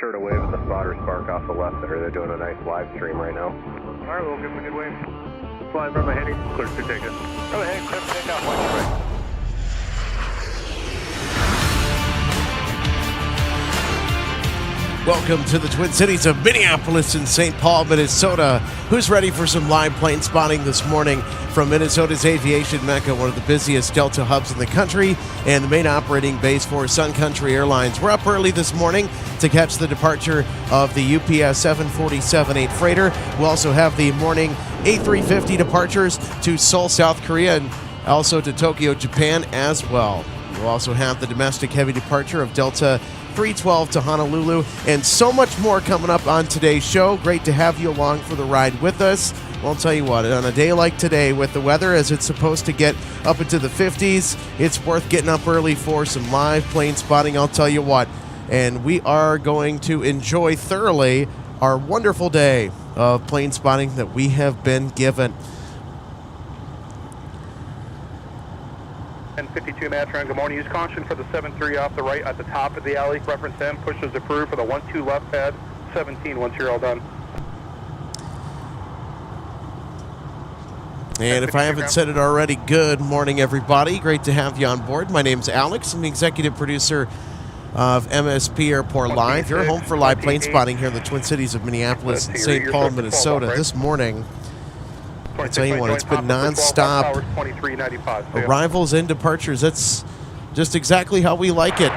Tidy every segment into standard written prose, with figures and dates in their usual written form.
sure to wave at the spotter spark off the left there. They're doing a nice live stream right now. All right, we'll give them a good wave. Flying from a heading, clear to take it. Go ahead, clear to take off. Watch your right. Welcome to the Twin Cities of Minneapolis and St. Paul, Minnesota. Who's ready for some live plane spotting this morning from Minnesota's Aviation Mecca, one of the busiest Delta hubs in the country, and the main operating base for Sun Country Airlines. We're up early this morning to catch the departure of the UPS 747-8 freighter. We'll also have the morning A350 departures to Seoul, South Korea, and also to Tokyo, Japan as well. We'll also have the domestic heavy departure of Delta 312 to Honolulu, and so much more coming up on today's show. Great to have you along for the ride with us. Well, I'll tell you what, on a day like today with the weather as it's supposed to get up into the 50s, it's worth getting up early for some live plane spotting, I'll tell you what. And we are going to enjoy thoroughly our wonderful day of plane spotting that we have been given. 1052 Matron, good morning. Use caution for the 7-3 off the right at the top of the alley. Reference M, pushes approved for the 1-2 left pad, 17 once you're all done. And if I haven't said it already, good morning, everybody. Great to have you on board. My name's Alex. I'm the executive producer of MSP Airport Live. You're home for live plane spotting here in the Twin Cities of Minneapolis and St. Paul, Minnesota. This morning, I'll tell you what, it's been non-stop arrivals and departures. That's just exactly how we like it.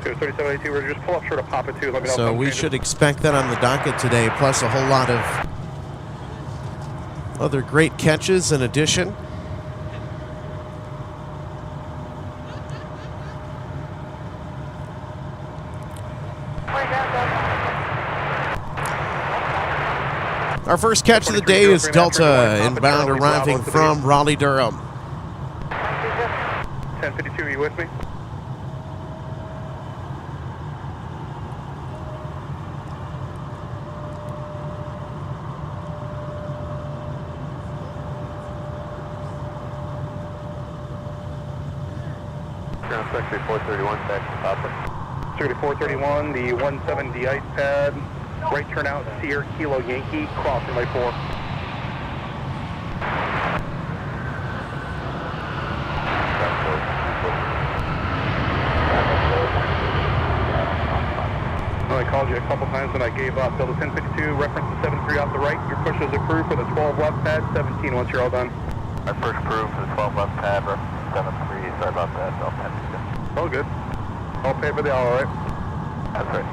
3782, we're just pull up short of Papa 2. Let me know. So we should expect that on the docket today, plus a whole lot of other great catches in addition. Our first catch of the day is Delta inbound arriving from Raleigh-Durham. 1052, are you with me? Secretary 431, back to Papa. Secretary 431, the 170 ice pad. Right turnout, Sierra Kilo Yankee, crossing by 4. I called you a couple times when I gave up. Delta 1052, reference to 73 off the right. Your push is approved for the 12 left pad, 17 once you're all done. Our first approved for the 12 left pad, reference 73. Sorry about that, Delta 1052. All good. All paid for the hour, right? That's right.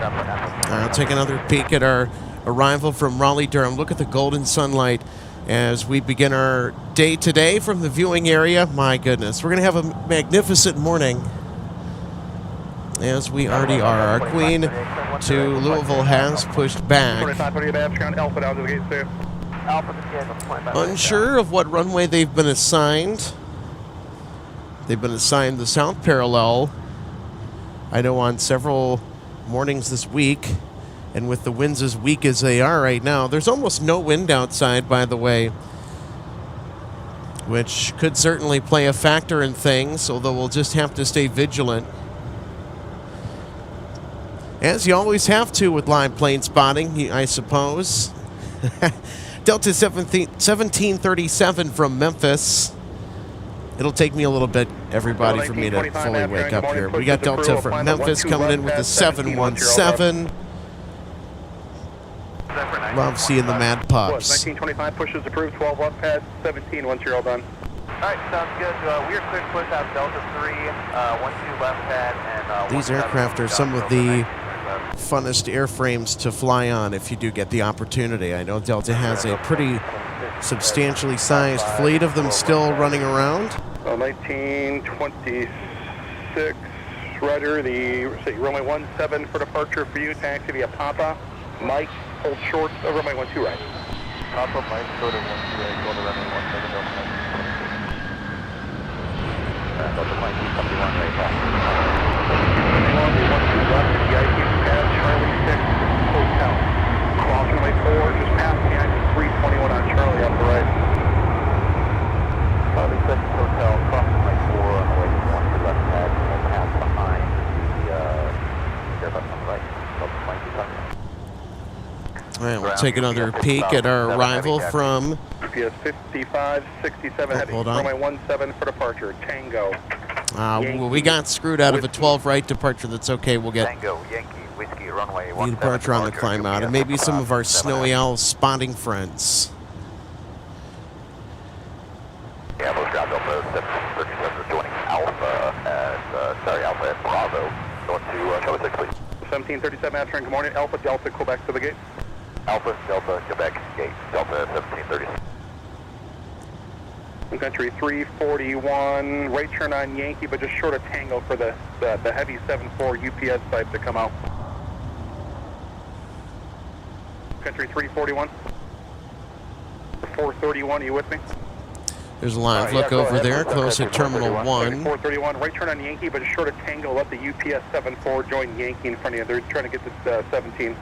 I'll take another peek at our arrival from Raleigh-Durham. Look at the golden sunlight as we begin our day today from the viewing area. My goodness, we're going to have a magnificent morning, as we already are. Our Queen to Louisville has pushed back. Unsure of what runway they've been assigned. They've been assigned the south parallel. I know on several mornings this week, and with the winds as weak as they are right now, there's almost no wind outside, by the way, which could certainly play a factor in things, although we'll just have to stay vigilant, as you always have to with live plane spotting, I suppose. Delta 1737 from Memphis. It'll take me a little bit, everybody, for me to fully wake up here. We got Delta from Memphis coming in with the 717. Love seeing the Mad Pups. 1925 pushes approved, 12 left pad, 17 once you're all done. All right, sounds good. We are clear to push out Delta 3, 1-2 left pad, and these aircraft are some of the funnest airframes to fly on if you do get the opportunity. I know Delta has a pretty substantially sized fleet of them still running around. 1926 rudder, the runway 17 for departure for you, taxi via Papa. Mike, hold short, runway 12 right. Papa, Mike, go to 12 right, go to runway 17, Delta Mike, 71 right back. 12 left, the IQ pad, Charlie 6, hotel. Cross runway 4, just past the IQ 321 on Charlie up the right. Charlie 6, hotel, cross runway 4 on the way to 1 left pad. take another peek at our arrival from... UPS 5567 heavy. Hold on. Runway 17 for departure. Tango. We got screwed out of a 12 right departure. That's okay. We'll get Tango, Yankee, Whiskey, runway the 17 departure on the climb out, and maybe some of our snowy owl spotting friends. Yeah, most ground Alpha 737 are joining Alpha at Bravo. Going to Cover 6, please. 1737 after, good morning. Alpha Delta, Quebec to the gate. Alpha Delta, Quebec, gate, Delta 1737. Sun Country 341, right turn on Yankee, but just short of Tango for the heavy 74 UPS type to come out. Country 341. 431, are you with me? There's a live look over there, close at Terminal 1. 431, right turn on Yankee, but just short of Tango, let the UPS 74 join Yankee in front of you. They're trying to get this 17.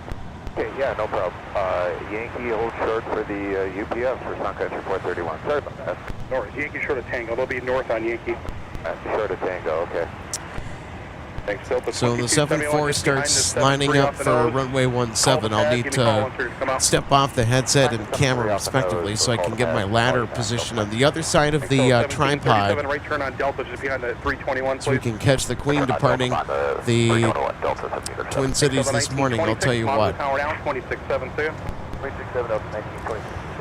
Okay, yeah, no problem. Yankee hold short for the UPS for Sun Country 431. Sorry about that. North, Yankee short of Tango. They'll be north on Yankee. Short of Tango, okay. Thanks, Delta. So the 74 starts lining up for runway 17. I'll need to step off the headset and camera respectively so I can get my ladder position on the other side of the tripod, right turn on Delta just behind the 321, so we can catch the Queen departing the Twin Cities this morning. I'll tell you what.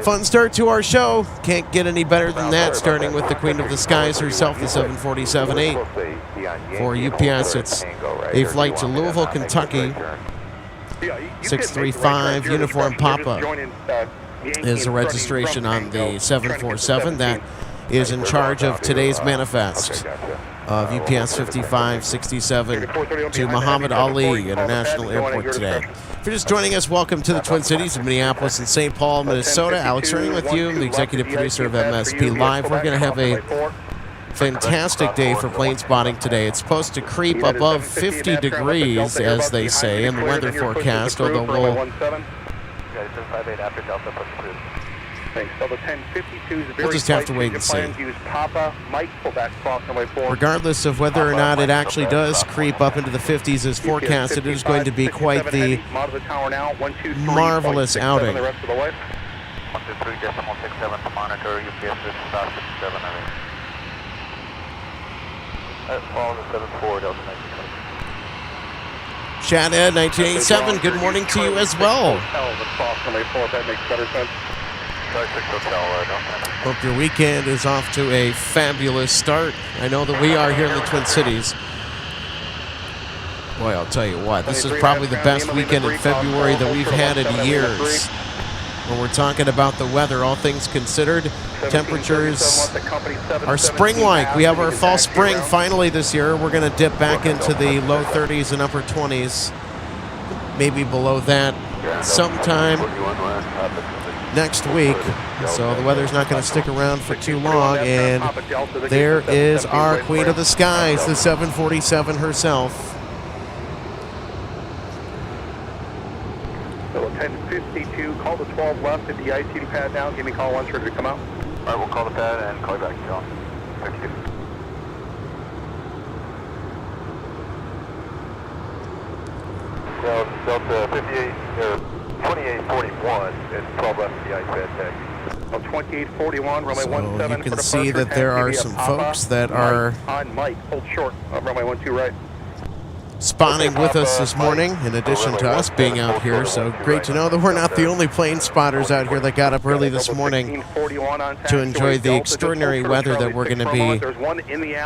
Fun start to our show. Can't get any better than that, starting with the Queen of the Skies herself, the 747-8. For UPS, it's a flight to Louisville, Kentucky. 635 Uniform Papa is the registration on the 747 that is in charge of today's manifest of UPS 5567 to Muhammad Ali International Airport today. If you're just joining us, welcome to the Twin Cities of Minneapolis and St. Paul, Minnesota. Alex Ernie with you, I'm the executive producer of MSP Live. We're going to have a fantastic day for plane spotting today. It's supposed to creep above 50 degrees, as they say, in the weather forecast, although we'll just have to wait and see. Regardless of whether or not it actually does creep up into the 50s as forecasted, it is going to be quite the marvelous outing. Chad Ed, 1987, good morning to you as well. Hope your weekend is off to a fabulous start. I know that we are here in the Twin Cities. Boy, I'll tell you what, this is probably the best weekend in February that we've had in years. When we're talking about the weather, all things considered, temperatures are spring-like. We have our fall spring finally this year. We're going to dip back into the low 30s and upper 20s, maybe below that sometime next week. So the weather's not going to stick around for too long. And there is our Queen of the Skies, the 747 herself. 1052, call the 12 left at the icing pad now. Give me call once ready to come out. All right, we'll call the pad and call you back. John. Thank you. So Delta 58 or 2841 is 12 left at the ice pad tag. 2841, runway So 17 you can see that there are some folks that are on Mike, hold short of runway 12 right. spotting with us this morning, in addition to us being out here. So great to know that we're not the only plane spotters out here that got up early this morning to enjoy the extraordinary weather that we're going to be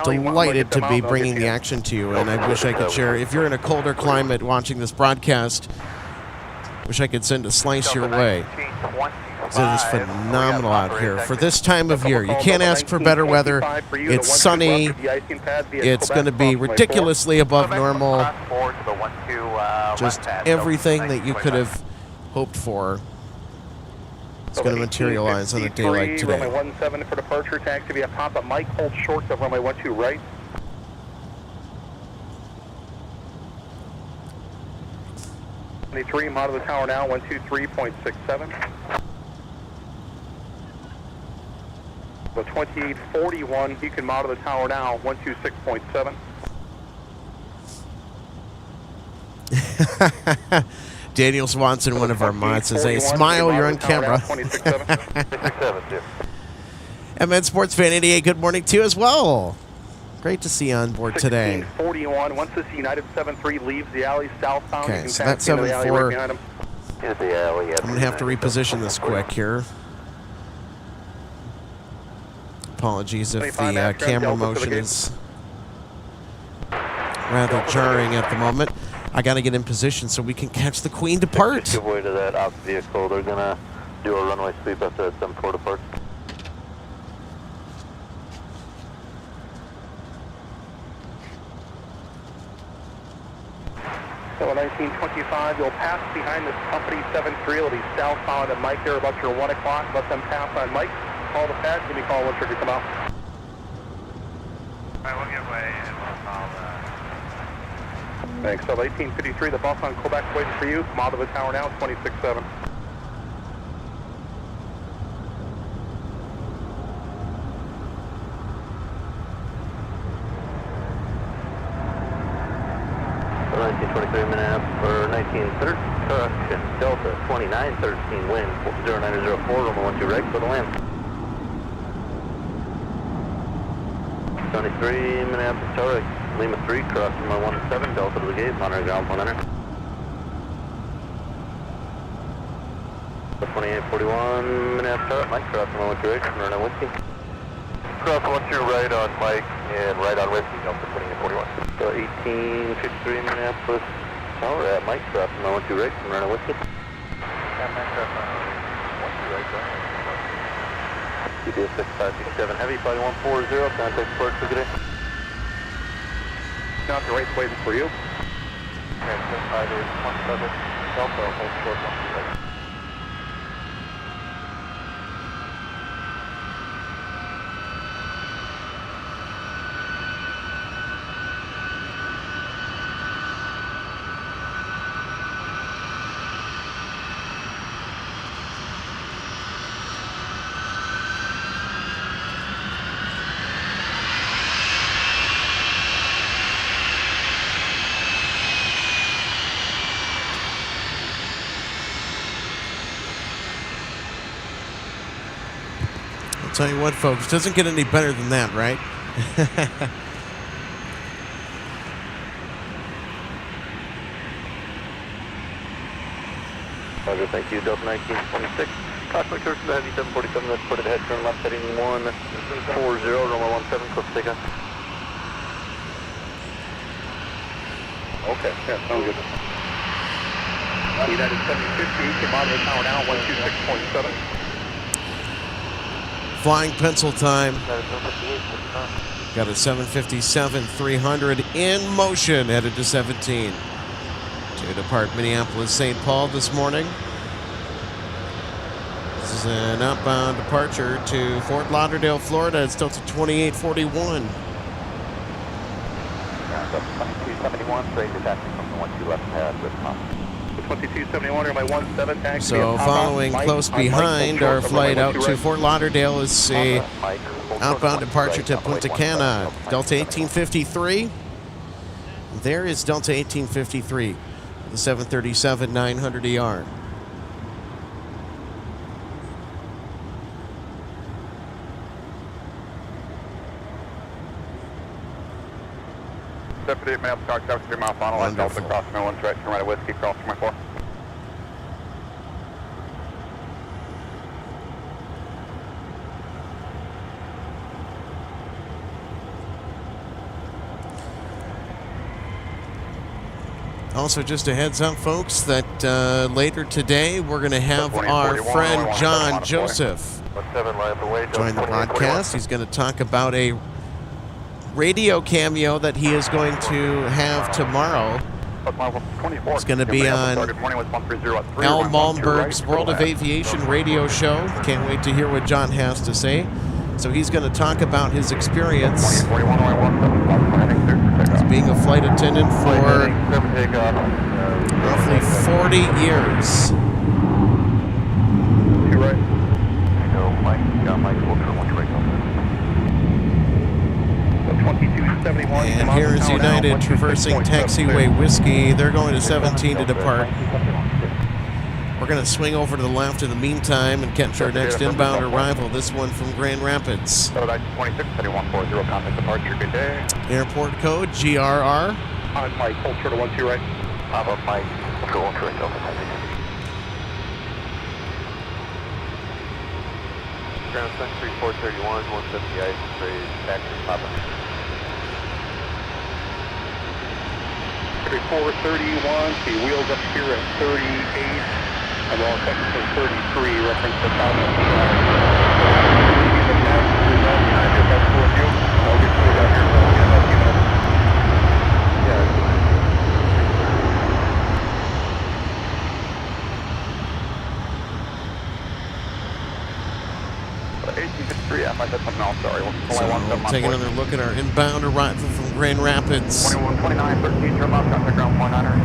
delighted to be bringing the action to you. And I wish I could share, if you're in a colder climate watching this broadcast, wish I could send a slice your way. It is phenomenal out here for this time of year. You can't ask for better weather. It's sunny. It's going to be ridiculously above normal. Just everything that you could have hoped for is going to materialize on a day like today. Runway 17 for departure, taxi via Papa Mike, hold short of runway 12 right. Model the tower now, 123.67. The 2841, you can model the tower now, 126.7. Daniel Swanson, one of our mods, says, hey, smile, you're on camera. 667, MN Sports Fan 88, good morning to you as well. Great to see you on board today. 1641. Once this United 73 leaves the alley southbound, Okay, you can so pass that's into the alley right 74. behind him. Here's the alley. I'm going to have to reposition this quick here. Apologies if the camera motion is rather jarring at the moment. I got to get in position so we can catch the Queen depart. Give way to that ops vehicle. They're going to do a runway sweep after that 74 depart. So at 1925, you'll pass behind this company 73. It'll be southbound at Mike there about your 1 o'clock. Let them pass on Mike. Call the pad. Give me a call once you're to come out. All right, we'll give way and we'll call the... Thanks. So 1853, the bus on Quebec waiting for you. Come out of the tower now, 26-7. So 1923 Minneapolis, or 1930, correction, Delta 2913, wind 0904, Loma 12 right for the land. 23 Minneapolis, Tower, Lima 3, cross Loma 17, Delta to the gate, monitor ground point enter. 2841 Minneapolis, Tower, Mike, cross Loma 12 right, running whiskey. Cross 12 right on Mike and right on whiskey, Delta 2841. So 1853 Minneapolis, Tower at Mike, cross Loma 12 right, running whiskey. busiest 6567 heavy, flight 140, contact port for today. Not the right waiting for you. Transmit 5817, Delta, hold short 128. Tell you what, folks, doesn't get any better than that, right? Roger, thank you. Delta 1926. Approximately clear from the heavy 747. That's put ahead. Turn left heading 140. Runway 17. Close to takeoff. Okay, yeah, sounds good. United 750, come out of the tower now, 126.7. Flying pencil time. Got a 757-300 in motion, headed to 17. To depart Minneapolis, St. Paul this morning. This is an outbound departure to Fort Lauderdale, Florida. It's Delta 2841. 2271, straight to taxi from the 12 left pad with pump. 2271 or my 17 taxi. So following close behind our flight out to Fort Lauderdale is a outbound departure to Punta Cana. Delta 1853. There is Delta 1853, the 737-900ER. Deputy Mail Star 73 mile final line, Delta cross no one direct, turn right at whiskey, cross my 4. Also, just a heads up, folks, that later today we're going to have our friend John Joseph join the broadcast. He's going to talk about a radio cameo that he is going to have tomorrow. It's going to be on Al Malmberg's World of Aviation radio show. Can't wait to hear what John has to say. So he's going to talk about his experience as being a flight attendant for roughly 40 years. You're right. Mike, we'll turn one right. 2271. And here is United traversing taxiway whiskey. They're going to 17 to depart. We're going to swing over to the left in the meantime and catch our next inbound arrival, this one from Grand Rapids. So that's 26, 7140, contact departure, good day. Airport code GRR. On Mike, hold short of 12 right. I'm up Mike, go on correct, Delta. Ground Sun Country 431, 170 ice, raise, action, Papa. 431, see wheels up here at 38, and all technically 33, reference to South. That's cool with you. I'll get you out here in a few minutes. Yeah. 1853, I said something else, sorry. So we'll take another look at our inbound arrival from Grand Rapids. 2129, 13, turn left, contact ground 49er.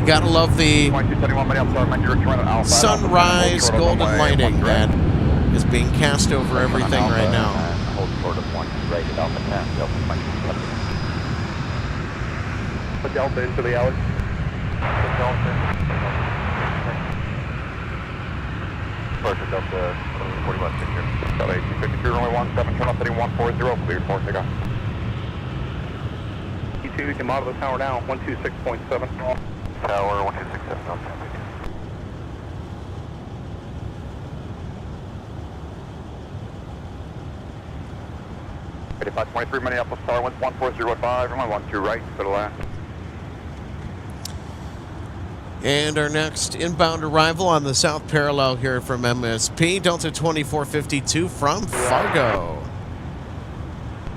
You gotta love the 2271, sunrise golden lighting that is being cast over everything right now. Hold short of 1, right at Alpha 10, Delta 20. Put Delta into the alley. Departure Delta 41, picture. Delta 1853, runway 17, turn left heading 140, cleared for takeoff. E2, you can model the tower now, 126.7. Tower 1267, Delta. 8523 Minneapolis Tower, 1405, runway 12 right, to the left. And our next inbound arrival on the south parallel here from MSP, Delta 2452 from Fargo.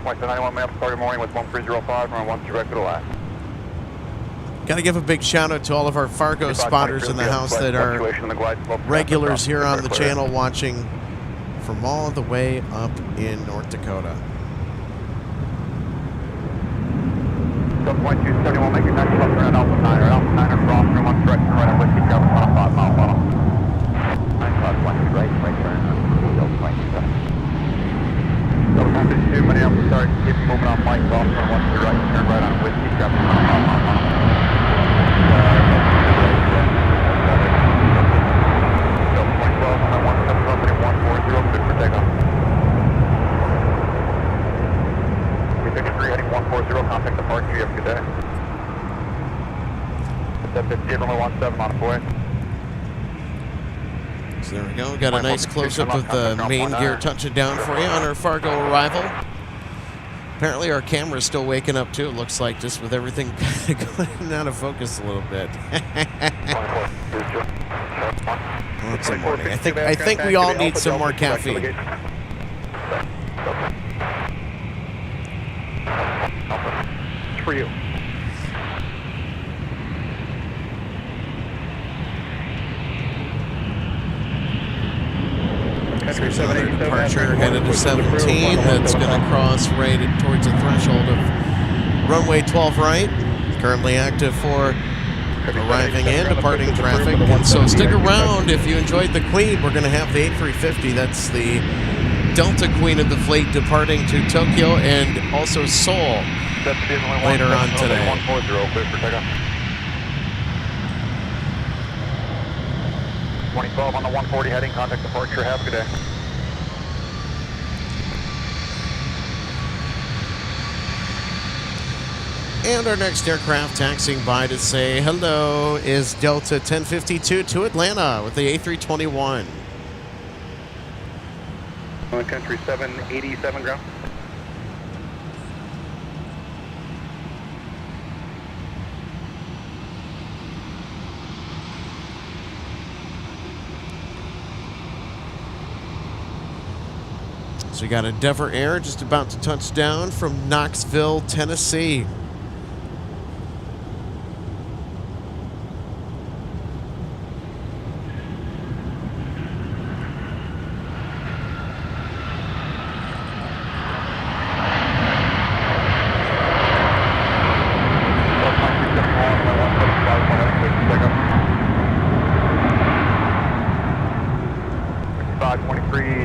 91 Minneapolis Tower, good morning, with 1305, runway 12 right to the left. Got to give a big shout out to all of our Fargo spotters in the house that are regulars here on the channel watching from all the way up in North Dakota. 1271, make your next left around Alpha 9 or Alpha 9 or cross, turn 1 direction right on Whiskey, travel 5 mile funnel. 9520, right turn, Delta 27. Delta 52, Minneapolis, sorry, keep moving on Mike, off, turn 1 to the right, turn right on Whiskey, travel 5 mile funnel. Delta 2012, on 170, 140, good for takeoff. 353, heading 140, contact departure, you have a good day. 758, runway 17 on its way. So there we go. Got a nice close-up of the main gear touching down for you on our Fargo arrival. Apparently our camera's still waking up too, it looks like, just with everything going out of focus a little bit. Well, it's the morning. I think we all need some more caffeine. It's for you. Another departure headed to 17. That's going to cross right towards the threshold of runway 12 right. Currently active for arriving and departing traffic. And so stick around if you enjoyed the Queen. We're going to have the A350. That's the Delta Queen of the fleet departing to Tokyo and also Seoul later on today. 140, clear for takeoff. 2012 on the 140 heading, contact departure, have a good day. And our next aircraft taxiing by to say hello is Delta 1052 to Atlanta with the A321. Sun Country 787 ground. So we got Endeavor Air just about to touch down from Knoxville, Tennessee.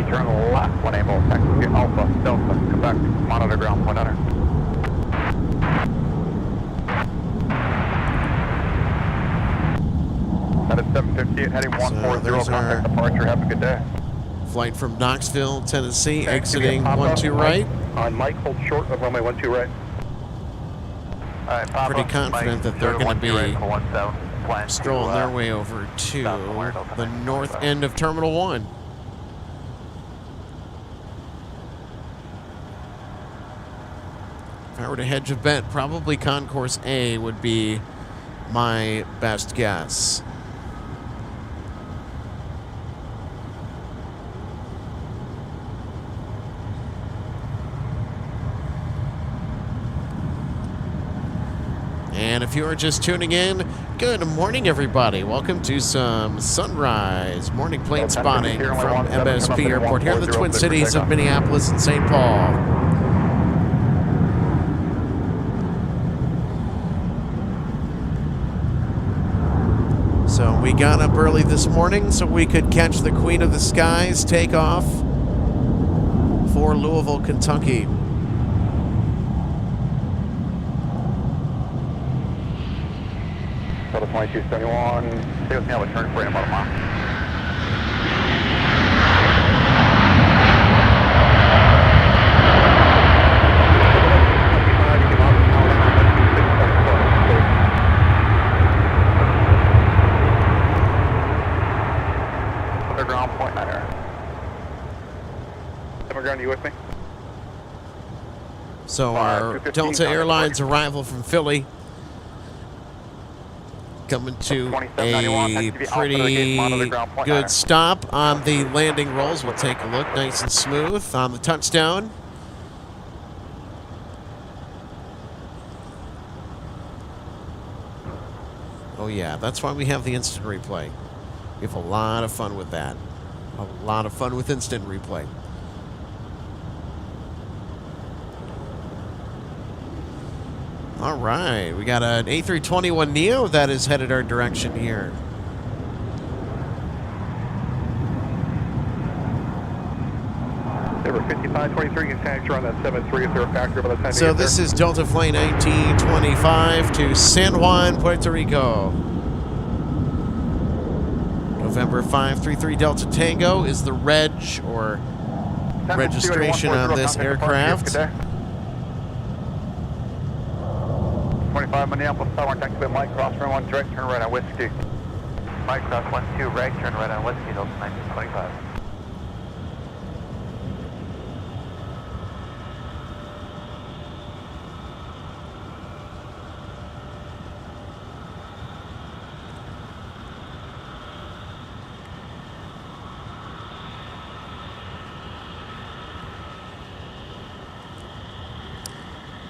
Turn left, 1 able, taxi Alpha, Delta, Quebec, monitor ground, point under. 758 heading 140, there's contact our departure. Have a good day. flight from Knoxville, Tennessee, Okay, exiting give me a pop 12 up. right. On Mike, hold short of runway 12 right. Alright, Papa, Pretty confident that they're going to be strolling their way over to the north end of Terminal 1. If I were to hedge a bet, probably Concourse A would be my best guess. And if you are just tuning in, good morning, everybody. Welcome to some sunrise morning plane spotting from MSP Airport here in the Twin Cities of Minneapolis and St. Paul. So we got up early this morning so we could catch the Queen of the Skies take off for Louisville, Kentucky. Total 2271. Stay with me, I'll return for you in about a mile. Underground point 9 air. Underground, you with me? So our Delta Airlines arrival from Philly coming to a pretty good stop on the landing rolls. We'll take a look, nice and smooth on the touchdown. Oh yeah, that's why we have the instant replay. We have a lot of fun with that. A lot of fun with instant replay. All right, we got an A321neo that is headed our direction here. They were 5523, can tax around that 73 if they're a factor by the time. So this is Delta Flight 1925 to San Juan, Puerto Rico. November 533 Delta Tango is the reg or registration on this aircraft. 25 Minneapolis, Tower, taxi by Mike, cross run 1 direct, turn right on Whiskey. Mike, cross 12 right, turn right on Whiskey, Delta 1925.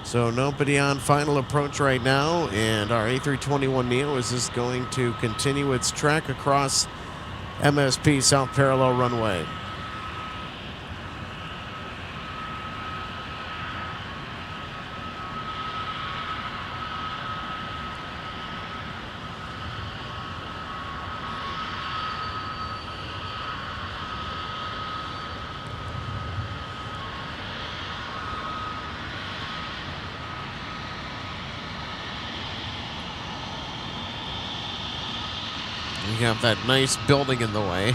So nobody on final approach right now, and our A321neo is just going to continue its trek across MSP South Parallel Runway. We have that nice building in the way.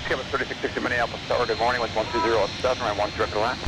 Kevin 3660 Minneapolis Tower, good morning, with 120 and 1 direct to land.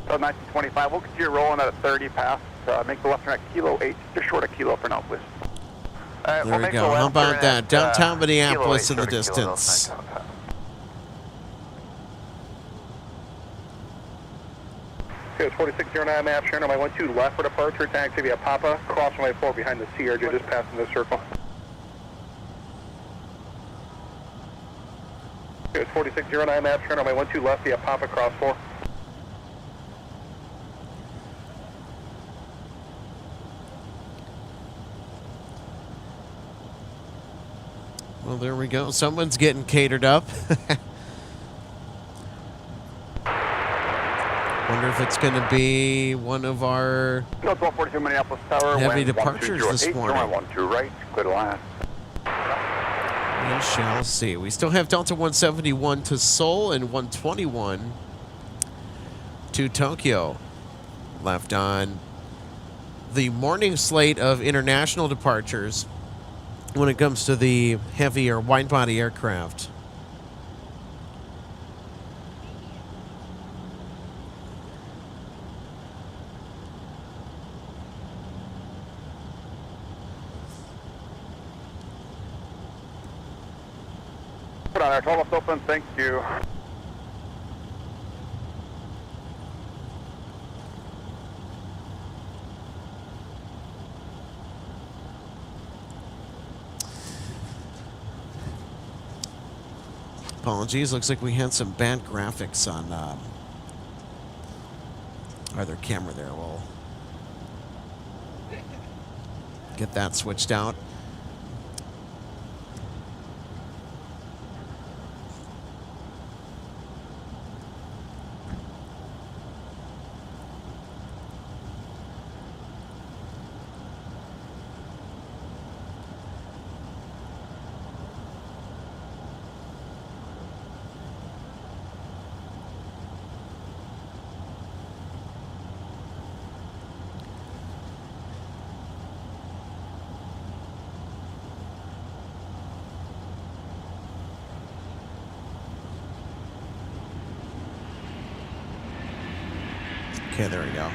So 1925, we'll continue rolling at a 30 past. Make the left turn at Kilo 8, just short of Kilo for now, please. There we go. How about that? Downtown Minneapolis in the distance. Okay, 4609 map, turn on my 12 left for departure, taxi via Papa, cross runway 4 behind the CRJ, just passing this circle. Okay, 4609 map, turn on my 12 left via Papa, cross 4. Well, there we go. Someone's getting catered up. Wonder if it's going to be one of our No, 1242 Minneapolis Tower. heavy departures this morning. 12 right, clear to land. We shall see. We still have Delta 171 to Seoul and 121 to Tokyo left on the morning slate of international departures when it comes to the heavy or wide-body aircraft. Put on our 12 left open, thank you. Apologies. Looks like we had some bad graphics on either camera there. We'll get that switched out. Okay, there we go.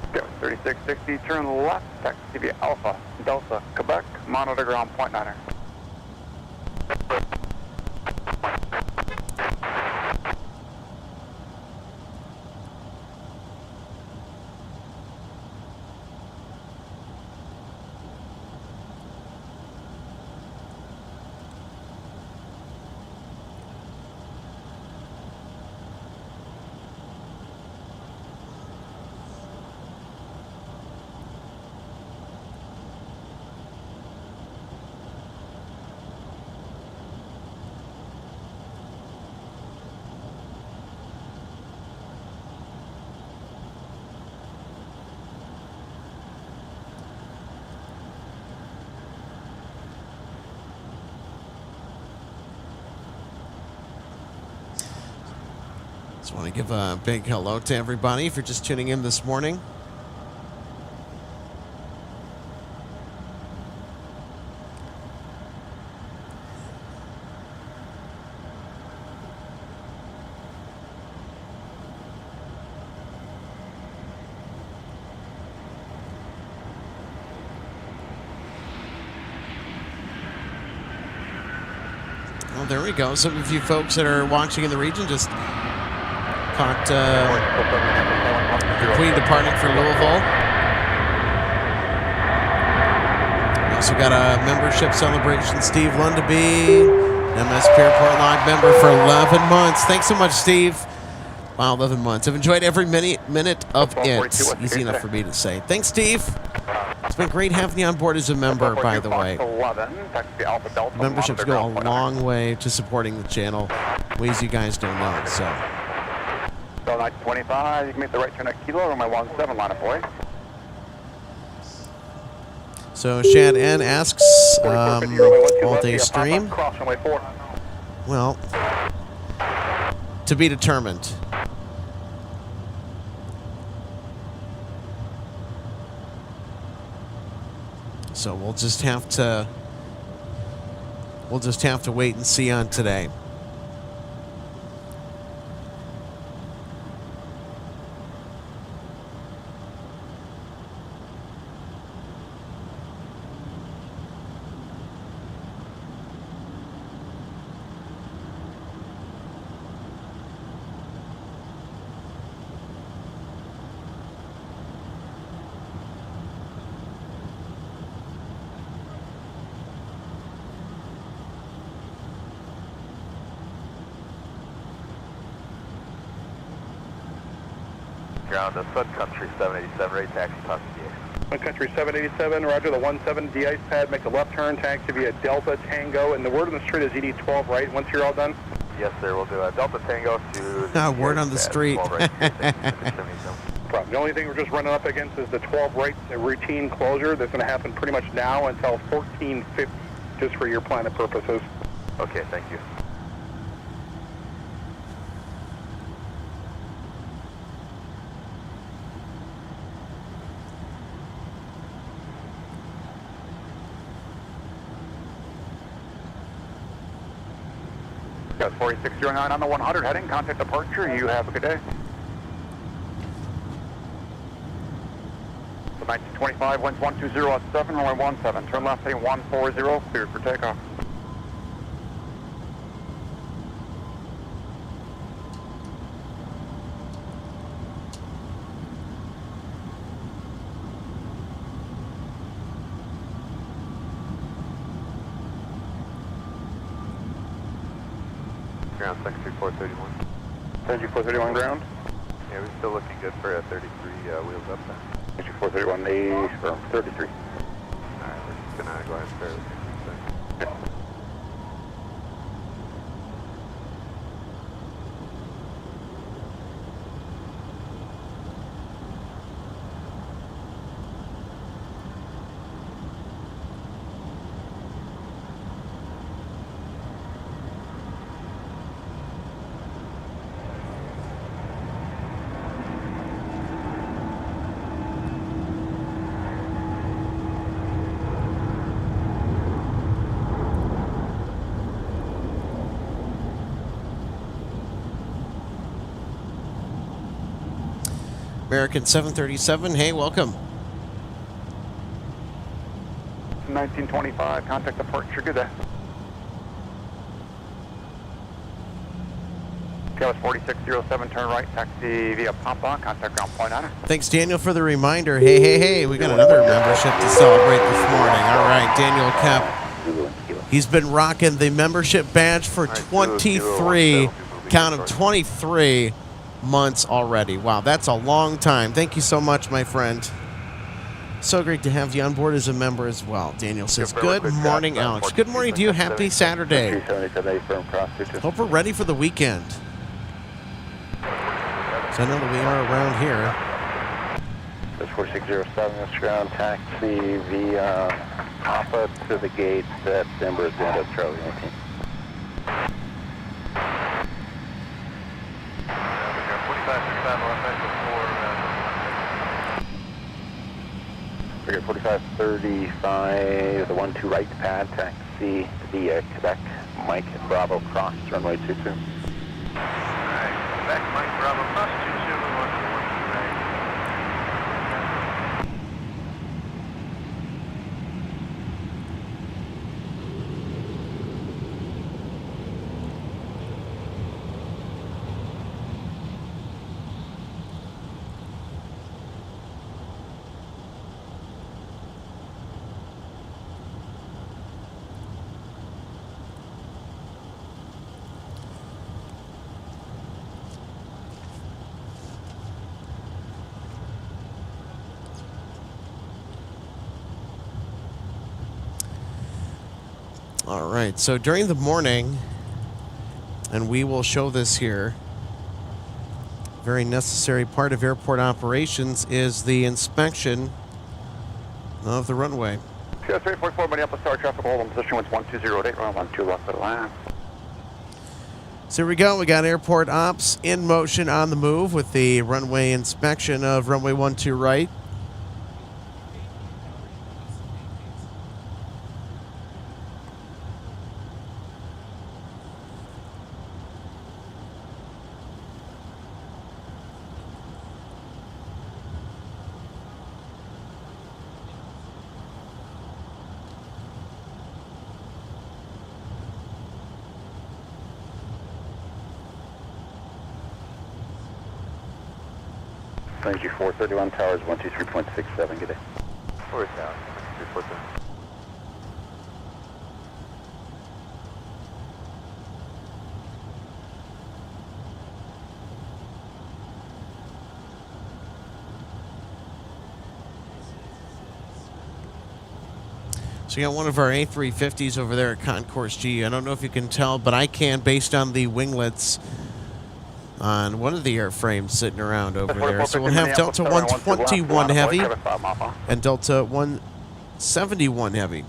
Okay, 3660, turn left, taxi via Alpha, Delta, Quebec, monitor ground point 9er. Just want to give a big hello to everybody if you're just tuning in this morning. Well, there we go. Some of you folks that are watching in the region just caught the Queen departing for Louisville. We also got a membership celebration. Steve Lundaby, MSP Airport Live member for 11 months. Thanks so much, Steve. Wow, 11 months. I've enjoyed every minute of it. Easy enough for me to say. Thanks, Steve. It's been great having you on board as a member, by the way. Memberships go a long way to supporting the channel, ways you guys don't know. So. So 925, you can make the right turn at Kilo on my 17 line of boy. So Shad N asks, all-day stream. Well, to be determined. So we'll just have to wait and see on today. ground to Sun Country 787, right taxi past the Sun Country 787, roger, the 17 de-ice pad, make a left turn, taxi via Delta Tango, and the word on the street is you need 12 right once you're all done. Yes, sir, we'll do a Delta Tango to... Word on the street. 12 right, Problem. The only thing we're just running up against is the 12 right routine closure that's going to happen pretty much now until 14:50, just for your planning purposes. Okay, thank you. Got 4609 on the 100 heading, contact departure, you have a good day. So 1925, winds 120 at 7, runway 17, turn left heading 140, cleared for takeoff. Ground, Secretary 431. Secretary 431 ground. Yeah, we're still looking good for a 33 wheels up there. Secretary 431 or 33. Alright, we're just gonna go ahead and start with it. American 737, hey, welcome. 1925, contact departure, good day. Dallas 4607, turn right, taxi via Papa, contact ground point on it. Thanks, Daniel, for the reminder. Hey, we got another membership to celebrate this morning. All right, Daniel Kemp. He's been rocking the membership badge for 23, count of 23 months already. Wow, that's a long time. Thank you so much, my friend. So great to have you on board as a member as well. Daniel says, good morning, Alex. Good morning to you. Happy Saturday. Hope we're ready for the weekend. So I know that we are around here. That's 4607, this ground, taxi via Papa to the gate at Denver at the end of Charlie 19. Figure 4535, the 12 right pad, taxi via Quebec, Mike Bravo cross, runway 22. Alright, Quebec, Mike Bravo cross 22, right. All right, so during the morning, and we will show this here, very necessary part of airport operations is the inspection of the runway. CS 344, Minneapolis Tower traffic hold on position with 1208, runway 12 left at last. So here we go. We got airport ops in motion on the move with the runway inspection of runway 12 right. Thank you, 431 Towers, 123.67, good day. Where's down? 347. So we got one of our A350s over there at Concourse G. I don't know if you can tell, but I can based on the winglets on one of the airframes sitting around over there. So we'll have Delta 121 Heavy and Delta 171 Heavy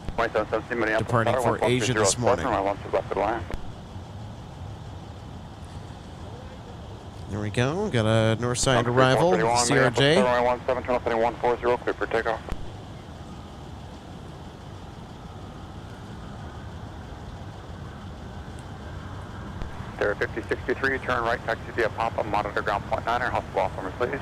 departing for Asia this morning. There we go. Got a north side arrival, CRJ. 1740, clear for takeoff. There, 5063, turn right, taxi via pop-up, monitor ground point 9, hostile off number, please.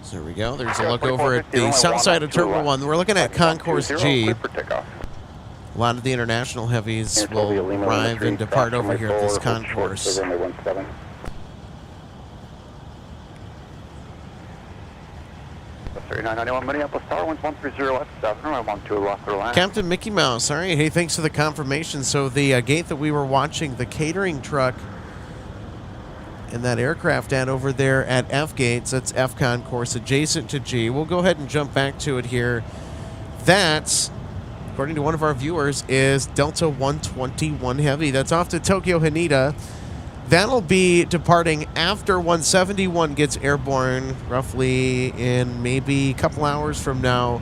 So there we go. There's a look over at the south side of Terminal 1. We're looking at Concourse G. A lot of the international heavies will arrive and depart over here at this concourse. Minneapolis Tower, 130 left, 7, I want to left or land. Captain Mickey Mouse, all right. Hey, thanks for the confirmation. So the gate that we were watching, the catering truck and that aircraft at over there at F gates, that's F concourse adjacent to G. We'll go ahead and jump back to it here. That's, according to one of our viewers, is Delta 121 Heavy. That's off to Tokyo Haneda. That'll be departing after 171 gets airborne, roughly in maybe a couple hours from now,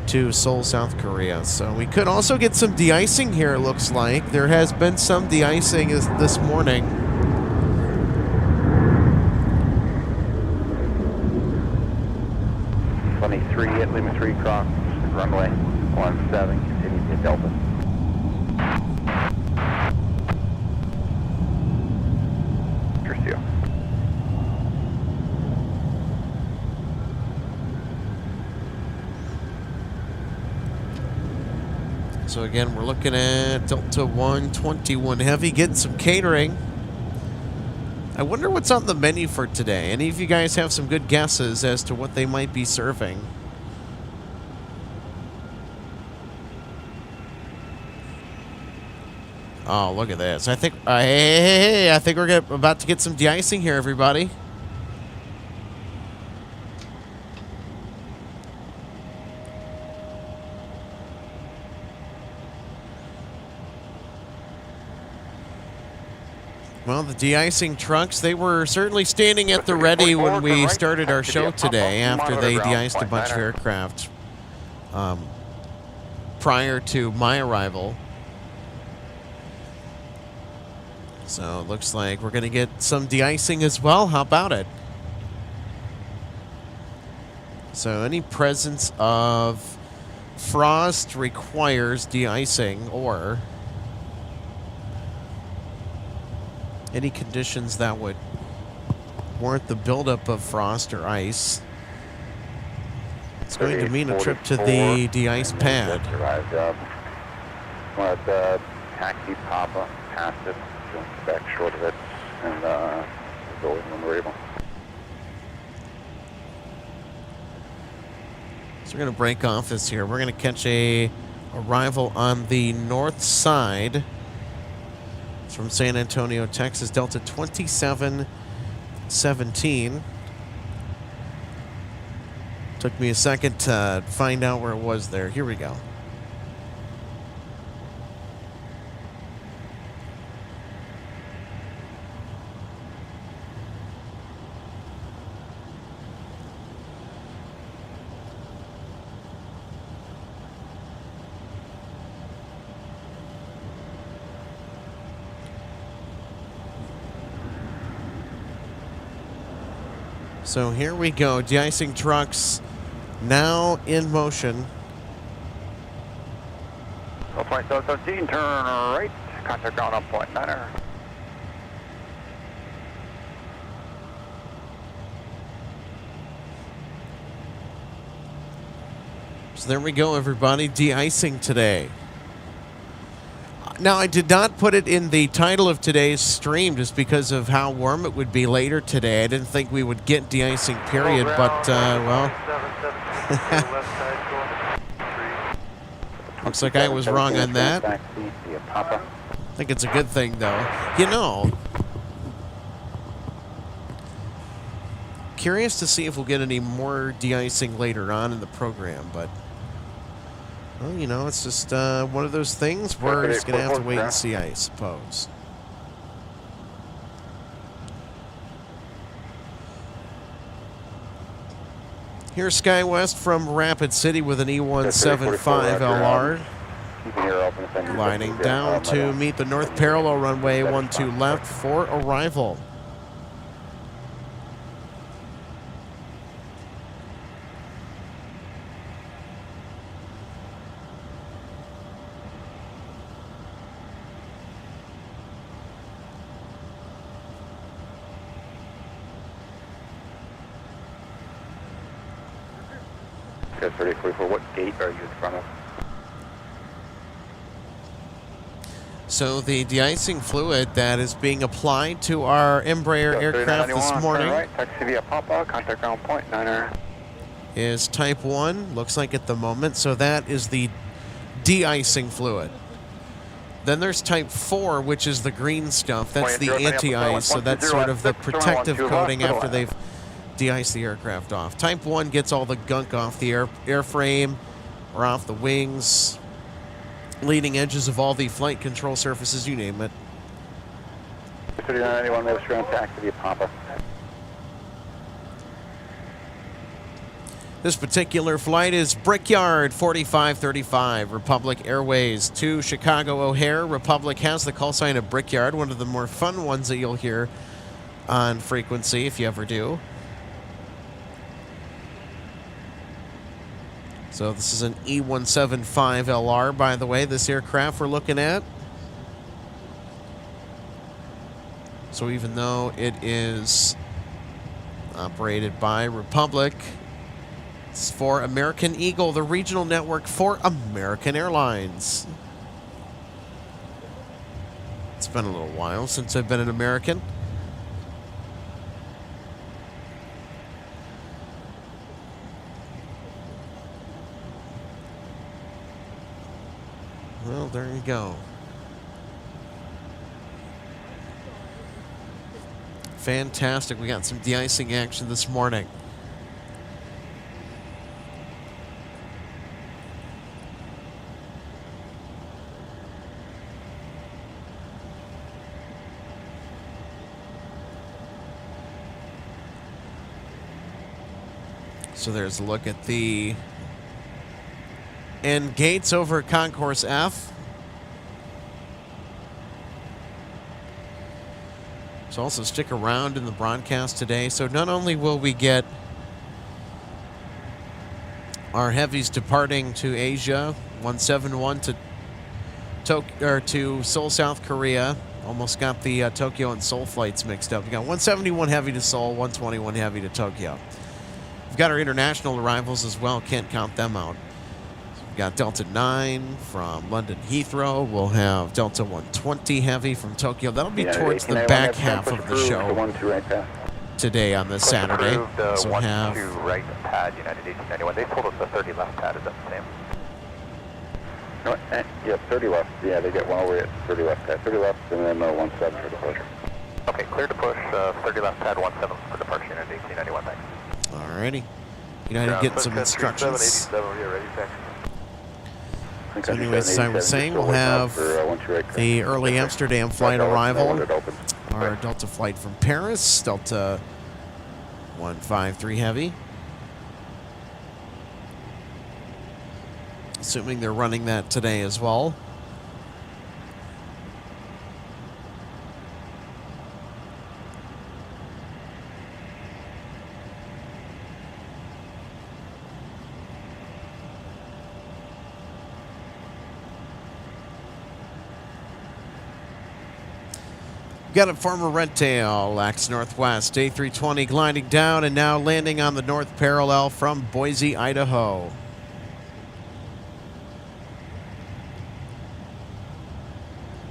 to Seoul, South Korea. So we could also get some de-icing here, it looks like. There has been some de-icing this morning. At Lima 3 cross runway 17, continue to Delta. Curcio. So again, we're looking at Delta 121 Heavy getting some catering. I wonder what's on the menu for today. Any of you guys have some good guesses as to what they might be serving? Oh, look at this. I think, hey, I think we're about to get some de-icing here, everybody. Well, the de-icing trucks, they were certainly standing at the ready when we started our show today after they de-iced a bunch of aircraft prior to my arrival. So it looks like we're going to get some de-icing as well. How about it? So any presence of frost requires de-icing, or any conditions that would warrant the buildup of frost or ice. It's going to mean a trip to the de-ice pad. Let the taxi pop-up past it. Back short of it, and go when we're able. So we're going to break off this here. We're going to catch a arrival on the north side. It's from San Antonio, Texas, Delta 2717. Took me a second to find out where it was there. Here we go. So here we go. De-icing trucks now in motion. Flight 17, turn right. Contact ground on point 9er. So there we go, everybody. De-icing today. Now, I did not put it in the title of today's stream just because of how warm it would be later today. I didn't think we would get de-icing, period, but, well. Looks like I was wrong on that. I think it's a good thing, though. You know, curious to see if we'll get any more de-icing later on in the program, but, well, you know, it's just one of those things we're just going to have to wait and see, I suppose. Here's SkyWest from Rapid City with an E175 LR. Lining down to meet the north parallel runway 12 left for arrival. Okay, 3044, what gate are you in front of? So the de-icing fluid that is being applied to our Embraer aircraft this morning taxi via Papa, contact ground point 9er. is type 1, looks like at the moment, so that is the de-icing fluid. Then there's type 4, which is the green stuff, that's the anti-ice, so that's sort of the protective coating after they've de-iced the aircraft off. Type 1 gets all the gunk off the airframe or off the wings, leading edges of all the flight control surfaces, you name it. 3991, Mavis ground taxi via Papa. This particular flight is Brickyard 4535, Republic Airways to Chicago O'Hare. Republic has the call sign of Brickyard, one of the more fun ones that you'll hear on frequency if you ever do. So this is an E175 LR, by the way, this aircraft we're looking at. So even though it is operated by Republic, it's for American Eagle, the regional network for American Airlines. It's been a little while since I've been an American. Well, there you go. Fantastic. We got some de-icing action this morning. So there's a look at the end gates over at Concourse F. So also stick around in the broadcast today. So not only will we get our heavies departing to Asia, 171 to Seoul, South Korea. Almost got the Tokyo and Seoul flights mixed up. We got 171 heavy to Seoul, 121 heavy to Tokyo. We've got our international arrivals as well. Can't count them out. So we've got Delta 9 from London Heathrow. We'll have Delta 120 heavy from Tokyo. That'll be towards the back half of the show today on this Saturday. So we'll have 2 right pad, United 1891. They told us the 30 left pad. Is that the same? No, yeah, 30 left. Yeah, they get one over at 30 left pad. 30 left and then 17 for departure. Okay, clear to push 30 left pad 17 for departure, United 1891. Thanks. Alrighty. United getting some instructions. So anyways, as I was saying, we'll have the early Amsterdam flight arrival. Our Delta flight from Paris, Delta 153 heavy. Assuming they're running that today as well. Got it, former Redtail, Lax Northwest, A320 gliding down and now landing on the north parallel from Boise, Idaho.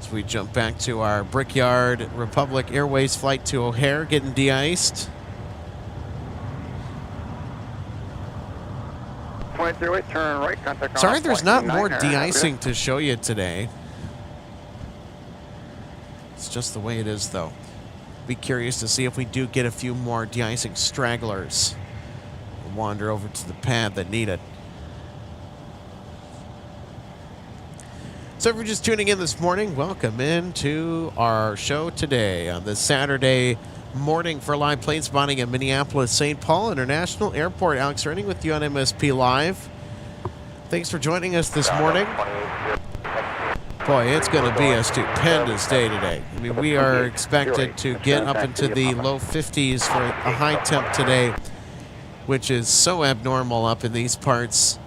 So we jump back to our Brickyard Republic Airways flight to O'Hare, getting de-iced. 2038, turn right, contact. Sorry there's not more de-icing to show you today. It's just the way it is, though. Be curious to see if we do get a few more de-icing stragglers. We'll wander over to the pad that need it. So if you're just tuning in this morning, welcome into our show today on this Saturday morning for live plane spotting at Minneapolis St. Paul International Airport. Alex Renning with you on MSP Live. Thanks for joining us this morning. Boy, it's going to be a stupendous day today. I mean, we are expected to get up into the low 50s for a high temp today, which is so abnormal up in these parts.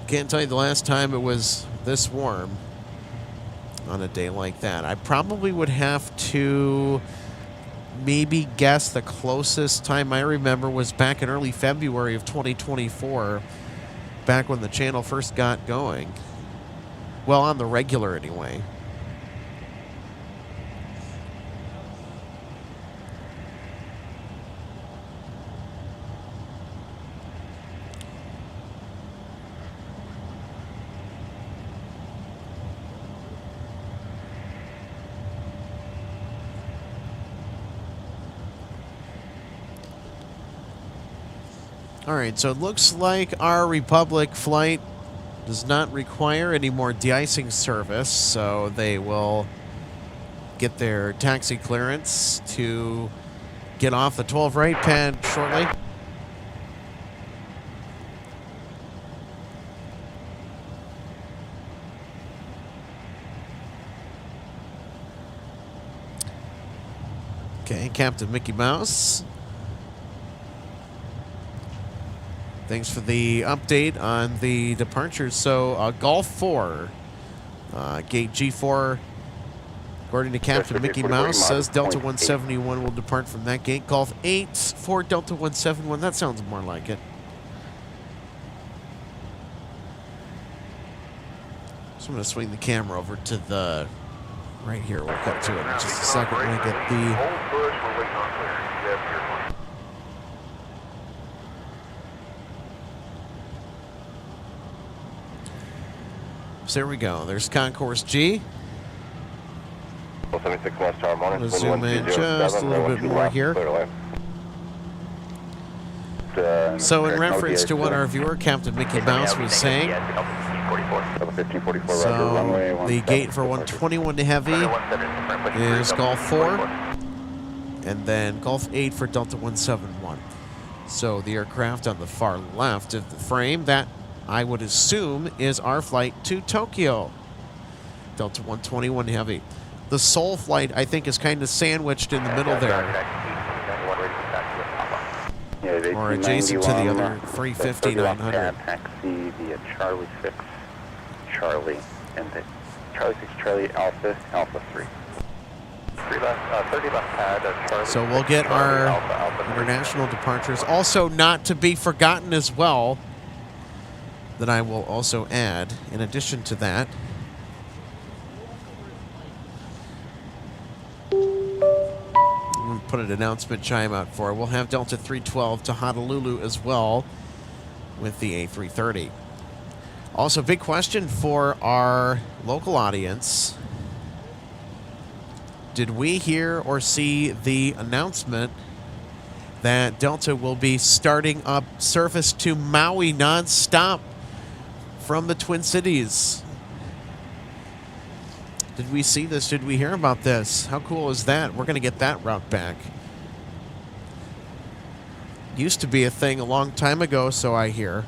Can't tell you the last time it was this warm on a day like that. I probably would have to maybe guess the closest time I remember was back in early February of 2024, back when the channel first got going. Well, on the regular anyway. All right, so it looks like our Republic flight does not require any more de-icing service, so they will get their taxi clearance to get off the 12 right pad shortly. Okay, Captain Mickey Mouse. Thanks for the update on the departures. So, Golf 4, gate G4, according to Captain Mickey Mouse, says Delta 171 will depart from that gate. Golf 8 for Delta 171. That sounds more like it. So I'm going to swing the camera over to the right here. We'll cut to it in just a second when I get the... So there we go. There's Concourse G. We'll zoom in just a little bit more here. So in reference to what our viewer, Captain Mickey Mouse, was saying, so the gate for 121 to heavy is Golf 4, and then Golf 8 for Delta 171. So the aircraft on the far left of the frame, that I would assume is our flight to Tokyo. Delta 121 heavy. The Seoul flight, I think, is kind of sandwiched in the middle there. Or adjacent to the other 350-900. Taxi via Charlie 6, Charlie, and the Charlie 6, Charlie Alpha, Alpha 3. 30 left pad, Charlie. So we'll get our international departures. Also, not to be forgotten as well, that I will also add, in addition to that, I'm going to put an announcement chime out for it. We'll have Delta 312 to Honolulu as well with the A330. Also, big question for our local audience. Did we hear or see the announcement that Delta will be starting up service to Maui nonstop from the Twin Cities? Did we see this? Did we hear about this? How cool is that? We're going to get that route back. Used to be a thing a long time ago, so I hear.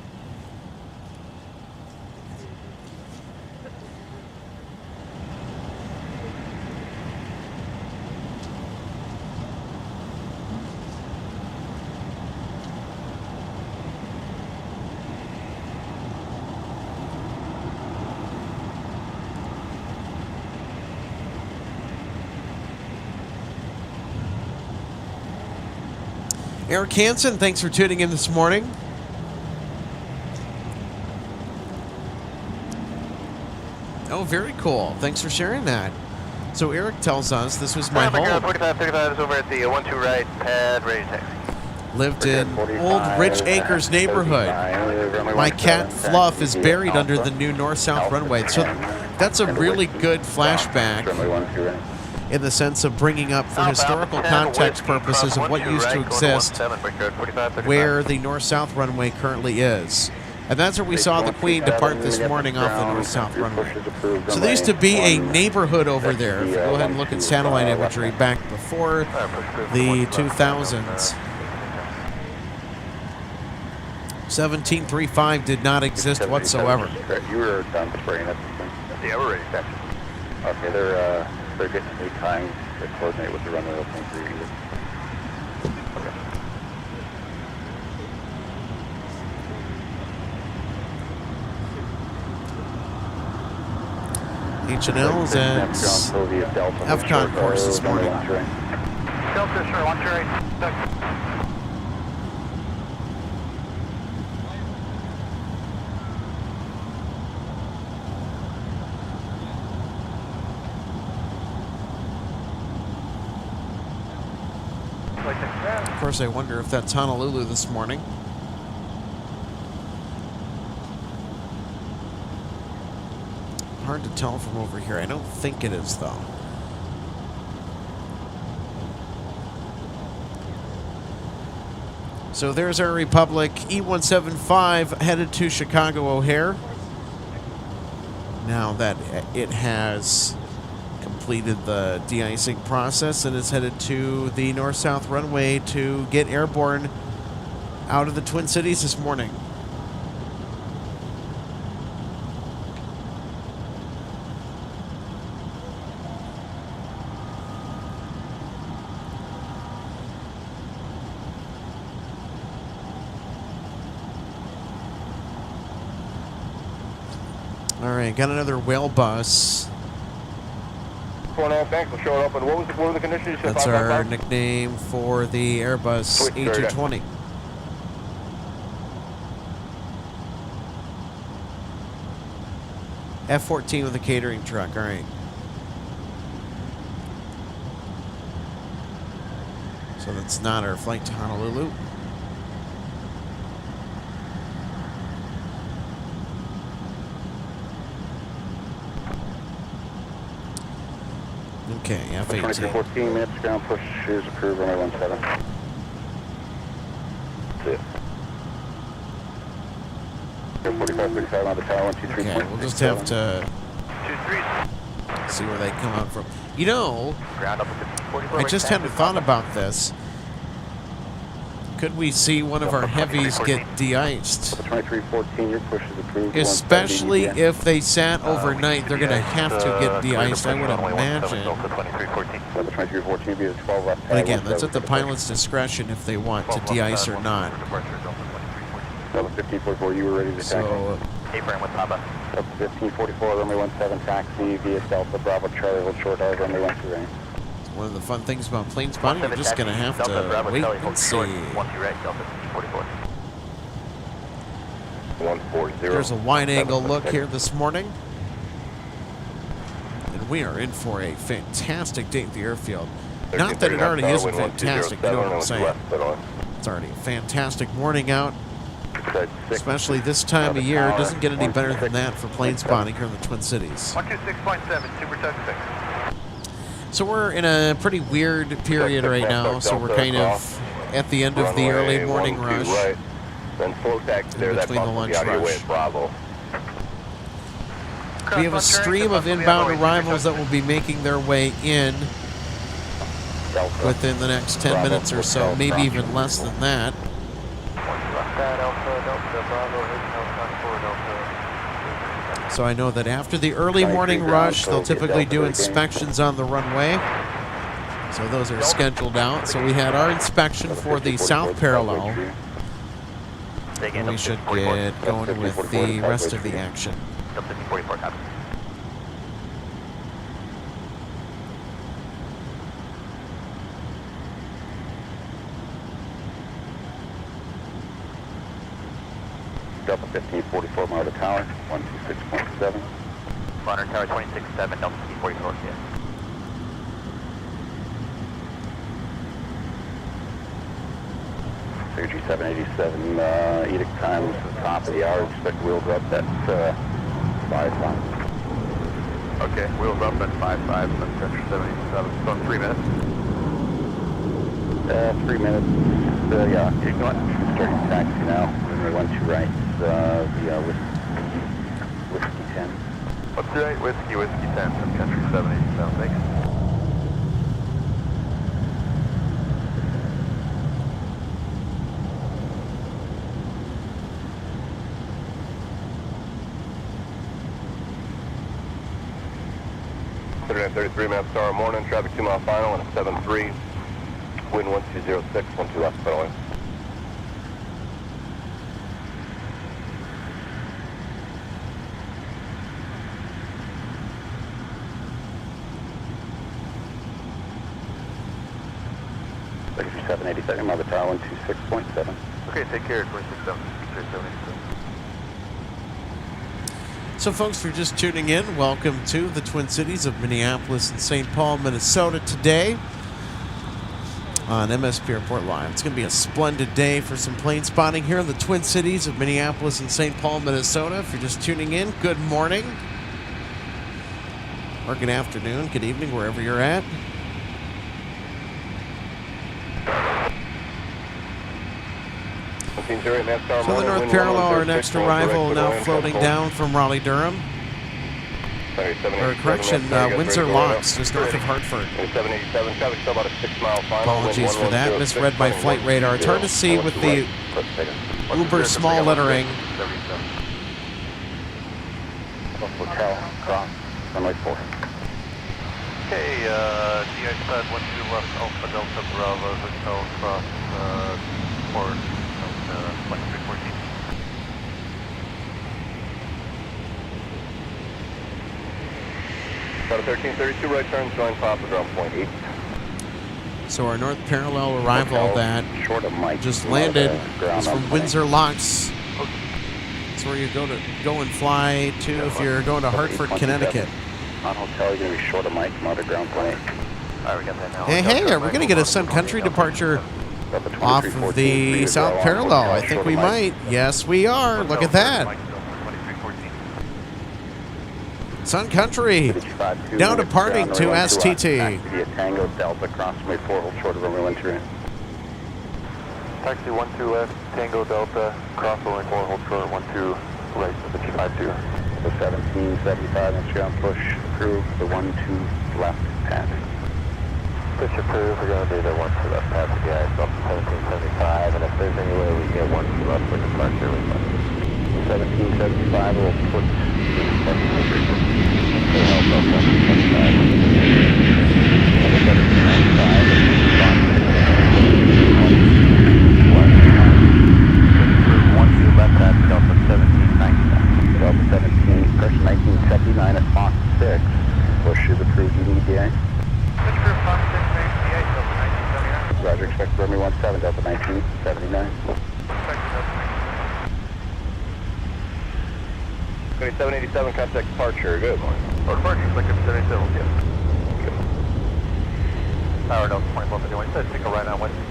Eric Hansen, thanks for tuning in this morning. Oh, very cool. Thanks for sharing that. So Eric tells us this was my home. 45 is over at the 12 right pad, ready to taxi. lived in old Rich Acres neighborhood. My cat Fluff is buried under the new north-south runway. So that's a really good flashback in the sense of bringing up for historical context purposes of what used to exist where the north-south runway currently is. And that's where we saw the Queen depart this morning off the north-south runway. So there used to be a neighborhood over there. If you go ahead and look at satellite imagery back before the 2000s. 1735 did not exist whatsoever. You were done spraying it. Yeah, we're ready, Captain. Okay, they're getting new times to coordinate with the runway opening for you. H&L's at FCON course this morning. Delta, sure, launch your right. Of course, I wonder if that's Honolulu this morning. Hard to tell from over here. I don't think it is, though. So there's our Republic E175 headed to Chicago O'Hare. Now that it has completed the de-icing process and is headed to the north-south runway to get airborne out of the Twin Cities this morning. All right, got another whale bus. 4.5, thanks. We'll show it up. And what were the conditions? You said That's 5, our 5, 5? nickname for the Airbus A220. F-14 with a catering truck. All right. So that's not our flight to Honolulu. Okay, F-18. 2314 minutes, ground push is approved, runway 17. That's it. 4535 on the tower, 123. Okay, we'll just have to see where they come out from. You know, I just hadn't thought about this. Could we see one of our heavies get de-iced? 2314, your push is approved. Especially if they sat overnight, they're going to have to get de-iced, I would imagine. 2314 be the 12 left. But again, that's at the pilot's discretion if they want to de-ice or not. 1544, you were ready to taxi. So, A-frame with Papa. 1544, runway 17 taxi via Delta Bravo Charlie, hold short hours, runway 13. one of the fun things about plane spotting, you're just going to have to wait and see. 140. There's a wide-angle look here this morning. And we are in for a fantastic day at the airfield. Not that it already isn't fantastic, you know what I'm saying. It's already a fantastic morning out. Especially this time of year. It doesn't get any better than that for plane spotting here in the Twin Cities. 126.7, Super Texas. So we're in a pretty weird period right now. So we're kind of at the end of the early morning rush. Then slow taxi there, that between the lunch rush. Bravo. We have a stream of inbound arrivals that will be making their way in within the next 10 minutes or so, maybe even less than that. So I know that after the early morning rush, they'll typically do inspections on the runway. So those are scheduled out. So we had our inspection for the south parallel. And we should get going with the rest of the action. Delta 1544, mile to tower, 126.7. Bonner Tower 26.7, Delta 1544, yeah. 3787, edict time is the top of the hour. Expect wheels up at 5-5. Okay, wheels up at 5-5, Sun Country 787. So 3 minutes. 3 minutes. Yeah, take one. Starting taxi now. Runway 12 right. The whiskey 10. What's right? Whiskey 10, Sun Country 787. Thanks. At 33 miles per hour morning, traffic 2 mile final and a 7-3, wind 1206, 12 left pedal in. Taxi 787, Mother Tower 126.7. Okay, take care, 267. So, folks, if you're just tuning in, welcome to the Twin Cities of Minneapolis and St. Paul, Minnesota today on MSP Airport Live. It's going to be a splendid day for some plane spotting here in the Twin Cities of Minneapolis and St. Paul, Minnesota. If you're just tuning in, good morning or good afternoon, good evening, wherever you're at. So the North Parallel, our next arrival, now floating down from Raleigh-Durham. Or correction, Windsor Locks, just north of Hartford. Apologies for that, misread my flight radar. It's hard to see with the uber small lettering. Hotel, cross, runway 4. Okay, DI side 12 left, Alpha Delta Bravo, Hotel cross, port, flight 314. Got a 1332 right turn, join Papa, ground point 8. So our North Parallel arrival that Short of Mike. just landed is from Windsor Locks. That's where you go and fly to if you're going to Hartford, Connecticut. On hotel, you're going to be short of Mike, Mother ground point 8. Alright, we got that now. Hey, are we going to get a Sun Country departure off of the South Parallel? I think we might. Yes, we are. Look at that. Sun Country now departing to STT. Tango Delta, cross runway 4, hold short of runway 12. Taxi 12 left, Tango Delta, cross runway 4, hold short, 12 right, 52. The 1775 inch ground push, approve the 12 left pad. Push approved, we're going to do the 12 left pad to the ice up to 1775, and if there's any way we can get 12 left for departure, we must. 1775 will put left pad, Delta 1799. Delta 17, person 1979 at Fox 6. Push is approved, you need DA. Push group Fox 6, DA, Delta 1979. Roger, expect runway 17, Delta 1979. Okay, 787 contact departure, good. Oh, departure, expect 787, yeah. Tower Delta 2451, you said take a right on Wednesday.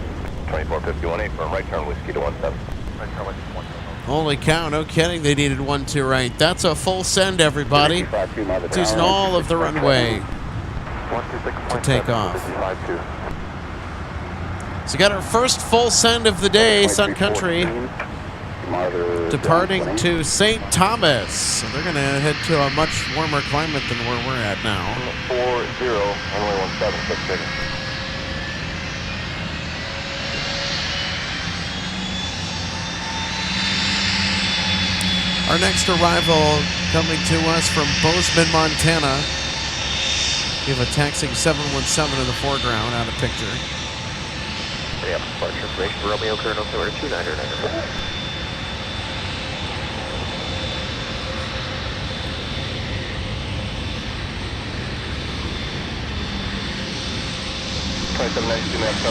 2451, 8 for right turn, whiskey to 17. Right turn, Wednesday, 17. Holy cow, no kidding, they needed 12 right. That's a full send, everybody. It's using all of the runway to take off. So we got our first full send of the day, Sun Country, departing to St. Thomas. So they're going to head to a much warmer climate than where we're at now. 40, runway 17, 6 seconds. Our next arrival coming to us from Bozeman, Montana. We have a taxiing 717 in the foreground, out of picture. Yeah, departure information, Romeo Colonel Tower 2999.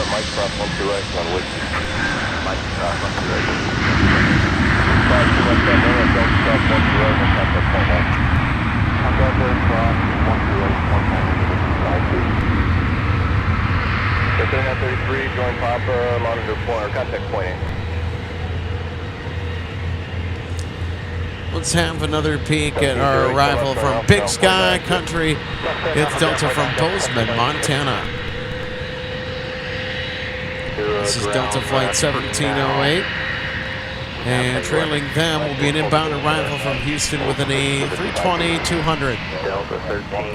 Mike cross 12 right, on whiskey. Mike cross 12 right. 5217, Delta cross 12 right, and contact point 9. I'm Delta cross 12 right, 19. 3933, join Papa, monitor point, or contact point 8. Let's have another peek at our arrival from Big Sky Country. It's Delta from Bozeman, Montana. This is Delta Flight 1708. And trailing them will be an inbound arrival from Houston with an A320-200.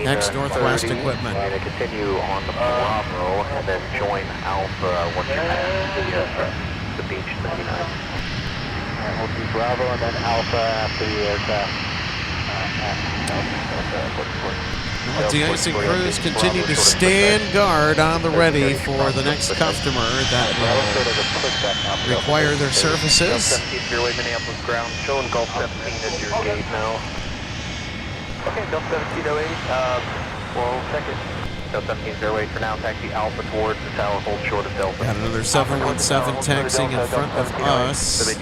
Next Northwest equipment. And continue on the Bravo and then join Alpha once you pass the beach 99. We'll do Bravo and then Alpha after the aircraft. Well, de-icing crews continue to stand guard on the ready for the next customer that will require their services. 17 Fairway, Minneapolis ground, showing Gulf 17 as your gate now. Okay, Gulf 1708, well, second. Gulf 17 Fairway for now, taxi Alpha towards the tower, hold short of Delta. Got another 717 taxiing in front of us.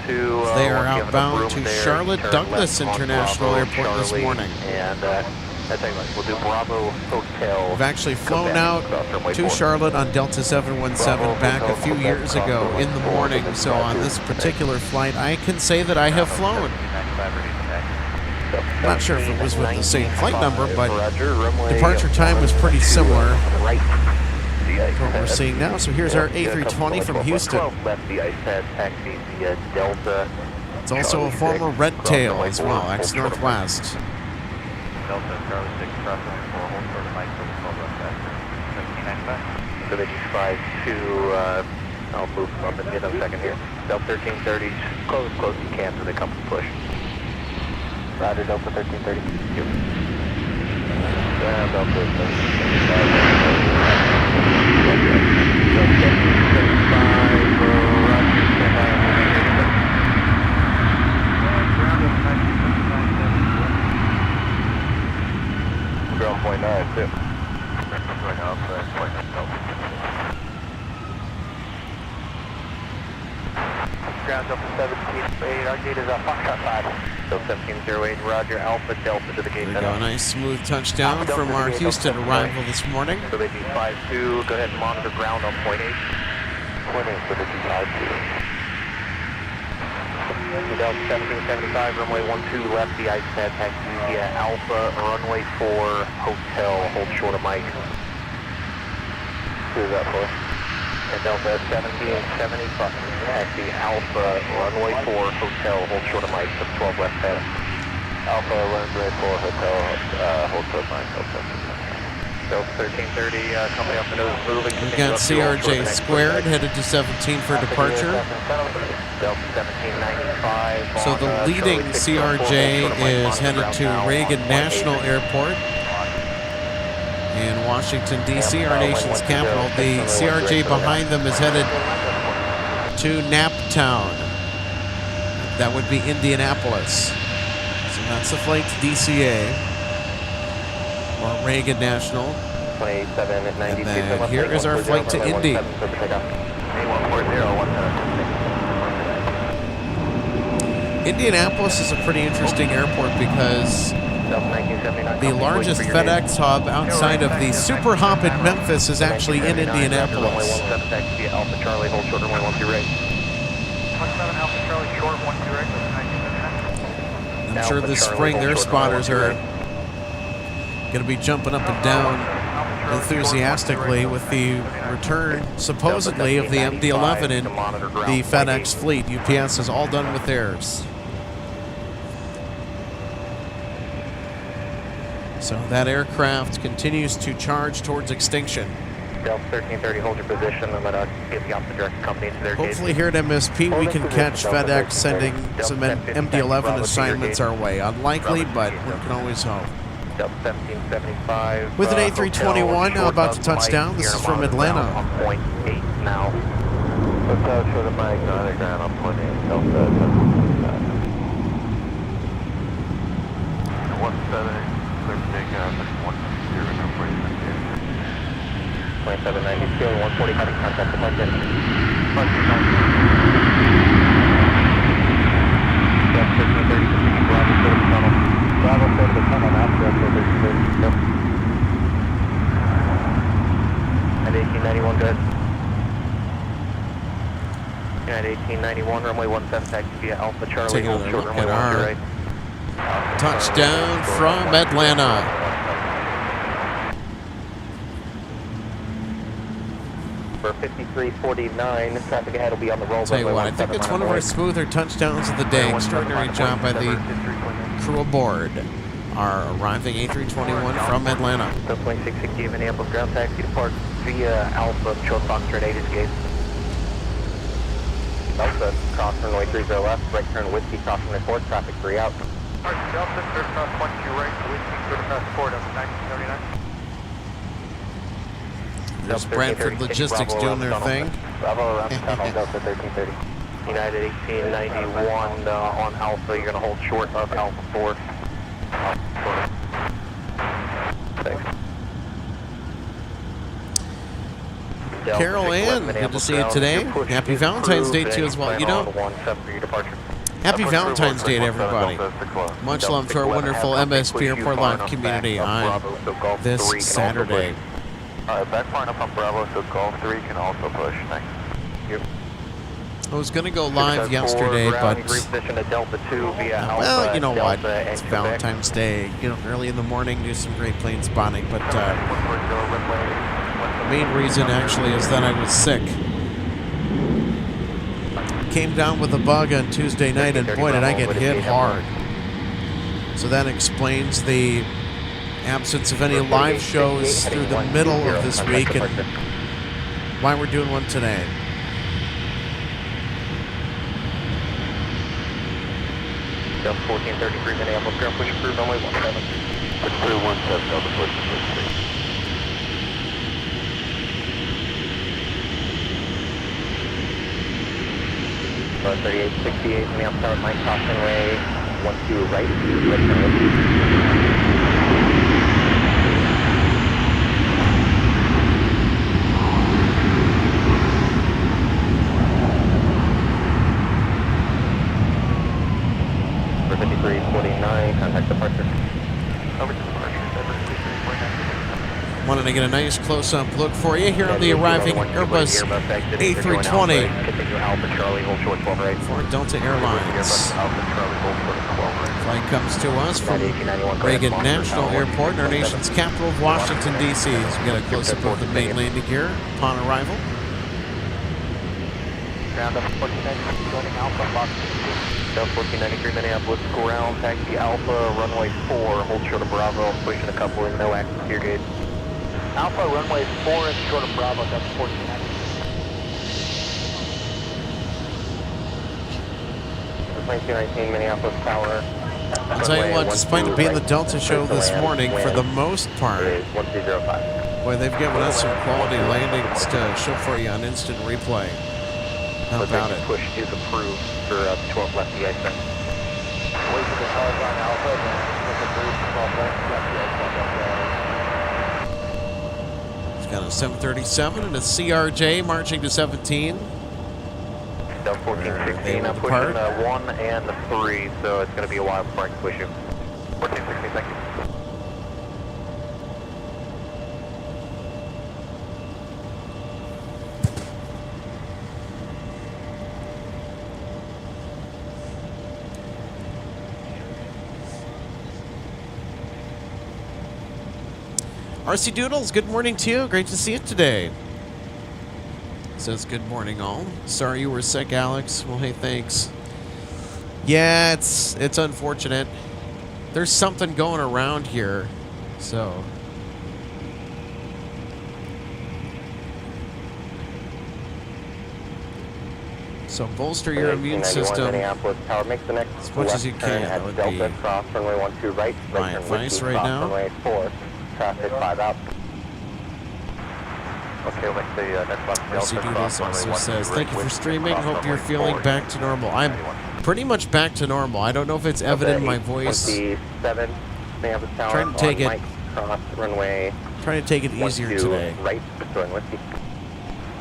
They are outbound to Charlotte Douglas International Airport this morning. And we'll do Bravo Hotel. We've actually flown out to Charlotte on Delta 717 back a few years ago in the morning. So on this particular flight, I can say that I have flown. Not sure if it was with the same flight number, but departure time was pretty similar to what we're seeing now. So here's our A320 from Houston. It's also a former Red Tail as well, ex-Northwest. Delta, Charlie 6, crossing for hold short of Mike, 12 left faster, 1795. So they use 5-2, I'll move up in a second here. Delta 1330, close as you can so they come to push. Roger, Delta 1330. Yep. Delta 1335, Roger, ground point 9, too. Going up, point 9, ground up to 1708, our gate is Foxtrot 5. So 1708, Roger, Alpha, Delta to the gate. There we go, a nice smooth touchdown from our Houston arrival this morning. So they do 5-2, go ahead and monitor ground on point 8. Point 8, so they do 5-2. Delta 1775, runway 12 left, the ice pad taxi via Alpha, runway 4, hotel, hold short of Mike. Who's that for? And Delta 1775, taxi Alpha, runway 4, hotel, hold short of Mike, 12 left pad. Alpha, runway 4, hotel, hold short of Mike, Delta 1330, coming up the nose, moving. We've got CRJ squared, headed to 17 for departure. Delta 1795. So the leading CRJ is headed to Reagan National Airport in Washington, D.C., our nation's capital. The CRJ behind them is headed to Naptown. That would be Indianapolis. So that's the flight to DCA or Reagan National. And then here is our flight to Indy. Indianapolis is a pretty interesting airport because the largest FedEx hub outside of the super hub in Memphis is actually in Indianapolis. I'm sure this spring their spotters are going to be jumping up and down enthusiastically with the return, supposedly, of the MD-11 in the FedEx fleet. UPS is all done with theirs. So that aircraft continues to charge towards extinction. Delta 1330, hold your position. I'm going to get the opposite direction company to their gate. Hopefully here at MSP we can catch FedEx sending some MD-11 assignments our way. Unlikely, but one can always hope. Delta 1775. With an A321 now about to touch down. This is from Atlanta. On point 8 now. Hotel short of Mike, on the ground on point 8. Delta 17. 2790, still 140, cutting contact with London. Delta 1330, continue Bravo, go to the tunnel. Bravo, go to the tunnel now, Delta 1330, go. At 1891, good. At 1891, runway 17, taxi via Alpha Charlie, hold short runway 1 right. Touchdown from Atlanta. For 5349, traffic ahead will be on the roll. Tell you what, I think it's one of our smoother touchdowns of the day. Extraordinary job by the crew aboard our arriving A321 from Atlanta. Bustling 660 Minneapolis ground taxi depart via Alpha, short box turn 8 is gate. Delta, cross runway 30 left, right turn Whiskey, cross runway 4, traffic 3 out. Delta, third cross 12 right, Whiskey, third cross 4, Delta 1979. There's Bradford Logistics doing their thing. Bravo around the tunnel, Delta 1330. United 1891 on Alpha, you're going to hold short of Alpha 4. Thanks. Carol Ann, good to see you today. Happy Valentine's Day to you as well. You know, happy Valentine's Day to everybody. Much love to our wonderful MSP Airport Live community on this Saturday. Backfiring up on Bravo, so Golf 3 can also push. Thanks. Yep. I was going to go live yesterday, but, well, you know what, it's Valentine's Day, you know, early in the morning, do some great plane spotting, but the main reason actually is that I was sick. Came down with a bug on Tuesday night, and boy, did I get hit hard. So that explains the absence of any live shows through the middle of this week, and why we're doing one today. Delta 1433 Minneapolis, ground push through runway 17. Push through 17, Delta push through 3868 Minneapolis Tower, Mike, cross runway 12 right, right turn. For 5349, contact departure. Over to departure, 5349. Wanted to get a nice close-up look for you here on the arriving Airbus A320 for Delta Airlines. Flight comes to us from Reagan National Airport in our nation's capital of Washington, D.C. as we get a close-up of the main landing gear upon arrival. Ground up 1493, joining Alpha, box 16. 1493 Minneapolis, ground taxi Alpha, runway 4, hold short of Bravo, pushing a couple in, no access to your gate. Alpha, runway 4 and short of Bravo, that's 1493. 1919 Minneapolis Tower. I'll tell you what, despite it being the Delta show this morning, for the most part, boy, they've given us some quality landings to show for you on instant replay. How about it? Push is approved for 12 left the ice. Wait for the cars on Alpha, then with the boost 12 left, It's got a 737 and a CRJ marching to 17. Delta 1416, I'm pushing 1 and 3, so it's going to be a while before I can push you. 1416, thank you. RC Doodles, good morning to you. Great to see you today. Says good morning all. Sorry you were sick, Alex. Well, hey, thanks. Yeah, it's unfortunate. There's something going around here, so. So bolster your immune system as much as you can. That would be my advice right now. Traffic 5 out. Okay, let's see, next one. RC Doodles also says, thank you for streaming. Hope you're feeling back to normal. I'm pretty much back to normal. I don't know if it's evident in my voice. 27, Trying to take it. Cross runway. Trying to take it easier today. Right, restoring Whiskey.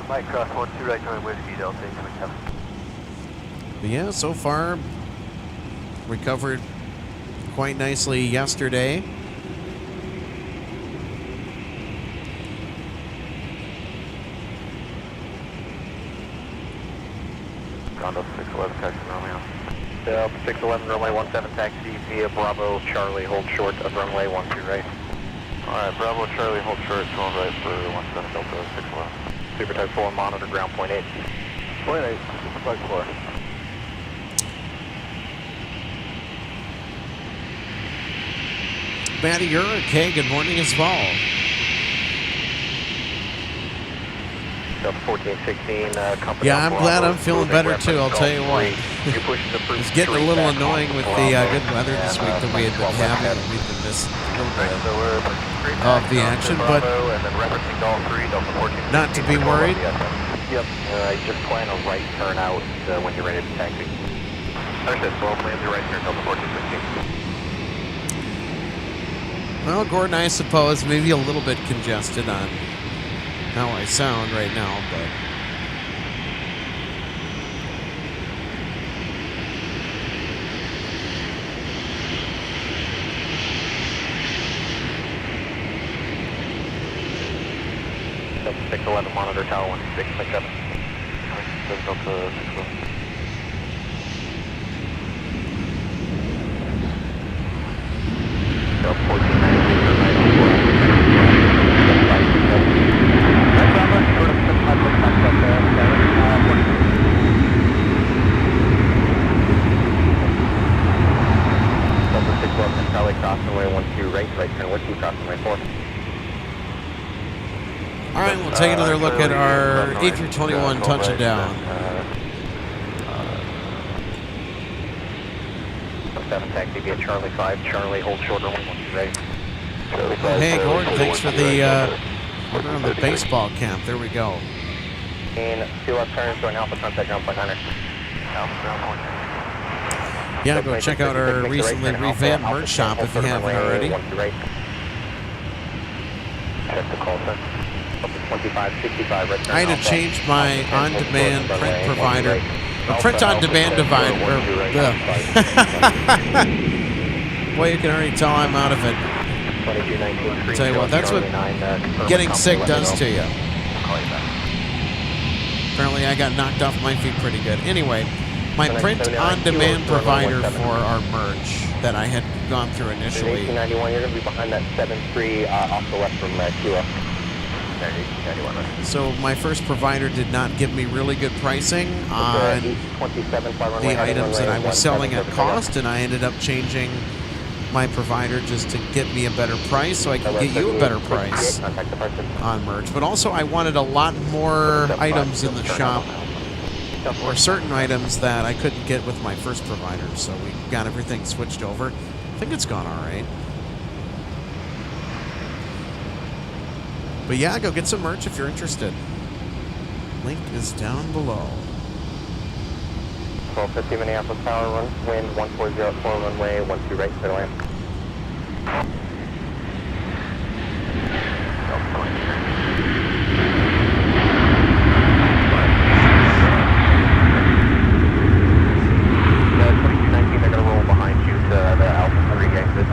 Mike, cross 12 right, join Whiskey, Delta 827. But yeah, so far, recovered quite nicely yesterday. Condo 611, catching Romeo. Delta 611, runway 17 taxi via Bravo Charlie, hold short of runway 12 right. Alright, Bravo Charlie, hold short, 12 right for 17 Delta 611. Super Type 4, monitor ground point 8. Point 8, Super Type 4. Matty, you're okay. Good morning as well. Delta 1416, company. Yeah, I'm glad I'm feeling better too. I'll tell you what. It's getting a little annoying with the good weather this week that we had been having. We've been missing a little bit of the action, but not to be worried. Yep, just plan a right turn out when you're ready to taxi. Understood, so plans your right turn, Delta 1416. Well, Gordon, I suppose maybe a little bit congested on how I sound right now, but Delta 611, monitor tower 16.7. Delta 611. Delta 1493. Charlie crossing runway 12 right turn whiskey crossing runway 4. all right, we'll take another look at our A321 touching down. 7 taxi via Charlie 5, Charlie hold short runway 12 right. Oh, hey, Gordon, thanks for the order on the baseball camp. There we go. And 2 left turns going Alpha contact ground point 9. Alpha ground point 9. Yeah, go check out our recently revamped merch shop if you haven't already. Check the call sign. 2565 right turn. I had to change my on-demand print provider. Print on-demand divider. Boy, you can already tell I'm out of it. I'll tell you what, that's what getting sick does to you. Apparently I got knocked off my feet pretty good. Anyway, my print-on-demand provider for our merch that I had gone through initially. 1891, you're going to be behind that 7-3 off the left from Kilo. So my first provider did not give me really good pricing on the items that I was selling at cost, and I ended up changing my provider just to get me a better price so I could get you a better price on merch. But also I wanted a lot more items in the shop, or certain items that I couldn't get with my first provider, so we got everything switched over. I think it's gone all right. But yeah, go get some merch if you're interested. Link is down below. 1250 Minneapolis Tower, wind 1404, runway 12 right, clear land. The 2219, they're going to roll behind you to the Alpha 3 exit.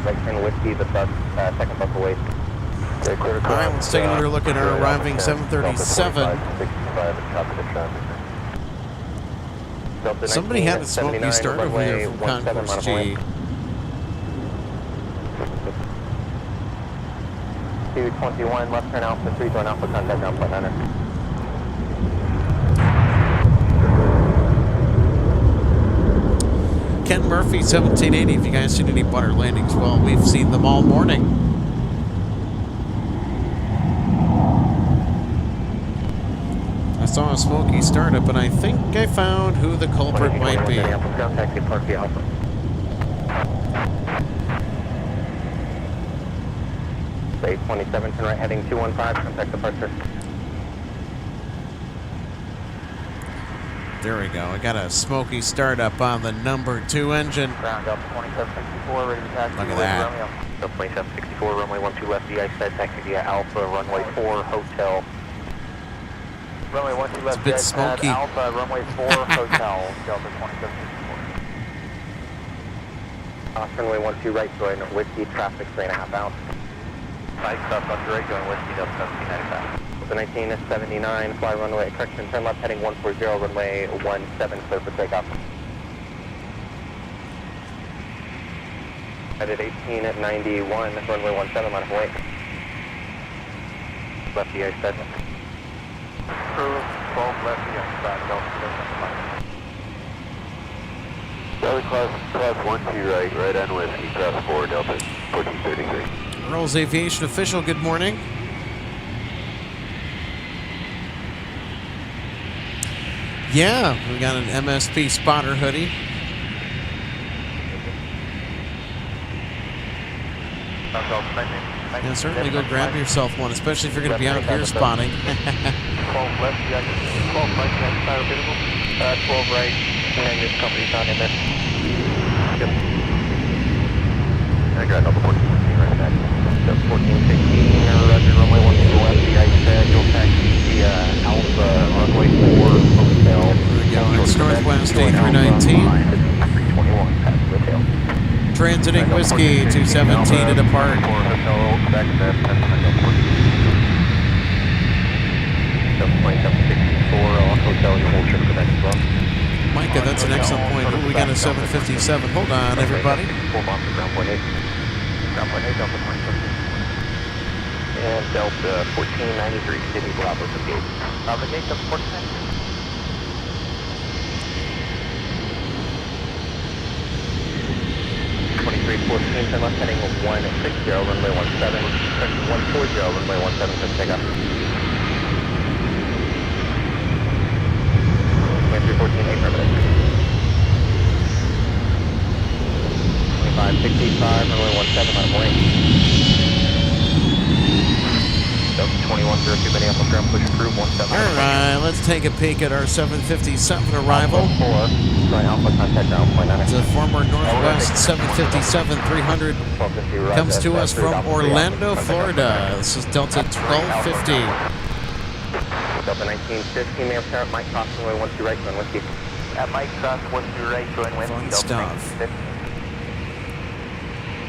Right turn whiskey, the bus, second bus away. All right, let's take another look at our arriving 737. Somebody had a smoky start over there from Concourse G. 221, left turn Alpha 3, join Alpha contact ground point 9. Ken Murphy, 1780. If you guys seen any butter landings, well, we've seen them all morning. I saw a smoky startup, and I think I found who the culprit might be. Taxi Park via Alpha. Say 27, turn right heading 215, contact departure. There we go. I got a smoky startup on the number 2 engine. Ground up 2764, ready to taxi. Look at that. Romeo. So 2764, runway 12 left, VI side taxi via Alpha, runway 4, hotel. Runway 12 left, It's a bit VI pad, smoky. Alpha, runway 4, hotel, Delta 2764. Runway 12 right, join whiskey, traffic 3.5 out. 5 stop on right, going whiskey, Delta 1795. The 1979, fly runway, correction, turn left heading 140, runway 17, clear for takeoff. Headed 18 at 91, runway 17, line of way. Left the ice bed. Crew 12 left the outside, Delta. Charlie class 12 right on whiskey, cross 4, Delta 1433. Earl's Aviation official, good morning. Yeah, we got an MSP spotter hoodie. Yeah, certainly go grab yourself one, especially if you're going to be out here spotting. 12 left, the ice, 12 right, the outside of readable. 12 right, and this company's not in there. Yep. I got another 1416 right back. 1416, roger, runway 12 left, the ice bed, you'll taxi the Alpha runway 4 hotel. There we go, it's Northwest A319. 321, past the tail. Transiting whiskey, 217 to depart. Back to that, 2764, hotel, your whole trip to that as well. Micah, that's an excellent point. Ooh, we got a 757. Hold on, everybody. And Delta 1493, City Bravo 58. Bravo Gate, Delta 1493. 2314, turn left heading 160, runway 17, 140, runway 17, for takeoff. 2314, 8 permanent. 2565, runway 17, on way. Delta 2102, Minneapolis, ground push crew 17. All right, let's take a peek at our 757 arrival. Alpha, contact ground point 9. It's a former Northwest 757-300. Comes to us from Orlando, Florida. This is Delta 1250. Delta 1915, Mayor Parent, Mike Cross, runway 12 right, going whiskey. At Mike Cross, 12 right, going whiskey. Fun Delta stuff. 1915.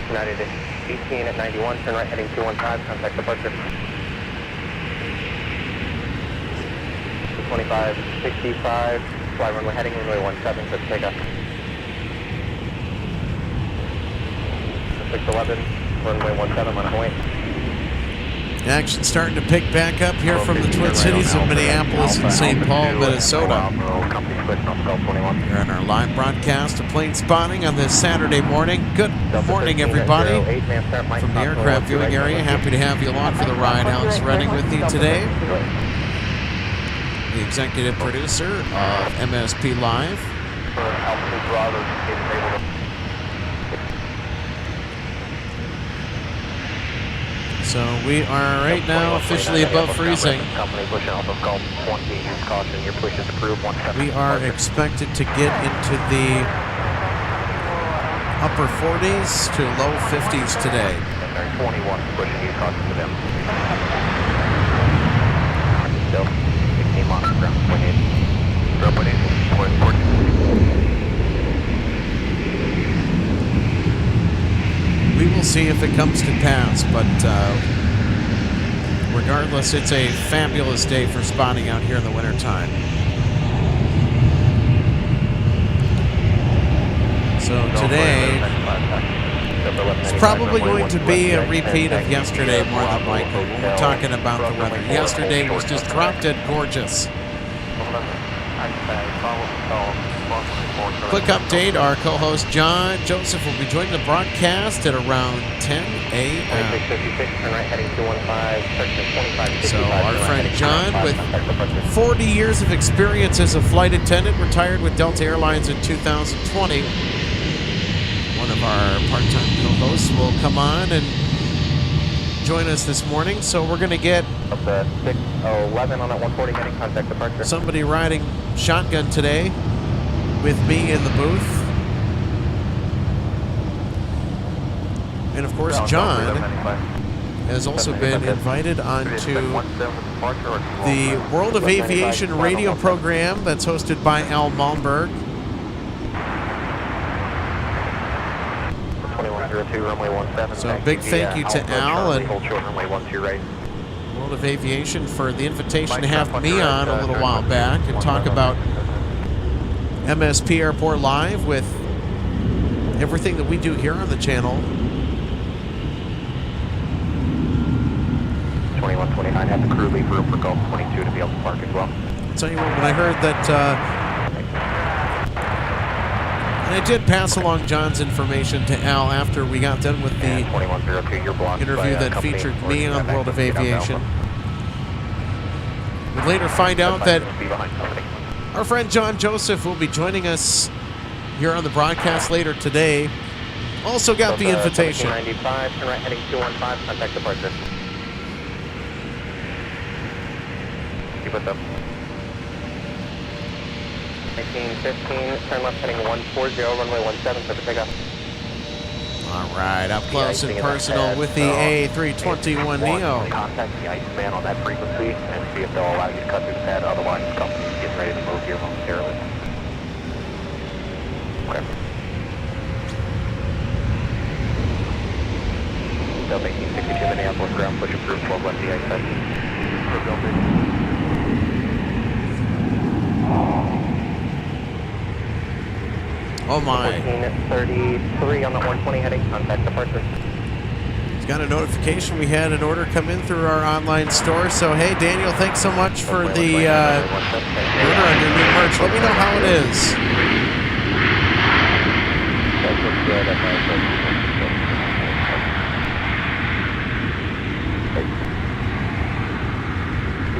United 18 at 91, turn right heading 215, contact departure. 2565, fly runway heading runway 17, click takeoff. 611, runway 17, on way. Action starting to pick back up here from the Twin Cities of Minneapolis and St. Paul, Minnesota. We're on our live broadcast of plane spotting on this Saturday morning. Good morning, everybody. From the aircraft viewing area, happy to have you along for the ride. Alex Redding with you today, the executive producer of MSP Live. So we are right now officially above freezing. We are expected to get into the upper 40s to low 50s today. 21, pushing you caution to them. We will see if it comes to pass, but regardless, it's a fabulous day for spotting out here in the wintertime. So today, it's probably going to be a repeat of yesterday more than likely when we're talking about the weather. Yesterday was just drop dead gorgeous. Quick update, our co-host John Joseph will be joining the broadcast at around 10 a.m. So our friend John, with 40 years of experience as a flight attendant, retired with Delta Airlines in 2020. One of our part-time co-hosts will come on and join us this morning. So we're going to get 611 on that 140 getting contact departure. Somebody riding shotgun today with me in the booth. And of course, John has also been invited onto the World of Aviation radio program that's hosted by Al Malmberg. 2102, runway 17. So a big thank you to Al, and World of Aviation, for the invitation to have me on a little while back and talk about MSP Airport Live with everything that we do here on the channel. 2129, have the crew leave room for Gulf 22 to be able to park as well. I'll tell you what, when I heard that, and I did pass along John's information to Al after we got done with the interview that featured me on World of Aviation. We later find out that our friend John Joseph will be joining us here on the broadcast later today. Also got the invitation. 95, turn right heading 215, contact departure. Keep us up. 1915, turn left heading 140, runway 17 for the takeoff. All right, up close and personal with the A321neo. Contact the Iceman on that frequency and see if they'll allow you to cut through the pad. Otherwise, the company's getting ready to move here momentarily. Okay. Delta 1862 Minneapolis ground, push approved, 12 left the ice side. Oh my. 1433 on the 120 heading, contact departure. He's got a notification we had an order come in through our online store. So, hey, Daniel, thanks so much for the order on your new merch. Let me know how it is. That looks good.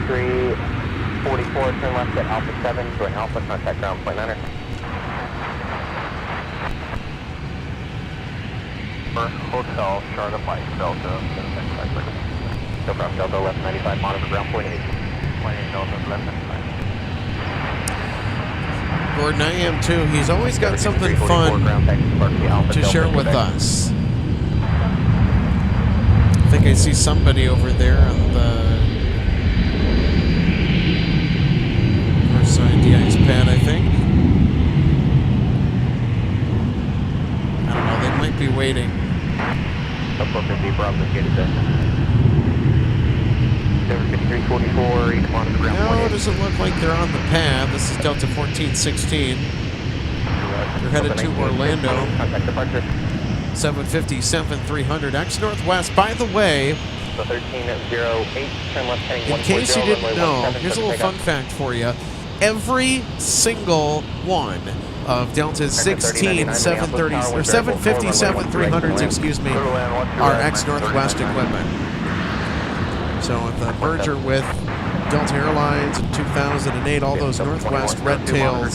344, turn left at Alpha 7, join Alpha, contact ground point 9er. Hotel, Charlotte Mike, Delta, no problem, Delta left 95, monitor ground point 8. Point 8, Delta left 95. Gordon, I am too. He's always got something fun to share with us. I think I see somebody over there on the north side de-ice pad, I think. I don't know, they might be waiting. No, it doesn't look like they're on the pad. This is Delta 1416. They're headed to Orlando. 757-300 X Northwest. By the way, in case you didn't know, here's a little fun fact for you. Every single one of Delta's 16 730s or 757-300s, excuse me, are X Northwest equipment. So with the merger with Delta Airlines in 2008, all those Northwest Red Tails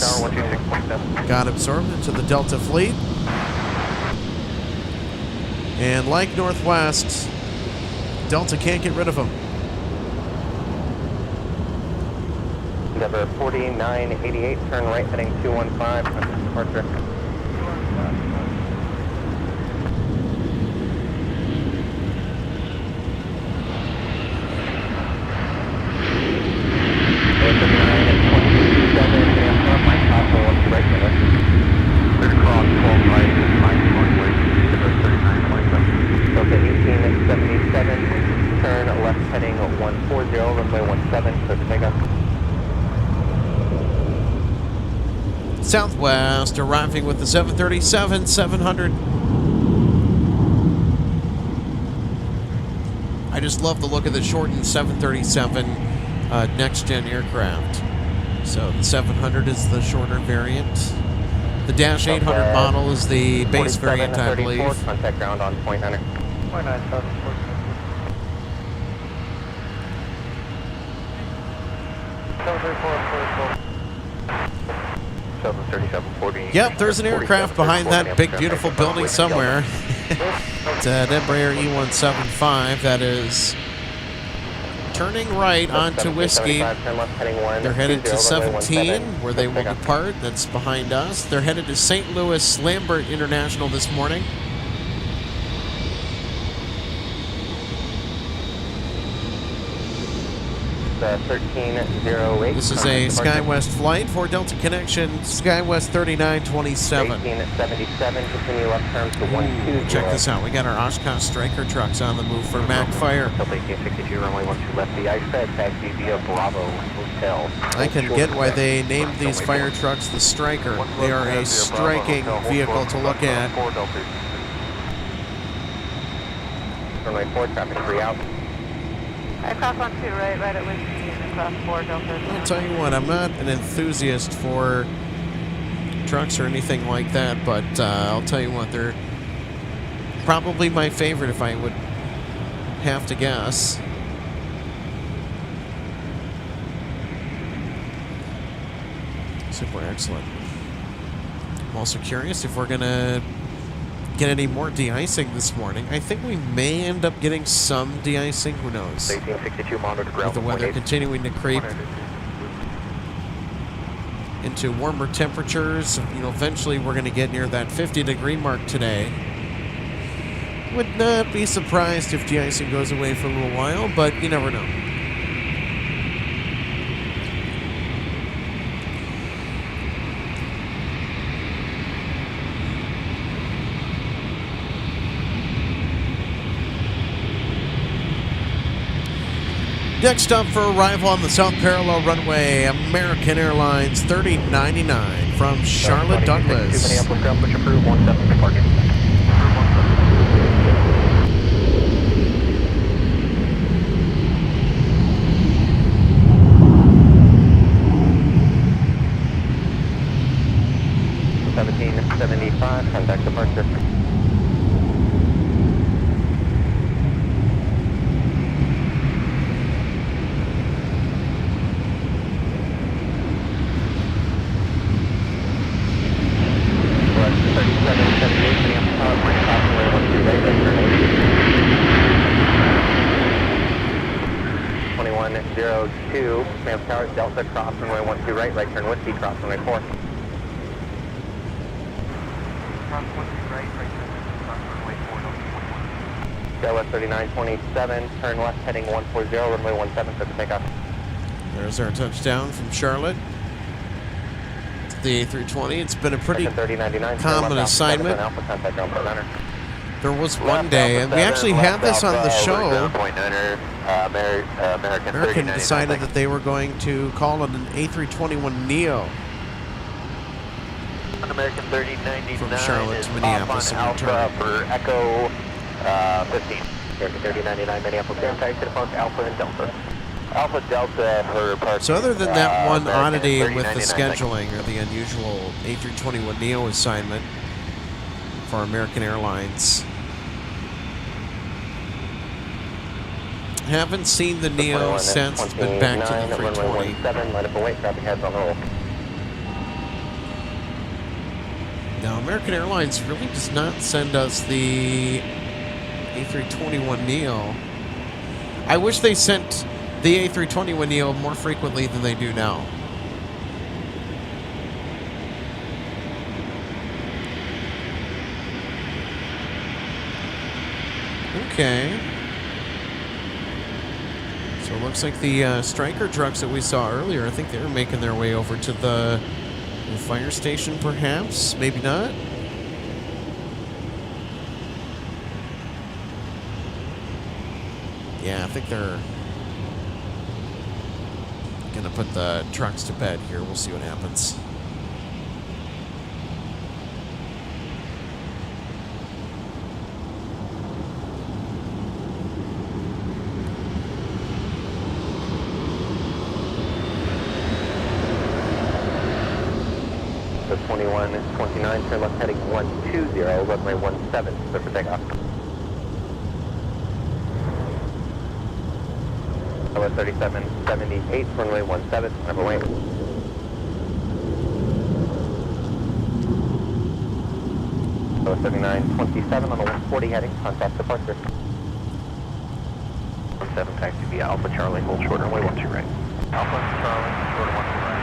got absorbed into the Delta fleet. And like Northwest, Delta can't get rid of them. Number 4988, turn right heading 215, departure. Delta 1877, turn left heading 140, runway 17, clear for takeoff. Southwest arriving with the 737-700. I just love the look of the shortened 737 next-gen aircraft. So the 700 is the shorter variant. The Dash 800 model is the base variant, I believe. Contact ground on point 9er. Point 9, South. Yep, there's an aircraft behind that big, beautiful building somewhere. It's an Embraer E175 that is turning right onto Whiskey. They're headed to 17, where they will depart. That's behind us. They're headed to St. Louis Lambert International this morning. 1308. This is a SkyWest flight for Delta Connection, SkyWest 3927. 1877, continue left turn to 120. Check this out. We got our Oshkosh Striker trucks on the move for Mac Fire. Delta 1862, runway 12 left, the ice bed, taxi via Bravo Hotel. I can get why they named these fire trucks the Striker. They are a striking vehicle to look at. Runway 4, traffic 3 out. I cross 12 right at Whiskey and across 4 Delta. I'll tell you what, I'm not an enthusiast for trucks or anything like that, but I'll tell you what, they're probably my favorite if I would have to guess. Super excellent. I'm also curious if we're going to get any more de-icing this morning. I think we may end up getting some de-icing. Who knows? 1862, monitor ground. With the weather continuing to creep into warmer temperatures, you know, eventually we're going to get near that 50-degree mark today. Would not be surprised if de-icing goes away for a little while, but you never know. Next up for arrival on the South Parallel runway, American Airlines 3099 from Charlotte Douglas. Minneapolis ground, push approved, 17 departing. $17.75, contact departure. Sam Tower, Delta, cross runway 12 right turn Whiskey, cross runway 4. Cross 12 right turn runway 4, Delta 3927, turn left heading 140, runway 17 for the takeoff. There's our touchdown from Charlotte. The A320, it's been a pretty common assignment. There was one day, and we actually had this on the show. American decided that they were going to call it an A321neo. American 3099 from Charlotte to Minneapolis and return. For Echo 15. American 3099 Minneapolis Airport, to depart Alpha and Delta. Alpha Delta for parking. So other than that one oddity with the scheduling or the unusual A321neo assignment for American Airlines, haven't seen the Neo since. It's been back to the 320. Now, American Airlines really does not send us the A321neo. I wish they sent the A321neo more frequently than they do now. Okay. So it looks like the Striker trucks that we saw earlier, I think they were making their way over to the fire station, perhaps? Maybe not? Yeah, I think they're gonna put the trucks to bed here. We'll see what happens. So 2129, turn left heading 120, runway 17, clear for takeoff. Hello 3778, runway 17, number wait. Hello 7927 on the 140 heading, contact departure. 17 taxi via Alpha Charlie, hold short runway 12 right. Alpha Charlie, short 12 right.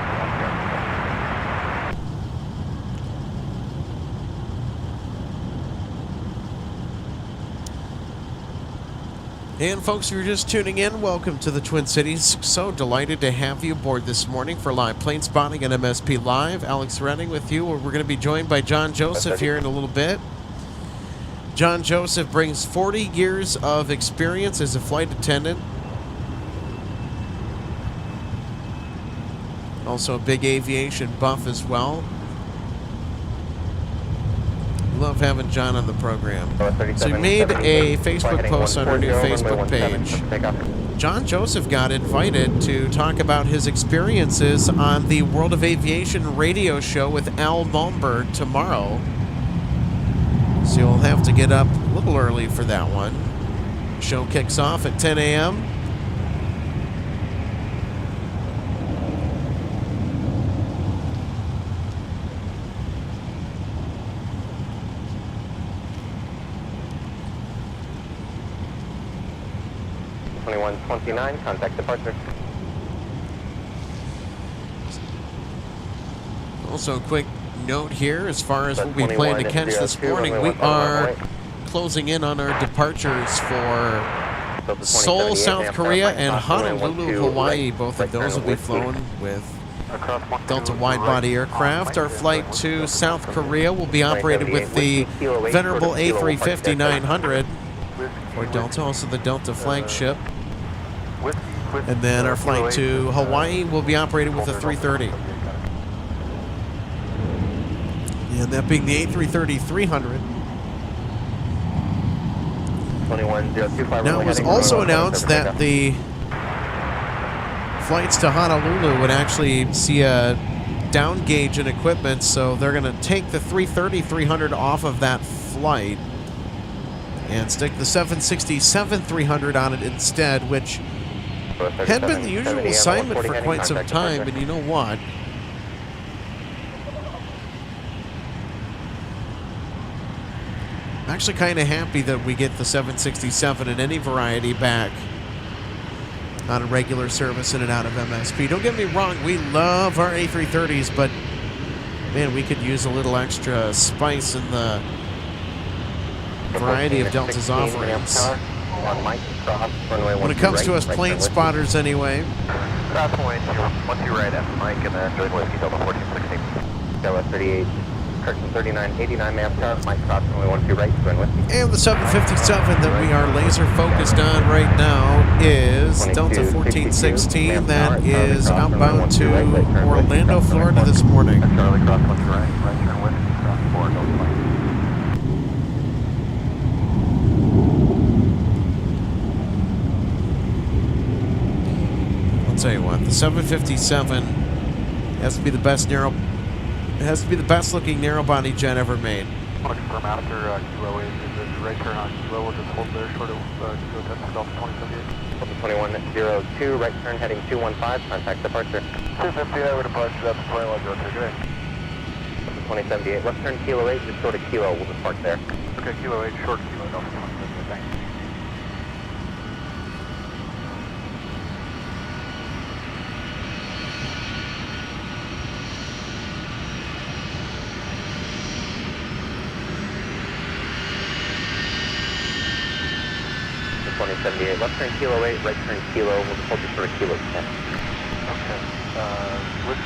And folks, if you're just tuning in, welcome to the Twin Cities. So delighted to have you aboard this morning for live plane spotting at MSP Live. Alex Redding with you. We're going to be joined by John Joseph here in a little bit. John Joseph brings 40 years of experience as a flight attendant. Also a big aviation buff as well. Love having John on the program. So he made a Facebook post on our new Facebook page. John Joseph got invited to talk about his experiences on the World of Aviation radio show with Al Malmberg tomorrow. So you'll have to get up a little early for that one. Show kicks off at 10 a.m. Contact departure. Also, a quick note here as far as what we plan to catch this morning. We are closing in on our departures for Seoul, South Korea, and Honolulu, Hawaii. Both of those will be flown with Delta wide-body aircraft. Our flight to South Korea will be operated with the venerable A350-900 for Delta, also the Delta flagship. And then our flight to Hawaii will be operated with a 330. And that being the A330-300. Now, it was also announced that the flights to Honolulu would actually see a down gauge in equipment, so they're going to take the 330-300 off of that flight and stick the 767-300 on it instead, which had been the usual assignment for quite some time. And you know what? I'm actually kind of happy that we get the 767 in any variety back on a regular service in and out of MSP. Don't get me wrong, we love our A330s, but man, we could use a little extra spice in the variety of Delta's offerings. When it comes to us plane spotters anyway. Crosspoint, once you right after Mike, and then join Whiskey Delta 1416. Delta 38, correction 3989, ma'am, tower, Mike, cross runway 12 right, join Whiskey. And the 757 that we are laser focused on right now is Delta 1416. That is outbound to Orlando, Florida this morning. Charlie, cross once you right turn Whiskey, cross 4, Delta Mike. I'll tell you what, the 757 has to be the best looking narrow body jet ever made. I want to confirm after Kilo 8, is it right turn on Kilo, we'll just hold there short of Kilo 10 Delta 2078. Delta 2102, right turn heading 215, contact departure. 250, I would departure, that's 2102, good. Delta 2078, left turn Kilo 8, just short of Kilo, we'll just park there. Okay, Kilo 8, short Kilo, Delta 2078, thanks. Left turn Kilo 8, right turn Kilo, we'll just hold you for a Kilo 10. Okay, with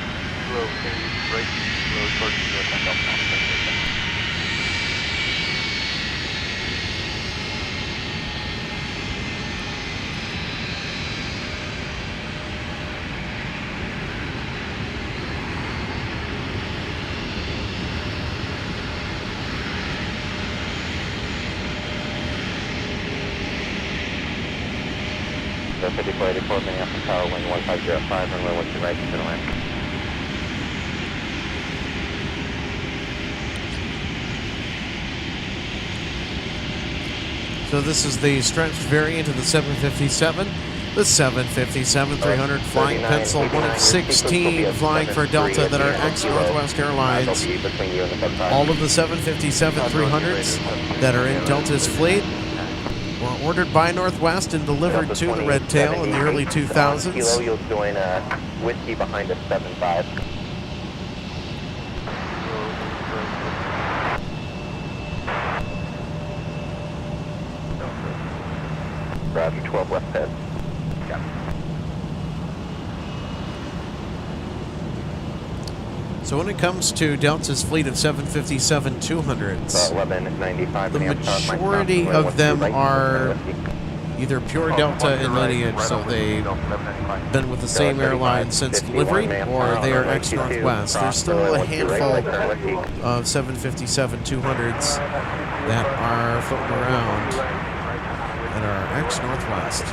Kilo 8, right Kilo, short Kilo 10, Delta 2078. Delta 5484, Minneapolis Tower, wind 1505, runway 12 right, turn land. So this is the stretched variant of the 757. The 757-300 flying pencil, one of 16 flying for Delta that are ex-Northwest Airlines. All of the 757-300s that are in Delta's fleet were ordered by Northwest and delivered to the Red Tail in the early 2000s. You'll join Whiskey behind a 75. Roger, 12 So when it comes to Delta's fleet of 757-200s, 1195. the majority of them are either pure Delta in lineage, so they've been with the same airline since delivery, or they are ex-Northwest. There's still a handful of 757-200s that are floating around and are ex-Northwest.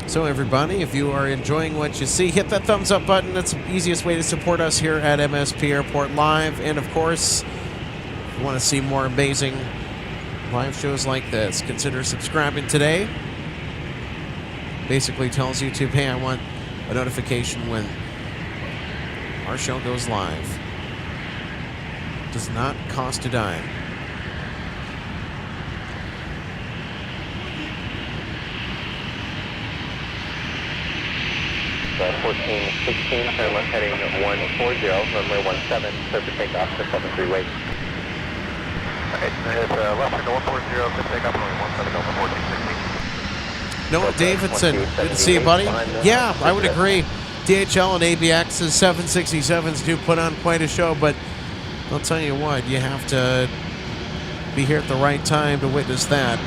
So everybody, if you are enjoying what you see, hit that thumbs up button. That's the easiest way to support us here at MSP Airport Live. And of course, if you want to see more amazing live shows like this, consider subscribing today. Basically tells YouTube, hey, I want a notification when our show goes live. Does not cost a dime. 1416, turn left heading 140, runway 17, clear for takeoff to 73 wait. Okay, it's left turn to 140, clear takeoff, runway 17, over 1416. Noah Davidson, good to see you, buddy. Yeah, I would agree. DHL and ABX's 767s do put on quite a show, but I'll tell you what, you have to be here at the right time to witness that.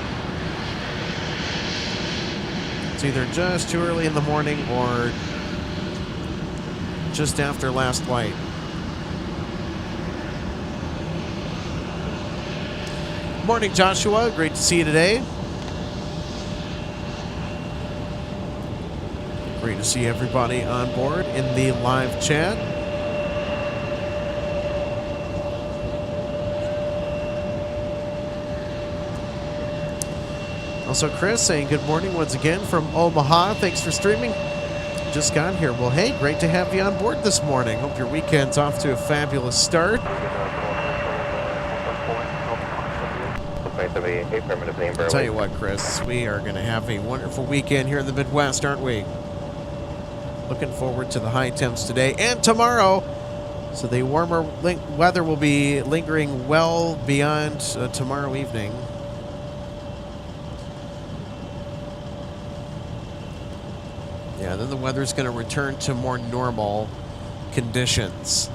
It's either just too early in the morning or just after last flight. Morning, Joshua. Great to see you today. Great to see everybody on board in the live chat. Also, Chris saying good morning once again from Omaha. Thanks for streaming. Just got here. Well, hey, great to have you on board this morning. Hope your weekend's off to a fabulous start. I'll tell you what, Chris, we are going to have a wonderful weekend here in the Midwest, aren't we? Looking forward to the high temps today and tomorrow. So the warmer weather will be lingering well beyond tomorrow evening. Yeah, then the weather's going to return to more normal conditions.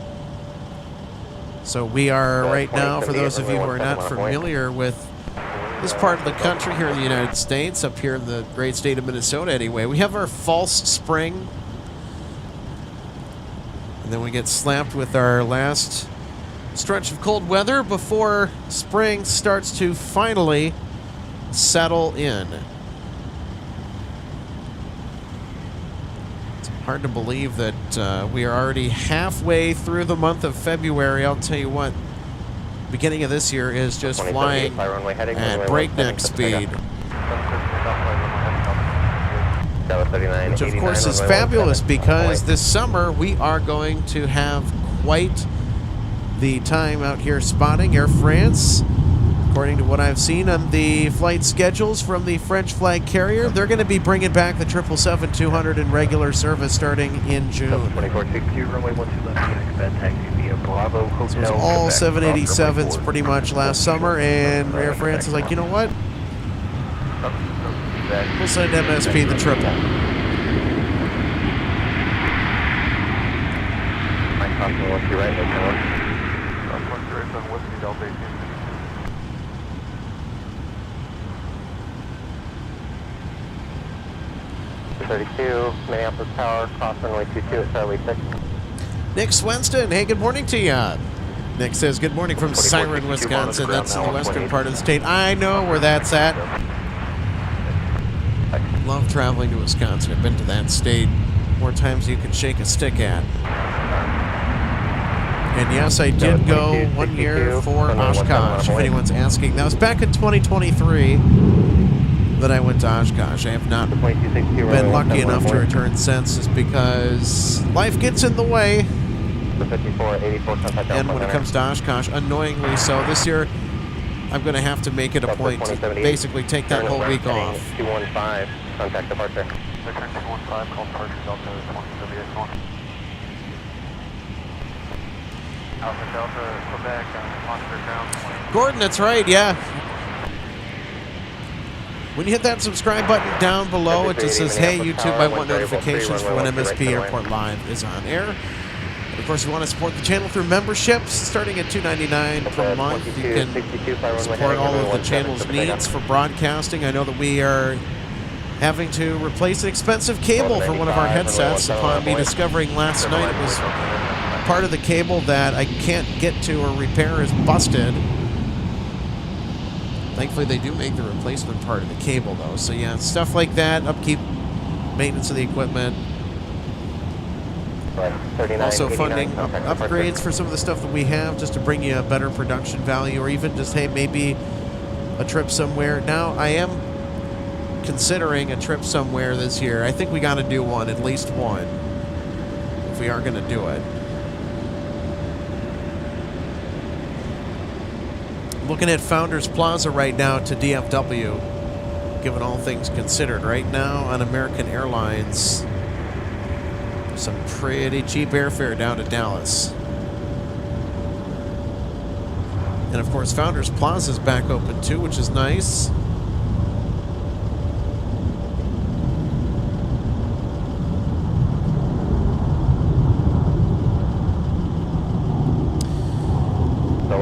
So we are right now, for those of you who are not familiar with this part of the country here in the United States, up here in the great state of Minnesota anyway, we have our false spring. And then we get slapped with our last stretch of cold weather before spring starts to finally settle in. Hard to believe that we are already halfway through the month of February. I'll tell you what, beginning of this year is just flying at breakneck speed. Which of course is fabulous because this summer we are going to have quite the time out here spotting Air France. According to what I've seen on the flight schedules from the French flag carrier, they're going to be bringing back the 777-200 in regular service starting in June. So it was all 787s pretty much last summer, and Air France is like, you know what? We'll send MSP the triple. Minneapolis Tower, cross runway 22 at Charlie 6. Nick Swenston, hey, good morning to you. Nick says, good morning from Siren, Wisconsin. That's in the western part of the state. I know where that's at. Love traveling to Wisconsin. I've been to that state more times than you can shake a stick at. And yes, I did go 1 year for Oshkosh, if anyone's asking. That was back in 2023. That I went to Oshkosh. I have not been lucky enough to return since, is because life gets in the way. And when it comes to Oshkosh, annoyingly so, this year I'm going to have to make it a point to basically take that whole week off. 215, contact departure. Return 215, call departure, Delta 2078. Alpha Delta, Quebec, monitor ground. Gordon, that's right, yeah. When you hit that subscribe button down below, it just says, hey, YouTube, I want notifications for when MSP Airport Live is on air. And of course, if you want to support the channel through memberships, starting at $2.99 per month, you can support all of the channel's needs for broadcasting. I know that we are having to replace an expensive cable for one of our headsets. Upon me discovering last night it was part of the cable that I can't get to or repair is busted. Thankfully, they do make the replacement part of the cable, though. So, yeah, stuff like that, upkeep, maintenance of the equipment. Also funding upgrades for some of the stuff that we have just to bring you a better production value, or even just, hey, maybe a trip somewhere. Now, I am considering a trip somewhere this year. I think we got to do one, at least one, if we are going to do it. Looking at Founders Plaza right now to DFW, given all things considered. Right now on American Airlines, some pretty cheap airfare down to Dallas. And of course, Founders Plaza is back open too, which is nice.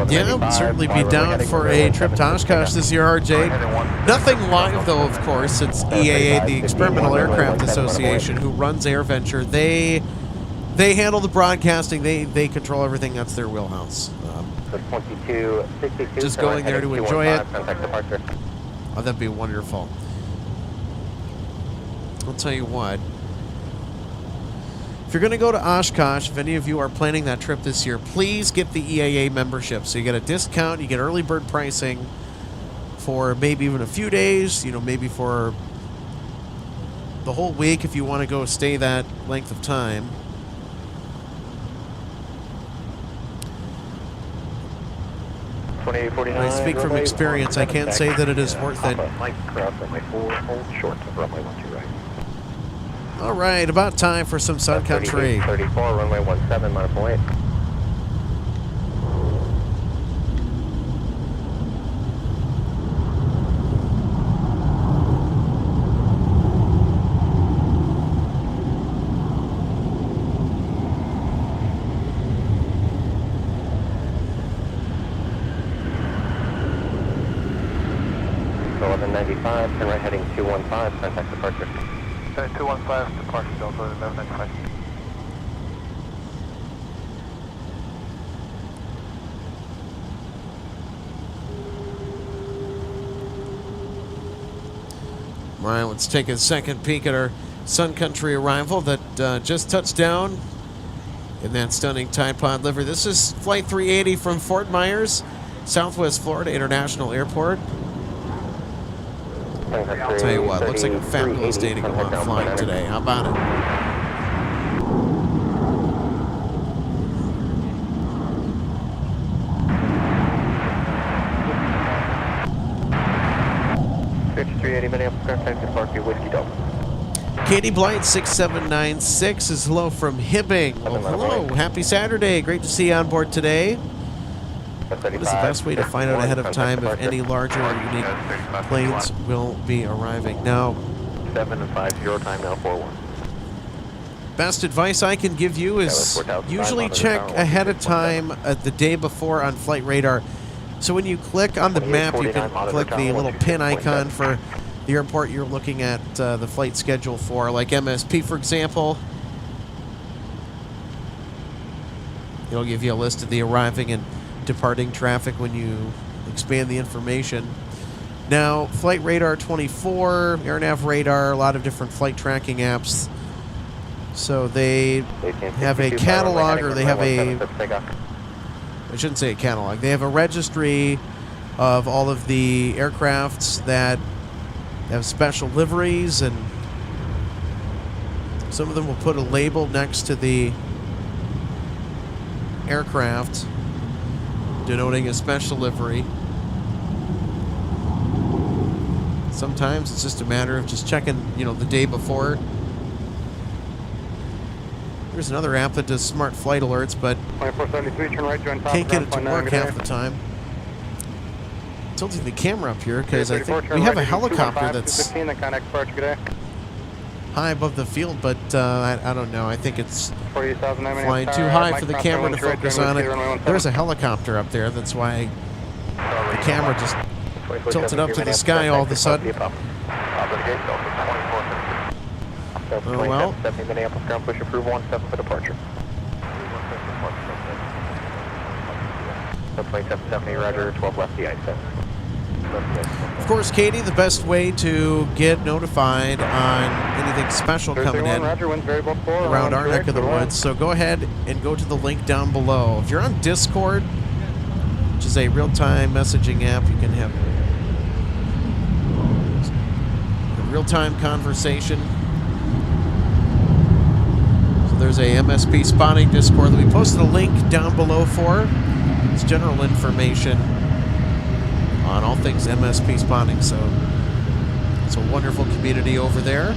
Yeah, would certainly be down for a trip to Oshkosh this year, RJ. Nothing live, though, of course, since EAA, the Experimental Aircraft Association, who runs AirVenture, they handle the broadcasting. They control everything. That's their wheelhouse. Just going there to enjoy it. Oh, that'd be wonderful. I'll tell you what. If you're going to go to Oshkosh, if any of you are planning that trip this year, please get the EAA membership. So you get a discount, you get early bird pricing for maybe even a few days, you know, maybe for the whole week if you want to go stay that length of time. I speak from experience. I can't say that it is worth it. All right, about time for some Sun Country. 34, runway 17, minus 8. So 1195, turn right heading 215, contact departure. 215, departure Delta 1195. All right, let's take a second peek at our Sun Country arrival that just touched down in that stunning Tide Pod livery. This is Flight 380 from Fort Myers, Southwest Florida International Airport. I'll tell you what, looks like a fabulous day to go out flying today. How about it? Katie Blight 6796 is hello from Hibbing. Oh, hello. Happy Saturday. Great to see you on board today. What is the best way to find out ahead of time if any larger or unique planes will be arriving? Now, 750 time now 41. Best advice I can give you is usually check ahead of time the day before on Flight Radar. So when you click on the map, you can click the little pin icon for the airport you're looking at the flight schedule for, like MSP, for example. It'll give you a list of the arriving and departing traffic when you expand the information. Now, Flight Radar 24, AirNav Radar, a lot of different flight tracking apps. So they have a catalog, or they have a, I shouldn't say a catalog, they have a registry of all of the aircrafts that have special liveries, and some of them will put a label next to the aircraft denoting a special livery. Sometimes it's just a matter of just checking, you know, the day before. There's another app that does smart flight alerts, but 2473, turn right, join top can't get it to work half the time. tilting the camera up here because I 34, think turn we have a right heading helicopter 215, that's 215, then contact departure, good day. high above the field, but I don't know. I think it's 48,900 flying too high for the camera to focus on it. There's a helicopter up there. That's why the camera just tilted up to the sky all of a sudden. Oh, well. 70 Minneapolis ground push approval 17 for departure. 2770, roger, 12 left the ice. Of course, Katie, the best way to get notified on anything special coming in around our neck of the woods. So go ahead and go to the link down below. If you're on Discord, which is a real-time messaging app, you can have a real-time conversation. So there's a MSP spotting Discord that we posted a link down below for. It's general information on all things MSP spotting, so it's a wonderful community over there.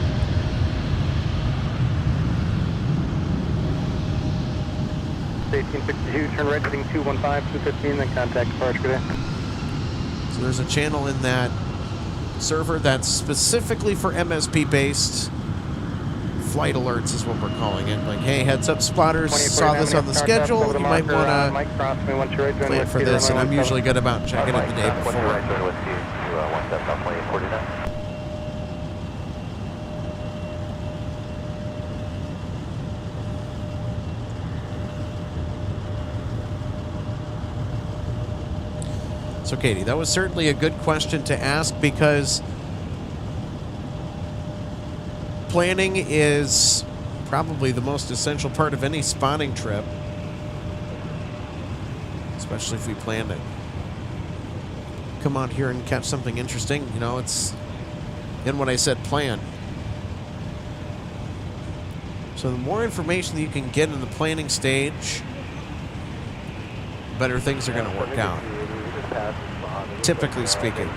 Turn right heading 215, 215, then contact departure, good day. So there's a channel in that server that's specifically for MSP-based flight alerts is what we're calling it. Like, hey, heads up spotters, saw this on the schedule, you might want to plan for this, and I'm usually good about checking it the day before. So, Katie, that was certainly a good question to ask because planning is probably the most essential part of any spotting trip, especially if we plan to come out here and catch something interesting. You know, it's in what I said, plan. So the more information that you can get in the planning stage, the better things are going to work out, typically speaking.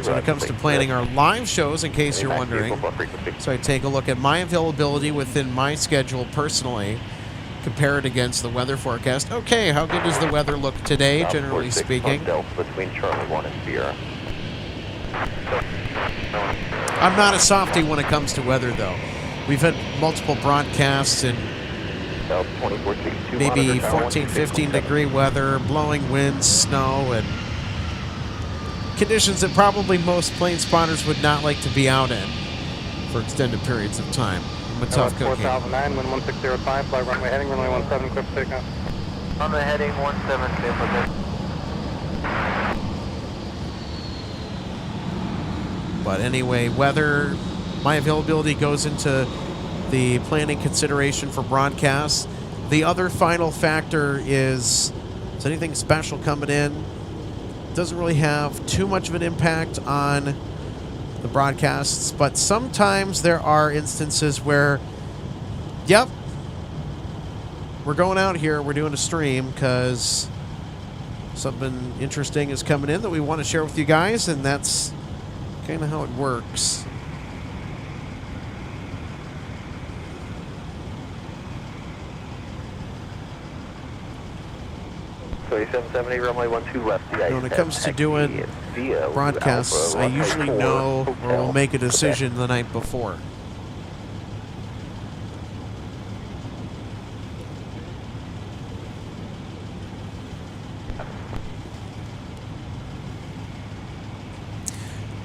So when it comes to planning our live shows, in case you're wondering, so I take a look at my availability within my schedule personally, compare it against the weather forecast. Okay, how good does the weather look today, generally speaking? I'm not a softie when it comes to weather, though. We've had multiple broadcasts and maybe 14, 15 degree weather, blowing winds, snow, and conditions that probably most plane spotters would not like to be out in for extended periods of time. I'm a tough cookie. 4009, wind 1605, fly runway heading, runway 17, clip takeoff. On the heading 17, But anyway, weather, my availability goes into the planning consideration for broadcasts. The other final factor is anything special coming in. Doesn't really have too much of an impact on the broadcasts, but sometimes there are instances where, yep, we're going out here, we're doing a stream because something interesting is coming in that we want to share with you guys, and that's kind of how it works. So 770, runway 12 left. When it comes to doing broadcasts, I usually know or will make a decision the night before.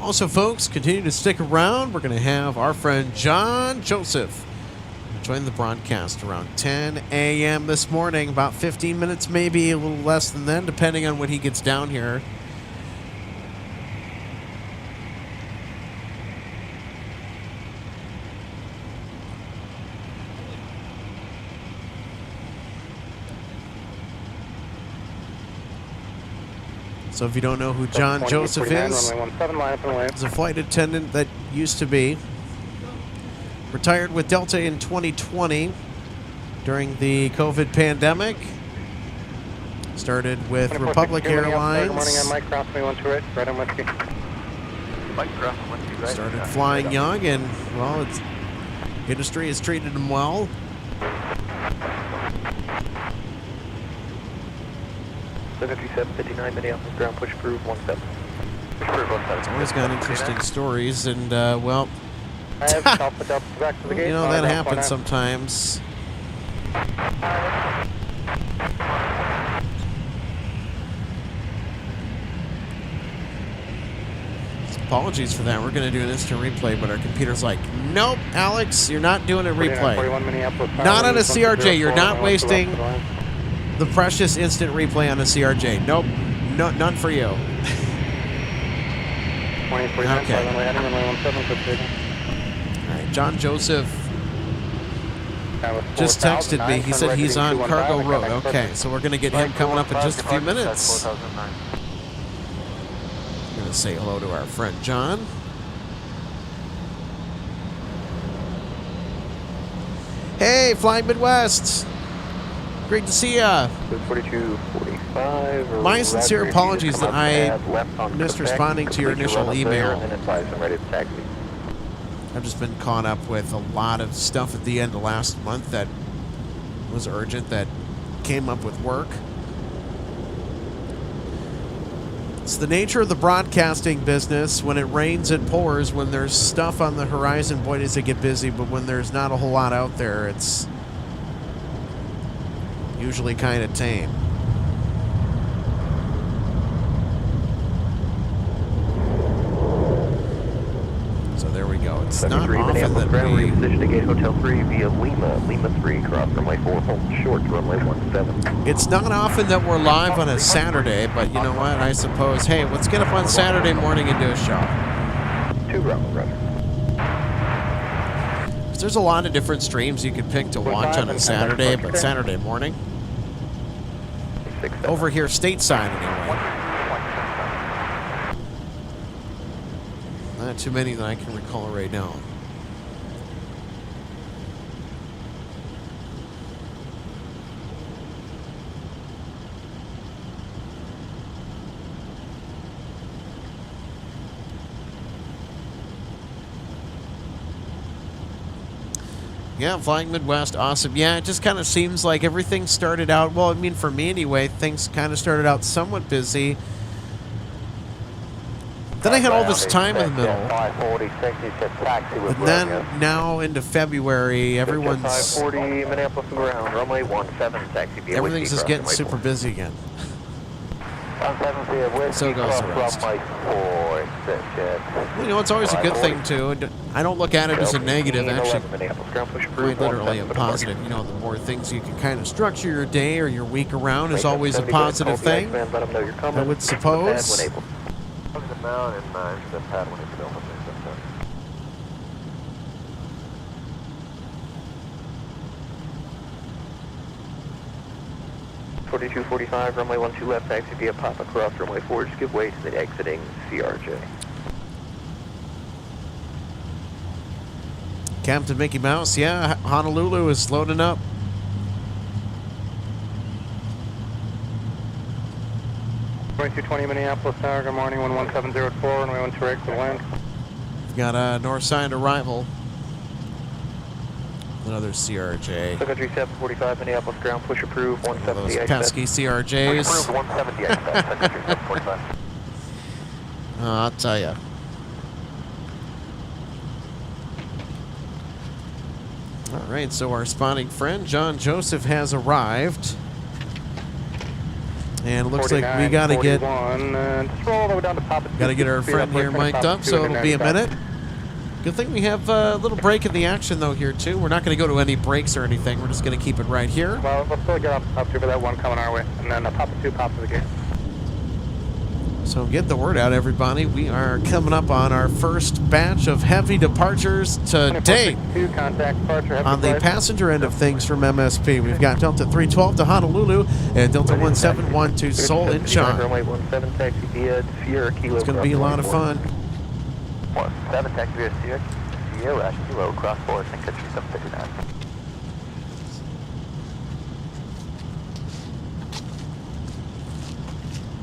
Also, folks, continue to stick around. We're going to have our friend John Joseph join the broadcast around 10 a.m. this morning, about 15 minutes, maybe a little less than then, depending on when he gets down here. So if you don't know who John Joseph is, he's a flight attendant that used to be retired with Delta in 2020 during the COVID pandemic. Started with Republic Airlines. Started flying young, and, well, its industry has treated him well. Sun Country 759, Minneapolis ground push approved 17. Push approved 17. It's always got interesting stories, and well, I have Alpha Delta back to the gate. you know that happens sometimes. Apologies for that. We're going to do an instant replay, but our computer's like, nope, Alex, you're not doing a replay. 41 Minneapolis. Not on a CRJ. You're not wasting the precious instant replay on a CRJ. Nope, no, none for you. 2049, Okay. runway heading, runway 17, good signal. All right, John Joseph just texted me. He said he's on Cargo Road. Okay, so we're going to get him coming up in just a few minutes. I'm going to say hello to our friend John. Hey, Flying Midwest. Great to see ya. 4245. My sincere apologies that I missed responding to your initial email. I've just been caught up with a lot of stuff at the end of last month that was urgent, that came up with work. It's the nature of the broadcasting business. When it rains, it pours. When there's stuff on the horizon, boy, does it get busy. But when there's not a whole lot out there, it's usually kind of tame. So there we go. It's not often that we... Position to gate Hotel 3 via Lima 3, cross runway 4, hold short to runway 17. It's not often that we're live on a Saturday, but you know what? I suppose, hey, let's get up on Saturday morning and do a show. 2 ground, roger. There's a lot of different streams you could pick to watch on a Saturday, but Saturday morning, over here stateside anyway, not too many that I can recall right now. Yeah, Flying Midwest, awesome. Yeah, it just kind of seems like everything started out, well, I mean, for me anyway, things kind of started out somewhat busy. Then I had all this time in the middle. And then now into February, everyone's... 540, Minneapolis ground, runway 17, taxi via everything's just getting super busy again. So goes the rest. Well, you know, it's always a good thing, too. And I don't look at it as a negative, actually. Quite literally a positive. You know, the more things you can kind of structure your day or your week around is always a positive thing, I would suppose. 4245, runway 12 left, taxi via Papa, cross runway 4, just give way to the exiting CRJ. Captain Mickey Mouse, yeah, Honolulu is loading up. $2220 Minneapolis Tower, good morning, 11704, runway 12 right for land. We've got a north side arrival. Another CRJ. Sun Country 745, Minneapolis ground, push approved, 170. Those pesky CRJs. Push approved, 170, Sun Country 745. I'll tell you. All right, so our spotting friend, John Joseph, has arrived. And it looks like we got to get... just roll all the way down to Papa. Got to get our friend here mic'd up, so it'll be a minute. Good thing we have a little break in the action, though, here, too. We're not going to go to any breaks or anything. We're just going to keep it right here. Well, let's still get up to that one coming our way. And then Papa 2 pops to the gate. So get the word out, everybody. We are coming up on our first batch of heavy departures to date. On the passenger end of things from MSP, we've got Delta 312 to Honolulu and Delta 1712 to Seoul Incheon. It's going to be a lot of fun. 7 taxi via Sierra, Kilo, cross board, Sun Country 759.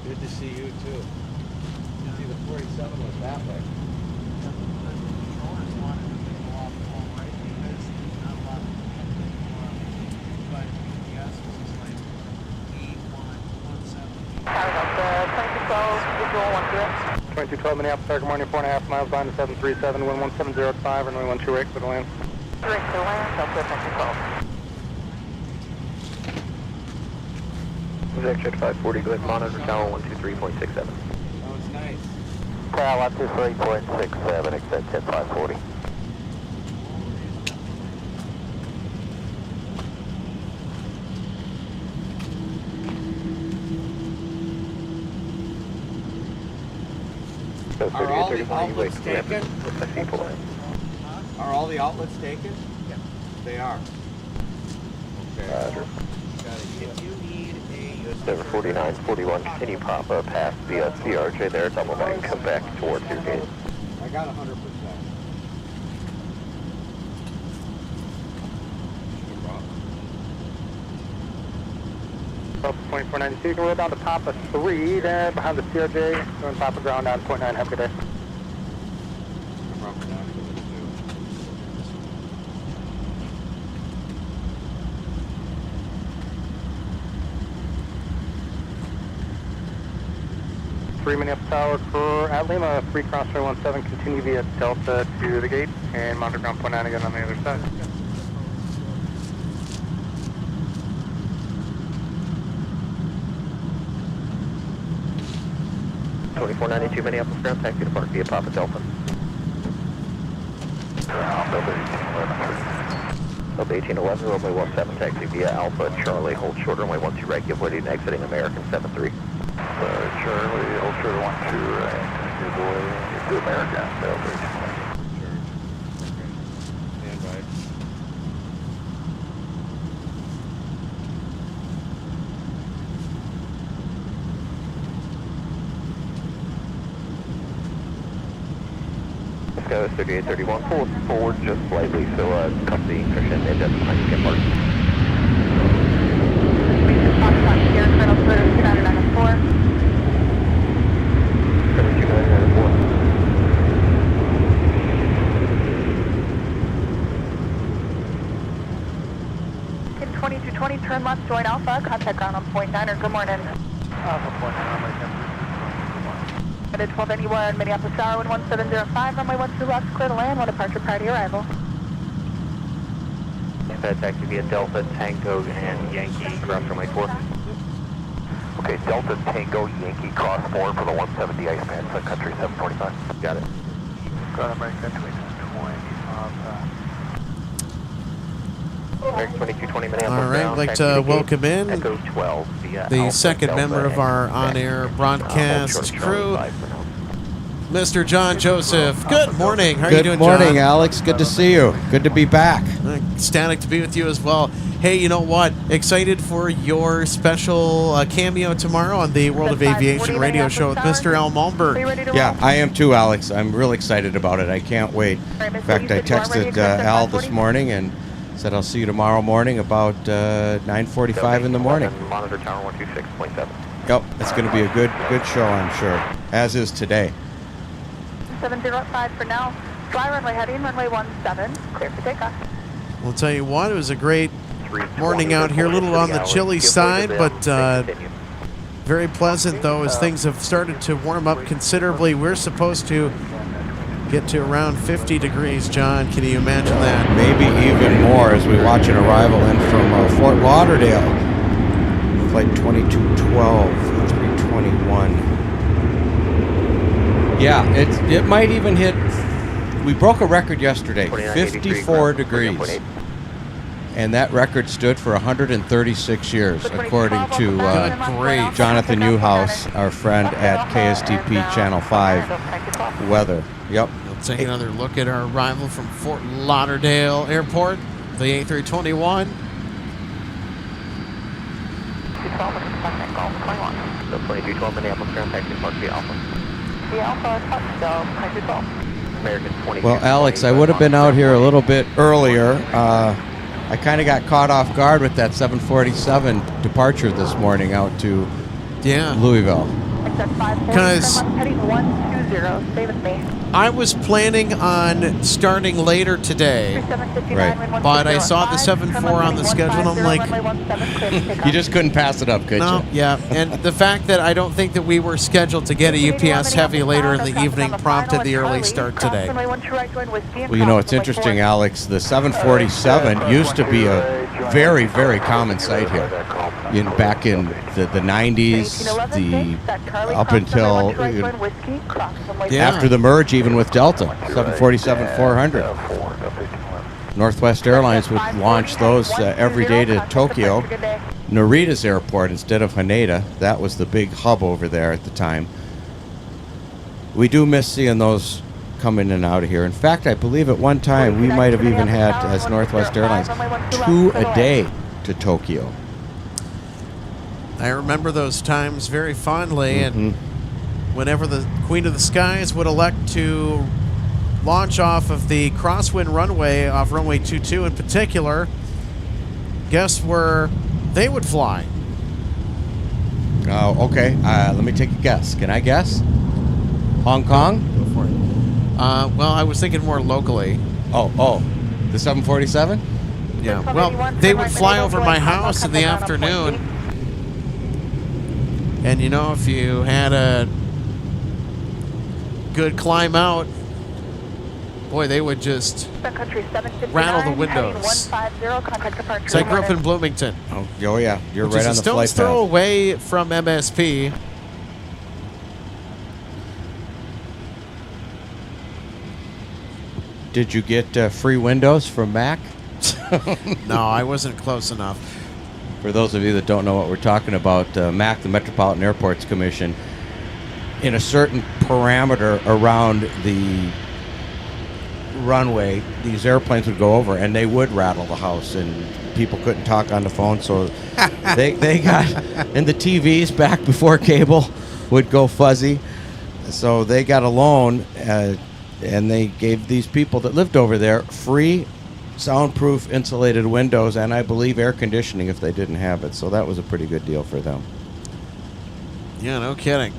Good to see you, too. See, the 47 was that way. 2212 Minneapolis, good morning, 4.5 miles behind the 737, wind 1705, runway 12 right, clear to land. Direct to land, Delta 1012. Exit 540, go ahead, monitor tower 123.67. That was nice. Tower 123.67, exit 10540. Are all the outlets taken? Are all the outlets taken? Yeah. They are. Okay. Roger. If you need a 749-41, continue Papa past the CRJ there, double back and come back towards your gate. I got 100%. 2492, you can roll down to Papa 3 there behind the CRJ, going Papa ground down 0.9, have a good day. Three Minneapolis Tower for at Lima, 3 crossway 17, continue via Delta to the gate, and monitor ground 0.9 again on the other side. Twenty-four 92 Minneapolis ground, taxi to park via Papa Delta. Delta 1811, runway 17, taxi via Alpha Charlie, hold short runway 12 right, give way to exiting American 73. Charlie, hold short 12 right, give way to American 73. Stand by. Sky 3831, forward just slightly, so cuff the cushion and just behind you can park. Foxtrot here, Colonel Twitter 2994. 2994. Kid 2220, turn left, join Alpha, contact ground on 0.9, or good morning. Alpha 0.9, I'm right there. Headed 1291, Minneapolis Tower, 1705, runway 12 left, clear to land, one departure prior to arrival. Taxi via Delta, Tango, and Yankee, cross runway 4. Okay, Delta Tango Yankee cross 4 for the 170 Iceman, Sun Country 745. Got it. Got American 2220. American 2220 Minneapolis All right, ground, I'd like taxi to gate, welcome in Echo 12 via the Alpha second Delta member of and our back. on-air Hold broadcast short crew, Charlie 5 for now. Mr. John Joseph. Good morning. How are you doing, Good morning, John? Alex. Good to see you. Good to be back. Ecstatic to be with you as well. Hey, you know what? Excited for your special cameo tomorrow on the World of Aviation radio show with Mr. Al Malmberg. Are you ready to Yeah, roll? I am too, Alex. I'm real excited about it. I can't wait. In fact, I texted Al this morning and said I'll see you tomorrow morning about 9:45 in the morning. Monitor tower 126.7. Yep, it's going to be a good show, I'm sure. As is today. 705 for now. Fly runway heading, runway 17, clear for takeoff. We'll tell you what, it was a great 320 morning out here, a little on the chilly side, but very pleasant though as things have started to warm up considerably. We're supposed to get to around 50 degrees, John. Can you imagine that? Maybe even more as we watch an arrival in from Fort Lauderdale. Flight 2212, 321. Yeah, it might even hit. We broke a record yesterday, 54 degrees. And that record stood for 136 years, according to Jonathan Newhouse, our friend at KSTP Channel 5 Weather. Yep. Let's take another look at our arrival from Fort Lauderdale Airport, the A321. So 2212 Minneapolis ground, taxi park via Alpha. The Alpha touchdown, 2212. American 22. Well, Alex, I would have been out here a little bit earlier. I kind of got caught off guard with that 747 departure this morning out to Louisville. Because heading 120. Stay with me. I was planning on starting later today, but I saw the 7-4 on the schedule, and I'm like, You just couldn't pass it up, could no, you? yeah. And the fact that I don't think that we were scheduled to get a UPS heavy later in the evening prompted the early start today. Well, you know, it's interesting, Alex. The 747 used to be a very, very common sight here. Back in the 90s, up until after the merge, even with Delta, 747-400. Northwest Airlines would launch those every day to Tokyo, Narita's airport instead of Haneda. That was the big hub over there at the time. We do miss seeing those come in and out of here. In fact, I believe at one time we might have even had, as Northwest Airlines, 2 a day to Tokyo. I remember those times very fondly, and whenever the Queen of the Skies would elect to launch off of the crosswind runway, off runway 22 in particular, guess where they would fly? Oh, okay. Let me take a guess. Can I guess? Hong Kong? Go for it. Well, I was thinking more locally. Oh, the 747? Yeah. Well, they would fly over my house in the afternoon. And, you know, if you had a good climb out, boy, they would just rattle the windows. So I grew up in Bloomington. Oh yeah. You're right on the flight path. Still away from MSP. Did you get free windows from Mac? No, I wasn't close enough. For those of you that don't know what we're talking about, MAC, the Metropolitan Airports Commission, in a certain parameter around the runway, these airplanes would go over and they would rattle the house, and people couldn't talk on the phone, so they got, and the TVs back before cable would go fuzzy, so they got a loan, and they gave these people that lived over there free soundproof insulated windows and I believe air conditioning if they didn't have it. So that was a pretty good deal for them. Yeah, no kidding.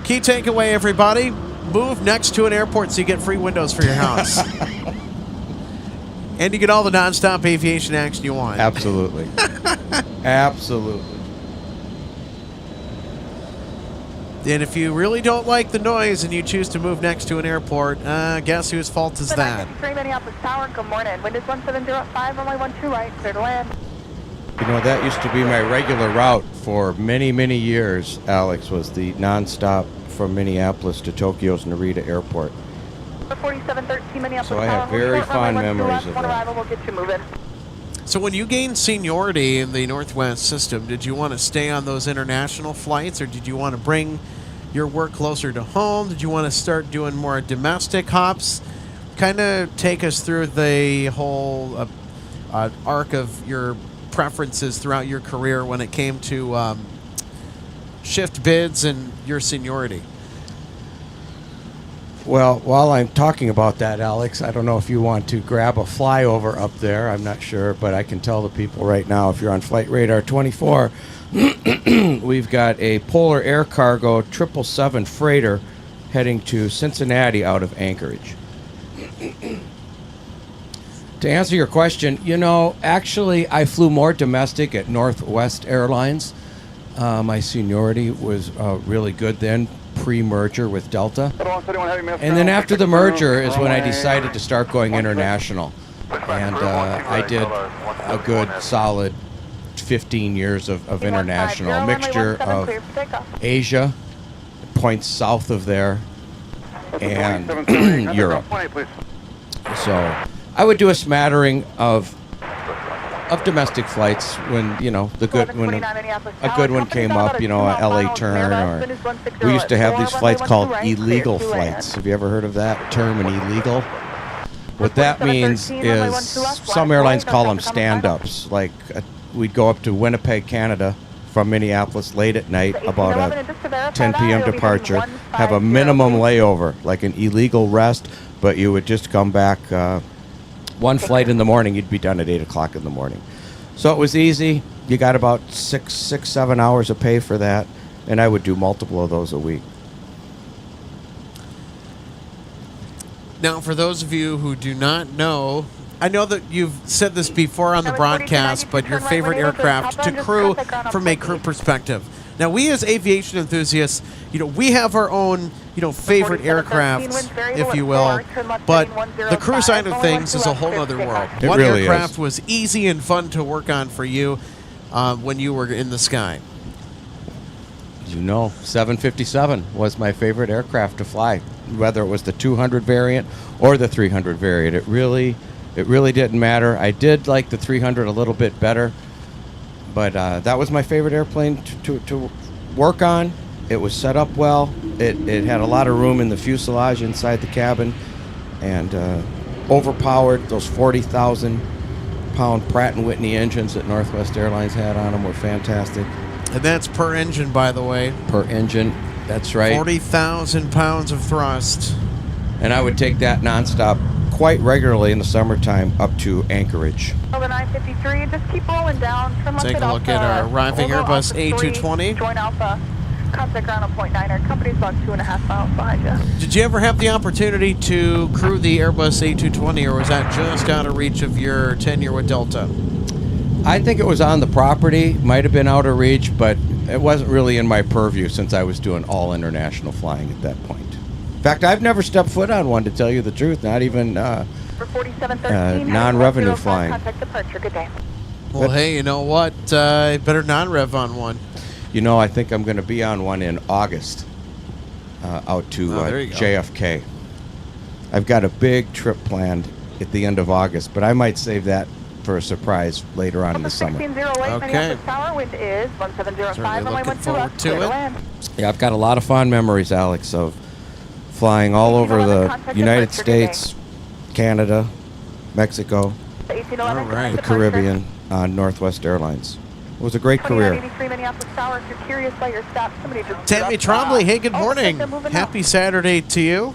Key takeaway, everybody. Move next to an airport so you get free windows for your house. And you get all the nonstop aviation action you want. Absolutely. Absolutely. And if you really don't like the noise and you choose to move next to an airport, guess whose fault is that? Minneapolis Tower, good morning. Wind is 1705, runway 12 right, clear to land. You know, that used to be my regular route for many, many years, Alex, was the nonstop from Minneapolis to Tokyo's Narita Airport. 4713 Minneapolis So I have very fond memories of that. Arrival, we'll get you moving. So when you gained seniority in the Northwest system, did you want to stay on those international flights, or did you want to bring your work closer to home? Did you want to start doing more domestic hops? Kind of take us through the whole arc of your preferences throughout your career when it came to shift bids and your seniority. Well, while I'm talking about that, Alex, I don't know if you want to grab a flyover up there. I'm not sure, but I can tell the people right now, if you're on Flight Radar 24, we've got a Polar Air Cargo 777 freighter heading to Cincinnati out of Anchorage. To answer your question, you know, actually, I flew more domestic at Northwest Airlines. My seniority was really good then, pre-merger with Delta. And then after the merger is when I decided to start going international. And I did a good solid 15 years of international, a mixture of Asia, points south of there, and Europe. So I would do a smattering of domestic flights when, you know, when a good one came up, you know, a LA turn, or we used to have these flights called illegal flights. Have you ever heard of that term, an illegal? What that means is some airlines call them stand-ups. Like we'd go up to Winnipeg, Canada from Minneapolis late at night, about a 10 p.m. departure, have a minimum layover, like an illegal rest, but you would just come back one flight in the morning, you'd be done at 8 o'clock in the morning. So it was easy. You got about 6, 7 hours of pay for that. and I would do multiple of those a week. Now, for those of you who do not know, I know that you've said this before on the broadcast, but your favorite aircraft to crew from a crew perspective. Now, we as aviation enthusiasts, we have our own, favorite aircraft, if you will, but the crew side of things is a whole other world. It What really aircraft is. was easy and fun to work on for you when you were in the sky? 757 was my favorite aircraft to fly, whether it was the 200 variant or the 300 variant. It really didn't matter. I did like the 300 a little bit better, but that was my favorite airplane to work on. It was set up well. It had a lot of room in the fuselage inside the cabin, and overpowered. Those 40,000-pound Pratt & Whitney engines that Northwest Airlines had on them were fantastic. And that's per engine, by the way. Per engine, that's right. 40,000 pounds of thrust. And I would take that nonstop quite regularly in the summertime up to Anchorage. Over 953, just keep rolling down. Take a look at our arriving Airbus A220. Join Alpha. Contact ground on point 9. Our company's about 2.5 miles behind you. Did you ever have the opportunity to crew the Airbus A220, or was that just out of reach of your tenure with Delta? I think it was on the property, might have been out of reach, but it wasn't really in my purview since I was doing all international flying at that point. In fact, I've never stepped foot on one, to tell you the truth, not even For 4713, non-revenue flying. Contact departure. Good day. Well, hey, you know what? Better non-rev on one. I think I'm going to be on one in August out to there you go. JFK. I've got a big trip planned at the end of August, but I might save that for a surprise later on in the summer. 1608, Okay. Minneapolis Tower, wind is 1705, Certainly runway looking 12 forward left, to clear it. land. Yeah, I've got a lot of fond memories, Alex, of flying all over the United States, Canada, Mexico, 1811, All right. the Caribbean on Northwest Airlines. It was a great career. 2983 Minneapolis Tower, if you're curious by your stop, somebody just... Tammy Trombley, hey, good Oh, morning. they're moving Happy Saturday to you.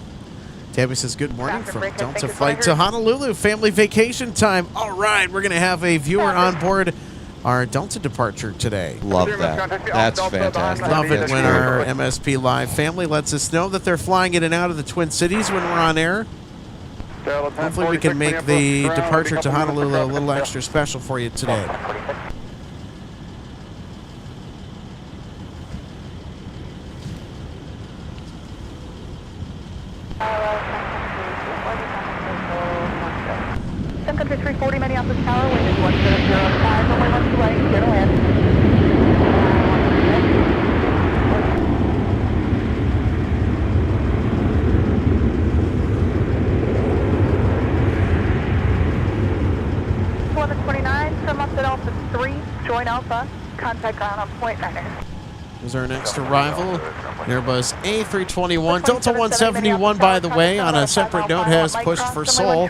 Tammy says good morning Traffic from break, I Delta think is flight what to I heard. Honolulu. Family vacation time. All right, we're going to have a viewer on board our Delta departure today. Love that. That's fantastic. Love it That's when great. our MSP Live family lets us know that they're flying in and out of the Twin Cities when we're on air. Hopefully we can make the departure to Honolulu a little extra special for you today. Sun Country 340, Minneapolis Tower, wind is 1705, runway 12 right, clear to land. From up at Alpha 3, join Alpha, contact ground on point 9. Here's our next arrival, Airbus A321. Delta 171, by the way, on a separate note, has pushed for Seoul.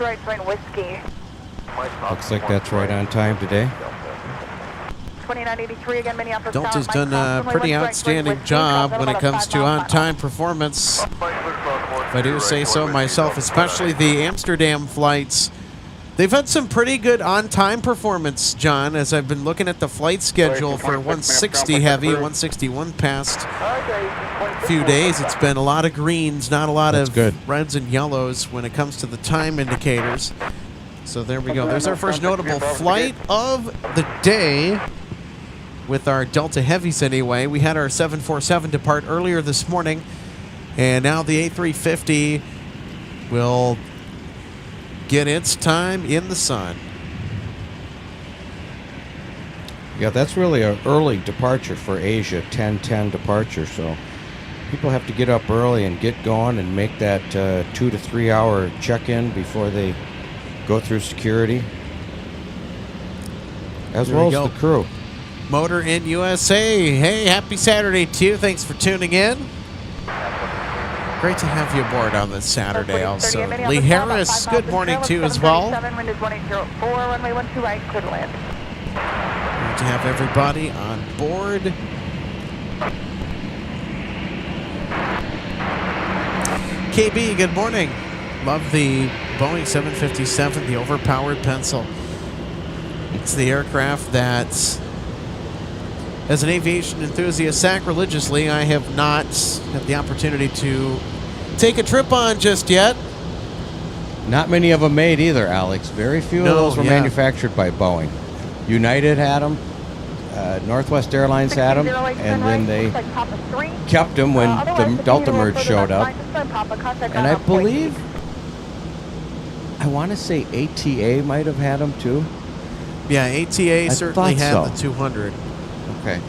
Looks like that's right on time today. 2983 again, Minneapolis Delta's Tower, done a pretty outstanding job when it comes to on-time performance. If I do say so myself, especially the Amsterdam flights. They've had some pretty good on-time performance, John, as I've been looking at the flight schedule for 160 heavy, 161 past few days. It's been a lot of greens, not a lot That's of good. reds and yellows when it comes to the time indicators. So there we go. There's our first notable flight of the day with our Delta Heavies anyway. We had our 747 depart earlier this morning, and now the A350 will get its time in the sun. Yeah, that's really an early departure for Asia, 10:10 departure. So people have to get up early and get going and make that 2 to 3 hour check-in before they go through security, as There well we as go. the crew. Motor in USA. Hey, happy Saturday to you. Thanks for tuning in. Great to have you aboard on this Saturday also. Lee Harris, good morning to you as well. Great Wind is 1804, runway 12 right, clear to land. to have everybody on board. KB, good morning. Love the Boeing 757, the overpowered pencil. It's the aircraft that As an aviation enthusiast, sacrilegiously, I have not had the opportunity to take a trip on just yet. Not many of them made either, Alex. Very few of those were manufactured by Boeing. United had them. Northwest Airlines had them, and then they kept them when the Delta merge showed up. And I believe, I want to say ATA might have had them too. Yeah, ATA certainly had so. the 200. Okay.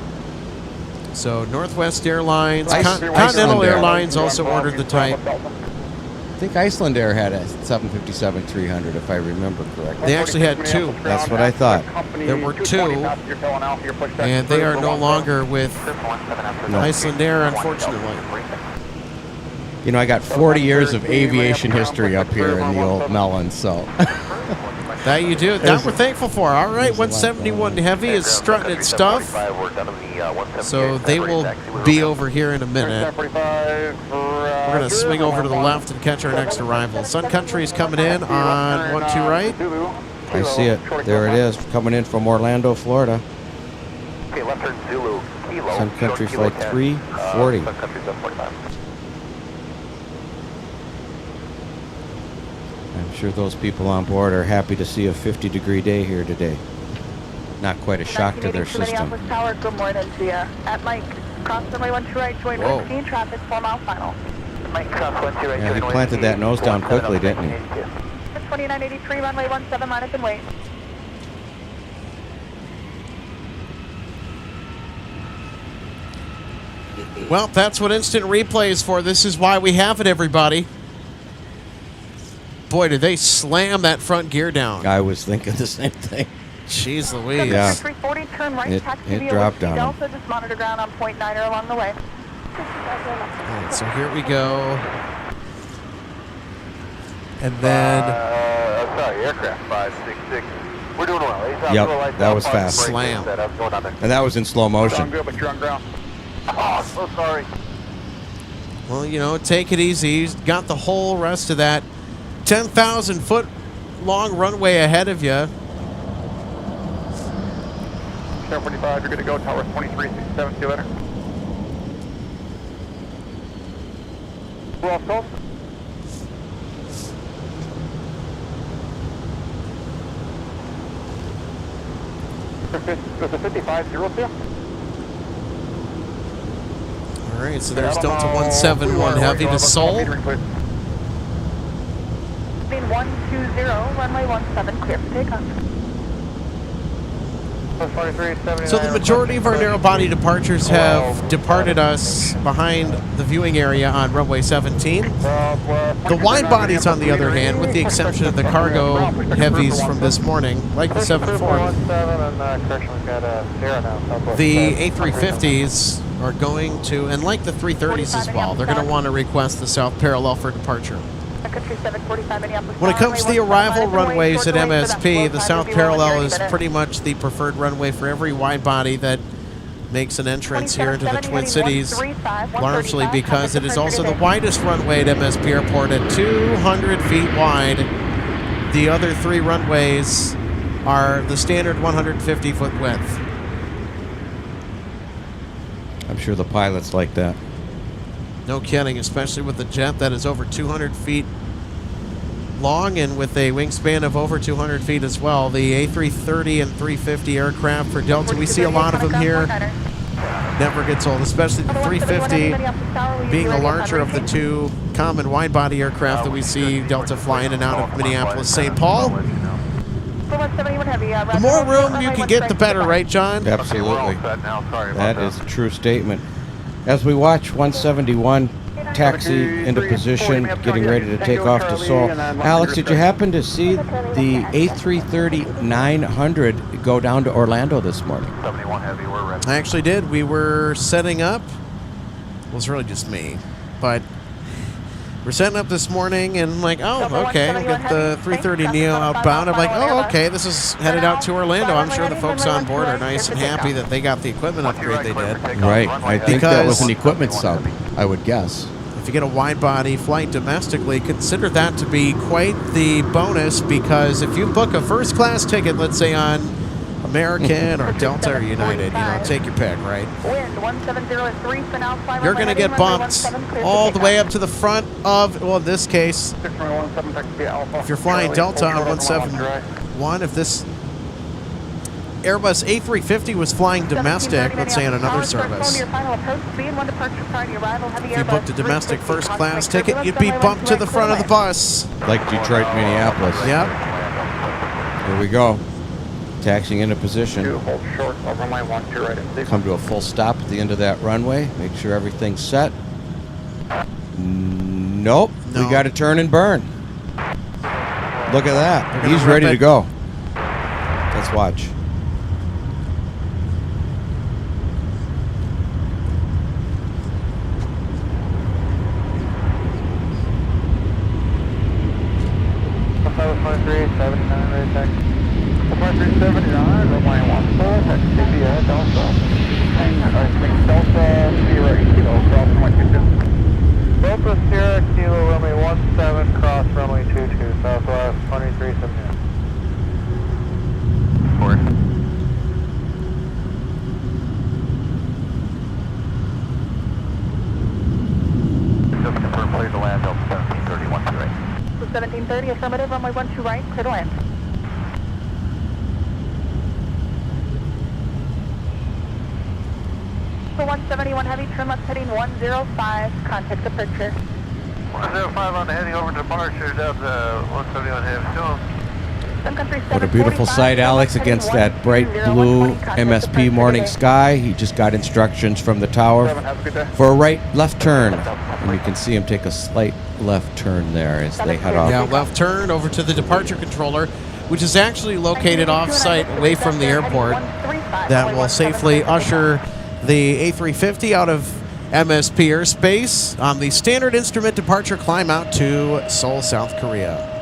So Northwest Airlines, Iceland Continental Air. Airlines also ordered the type. I think Iceland Air had a 757-300, if I remember correctly. They actually had two. That's what I thought. There were two, and they are no longer with Iceland Air, unfortunately. You know, I got 40 years of aviation history up here in the old melon, so. That you do. That we're thankful for. All right, 171 Heavy is strutting its stuff. So they will be over here in a minute. We're going to swing over to the left and catch our next arrival. Sun Country is coming in on 12 right. I see it. There it is, coming in from Orlando, Florida. Okay, left turn Zulu, Kilo. Sun Country flight 340. Sun Country's up 45. I'm sure those people on board are happy to see a 50-degree day here today. Not quite a shock to their system. Minneapolis Tower, good morning to you. At Mike, cross runway 12 right, join whiskey, traffic 4 mile final. Mike, cross 12 right. Yeah, he planted that nose down quickly, didn't he? 2983, runway 17 minus and wait. Well, that's what instant replay is for. This is why we have it, everybody. Boy, did they slam that front gear down. I was thinking the same thing. Jeez Louise. Yeah. 340, turn right, It dropped on him. Delta, just monitor ground on .9er along the way. All right, so here we go. And then Sorry, aircraft 566. We're doing well. Yep, that was fast. Slam. And that was in slow motion. good, but you're on ground. Oh, so sorry. well, you know, take it easy. He's got the whole rest of that 10,000 foot long runway ahead of you. 745, you're good to go. Tower 2367, see you later. We're all sold. There's a 55-0 here. All right, so there's Delta 171 Heavy to Seoul. Being 120, runway 17, clear for takeoff. So the majority of our narrow-body departures have departed us behind the viewing area on runway 17. The wide bodies, on the other hand, with the exception of the cargo heavies from this morning, like the 74, the A350s are going to, and like the 330s as well, they're going to want to request the south parallel for departure. When it comes to the arrival runways at MSP, the south parallel is pretty much the preferred runway for every wide body that makes an entrance here into the Twin Cities, largely because it is also the widest runway at MSP Airport at 200 feet wide. The other three runways are the standard 150-foot width. I'm sure the pilots like that. No kidding, especially with a jet that is over 200 feet long and with a wingspan of over 200 feet as well. The A330 and 350 aircraft for Delta, we see a lot of them here. Never gets old, especially the 350 being the larger of the two common wide-body aircraft that we see Delta fly in and out of Minneapolis, St. Paul. The more room you can get, the better, right, John? Absolutely. That is a true statement. As we watch 171 taxi into position, getting ready to take off to Seoul. Alex, did you happen to see the A330-900 go down to Orlando this morning? 71 Heavy, we're ready. I actually did. We were setting up. Well, it's really just me, but we're setting up this morning, and I'm like, oh, okay, we'll get the 330 Neo outbound. I'm like, oh, okay, this is headed out to Orlando. I'm sure the folks on board are nice and happy that they got the equipment upgrade they did. Right. I think that was an equipment sub, I would guess. If you get a wide-body flight domestically, consider that to be quite the bonus, because if you book a first-class ticket, let's say on American or Delta or United. Take your pick, right? Wind 170 at 3 for now. You're going to get bumped all the way up to the front of, well, in this case, if you're flying Delta on 171, if this Airbus A350 was flying domestic, let's say on another service, if you booked a domestic first class ticket, you'd be bumped to the front of the bus. Like Detroit, Minneapolis. Yep. Here we go. Taxiing into position. Hold short, runway 12 right at 6. Come to a full stop at the end of that runway. Make sure everything's set. Nope. No. We got to turn and burn. Look at that. He's ready to go. Let's watch. Delta Sierra Kilo runway 17 cross runway 22 southwest 2370. Forward. Just confirm clear to land Delta 1731 to right. 1730 affirmative, runway 12 right, clear to land. For 171 heavy, trim left heading 105, contact departure. 105 on the heading over to departure, down to 171 heavy, still. Sun Country What a beautiful sight, Alex, against that bright blue MSP morning sky. He just got instructions from the tower for a left turn. And you can see him take a slight left turn there as they head off. Yeah, left turn over to the departure controller, which is actually located off-site away from the airport, that will safely usher the A350 out of MSP airspace on the standard instrument departure climb out to Seoul, South Korea.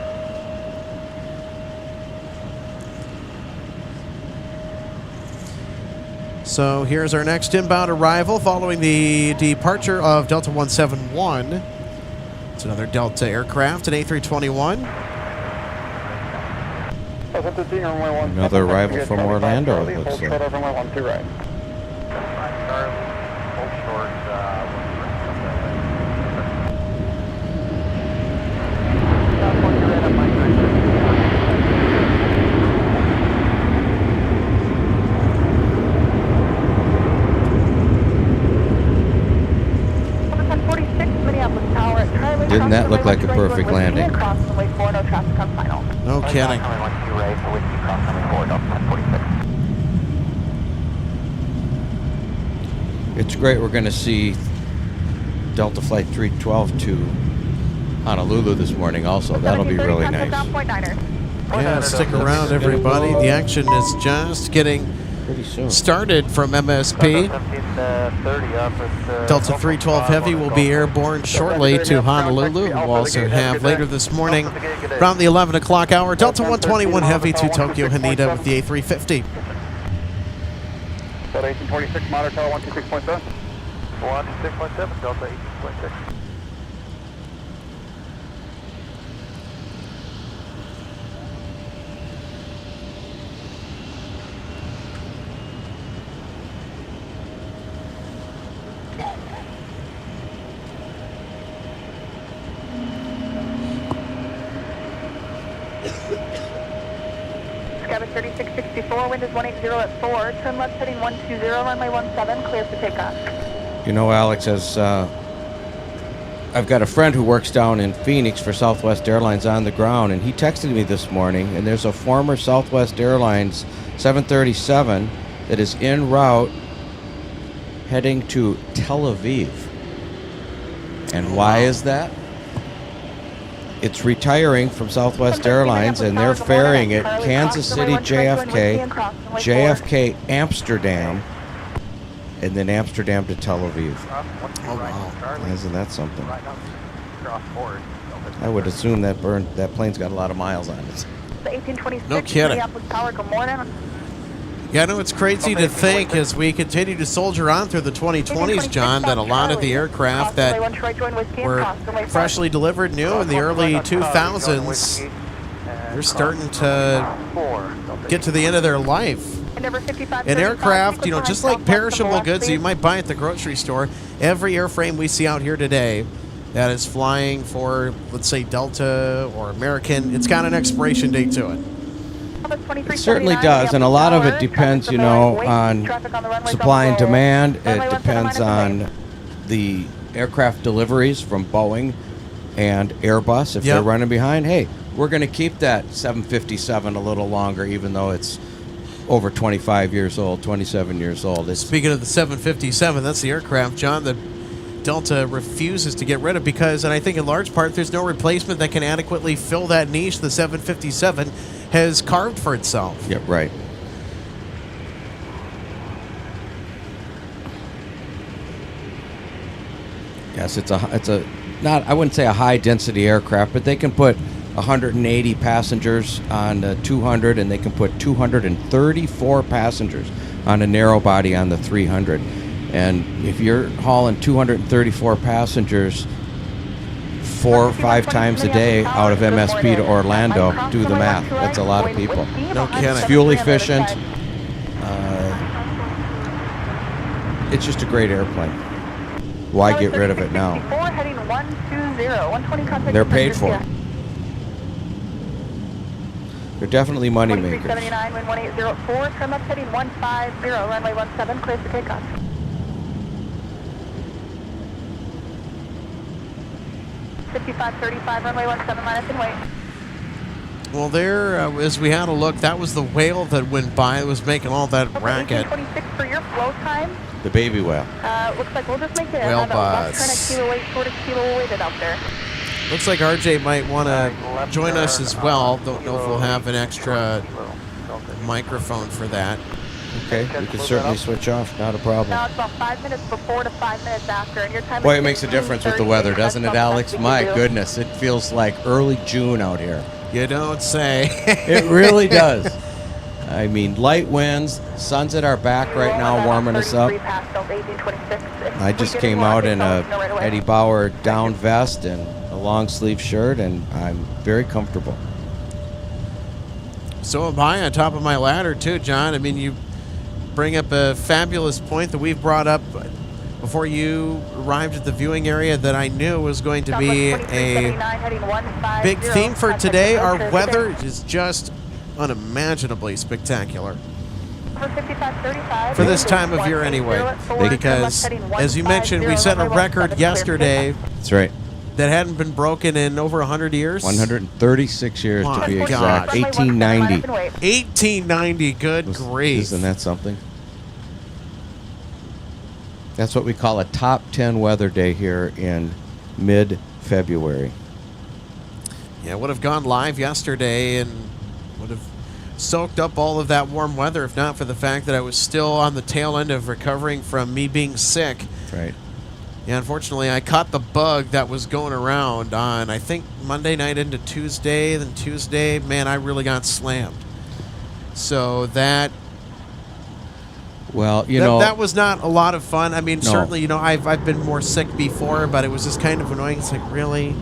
So here's our next inbound arrival following the departure of Delta 171. It's another Delta aircraft, an A321. Another arrival from Orlando, it looks like. Didn't that look like a perfect landing? No kidding. It's great. We're going to see Delta Flight 312 to Honolulu this morning also. That'll be really nice. Yeah, stick around, everybody. The action is just getting Pretty soon. started from MSP. Delta 312 Heavy will be airborne shortly to Honolulu. We'll also have later this morning, around the 11 o'clock hour, Delta 121 Heavy to Tokyo Haneda with the A350. 1846, monitor tower 126.7. 126.7, Delta 18.6. Skype 3664, wind is 180 at 4, turn left heading 120, runway 17, clear for takeoff. You know, Alex, as I've got a friend who works down in Phoenix for Southwest Airlines on the ground, and he texted me this morning, and there's a former Southwest Airlines 737 that is en route heading to Tel Aviv. And why is that? It's retiring from Southwest Airlines, and they're ferrying it Kansas City, JFK, JFK, Amsterdam, and then Amsterdam to Tel Aviv. Oh, wow. Isn't that something? I would assume that plane's got a lot of miles on it. No kidding. Yeah, I know it's crazy to think as we continue to soldier on through the 2020s, John, that a lot of the aircraft that were freshly delivered new in the early 2000s, they're starting to get to the end of their life. Number 55, An aircraft, just like perishable goods that you might buy at the grocery store, every airframe we see out here today that is flying for, let's say, Delta or American, it's got an expiration date to it. It certainly does, and a lot of it depends, on supply and demand. It depends on the aircraft deliveries from Boeing and Airbus. If they're running behind, hey, we're going to keep that 757 a little longer, even though it's over 25 years old, 27 years old. Speaking of the 757, that's the aircraft, John, that Delta refuses to get rid of because, and I think in large part, there's no replacement that can adequately fill that niche the 757 has carved for itself. Yep, right. Yes, it's a not, I wouldn't say a high density aircraft, but they can put 180 passengers on the 200, and they can put 234 passengers on a narrow body on the 300. And if you're hauling 234 passengers 4 or 5 times a day out of MSP to Orlando, do the math. That's a lot of people. No kidding. It's fuel efficient. It's just a great airplane. Why get rid of it now? They're paid for. They're definitely money makers. 79, wind 1804, trim left heading 150, runway 17, clear for takeoff. $55.35, runway 17 minus and wait. Well, there, as we had a look, that was the whale that went by. It was making all that racket. 26 for your flow time. The baby whale. Looks like we'll just make it Whale about bus. 10 kilo weight, short of kilo weighted out there. Looks like RJ might want to join us as well. Don't know if we'll have an extra microphone for that. Okay, we can certainly switch off. Not a problem. Now it's about 5 minutes before to 5 minutes after, and your time. Boy, it makes a difference with the weather, doesn't it, Alex? My goodness, it feels like early June out here. You don't say. It really does. I mean, light winds, sun's at our back right now, warming us up. I just came out in a Eddie Bauer down vest and a long sleeve shirt, and I'm very comfortable. So am I on top of my ladder too, John. I mean, you bring up a fabulous point that we've brought up before you arrived at the viewing area that I knew was going to be a big theme for today. Our weather is just unimaginably spectacular for this time of year anyway, because as you mentioned, we set a record yesterday. That's right. That hadn't been broken in over 100 years. 136 years to be gosh. exact. 1890. 1890, good grief. Isn't that something? That's what we call a top 10 weather day here in mid-February. Yeah, would have gone live yesterday and would have soaked up all of that warm weather if not for the fact that I was still on the tail end of recovering from me being sick. That's right. Yeah, unfortunately, I caught the bug that was going around on, I think, Monday night into Tuesday. Then Tuesday, man, I really got slammed. So that... Well, that was not a lot of fun. I mean, No. certainly, I've been more sick before, but it was just kind of annoying. It's like, really?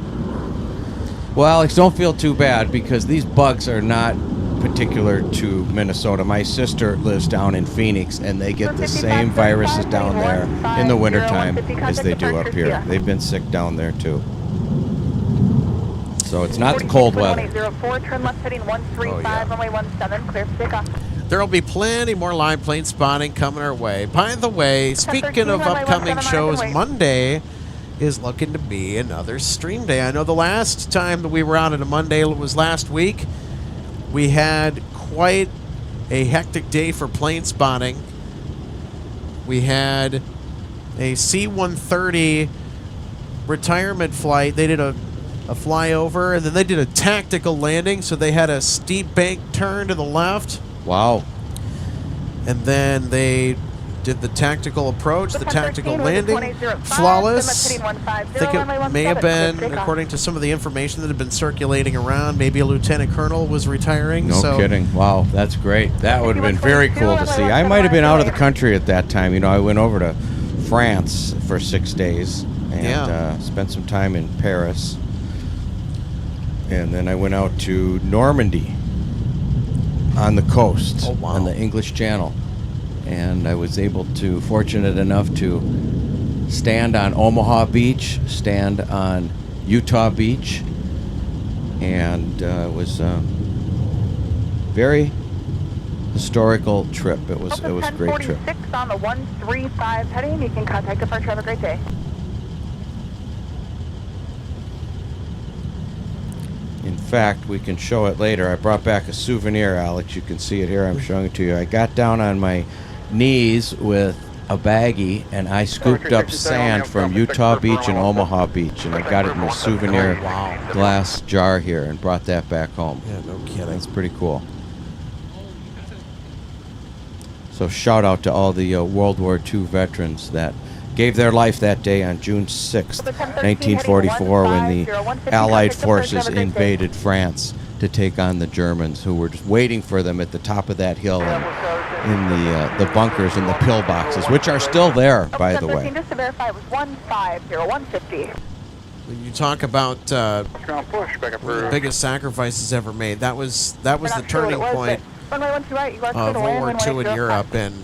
Well, Alex, don't feel too bad because these bugs are not particular to Minnesota. My sister lives down in Phoenix, and they get the same viruses down there in the wintertime as they do up here. They've been sick down there, too. So it's not the cold weather. Oh, yeah. There will be plenty more live plane spotting coming our way. By the way, speaking of upcoming shows, Monday is looking to be another stream day. I know the last time that we were out on a Monday was last week. We had quite a hectic day for plane spotting. We had a C-130 retirement flight. They did a flyover, and then they did a tactical landing, so they had a steep bank turn to the left. Wow. And then they did the tactical approach, the tactical landing, flawless. I think it may have been, according to some of the information that had been circulating around, maybe a lieutenant colonel was retiring. No kidding. Wow, that's great. That would have been very cool to see. I might have been out of the country at that time. I went over to France for 6 days and spent some time in Paris. And then I went out to Normandy on the coast, Oh, wow. on the English Channel. And I was fortunate enough to stand on Omaha Beach, stand on Utah Beach, and it was a very historical trip. It was a great trip. 1046 on the 135 heading. You can contact departure. Have a great day. In fact, we can show it later. I brought back a souvenir, Alex. You can see it here. I'm showing it to you. I got down on my knees with a baggie, and I scooped up sand from Utah Beach and Omaha Beach, and I got it in a souvenir glass jar here and brought that back home. Yeah, no kidding. That's pretty cool. So shout out to all the World War II veterans that gave their life that day on June 6th, 1944, when the Allied forces invaded France to take on the Germans, who were just waiting for them at the top of that hill and in the bunkers and the pillboxes, which are still there, by the way. Just to verify, it was 150. When you talk about Ground push, back up one of the for biggest sacrifices ever made, that was the turning point Runway 12 right. You guys of clear to World land, War II in runway Europe, and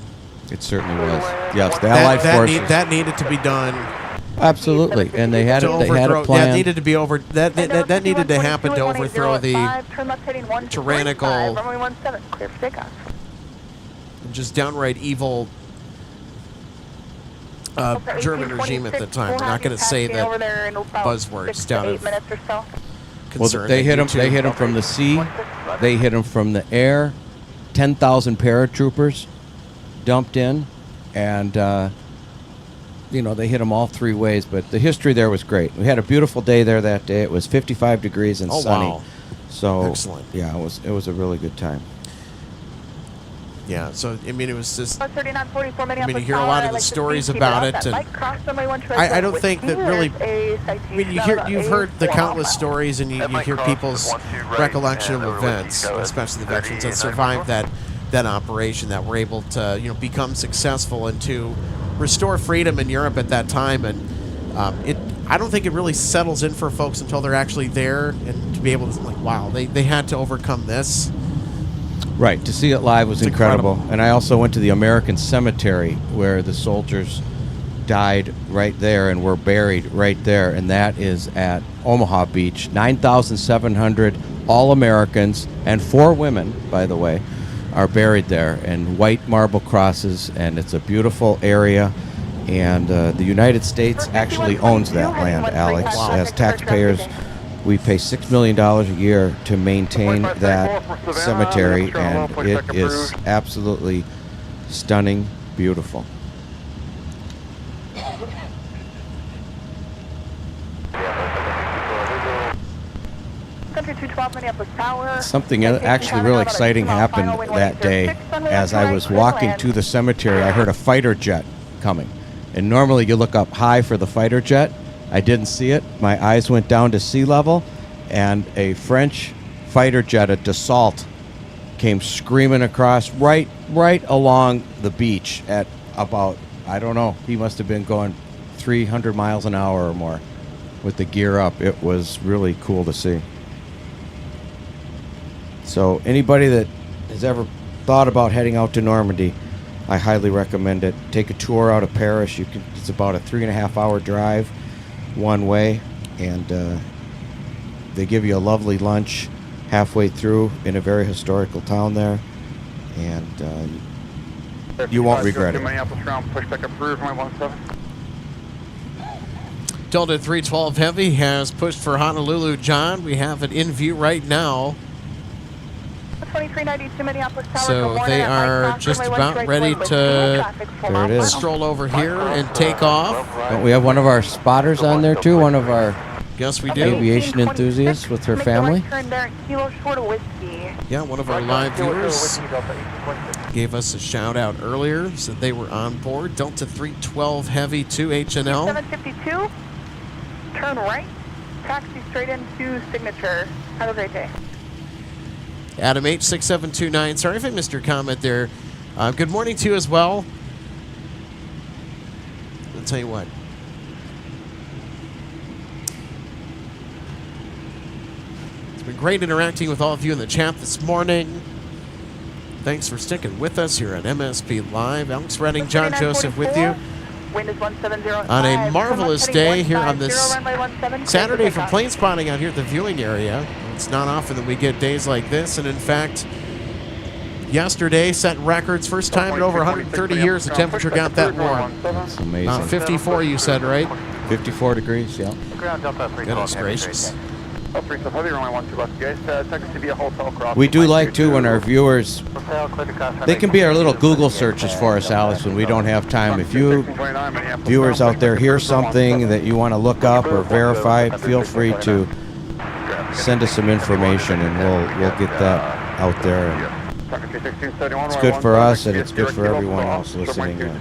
It certainly was. Yes, the Allied forces. that needed to be done. Absolutely, and they had To a overthrow, plan. that needed to be over. That needed to happen to overthrow the tyrannical, Runway 17, clear for takeoff. just downright evil German regime at the time. We're not going to say that buzzwords down of Well, concern. they hit them. They hit them from the sea. They hit them from the air. 10,000 paratroopers dumped in, and they hit them all three ways. But the history there was great. We had a beautiful day there that day. It was 55 degrees and sunny. Wow. So Excellent. Yeah, it was a really good time. Yeah, so I mean, it was just. 3944 I mean, you hear a lot of the stories about it, and I don't think that really. I mean, you've heard the countless stories, and you hear people's recollection of events, especially the veterans that survived that operation, that were able to become successful and to restore freedom in Europe at that time, and I don't think it really settles in for folks until they're actually there and to be able to wow, they had to overcome this. Right, to see it live was incredible. And I also went to the American Cemetery where the soldiers died right there and were buried right there, and that is at Omaha Beach. 9,700 all-Americans and 4 women, by the way, are buried there, and white marble crosses, and it's a beautiful area. And the United States actually owns that land, Alex. As taxpayers, we pay $6 million a year to maintain that cemetery, and it is absolutely stunning, beautiful. Something actually really exciting happened that day. As I was walking to the cemetery, I heard a fighter jet coming. And normally you look up high for the fighter jet. I didn't see it. My eyes went down to sea level, and a French fighter jet, a Dassault, came screaming across right along the beach at about, I don't know, he must have been going 300 miles an hour or more with the gear up. It was really cool to see. So anybody that has ever thought about heading out to Normandy, I highly recommend it. Take a tour out of Paris. It's about a 3.5-hour drive one way, and they give you a lovely lunch halfway through in a very historical town there, and you won't regret it. Minneapolis ground push back up through runway 17. Delta 312 Heavy has pushed for Honolulu. John, we have it in view right now. 2392 Minneapolis Tower. So they are just about ready to stroll over here and take off. Don't we have one of our spotters on there too? One of our Yes, we do. aviation enthusiasts with her family? Yeah, one of our live viewers gave us a shout out earlier, said they were on board. Delta 312 Heavy to H&L. 752, turn right, taxi straight into Signature. Have a great day. Adam H6729. Sorry if I missed your comment there. Good morning to you as well. I'll tell you what. It's been great interacting with all of you in the chat this morning. Thanks for sticking with us here at MSP Live. Alex Redding, John Joseph with you on a marvelous day here on this Saturday for plane spotting out here at the viewing area. It's not often that we get days like this, and in fact, yesterday set records. First time in over 130 years the temperature got that warm. That's amazing. 54, you said, right? 54 degrees, yeah. Goodness gracious. We do like, too, when our viewers, they can be our little Google searches for us, Alex, when we don't have time. If you viewers out there hear something that you want to look up or verify, feel free to send us some information, and we'll get that out there. It's good for us, and it's good for everyone else listening in.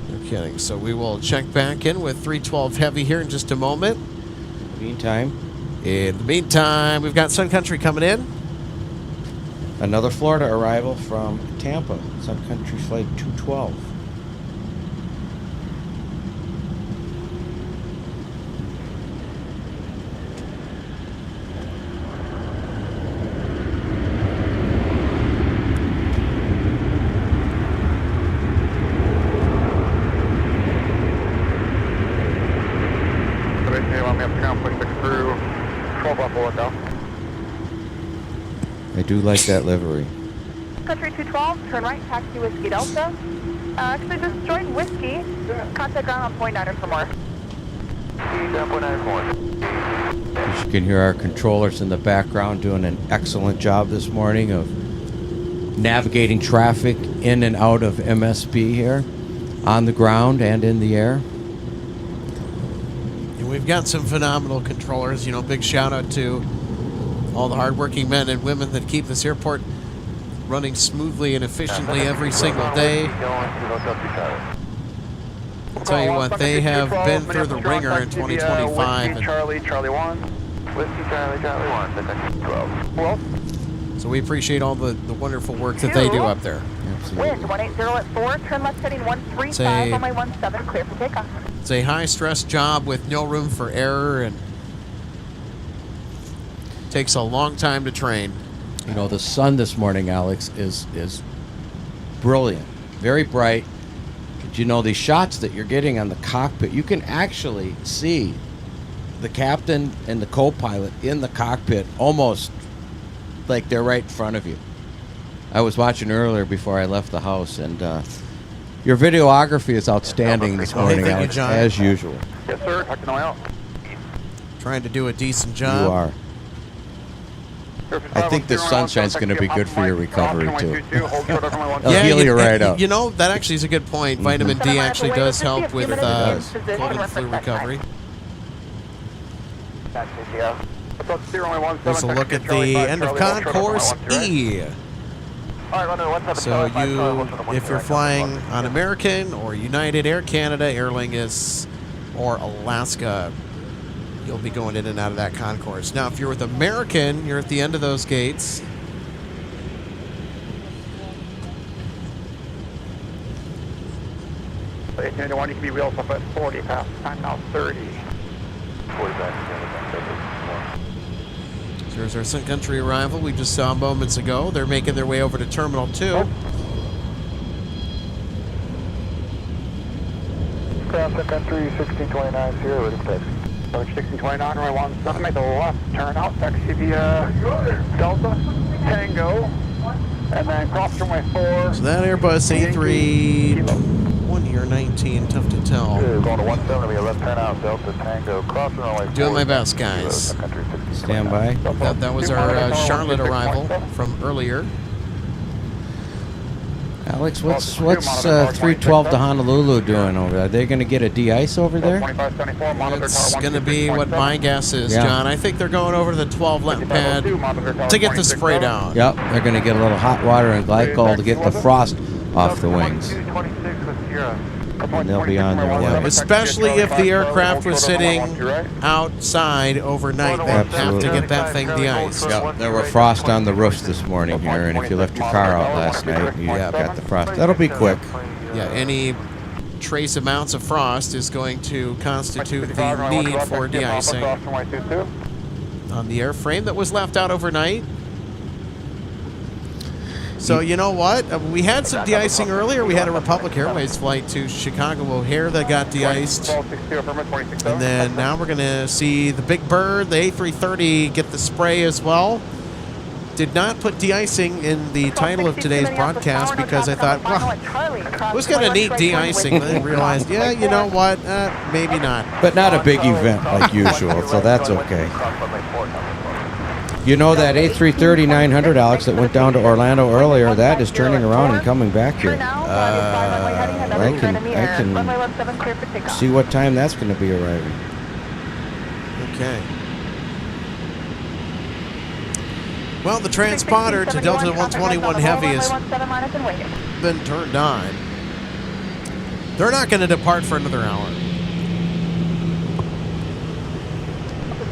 No kidding. So we will check back in with 312 Heavy here in just a moment. In the meantime, we've got Sun Country coming in. Another Florida arrival from Tampa, Sun Country Flight 212. I do like that livery. Country 212, turn right, taxi Whiskey Delta. Actually just joined Whiskey. Contact ground on 0.9 for more. As you can hear, our controllers in the background doing an excellent job this morning of navigating traffic in and out of MSP here, on the ground and in the air. And we've got some phenomenal controllers. You know, big shout out to all the hardworking men and women that keep this airport running smoothly and efficiently every single day. I'll tell you what, they have been through the ringer in 2025. Charlie 1. Whiskey Charlie 1. So we appreciate all the wonderful work that they do up there. Wind 180 at 4, turn left heading 135, runway 17, clear for takeoff. It's a high-stress job with no room for error, and takes a long time to train. You know, the sun this morning, Alex, is brilliant, very bright. But you know, these shots that you're getting on the cockpit, you can actually see the captain and the co-pilot in the cockpit almost like they're right in front of you. I was watching earlier before I left the house, and your videography is outstanding this morning, Alex, as usual. Yes, sir. Tucking away out. Trying to do a decent job. You are. I think the sunshine's going to be good for your recovery, too. It'll heal you right up. You know, that actually is a good point. Vitamin D actually does help with cold and flu recovery. Here's a look at the end of Concourse E. So if you're flying on American or United, Air Canada, Air Lingus, or Alaska, you'll be going in and out of that concourse. Now, if you're with American, you're at the end of those gates. You can be wheels up at 40 past time now 30. 40 back. So here's our Sun Country arrival we just saw moments ago. They're making their way over to Terminal 2. Sun Country 1629, 0, ready for taxi. 1629, runway 17, make the left turn out, taxi via Delta, Tango, and then cross runway 4. So that Airbus A3, 19, tough to tell. Going to 17, left turn out, Delta, Tango, cross runway 4. Doing my best, guys. Stand by. That was our Charlotte arrival from earlier. Alex, what's 312 to Honolulu doing over there? Are they going to get a de-ice over there? It's going to be what my guess is, John. I think they're going over to the 12 lap pad to get the spray down. Yep, they're going to get a little hot water and glycol to get the frost off the wings. And they'll be on their way. Yeah, especially if the aircraft was sitting outside overnight. They have to get that thing de-iced. Yep, there were frost on the roofs this morning here, and if you left your car out last night, you got the frost. That'll be quick. Yeah, any trace amounts of frost is going to constitute the need for de-icing. on the airframe that was left out overnight. So you know what? We had some de-icing earlier. We had a Republic Airways flight to Chicago O'Hare that got de-iced. And then now we're going to see the Big Bird, the A330, get the spray as well. Did not put de-icing in the title of today's broadcast because I thought, well, who's going to need de-icing? Then I realized, yeah, you know what? Maybe not. But not a big event like usual, so that's okay. You know that A330-900, Alex, that went down to Orlando earlier, that is turning around and coming back here. I can see what time that's going to be arriving. Okay. Well, the transponder to Delta 121 Heavy has been turned on. They're not going to depart for another hour.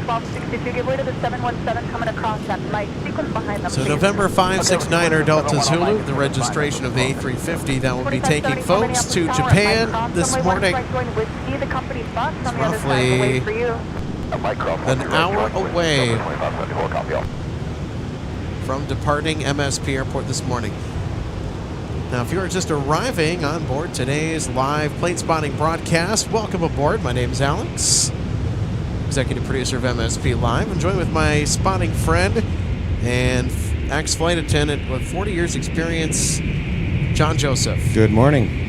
1262, give way to the 717 coming across that Mike. Sequence behind them. So November 569er Delta Zulu, the registration of the A350 that will be taking folks to Japan this morning. It's roughly an hour away from departing MSP Airport this morning. Now, if you're just arriving on board today's live plane spotting broadcast, welcome aboard. My name is Alex, executive producer of MSP Live. I'm joined with my spotting friend and ex-flight attendant with 40 years experience, John Joseph. Good morning.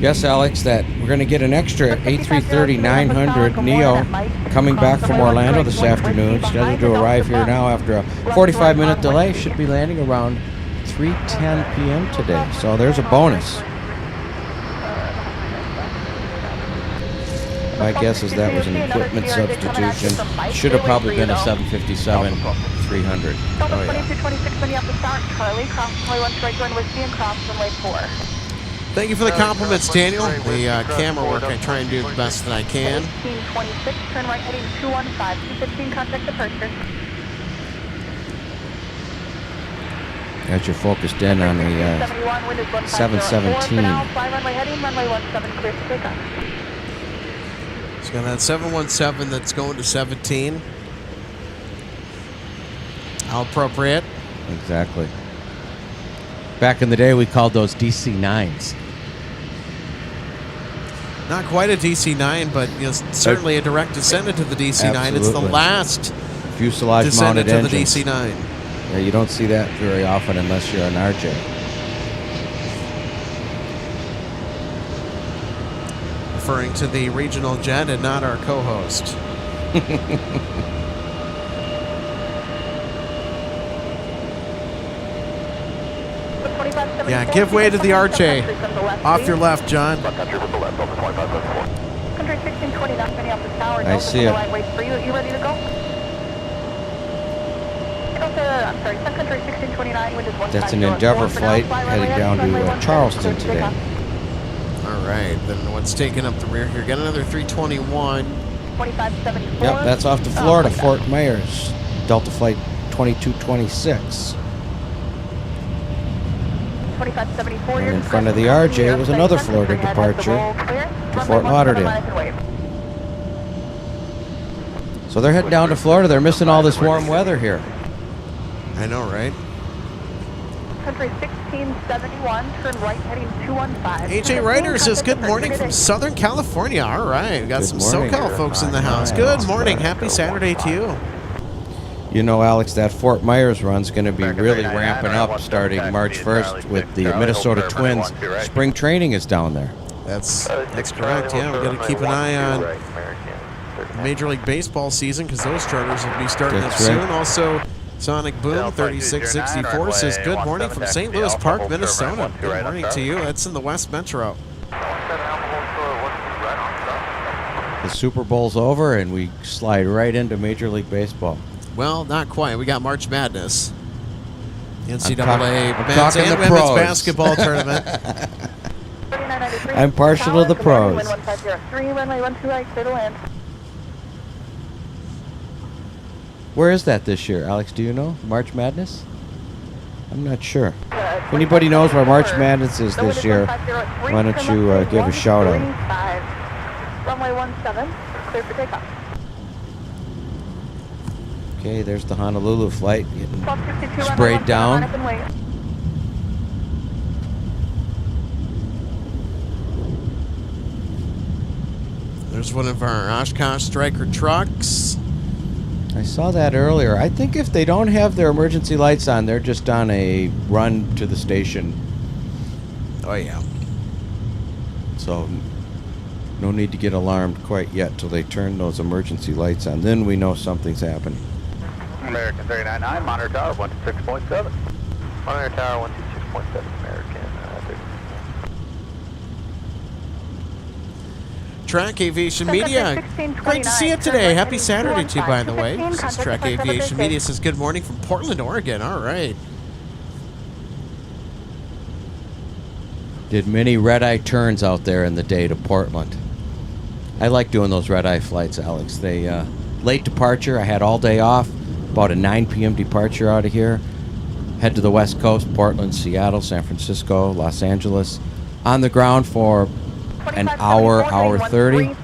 Yes, Alex, that we're going to get an extra A330-900 Neo coming back from Orlando this afternoon, scheduled to arrive here now after a 45-minute delay. Should be landing around 3:10 p.m. today, so there's a bonus. My guess is that was an equipment substitution. Should have probably been a 757-300. Oh, yeah. Thank you for the compliments, Daniel. The camera work, I try and do the best that I can. 1826, turn right heading 215, 215, contact departure. Got your focused in on the 717. Runway heading, runway 17, clear to take off. It's got that 717 that's going to 17. How appropriate. Exactly. Back in the day, we called those DC-9s. Not quite a DC-9, but certainly a direct descendant to the DC-9. Absolutely. It's the last fuselage-mounted descendant to engines. the DC-9. Yeah, you don't see that very often unless you're an RJ. Referring to the regional jet and not our co-host. Yeah, give way to the RJ. Off your left, John. I see it. You ready to go? Sun Country 1629, wind is 15. That's an Endeavor flight headed down to Charleston today. All right, then what's taking up the rear here? Got another 321. 2574. Yep, that's off to Florida, Fort Myers. Delta Flight 2226. 2574. And in front of the RJ was another Florida departure to Fort Lauderdale. So they're heading down to Florida. They're missing all this warm weather here. I know, right? Country 1671, turn right heading 215. AJ Ryder says good morning from Southern California. All right, we got some SoCal folks in the house. Good morning. Happy Saturday to you. You know, Alex, that Fort Myers run's going to be really ramping up starting March 1st with the Minnesota Twins. Spring training is down there. That's correct. Yeah, we've got to keep an eye on Major League Baseball season because those charters will be starting up soon. Also, Sonic Boom 3664 says good morning from St. Louis Park, Minnesota. Good morning to you. That's in the West Metro. The Super Bowl's over and we slide right into Major League Baseball. Well, not quite. We got March Madness. NCAA men's and women's basketball tournament. I'm partial to the pros. Where is that this year, Alex? Do you know? March Madness? I'm not sure. If anybody knows where March Madness is this year, why don't you give a shout out? Runway 17, clear for takeoff. Okay, there's the Honolulu flight getting 1262 sprayed down. Up and wait. There's one of our Oshkosh Striker trucks. I saw that earlier. I think if they don't have their emergency lights on, they're just on a run to the station. Oh, yeah. So no need to get alarmed quite yet till they turn those emergency lights on. Then we know something's happening. American 399, monitor tower 126.7. Monitor tower 126.7 American. Track Aviation Media. Great to see you today. Happy Saturday to you, by the way. This is Track Aviation Media says good morning from Portland, Oregon. All right. Did many red-eye turns out there in the day to Portland. I like doing those red-eye flights, Alex. They late departure. I had all day off. About a 9 p.m. departure out of here. Head to the West Coast, Portland, Seattle, San Francisco, Los Angeles. On the ground for an hour, hour 30.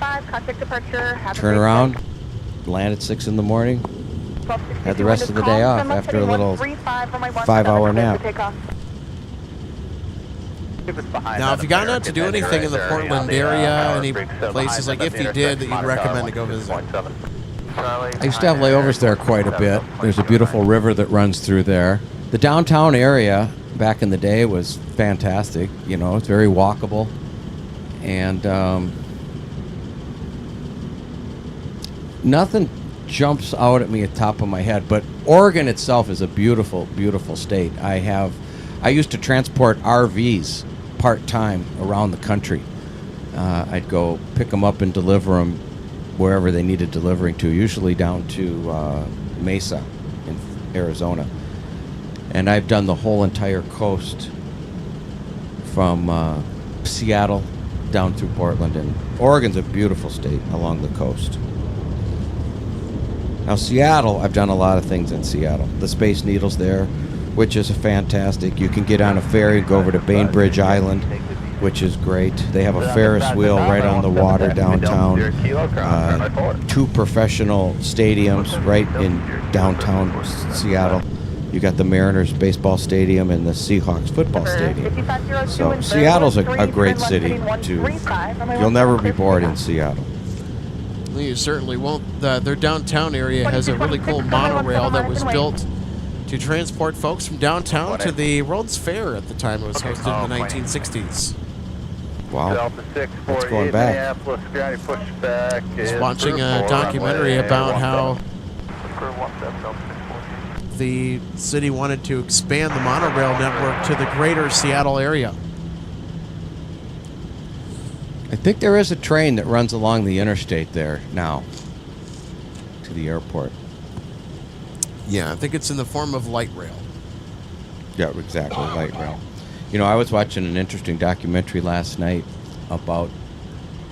Turn around, land at 6 in the morning. Had the rest of the day off after a little 5-hour nap. Now, if you got out to do anything in the Portland area, any places, like if you did, that you'd recommend to go visit? I used to have layovers there quite a bit. There's a beautiful river that runs through there. The downtown area back in the day was fantastic. You know, it's very walkable. And nothing jumps out at me at the top of my head, but Oregon itself is a beautiful, beautiful state. I used to transport RVs part-time around the country. I'd go pick them up and deliver them wherever they needed delivering to, usually down to Mesa in Arizona. And I've done the whole entire coast from Seattle down through Portland, and Oregon's a beautiful state along the coast. Now Seattle, I've done a lot of things in Seattle. The Space Needle's there, which is fantastic. You can get on a ferry, go over to Bainbridge Island, which is great. They have a Ferris wheel right on the water downtown. 2 professional stadiums right in downtown Seattle. You got the Mariners baseball stadium and the Seahawks football stadium. So Seattle's a great city you'll never be bored in Seattle. Well, you certainly won't. Their downtown area has a really cool monorail that was built to transport folks from downtown to the World's Fair at the time it was hosted in the 1960s. Wow, that's going back. I was watching a documentary about how the city wanted to expand the monorail network to the greater Seattle area. I think there is a train that runs along the interstate there now to the airport. Yeah, I think it's in the form of light rail. Yeah, exactly, light rail. You know, I was watching an interesting documentary last night about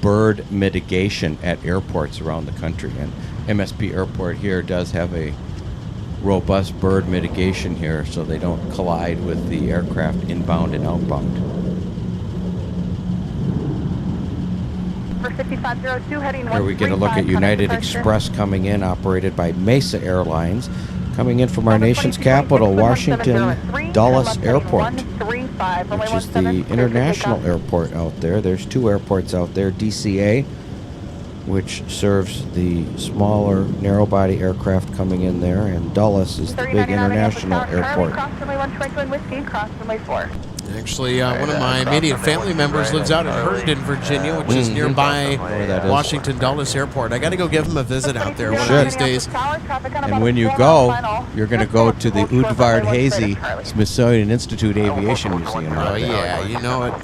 bird mitigation at airports around the country. And MSP Airport here does have a robust bird mitigation here so they don't collide with the aircraft inbound and outbound. Here we get a look at United Express coming in, operated by Mesa Airlines, coming in from our nation's capital, Washington Dulles Airport, which is the international airport out there. There's 2 airports out there, DCA, which serves the smaller narrow-body aircraft coming in there, and Dulles is the big international airport. Actually, one of my immediate family members lives out in Herndon, Virginia, which is nearby Washington Dulles Airport. I got to go give him a visit out there one of these days. And when you go, you're going to go to the Udvar Hazy Smithsonian Institute Aviation Museum. Oh, yeah, you know it.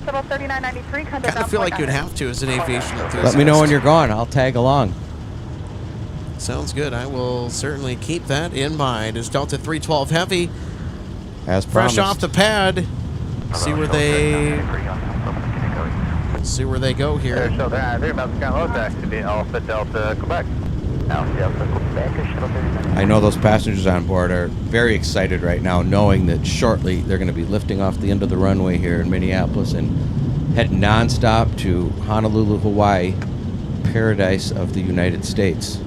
Kind of feel like you'd have to as an aviation enthusiast. Let me know when you're going. I'll tag along. Sounds good. I will certainly keep that in mind. As Delta 312 Heavy, as fresh promised. off the pad. See where they go here. I know those passengers on board are very excited right now, knowing that shortly they're going to be lifting off the end of the runway here in Minneapolis and heading nonstop to Honolulu, Hawaii, paradise of the United States.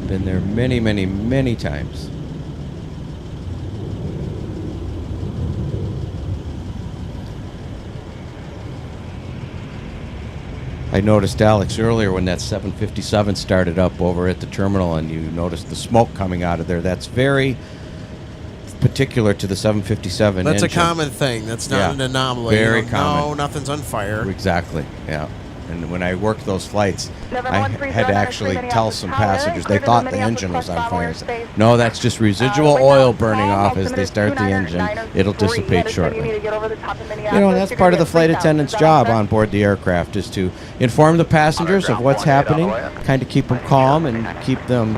Been there many, many, many times. I noticed, Alex, earlier when that 757 started up over at the terminal and you noticed the smoke coming out of there. That's very particular to the 757 That's engine. a common thing. That's not an anomaly. Very common. No, nothing's on fire. Exactly, yeah. And when I worked those flights, I had to actually tell some passengers, they thought the engine was on fire. I said, no, that's just residual oil burning off as they start the engine. It'll dissipate shortly. You know, that's part of the flight attendant's job on board the aircraft, is to inform the passengers of what's happening, kind of keep them calm and keep them,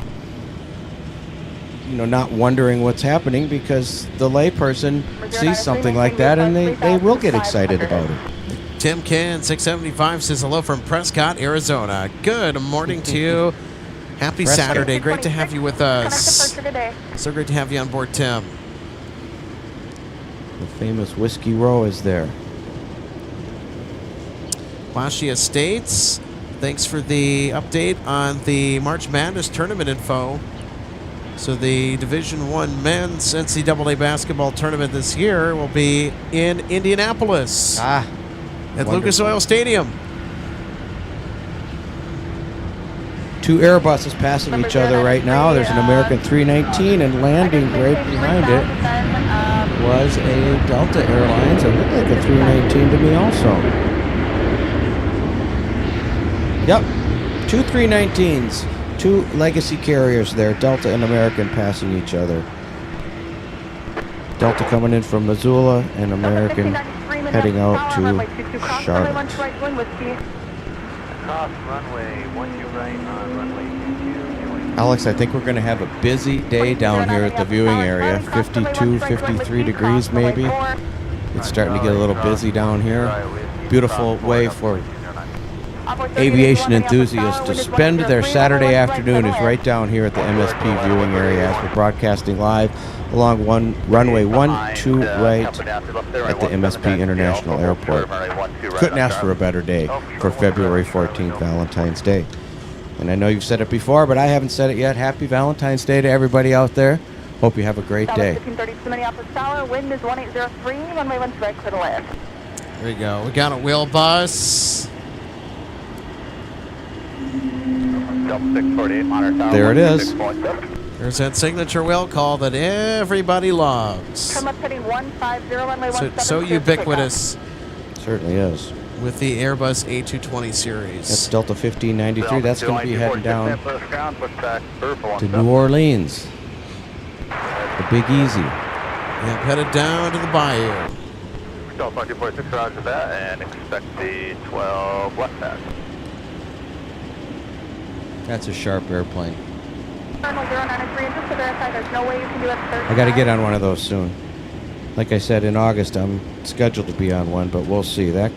you know, not wondering what's happening, because the layperson sees something like that and they will get excited about it. Tim Can, 675, says hello from Prescott, Arizona. Good morning to you. Happy Prescott. Saturday. Great to have you with us. So great to have you on board, Tim. The famous Whiskey Row is there. Washi Estates, thanks for the update on the March Madness tournament info. So the Division I men's NCAA basketball tournament this year will be in Indianapolis. At wonderful. Lucas Oil Stadium. 2 Airbuses passing each other right now. There's an American 319, and landing right behind it was a Delta Airlines. It looked like a 319 to me also. Yep, 2 319s, 2 legacy carriers there, Delta and American passing each other. Delta coming in from Missoula and American heading out to Charlotte. Alex, I think we're going to have a busy day down here at the viewing area. 52, 53 degrees maybe. It's starting to get a little busy down here. Beautiful way for aviation enthusiasts to spend their Saturday afternoon is right down here at the MSP viewing area as we're broadcasting live along runway 12 right at the MSP International Airport. Couldn't ask for a better day for February 14th, Valentine's Day. And I know you've said it before, but I haven't said it yet. Happy Valentine's Day to everybody out there. Hope you have a great day. Minneapolis Tower, wind is 1803, runway 1 right, clear to land. There you go. We got a wheel bus. There it is. There's that signature whale call that everybody loves. Come up heading 150, runway 17. So ubiquitous Certainly is. with the Airbus A220 series. That's Delta 1593. That's going to be heading down to New Orleans. The Big Easy. Yep, headed down to the bayou. Delta 246, roger that, and expect the 12 left pass. That's a sharp airplane. Terminal 093, and just to verify, there's no way you can do it I got to get on one of those soon. Like I said, in August, I'm scheduled to be on one, but we'll see. That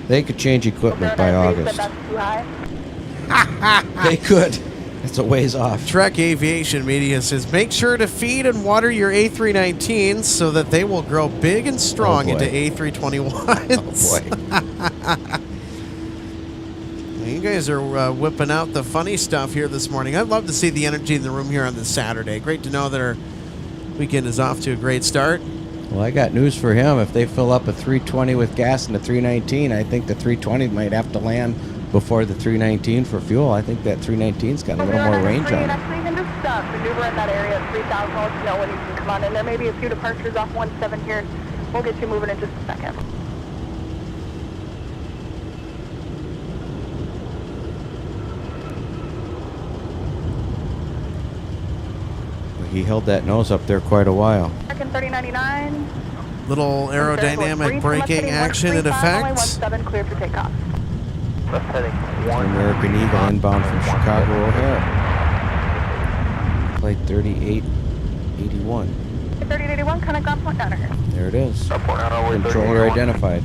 they could change equipment by August. That's too high. They could. It's a ways off. Trek Aviation Media says, make sure to feed and water your A319s so that they will grow big and strong into A321s. Oh, boy. You guys are whipping out the funny stuff here this morning. I'd love to see the energy in the room here on this Saturday. Great to know that our weekend is off to a great start. Well, I got news for him. If they fill up a 320 with gas and a 319, I think the 320 might have to land before the 319 for fuel. I think that 319's got a little more range on it. Actually, you can just maneuver in that area at 3,000. I'll let you know when you can come on in. There may be a few departures off 17 here. We'll get you moving in just a second. He held that nose up there quite a while. 3099. Little aerodynamic braking action in effect. 17 clear for takeoff. American Eagle inbound from Chicago O'Hare. Flight 3881. 3881, connect ground point down here. There it is. Controller identified.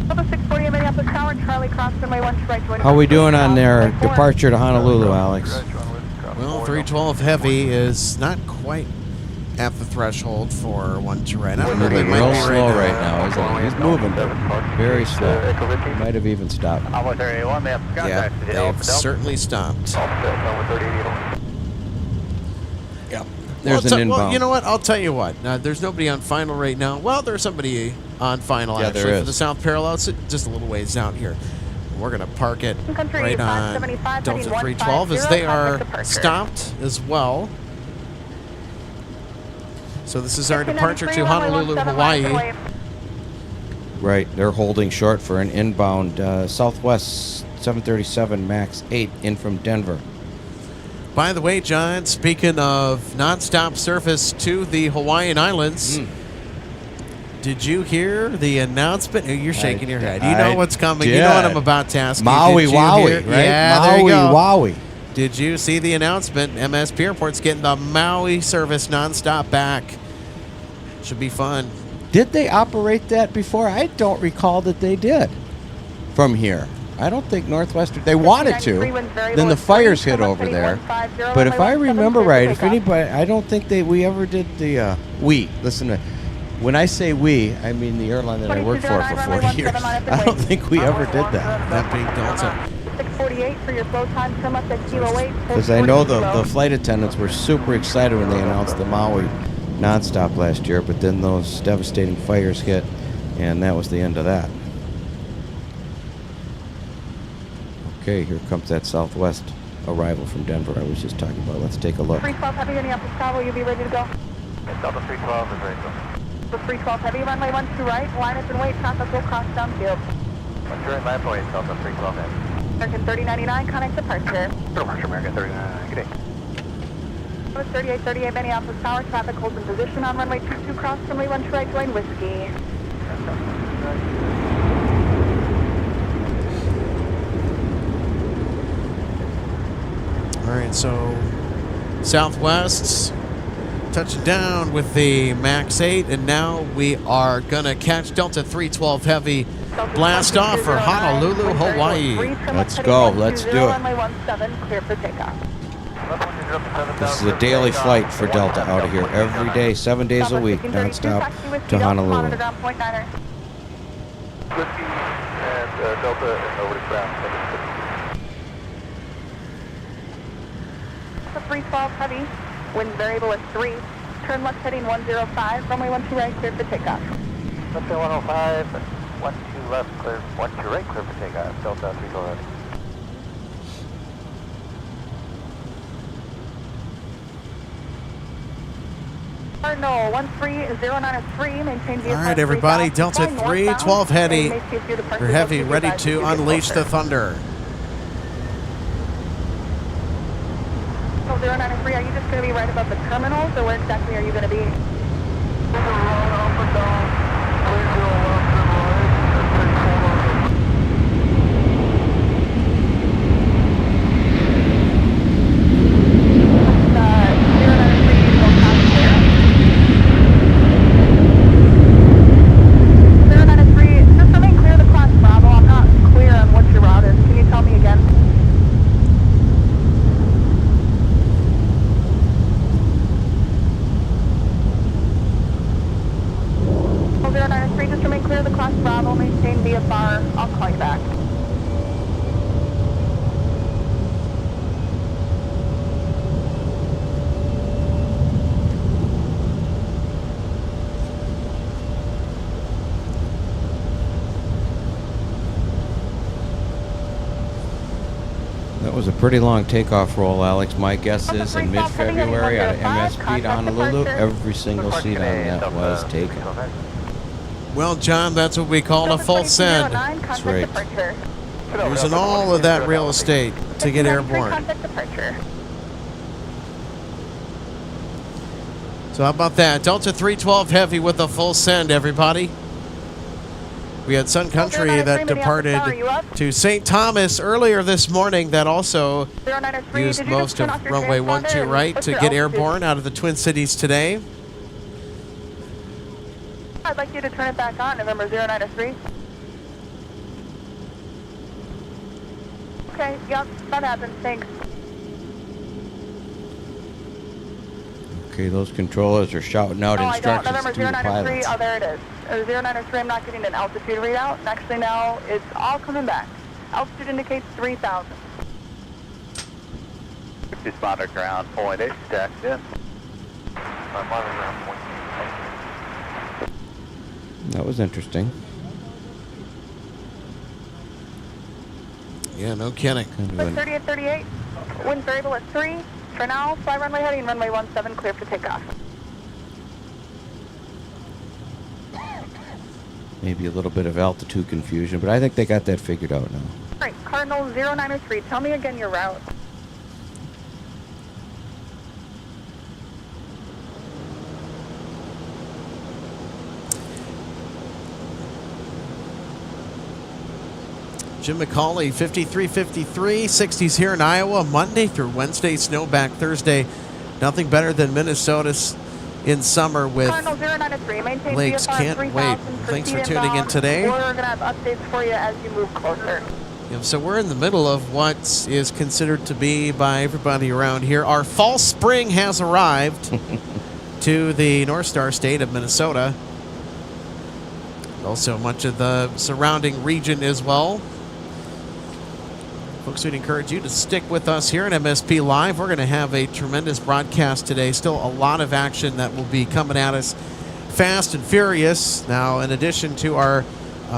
Delta 640 Minneapolis Tower, Charlie Cross, runway 1 right. How we doing on their departure to Honolulu, Alex? Well, 312 Heavy is not quite at the threshold for one to ride. I don't know, they might Real be slow right now, isn't he? He's moving. Very slow. Might have even stopped. Yeah, they've certainly stopped. There's an inbound. Well, you know what? I'll tell you what. There's nobody on final right now. Well, there's somebody on final Yeah, actually there is. for the south parallel. It's just a little ways out here. We're going to park it Sun Country right on 575, Delta heading 312 as 150, they are departure. stopped as well. So this is our departure to Honolulu, Hawaii. Right, they're holding short for an inbound Southwest 737 MAX 8 in from Denver. By the way, John, speaking of nonstop service to the Hawaiian Islands, did you hear the announcement? Oh, you're shaking your head. You know what's coming. You know what I'm about to ask you. Maui Did you Wowie, hear- right? Yeah, there you Maui go. Wowie. Did you see the announcement? MSP Airport's getting the Maui service nonstop back. Should be fun. Did they operate that before? I don't recall that they did from here. I don't think Northwestern, they wanted to. Then the fires hit over there. But if I remember right, if anybody, I don't think we ever did the, listen to, when I say we, I mean the airline that I worked for 40 years. I don't think we ever did that. That being Delta. 648 for your flow time, trim up at Kilo 8. Because I know the flight attendants were super excited when they announced the Maui nonstop last year, but then those devastating fires hit, and that was the end of that. Okay, here comes that Southwest arrival from Denver I was just talking about. Let's take a look. 312 Heavy, Minneapolis Travel, you'll be ready to go. Delta 312 is ready to go. The 312 Heavy, runway 12 right, line up and wait, traffic will cross downfield. What's your line point, Delta 312 in? American 3099, connect departure. Departure, American 39, good day. 3838 Minneapolis Tower, traffic holds in position on runway 22, cross runway 12 right, join Whiskey. All right, so Southwest's touching down with the MAX 8, and now we are going to catch Delta 312 Heavy blast off for Honolulu, Hawaii. Let's go. Let's do it. Runway 17, clear for takeoff. This is a daily flight for Delta out of here every day, 7 days a week, nonstop to Honolulu. Whiskey and Delta and over to ground. 312 Heavy, wind variable is 3. Turn left heading 105, runway 12 right, clear for takeoff. Left 105, 12 left, clear, 12 right, clear for takeoff. Delta 312 Heavy. No, 13093, maintain All right, everybody, Delta 312 Heavy, or Heavy, ready to unleash the thunder. So 093, are you just going to be right above the terminals, or where exactly are you going to be? I'll call you back. That was a pretty long takeoff roll, Alex. My guess is in mid-February out of MSP to Honolulu, every single seat on that was taken. Well, John, that's what we call a full send. That's right. Using all of that real estate to get airborne. So how about that? Delta 312 Heavy with a full send, everybody. We had Sun Country that departed to St. Thomas earlier this morning that also used most of runway 12 right to get airborne out of the Twin Cities today. I'd like you to turn it back on, November 093. Okay, yep, that happens, thanks. Okay, those controllers are shouting out instructions November to the 093, pilots. oh, there it is. 093, I'm not getting an altitude readout, and actually now it's all coming back. Altitude indicates 3,000. Responder ground, point 8, stacked in. That was interesting. Yeah, no kidding. With 30 at 38, wind variable at 3. For now, fly runway heading, runway 17, clear for takeoff. Maybe a little bit of altitude confusion, but I think they got that figured out now. All right, Cardinal 093, tell me again your route. Jim McCauley, 53-53, 60s here in Iowa, Monday through Wednesday, snowback Thursday. Nothing better than Minnesota in summer with Cardinal 093, maintain lakes. VFR Can't wait. 3000, Thanks for proceed tuning in inbound. today. We're going to have updates for you as you move closer. Yeah, so we're in the middle of what is considered to be, by everybody around here, our fall spring has arrived to the North Star state of Minnesota. Also much of the surrounding region as well. Folks, we'd encourage you to stick with us here at MSP Live. We're going to have a tremendous broadcast today. Still a lot of action that will be coming at us fast and furious. Now, in addition to our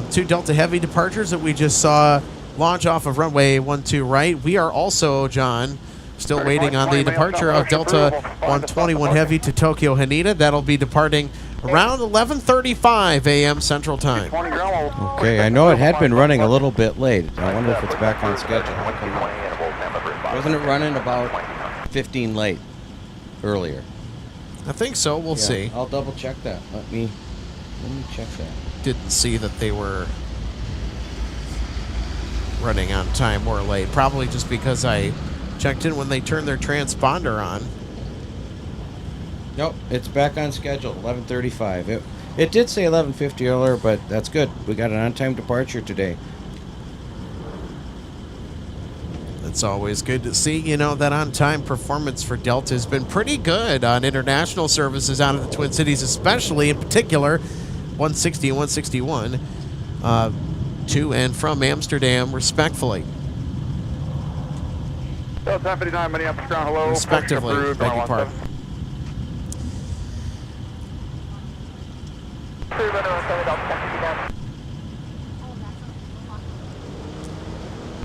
2 Delta Heavy departures that we just saw launch off of runway 12 right, we are also, John, still waiting on the departure of Delta 121 Heavy to Tokyo Haneda. That'll be departing around 11:35 a.m. Central Time. Okay, I know it had been running a little bit late. I wonder if it's back on schedule. Wasn't it running about 15 late earlier? I think so. We'll see. I'll double check that. Let me check that. Didn't see that they were running on time or late. Probably just because I checked in when they turned their transponder on. Nope, it's back on schedule, 11:35. It did say 11:50 earlier, but that's good. We got an on-time departure today. It's always good to see. You know, that on-time performance for Delta has been pretty good on international services out of the Twin Cities, especially in particular 160 and 161 to and from Amsterdam, respectfully. Delta 1059, Minneapolis ground, hello. Respectively, beg your pardon.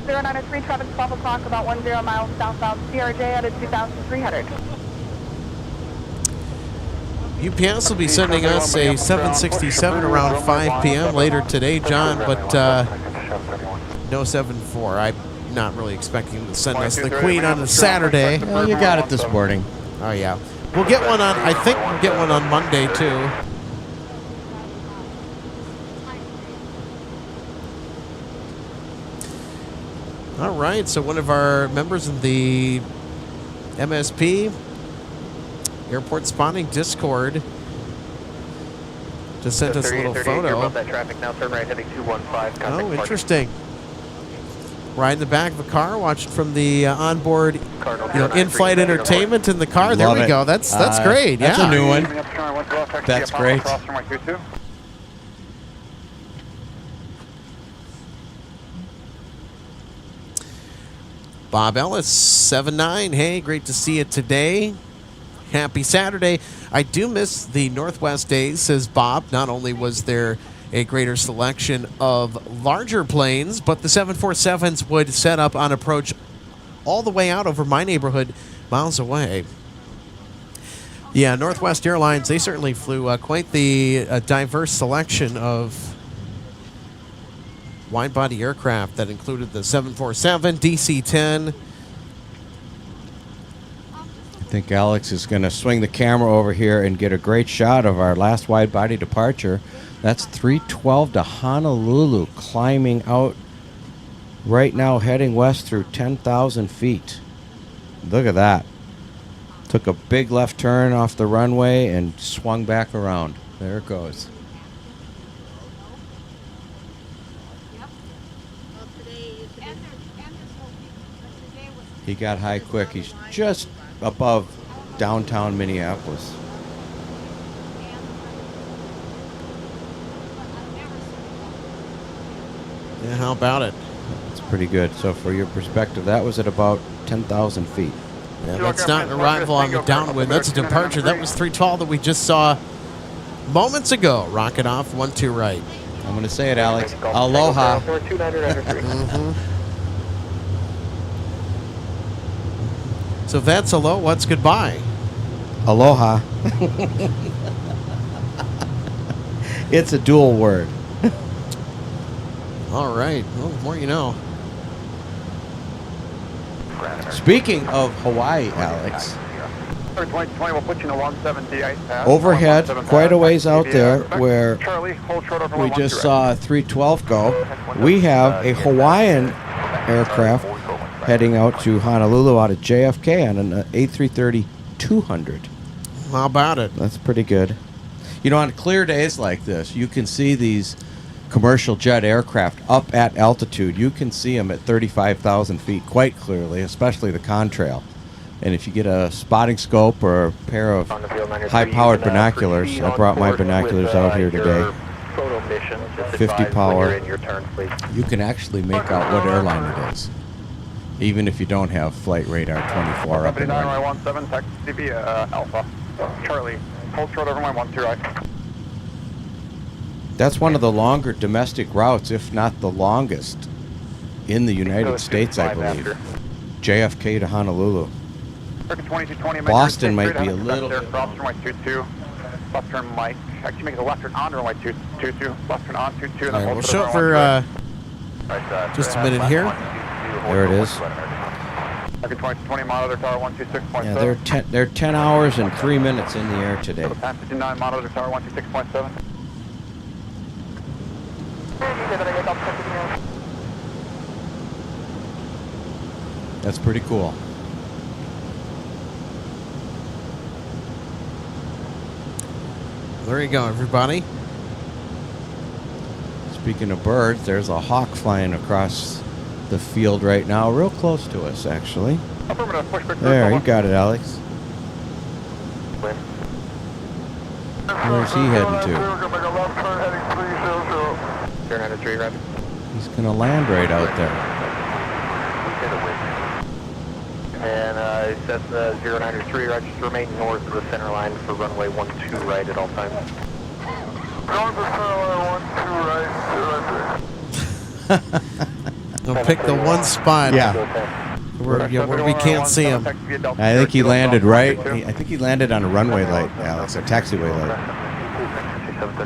093, traffic 12 o'clock, about 10 miles southbound CRJ at a 2,300. UPS will be sending us a 767 around 5 p.m. later today, John, but no 74. I'm not really expecting them to send us the Queen on a Saturday. Well, you got it this morning. Oh, yeah. We'll get one on, I think we'll get one on Monday, too. All right, so one of our members in the MSP Airport Spawning Discord just sent us a little photo. That traffic now, turn right heading 215. Oh, interesting. Right in the back of a car, watching from the onboard, in-flight entertainment in the car. There we go. That's great. That's yeah. a new one. That's great. Bob Ellis, 7-9. Hey, great to see you today. Happy Saturday. I do miss the Northwest days, says Bob. Not only was there a greater selection of larger planes, but the 747s would set up on approach all the way out over my neighborhood, miles away. Yeah, Northwest Airlines, they certainly flew quite the diverse selection of wide-body aircraft that included the 747, DC-10. I think Alex is going to swing the camera over here and get a great shot of our last wide-body departure. That's 312 to Honolulu, climbing out right now, heading west through 10,000 feet. Look at that. Took a big left turn off the runway and swung back around. There it goes. He got high quick. He's just above downtown Minneapolis. Yeah, how about it? That's pretty good. So for your perspective, that was at about 10,000 feet. Yeah, that's not an arrival on the downwind. That's a departure. That was 312 that we just saw moments ago. Rocket off, 12 right. I'm going to say it, Alex. Aloha. So if that's hello, what's goodbye? Aloha. It's a dual word. All right. Well, the more you know. Speaking of Hawaii, Alex, 2020, we'll put you in a 170 ice pass. overhead, 117 quite a pass. ways out there where Charlie, hold short over we 112 just saw a 312 go, we have a Hawaiian aircraft heading out to Honolulu out of JFK on an A330-200. How about it? That's pretty good. You know, on clear days like this, you can see these commercial jet aircraft up at altitude. You can see them at 35,000 feet quite clearly, especially the contrail. And if you get a spotting scope or a pair of high-powered binoculars, I brought my binoculars out here today, 50 power, you can actually make out what airline it is, even if you don't have Flight Radar 24 up and running. 17, text CB Alpha. Charlie, hold short over 12 right. That's one of the longer domestic routes, if not the longest, in the United States, I believe. JFK to Honolulu. Boston might be a little bit. Cross runway 22. Left turn Mike. Actually make it a left turn on runway 22. Left turn on 22. All right, we'll show it for just a minute here. There it is. 20 monitor tower 126.7. Yeah, they're 10 hours and 3 minutes in the air today. 59 monitor tower 126.7. That's pretty cool. There you go, everybody. Speaking of birds, there's a hawk flying across the field right now, real close to us, actually. There, you got it, Alex. Where's he heading to? He's going to land right out there. And Cessna 093, right, just remain north of the center line for runway 12 right at all times. North of center line 12 right, We'll pick the one spot. Yeah. Where we can't see him. I think he landed right. I think he landed on a runway light, Alex, a taxiway light.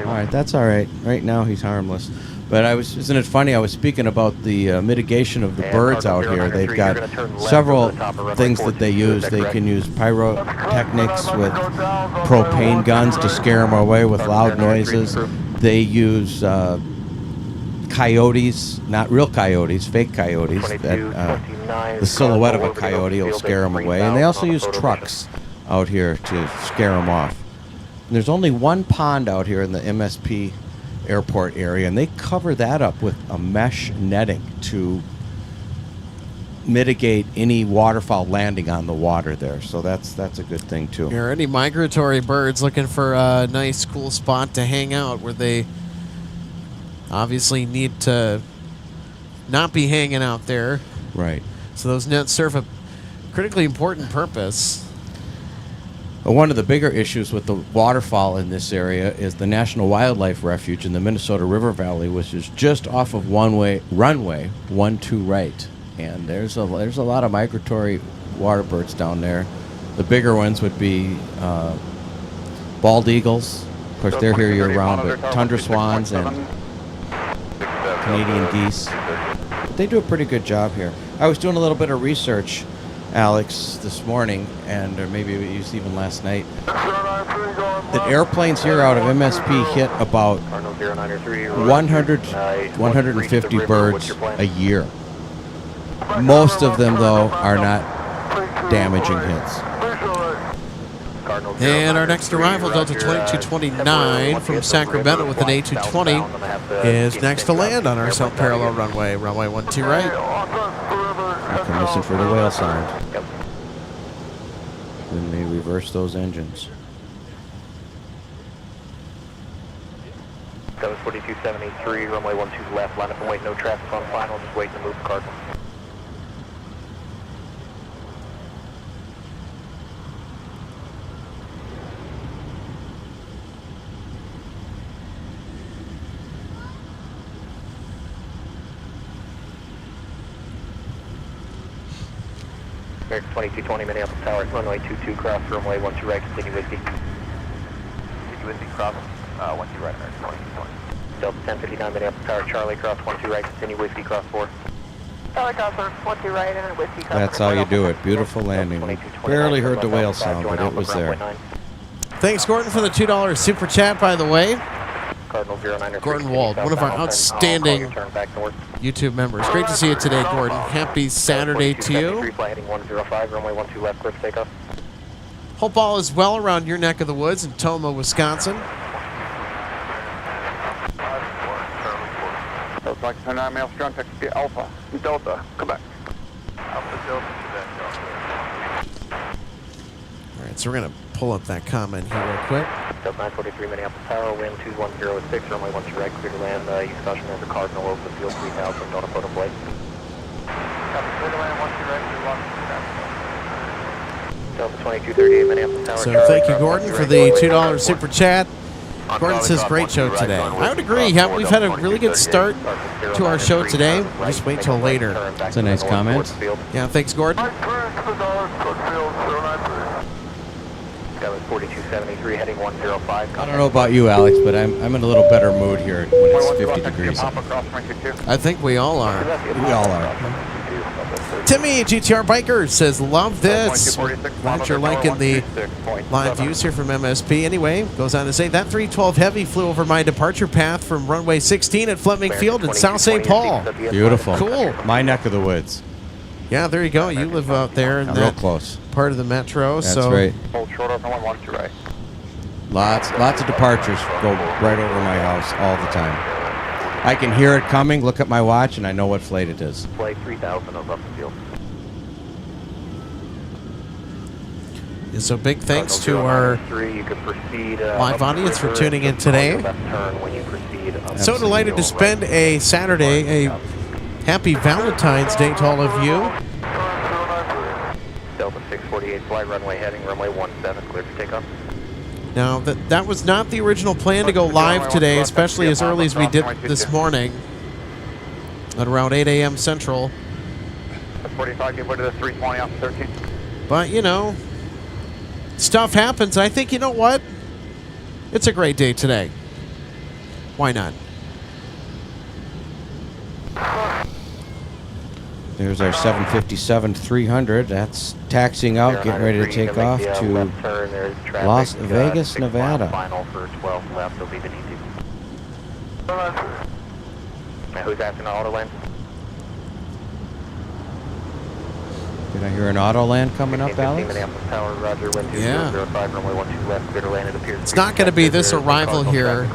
All right, that's all right. Right now he's harmless. But isn't it funny? I was speaking about the mitigation of the birds out here. They've got several things that they use. They can use pyrotechnics with propane guns to scare them away with loud noises. They use coyotes, not real coyotes, fake coyotes. That the silhouette of a coyote will scare them away. And they also use trucks out here to scare them off. And there's only one pond out here in the MSP Airport area, and they cover that up with a mesh netting to mitigate any waterfowl landing on the water there. So that's a good thing too. Are any migratory birds looking for a nice, cool spot to hang out where they obviously need to not be hanging out there? Right. So those nets serve a critically important purpose. One of the bigger issues with the waterfowl in this area is the National Wildlife Refuge in the Minnesota River Valley, which is just off of runway 12 right. And there's a lot of migratory water birds down there. The bigger ones would be bald eagles. Of course, they're here year-round, but tundra swans and Canadian geese. They do a pretty good job here. I was doing a little bit of research, Alex, this morning, and or maybe it was even last night, that airplanes here out of MSP hit about 150 birds a year. Most of them, though, are not damaging hits. And our next arrival, Delta 2229 from Sacramento with an A220, is next to land on our south parallel runway 12 right. You can listen for the whale sound. Then they reverse those engines. That was 4273, runway 12 left, line up and wait, no traffic on final, just waiting to move the Cardinal. American 2220 Minneapolis Tower, runway 22, cross runway 12 right, continue whiskey. Continue whiskey, cross 12 right, American 2220. Delta 1059 Minneapolis Tower, Charlie, cross 12 right, continue whiskey, cross 4. Charlie, cross 12 right, and then whiskey, cross. That's how you do it. Beautiful landing. Barely heard the whale sound, but it was there. Thanks, Gordon, for the $2 super chat, by the way. Cardinal 09. Gordon Wald, one of our outstanding YouTube members. Great to see you today, Gordon. Happy Saturday to you. Heading 105, runway 12 left, clear for takeoff. Hope all is well around your neck of the woods in Toma, Wisconsin. Delta 29 Maelstrom, taxi Alpha, Delta, Quebec. Alpha Delta, Quebec. All right, so we're going to pull up that comment here real quick. Delta 943 Minneapolis Tower, wind 2106, runway 12 right, clear to land, use caution over Cardinal, over the field 3000, don't photo plate. Copy, clear to land, 12 right, clear to Delta 2238 Minneapolis Tower. So thank you, Gordon, for the $2 super chat. Gordon says, great show today. I would agree. Yeah, we've had a really good start to our show today. Just wait till later. That's a nice comment. Yeah, thanks, Gordon. 4273 heading 105. I don't know about you, Alex, but I'm in a little better mood here when it's 50 degrees. I think we all are. We all are. Timmy, GTR Biker, says, love this. Glad you're liking the live views here from MSP. Anyway, goes on to say, that 312 Heavy flew over my departure path from runway 16 at Fleming Field in South St. Paul. Beautiful. Cool. My neck of the woods. Yeah, there you go. You live out there in Real that close. part of the metro. That's so right. Hold short off 112 right. Lots of departures go right over my house all the time. I can hear it coming, look at my watch, and I know what flight it is. Flight 3000 of up the field. So big thanks to our live audience for tuning in today. So delighted to spend a Saturday, a happy Valentine's Day to all of you. Delta 648 flight runway heading runway 17 clear for takeoff. Now, that was not the original plan to go live today, especially as early as we did this morning at around 8 a.m. Central. 45, get rid of the 320 off 13. But, you know, stuff happens. I think, you know what? It's a great day today. Why not? There's our 757-300. That's taxiing out, getting ready to take off to Las Vegas, Nevada. Final for 12 left, they'll be beneath you. Who's asking the auto land? Did I hear an auto land coming up, Alex? Yeah. It's not going to be this arrival here.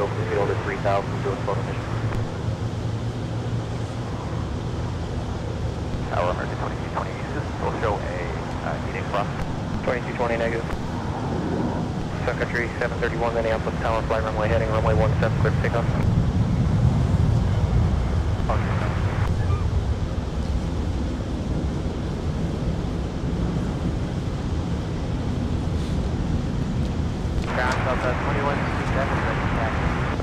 Tower American 2220 will show a heating cross. 2220 negative. Sun Country 731 Minneapolis Tower, flight runway heading runway 17 clear for takeoff. Southwest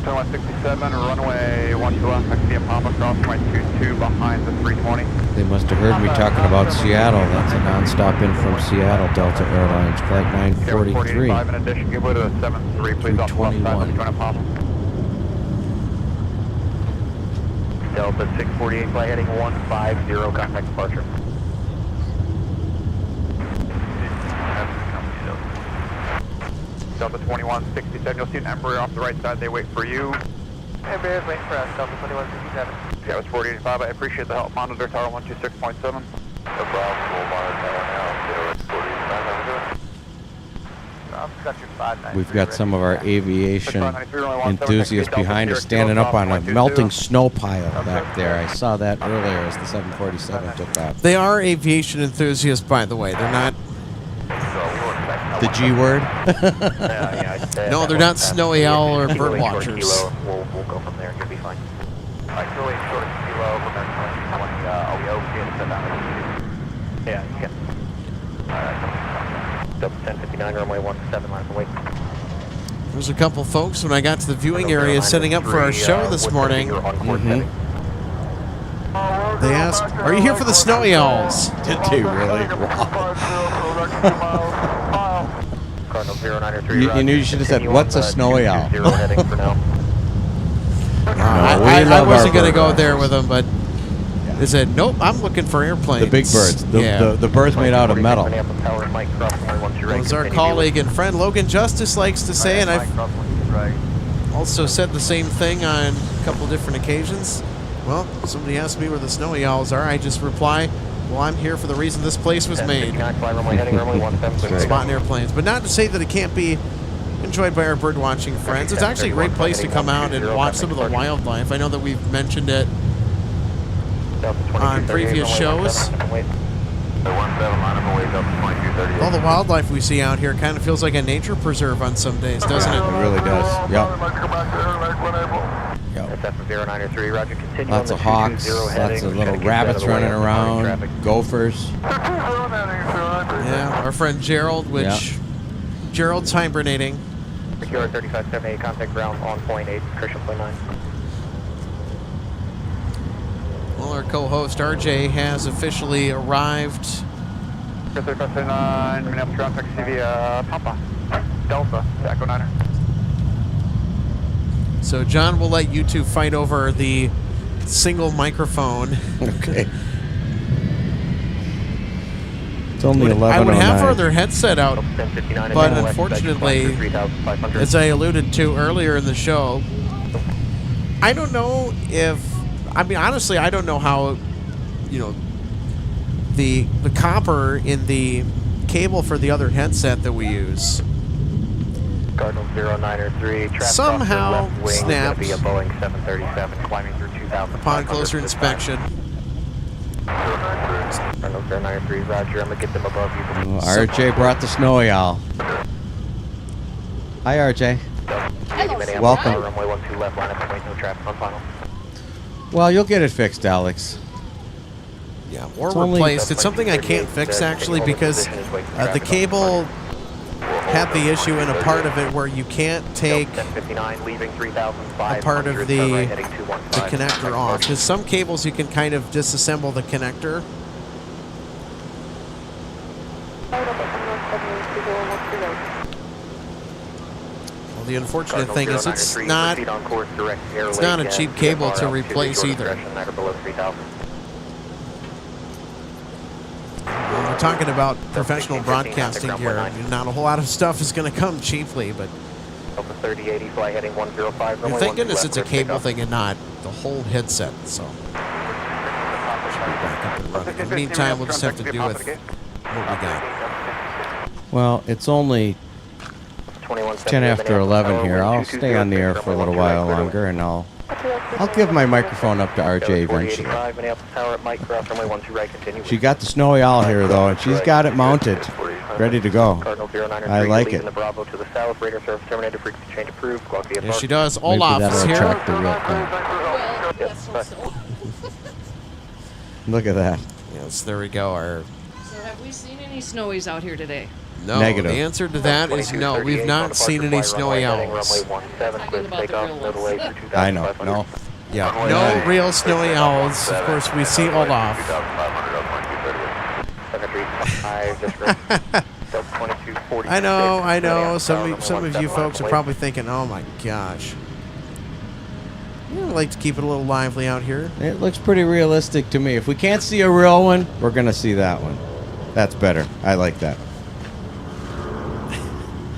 2167, runway 12 left, taxi Papa, cross runway 22 behind the 320. They must have heard me talking about Seattle. That's a nonstop in from Seattle, Delta Airlines, flight 943. 5 in addition, give way to the 73, please off the left side, let's join Papa. Delta 648, flight heading 150, contact departure. Delta 2167, you'll see an Embraer off the right side, they wait for you. Embraer's waiting for us, Delta 2167. Yeah, it was 4085, I appreciate the help, monitor tower 126.7. No problem, we'll monitor tower now, 4085, I've got your 593. We've got some of our aviation enthusiasts behind us standing up on a melting snow pile back there. I saw that earlier as the 747 took off. They are aviation enthusiasts, by the way. They're not... The G word? No, they're not snowy owl or bird watchers. We'll go from there, you'll be fine. Alright, really short kilo from that 2020, yeah, you can. Alright, Delta 1059, runway 17, last away. There's a couple folks when I got to the viewing area setting up for our show this morning. Mm-hmm. They asked, "Are you here for the snowy owls?" Did they really? Wow. Cardinal 093. You knew you should have said, "What's a snowy owl?" Heading for now. I wasn't going to go there with them, but they said, "Nope, I'm looking for airplanes." The big birds. The birds made out of metal. As our colleague and friend Logan Justice likes to say, and I've also said the same thing on a couple different occasions. Well, somebody asks me where the snowy owls are, I just reply, well, I'm here for the reason this place was made. Spotting airplanes. But not to say that it can't be enjoyed by our bird watching friends. It's actually a great place to come out and watch some of the wildlife. I know that we've mentioned it on previous shows. All the wildlife we see out here kind of feels like a nature preserve on some days, doesn't it? It really does. Yep. Lots of hawks, lots of little rabbits running around, gophers. Yeah, our friend Gerald, Gerald's hibernating. Secure 3578, contact ground on point 8, Christian point 9. Well, our co-host RJ has officially arrived. 3579, Minneapolis ground taxi via Papa, Delta, Echo 9er. So John will let you two fight over the single microphone. Okay. It's only 11:09. I would have our other headset out, but unfortunately, as I alluded to earlier in the show, I don't know if, I mean, honestly, I don't know how, the copper in the cable for the other headset that we use Cardinal 093, somehow snapped via Boeing 737, climbing through 2,000 upon closer inspection. Cardinal 093, Roger, I'm going to get them above you. RJ brought the snowy owl. Hi, RJ. Welcome. Runway 12 left, line up and wait, no traffic on final. Well, you'll get it fixed, Alex. Yeah, or replaced. It's something I can't fix, actually, because the cable had the issue in a part of it where you can't take a part of the connector off. Because some cables you can kind of disassemble the connector. Well, the unfortunate thing is it's not a cheap cable to replace either. When we're talking about professional broadcasting here, not a whole lot of stuff is going to come cheaply, but thank goodness it's a cable thing and not the whole headset. So back up and running. In the meantime, we'll just have to do with what we got. Well, it's only 10 after 11 here. I'll stay on the air for a little while longer, and I'll give my microphone up to RJ eventually. She got the snowy owl here, though, and she's got it mounted, ready to go. I like it. Yeah, she does. Olaf is here. Attract the real thing. Look at that. Yes, there we go. So have we seen any snowies out here today? No, Negative. The answer to that is no. We've not seen any snowy owls. I know. No. Yeah, no real snowy owls. Of course, we see Olaf. I know. Some of you folks are probably thinking, oh my gosh. I like to keep it a little lively out here. It looks pretty realistic to me. If we can't see a real one, we're going to see that one. That's better. I like that.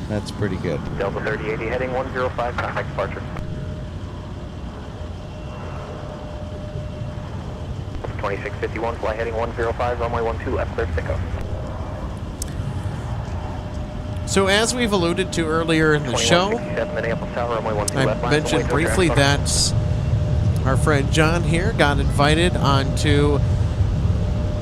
That's pretty good. Delta 3080 heading 105, contact departure. 2651, fly heading 105, runway 12 left, clear for takeoff. So as we've alluded to earlier in the show, I mentioned briefly that our friend John here got invited onto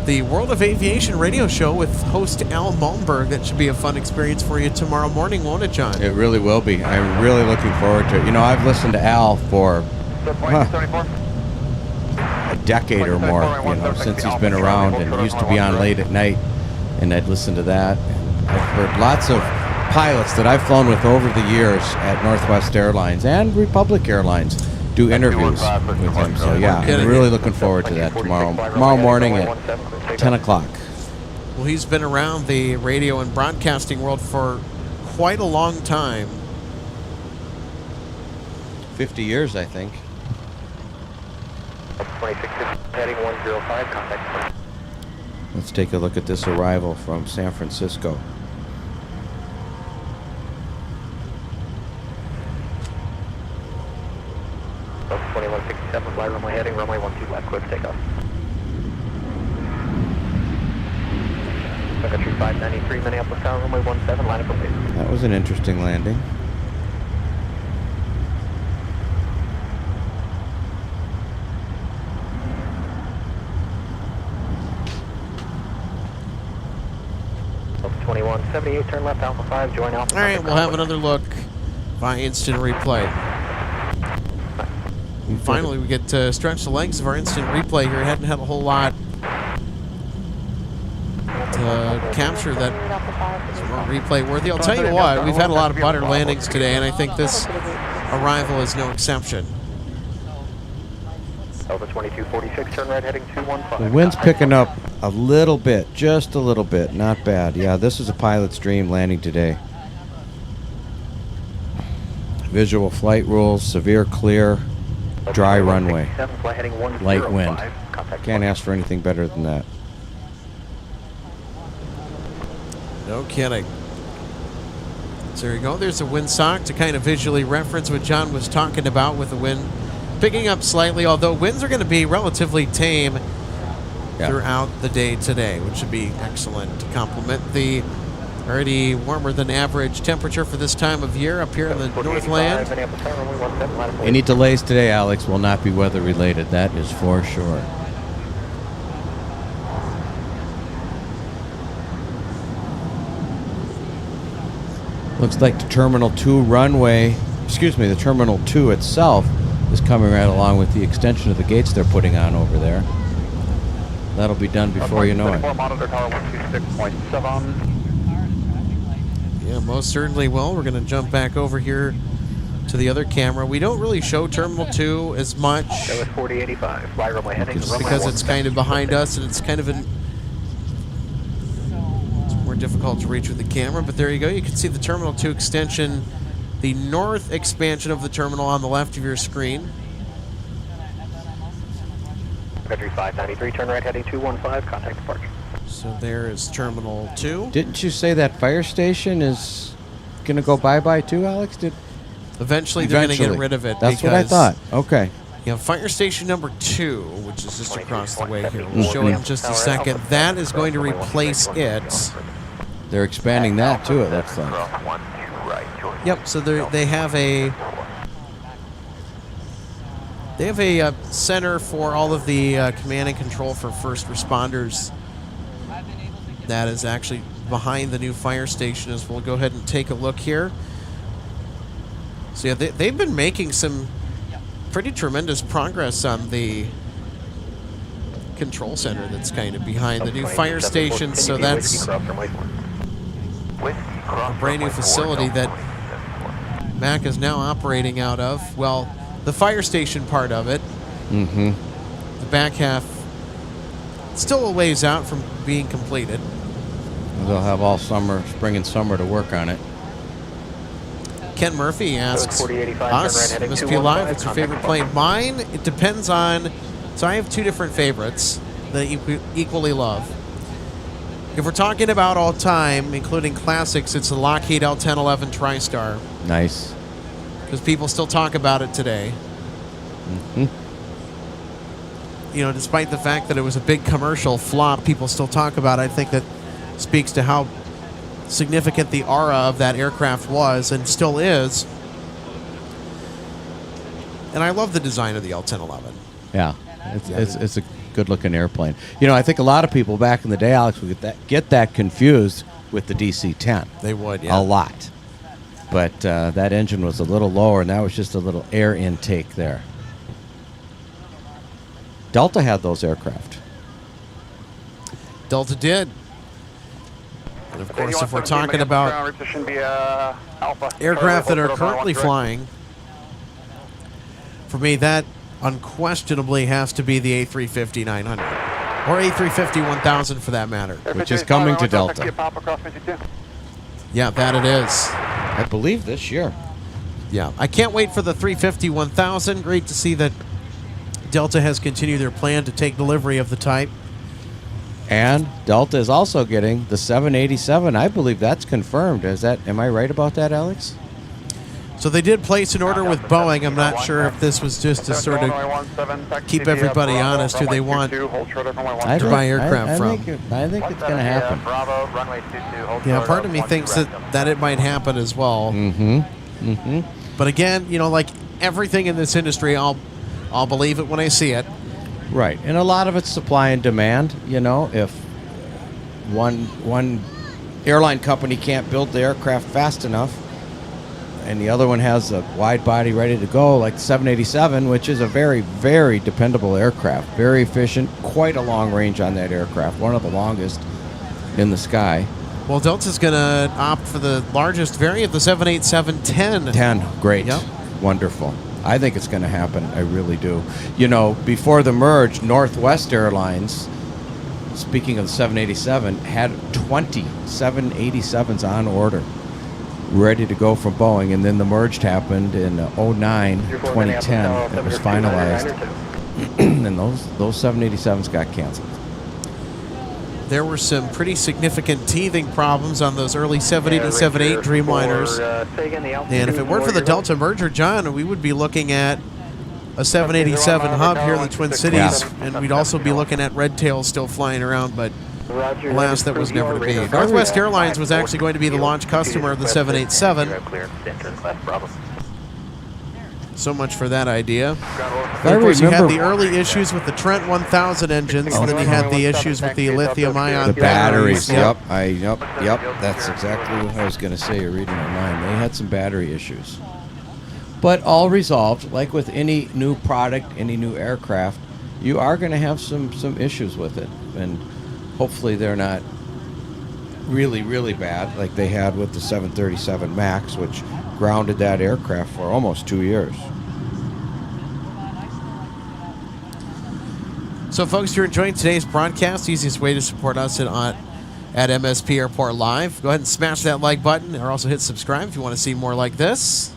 the World of Aviation radio show with host Al Malmberg. That should be a fun experience for you tomorrow morning, won't it, John? It really will be. I'm really looking forward to it. You know, I've listened to Al for a decade or more, since he's been around, and he used to be on late at night, and I'd listen to that. And I've heard lots of pilots that I've flown with over the years at Northwest Airlines and Republic Airlines do interviews with him. So yeah, I'm really looking forward to that tomorrow morning at 10 o'clock. Well, he's been around the radio and broadcasting world for quite a long time. 50 years, I think. 26 heading 105, contact. Let's take a look at this arrival from San Francisco. So 2167, fly runway heading, runway 12 left, clear for takeoff. Sun Country 593, Minneapolis tower, runway 17, line up for base. That was an interesting landing. So 2178, turn left, Alpha 5, join Alpha. All right, we'll have another look by instant replay. And finally, we get to stretch the legs of our instant replay here. Hadn't had a whole lot to capture that is more replay worthy. I'll tell you what, we've had a lot of butter landings today, and I think this arrival is no exception. Alpha 2246, turn right heading 215. The wind's picking up a little bit, just a little bit, not bad. Yeah, this is a pilot's dream landing today. Visual flight rules, severe clear, dry runway, light wind. Can't ask for anything better than that. No kidding. So there you go. There's a windsock to kind of visually reference what John was talking about with the wind picking up slightly, although winds are going to be relatively tame throughout the day today, which should be excellent to complement the already warmer than average temperature for this time of year up here in the Northland. Any delays today, Alex, will not be weather related. That is for sure. Looks like the Terminal 2 runway, the Terminal 2 itself is coming right along with the extension of the gates they're putting on over there. That'll be done before you know it. Monitor tower 126.7. Yeah, most certainly will. We're going to jump back over here to the other camera. We don't really show Terminal 2 as much. That was 4085, fly runway heading. Just because it's kind of behind us and it's kind of it's more difficult to reach with the camera. But there you go. You can see the Terminal 2 extension, the north expansion of the terminal on the left of your screen. Country 593, turn right heading 215, contact departure. So there is Terminal 2. Didn't you say that fire station is going to go bye-bye too, Alex? Eventually they're going to get rid of it. That's what I thought. Okay. You have fire station number 2, which is just across the way here. We'll show it in just a second. That is going to replace it. They're expanding that too, it looks like. Yep, so they have a center for all of the command and control for first responders. That is actually behind the new fire station. As we'll go ahead and take a look here. So yeah, they've been making some pretty tremendous progress on the control center that's kind of behind the new fire station. So that's a brand new facility that Mac is now operating out of. Well, the fire station part of it. Mm-hmm. The back half still a ways out from being completed. They'll have all summer, spring and summer to work on it. Ken Murphy asks us, MSP Live, what's your favorite plane? Mine, it depends on, so I have two different favorites that I equally love. If we're talking about all time, including classics, it's the Lockheed L-1011 TriStar. Nice. Because people still talk about it today. Mm-hmm. You know, despite the fact that it was a big commercial flop, people still talk about it. I think that speaks to how significant the aura of that aircraft was and still is. And I love the design of the L-1011. Yeah, it's a good-looking airplane. You know, I think a lot of people back in the day, Alex, would get that confused with the DC-10. They would, yeah. A lot. But that engine was a little lower, and that was just a little air intake there. Delta had those aircraft. Delta did. And of course, if we're talking about aircraft that are currently flying, For me, that unquestionably has to be the A350-900. Or A350-1000 for that matter. Which is coming to Delta. Yeah, that it is. I believe this year. Yeah, I can't wait for the 350-1000. Great to see that Delta has continued their plan to take delivery of the type. And Delta is also getting the 787. I believe that's confirmed. Am I right about that, Alex? So they did place an order with Boeing. I'm not sure if this was just to sort of keep everybody honest who they want to buy aircraft from. I think it's going to happen. Yeah, part of me thinks that it might happen as well. But again, like everything in this industry, I'll believe it when I see it. Right, and a lot of it's supply and demand. If one airline company can't build the aircraft fast enough, and the other one has a wide body ready to go, like the 787, which is a very, very dependable aircraft, very efficient, quite a long range on that aircraft, one of the longest in the sky. Well, Delta's going to opt for the largest variant, the 787-10. 10, great, Yep. Wonderful. I think it's going to happen. I really do. Before the merge, Northwest Airlines, speaking of the 787, had 20 787s on order, ready to go from Boeing. And then the merge happened in 2010. It was finalized. And those 787s got canceled. There were some pretty significant teething problems on those early 787-8 Dreamliners. And if it weren't for the Delta merger, John, we would be looking at a 787 hub here in the Twin Cities, and we'd also be looking at Red Tails still flying around, but alas, that was never to be. Northwest Airlines was actually going to be the launch customer of the 787. So much for that idea. Of course, you had the early issues with the Trent 1000 engines, and then you had the issues with the lithium-ion batteries. Yep. That's exactly what I was going to say. You're reading my mind. They had some battery issues. But all resolved. Like with any new product, any new aircraft, you are going to have some issues with it. And hopefully they're not really, really bad like they had with the 737 MAX, which grounded that aircraft for almost 2 years. So, folks, if you're enjoying today's broadcast, the easiest way to support us at MSP Airport Live, go ahead and smash that like button, or also hit subscribe if you want to see more like this.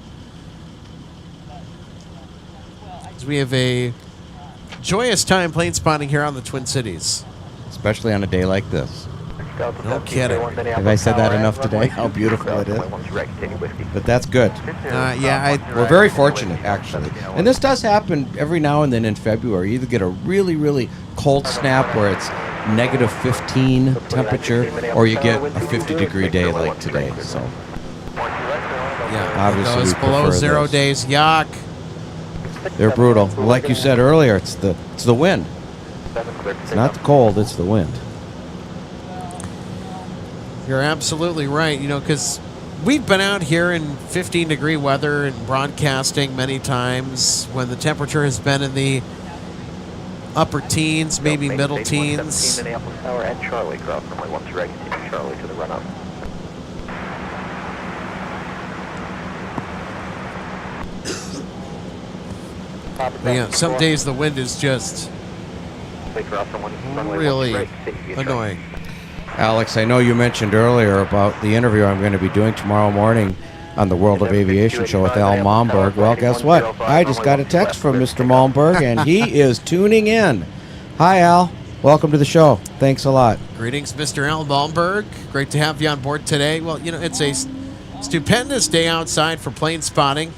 As we have a joyous time plane spotting here on the Twin Cities. Especially on a day like this. No kidding. Have I said that enough today? How beautiful it is. But that's good. We're very fortunate, actually. And this does happen every now and then in February. You either get a really, really cold snap where it's negative 15 temperature, or you get a 50-degree day like today. So, obviously, those below zero days, yuck. They're brutal. Like you said earlier, it's the wind. It's not the cold, it's the wind. You're absolutely right, because we've been out here in 15-degree weather and broadcasting many times when the temperature has been in the upper teens, maybe middle teens. Minneapolis Tower and Charlie, cross runway 13 right, continue Charlie to the run-up. Yeah, some days the wind is just really annoying. Alex, I know you mentioned earlier about the interview I'm going to be doing tomorrow morning on the World of Aviation show with Al Malmberg. Well, guess what? I just got a text from Mr. Malmberg, and he is tuning in. Hi, Al. Welcome to the show. Thanks a lot. Greetings, Mr. Al Malmberg. Great to have you on board today. Well, it's a stupendous day outside for plane spotting.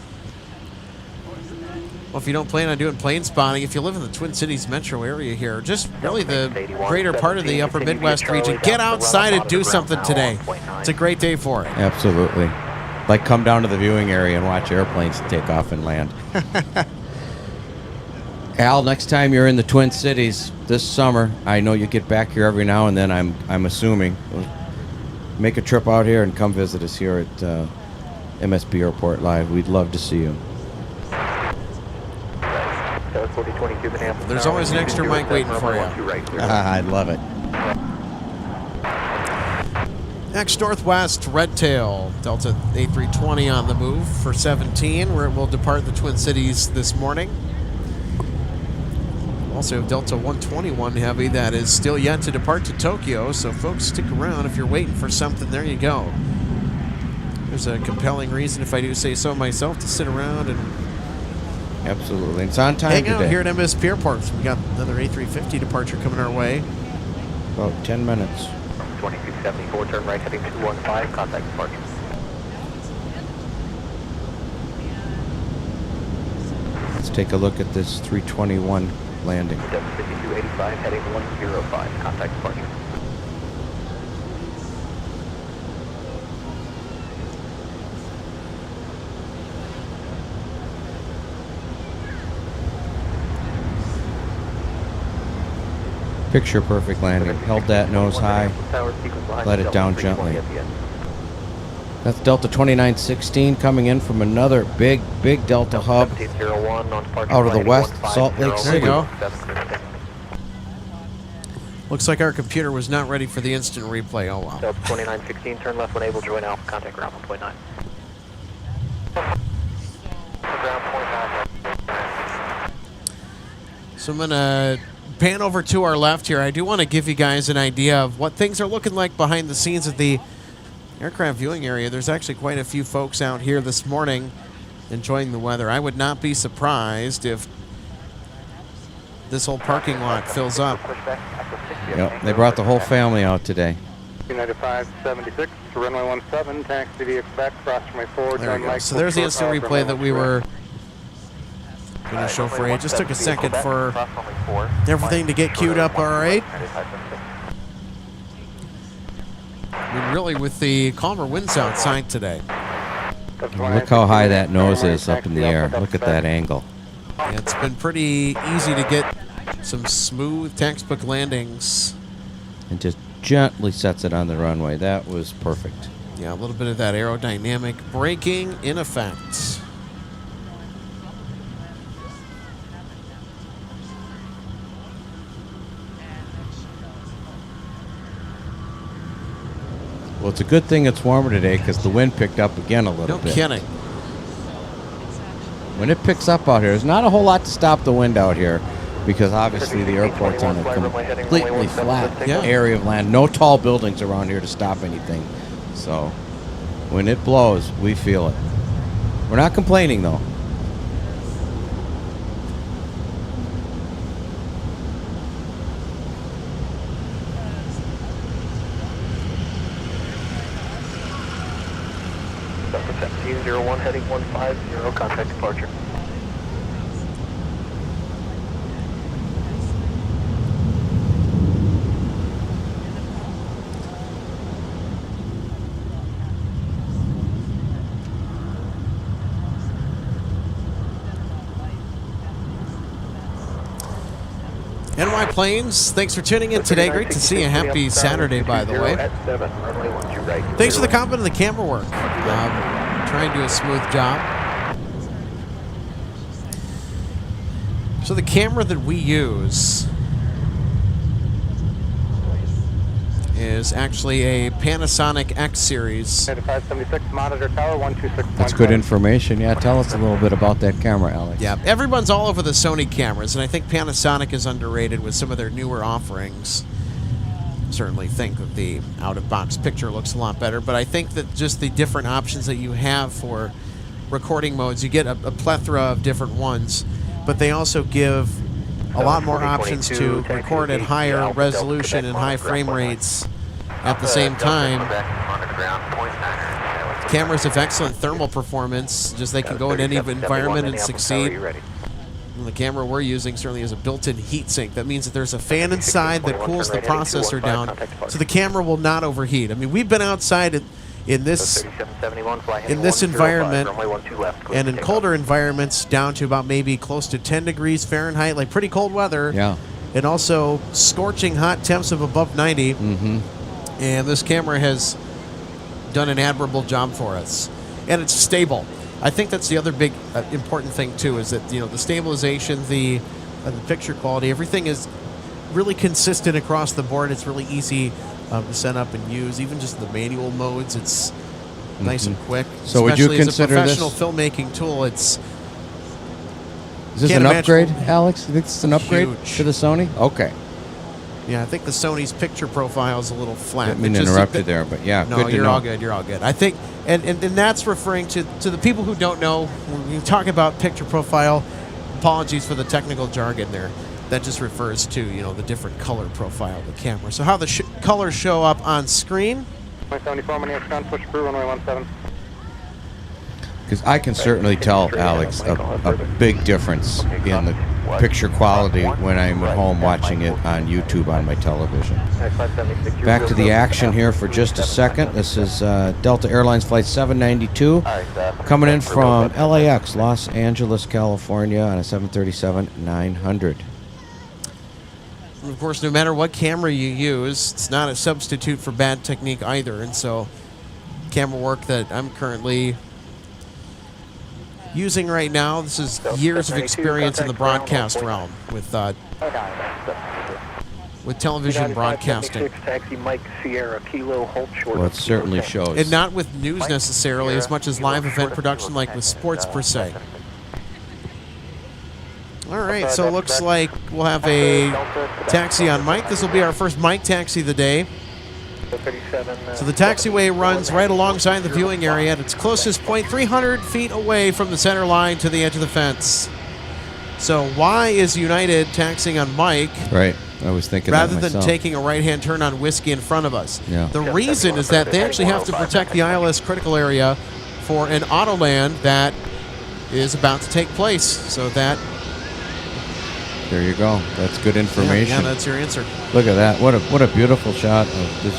Well, if you don't plan on doing plane spotting, if you live in the Twin Cities metro area here, just really the greater part of the upper Midwest region, get outside and do something today. It's a great day for it. Absolutely. Like come down to the viewing area and watch airplanes take off and land. Al, next time you're in the Twin Cities this summer, I know you get back here every now and then, I'm assuming. Make a trip out here and come visit us here at MSP Airport Live. We'd love to see you. There's always an extra mic waiting for you. I love it. Next, Northwest Red Tail, Delta A320 on the move for 17, where it will depart the Twin Cities this morning. Also have Delta 121 Heavy that is still yet to depart to Tokyo, so folks, stick around if you're waiting for something. There you go. There's a compelling reason, if I do say so myself, to sit around and Absolutely. It's on time hang out today. here at MSP Airport. We got another A350 departure coming our way. About 10 minutes. 2274, turn right heading 215, contact departure. Let's take a look at this 321 landing. 5285, heading 105, contact departure. Picture perfect landing. Held that nose high. Let it down gently. That's Delta 2916 coming in from another big Delta hub out of the west, Salt Lake There you City. go. Looks like our computer was not ready for the instant replay. Oh, wow. Delta 2916, turn left when able, join Alpha, contact ground 1.9. So I'm going to pan over to our left here. I do want to give you guys an idea of what things are looking like behind the scenes at the aircraft viewing area. There's actually quite a few folks out here this morning enjoying the weather. I would not be surprised if this whole parking lot fills up. Yep, they brought the whole family out today. United 576 to runway 17, taxi to expect, cross runway 4, There we go. So there's the instant replay that we were going to show for you. It just took a second for everything to get queued up all right. I mean, really, with the calmer winds outside today. Look how high that nose is up in the air. Look at that angle. Yeah, it's been pretty easy to get some smooth textbook landings. And just gently sets it on the runway. That was perfect. Yeah, a little bit of that aerodynamic braking in effect. Well, it's a good thing it's warmer today because the wind picked up again a little bit. No kidding. When it picks up out here, there's not a whole lot to stop the wind out here because obviously the airport's on a completely flat area of land. No tall buildings around here to stop anything. So when it blows, we feel it. We're not complaining, though. Delta 1701, heading 150, contact departure. NY Planes, thanks for tuning in today. Great to see you. Happy Saturday, by the way. Thanks for the comment and the camera work. Trying to do a smooth job. So the camera that we use is actually a Panasonic X series. 576 monitor tower 126. That's good information. Yeah, tell us a little bit about that camera, Alex. Yeah, everyone's all over the Sony cameras, and I think Panasonic is underrated with some of their newer offerings. Certainly think that the out-of-box picture looks a lot better, but I think that just the different options that you have for recording modes, you get a plethora of different ones, but they also give a lot more options to record at higher resolution and high frame rates at the same time. Cameras have excellent thermal performance, just they can go in any environment and succeed. And the camera we're using certainly has a built-in heat sink. That means that there's a fan inside that cools the processor down, so the camera will not overheat. I mean, we've been outside in this environment and in colder environments down to about maybe close to 10 degrees Fahrenheit, like pretty cold weather. Yeah. And also scorching hot temps of above 90. Mm-hmm. And this camera has done an admirable job for us. And it's stable. I think that's the other big important thing too, is that, you know, the stabilization, the picture quality, everything is really consistent across the board. It's really easy to set up and use. Even just the manual modes, it's nice and quick. So would you Especially consider as a professional this filmmaking tool, it's Is this Can't an imagine- upgrade, Alex? You think this is an upgrade Huge. to the Sony? Okay. Yeah, I think the Sony's picture profile is a little flat. Didn't mean to It just- interrupt you there, but yeah, No, good to you're know. all good. You're all good. I think, and that's referring to the people who don't know. When you talk about picture profile, apologies for the technical jargon there. That just refers to the different color profile of the camera. So how the colors show up on screen. 74, Minneapolis, ground, push through, runway 17. Because I can certainly tell, Alex, a big difference in the picture quality when I'm at home watching it on YouTube on my television. Back to the action here for just a second. This is Delta Airlines Flight 792 coming in from LAX, Los Angeles, California on a 737-900. Of course, no matter what camera you use, it's not a substitute for bad technique either. And so, camera work that I'm currently using right now, this is years of experience in the broadcast realm with television broadcasting. Taxi Mike Sierra Kilo Hold Short. Well, it certainly shows. And not with news necessarily as much as live event production like with sports per se. All right, so it looks like we'll have a taxi on Mike. This will be our first Mike taxi of the day. So the taxiway runs right alongside the viewing area at its closest point, 300 feet away from the center line to the edge of the fence. So why is United taxiing on Mike? Right, I was thinking rather that than myself. taking a right-hand turn on Whiskey in front of us. Yeah. The reason is that they actually have to protect the ILS critical area for an autoland that is about to take place. So that... There you go. That's good information. Yeah, that's your answer. Look at that. What a beautiful shot of this.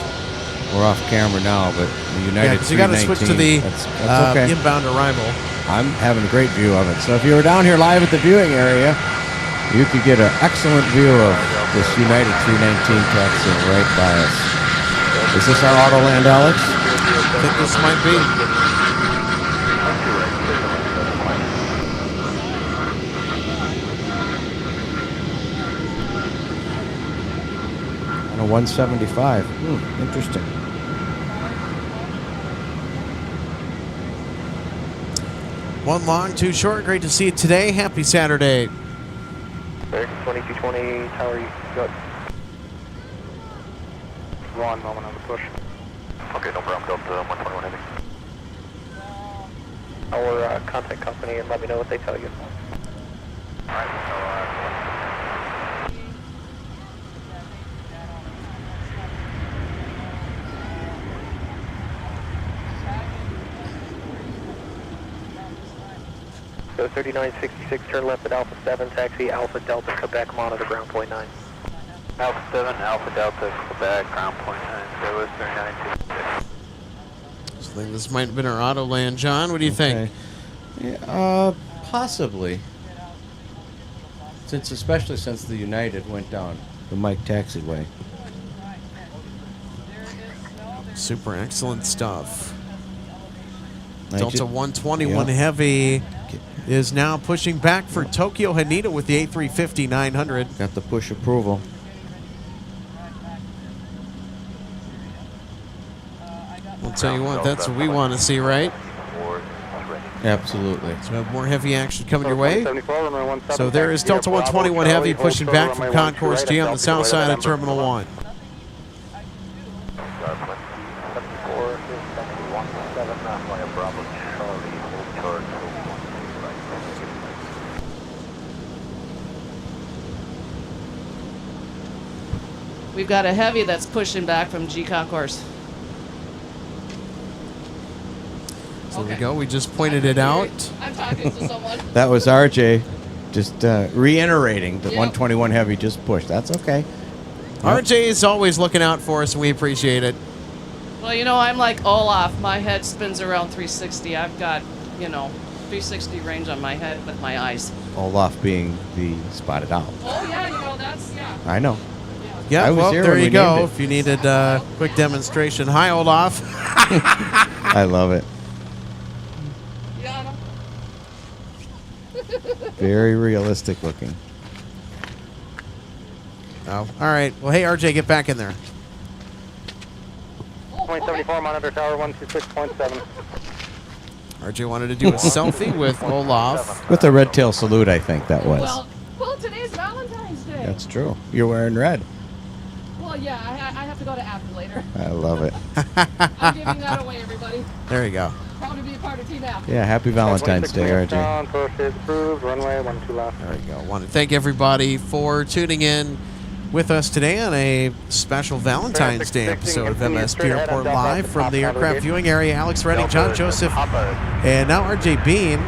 We're off camera now, but the United 319. You got to switch to the that's okay. inbound arrival. I'm having a great view of it. So if you were down here live at the viewing area, you could get an excellent view of this United 319 taxi right by us. Is this our Autoland, Alex? I think this might be. On a 175. Interesting. One long, two short. Great to see you today. Happy Saturday. 2220, tower, you got one moment on the push. Okay, no problem. Delta 121 heavy. Our contact company and let me know what they tell you. Alright, So 3966, turn left at Alpha 7, taxi Alpha Delta, Quebec, monitor ground point 9. Alpha 7, Alpha Delta, Quebec, ground point 9, Service 3966. I think this might have been our Autoland. John, what do you think? Yeah, possibly. Especially since the United went down the Mike taxiway. Super excellent stuff. Delta 121 Heavy is now pushing back for Tokyo Haneda with the A350-900. Got the push approval. We'll tell you what, that's what we want to see, right? Absolutely. So we have more heavy action coming your way. So there is Delta 121 Heavy pushing back from Concourse G on the south side of Terminal 1. We've got a heavy that's pushing back from G Concourse. So there we go. We just pointed it out. I'm talking to someone. That was RJ just reiterating that 121 Heavy just pushed. That's okay. RJ is always looking out for us, and we appreciate it. Well, I'm like Olaf. My head spins around 360. I've got, 360 range on my head with my eyes. Olaf being the spotted owl. Oh, yeah, that's, I know. Yeah, I was well, here there when you we go. named it. If you needed a quick demonstration. Hi, Olaf. I love it. Yeah. Very realistic looking. Oh, all right. Well, hey, RJ, get back in there. 0.74, monitor tower 126.7. RJ wanted to do a selfie with Olaf. With a red tail salute, I think that was. Well, today's Valentine's Day. That's true. You're wearing red. Well, yeah, I have to go to Apple later. I love it. I'm giving that away, everybody. There you go. Proud to be a part of Team Apple. Yeah, happy Valentine's Day, RJ. Down, push is approved, runway 12 left. There you go. Want to thank everybody for tuning in with us today on a special Valentine's Day episode of MSP Airport Live from the aircraft viewing area. Alex Redding, John Joseph, and now RJ Bean.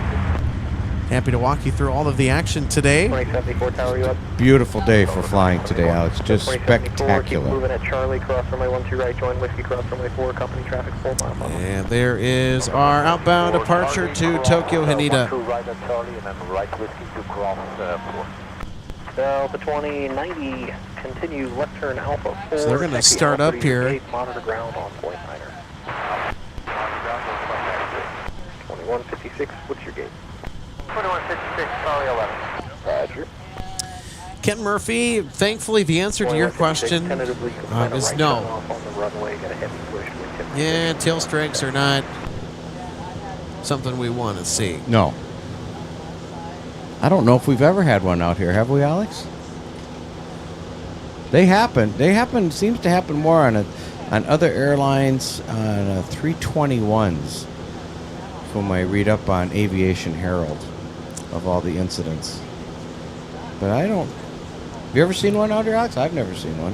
Happy to walk you through all of the action today. 2074 tower, you up? Beautiful day for flying today, Alex. Just 2074, keep moving spectacular. at Charlie, cross runway 12 right, join Whiskey, cross runway 4, company traffic, full mile. And there is our outbound departure to Tokyo Haneda. Right at Charlie, and then right Whiskey to cross 4. Delta 2090, continue left turn Alpha 4. So they're going to start up here. Monitor ground on point 9er. 2156, what's your gate? 2156, Charlie 11. Roger. Ken Murphy, thankfully the answer to your question is no. Yeah, tail strikes are not something we want to see. No. I don't know if we've ever had one out here, have we, Alex? They happen. Seems to happen more on other airlines, on 321s, whom I read up on Aviation Herald of all the incidents. But I don't. Have you ever seen one out here, Alex? I've never seen one.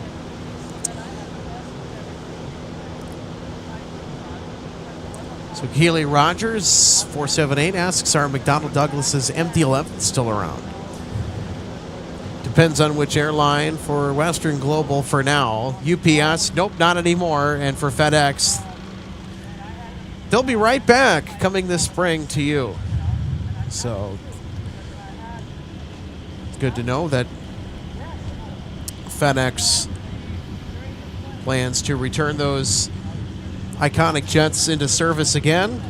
So Keely Rogers, 478, asks, are McDonnell Douglas's MD-11 still around? Depends on which airline. For Western Global for now. UPS, nope, not anymore. And for FedEx, they'll be right back coming this spring to you. So it's good to know that FedEx plans to return those iconic jets into service again.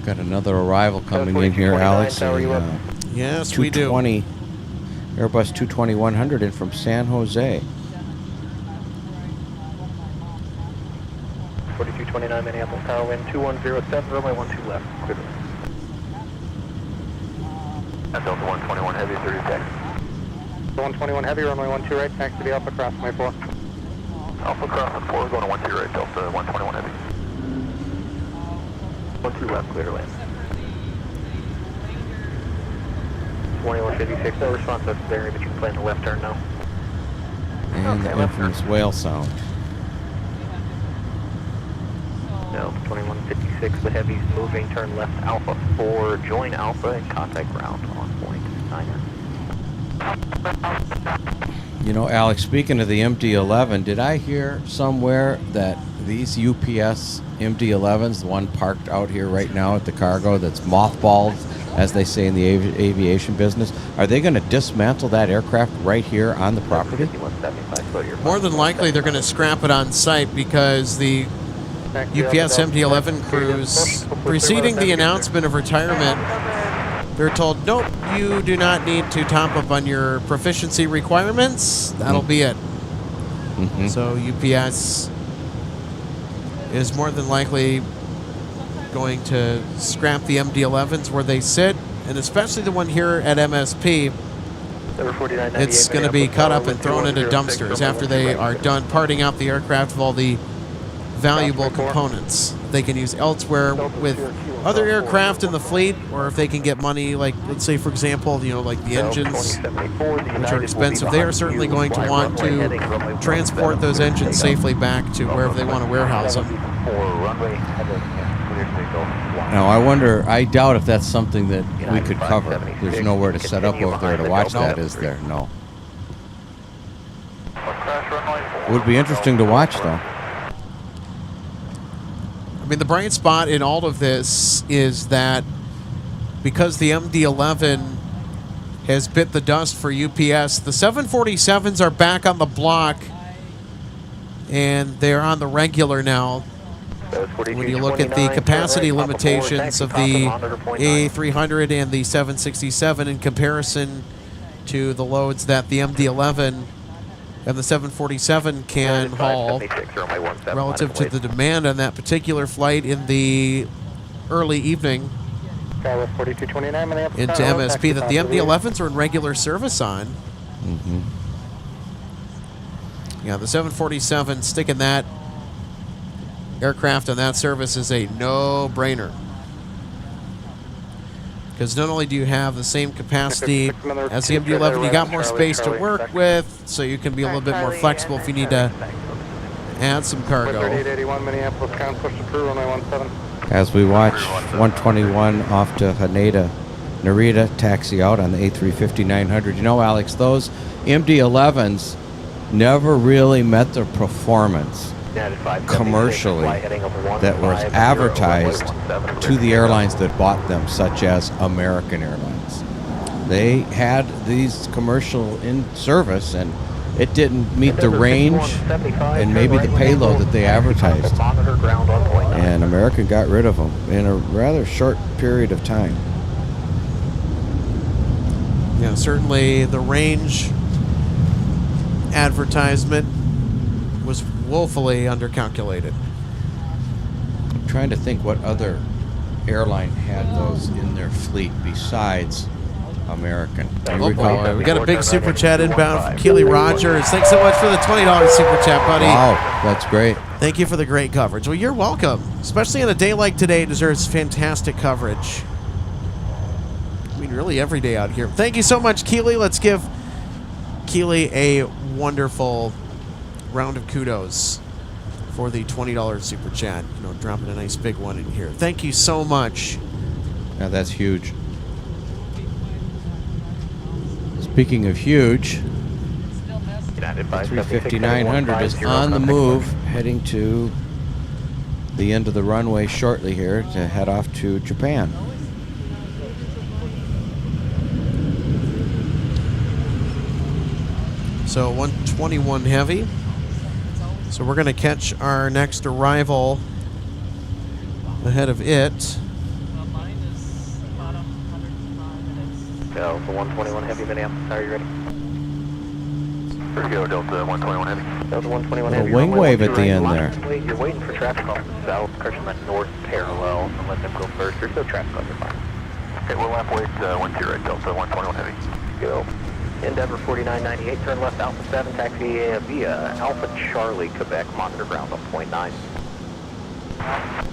Got another arrival coming in here, Alex. Yes, we do. Airbus 220-100 in from San Jose. 4229 Minneapolis Tower, wind 2107, runway 12 left. Clear. That's Delta 121 Heavy, 30 taxi. 121 Heavy, runway 12 right, taxi to Alpha, cross runway 4. Alpha crossing 4, going to 12 right, Delta 121 Heavy. 12 left, clear to land. 2156, no response, that's there, but you can plan the left turn now. And the infamous whale sound. No, 2156, the Heavy's moving, turn left Alpha 4, join Alpha and contact ground on point 9er. You know, Alex, speaking of the MD-11, did I hear somewhere that these UPS MD-11s, the one parked out here right now at the cargo that's mothballed, as they say in the aviation business, are they going to dismantle that aircraft right here on the property? More than likely, they're going to scrap it on site because the UPS MD-11 crews, preceding the announcement of retirement, they're told, nope, you do not need to top up on your proficiency requirements. That'll be it. Mm-hmm. So UPS is more than likely going to scrap the MD-11s where they sit, and especially the one here at MSP. It's going to be cut up and thrown into dumpsters after they are done parting out the aircraft of all the valuable components they can use elsewhere with other aircraft in the fleet, or if they can get money, like, let's say, for example, you know, like the engines, which are expensive. They are certainly going to want to transport those engines safely back to wherever they want to warehouse them. Now, I doubt if that's something that we could cover. There's nowhere to set up over there to watch that, is there? No. It would be interesting to watch, though. I mean, the bright spot in all of this is that because the MD-11 has bit the dust for UPS, the 747s are back on the block, and they're on the regular now. When you look at the capacity limitations of the A300 and the 767 in comparison to the loads that the MD-11 And the 747 can haul relative to the demand on that particular flight in the early evening Skywest 4229 Minneapolis. into MSP that the MD-11s are in regular service on. Mm-hmm. Yeah, the 747 sticking that aircraft on that service is a no-brainer. Because not only do you have the same capacity as the MD-11, you got more space to work with, so you can be a little bit more flexible if you need to add some cargo. 881 Minneapolis, push to crew, runway 17. As we watch 121 off to Haneda, Narita taxi out on the A350-900. You know, Alex, those MD-11s never really met their performance commercially that was advertised to the airlines that bought them, such as American Airlines. They had these commercial in service, and it didn't meet the range and maybe the payload that they advertised. And American got rid of them in a rather short period of time. Yeah, certainly the range advertisement was woefully undercalculated. I'm trying to think what other airline had those in their fleet besides American. Oh boy, we got a big super chat inbound from Keely Rogers. Thanks so much for the $20 super chat, buddy. Wow, that's great. Thank you for the great coverage. Well, you're welcome. Especially on a day like today, it deserves fantastic coverage. I mean, really every day out here. Thank you so much, Keely. Let's give Keely a wonderful round of kudos for the $20 super chat. You know, dropping a nice big one in here. Thank you so much. Now that's huge. Speaking of huge, the 350-900 is on the move, heading to the end of the runway shortly here to head off to Japan. So 121 heavy. So we're going to catch our next arrival ahead of it. Delta 121 heavy, Minneapolis, are you ready? Here we go, Delta 121 heavy. Delta 121 A heavy. wing wave at the end there. You're waiting for traffic off the south, pushing the north parallel, and let them go first. There's no traffic on your fire. Okay, we'll lap wait 10 right, Delta 121 heavy. Go. Endeavor 4998, turn left Alpha 7, taxi via Alpha Charlie, Quebec, monitor ground on .9.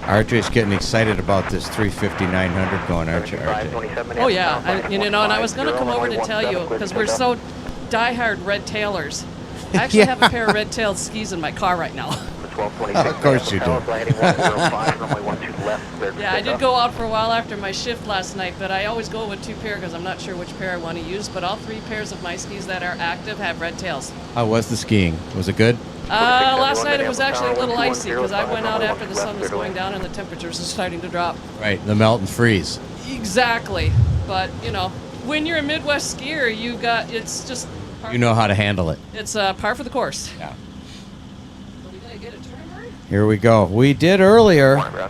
RJ's getting excited about this 350-900 going, aren't you, RJ? Oh yeah, you know, and I was going to come over to tell you because we're so diehard red tailers. I actually have a pair of red-tailed skis in my car right now. Of course you do. Yeah, I did go out for a while after my shift last night, but I always go with two pair because I'm not sure which pair I want to use. But all three pairs of my skis that are active have red tails. How was the skiing? Was it good? Last night it was actually a little icy because I went out after the sun was going down and the temperatures are starting to drop. Right, the melt and freeze. Exactly. But, you know, when you're a Midwest skier, it's just... You know how to handle it. It's par for the course. Yeah. Here we go. We did earlier. I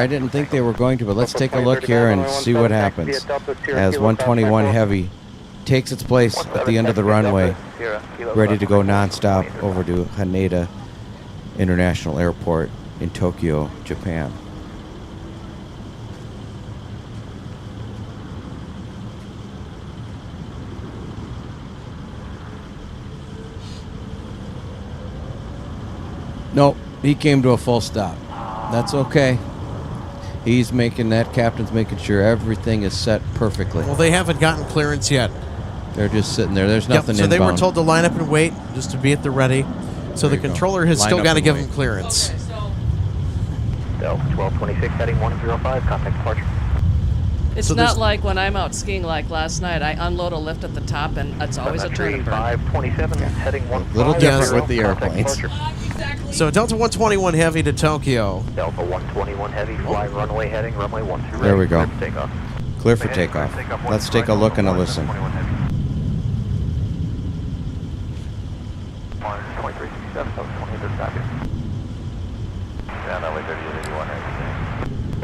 didn't think they were going to, but let's take a look here and see what happens as 121 heavy takes its place at the end of the runway, ready to go nonstop over to Haneda International Airport in Tokyo, Japan. Nope, he came to a full stop. That's okay. He's making that, captain's making sure everything is set perfectly. Well, they haven't gotten clearance yet. They're just sitting there. There's nothing so inbound. they were told to line up and wait, just to be at the ready. So the controller has still got to give them clearance. Delta 1226 heading 105, contact departure. It's not like when I'm out skiing like last night. I unload a lift at the top, and it's always a turn and burn. 527 heading 15. Little different with the airplanes. So Delta 121 heavy to Tokyo. Delta 121 heavy, fly runway heading, runway 12 ready. There we go. Clear for takeoff. Clear for takeoff. Let's take a look and a listen. 2367,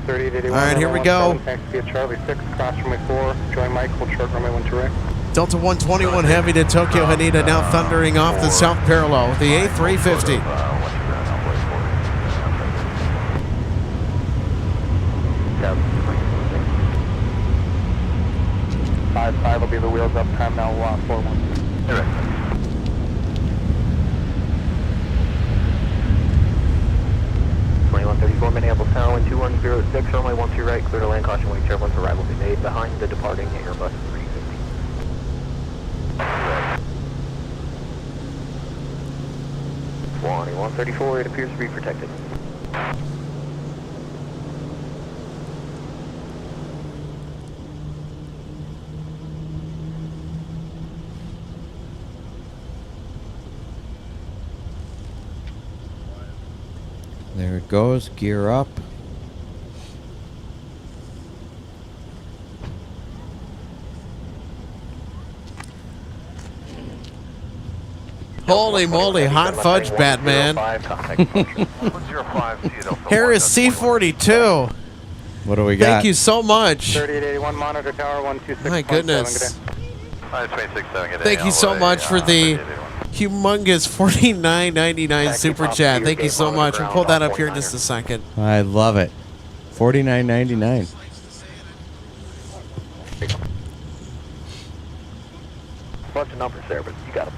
3881. All right, here we go. Taxi via Charlie 6, cross runway 4, join Michael, short runway 12 right. Delta 121 heavy to Tokyo Haneda, now thundering off the south parallel with the A350. 5-5 will be the wheels up, time now 4-1. 2134 Minneapolis Tower, wind 2106, runway 12 right, clear to land, caution wing turbulence, arrival be made behind the departing Airbus 350. 2134, it appears to be protected. There it goes. Gear up. Holy moly, hot fudge, Batman. Harris C-42. What do we got? Thank you so much. 3881 monitor tower 126. My goodness. Thank you so much for the humongous $49.99 super chat. Thank you so much. We'll pull that up here in just a second. I love it. $49.99. Bunch of numbers there, but you got them.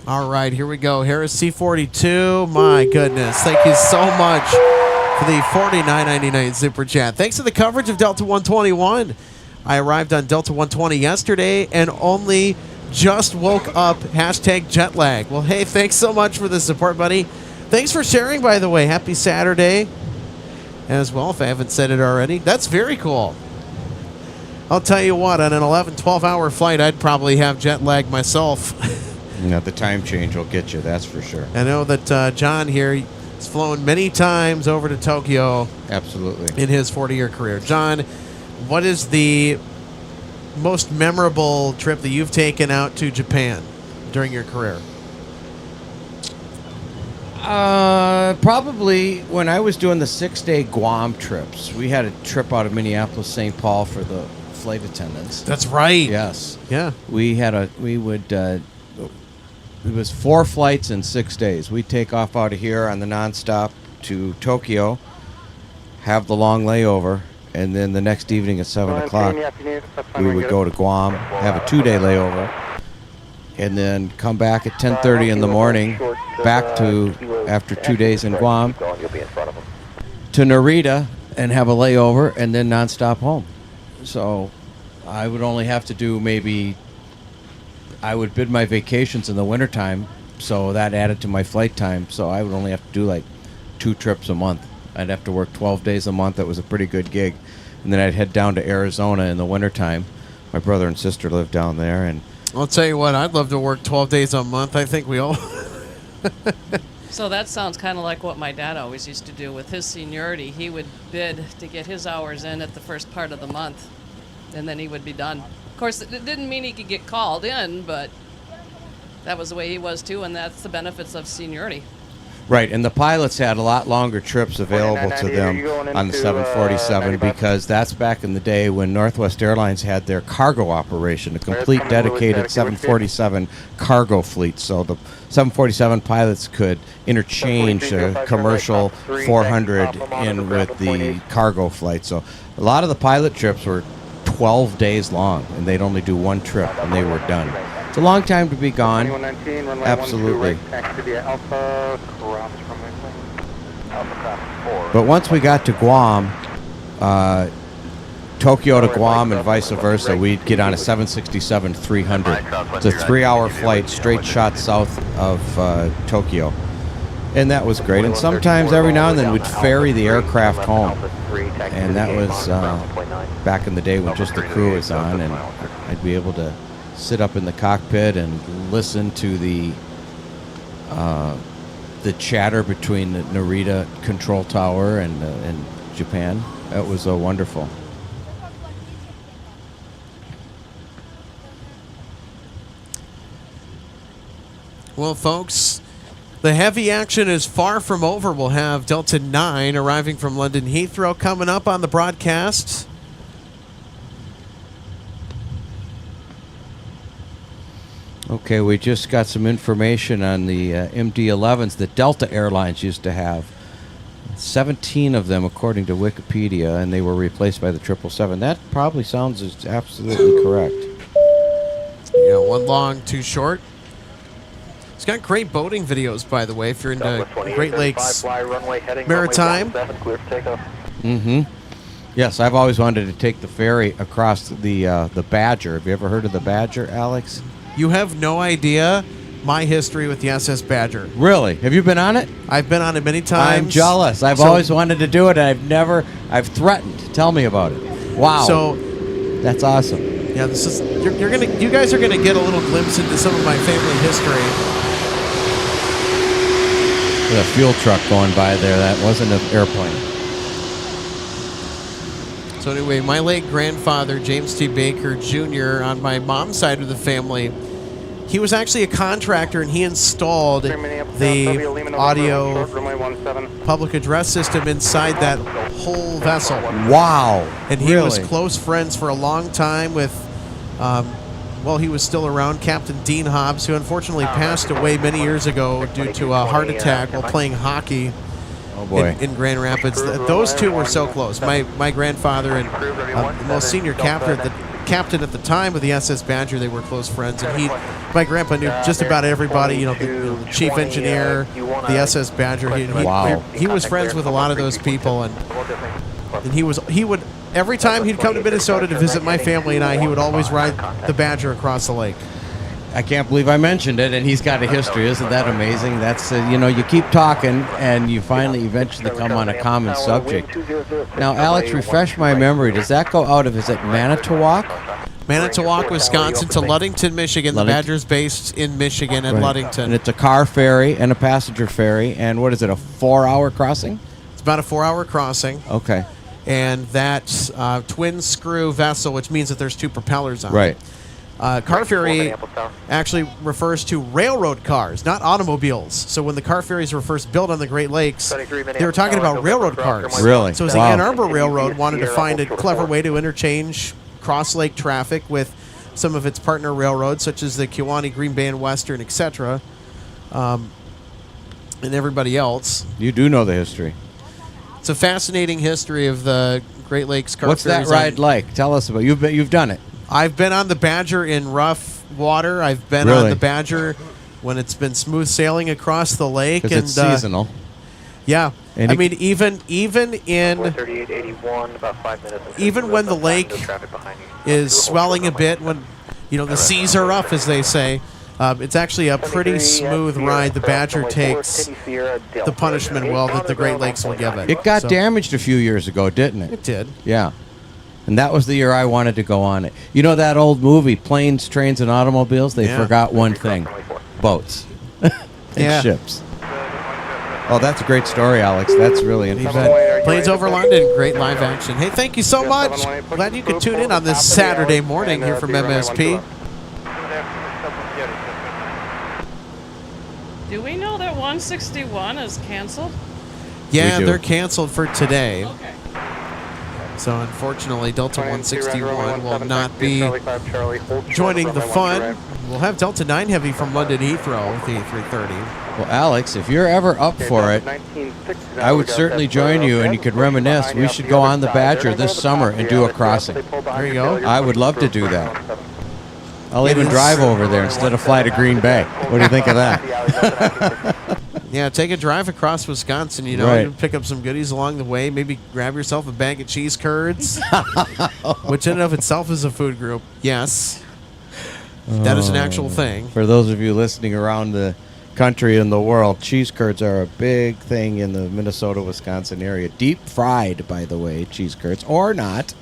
All right, here we go. Harris C-42. My goodness. Thank you so much for the $49.99 super chat. Thanks to the coverage of Delta 121. I arrived on Delta 120 yesterday and only just woke up. Hashtag jet lag. Well, hey, thanks so much for the support, buddy. Thanks for sharing, by the way. Happy Saturday as well, if I haven't said it already. That's very cool. I'll tell you what, on an 11, 12-hour flight, I'd probably have jet lag myself. Now, the time change will get you, that's for sure. I know that John here has flown many times over to Tokyo. Absolutely. In his 40-year career. John, what is the most memorable trip that you've taken out to Japan during your career? Probably when I was doing the 6-day Guam trips. We had a trip out of Minneapolis, St. Paul for the flight attendants. That's right. Yes. Yeah. It was 4 flights in 6 days. We'd take off out of here on the nonstop to Tokyo, have the long layover, and then the next evening at 7 o'clock, we would go to Guam, have a 2-day layover, and then come back at 10:30 in the morning, back to, after 2 days in Guam, to Narita and have a layover, and then nonstop home. So I would only have to do maybe... I would bid my vacations in the wintertime, so that added to my flight time. So I would only have to do like 2 trips a month. I'd have to work 12 days a month. That was a pretty good gig. And then I'd head down to Arizona in the wintertime. My brother and sister lived down there. And I'll tell you what, I'd love to work 12 days a month. I think we all... So that sounds kind of like what my dad always used to do with his seniority. He would bid to get his hours in at the first part of the month, and then he would be done. Of course, it didn't mean he could get called in, but that was the way he was too, and that's the benefits of seniority. right, and the pilots had a lot longer trips available to them on the 747 because that's back in the day when Northwest Airlines had their cargo operation, a complete dedicated 747 cargo fleet. So the 747 pilots could interchange a commercial 400 in with the cargo flight. So a lot of the pilot trips were 12 days long, and they'd only do 1 trip, and they were done. It's a long time to be gone. Absolutely. But once we got to Guam, Tokyo to Guam and vice versa, we'd get on a 767-300. It's a 3-hour flight, straight shot south of Tokyo. And that was great. And sometimes, every now and then, we'd ferry the aircraft home. And that was back in the day when just the crew was on, and I'd be able to sit up in the cockpit and listen to the the chatter between the Narita control tower and Japan. That was wonderful. Well, folks, the heavy action is far from over. We'll have Delta 9 arriving from London Heathrow coming up on the broadcast. Okay, we just got some information on the MD-11s that Delta Airlines used to have. 17 of them, according to Wikipedia, and they were replaced by the 777. That probably sounds as absolutely correct. Yeah, one long, two short. It's got great boating videos, by the way, if you're into Great Lakes Maritime. Mm-hmm. Yes, I've always wanted to take the ferry across the Badger. Have you ever heard of the Badger, Alex? You have no idea my history with the SS Badger. Really? Have you been on it? I've been on it many times. I'm jealous. I've always wanted to do it, and I've threatened. Tell me about it. Wow. So that's awesome. Yeah, this is you guys are gonna get a little glimpse into some of my family history. There's a fuel truck going by there. That wasn't an airplane. So anyway, my late grandfather, James T. Baker Jr., on my mom's side of the family, he was actually a contractor, and he installed the audio public address system inside that whole vessel. Wow. And he was close friends for a long time with, well, he was still around, Captain Dean Hobbs, who unfortunately passed away many years ago due to a heart attack while playing hockey. Oh boy. In Grand Rapids. Those two were so close. My grandfather and the most senior captain at the time of the SS Badger, they were close friends. And my grandpa knew just about everybody. The chief engineer, the SS Badger. He was friends with a lot of those people, and he would every time he'd come to Minnesota to visit my family and I, he would always ride the Badger across the lake. I can't believe I mentioned it, and he's got a history. Isn't that amazing? That's you keep talking, and you finally eventually come on a common subject. Now, Alex, refresh my memory. Does that go out of, is it Manitowoc? Manitowoc, Wisconsin to Ludington, Michigan. The Badger's based in Michigan at Ludington. And it's a car ferry and a passenger ferry, and what is it, a 4-hour crossing? It's about a 4-hour crossing. Okay. And that twin screw vessel, which means that there's two propellers on it. Right. Car ferry actually refers to railroad cars, not automobiles. So when the car ferries were first built on the Great Lakes, they were talking about railroad cars. Really? So as the Ann Arbor Railroad wanted to find a clever way to interchange cross-lake traffic with some of its partner railroads, such as the Kewanee, Green Bay, and Western, etc., and everybody else. You do know the history. It's a fascinating history of the Great Lakes car ferries. What's that ride like? Tell us about it. You've done it. I've been on the Badger in rough water. I've been on the Badger when it's been smooth sailing across the lake. Because it's seasonal. Yeah. And I mean, even in even when the lake is swelling a bit, when the seas are rough, as they say, it's actually a pretty smooth ride. The Badger takes the punishment well that the Great Lakes will give it. It got damaged a few years ago, didn't it? It did. Yeah. And that was the year I wanted to go on it. You know that old movie, Planes, Trains, and Automobiles? They forgot one thing. Boats. And ships. Oh, that's a great story, Alex. That's really interesting. Planes over London, great live action. Hey, thank you so much. Glad you could tune in on this Saturday morning here from MSP. Do we know that 161 is canceled? Yeah, they're canceled for today. Okay. So unfortunately, Delta 161 will not be joining the fun. We'll have Delta 9 Heavy from London Heathrow with the A330. Well, Alex, if you're ever up for it, I would certainly join you, and you could reminisce. We should go on the Badger this summer and do a crossing. There you go. I would love to do that. I'll even drive over there instead of fly to Green Bay. What do you think of that? Yeah, take a drive across Wisconsin, Right. You pick up some goodies along the way, maybe grab yourself a bag of cheese curds, which in and of itself is a food group. Yes. That is an actual thing. For those of you listening around the country and the world, cheese curds are a big thing in the Minnesota, Wisconsin area. Deep fried, by the way, cheese curds, or not.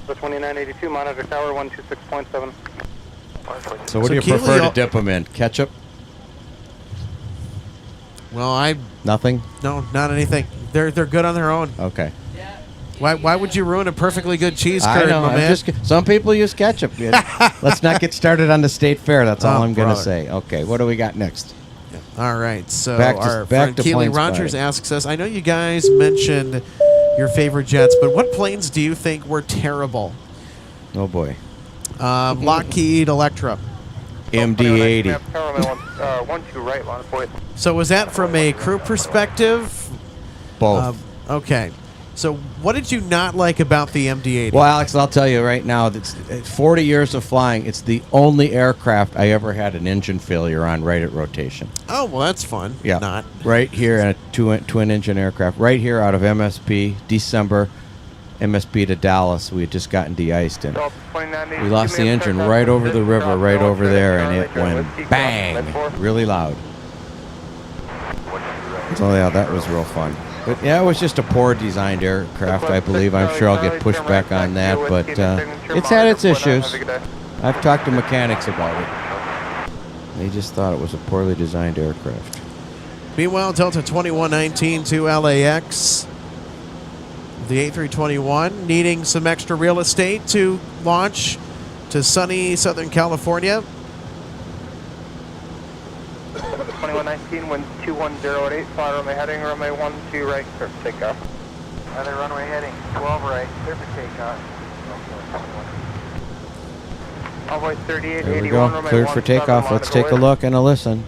The 2982, monitor tower 126.7. So what do you prefer to dip them in? Ketchup? Well, Nothing? no, not anything. They're good on their own. Okay. Why would you ruin a perfectly good cheese curd, I know. my man? Some people use ketchup. Let's not get started on the state fair. That's all I'm going to brother. say. Okay, what do we got next? All right, so Back to- our back friend to Keely planes Rogers flying. asks us, I know you guys mentioned your favorite jets, but what planes do you think were terrible? Oh, boy. Lockheed Electra. MD-80. 1-2 right, line of point. So was that from a crew perspective? Both. Okay. So what did you not like about the MD-80? Well, Alex, I'll tell you right now, it's 40 years of flying. It's the only aircraft I ever had an engine failure on right at rotation. Oh, well, that's fun. Yeah. Not. Right here in a twin engine aircraft. Right here out of MSP, December, MSP to Dallas. We had just gotten de-iced, and we lost the engine right over the river, right over there, and it went bang, really loud. So, yeah, that was real fun. But, yeah, it was just a poor designed aircraft, I believe. I'm sure I'll get pushed back on that, but it's had its issues. I've talked to mechanics about it. They just thought it was a poorly designed aircraft. Meanwhile, Delta 2119 to LAX. The A321 needing some extra real estate to launch to sunny Southern California. 2119, wind 210 at 8, fly runway heading, runway 12 right, clear for takeoff. Other runway heading, 12 right, clear for takeoff. Envoy 3881, There we go. runway Cleared for 17, takeoff. Let's monitor take a look and a listen.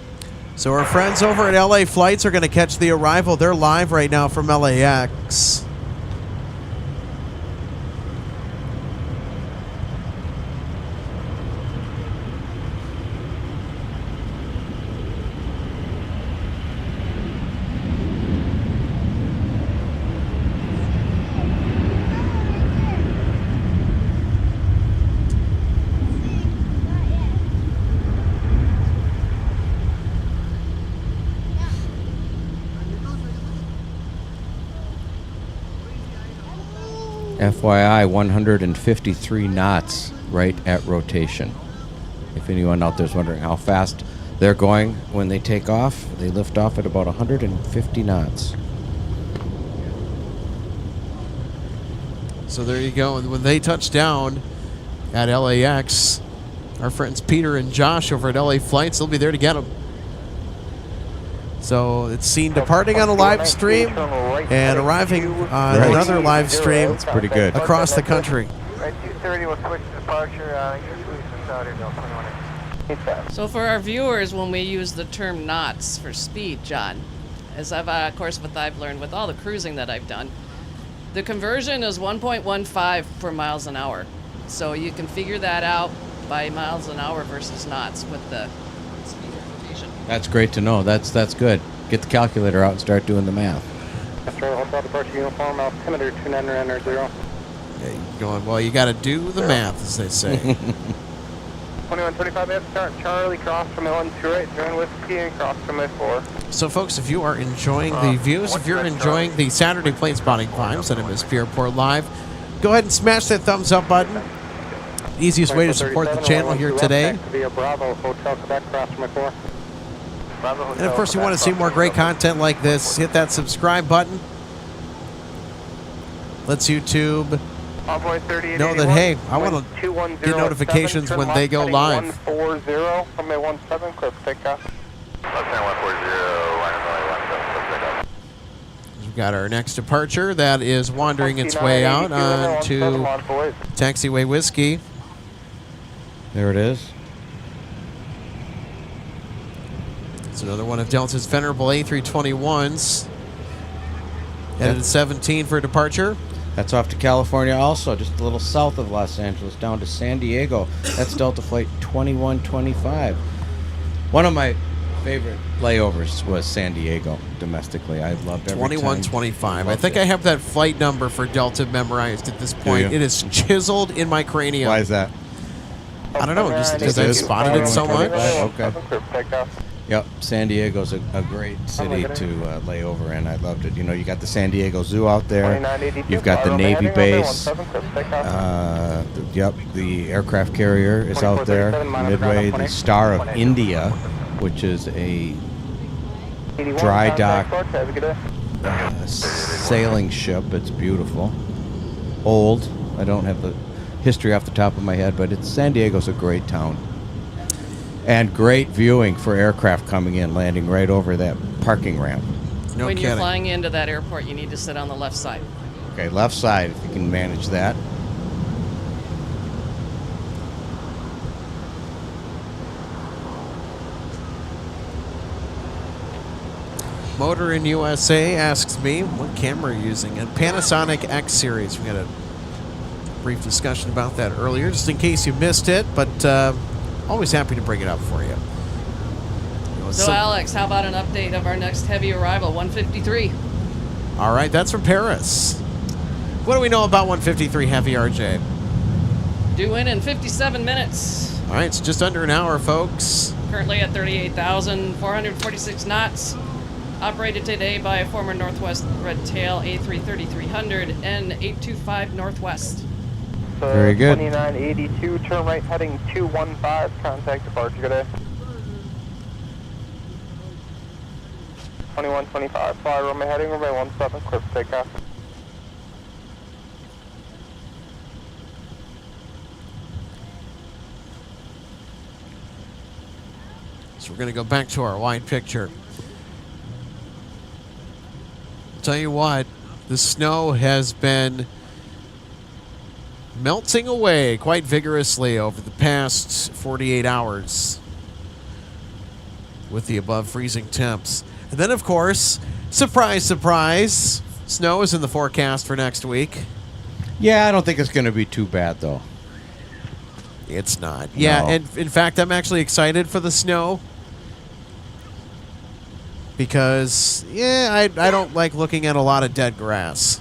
So our friends over at LA Flights are going to catch the arrival. They're live right now from LAX. FYI, 153 knots right at rotation. If anyone out there's wondering how fast they're going when they take off, they lift off at about 150 knots. So there you go. And when they touch down at LAX, our friends Peter and Josh over at LA Flights, they'll be there to get them. So it's seen departing on a live stream and arriving on Right. another live stream It's pretty good. across the country. Right, 230 will switch to departure, Saudi, 21. So for our viewers, when we use the term knots for speed, John, as I've, of course, what I've learned with all the cruising that I've done, the conversion is 1.15 for miles an hour. So you can figure that out by miles an hour versus knots with the speed of rotation. That's great to know. That's good. Get the calculator out and start doing the math. That's right, hotel departure uniform, altimeter 2990. Yeah, you're going, well, you got to do the math, as they say. 2125 minutes, start Charlie, cross from 12 right, join whiskey and cross from 4. So, folks, if you are enjoying the views, if you're enjoying the Saturday plane spotting vibes at MSP Airport Live, go ahead and smash that thumbs up button. Easiest way to support the channel here today. Bravo, Hotel Quebec, cross from 4. And of course, you want to see more great content like this, hit that subscribe button. Let's YouTube know that, hey, I want to get notifications when they go live. 140, runway 17, clear for takeoff. Left hand 140, We've got our next departure that is wandering its way out onto Taxiway Whiskey. There it is. It's another one of Delta's venerable A321s. Headed at 17 for departure. That's off to California also, just a little south of Los Angeles, down to San Diego. That's Delta Flight 2125. One of my favorite layovers was San Diego domestically. I loved every 2125. I think I have that flight number for Delta memorized at this point. you? It is chiseled in my cranium. Why is that? I don't know, just because I've is spotted it so much. Okay. Yep, San Diego's a great city to lay over in. I loved it. You know, you got the San Diego Zoo out there. You've got the Navy base. The aircraft carrier is out there. Midway, the Star of India, which is a dry dock sailing ship. It's beautiful. Old. I don't have the history off the top of my head, but San Diego's a great town. And great viewing for aircraft coming in, landing right over that parking ramp. No when kidding. you're flying into that airport, you need to sit on the left side. Okay, left side, if you can manage that. Motor in USA asks me what camera you're using. A Panasonic X series. We had a brief discussion about that earlier, just in case you missed it, but always happy to bring it up for you. So Alex, how about an update of our next heavy arrival, 153? All right, that's from Paris. What do we know about 153 Heavy, RJ? Due in 57 minutes. All right, it's just under an hour, folks. Currently at 38,446 knots. Operated today by a former Northwest Red Tail A330-300 N825 Northwest. Very good. 2982, turn right heading 215, contact departure, good day. 2125, fly runway heading, runway 17, clear for takeoff. So we're going to go back to our wide picture. Tell you what, the snow has been melting away quite vigorously over the past 48 hours with the above freezing temps. And then, of course, surprise, surprise, snow is in the forecast for next week. Yeah, I don't think it's going to be too bad, though. It's not. Yeah, No. and in fact, I'm actually excited for the snow. Because, I don't like looking at a lot of dead grass.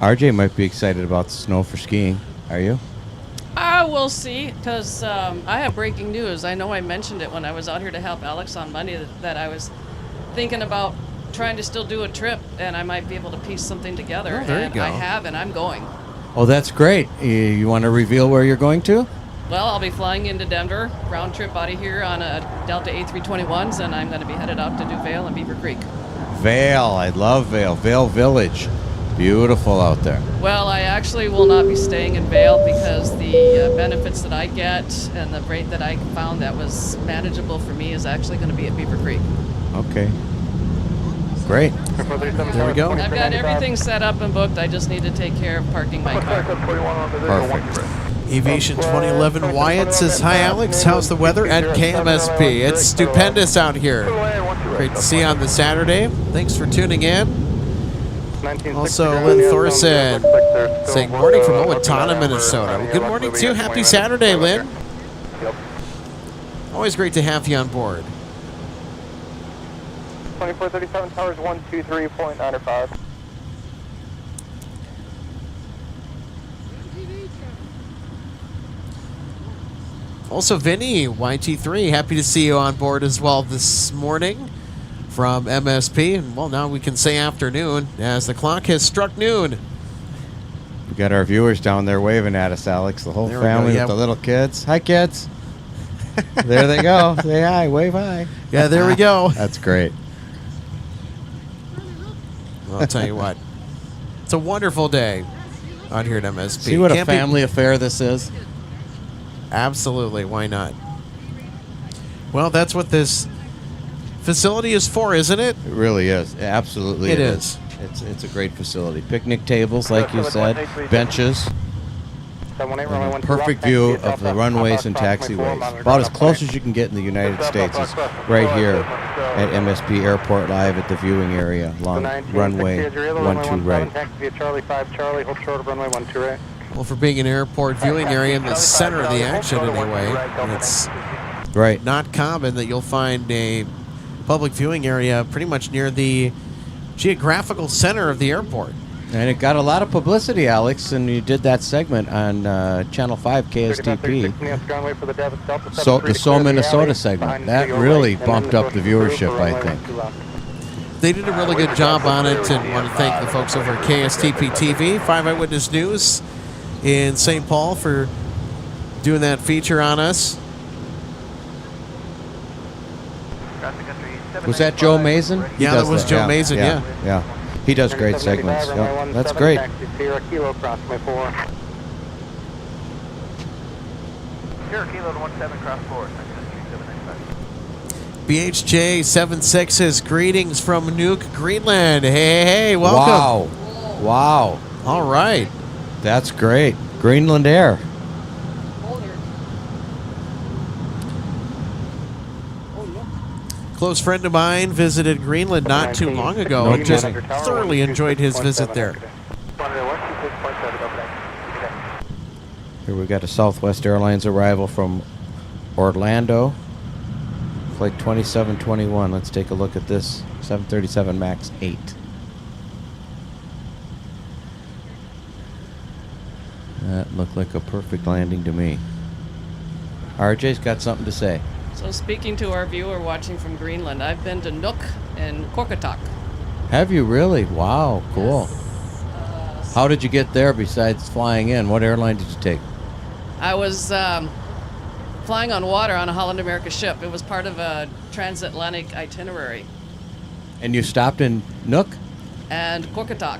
RJ might be excited about the snow for skiing. Are you? We'll see, because I have breaking news. I know I mentioned it when I was out here to help Alex on Monday that I was thinking about trying to still do a trip, and I might be able to piece something together. Oh, there you and go. I have, and I'm going. Oh, that's great. You want to reveal where you're going to? Well, I'll be flying into Denver, round trip out of here on a Delta A321s, and I'm going to be headed out to do Vail and Beaver Creek. Vail. I love Vail. Vail Village. Beautiful out there. Well, I actually will not be staying in Vail because the benefits that I get and the rate that I found that was manageable for me is actually going to be at Beaver Creek. Okay. Great. There we go. I've got everything set up and booked. I just need to take care of parking my car. Perfect. Aviation 2011 Wyatt says, hi, Alex. How's the weather at KMSP? It's stupendous out here. Great to see you on the Saturday. Thanks for tuning in. Also, Lynn Thorson saying, morning from Owatonna, Minnesota. Well, good morning, too. Happy Saturday, Lynn. Always great to have you on board. 2437, towers 123.95. Also, Vinny, YT3, happy to see you on board as well this morning from MSP. And, well, now we can say afternoon as the clock has struck noon. We got our viewers down there waving at us, Alex. The whole There we go, family yeah. with the little kids. Hi, kids. There they go. Say hi. Wave hi. Yeah, there we go. That's great. Well, I'll tell you what. It's a wonderful day out here at MSP. See what a Can't be- family affair this is? Absolutely. Why not? Well, that's what this facility is for, isn't it? It really is. Absolutely It it is. It's a great facility. Picnic tables, like you said, benches, and a perfect view of the runways and taxiways. About as close as you can get in the United States is right here at MSP Airport live at the viewing area along runway 12 right. Charlie 5 Charlie, hold short of runway 12 right. Well, for being an airport viewing area in the center of the action anyway, and it's Right. not common that you'll find a public viewing area pretty much near the geographical center of the airport. And it got a lot of publicity, Alex, and you did that segment on Channel 5 KSTP. So the So Minnesota segment. That really bumped up the viewership, I think. They did a really good job on it, and want to thank the folks over at KSTP TV, 5 Eyewitness News in St. Paul for doing that feature on us. Was that Joe Mason? He Yeah, does that was Joe Mason, yeah. Yeah. He does great segments. Yeah, that's great. Sierra Kilo, cross my 4. Sierra Kilo to 17, cross 4. BHJ 76's greetings from Nuuk, Greenland. Hey, welcome. Wow. All right. That's great. Greenland Air. Close friend of mine visited Greenland not too long ago and just thoroughly enjoyed his visit there. Here we got a Southwest Airlines arrival from Orlando. Flight 2721. Let's take a look at this. 737 MAX 8. That looked like a perfect landing to me. RJ's got something to say. So speaking to our viewer watching from Greenland, I've been to Nuuk and Korkatok. Have you really? Wow, cool. Yes. How did you get there besides flying in? What airline did you take? I was flying on water on a Holland America ship. It was part of a transatlantic itinerary. And you stopped in Nuuk? And Korkatok.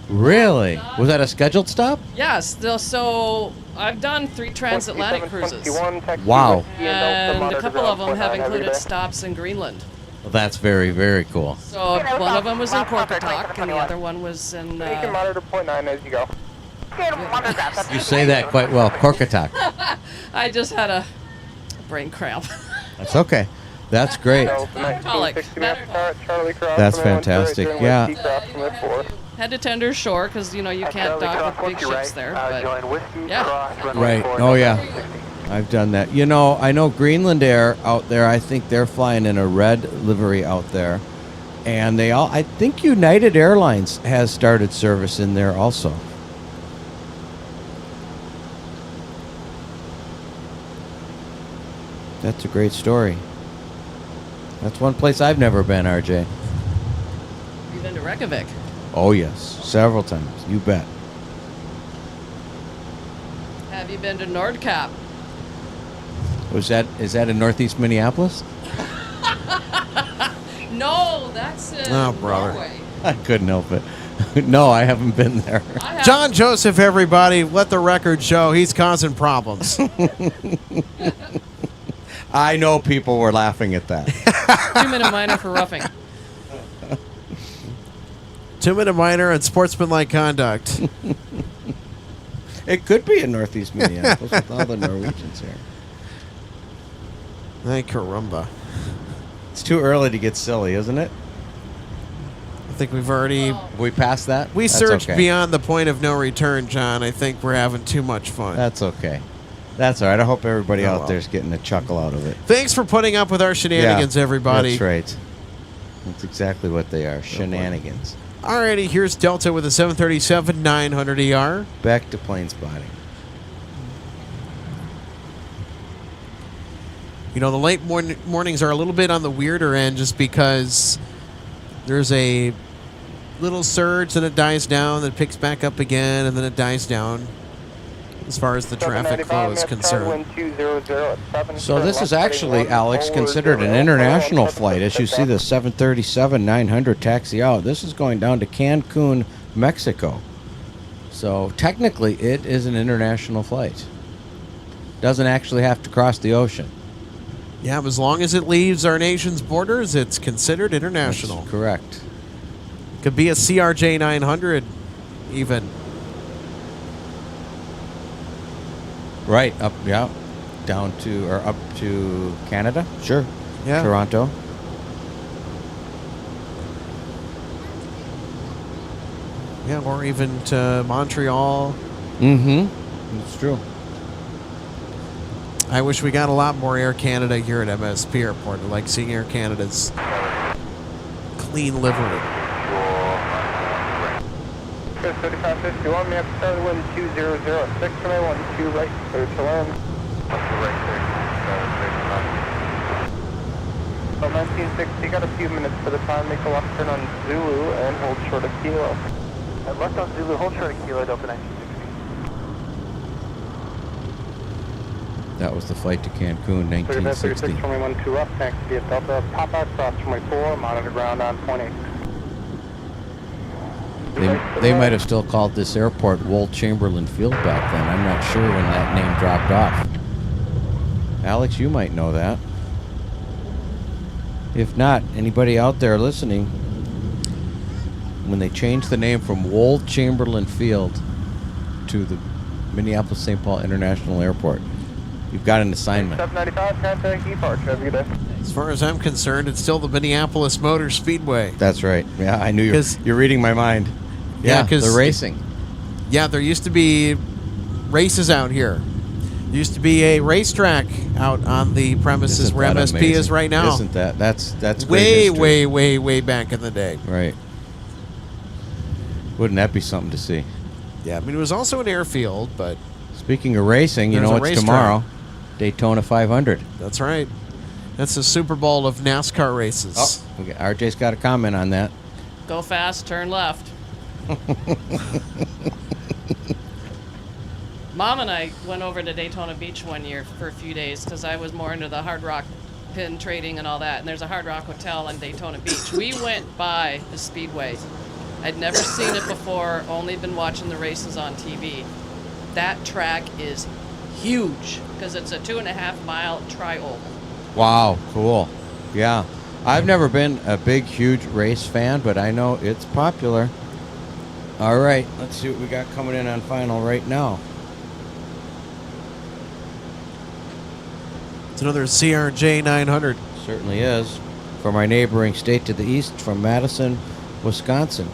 Really? Was that a scheduled stop? Yes, so I've done 3 transatlantic cruises. Wow. And a couple of them have included stops in Greenland. Well, that's very, very cool. So one of them was in Korkatok and the other one was in... You can monitor point 9 as you go. You say that quite well. Korkatok. I just had a brain cramp. That's okay. That's great. That's fantastic. Yeah. Had to tender shore because, you can't dock with big ships there. But yeah. Right. Oh, yeah. I've done that. I know Greenland Air out there, I think they're flying in a red livery out there. And I think United Airlines has started service in there also. That's a great story. That's one place I've never been, RJ. You've been to Reykjavik? Oh, yes. Several times. You bet. Have you been to Nordkapp? Is that in northeast Minneapolis? No, that's in brother. Norway. I couldn't help it. No, I haven't been there. John Joseph, everybody, let the record show he's causing problems. I know people were laughing at that. 2-minute minor for roughing. 2-minute minor and sportsmanlike conduct. It could be in northeast Minneapolis with all the Norwegians here. Hey, caramba. It's too early to get silly, isn't it? I think we've already... We passed that? We That's surged okay. beyond the point of no return, John. I think we're having too much fun. That's okay. That's all right. I hope everybody out well. there's getting a chuckle out of it. Thanks for putting up with our shenanigans, everybody. That's right. That's exactly what they are. Shenanigans. Alrighty, here's Delta with a 737-900ER. Back to plane spotting. The late mornings are a little bit on the weirder end just because there's a little surge, then it dies down, then it picks back up again, and then it dies down as far as the traffic flow is concerned. So this is actually, Alex, considered an international flight. As you see the 737-900 taxi out, this is going down to Cancun, Mexico. So technically it is an international flight. Doesn't actually have to cross the ocean. Yeah, as long as it leaves our nation's borders, it's considered international. That's correct. Could be a CRJ 900 even. Right, up to Canada. Sure. Yeah. Toronto. Yeah, or even to Montreal. Mm-hmm. It's true. I wish we got a lot more Air Canada here at MSP Airport. I like seeing Air Canada's clean livery. 3551, we have to start wind 2006, and I want 2 right, clear to land. 1960, got a few minutes for the time, make a left turn on Zulu and hold short of Kilo. Left on Zulu, hold short of Kilo, Delta 1960. That was the flight to Cancun, 1960. 36, 2 left, next via Delta, Papa, cross 24, monitor ground on 0.8. They might have still called this airport Wold Chamberlain Field back then. I'm not sure when that name dropped off. Alex, you might know that. If not, anybody out there listening, when they changed the name from Wold Chamberlain Field to the Minneapolis St. Paul International Airport, you've got an assignment. 795, contact departure. Have a good day. As far as I'm concerned, it's still the Minneapolis Motor Speedway. That's right. Yeah, I knew you're reading my mind. Yeah, Yeah, the racing. Yeah, there used to be races out here. There used to be a racetrack out on the premises Isn't where that MSP amazing? is right now. Isn't that? That's great way, history. way back in the day. Right. Wouldn't that be something to see? Yeah, I mean, it was also an airfield, but Speaking of racing, you There's know a what's racetrack. tomorrow? Daytona 500. that's right. That's the Super Bowl of NASCAR races. Oh, okay. RJ's got a comment on that. Go fast, turn left. Mom and I went over to Daytona Beach one year for a few days because I was more into the Hard Rock pin trading and all that. And there's a Hard Rock hotel in Daytona Beach. We went by the Speedway. I'd never seen it before, only been watching the races on TV. That track is huge because it's a 2.5-mile tri-oval. Wow, cool. Yeah. I've never been a big, huge race fan, but I know it's popular. All right, let's see what we got coming in on final right now. It's another CRJ 900. Certainly is. From our neighboring state to the east, from Madison, Wisconsin.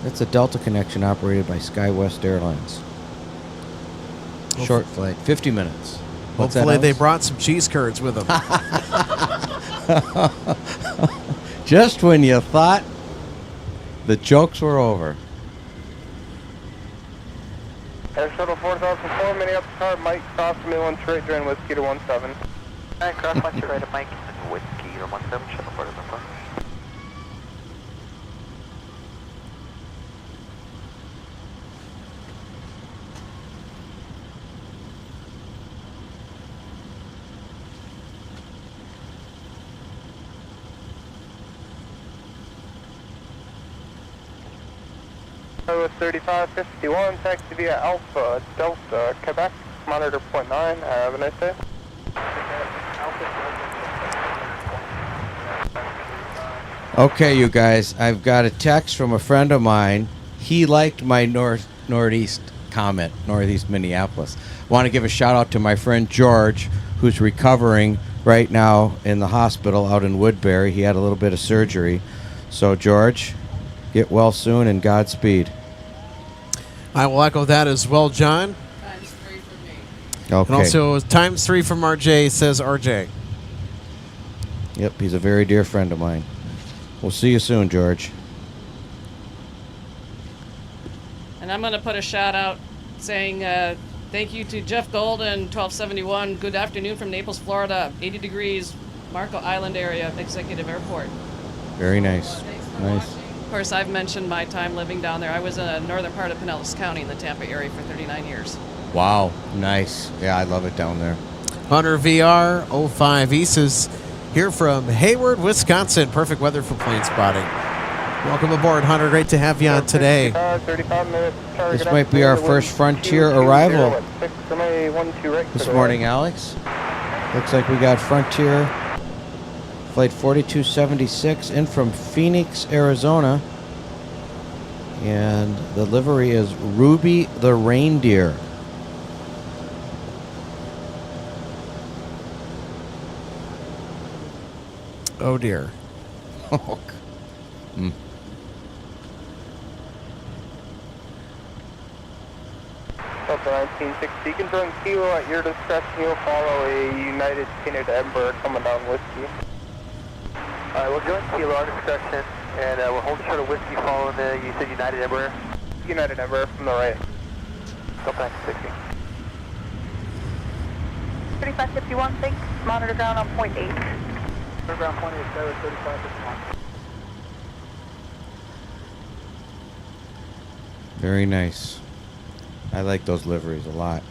That's a Delta connection operated by SkyWest Airlines. Short flight, 50 minutes. What's Hopefully that, they Alex? brought some cheese curds with them. Just when you thought the jokes were over. Air Shuttle 4004, Minneapolis car, Mike, cross from 1 straight, join Whiskey to 17. Alright, cross left to right of Mike, Whiskey to 17, shuttle 4004. With 3551, taxi via Alpha, Delta, Quebec, monitor 0.9, have a nice day. Okay, you guys, I've got a text from a friend of mine. He liked my northeast comment, Northeast Minneapolis. Want to give a shout out to my friend George, who's recovering right now in the hospital out in Woodbury. He had a little bit of surgery. So, George, get well soon and Godspeed. I will echo that as well, John. Times 3 for me. Okay. And also, times 3 from RJ, says RJ. Yep, he's a very dear friend of mine. We'll see you soon, George. And I'm going to put a shout out saying thank you to Jeff Golden, 1271. Good afternoon from Naples, Florida. 80 degrees, Marco Island area, Executive Airport. Very nice. Nice. Of course, I've mentioned my time living down there. I was in the northern part of Pinellas County in the Tampa area for 39 years. Wow, nice. Yeah, I love it down there. Hunter VR 05 East here from Hayward, Wisconsin. Perfect weather for plane spotting. Welcome aboard, Hunter. Great to have you on today. 35 minutes. This might be our first Frontier arrival this morning, Alex. Looks like we got Frontier Flight 4276 in from Phoenix, Arizona. And the livery is Ruby the Reindeer. Oh, dear. Delta 1960, confirm kilo at your discretion. You'll follow a United Canada Embraer coming down Whiskey. Alright, we'll join Kilo our discretion, and we'll hold short of Whiskey following the, you said United Embraer? United Embraer from the right. Delta 60. 3551, thanks. Monitor ground on 0.8. Monitor ground 0.8, Tower 3551. Very nice. I like those liveries a lot.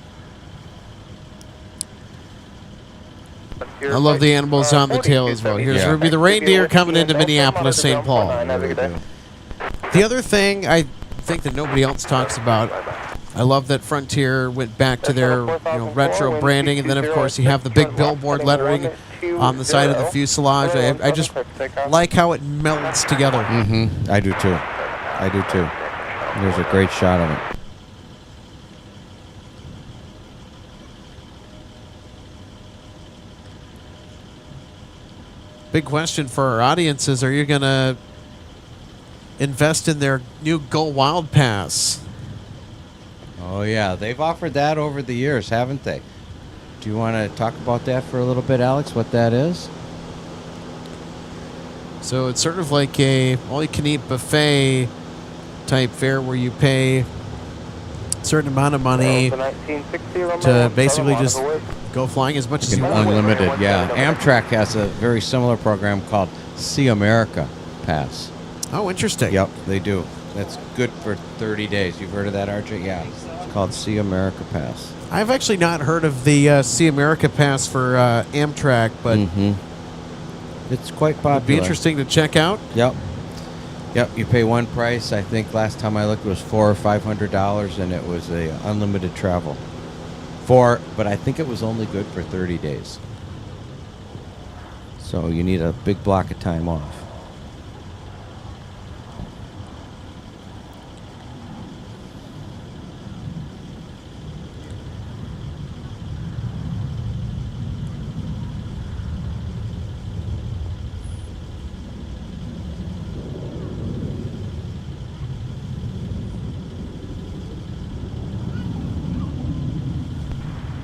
I love the animals on the tail as well. Here's Ruby the reindeer coming into Minneapolis, St. Paul. The other thing I think that nobody else talks about, I love that Frontier went back to their retro branding, and then of course you have the big billboard lettering on the side of the fuselage. I just like how it melds together. Mm-hmm. I do too. I do too. There's a great shot of it. Big question for our audience is, are you going to invest in their new Go Wild Pass? Oh, yeah. They've offered that over the years, haven't they? Do you want to talk about that for a little bit, Alex, what that is? So it's sort of like a all-you-can-eat buffet type fare where you pay a certain amount of money to basically just go flying as much as you want. Unlimited, yeah. Amtrak has a very similar program called See America Pass. Oh, interesting. Yep, they do. That's good for 30 days. You've heard of that, RJ? Yeah. It's called See America Pass. I've actually not heard of the See America Pass for Amtrak, but it's quite popular. It'd be interesting to check out. Yep. Yep, you pay one price. I think last time I looked it was $400 or $500, and it was a unlimited travel. But I think it was only good for 30 days. So you need a big block of time off.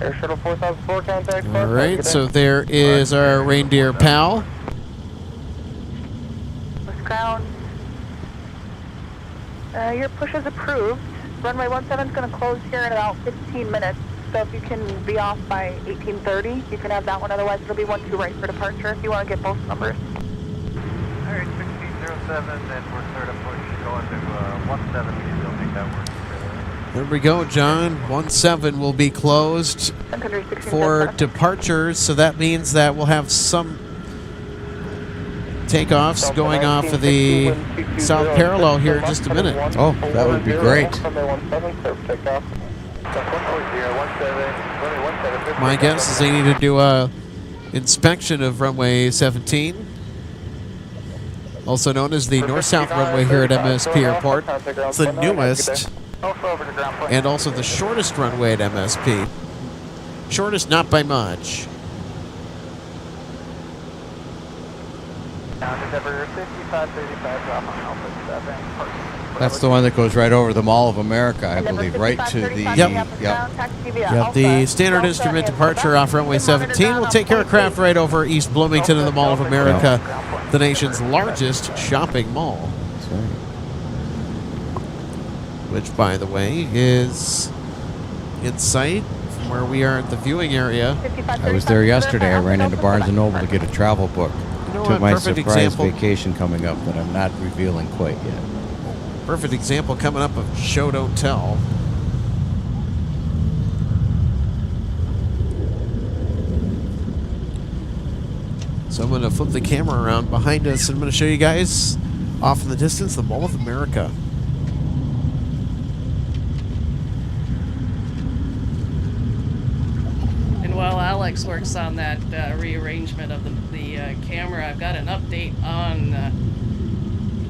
Air Shuttle 4004 contact. All right, so there is our reindeer pal. West ground. Your push is approved. Runway 17 is going to close here in about 15 minutes. So if you can be off by 18:30, you can have that one. Otherwise, it'll be 12 right for departure if you want to get both numbers. All right, 1607, and we're clear to push going to 17. You'll make that work. There we go, John. 17 will be closed for departures, so that means that we'll have some takeoffs going off of the south parallel here in just a minute. Oh, that would be great. My guess is they need to do a inspection of runway 17, also known as the north-south runway here at MSP Airport. It's the newest and also the shortest runway at MSP. Shortest not by much. That's the one that goes right over the Mall of America, I believe, right to the... Yep, the standard instrument departure off runway 17 will take your aircraft right over East Bloomington and the Mall of America, the nation's largest shopping mall. That's right. Which, by the way, is in sight from where we are at the viewing area. I was there yesterday. I ran into Barnes & Noble to get a travel book to my surprise vacation coming up that I'm not revealing quite yet. Perfect example coming up of show don't tell. So I'm going to flip the camera around behind us and I'm going to show you guys off in the distance the Mall of America. And while Alex works on that rearrangement of the camera, I've got an update on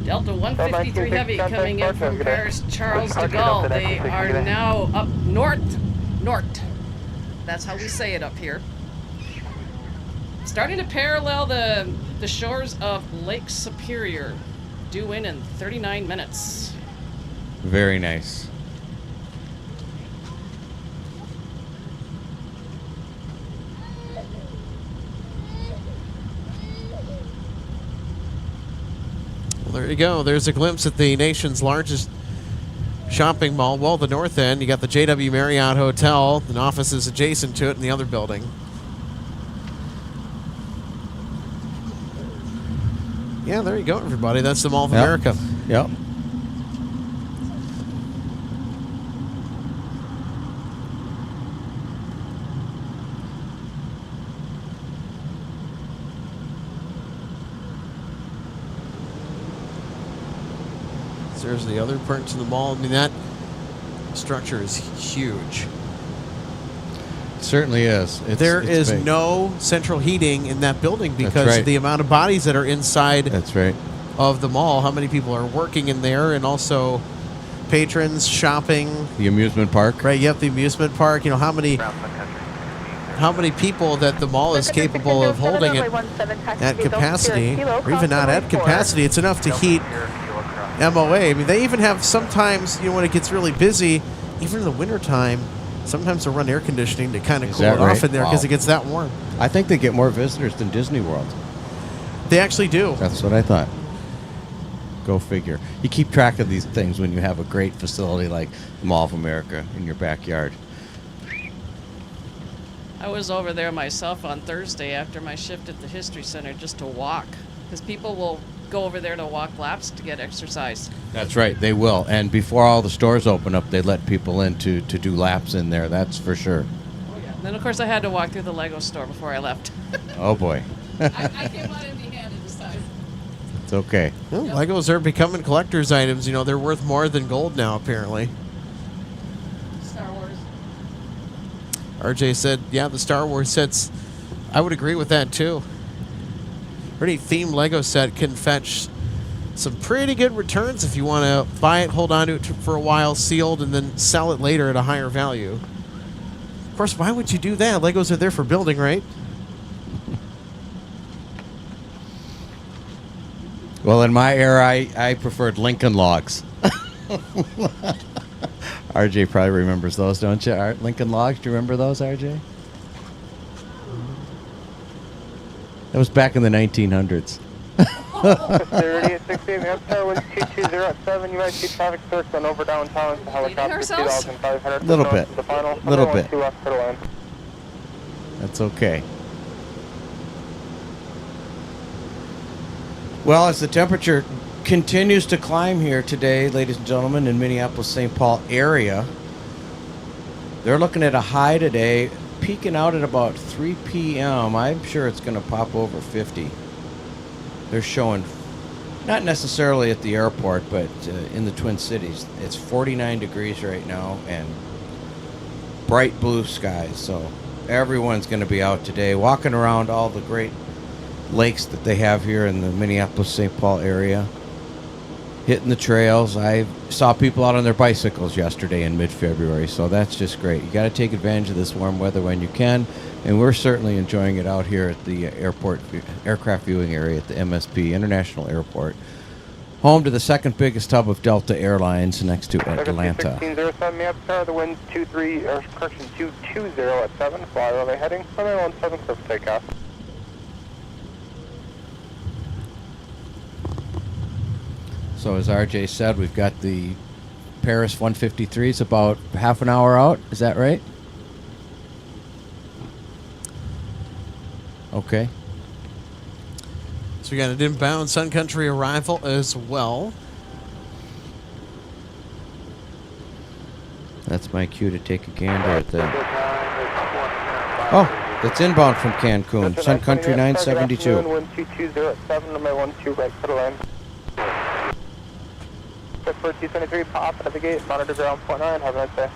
Delta 153 Heavy coming in from Paris Charles de Gaulle. They are now up north. That's how we say it up here. Starting to parallel the shores of Lake Superior. Due in 39 minutes. Very nice. Well, there you go. There's a glimpse at the nation's largest shopping mall. Well, the north end, you got the JW Marriott Hotel, and offices adjacent to it in the other building. Yeah, there you go, everybody. That's the Mall of America. Yep. There's the other parts of the mall. I mean, that structure is huge. It certainly is. There It's is big. no central heating in that building That's because right. of the amount of bodies that are inside That's right. of the mall. How many people are working in there, and also patrons shopping. The amusement park. Right. Yep. The amusement park. You know how many people that the mall is capable of holding at capacity, or even not at capacity. It's enough to heat MOA. I mean, they even have sometimes, when it gets really busy, even in the wintertime, sometimes they'll run air conditioning to kind of cool it off in there because it gets that warm. I think they get more visitors than Disney World. They actually do. That's what I thought. Go figure. You keep track of these things when you have a great facility like Mall of America in your backyard. I was over there myself on Thursday after my shift at the History Center just to walk, because people will go over there to walk laps to get exercise. That's right, they will. And before all the stores open up, they let people in to do laps in there. That's for sure. Oh, yeah. Then, of course, I had to walk through the Lego store before I left. Oh, boy. I came out empty-handed this time. It's okay. Well, Legos are becoming collector's items. They're worth more than gold now, apparently. Star Wars. RJ said, yeah, the Star Wars sets, I would agree with that, too. Any themed Lego set can fetch some pretty good returns if you want to buy it, hold on to it for a while, sealed, and then sell it later at a higher value. Of course, why would you do that? Legos are there for building, right? Well, in my era, I preferred Lincoln Logs. RJ probably remembers those, don't you? Lincoln Logs, do you remember those, RJ? That was back in the 1900s. 30 at 68, we have Tower Winds 220 at 7. You might see traffic circling over downtown to helicopter 2,500. Little bit. The final. Little bit. 2 left for the line. That's okay. Well, as the temperature continues to climb here today, ladies and gentlemen, in Minneapolis-St. Paul area, they're looking at a high today, peaking out at about 3 p.m. I'm sure it's going to pop over 50. They're showing, not necessarily at the airport, but in the Twin Cities. It's 49 degrees right now and bright blue skies. So everyone's going to be out today, walking around all the great lakes that they have here in the Minneapolis-St. Paul area, hitting the trails. I saw people out on their bicycles yesterday in mid-February, so that's just great. You got to take advantage of this warm weather when you can, and we're certainly enjoying it out here at the aircraft viewing area at the MSP International Airport, home to the second biggest hub of Delta Airlines next to Atlanta. 1607, Minneapolis Tower, the wind's 220 at 7, fly runway heading, runway 17, clear for takeoff. So as RJ said, we've got the Paris 153s about half an hour out. Is that right? Okay. So we got an inbound Sun Country arrival as well. That's my cue to take a gander at the... Oh, it's inbound from Cancun. Sun Country 972. Wind 220 at 7, runway 12 right for the line. For 223, pop out of the gate, monitor ground point 9, have a nice day.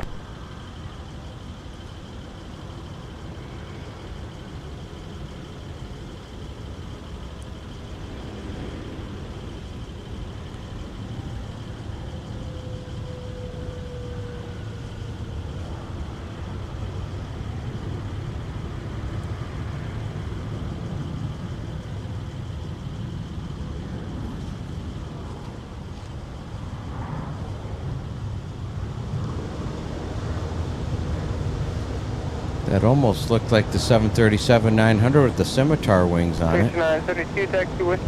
That almost looked like the 737-900 with the scimitar wings on it.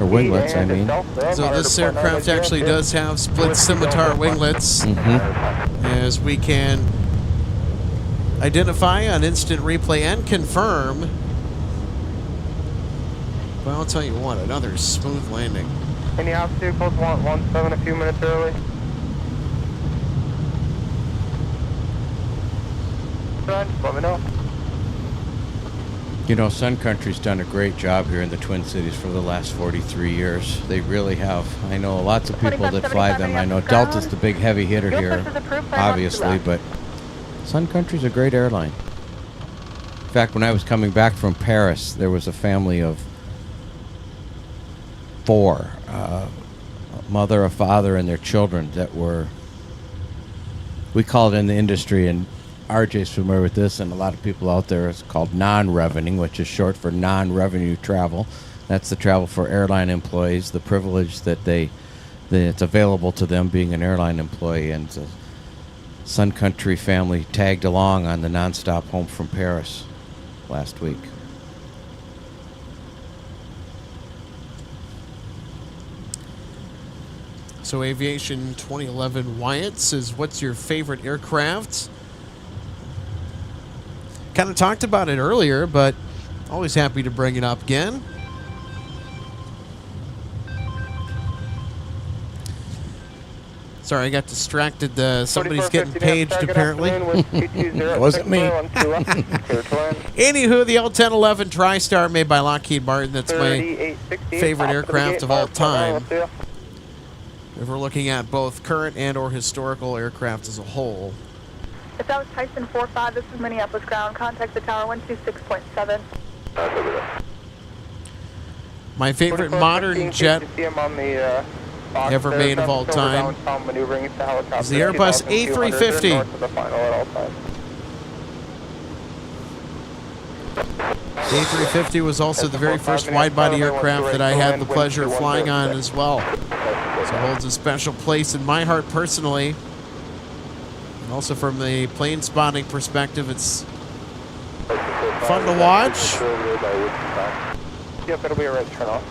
Or winglets, I mean. So this aircraft actually does have split scimitar winglets, as we can identify on instant replay and confirm. Well, I'll tell you what, another smooth landing. Any obstacles want 17 a few minutes early? Just let me know. You know, Sun Country's done a great job here in the Twin Cities for the last 43 years. They really have. I know lots of people that fly them. I know Delta's the big heavy hitter here, obviously, but Sun Country's a great airline. In fact, when I was coming back from Paris, there was a family of 4, a mother, a father, and their children that were, we call it in the industry, and RJ's familiar with this, and a lot of people out there, it's called non-revenuing, which is short for non-revenue travel. That's the travel for airline employees, the privilege that it's available to them being an airline employee. And the Sun Country family tagged along on the nonstop home from Paris last week. So Aviation 2011 Wyatt says, what's your favorite aircraft? Kind of talked about it earlier, but always happy to bring it up again. Sorry, I got distracted. Somebody's getting paged, apparently. Wasn't me. Anywho, the L-1011 TriStar made by Lockheed Martin. That's my favorite aircraft of all time. If we're looking at both current and or historical aircraft as a whole. If that was Tyson 45, this is Minneapolis ground. Contact the tower 126.7. My favorite modern jet ever made of all time is the Airbus A350. The A350 was also the very first wide-body aircraft that I had the pleasure of flying on as well. So it holds a special place in my heart personally. And also from the plane spotting perspective, it's fun to watch. Yep, it'll be a right turn off.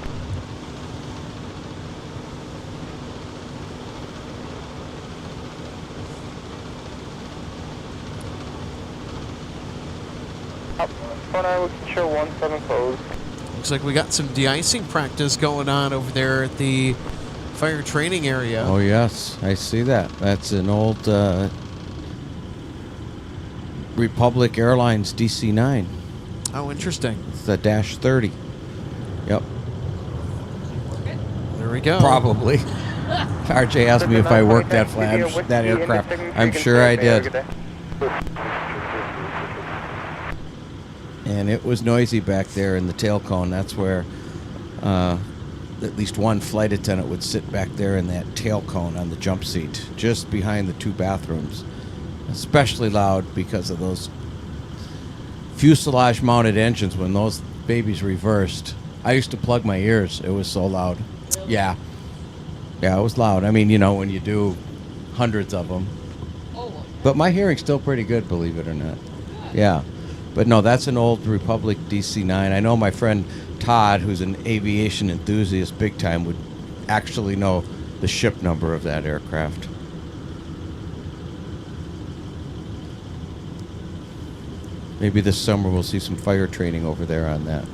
Show 17 closed. Looks like we got some de-icing practice going on over there at the fire training area. Oh, yes. I see that. That's an old Republic Airlines DC-9. Oh, interesting. It's the Dash 30. Yep. There we go. Probably. RJ asked me if I worked that aircraft. I'm sure I did. And it was noisy back there in the tail cone. That's where at least one flight attendant would sit back there in that tail cone on the jump seat, just behind the 2 bathrooms. Especially loud because of those fuselage-mounted engines. When those babies reversed, I used to plug my ears. It was so loud. Yeah. Yeah, it was loud. I mean, you know, when you do hundreds of them. But my hearing's still pretty good, believe it or not. Yeah. But no, that's an old Republic DC-9. I know my friend Todd, who's an aviation enthusiast big time, would actually know the ship number of that aircraft. Maybe this summer we'll see some fire training over there on that.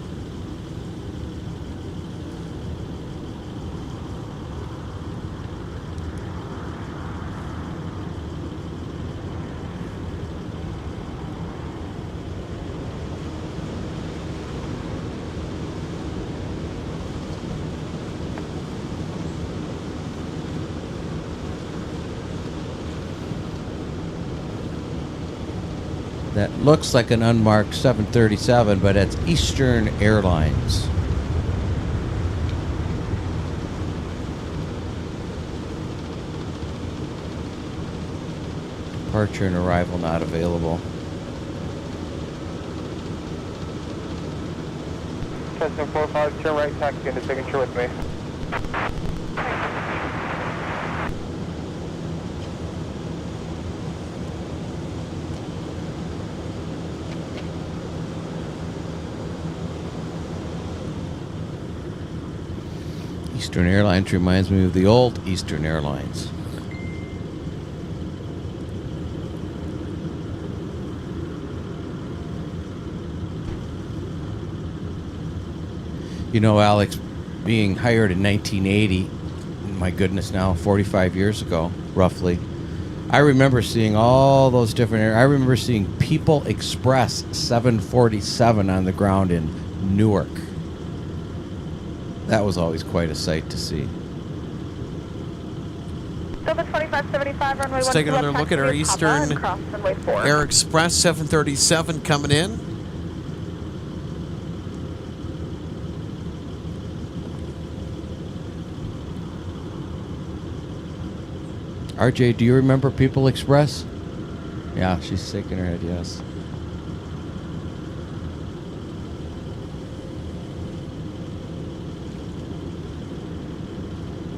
That looks like an unmarked 737, but it's Eastern Airlines. Departure and arrival not available. Cessna 45, turn right, taxi into signature with me. Eastern Airlines reminds me of the old Eastern Airlines. You know, Alex, being hired in 1980, my goodness, now 45 years ago, roughly, I remember seeing all those different areas. I remember seeing People Express 747 on the ground in Newark. That was always quite a sight to see. Silver 2575, runway 12. Let's take another look at our Eastern Air Express 737 coming in. RJ, do you remember People Express? Yeah, she's shaking her head, yes.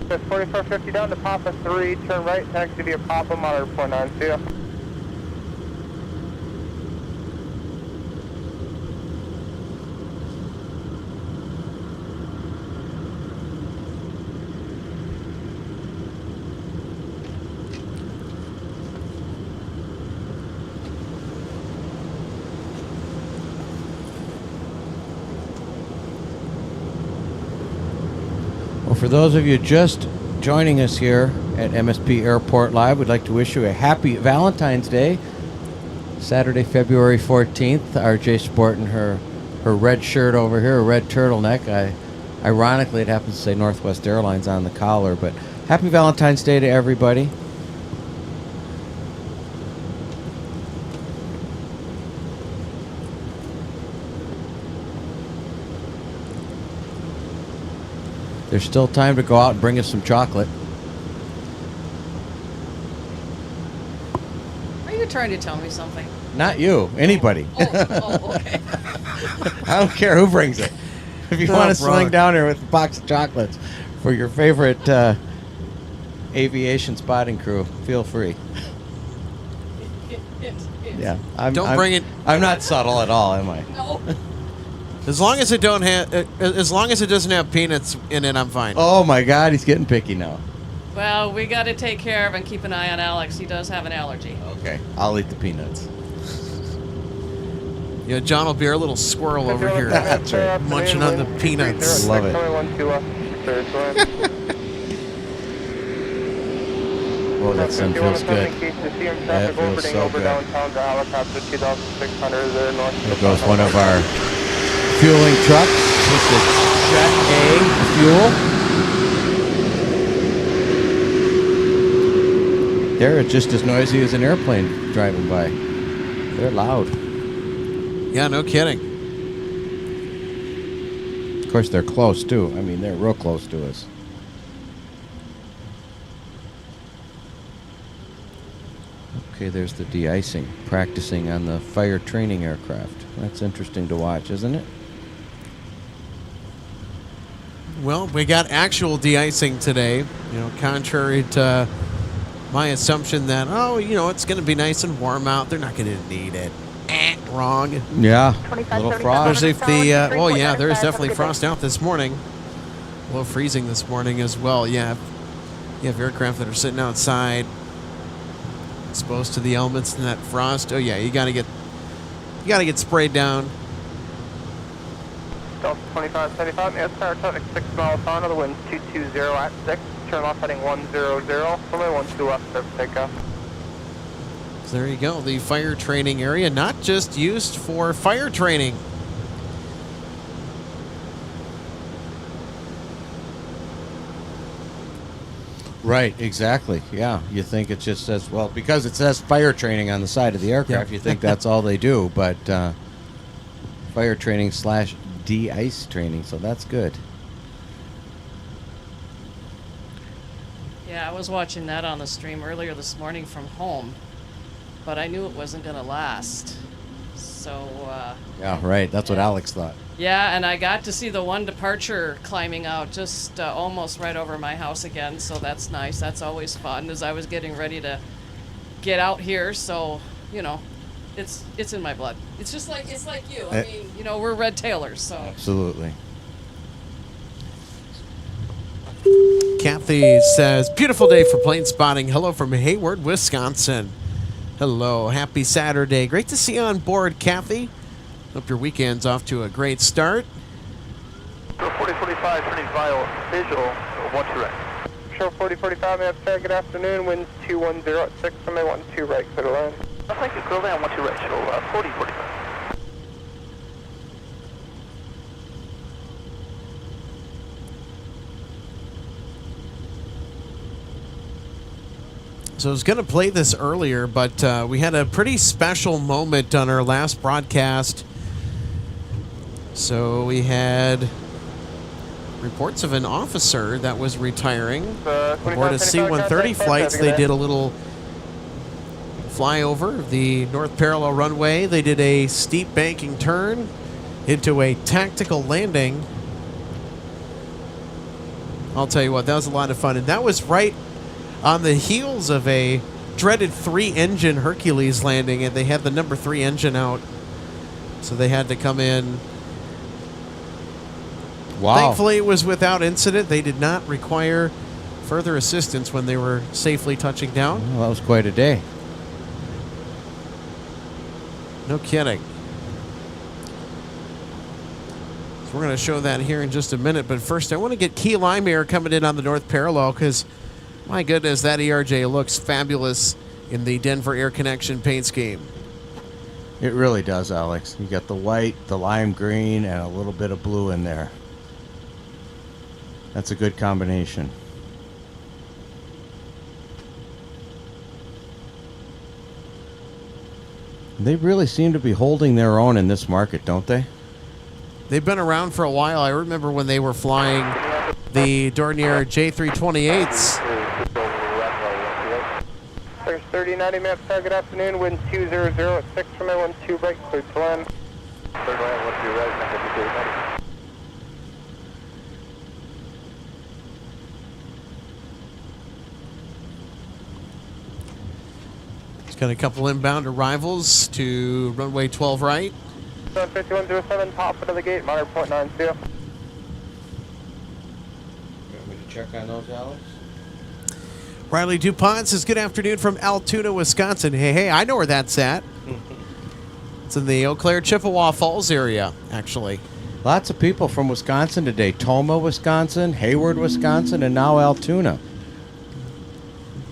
That's 4450 down to Papa 3, turn right, taxi via Papa, monitor 49, see ya. Well, for those of you just joining us here at MSP Airport Live, we'd like to wish you a happy Valentine's Day. Saturday, February 14th. RJ sporting her red shirt over here, a red turtleneck. Ironically, it happens to say Northwest Airlines on the collar, but happy Valentine's Day to everybody. There's still time to go out and bring us some chocolate. Are you trying to tell me something? Not you, anybody. Oh, okay. I don't care who brings it. If you want to swing down here with a box of chocolates for your favorite aviation spotting crew, feel free. Yeah, Don't bring it. I'm not subtle at all, am I? No. As long as it doesn't have peanuts in it, I'm fine. Oh my God, he's getting picky now. Well, we got to take care of and keep an eye on Alex. He does have an allergy. Okay, I'll eat the peanuts. Yeah, John will be our little squirrel over here, That's right. munching on the peanuts. Love it. Whoa, that sun feels good. That feels so good. There goes one of our fueling trucks with the Jet A fuel. They're just as noisy as an airplane driving by. They're loud. Yeah, no kidding. Of course, they're close, too. I mean, they're real close to us. Okay, there's the de-icing, practicing on the fire training aircraft. That's interesting to watch, isn't it? Well, we got actual de-icing today, contrary to my assumption that, it's going to be nice and warm out. They're not going to need it. Wrong. Yeah, a little frost. There's there's definitely frost out this morning. A little freezing this morning as well. Yeah, you have aircraft that are sitting outside, exposed to the elements and that frost. Oh yeah, you got to get sprayed down. Delta 2575, yes, tower traffic 6 miles on, the wind's 220 at 6, turn off heading 100, runway 12 left, surface takeoff. So there you go, the fire training area, not just used for fire training. Right, exactly. Yeah, you think it just says, well, because it says fire training on the side of the aircraft, you think that's all they do, but fire training / de-ice training, so that's good. Yeah, I was watching that on the stream earlier this morning from home, but I knew it wasn't going to last. So, yeah, right. That's what Alex thought. Yeah, and I got to see the one departure climbing out just almost right over my house again, so that's nice. That's always fun as I was getting ready to get out here, so, it's in my blood. It's just like you. I mean, we're red tailors, so. Absolutely. Kathy says, beautiful day for plane spotting. Hello from Hayward, Wisconsin. Hello, happy Saturday. Great to see you on board, Kathy. Hope your weekend's off to a great start. 4045, turning visual, 1 direct. Control 4045, Minneapolis, good afternoon, wind 210 at 6, runway 12 right, clear to land. Thank you, clear land 12 right, show 4045. So I was going to play this earlier, but we had a pretty special moment on our last broadcast. So we had reports of an officer that was retiring aboard a C-130 flights. They did a little flyover of the north parallel runway. They did a steep banking turn into a tactical landing. I'll tell you what, that was a lot of fun. And that was right on the heels of a dreaded 3-engine Hercules landing, and they had the number 3 engine out, so they had to come in. Wow. Thankfully, it was without incident. They did not require further assistance when they were safely touching down. Well, that was quite a day. No kidding. So we're going to show that here in just a minute, but first I want to get Key Lime Air coming in on the north parallel, because my goodness, that ERJ looks fabulous in the Denver Air Connection paint scheme. It really does, Alex. You got the white, the lime green, and a little bit of blue in there. That's a good combination. They really seem to be holding their own in this market, don't they? They've been around for a while. I remember when they were flying the Dornier J328s. There's 3090 minutes, good afternoon, wind 200 at 6, runway 12 right, clear to land. Third land 12 right, number 2. It's got a couple inbound arrivals to runway 12 right. 5107, top of the gate, monitor point 90. You want me to check on those, Alex? Riley DuPont says, good afternoon from Altoona, Wisconsin. Hey, I know where that's at. It's in the Eau Claire, Chippewa Falls area, actually. Lots of people from Wisconsin today. Toma, Wisconsin, Hayward, Wisconsin, and now Altoona.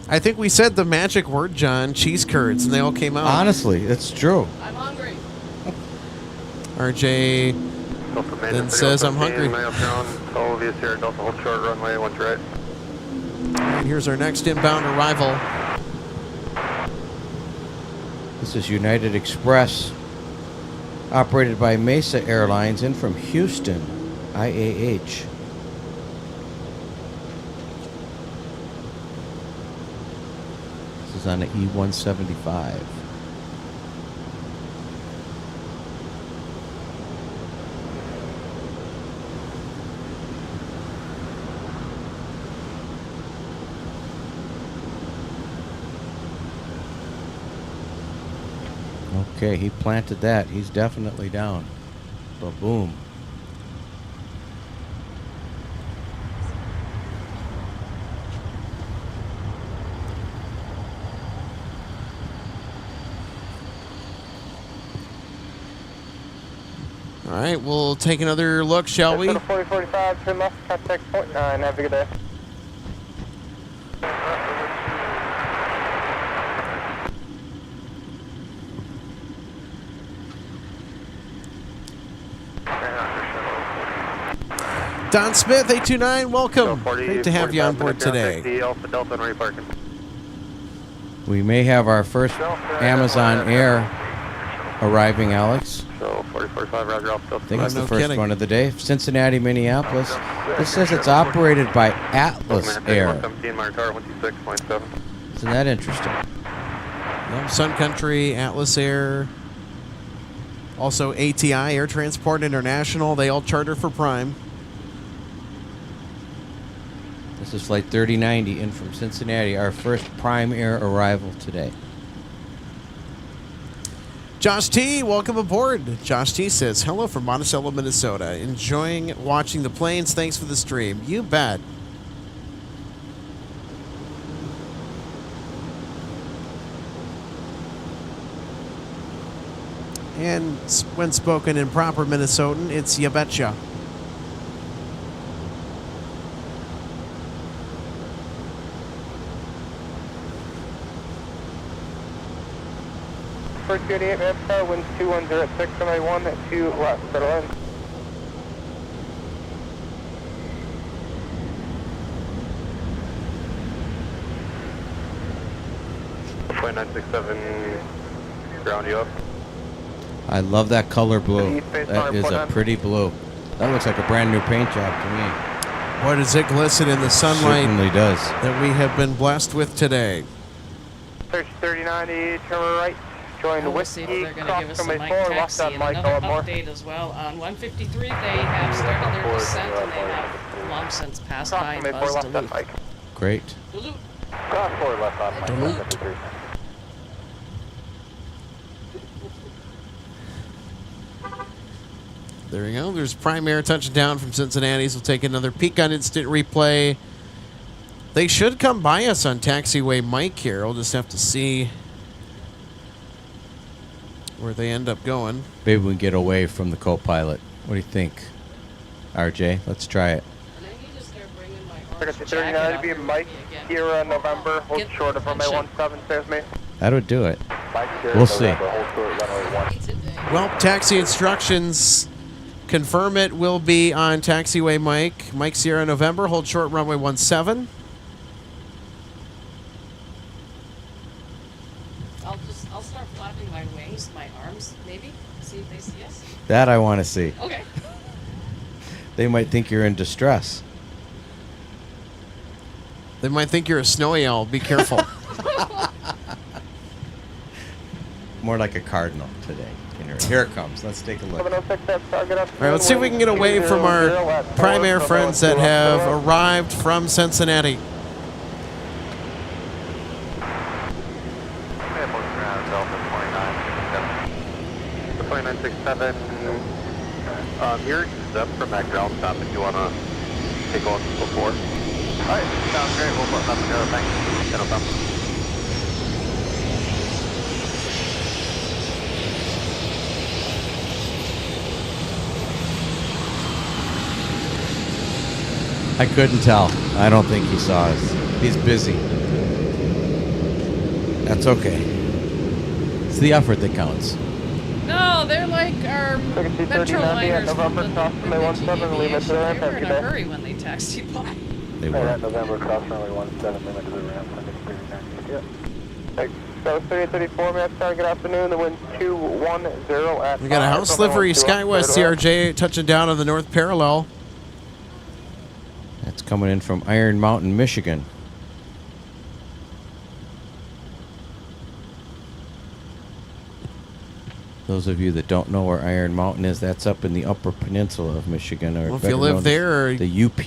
I think we said the magic word, John, cheese curds, and they all came out. Honestly, it's true. I'm hungry. RJ then says, I'm hungry. And here's our next inbound arrival. This is United Express, operated by Mesa Airlines, in from Houston, IAH. This is on the E-175. Okay, he planted that. He's definitely down. Ba-boom. All right, we'll take another look, shall we? 4045, turn left, contact point 9, have a good day. Don Smith, 829, welcome. Great to have you on board today. We may have our first Amazon Air arriving, Alex. So 4045, roger, Alpha I think it's the No first kidding. one of the day. Cincinnati, Minneapolis. This says it's operated by Atlas Air. 17, Monitor 126.7. Isn't that interesting? Yep, Sun Country, Atlas Air, also ATI, Air Transport International. They all charter for Prime. This is Flight 3090 in from Cincinnati, our first Prime Air arrival today. Josh T, welcome aboard. Josh T says, hello from Monticello, Minnesota. Enjoying watching the planes. Thanks for the stream. You bet. And when spoken in proper Minnesotan, it's you betcha. 428, Minneapolis, winds 210 at 6, runway 12 left, settle in. Flight 967, ground you up. I love that color blue. That is a pretty blue. That looks like a brand new paint job to me. Boy, does it glisten in the sunlight Certainly does. that we have been blessed with today. Search 3090, turn right, join the We'll see whiskey, if they're going to cross give us a runway Mike 4, left taxi. on And Mike, another more. update as well. On 153, they have started their descent and they have long since passed Cross by runway and 4, buzzed left on Duluth. Mike. Great. Duluth. Cross 4, left on Mike, Duluth. 73. There we go. There's Prime Air touching down from Cincinnati's. We'll take another peek on instant replay. They should come by us on taxiway Mike here. We'll just have to see where they end up going. Maybe we can get away from the co-pilot. What do you think, RJ? Let's try it. And I need to start bringing my Search orange jacket 3090 to out be here Mike, with me again. Sierra, November, hold Get short of runway attention. 17, stay with me. That would do it. Mike, Sierra, We'll see. November, hold short, runway 1. Today. Well, taxi instructions confirm it will be on taxiway Mike. Mike Sierra November, hold short runway 17. I'll start flapping my wings, my arms, maybe. See if they see us. That I want to see. Okay. They might think you're in distress. They might think you're a snowy owl. Be careful. More like a cardinal today. Here it comes. Let's take a look. 706, that's target up. All right, let's see if we can get away from our Prime Air friends that have arrived from Cincinnati. Minneapolis ground, Delta 2967. Yours is up from that ground stop if you want to take on before. Alright, sounds great. We'll put nothing together. Thanks. That'll come. I couldn't tell. I don't think he saw us. He's busy. That's okay. It's the effort that counts. No, they're like our metro liners from the Bemidji Aviation. They were in a hurry when they taxied by. They Hey, were. that November, cross runway 17, limit to the ramp, 3090. Yep. So 3834, Matt, good afternoon. The wind's 210 at... We got a house livery SkyWest CRJ touching down on the north parallel. That's coming in from Iron Mountain, Michigan. Those of you that don't know where Iron Mountain is, that's up in the Upper Peninsula of Michigan, or Well, if better you live known there, as the UP.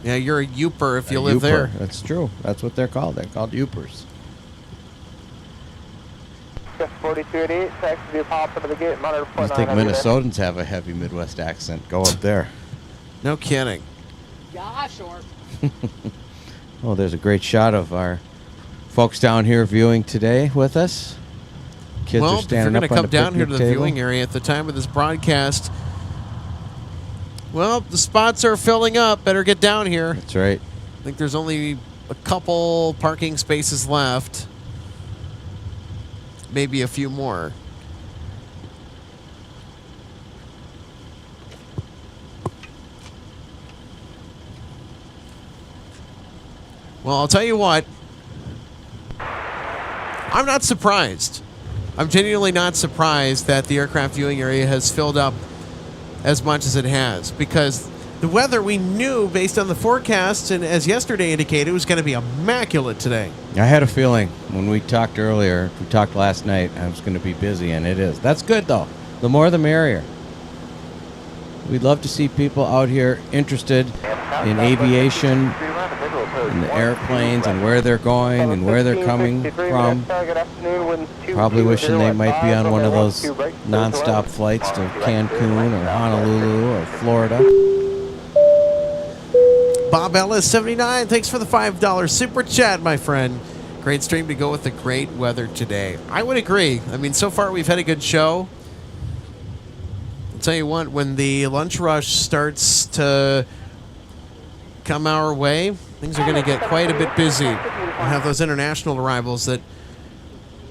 Yeah, you're a Youper if you A live Youper. there. That's true. That's what they're called. They're called Youpers. 4288, taxi to pop into the gate, monitor I think Minnesotans have a heavy Midwest accent. Go up there. No kidding. Yeah, sure. Oh, there's a great shot of our folks down here viewing today with us. Kids Well, are if you're standing going up to on come the down here to picnic the table. viewing area at the time of this broadcast, well, the spots are filling up. Better get down here. That's right. I think there's only a couple parking spaces left. Maybe a few more. Well, I'll tell you what. I'm not surprised. I'm genuinely not surprised that the aircraft viewing area has filled up as much as it has, because the weather we knew based on the forecasts, and as yesterday indicated, was going to be immaculate today. I had a feeling when we talked earlier, we talked last night, I was going to be busy, and it is. That's good, though. The more the merrier. We'd love to see people out here interested in aviation, in the airplanes, and where they're going and where they're coming from. Probably wishing they might be on one of those nonstop flights to Cancun or Honolulu or Florida. Bob Ellis, 79. Thanks for the $5 super chat, my friend. Great stream to go with the great weather today. I would agree. I mean, so far we've had a good show. I'll tell you what, when the lunch rush starts to come our way, things are going to get quite a bit busy. We'll have those international arrivals that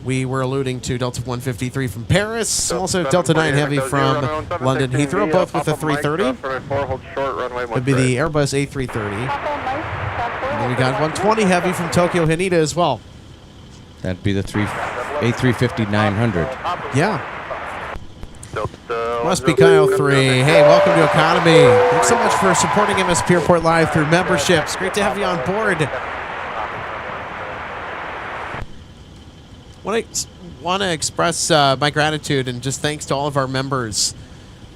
We were alluding to Delta 153 from Paris, also Delta 9 Heavy from London Heathrow, both with a 330. Would be the Airbus A330. And then we got 120 Heavy from Tokyo Haneda as well. That'd be the A350-900. Yeah. Must be Kyle 3. Hey, welcome to Economy. Thanks so much for supporting MSP Airport Live through memberships. Great to have you on board. Want to express my gratitude and just thanks to all of our members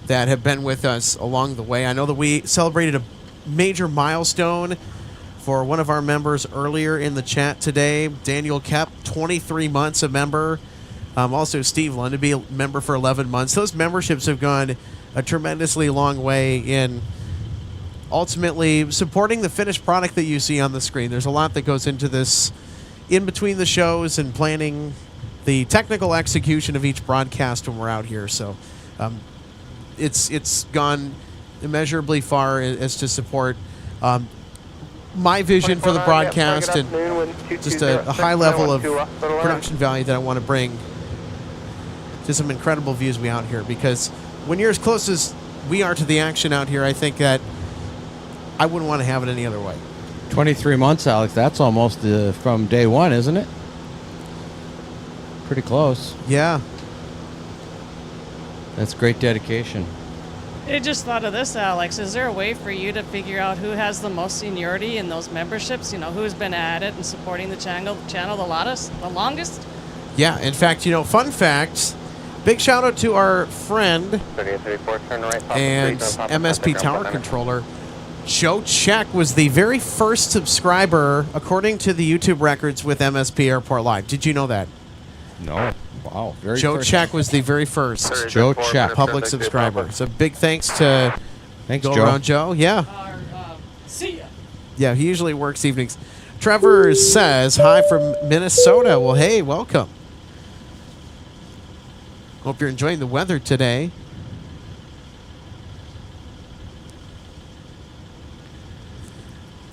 that have been with us along the way. I know that we celebrated a major milestone for one of our members earlier in the chat today. Daniel Kep, 23 months a member. Also, Steve Lund to be a member for 11 months. Those memberships have gone a tremendously long way in ultimately supporting the finished product that you see on the screen. There's a lot that goes into this in between the shows and planning the technical execution of each broadcast when we're out here. So it's gone immeasurably far as to support my vision for the broadcast and just a high level of production value that I want to bring to some incredible views we out here. Because when you're as close as we are to the action out here, I think that I wouldn't want to have it any other way. 23 months, Alex. That's almost from day one, isn't it? Pretty close. Yeah. That's great dedication. I just thought of this, Alex. Is there a way for you to figure out who has the most seniority in those memberships? You know, who's been at it and supporting the channel the longest? Yeah. In fact, fun fact, big shout out to our friend and MSP Tower Controller. Joe Check was the very first subscriber, according to the YouTube records, with MSP Airport Live. Did you know that? No. Wow. Joe Check was the very first Joe Check public subscriber. So big thanks to Joe. Around Joe. Yeah. See ya. Yeah, he usually works evenings. Trevor says, hi from Minnesota. Well, hey, welcome. Hope you're enjoying the weather today.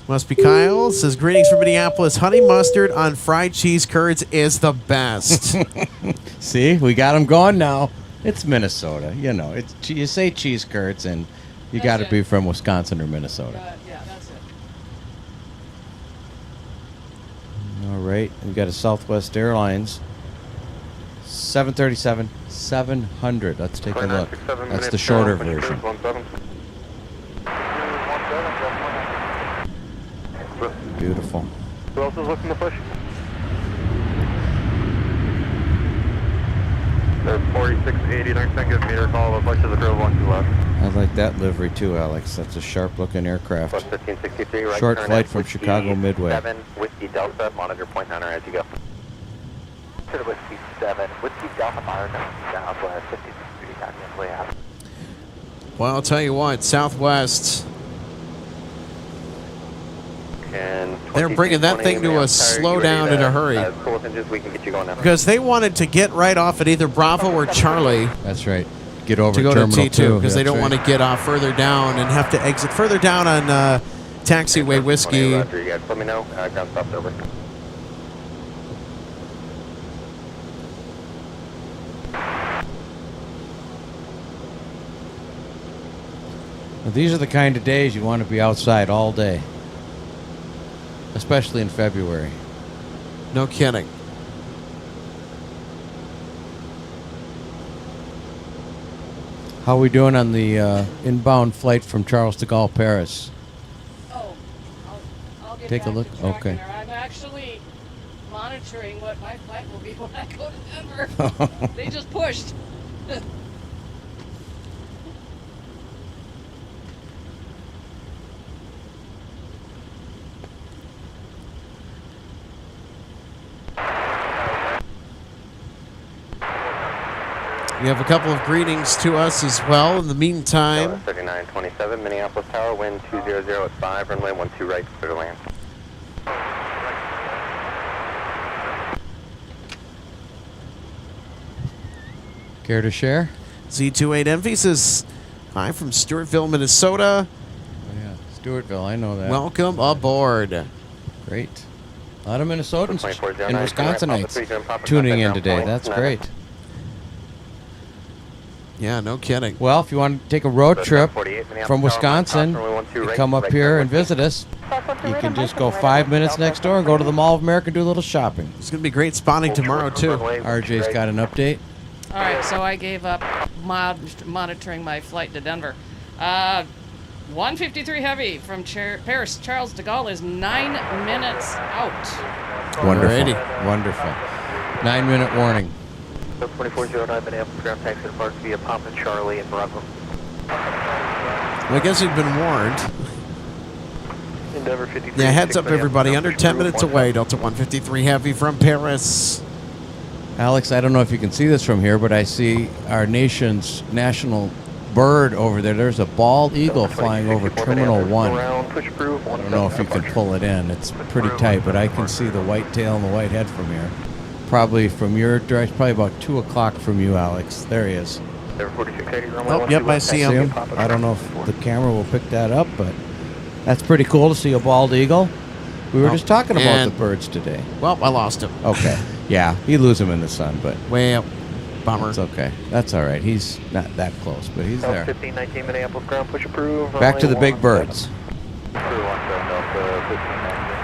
Must be Kyle. Says, greetings from Minneapolis. Honey mustard on fried cheese curds is the best. See, we got them going now. It's Minnesota. You say cheese curds, and you got to be from Wisconsin or Minnesota. Yeah, that's it. All right. We got a Southwest Airlines 737-700. Let's take a look. That's the shorter version. Beautiful. Who else is looking to push? There's 4680, next thing give meter call, a bunch of the drill 1 2 left. I like that livery too, Alex. That's a sharp-looking aircraft. 1563, right Short turn flight at from Whiskey Chicago Midway. 7, Whiskey Delta, monitor point 9 as you go. To the Whiskey 7, Whiskey Delta, monitor Southwest, 1563, copy, way out. Well, I'll tell you what, Southwest, And they're bringing that thing to a slowdown in a hurry. We can get you going now. Because they wanted to get right off at either Bravo or Charlie That's right. Get over to go to Terminal T2 because they That's don't right. want to get off further down and have to exit further down on Taxiway Whiskey. Roger, you guys let me know. Ground stop's over. Well, these are the kind of days you want to be outside all day. Especially in February. No kidding. How are we doing on the inbound flight from Charles de Gaulle, Paris? Oh, I'll get Take a back look. to tracking Okay. her. I'm actually monitoring what my flight will be when I go to Denver. They just pushed. We have a couple of greetings to us as well. In the meantime, 3927, Minneapolis Tower, wind 200 at 5, runway 12 right, clear to land. Care to share? Z28 Envy says, hi from Stewartville, Minnesota. Oh, yeah. Stewartville, I know that. Welcome aboard. Great. A lot of Minnesotans 2409, and Wisconsinites tuning in today. That's great. Yeah, no kidding. Well, if you want to take a road trip from Wisconsin, you come up here and visit us. You can just go 5 minutes next door and go to the Mall of America and do a little shopping. It's going to be great spotting tomorrow, too. RJ's got an update. All right, so I gave up monitoring my flight to Denver. 153 Heavy from Paris Charles de Gaulle is 9 minutes out. Wonderful. Alrighty. Wonderful. 9-minute warning. 2409 Minneapolis ground taxi departs via Papa Charlie and Bravo. Well, I guess we've been warned. Endeavor 53. Yeah, heads up, everybody. Under 10 minutes away, Delta 153 Heavy from Paris. Alex, I don't know if you can see this from here, but I see our nation's national bird over there. There's a bald eagle flying over Terminal 1. I don't know if you can pull it in. It's pretty tight, but I can see the white tail and the white head from here. Probably from your direction, probably about 2 o'clock from you, Alex. There he is. Oh, yep, I see him. I don't know if the camera will pick that up, but that's pretty cool to see a bald eagle. We were just talking about the birds today. Well, I lost him. Okay. Yeah, you lose him in the sun, but Well, bummer. it's okay. That's all right. He's not that close, but he's there. 1519 Minneapolis ground push approved. Back to the big birds.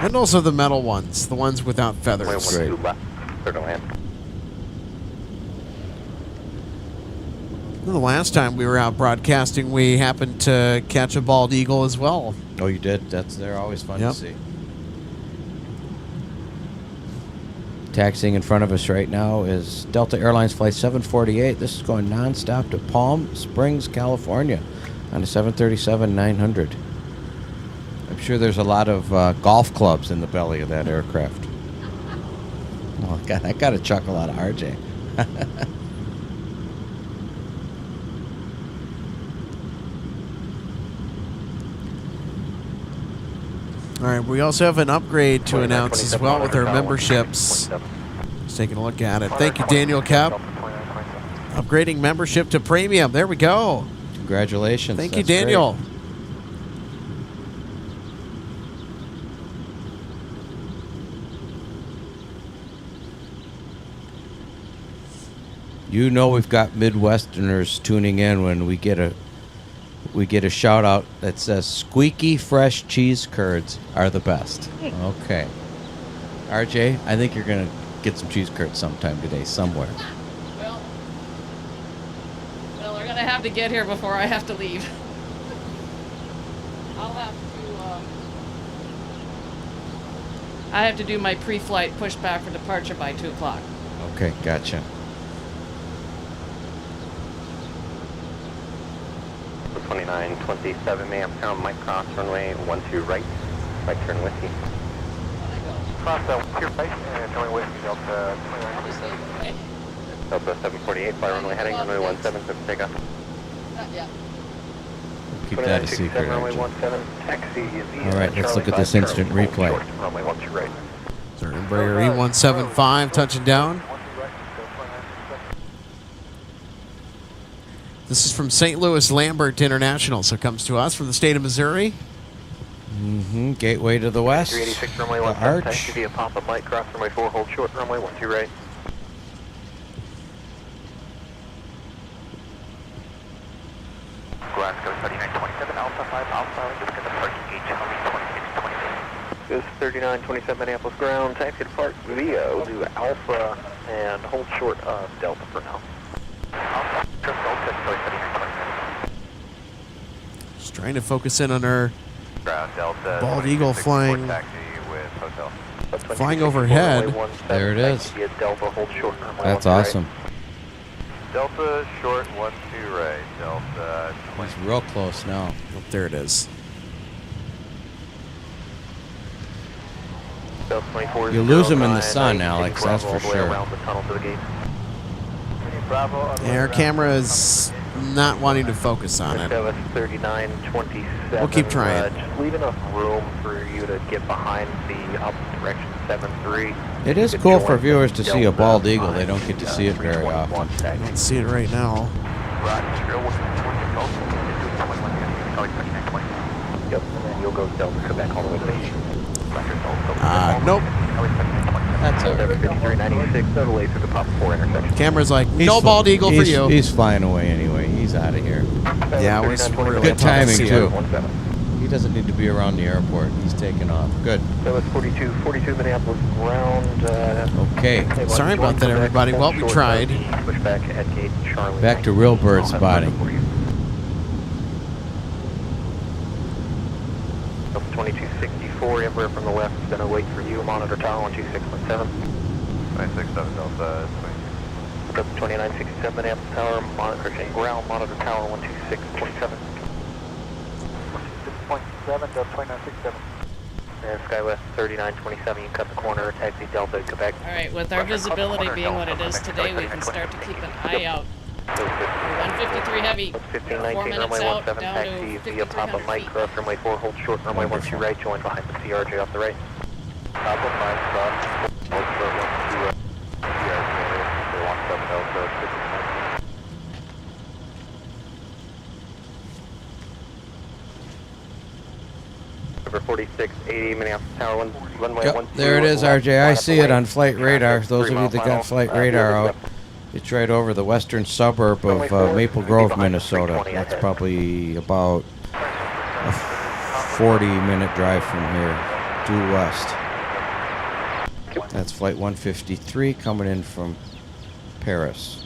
And also the metal ones, the ones without feathers. Great. The last time we were out broadcasting, we happened to catch a bald eagle as well. Oh, you did? They're always fun to see. Taxiing in front of us right now is Delta Airlines Flight 748. This is going nonstop to Palm Springs, California on a 737-900. I'm sure there's a lot of golf clubs in the belly of that aircraft. Oh, God, I got a chuckle out of RJ. All right, we also have an upgrade to announce as well with our memberships. Just taking a look at it. Thank you, Daniel Cap. Upgrading membership to premium. There we go. Congratulations. Thank you, That's Daniel. great. You know we've got Midwesterners tuning in when we get a shout out that says squeaky fresh cheese curds are the best. Okay. RJ, I think you're going to get some cheese curds sometime today somewhere. Well, they're going to have to get here before I have to leave. I have to do my pre-flight pushback for departure by 2 o'clock. Okay, gotcha. 2927 Minneapolis, Mike cross runway 12 right. Right turn whiskey. Cross your right and join whiskey Delta 29. Delta 748, fly runway heading, runway 17, so takeoff. Not yet. Keep that a secret, runway RJ. 17, taxi. All right, let's look at this instant replay. Runway 12 right. Our Embraer E175 touching down. This is from St. Louis Lambert International, so it comes to us from the state of Missouri. Mm-hmm. Gateway to the west. 386 runway The 17, arch. taxi via pop-up light, cross runway 4, hold short, runway 12 right. Glasgow 3927 Alpha 5 Alpha, just get the parking gauge, 2628. This is 3927 Minneapolis ground, taxi to park via, we'll do Alpha and hold short of Delta for now. Alpha, Delta, 3927. Just trying to focus in on our Delta, bald eagle flying, taxi with hotel. flying overhead. There it is. Delta, hold short, runway That's 12 right. awesome. Delta short 12 right. Delta 20. He's real close now. Oh, there it is. Delta 24. You lose him in the sun, Alex, that's for sure. Around the tunnel to the gate. Yeah, our camera is not wanting to focus on it. 3927. We'll keep trying. Just leave enough room for you to get behind the up direction 73. It is cool for viewers to see a bald eagle. They don't get to see it very often. I don't see it right now. Yep, and then you'll go Delta, come back all the way to the Nope. That's all right. 5396, overlay through the Pop 4 intersection. Camera's like, He's no fi- bald eagle for he's- you. He's flying away anyway. He's out of here. Yeah, it was really Good tough to timing, see too. it. He doesn't need to be around the airport. He's taking off. Good. So it's 42 Minneapolis ground. Okay. Sorry about that, everybody. Well, we tried. Push back at gate Charlie. Back to real bird spotting. 2264, Embraer from the left is going to wait for you. Monitor tower 126.7. 967 Delta 2967 Minneapolis Tower, monitor ground, monitor tower 126.7. 126.7, Delta 2967. And Skywest 3927, you cut the corner, taxi Delta, Quebec. All right, with our visibility being what it is today, we can start to keep an eye out. 153 heavy, 4 1519, minutes runway out, 17, down taxi to via Papa 5,300 Mike, feet. cross runway 4, hold short, runway 12 right, join behind the CRJ off the right. Papa Mike, cross, hold short, 1 2, CRJ, 17 Delta, 59. Over 4680, Minneapolis Tower, runway Yep, 12. there it is, RJ. I see it on flight radar. Those of you that got flight radar out, it's right over the western suburb of Maple Grove, Minnesota. That's probably about a 40-minute drive from here, due west. That's flight 153 coming in from Paris.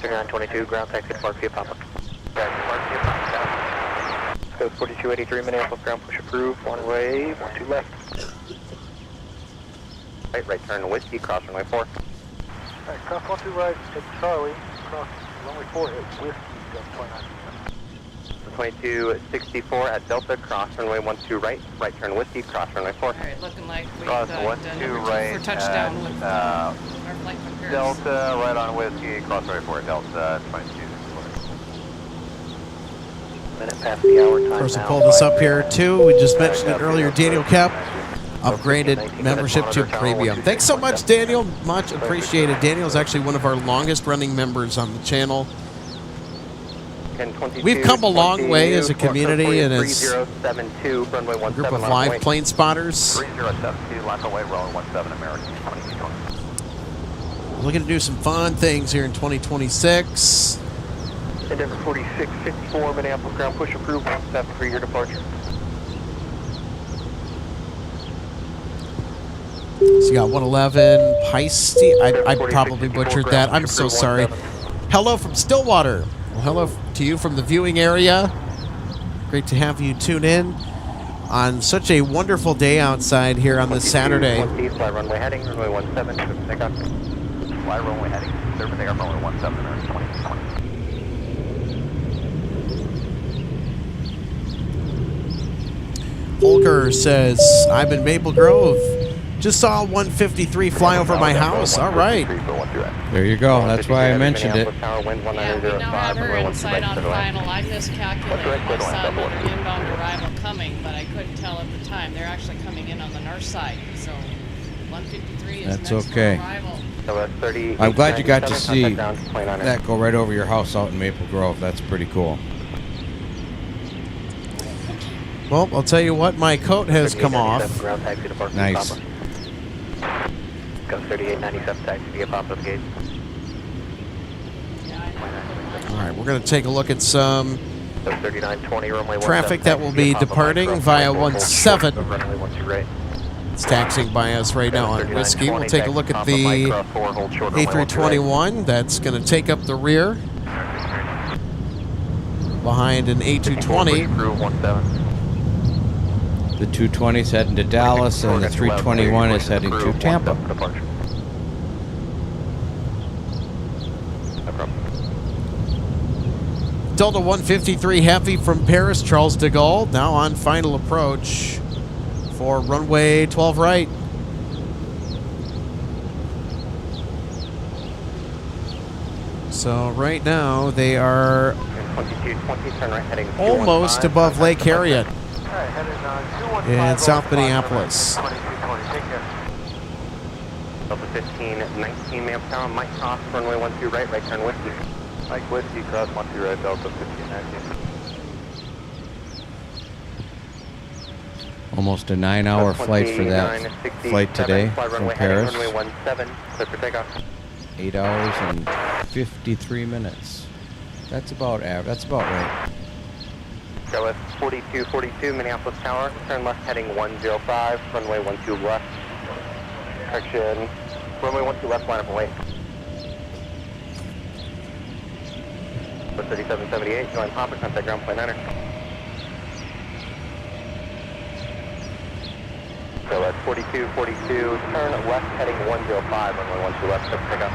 922, ground taxi to Park via Papa. Go 4283, Minneapolis ground push approved, one way, 12 left. Right turn Whiskey, cross runway 4. Alright, cross 12 right, take Charlie, cross runway 4 at Whiskey, Delta 2967. 2264 at Delta, cross runway 12 right, right turn Whiskey, cross runway 4. All right, looking like we've Cross done 1 number 2 2 right for touchdown at, with our flight from Paris. Delta, right on Whiskey, cross runway 4, Delta 2264. Minute past the hour time. Of course, we now. pulled this up here too. We just mentioned it earlier. Daniel Kep upgraded membership to premium. Thanks so much, Daniel. Much appreciated. Daniel's actually one of our longest running members on the channel. We've come a long way as a community and as a group of live plane spotters. 3072, lock away, rolling 17 American 2220. Looking to do some fun things here in 2026. Endeavor 4654, Minneapolis ground push approved, 17 for your departure. So you got 111 Heisty. I probably butchered that. I'm so sorry. Hello from Stillwater. Well, hello to you from the viewing area. Great to have you tune in on such a wonderful day outside here on this Saturday. Fly runway heading, runway 17, take off. Fly runway heading, service take off runway 17, American 2020. Holger says, I'm in Maple Grove. Just saw 153 fly over my house. All right. There you go. That's why I mentioned it. Yeah, we now have her in sight on final. I miscalculated. I saw another inbound arrival coming, but I couldn't tell at the time. They're actually coming in on the north side. So 153 is That's next okay. arrival. I'm glad you got to see that go right over your house out in Maple Grove. That's pretty cool. Well, I'll tell you what, my coat has come off. Nice. Go 3897 taxi via Papa's gate. All right, we're going to take a look at some 3920 runway traffic that will be departing via 17. It's taxiing by us right now on Whiskey. We'll take a look at the A321. That's going to take up the rear behind an A220. The 220 is heading to Dallas, and the 321 is heading to Tampa. Delta 153 Heavy from Paris, Charles de Gaulle, now on final approach for runway 12 right. So right now they are almost above Lake Harriet in South Minneapolis. Delta 1519, ma'am, town, Mike cross, runway 12 right, right turn Whiskey. Mike Whiskey, cross 12 right, Delta 1519. Almost a 9-hour flight for that flight today from Paris. Runway 17, clear for takeoff. 8 hours and 53 minutes. That's about That's about right. Go with 4242 Minneapolis Tower. Turn left heading 105. Runway 12 left. Correction. Runway 12 left, line up and wait. 3778, join Papa, contact ground point 9er. So that's 4242, turn left heading 105, runway 12 left, clear for takeoff.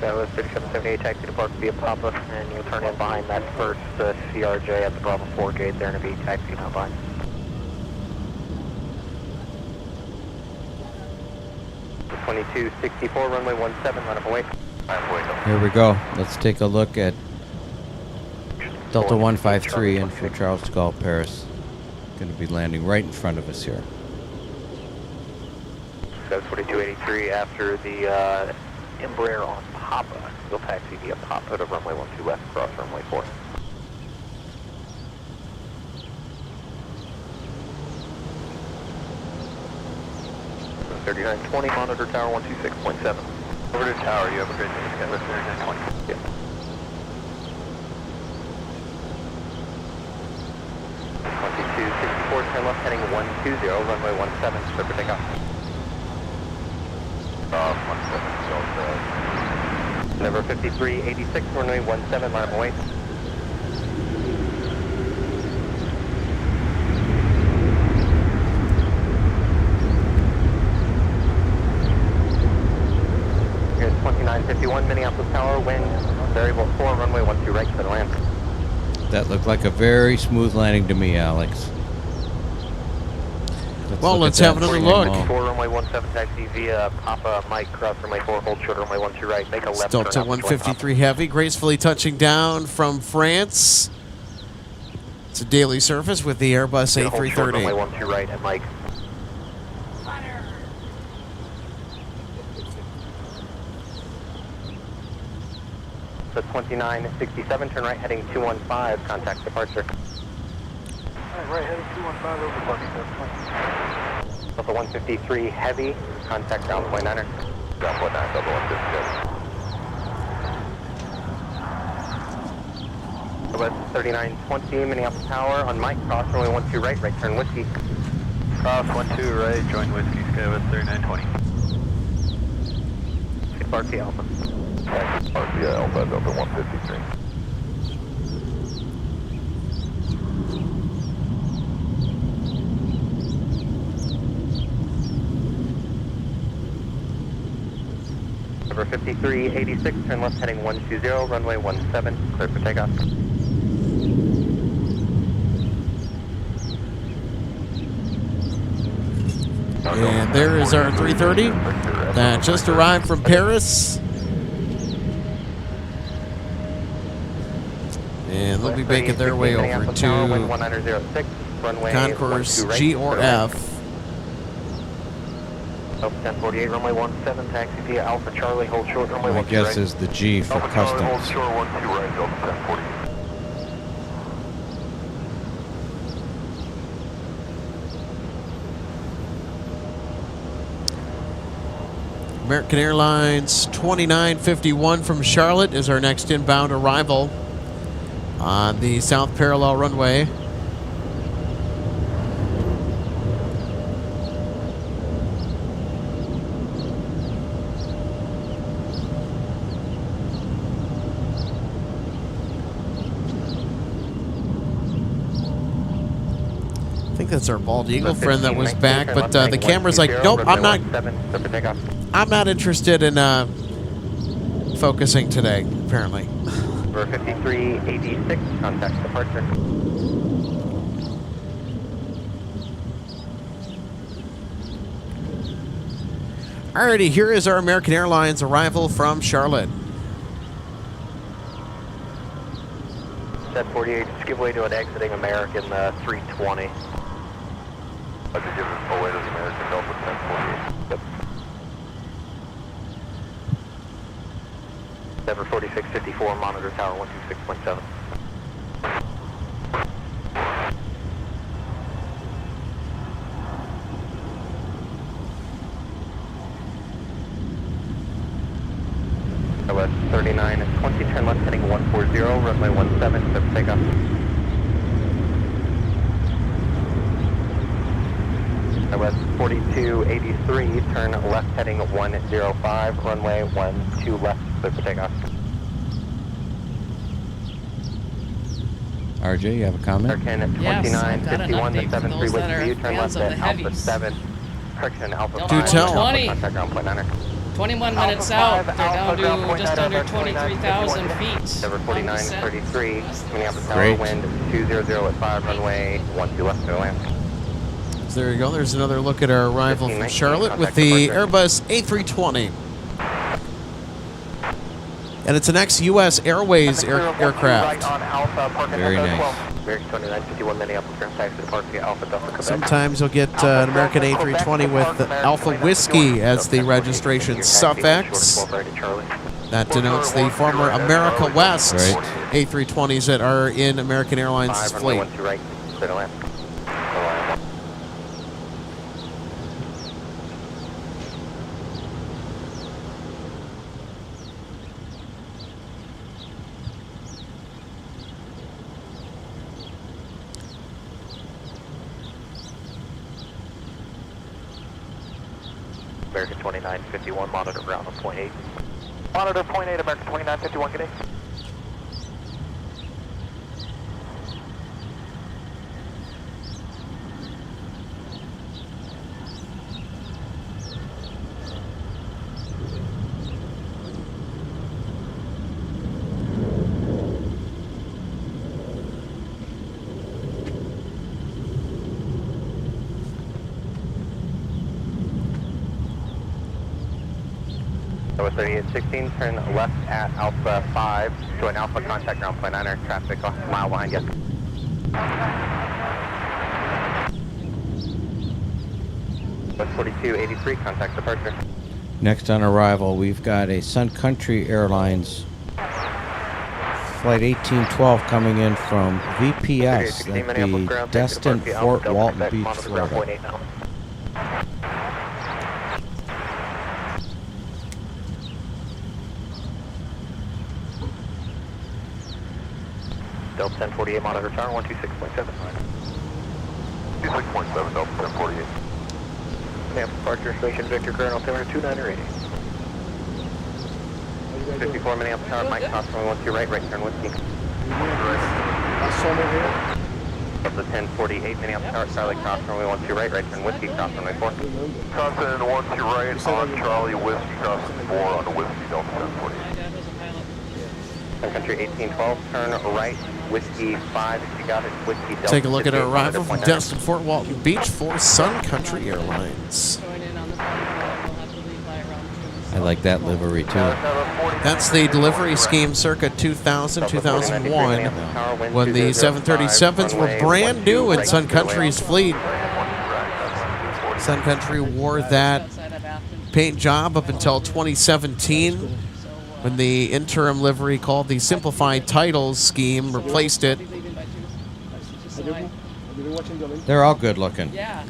That was 3778, taxi to park via Papa, and you'll turn in behind that first CRJ at the Bravo 4 gate there, and be taxi now behind. The 2264, runway 17, line up and wait. Here we go. Let's take a look at Delta 153 in for Charles de Gaulle, Paris. Going to be landing right in front of us here. That's 4283 after the Embraer on Papa. You'll taxi via Papa to runway 12 left, cross runway 4. So 3920, monitor tower 126.7. Over to tower, you have a good day. Skylift 3920. Yeah. Turn left heading 120, runway 17, clear for takeoff. 17, Number 5386, runway 17, line up and wait. Here's 2951, Minneapolis Tower, wind, variable 4, runway 12 right, clear to land. That looked like a very smooth landing to me, Alex. Well, let's have another look. 4 runway 17 taxi via Papa Mike, cross runway 4, hold short runway 12 right, make a left turn. Delta 153 Heavy, gracefully touching down from France. It's a daily service with the Airbus A330. Hold short runway 12 right at Mike. So 2967, turn right heading 215, contact departure. Right heading 215 over parking. Delta 153 Heavy, contact ground point 9er. Ground point 9, Delta 156. So that's 3920 Minneapolis Tower on Mike, cross runway 12 right, right turn whiskey. Cross 12 right, join whiskey, Skywest 3920. Skip RT Alpha. RT Alpha, Delta 153. Number 5386, turn left heading 120, runway 17, clear for takeoff. And there is our 330 that just arrived from Paris. And they'll be making their way over to Concourse G or F. 1048, runway 17, taxi via Alpha Charlie, hold short, runway 12 My guess right. is the G for Alpha Charlie, hold customs. short 12 right, Delta 1048. American Airlines 2951 from Charlotte is our next inbound arrival on the south parallel runway. I think that's our bald eagle friend that was back, but the camera's like, nope, I'm not interested in focusing today, apparently. Number 5386, contact departure. Alrighty, here is our American Airlines arrival from Charlotte. Set 48, just give way to an exiting American 320. I could give it full way to the American Delta 1048. Yep. Denver 4654, monitor tower 126.7. Southwest 3920, turn left heading 140, runway 17, set for takeoff. Southwest 4283, turn left heading 105, runway 12 left, set for takeoff. RJ, you have a comment? Correction, Yes, I've got an 2951, the update for 73 those with that are you, turn fans left of the at Alpha heavies. 7. Correction, Alpha Do 5. tell. Alpha 20. contact ground point 9. 21 minutes Alpha out, 5, they're down Alpha ground to point just 9, under 29, 23,000 feet. Number 4933, Minneapolis Tower, Great. wind 200 at 5, runway 12 left to land. So there you go. There's another look at our arrival from 1519, Charlotte with contact the departure. Airbus A320. And it's an ex-U.S. Airways aircraft. Very nice. American 2951, Minneapolis ground taxi departure, Alpha Delta Quebec. Sometimes you'll get an American A320 with Alpha Whiskey as the registration suffix. That denotes the former America West Right. A320s that are in American Airlines' 5, runway fleet. 12 right, clear to land. American 2951, monitor ground on point 8. Monitor point 8, American 2951, good day. Southwest 3816, turn left at Alpha 5, join Alpha contact ground point 9, traffic a mile behind you. Southwest 4283, contact departure. Next on arrival, we've got a Sun Country Airlines flight 1812 coming in from VPS. That'd be Destin, Fort Walton Beach, Florida. Delta 1048, monitor tower 126.7. 26.7, Delta 1048. Ma'am, departure station Victor Colonel altimeter 29 or 80. 54 Minneapolis Tower, Mike cross runway 12 right, right turn whiskey. Delta 1048 Minneapolis Tower, Charlie cross runway 12 right, right turn whiskey, cross runway 4. Consonant 12 right on Charlie, whiskey, consonant 4 on the whiskey, Delta 1048. Sun Country 1812, turn right, whiskey 5, if you got it, whiskey Delta. Take a look at our 58, arrival monitor from point 9. Destin, Fort Walton Beach for Sun Country Airlines. Join in on the phone, we'll have to leave by around 2. I like that livery too. That's the delivery scheme circa 2000, 2001, when the 737s were brand new in Sun Country's fleet. Sun Country wore that Outside of Athens. paint job up until 2017, when the interim livery called the Simplified Titles scheme replaced it. They're all good looking. Yeah.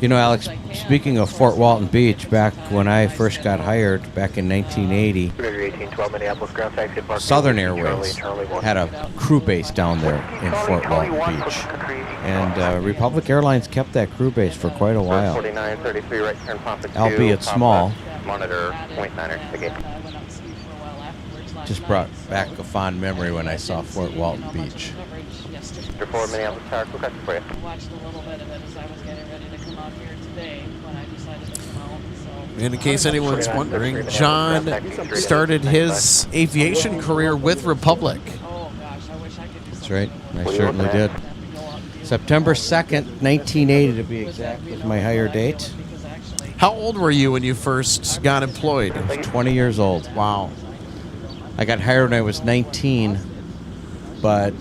You know, Alex, speaking of Fort Walton Beach, back when I first got hired back in 1980, 1812 Minneapolis ground taxi departure. Southern Airways had a crew base down there in Fort Walton Beach. And Republic Airlines kept that crew base for quite a while. 4933 right turn Papa 2. Albeit small. Monitor point 9er, again. Just brought back a fond memory when I saw Fort Walton Beach. After 4 Minneapolis Tower, quick question for you. Watched a little bit of it as I was getting ready to come out here today when I decided to come out. So And in case anyone's wondering, John started his aviation career with Republic. oh gosh, I wish I could do That's right, I certainly did. September 2nd, 1980 to be exact, was my hire date. How old were you when you first got employed? I was 20 years old. Wow. I got hired when I was 19, but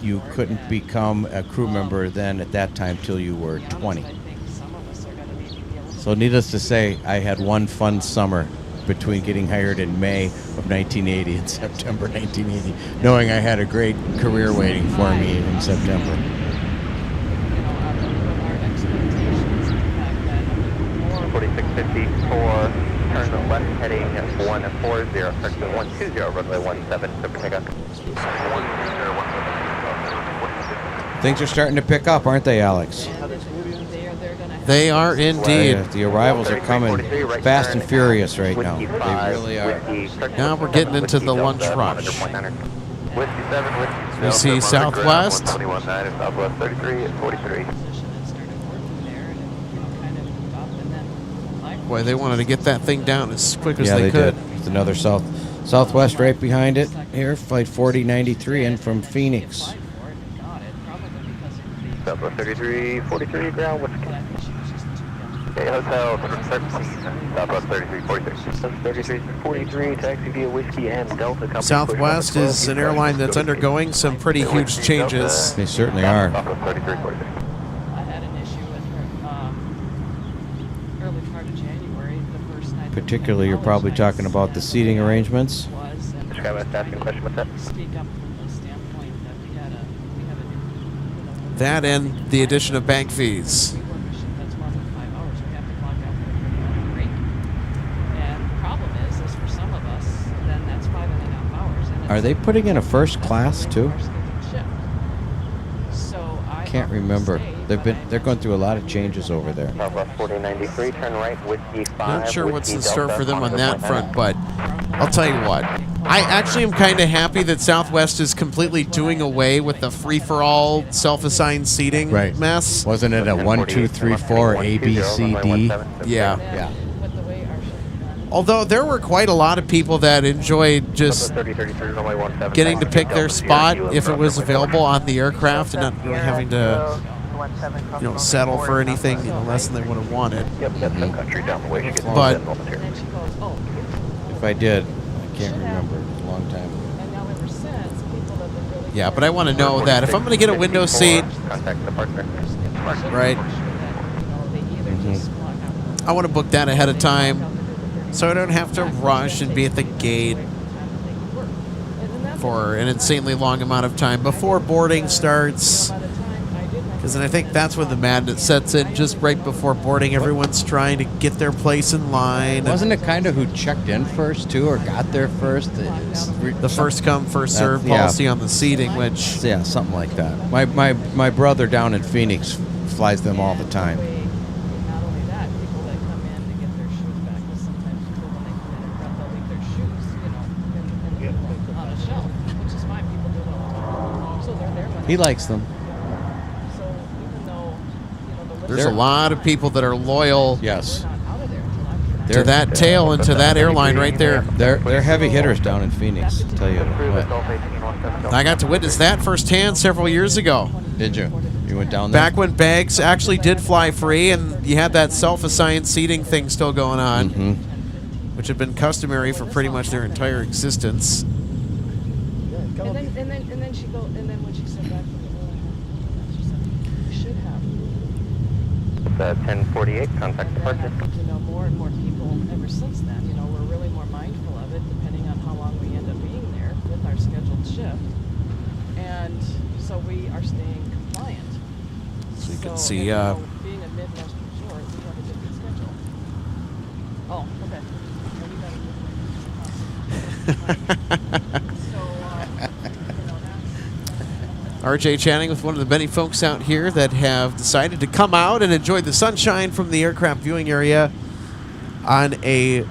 you couldn't become a crew member then at that time till you were 20. So needless to say, I had one fun summer between getting hired in May of 1980 and September 1980, knowing I had a great career waiting for me in September. 4654, turn left heading 140, correction 120, runway 17, clear for takeoff. 120, Things are starting to pick up, aren't they, Alex? They are indeed. The arrivals are coming fast and furious right now. They really are. Now we're getting into the lunch rush. Whiskey 7, Whiskey We see Southwest. 21.9 and Southwest 33 and 43. Boy, they wanted to get that thing down as quick as Yeah, they could. did. There's another Southwest right behind it. Here, flight 4093 in from Phoenix. Southwest 33, 43, ground Whiskey. Okay, Hotel 13, Southwest 33, 46. 33, 43, taxi via Whiskey and Delta. Company Southwest is an airline that's undergoing some pretty huge changes. They certainly are. Southwest 33, 46. I had an issue with her early part of January, the first night. Particularly, you're probably talking about the seating arrangements. Mr. Skymaster asking a question, what's that? Speak up from the standpoint that we had a new, That and the addition of bank fees. we work a shift that's more than 5 hours. We have to clock out for a 30-hour break. And the problem is for some of us, then that's 5.5 hours. And Are they putting in a first class too? So I Can't remember. They're going through a lot of changes over there. Southwest 4093, turn right, Whiskey 5. Not sure what's in Whiskey store Delta, for them on that 1.9. front, but I'll tell you what. I actually am kind of happy that Southwest is completely doing away with the free-for-all self-assigned seating Right. mess. Wasn't it a 1, 2, 3, 4 A, B, C, D? Yeah. Yeah. With the way our shift Although there were quite a lot of people that enjoyed just getting to pick their spot if it was available on the aircraft and not really having to, settle for anything less than they would have wanted. Yep, that's Sun Country down the way. You get But- and then she goes, oh, If I did, I can't remember. It was a long time ago. and now ever since, people have been really Yeah, but I want to know that if I'm going to get a window seat, Contact the partner. right, I want to book that ahead of time so I don't have to rush and be at the gate for an insanely long amount of time before boarding starts. Because then I think that's when the madness sets in, just right before boarding. Everyone's trying to get their place in line. Wasn't it kind of who checked in first too, or got there first? The first come, first serve yeah. policy on the seating, which Yeah, something like that. My brother down in Phoenix flies them all the time. Not only that, people that come in to get their shoes back, because sometimes people, when they come in and prep, they'll leave their shoes, on a shelf, which is fine. People do it all the time. So they're there when He likes them. So even though, the there's a lot of people that are loyal Yes. not out of there until after to that tail and to that airline right there. They're heavy hitters down in Phoenix, I'll tell you what. I got to witness that firsthand several years ago. Did you? You went down there? Back when bags actually did fly free and you had that self-assigned seating thing still going on, which had been customary for pretty much their entire existence. And then she go, and then when she said back from the she said, "You should have." 1048, contact the partner. More and more people ever since then. We're really more mindful of it, depending on how long we end up being there with our scheduled shift, and so we are staying compliant. So you can and, see, being a Midwest resort, we have a different schedule. Oh, okay. RJ chatting with one of the many folks out here that have decided to come out and enjoy the sunshine from the aircraft viewing area on a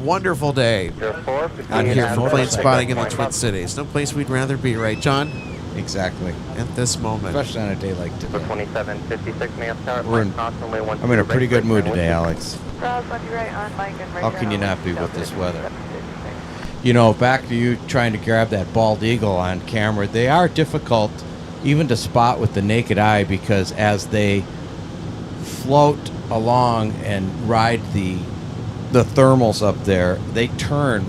wonderful day out here for plane spotting in the Twin Cities. No place we'd rather be, right, John? Exactly. At this moment. Especially on a day like today. 2756 I'm in a pretty good mood today, Alex. How can you not be with this weather? Back to you trying to grab that bald eagle on camera. They are difficult even to spot with the naked eye because as they float along and ride the thermals up there, they turn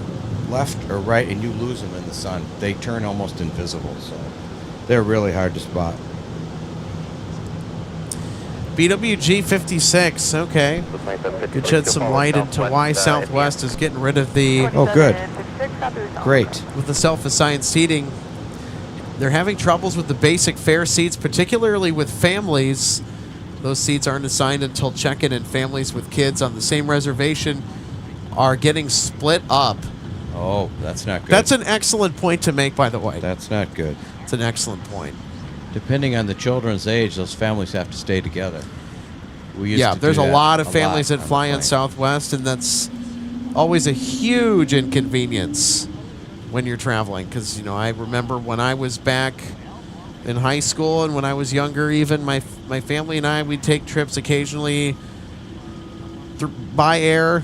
left or right and you lose them in the sun. They turn almost invisible, so they're really hard to spot. BWG 56, okay. Could shed some light into why Southwest is getting rid of the Oh, good. Great. with the self-assigned seating. They're having troubles with the basic fare seats, particularly with families. Those seats aren't assigned until check-in, and families with kids on the same reservation are getting split up Oh, that's not good. That's an excellent point to make, by the way. That's not good. It's an excellent point. Depending on the children's age, those families have to stay together. There's a lot of families that fly on Southwest, and that's always a huge inconvenience when you're traveling. Because, I remember when I was back in high school and when I was younger, even my family and I, we'd take trips occasionally by air.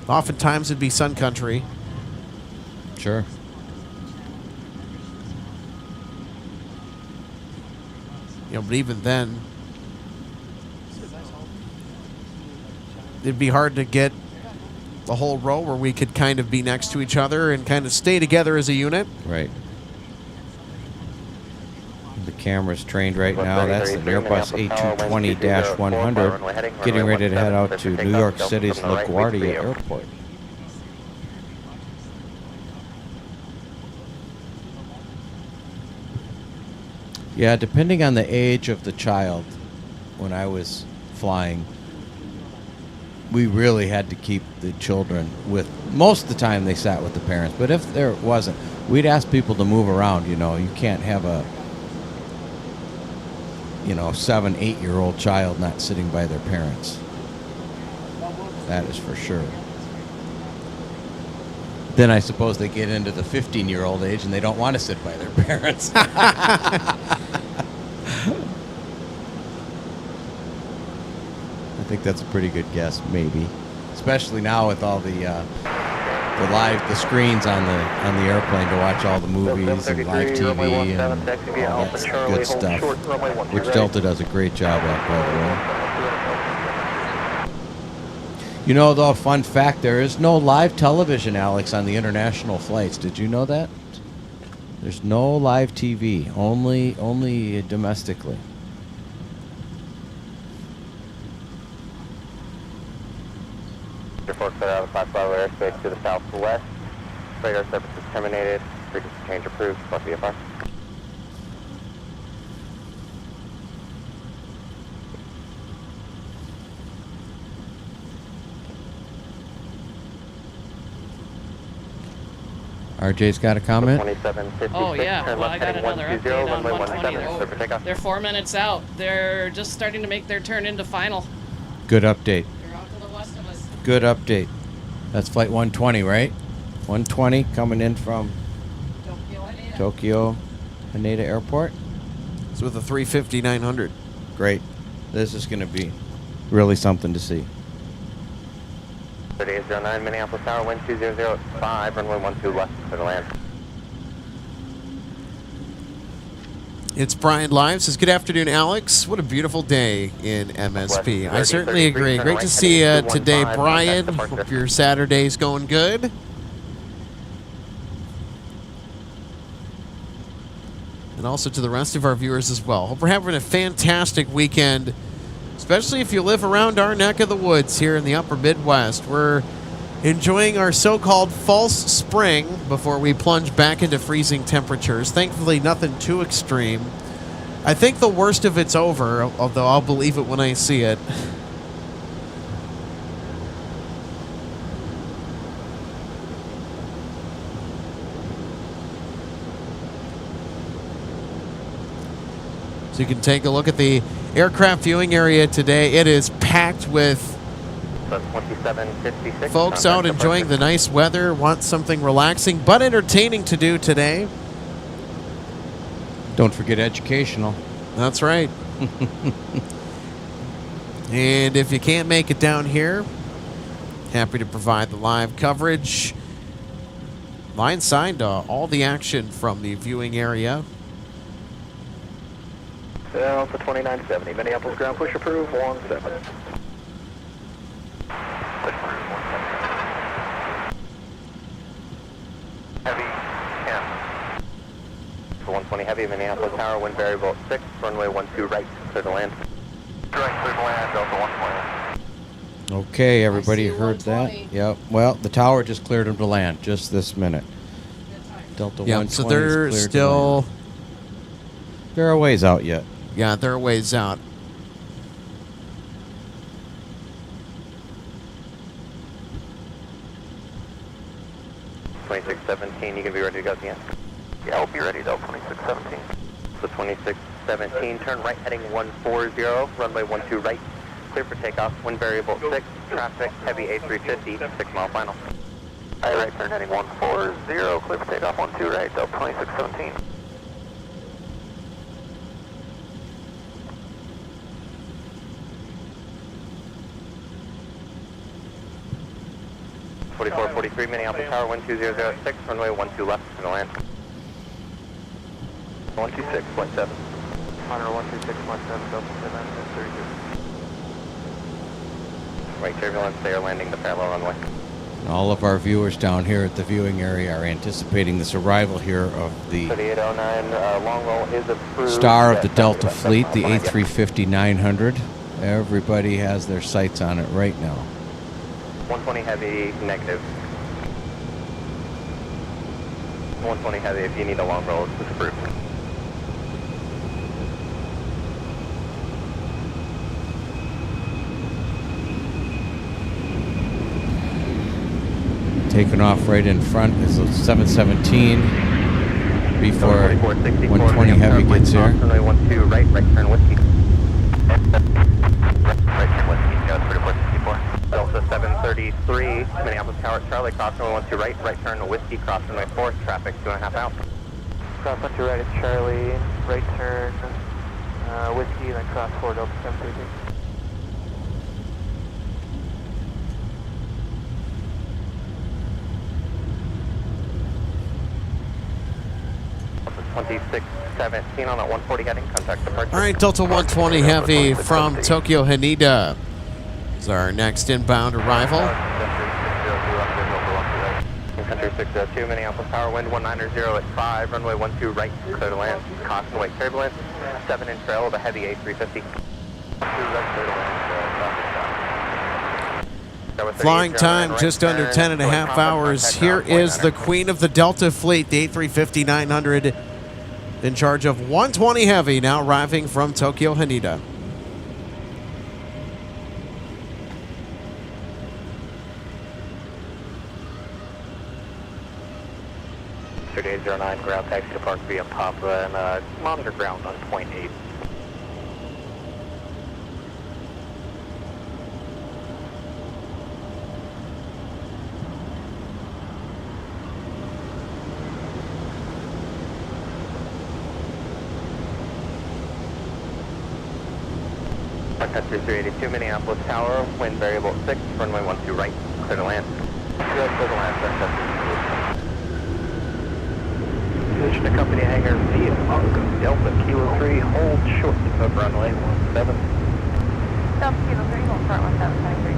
Oftentimes it'd be Sun Country. Sure. But even then, it'd be hard to get the whole row where we could kind of be next to each other and kind of stay together as a unit. Right. The camera's trained right now. That's an Airbus A220-100 getting ready to head out to New York City's LaGuardia Airport. Yeah, depending on the age of the child, when I was flying, we really had to keep the children with, most of the time they sat with the parents, but if there wasn't, we'd ask people to move around. You can't have a 7, 8-year-old child not sitting by their parents. That is for sure. Then I suppose they get into the 15-year-old age and they don't want to sit by their parents. I think that's a pretty good guess, maybe. Especially now with all the screens on the airplane to watch all the movies and live TV and all that good stuff, which Delta does a great job at, by the way. Though, fun fact, there is no live television, Alex, on the international flights. Did you know that? There's no live TV, only domestically. Report clear out of 5 Bravo airspace to the southwest. Radar service is terminated. Frequency change approved. Plus VFR. RJ's got a comment? Oh, yeah. Well, I got another update on 120. They're 4 minutes out. They're just starting to make their turn into final. Good update. They're out to the west of us. Good update. That's flight 120, right? 120 coming in from Tokyo Haneda Airport. It's with a 350-900. Great. This is going to be really something to see. 3809 Minneapolis Tower, wind 2005, runway 12 left for the land. It's Brian Live. Says, good afternoon, Alex. What a beautiful day in MSP. I certainly agree. Great to see you today, Brian. Hope your Saturday's going good. And also to the rest of our viewers as well. Hope we're having a fantastic weekend, especially if you live around our neck of the woods here in the upper Midwest. We're enjoying our so-called false spring before we plunge back into freezing temperatures. Thankfully, nothing too extreme. I think the worst of it's over, although I'll believe it when I see it. So you can take a look at the aircraft viewing area today. It is packed with folks out enjoying the nice weather, want something relaxing but entertaining to do today. Don't forget educational. That's right. And if you can't make it down here, happy to provide the live coverage. Line signed all the action from the viewing area. Alpha 2970, Minneapolis ground push approved, 17. Heavy, 10. For 120 heavy, Minneapolis Tower, wind variable 6, runway 12 right, clear to land. Direct clear to land, Delta 120. Okay, everybody heard that? Yep. Well, the tower just cleared them to land just this minute. Delta 120 so they're still... They're a ways out yet. Yeah, they're a ways out. 2617, you can be ready to go at the end. Yeah, I'll be ready, Delta 2617. So 2617, turn right heading 140, runway 12 right, clear for takeoff, wind variable 6, traffic, heavy A350, 6 mile final. All right, turn heading 140, clear for takeoff 12 right, Delta 2617. Forty-four, 43, Minneapolis Tower, 12006, runway 12 left, and land. 126.7. Honor 126.7, Delta 32. Right turbulence, they are landing the parallel runway. All of our viewers down here at the viewing area are anticipating this arrival here of the 3809, long roll is approved. star of the Delta fleet, the A350-900. Everybody has their sights on it right now. 120 heavy, negative. 120 heavy, if you need a long roll, it's approved. Taking off right in front is a 717 before 120 heavy gets here. Runway 12 right, right turn whiskey. Right turn whiskey, 3464. Delta 733, Minneapolis Tower, Charlie, cross runway 12 right, right turn whiskey, cross runway 4, traffic 2.5 out. Cross 12 right at Charlie, right turn, whiskey, then cross 4, Delta 733. 2617 on that 140 heading, contact departure. All right, Delta 120 Heavy from Tokyo Haneda is our next inbound arrival. Sun Country 602, Minneapolis Tower, wind 190 at 5, runway 12 right, clear to land, caution wake turbulence, 7-inch trail of a heavy A350. Flying time just under 10 and a half hours. Here is the queen of the Delta fleet, the A350-900, in charge of 120 Heavy, now arriving from Tokyo Haneda. Day 09, ground taxi to Park via Papa and monitor ground on point 8. Sun Country 382, Minneapolis Tower, wind variable 6, runway 12 right, clear to land. Clear to land, Sun Country. Position to company hangar via Delta Kilo 3, hold short of runway 17. Delta Kilo 3, hold short 1723.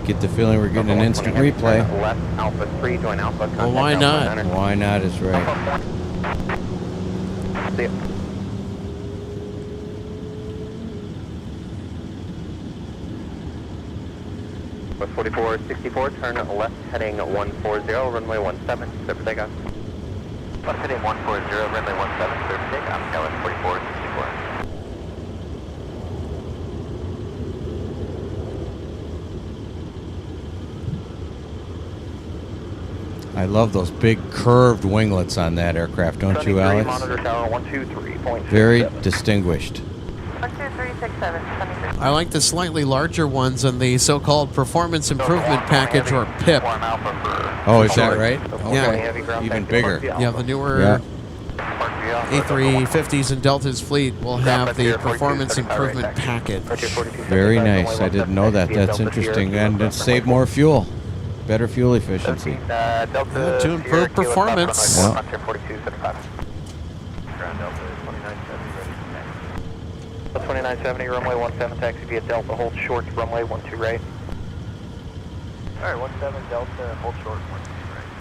Get the feeling we're getting an instant replay. Left Alpha 3, join Alpha. Well, why not? Why not is right. See ya. West 4464, turn left heading 140, runway 17, clear for takeoff. Left heading 140, runway 17, clear for takeoff, Dallas 4464. I love those big curved winglets on that aircraft, don't you, Alex? Monitor tower 123.6. Very distinguished. 12367, I like the slightly larger ones on the so-called Performance Improvement Package, or PIP. Oh, is that right? Yeah. Okay. Even bigger. Yeah, the newer A350s and Delta's fleet will have the Performance Improvement Package. Very nice. I didn't know that. That's interesting. And it saved more fuel. Better fuel efficiency. To improve performance. Yeah. 2970, runway 17, taxi via Delta, hold short, runway 12 right. Alright, 17 Delta, hold short, 12 right.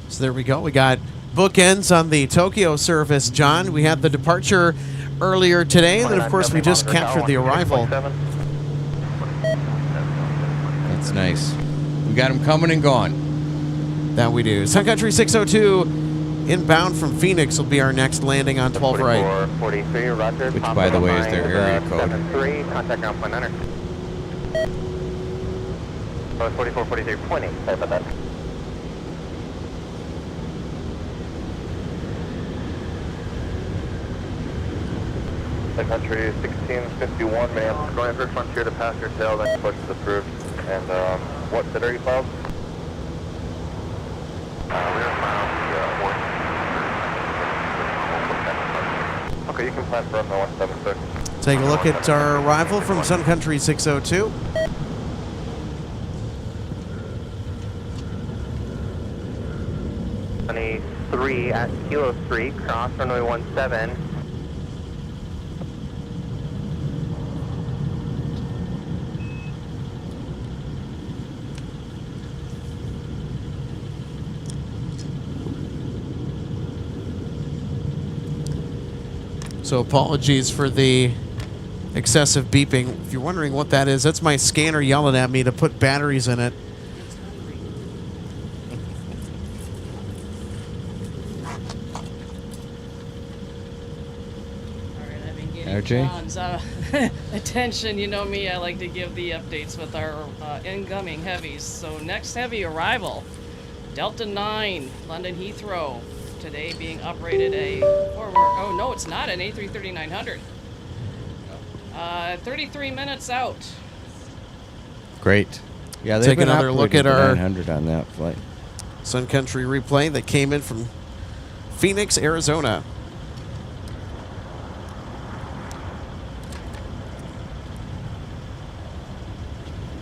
So there we go. We got bookends on the Tokyo service, John. We had the departure earlier today, and then of course we just captured the arrival. That's nice. We got them coming and going. That we do. Sun Country 602 inbound from Phoenix will be our next landing on 12 right. 43, roger. Which, by the way, is their area code. 73, contact ground point under. 44, 43, pointing. Sorry about that. Sun Country 1651, Minneapolis, going for Frontier to passenger tail, next push is approved. And what bid are you filed? Okay, you can plan for up 176. Take a look at our arrival from Sun Country 602. Three at Kilo 3, cross runway 17. So apologies for the excessive beeping. If you're wondering what that is, that's my scanner yelling at me to put batteries in it. RJ? John's attention. You know me, I like to give the updates with our incoming heavies. So next heavy arrival, Delta 9, London Heathrow. Today being operated a forward, oh no, it's not an A330-900. 33 minutes out. Great. Yeah, Take another look at our 900 on that flight. Sun Country replay that came in from Phoenix, Arizona.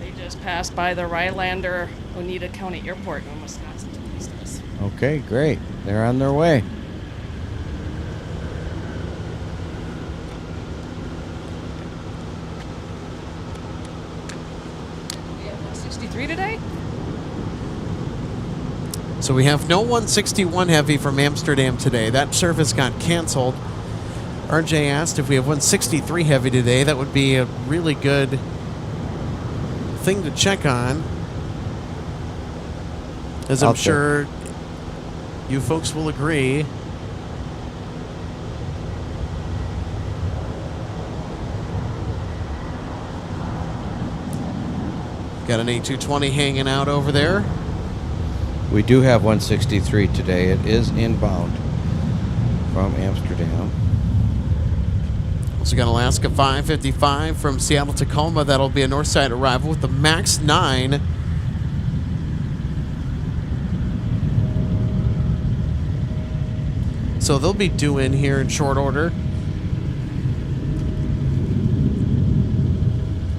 They just passed by the Rylander, Oneida County Airport in Wisconsin. Okay, great. They're on their way. We have 163 today? So we have no 161 heavy from Amsterdam today. That service got canceled. RJ asked if we have 163 heavy today. That would be a really good thing to check on, as I'm sure you folks will agree. Got an A220 hanging out over there. We do have 163 today. It is inbound from Amsterdam. Also got Alaska 555 from Seattle Tacoma. That'll be a north side arrival with the MAX 9. So they'll be due in here in short order.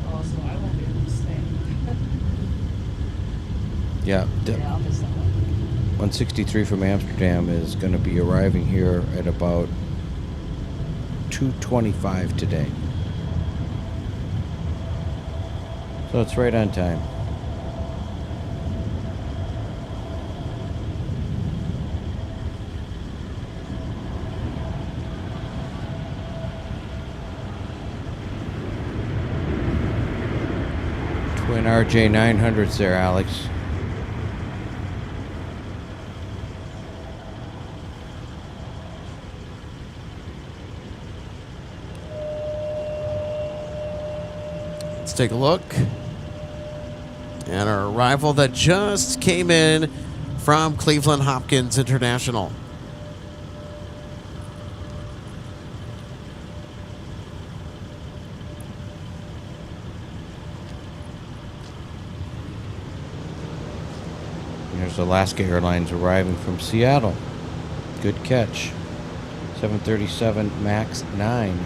Oh, so I won't be able to stay. Yeah. Yeah, I'll miss that one. 163 from Amsterdam is going to be arriving here at about 2:25 today. So it's right on time. Twin RJ 900s there, Alex. Let's take a look. And our arrival that just came in from Cleveland Hopkins International. There's Alaska Airlines arriving from Seattle. Good catch. 737 MAX 9.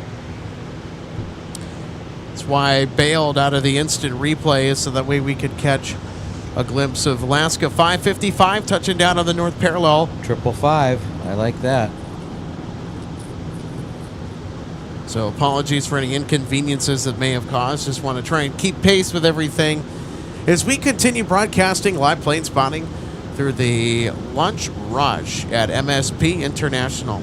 That's why I bailed out of the instant replay, so that way we could catch a glimpse of Alaska 555 touching down on the north parallel. 555. I like that. So apologies for any inconveniences that may have caused. Just want to try and keep pace with everything as we continue broadcasting live plane spotting through the lunch rush at MSP International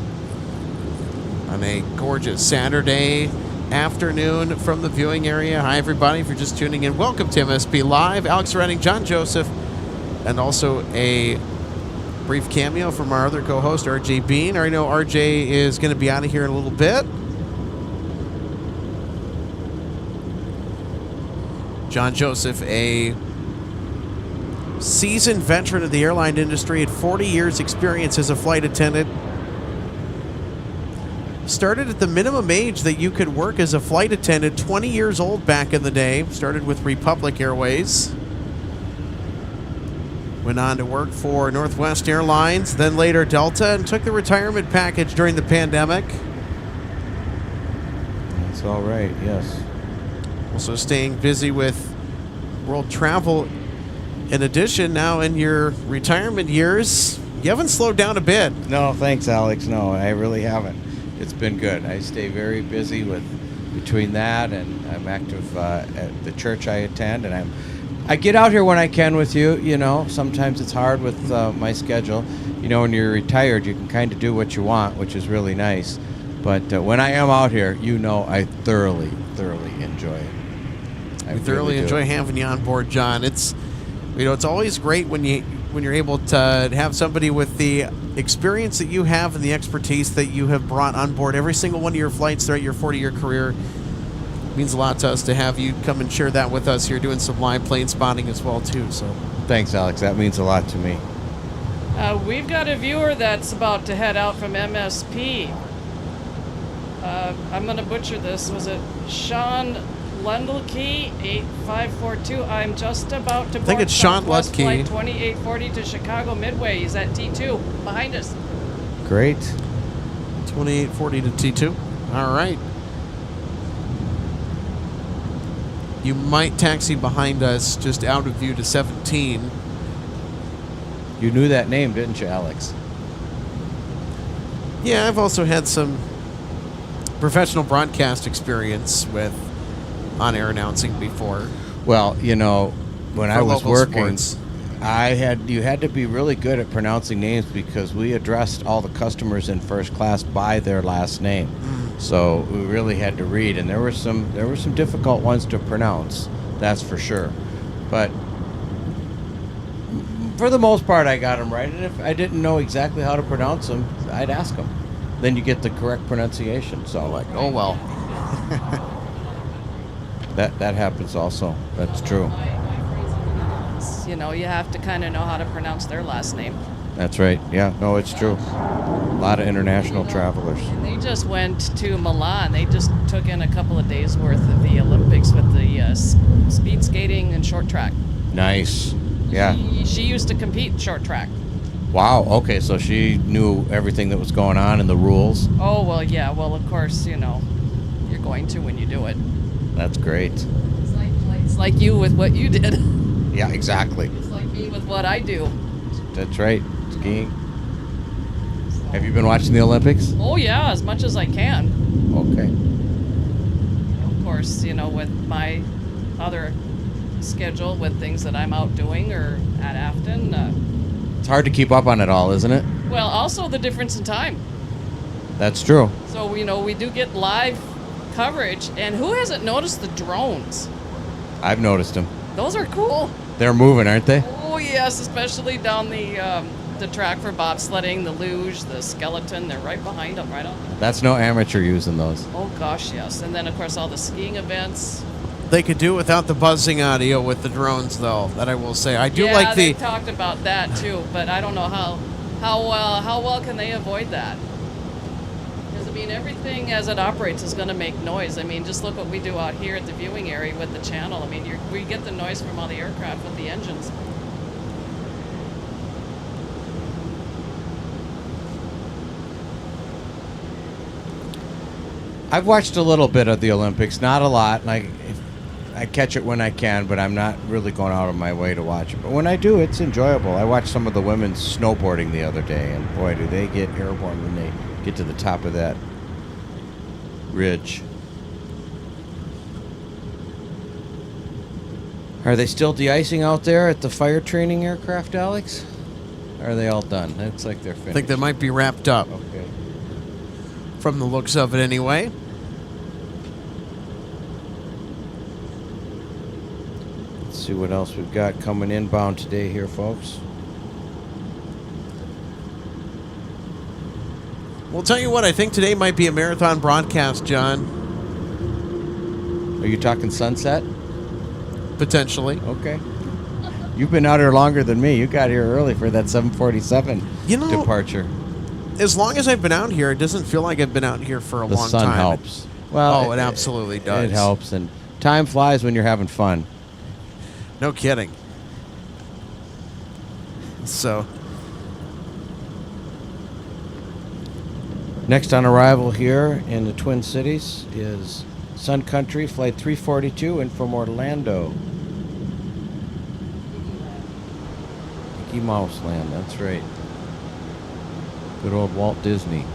on a gorgeous Saturday afternoon from the viewing area. Hi, everybody. If you're just tuning in, welcome to MSP Live. Alex Redding, John Joseph, and also a brief cameo from our other co-host, RJ Bean. I know RJ is going to be out of here in a little bit. John Joseph, a seasoned veteran of the airline industry, had 40 years experience as a flight attendant. Started at the minimum age that you could work as a flight attendant, 20 years old back in the day. Started with Republic Airways. Went on to work for Northwest Airlines, then later Delta, and took the retirement package during the pandemic. That's all right, yes. Also staying busy with world travel. In addition, now in your retirement years, you haven't slowed down a bit. No, thanks, Alex. No, I really haven't. It's been good. I stay very busy between that, and I'm active at the church I attend, and I get out here when I can with you. You know, sometimes it's hard with my schedule. You know, when you're retired, you can kind of do what you want, which is really nice. But when I am out here, you know, I thoroughly enjoy it. We thoroughly enjoy having you on board, John. It's always great when you're able to have somebody with the experience that you have and the expertise that you have brought on board every single one of your flights throughout your 40-year career. It means a lot to us to have you come and share that with us here, doing some live plane spotting as well too. So thanks, Alex. That means a lot to me. We've got a viewer that's about to head out from MSP. I'm going to butcher this. Was it Sean Lendelkey, 8542. I'm just about to board I think it's Sean Southwest Lendelkey. Flight 2840 to Chicago Midway. He's at T2 behind us. Great. 2840 to T2. All right. You might taxi behind us just out of view to 17. You knew that name, didn't you, Alex? Yeah, I've also had some professional broadcast experience with on-air announcing before. Well, you know, when I was local working, sports. you had to be really good at pronouncing names because we addressed all the customers in first class by their last name. So we really had to read, and there were some difficult ones to pronounce, that's for sure. But for the most part, I got them right, and if I didn't know exactly how to pronounce them, I'd ask them. Then you get the correct pronunciation. So like, Oh, well. that happens also. That's true. You know, you have to kind of know how to pronounce their last name. That's right. Yeah, no, it's true. A lot of international travelers. They just went to Milan. They just took in a couple of days worth of the Olympics with the speed skating and short track. Nice. Yeah. She used to compete short track. Wow. Okay, so she knew everything that was going on and the rules. Oh, well, yeah. Well, of course, you know, you're going to when you do it. That's great. It's like you with what you did. Yeah, exactly. It's like me with what I do. That's right. Skiing. Have you been watching the Olympics? Oh, yeah, as much as I can. Okay. Of course, you know, with my other schedule, with things that I'm out doing or at Afton. It's hard to keep up on it all, isn't it? Well, also the difference in time. That's true. So, you know, we do get live coverage. And who hasn't noticed the drones? I've noticed them. Those are cool. They're moving, aren't they? Oh, yes, especially down the track for bobsledding, the luge, the skeleton. They're right behind them, right on. That's no amateur using those. Oh, gosh, yes. And then, of course, all the skiing events. They could do without the buzzing audio with the drones, though. That I will say. I do like they talked about that too, but I don't know how well can they avoid that? Because I mean, everything as it operates is going to make noise. I mean, just look what we do out here at the viewing area with the channel. I mean, we get the noise from all the aircraft with the engines. I've watched a little bit of the Olympics, not a lot. I catch it when I can, but I'm not really going out of my way to watch it. But when I do, it's enjoyable. I watched some of the women snowboarding the other day, and boy, do they get airborne when they get to the top of that ridge. Are they still de-icing out there at the fire training aircraft, Alex? Or are they all done? Looks like they're finished. I think they might be wrapped up. Okay. From the looks of it anyway. Let's see what else we've got coming inbound today here, folks. Well, tell you what, I think today might be a marathon broadcast, John. Are you talking sunset? Potentially. Okay. You've been out here longer than me. You got here early for that 7:47 departure. As long as I've been out here, it doesn't feel like I've been out here for a long time. The sun helps. Well, it absolutely does. It helps, and time flies when you're having fun. No kidding. So, next on arrival here in the Twin Cities is Sun Country, Flight 342, in from Orlando. Mickey Mouse Land, that's right. Good old Walt Disney.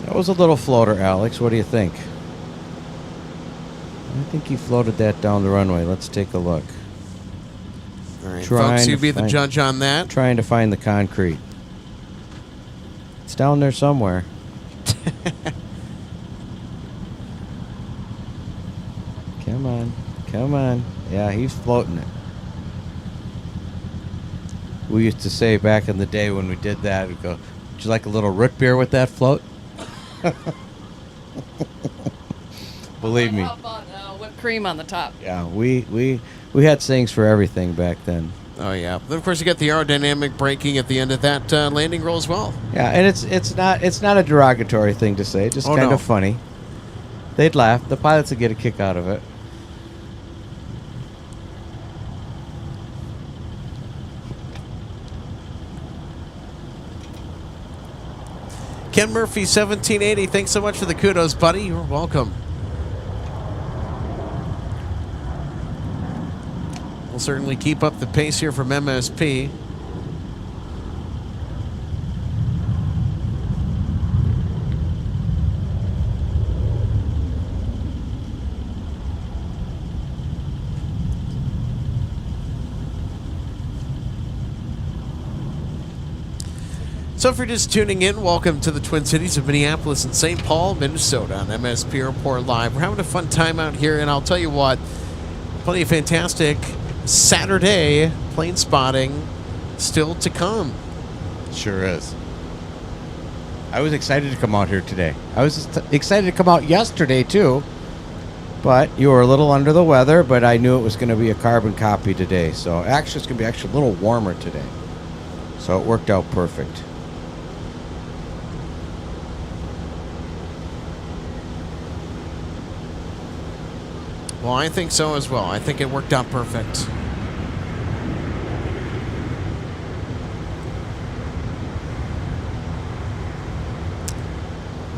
That was a little floater, Alex. What do you think? I think he floated that down the runway. Let's take a look. All right, folks, you be the judge on that. Trying to find the concrete. It's down there somewhere. Come on. Come on. Yeah, he's floating it. We used to say back in the day when we did that, we'd go, would you like a little root beer with that float? Believe me. How about whipped cream on the top? Yeah, we had sayings for everything back then. Oh yeah. Then of course you got the aerodynamic braking at the end of that landing roll as well. Yeah, and it's not a derogatory thing to say, just kind of funny. They'd laugh. The pilots would get a kick out of it. Ken Murphy, 1780. Thanks so much for the kudos, buddy. You're welcome. We'll certainly keep up the pace here from MSP. So if you're just tuning in, welcome to the Twin Cities of Minneapolis and St. Paul, Minnesota on MSP Airport Live. We're having a fun time out here, and I'll tell you what, plenty of fantastic Saturday plane spotting still to come. Sure is. I was excited to come out here today. I was excited to come out yesterday, too. But you were a little under the weather, but I knew it was going to be a carbon copy today. So actually, it's going to be a little warmer today. So it worked out perfect. Well, I think so as well. I think it worked out perfect.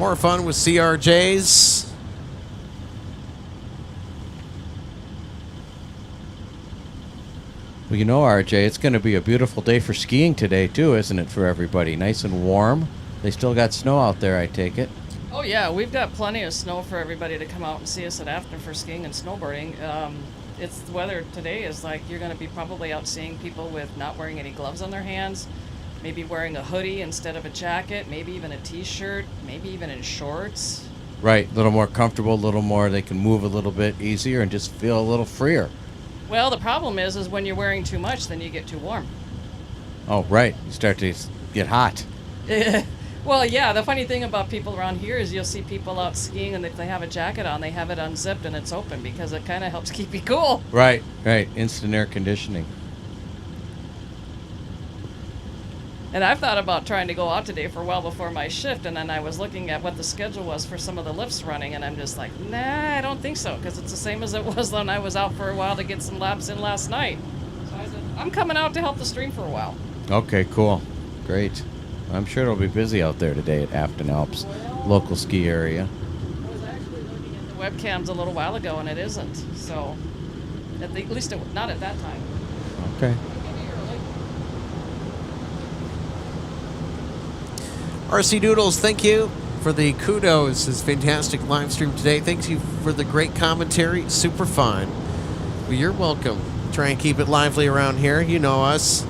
More fun with CRJs. Well, you know, RJ, it's going to be a beautiful day for skiing today, too, isn't it, for everybody? Nice and warm. They still got snow out there, I take it. Oh, yeah. We've got plenty of snow for everybody to come out and see us at Afton for skiing and snowboarding. It's the weather today is like you're going to be probably out seeing people with not wearing any gloves on their hands, maybe wearing a hoodie instead of a jacket, maybe even a T-shirt, maybe even in shorts. Right. A little more comfortable, a little more, they can move a little bit easier and just feel a little freer. Well, the problem is when you're wearing too much, then you get too warm. Oh, right. You start to get hot. Well, yeah, the funny thing about people around here is you'll see people out skiing, and if they have a jacket on, they have it unzipped and it's open because it kind of helps keep you cool. Right, right. Instant air conditioning. And I've thought about trying to go out today for well before my shift, and then I was looking at what the schedule was for some of the lifts running, and I'm just like, nah, I don't think so, because it's the same as it was when I was out for a while to get some laps in last night. So I said, I'm coming out to help the stream for a while. Okay, cool. Great. I'm sure it'll be busy out there today at Afton Alps, local ski area. I was actually looking at the webcams a little while ago, and it isn't. So, at least not at that time. Okay. Give me your link RC Doodles, thank you for the kudos. This fantastic live stream today. Thank you for the great commentary. Super fun. Well, you're welcome. Try and keep it lively around here. You know us.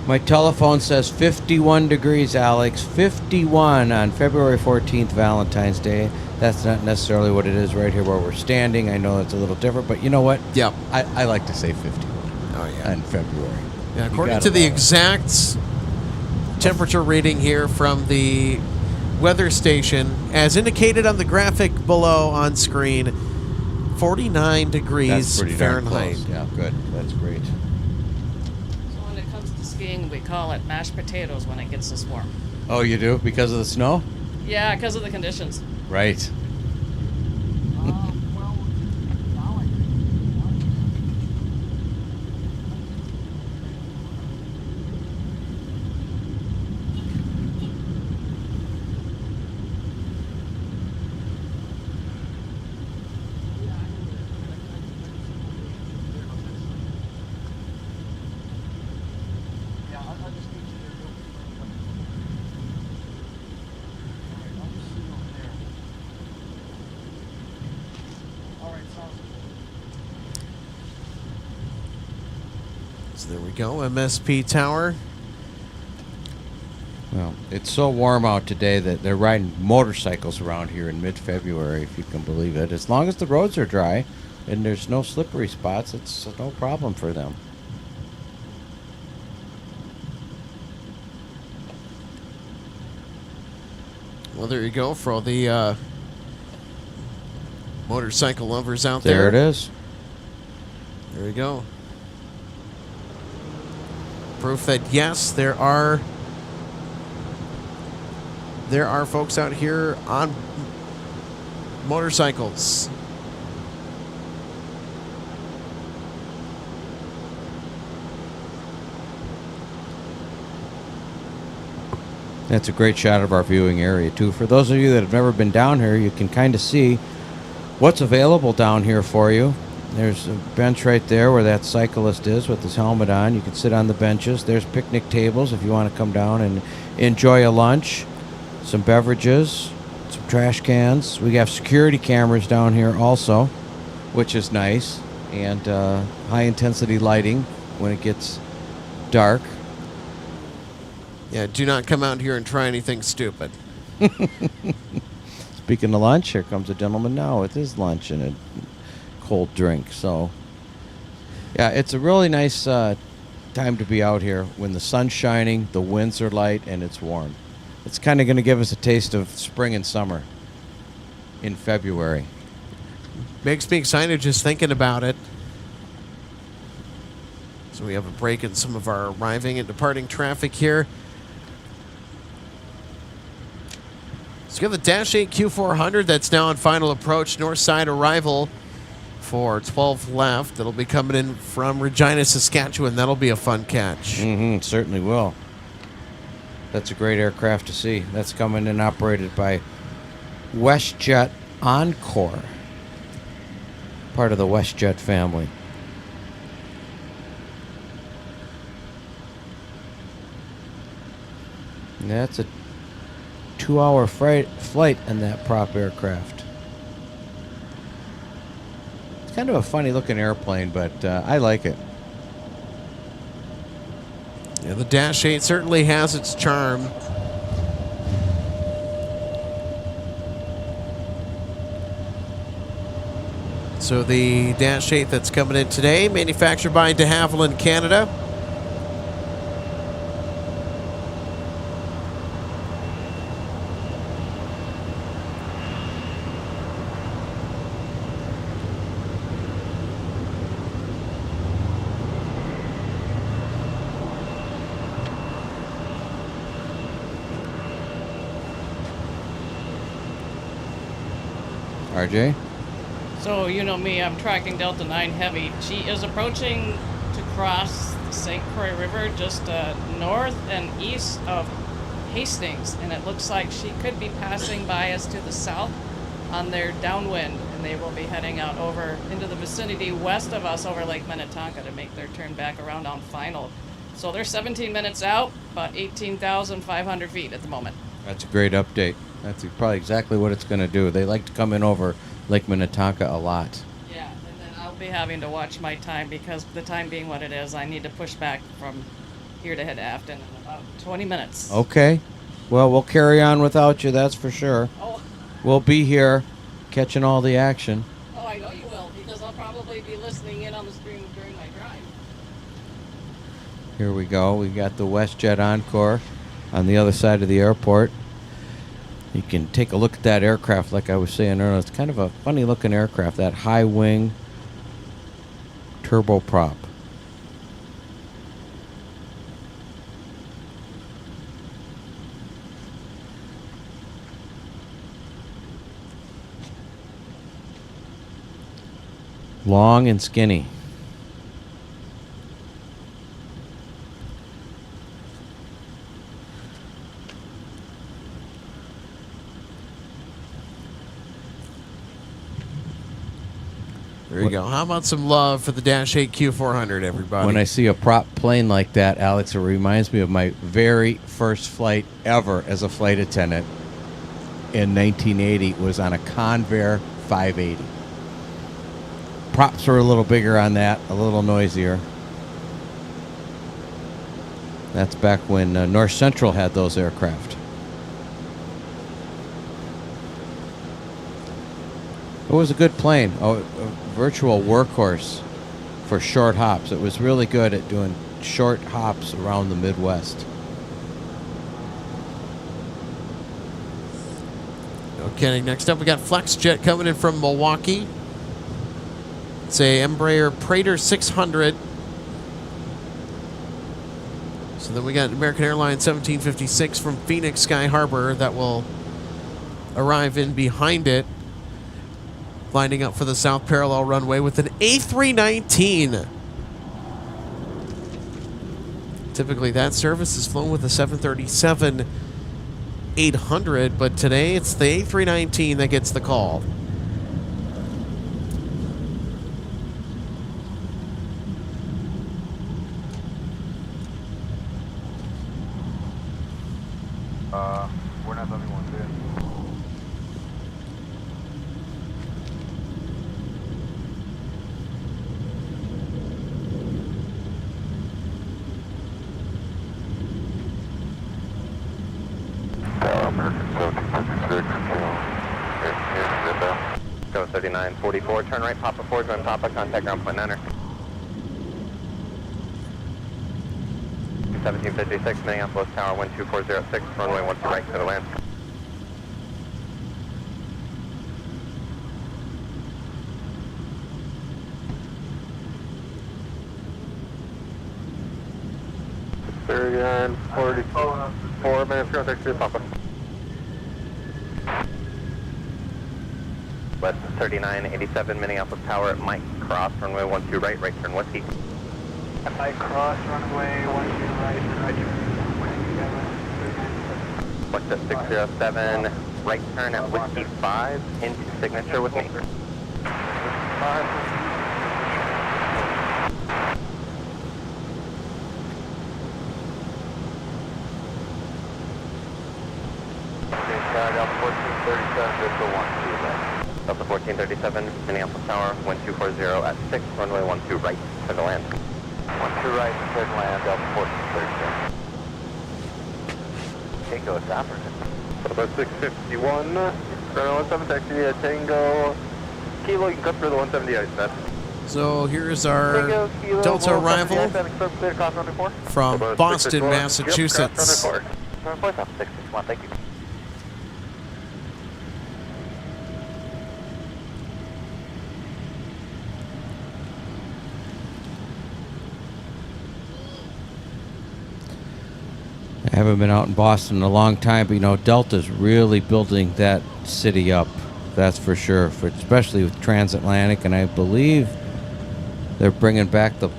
My telephone says 51 degrees, Alex. 51 on February 14th, Valentine's Day. That's not necessarily what it is right here where we're standing. I know it's a little different, but you know what? Yep. I like to say 51 on February. Yeah, according to the exact temperature reading here from the weather station, as indicated on the graphic below on screen, 49 degrees That's pretty darn Fahrenheit. close. Yeah, good. That's great. So when it comes to skiing, we call it mashed potatoes when it gets this warm. Oh, you do? Because of the snow? Yeah, because of the conditions. Right. So there we go, MSP Tower. Well, it's so warm out today that they're riding motorcycles around here in mid-February, if you can believe it. As long as the roads are dry and there's no slippery spots, it's no problem for them. Well, there you go for all the motorcycle lovers out there. There it is. There you go. Proof that, yes, there are folks out here on motorcycles. That's a great shot of our viewing area, too. For those of you that have never been down here, you can kind of see what's available down here for you. There's a bench right there where that cyclist is with his helmet on. You can sit on the benches. There's picnic tables if you want to come down and enjoy a lunch. Some beverages, some trash cans. We have security cameras down here also, which is nice. And high-intensity lighting when it gets dark. Yeah, do not come out here and try anything stupid. Speaking of lunch, here comes a gentleman now with his lunch and a cold drink. So, yeah, it's a really nice time to be out here when the sun's shining, the winds are light, and it's warm. It's kind of going to give us a taste of spring and summer in February. Makes me excited just thinking about it. So we have a break in some of our arriving and departing traffic here. So you have the Dash 8 Q400 that's now on final approach, north side arrival for 12 left. That'll be coming in from Regina, Saskatchewan. That'll be a fun catch. Mm-hmm, certainly will. That's a great aircraft to see. That's coming in operated by WestJet Encore, part of the WestJet family. And that's a 2-hour flight in that prop aircraft. It's kind of a funny looking airplane, but I like it. Yeah, the Dash 8 certainly has its charm. So the Dash 8 that's coming in today, manufactured by de Havilland, Canada. RJ? So, you know me, I'm tracking Delta 9 Heavy. She is approaching to cross the St. Croix River just north and east of Hastings, and it looks like she could be passing by us to the south on their downwind. And and they will be heading out over into the vicinity west of us over Lake Minnetonka to make their turn back around on final. So they're 17 minutes out, about 18,500 feet at the moment. That's a great update. That's probably exactly what it's going to do. They like to come in over Lake Minnetonka a lot. Yeah, and then I'll be having to watch my time because the time being what it is, I need to push back from here to head to Afton in about 20 minutes. Okay. Well, we'll carry on without you, that's for sure. Oh. We'll be here catching all the action. Oh, I know you will, because I'll probably be listening in on the stream during my drive. Here we go. We got the WestJet Encore on the other side of the airport. You can take a look at that aircraft like I was saying earlier. It's kind of a funny looking aircraft, that high wing turboprop. Long and skinny. There you go. How about some love for the Dash 8 Q400, everybody? When I see a prop plane like that, Alex, it reminds me of my very first flight ever as a flight attendant in 1980. It was on a Convair 580. Props were a little bigger on that, a little noisier. That's back when North Central had those aircraft. It was a good plane, a virtual workhorse for short hops. It was really good at doing short hops around the Midwest. Okay, next up we got FlexJet coming in from Milwaukee. It's a Embraer Praetor 600. So then we got American Airlines 1756 from Phoenix Sky Harbor that will arrive in behind it, lining up for the south parallel runway with an A319. Typically that service is flown with a 737-800, but today it's the A319 that gets the call. We're not the only ones there. American 1756, Go 3944, turn right, Papa 4, join Papa, contact ground point 9er. 1756, Minneapolis Tower 12406, runway 12 right, clear to land. Very 44 minutes, contact to Papa. West 3987, Minneapolis Tower, Mike Cross, runway 12 right, right turn whiskey. Mike Cross, runway 12 right, right turn. West at 607, right turn at whiskey 5, into signature with me. 5. Delta 1437, Vista 1, Delta 1437, Minneapolis Tower, 1240 at 6, runway 12 right, clear to land. 12 right, clear to land, Delta 1437. Tango is operative. Delta 651, runway 17 taxi, Tango, Kilo, you can cut through the 170 ice net. So here's our Delta arrival from Boston, Massachusetts. Thank you. I haven't been out in Boston in a long time, but you know, Delta's really building that city up. That's for sure, especially with transatlantic, and I believe they're bringing back the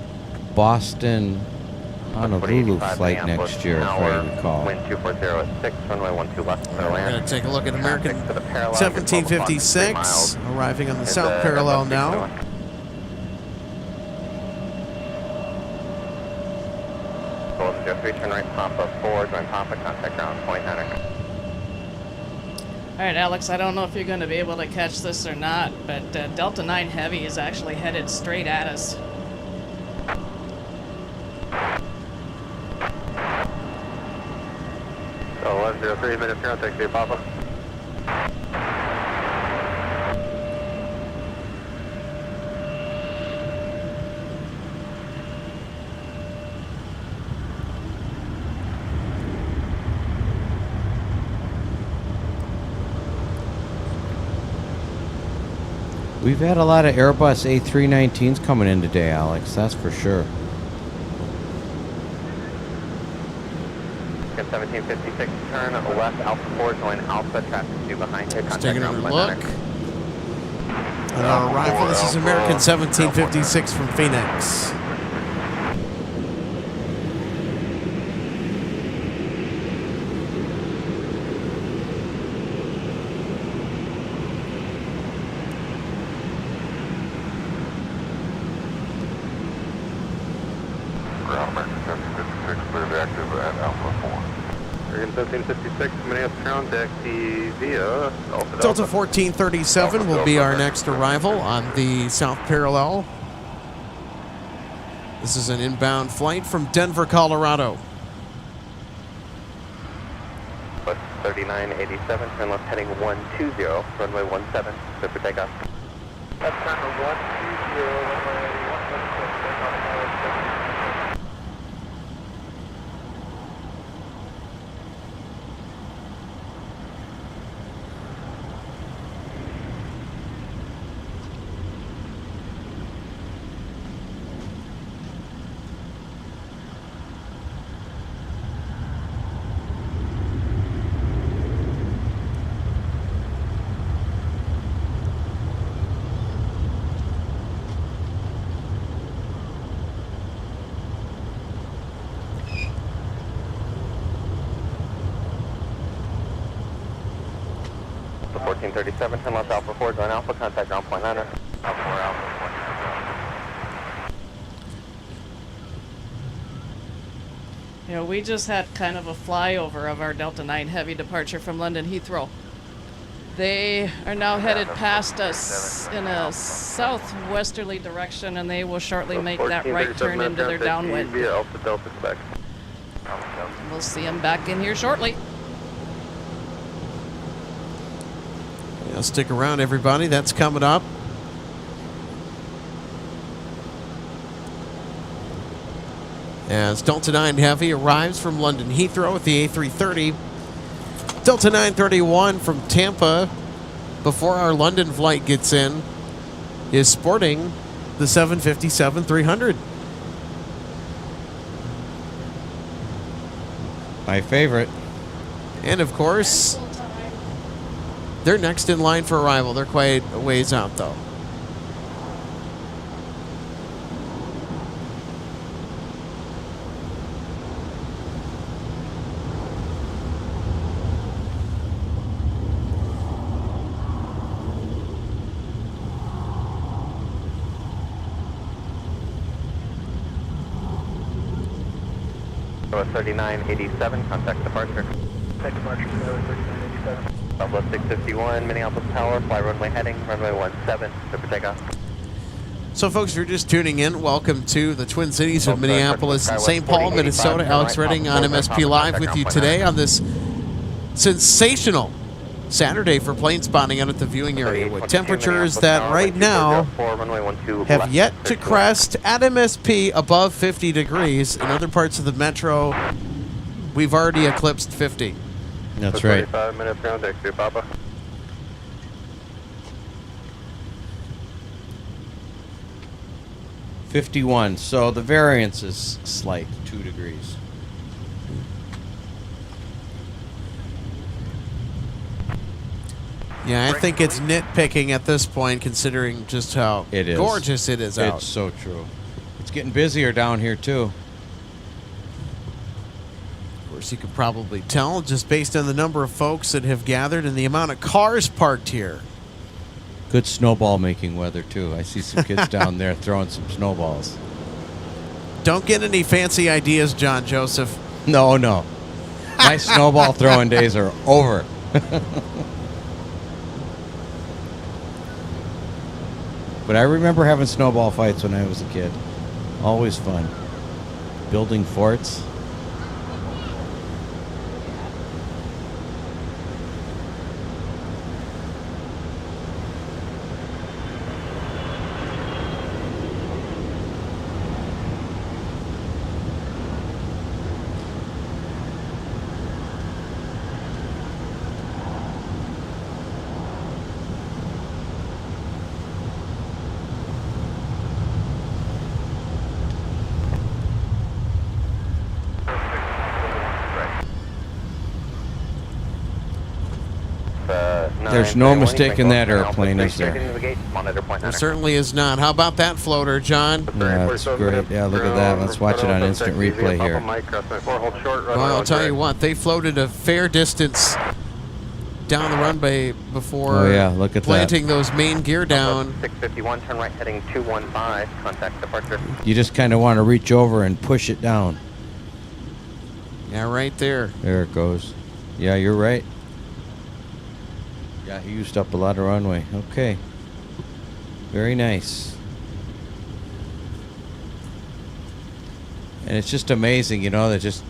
Boston on a Lulu flight next year, if I recall. Wind 240 at 6, runway 12 left for We're land. going to take a look at American To the parallel, 1756, arriving on the south parallel now. Golden 03, turn right, Papa 4, join Papa, contact ground, point 9. All right, Alex, I don't know if you're going to be able to catch this or not, but Delta 9 Heavy is actually headed straight at us. So 103 minutes ground, taxi Papa. We've had a lot of Airbus A319s coming in today, Alex. That's for sure. 1756, turn left, Alpha 4, join Alpha, traffic 2 behind you, Let's contact take another ground, look. point 9. On our arrival, this is American 1756 from Phoenix. American 1756, clear to active at Alpha 4. American 1756, Minneapolis ground, taxi via Alpha Delta 1437 will be our next arrival on the south parallel. This is an inbound flight from Denver, Colorado. West 3987, turn left heading 120, runway 17, clear for takeoff. That's number 120, runway 176, The 1437, turn left Alpha 4, join Alpha, contact ground, point 9. Alpha 4, Alpha 4. You know, we just had kind of a flyover of our Delta 9 Heavy departure from London Heathrow. They are now headed past us in a southwesterly direction, and they will shortly make that right turn into their downwind. via Alpha Delta Quebec. We'll see them back in here shortly. Yeah, stick around, everybody. That's coming up. As Delta 9 Heavy arrives from London Heathrow with the A330. Delta 931 from Tampa, before our London flight gets in, is sporting the 757-300. My favorite. And of course, they're next in line for arrival. They're quite a ways out, though. So 3987, contact departure. Next departure, 3987. Southwest 651, Minneapolis Tower, fly runway heading, runway 17, clear for takeoff. So, folks, if you're just tuning in, welcome to the Twin Cities of Minneapolis and St. Paul, Minnesota. Alex Redding on MSP Live with you today on this sensational Saturday for plane spotting out at the viewing area with temperatures that right now have yet to crest at MSP above 50 degrees. In other parts of the metro, we've already eclipsed 50. That's right. 45 minutes ground, taxi Papa. .51, so the variance is slight, 2 degrees. Yeah, I think it's nitpicking at this point, considering just how It is. gorgeous it is out. It's so true. It's getting busier down here, too. course, you could probably tell just based on the number of folks that have gathered and the amount of cars parked here. Good snowball making weather, too. I see some kids down there throwing some snowballs. Don't get any fancy ideas, John Joseph. No. My snowball throwing days are over. But I remember having snowball fights when I was a kid. Always fun. Building forts. There's no mistaking that airplane, is there? There certainly is not. How about that floater, John? Yeah, that's great. Yeah, look at that. Let's watch it on instant replay here. Well, I'll tell you what, they floated a fair distance down the runway before look at planting those main gear down. 651, turn right heading 215, contact departure. You just kind of want to reach over and push it down. Yeah, right there. There it goes. Yeah, you're right. Yeah, he used up a lot of runway. Okay. Very nice. And it's just amazing, you know, they're just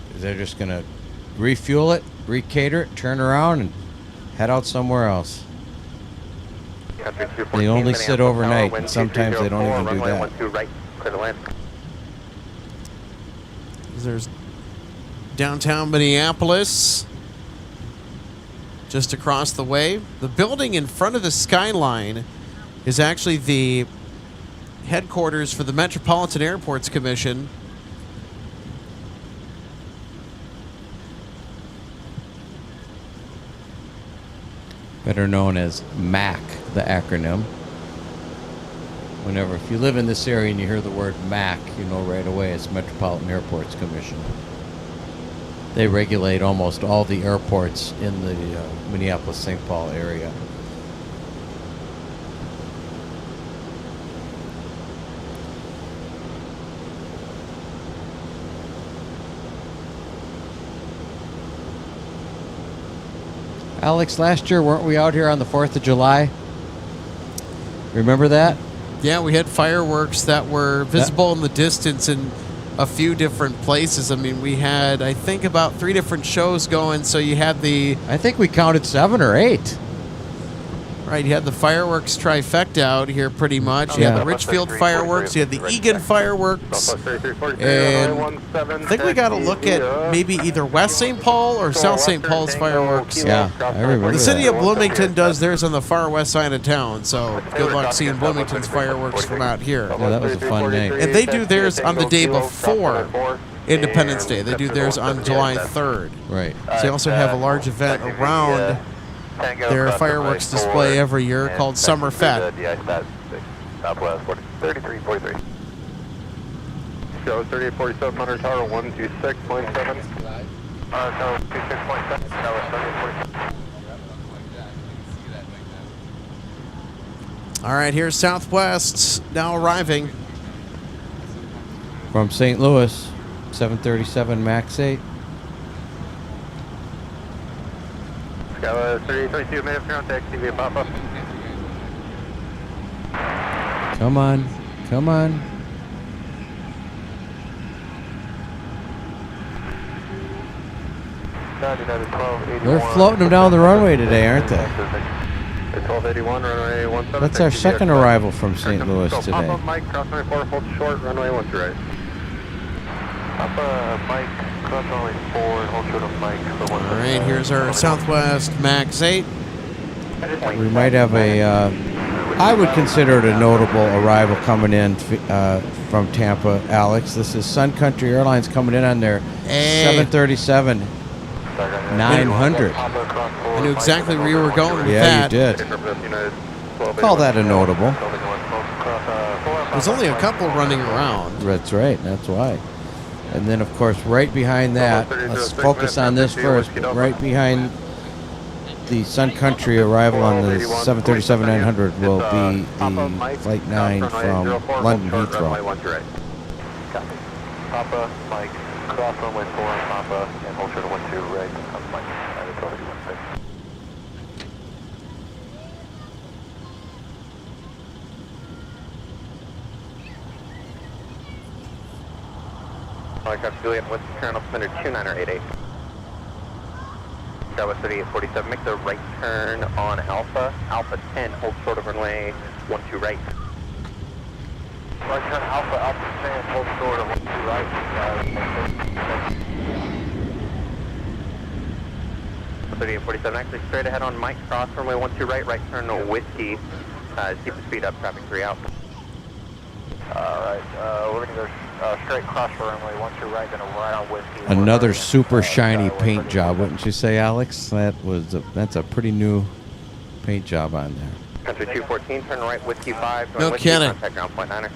going to refuel it, recater it, turn around, and head out somewhere else. They only sit overnight, and sometimes they don't even do that. There's downtown Minneapolis, just across the way. The building in front of the skyline is actually the headquarters for the Metropolitan Airports Commission. Better known as MAC, the acronym. If you live in this area and you hear the word MAC, you know right away it's Metropolitan Airports Commission. They regulate almost all the airports in the Minneapolis-St. Paul area. Alex, last year weren't we out here on the 4th of July? Remember that? Yeah, we had fireworks that were visible in the distance in a few different places. I mean, we had, I think, about 3 different shows going. So you had I think we counted 7 or 8. Right, you had the fireworks trifecta out here pretty much. You had the Richfield fireworks, you had the Egan fireworks, and I think we got to look at maybe either West St. Paul or South St. Paul's fireworks. Yeah, I remember The city of Bloomington does theirs on the far west side of town, so good luck seeing Bloomington's fireworks from out here. Yeah, that was a fun day. And they do theirs on the day before Independence Day. They do theirs on July 3rd. Right. So they also have a large event around their fireworks display every year called Summer Fete. Southwest 3343. Show 3847 under tower 126.7. Tower 26.7. Tower 3847. All right, here's Southwest now arriving. From St. Louis, 737 MAX 8. Skyline 3822, minutes contact, TV Papa. Come on. Come on. They're floating them down the runway today, aren't they? 1281, runway 17. That's our second arrival from St. Louis today. Papa Mike, cross runway 4, hold short, runway 13 right. Papa Mike, cross runway 4, hold short of Mike. All right, here's our Southwest MAX 8. We might have I would consider it a notable arrival coming in from Tampa, Alex. This is Sun Country Airlines coming in on their 737 900. I knew exactly where you were going with that. Yeah, you did. Call that a notable. There's only a couple running around. That's right. That's why. And then, of course, right behind that, let's focus on this first, but right behind the Sun Country arrival on the 737-900 will be the Flight 9 from London Heathrow. Papa, Mike, cross runway 4, Papa, and hold short of 12 right, on Mike, Mike, I'm Juliet, what's the current altimeter 2988? Bravo 3847, make the right turn on Alpha, Alpha 10, hold short of runway 12 right. Right turn Alpha, Alpha 10, hold short of 12 right. 3847, actually straight ahead on Mike, cross runway 12 right, right turn Whiskey, keep the speed up, traffic 3 out. Alright, we're going to go straight cross for runway 12 right, then right on Whiskey. Another super shiny paint job, wouldn't you say, Alex? That's a pretty new paint job on there. Country 214, turn right, Whiskey 5. No kidding. Contact ground point 9er.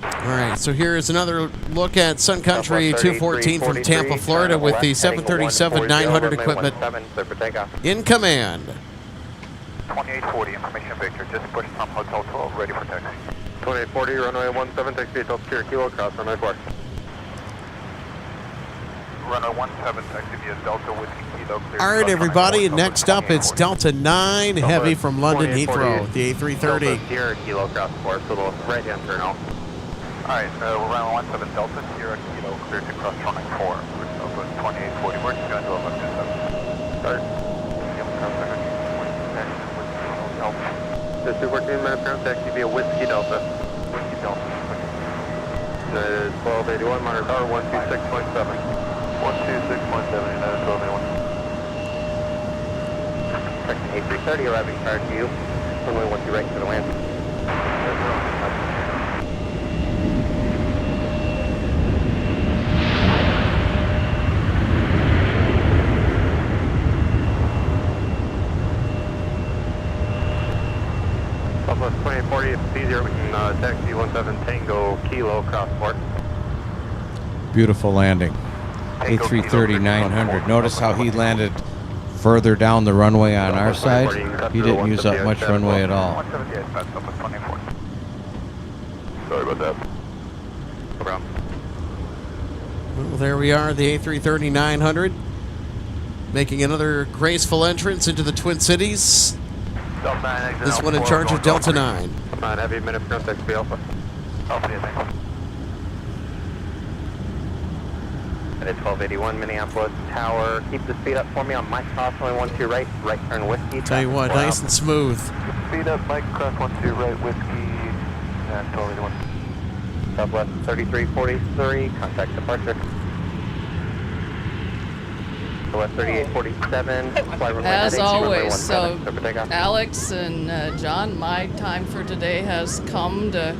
All right, so here is another look at Sun Country 214 from Tampa, Florida, with the 737-900 equipment in command. 2840, information Victor, just push Tom Hotel 12, ready for taxi. 2840, runway 17, taxi Hotel Secure Kilo, cross runway 4. Runway 17, taxi via Delta Whiskey Kilo, clear. All right, everybody, next up it's Delta 9 Heavy from London Heathrow, the A330. Delta Sierra Kilo, cross 4, so the right hand turn out. Alright, we're runway 17 Delta Sierra Kilo, clear to cross runway 4. Delta 2840, we're just going to do a left to 7. Start. The 214 minute ground taxi via Whiskey Delta. Whiskey Delta. 1281, monitor tower 126.7. 126.7, United 1281. Section 8330, arriving prior to you. Runway 12 right to the land. Southwest 2840, it's C0, we can taxi 17 Tango Kilo cross port. Beautiful landing. A330-900. Notice how he landed further down the runway on our side. He didn't use up much runway at all. Sorry about that. No problem. Well, there we are, the A330-900, making another graceful entrance into the Twin Cities. This one in charge of Delta 9. Heavy minute ground taxi Alpha. Alpha, yeah, and it's 1281 Minneapolis Tower. Keep the speed up for me on Mike cross runway 12 right, right turn Whiskey. Tell you what, nice and smooth. Speed up, Mike cross 12 right, Whiskey, and 1281. Southwest 3343, contact departure. Southwest 3847, fly runway As always, so 17, Alex and John, my time for today has come to...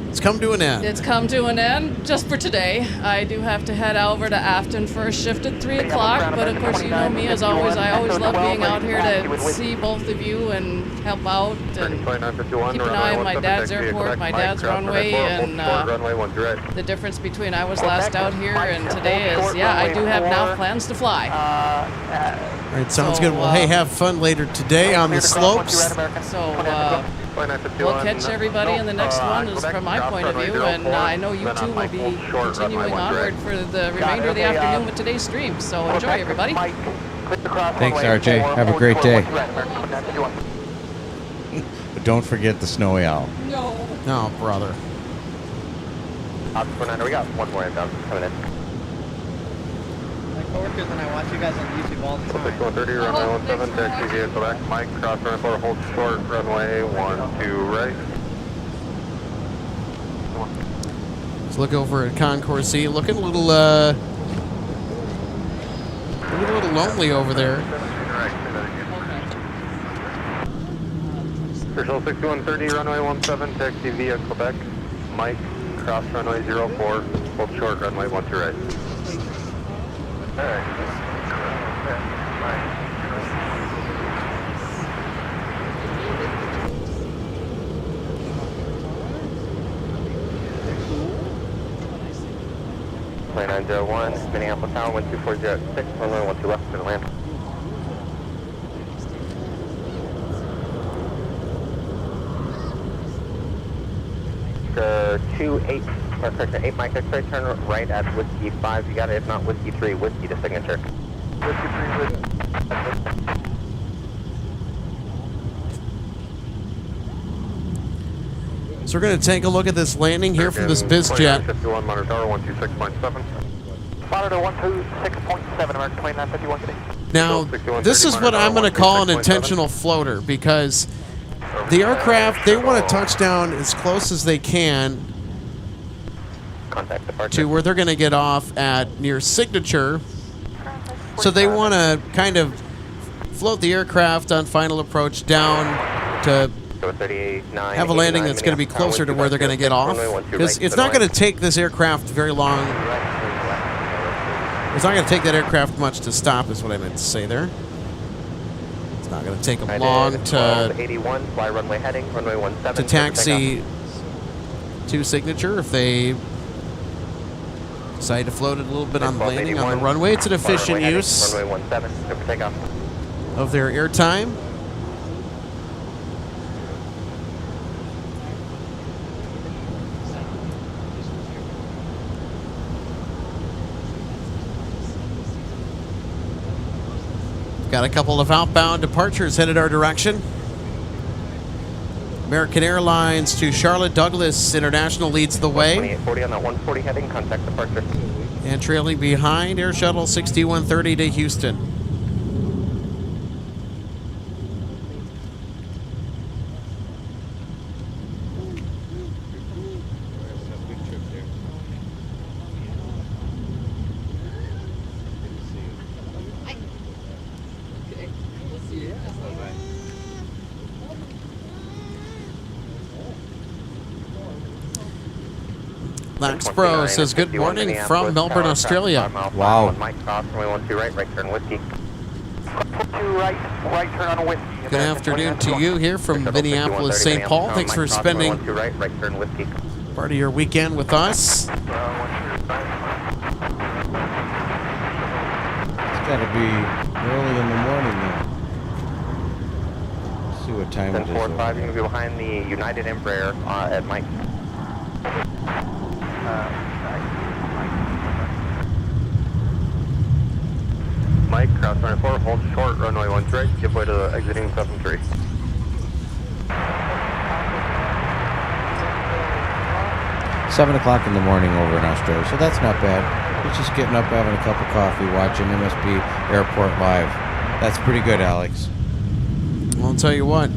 It's come to an end. It's come to an end just for today. I do have to head over to Afton for a shift at 3 o'clock, but of course you know me as always. I always love being out here to see both of you and help out and keep an eye on my dad's airport, my dad's runway, and the difference between I was last out here and today is, yeah, I do have now plans to fly. All right, sounds good. Well, hey, have fun later today on the slopes. So, we'll catch everybody in the next one, is from my point of view, and I know you two will be continuing onward for the remainder of the afternoon with today's stream. So enjoy, everybody. Thanks, RJ. Have a great day. But don't forget the snowy owl. No. Oh, brother. We got one more inbound coming in. My coworkers and I watch you guys on YouTube all the time. 6130, runway 17, taxi vehicle back, Mike, cross runway 4, hold short, runway 12 right. Let's look over at Concourse C. Looking a little lonely over there. Visual 6130, runway 17, taxi via Quebec, Mike, cross runway 04, hold short, runway 12 right. Alright. 2901, Minneapolis Tower, 12406, runway 12 left, clear to land. 8 Mike X-ray, turn right at Whiskey 5, you got it, if not Whiskey 3, Whiskey to signature. Whiskey 3, Whiskey. So we're going to take a look at this landing here from this biz jet. 51, Monitor Tower, 126.7. Monitor 126.7, American 2951, good day. Now, this is what I'm going to call an intentional floater, because the aircraft, they want to touch down as close as they can Contact departure. to where they're going to get off at near signature. So they want to kind of float the aircraft on final approach down to have a landing that's going to be closer to where they're going to get off. Because it's not going to take this aircraft very long. It's not going to take that aircraft much to stop, is what I meant to say there. It's not going to take them long to 81, fly runway heading, runway 17. to taxi to signature if they decide to float it a little bit on the landing on the runway. It's an efficient use runway 17, good for takeoff. of their airtime. Got a couple of outbound departures headed our direction. American Airlines to Charlotte Douglas International leads the way. 2840 on that 140 heading, contact departure. And trailing behind, Air Shuttle 6130 to Houston. Lax Bro says good morning from Melbourne, Australia. Wow. Mike cross, runway 12 right, right turn Whiskey. 2 right turn on Whiskey. Good afternoon to you here from Minneapolis, St. Paul. Thanks for spending right, right turn Whiskey. part of your weekend with us. It's got to be early in the morning now. Let's see what time it is. 10-4-5, you're going to be behind the United Embraer at Mike. Mike, cross runway 4, hold short, runway 13 right, give way to the exiting 73. 7 o'clock in the morning over in Australia, so that's not bad. It's just getting up, having a cup of coffee, watching MSP Airport live. That's pretty good, Alex. Well, I'll tell you what.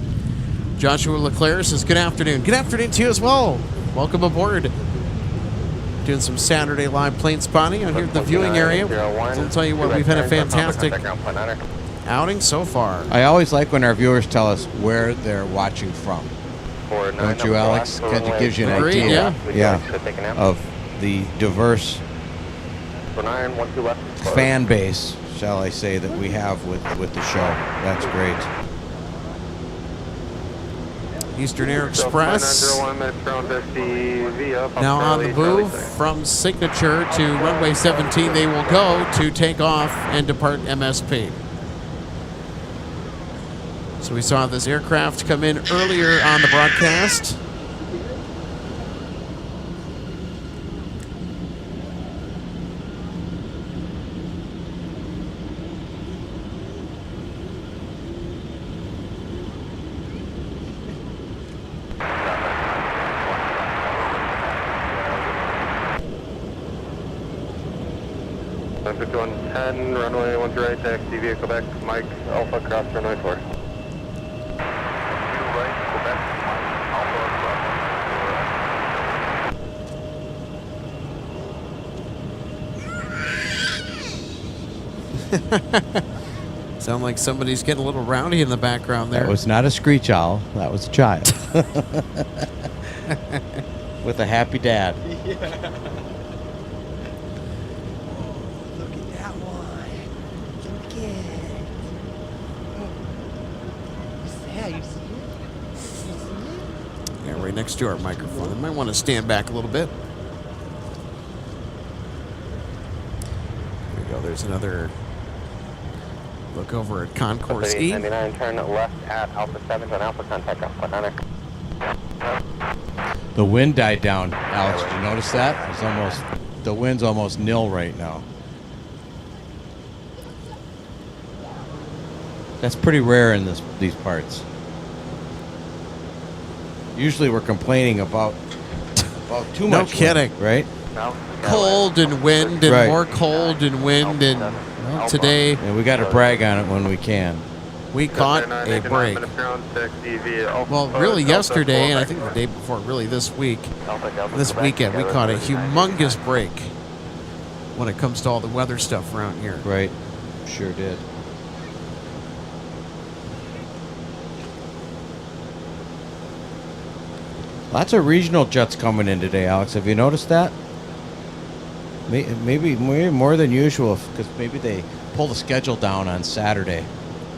Joshua Leclerc says good afternoon. Good afternoon to you as well. Welcome aboard. Doing some Saturday live plane spotting out here at the viewing area. I'll tell you what, we've had a fantastic outing so far. I always like when our viewers tell us where they're watching from. Don't you, Alex? Because it gives you an Agreed, idea yeah. of the diverse fan base, shall I say, that we have with the show. That's great. Eastern Air Express now on the move from Signature to runway 17. They will go to take off and depart MSP. So we saw this aircraft come in earlier on the broadcast. Runway 13 right, taxi vehicle back, Mike, Alpha, cross runway 4. Sound like somebody's getting a little rowdy in the background there. That was not a screech owl. That was a child. With a happy dad. Yeah, right next to our microphone. I might want to stand back a little bit. there's another look over at Concourse E. 9899, turn left at Alpha 7 to an Alpha contact Alpha 9. The wind died down, Alex. Did you notice that? The wind's almost nil right now. That's pretty rare in these parts. Usually we're complaining about too much. No kidding. Wind, right? Cold and wind and Right. more cold and wind, and well, today And we got to brag on it when we can. we caught a break. Well, really yesterday, and I think the day before, really this week, this weekend, we caught a humongous break when it comes to all the weather stuff around here. Right. Sure did. Lots of regional jets coming in today, Alex. Have you noticed that? Maybe more than usual, because maybe they pull the schedule down on Saturday,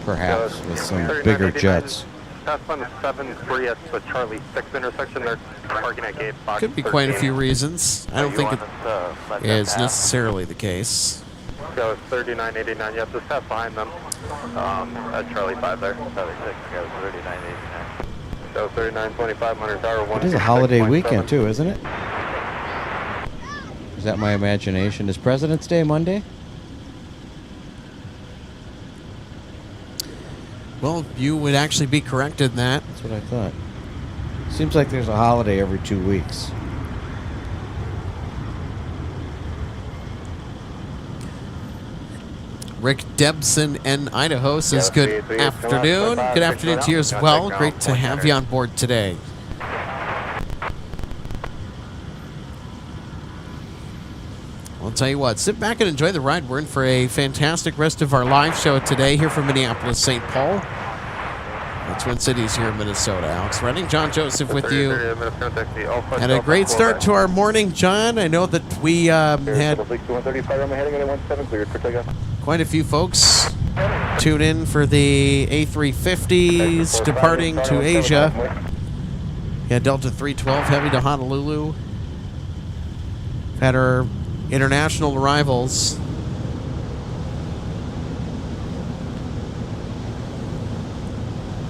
perhaps, with some bigger jets. That's on the 7-3 at the Charlie 6 intersection. They're parking at gate box. Could be quite a few reasons. I don't think it is necessarily the case. Go 3989. Yes, just pass behind them. At Charlie 5 there. Charlie 6 goes 3989. So 3925 Hunter Tower. It is a holiday weekend, too, isn't it? Is that my imagination? Is President's Day Monday? Well, you would actually be correct in that. That's what I thought. Seems like there's a holiday every 2 weeks. Rick Debson in Idaho says good afternoon. Good afternoon to you as well. Great to have you on board today. I'll tell you what, sit back and enjoy the ride. We're in for a fantastic rest of our live show today here from Minneapolis, St. Paul. The Twin Cities here in Minnesota. Alex Redding, John Joseph with you. And a great start to our morning, John. I know that we had quite a few folks tune in for the A350s departing to Asia. Yeah, Delta 312 heavy to Honolulu. Had our international arrivals.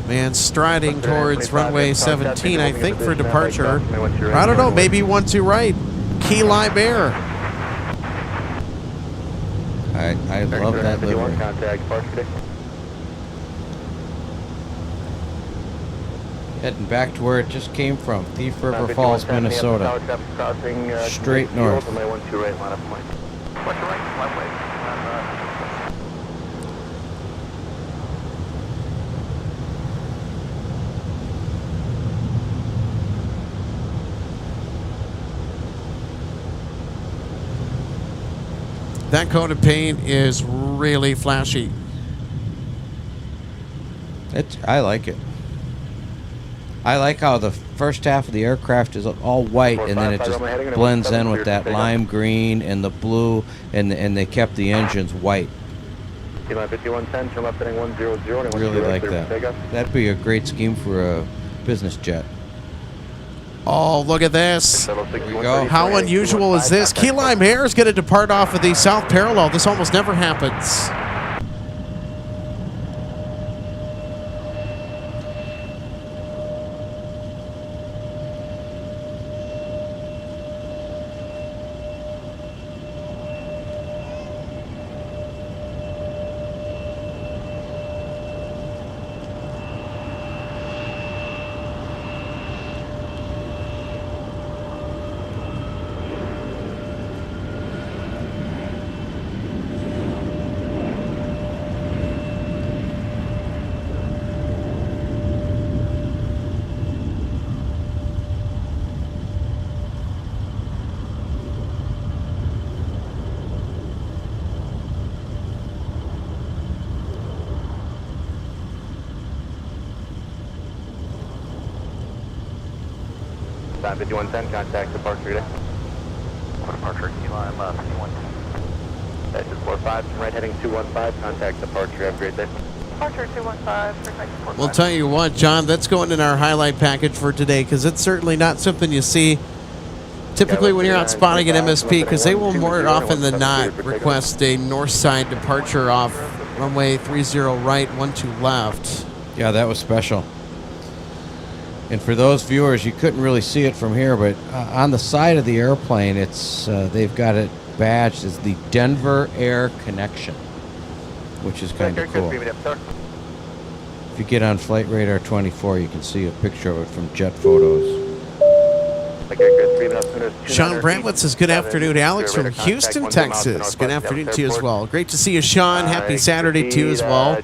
Man, striding towards runway 17, I think, for departure. I don't know, maybe 1-2 right. Key Lime Air. I love that livery. Heading back to where it just came from, Thief River Falls, Minnesota. Straight north. That coat of paint is really flashy. I like it. I like how the first half of the aircraft is all white, and then it just blends in with that lime green and the blue, and they kept the engines white. Really like that. That'd be a great scheme for a business jet. Oh, look at this. There you go. How unusual is this? Key Lime Air is going to depart off of the south parallel. This almost never happens. Time 5110, contact departure today. Departure, Key Lime, 5110. Exit 45, right heading 215, contact departure, have a great day. Departure 215, We'll tell you what, John, that's going in our highlight package for today, because it's certainly not something you see Typically, when you're out spotting at MSP, because they will more often than not request a north side departure off runway 30 right, 12 left. Yeah, that was special. And for those viewers, you couldn't really see it from here, but on the side of the airplane, it's they've got it badged as the Denver Air Connection, which is kind of cool. If you get on Flight Radar 24, you can see a picture of it from jet photos. Sean Brantlett says, good afternoon, Alex from Houston, Texas. Good afternoon to you as well. Great to see you, Sean. Happy Saturday to you as well,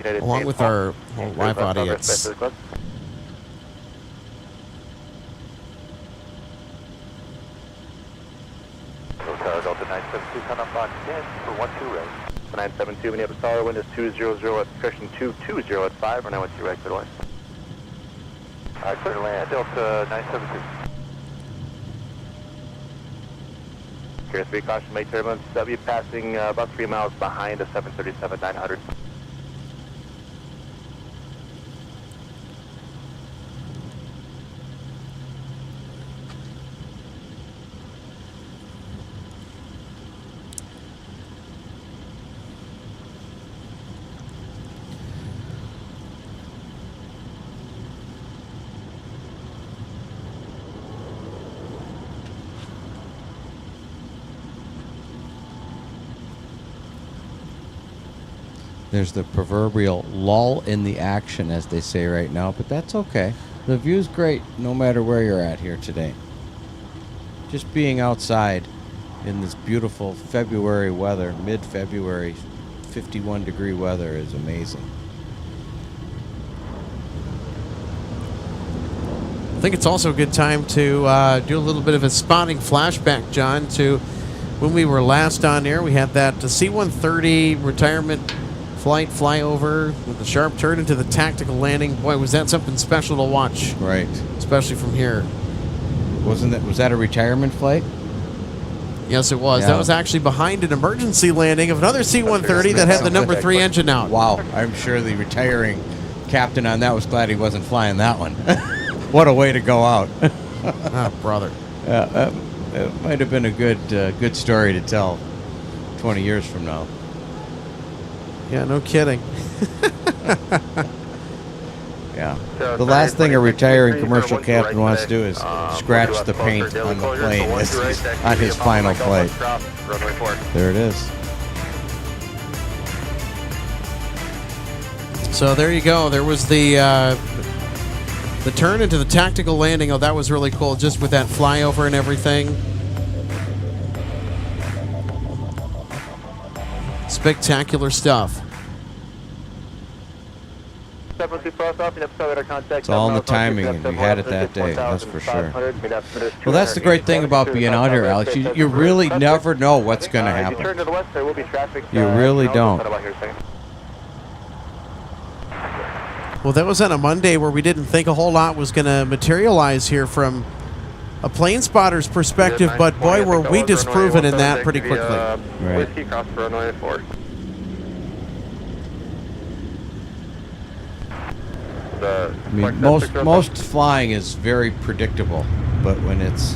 along with our live audience. Delta 972, come up on 10 for 12 right. 972, Minneapolis Tower, wind is 200 at correction 220 at 5, or 912 right, clear line. Clear land, Delta 972. Carrier 3, caution, late turbulence, W passing about 3 miles behind the 737-900. There's the proverbial lull in the action, as they say right now, but that's okay. The view's great no matter where you're at here today. Just being outside in this beautiful February weather, mid-February, 51-degree weather is amazing. I think it's also a good time to do a little bit of a spotting flashback, John, to when we were last on air. We had that C-130 retirement flight flyover with the sharp turn into the tactical landing. Boy, was that something special to watch. Right. Especially from here. Was that a retirement flight? Yes, it was. Yeah. That was actually behind an emergency landing of another C-130 that had the number 3 engine out. Wow. I'm sure the retiring captain on that was glad he wasn't flying that one. What a way to go out. Oh, brother. It might have been a good story to tell 20 years from now. Yeah, no kidding. Yeah. The last thing a retiring commercial captain wants to do is scratch the paint on the plane on his final flight. There it is. So there you go. There was the turn into the tactical landing. Oh, that was really cool, just with that flyover and everything. Spectacular stuff. It's all in the timing, and we had it that day, that's for sure. Well, that's the great thing about being out here, Alex. You really never know what's going to happen. You really don't. Well, that was on a Monday where we didn't think a whole lot was going to materialize here from a plane spotter's perspective, but boy, were we disproven in that pretty quickly. Right. I mean, most flying is very predictable, but when it's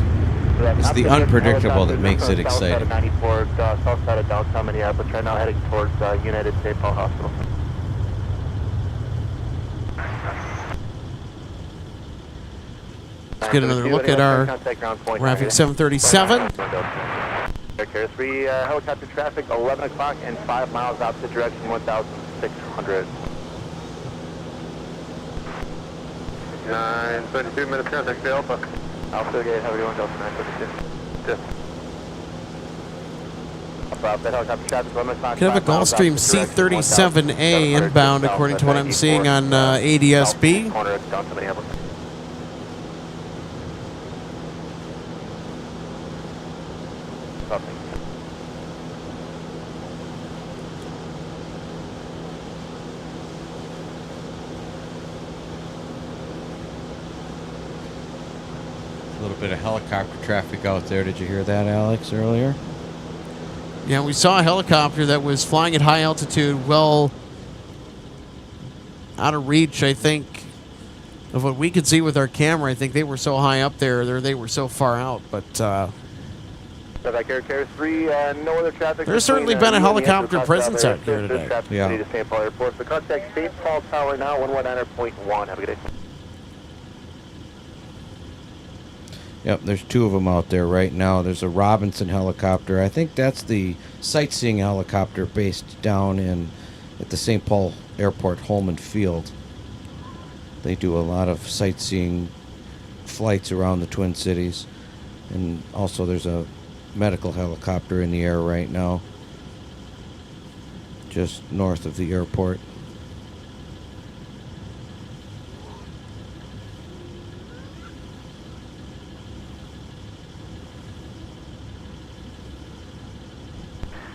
the unpredictable that makes it exciting. 94 south side of downtown Minneapolis, right now heading towards United St. Paul Hospital. Let's get another look at our Graphic 737. Carrier 3, helicopter traffic, 11 o'clock and 5 miles out the direction 1,600. 972 minutes, contact to Alpha. Alpha Gate, how are you doing, Delta 972? Could have a Gulfstream C-37A inbound, according to what I'm seeing on ADSB. A little bit of helicopter traffic out there. Did you hear that, Alex, earlier? Yeah, we saw a helicopter that was flying at high altitude, well out of reach, I think, Of what we could see with our camera, I think they were so high up there, or they were so far out. But Back Air Carrier 3, no other traffic. there's certainly been a helicopter presence out here today. Yeah. To St. Paul Airport. So contact St. Paul Tower now, 119.1. Have a good day. Yep, there's two of them out there right now. There's a Robinson helicopter. I think that's the sightseeing helicopter based down at the St. Paul Airport Holman Field. They do a lot of sightseeing flights around the Twin Cities. And also there's a medical helicopter in the air right now, just north of the airport.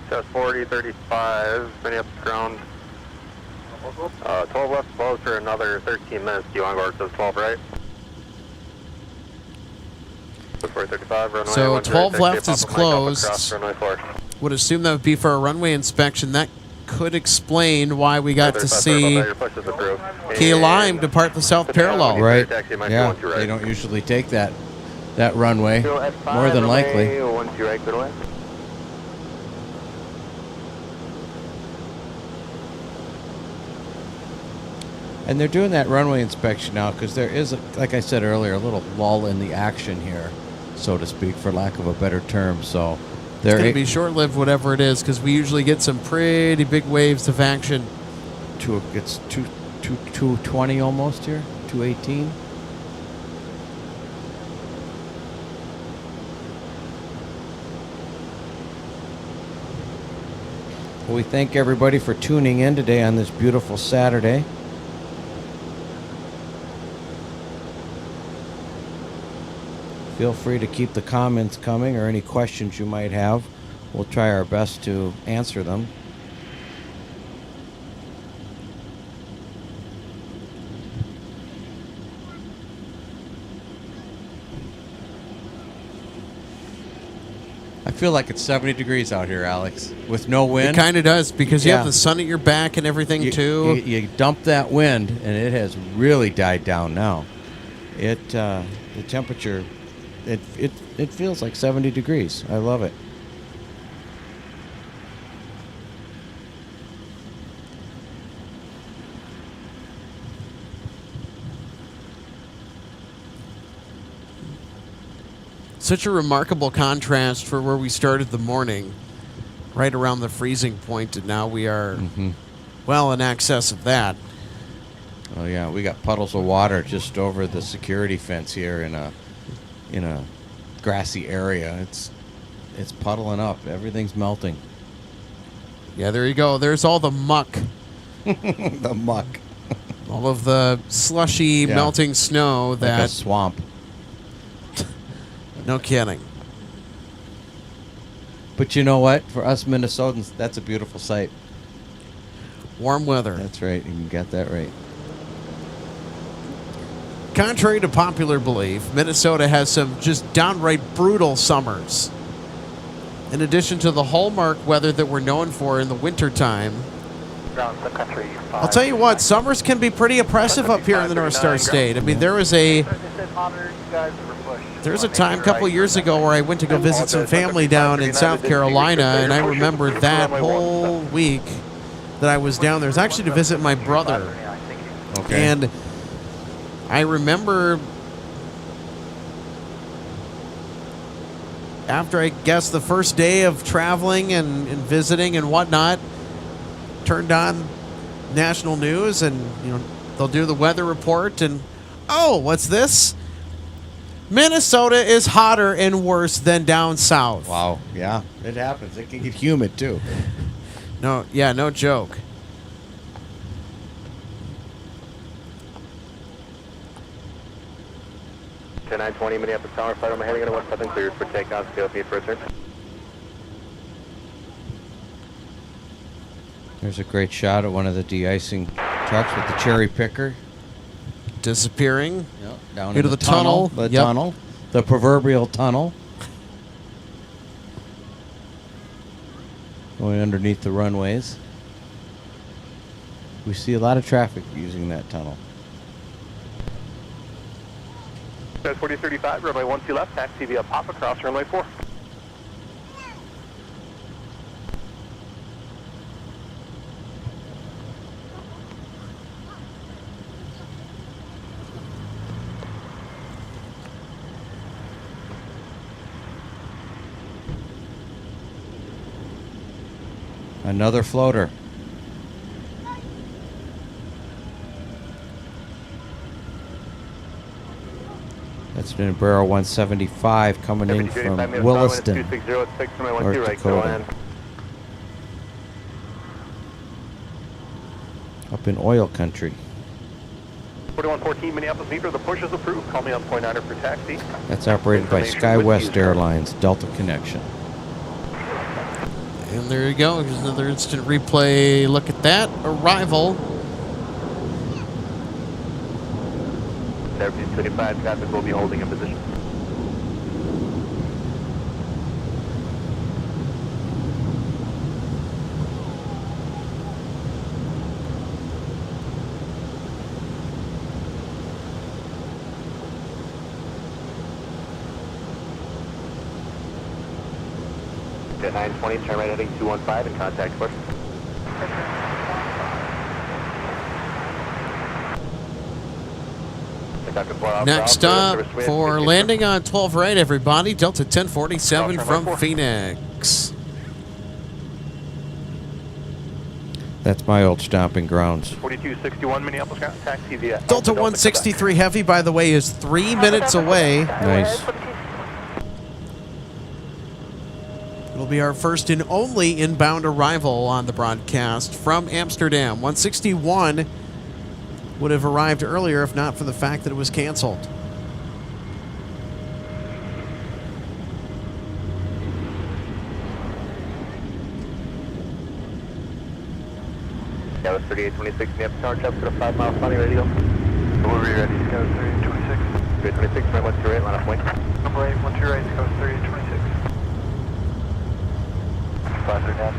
Just 4035, Minneapolis ground. 12 left closed for another 13 minutes. Do you want to go to 12 right? 435, runway So 1 12 right, left taxi, is pop up, Mike, up closed. across runway 4. Would assume that would be for a runway inspection. That could explain why we got to see Key Lime depart the south parallel. Right. Yeah. They don't usually take that runway. More than likely. 1 2 right, good away. And they're doing that runway inspection now because there is, like I said earlier, a little lull in the action here, so to speak, for lack of a better term. So It's going to be short-lived, whatever it is, because we usually get some pretty big waves of action. It's 220 almost here, 218. Well, we thank everybody for tuning in today on this beautiful Saturday. Feel free to keep the comments coming or any questions you might have. We'll try our best to answer them. I feel like it's 70 degrees out here, Alex, with no wind. It kind of does, because you have the sun at your back and everything, too. You dump that wind, and it has really died down now. The temperature... It feels like 70 degrees. I love it. Such a remarkable contrast for where we started the morning, right around the freezing point, and now we are well in excess of that. Oh yeah, we got puddles of water just over the security fence here in a grassy area. It's puddling up. Everything's melting. Yeah, there you go. There's all the muck. The muck. All of the slushy, melting snow that... Like a swamp. No kidding. But you know what? For us Minnesotans, that's a beautiful sight. Warm weather. That's right. You got that right. Contrary to popular belief, Minnesota has some just downright brutal summers. In addition to the hallmark weather that we're known for in the wintertime, Ground Sun Country. I'll tell you what, summers can be pretty oppressive up here in the North Star State. I mean, there was a time a couple years ago where I went to go visit some family down in South Carolina, and I remember that whole week that I was down there. It was actually to visit my brother. Okay. And I remember after, I guess, the first day of traveling and visiting and whatnot, turned on national news, and they'll do the weather report, and oh, what's this? Minnesota is hotter and worse than down south. Wow. Yeah, it happens. It can get humid too. No joke. To 920 Minneapolis Tower, flight on my heading on 17 cleared for takeoff, scale speed for return. There's a great shot of one of the de-icing trucks with the cherry picker. Disappearing. Yep, down into in the tunnel. The tunnel. The proverbial tunnel. Going underneath the runways. We see a lot of traffic using that tunnel. That's 4035, runway 12 left, taxi via pop across runway 4. Another floater. That's an Embraer 175 coming in from Williston, North Dakota. Up in oil country. 4114 Minneapolis meter, the push is approved. Call me on point 9 for taxi. That's operated by SkyWest Airlines, Delta Connection. And there you go. Here's another instant replay. Look at that. Arrival. Airfield 25 traffic will be holding in position. At 920, turn right heading 215 and contact push. Next up for landing on 12 right, everybody. Delta 1047 from Phoenix. That's my old stomping grounds. 4261 Minneapolis ground taxi via Delta 163 Heavy, by the way, is 3 minutes away. Nice. It'll be our first and only inbound arrival on the broadcast from Amsterdam. 161 would have arrived earlier if not for the fact that it was canceled. That was 3826, you have power traffic at a 5 mile funny, ready to go? We'll be ready, Scout 3826. 3826, right, 1 2 right, line up point. Number 8, 1 2 right, Scout 3826. 5 3 down.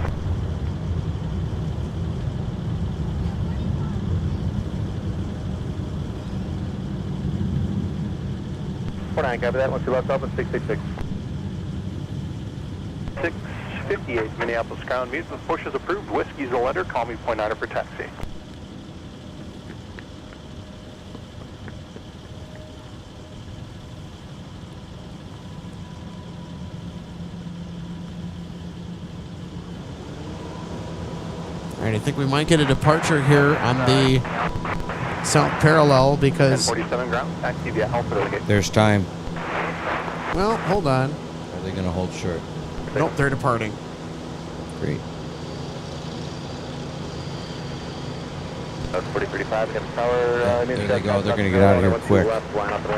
49, copy that, 1 2 left open, 666. 658, Minneapolis ground meets with push is approved, whiskey's a letter, call me point 9 for taxi. All right, I think we might get a departure here on the south parallel because... 47 ground, taxi via Alpha Delegate. There's time. Well, hold on. Are they going to hold short? Nope, they're departing. Great. That's 4035, against power. There they go. They're going to get out of here quick.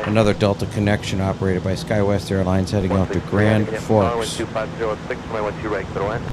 Another Delta connection operated by SkyWest Airlines heading out to Grand Forks. 12506, 12 right, clear to land.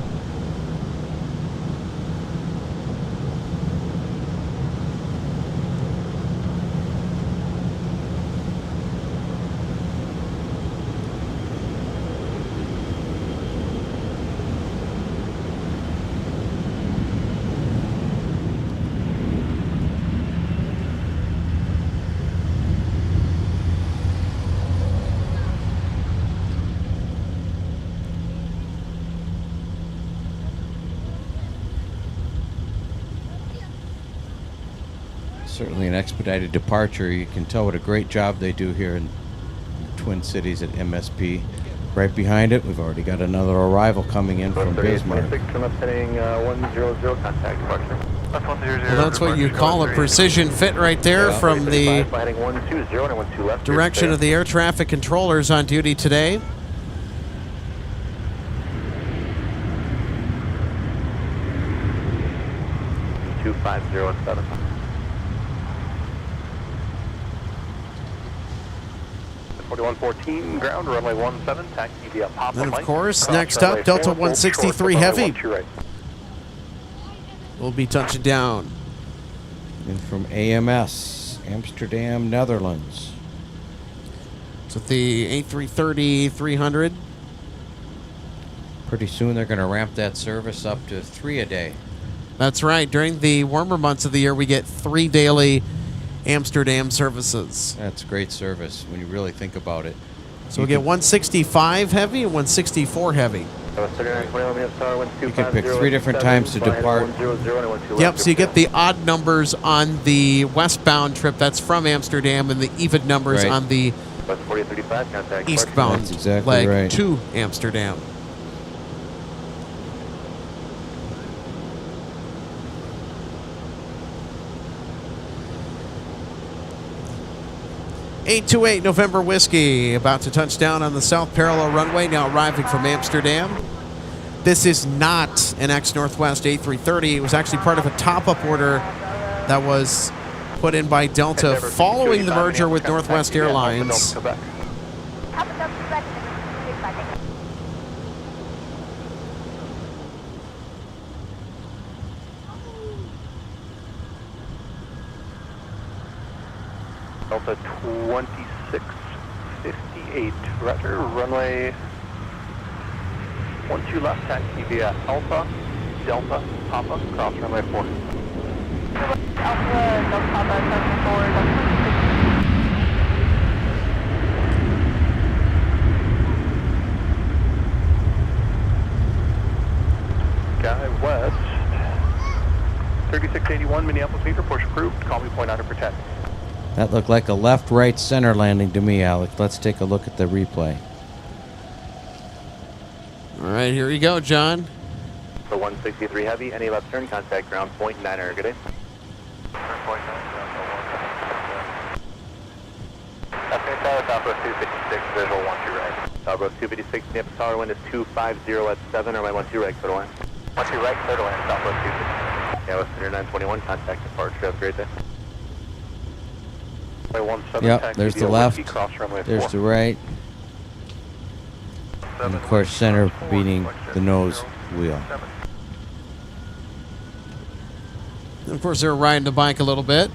Certainly an expedited departure. You can tell what a great job they do here in Twin Cities at MSP. Right behind it, we've already got another arrival coming in from Bismarck. Heading 100, contact departure. That's 100. Well, that's what you call a precision fit right there from the direction of the air traffic controllers on duty today. Two 5017. .14 ground, runway 17, taxi via Papa And of Mike. course, next up, Delta 163 Heavy will be touching down. And from AMS, Amsterdam, Netherlands. So the A330-300. Pretty soon they're going to ramp that service up to 3 a day. That's right. During the warmer months of the year, we get 3 daily Amsterdam services. That's great service when you really think about it. So we get 165 heavy and 164 heavy. You can pick 3 different times to depart. Yep, so you get the odd numbers on the westbound trip, that's from Amsterdam, and the even numbers on the eastbound That's exactly leg right. to Amsterdam. (828) November Whiskey, about to touch down on the south parallel runway, now arriving from Amsterdam. This is not an ex-Northwest A330. It was actually part of a top-up order that was put in by Delta following the merger with Northwest Airlines. Delta 2658, roger, runway 12 left, taxi via Alpha, Delta, Papa, cross runway 4. Alpha, Delta, Papa, taxi 4, Delta 26. Guy West, 3681, Minneapolis Airport, approved, call me point out for taxi. That looked like a left, right, center landing to me, Alec. Let's take a look at the replay. All right, here you go, John. So 163 heavy, any left turn, contact ground point 9, good day. Afternoon Tower, Southwest 256, visual 12 right. Southwest 256, Minneapolis Tower, wind is 250 at 7, or my 12 right, clear to land. 12 right, clear to land, Southwest 256. Yeah, West 921, contact departure, have a great day. Yep, there's the left, there's the right, and of course center beating the nose wheel. Of course, they're riding the bike a little bit.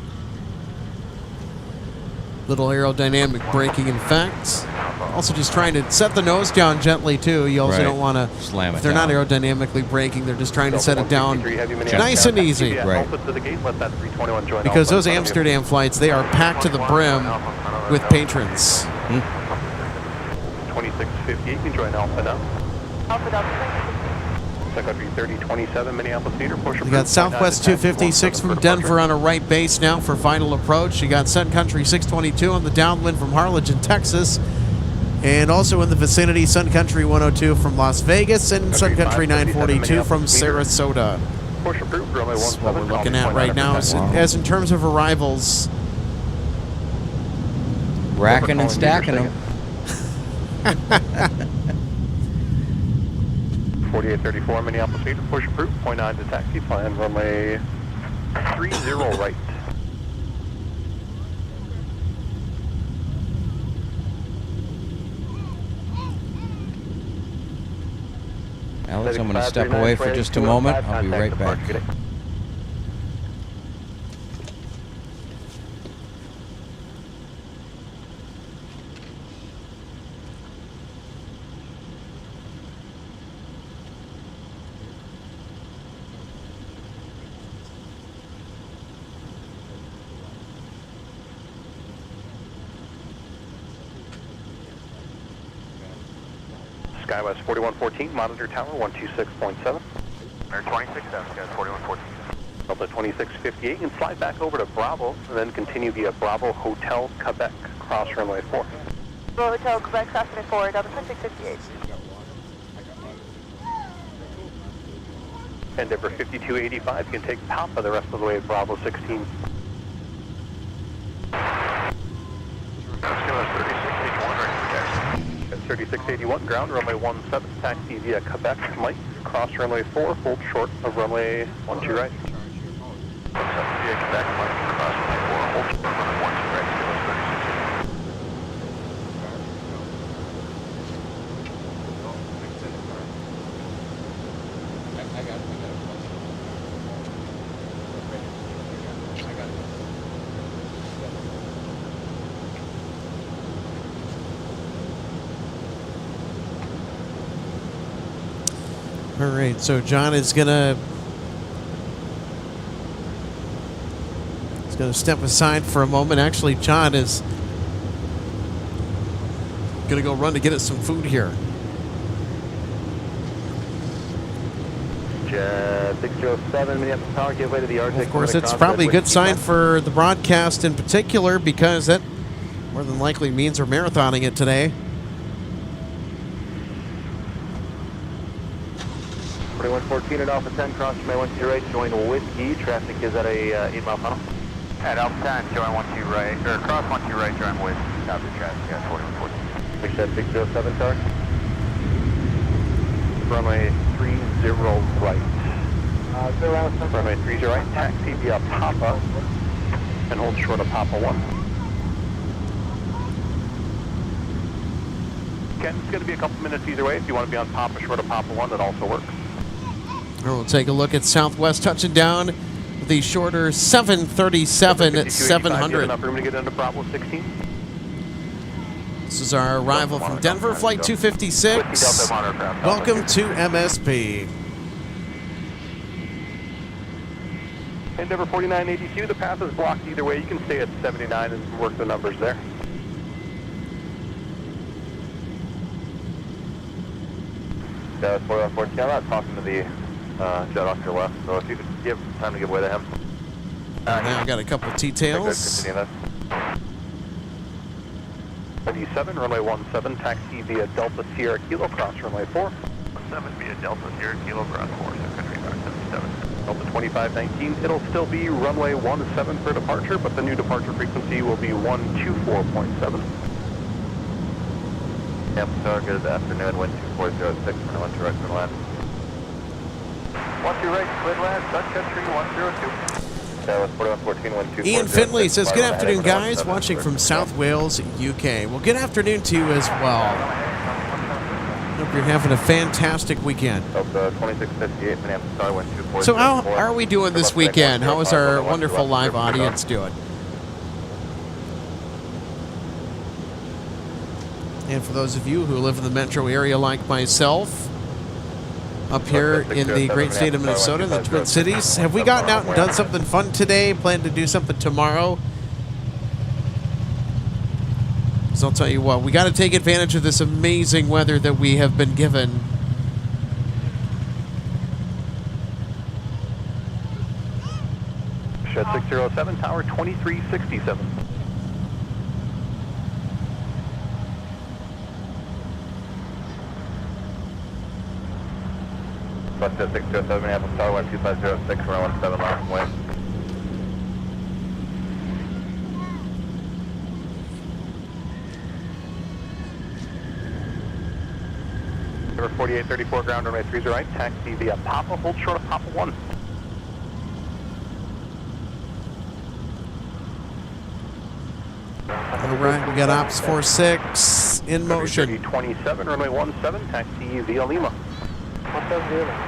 Little aerodynamic braking effects. Also just trying to set the nose down gently, too. You also don't want to slam it if they're down. not aerodynamically braking, they're just trying to set it down nice and easy. Right. Because those Amsterdam flights, they are packed to the brim with patrons. 2658, you can join Alpha now. Alpha, Delta Sun Country 3027, Minneapolis Airport. You got Southwest 256 from Denver on a right base now for final approach. You got Sun Country 622 on the downwind from Harlingen, Texas. And also in the vicinity, Sun Country 102 from Las Vegas and Sun Country 942 from Sarasota. That's what we're looking at right now as in terms of arrivals. Racking and stacking them. 4834 Minneapolis Airport, push approved, point on to taxi, plan runway 30 right. Alex, I'm going to step away for just a moment. I'll be right back. SkyWest 4114, monitor tower 126.7. Air 26, SkyWest 4114. Delta 2658, you can slide back over to Bravo, and then continue via Bravo Hotel Quebec, cross runway 4. Bravo Hotel Quebec, cross runway 4, Delta 2658. Endeavor 5285, you can take Papa the rest of the way at Bravo 16. SkyWest 3681, ready for taxi. 3681, ground runway 17, taxi via Quebec, Mike, cross runway 4, hold short of runway 12 right. Via Quebec, Mike, cross runway 4, hold short of runway 12 right, SkyWest 3681. All right, so John is gonna Going to step aside for a moment. Actually, John is going to go run to get us some food here. Jet 607, Minneapolis Tower, give way to the Arctic. Of course, it's probably a good sign for the broadcast in particular because that more than likely means we're marathoning it today. 4114 at Alpha 10, cross runway 12 right, join Whiskey. Traffic is at a 8-mile funnel. At Alpha 10, join 12 right, or cross 12 right, join Whiskey. Copy traffic at 4114. Big Jet 607 Tower. Runway 30 right. Runway 30 right, taxi via Papa, and hold short of Papa 1. Ken, it's going to be a couple minutes either way. If you want to be on Papa, short of Papa 1, that also works. We'll take a look at Southwest touching down with the shorter 737 at 700. Enough room to get into Bravo 16. This is our arrival from Denver, Flight 256. Welcome to MSP. Denver 4982, the path is blocked either way. You can stay at 79 and work the numbers there. Dallas 4114, I'm not talking to the jet off your left, so if you could give time to give way to him. Now I got a couple details. 77, runway 17, taxi via Delta Sierra Kilo, cross runway 4. 7 via Delta Sierra Kilo, ground 4, Sun Country Airlines 77. Delta 2519, it'll still be runway 17 for departure, but the new departure frequency will be 124.7. Star, good afternoon, wind 2406, runway 12 right for land. 12 right, clear land, Sun Country 102. Ian Finley says, good afternoon, guys. Watching from South Wales, UK. Well, good afternoon to you as well. Hope you're having a fantastic weekend. So how are we doing this weekend? How is our wonderful live audience doing? And for those of you who live in the metro area like myself, up here in the great state of Minnesota, the Twin Cities, have we gotten out and done something fun today? Plan to do something tomorrow? So I'll tell you what, we got to take advantage of this amazing weather that we have been given. Shed 607, tower 2367. Bus Jet 607, Minneapolis Tower 12506, runway 17 left wind. Number 4834, ground runway 30 right, taxi via Papa, hold short of Papa 1. All right, we got Ops 46 in motion. 3027, runway 17, taxi via Lima. What's up, Lima?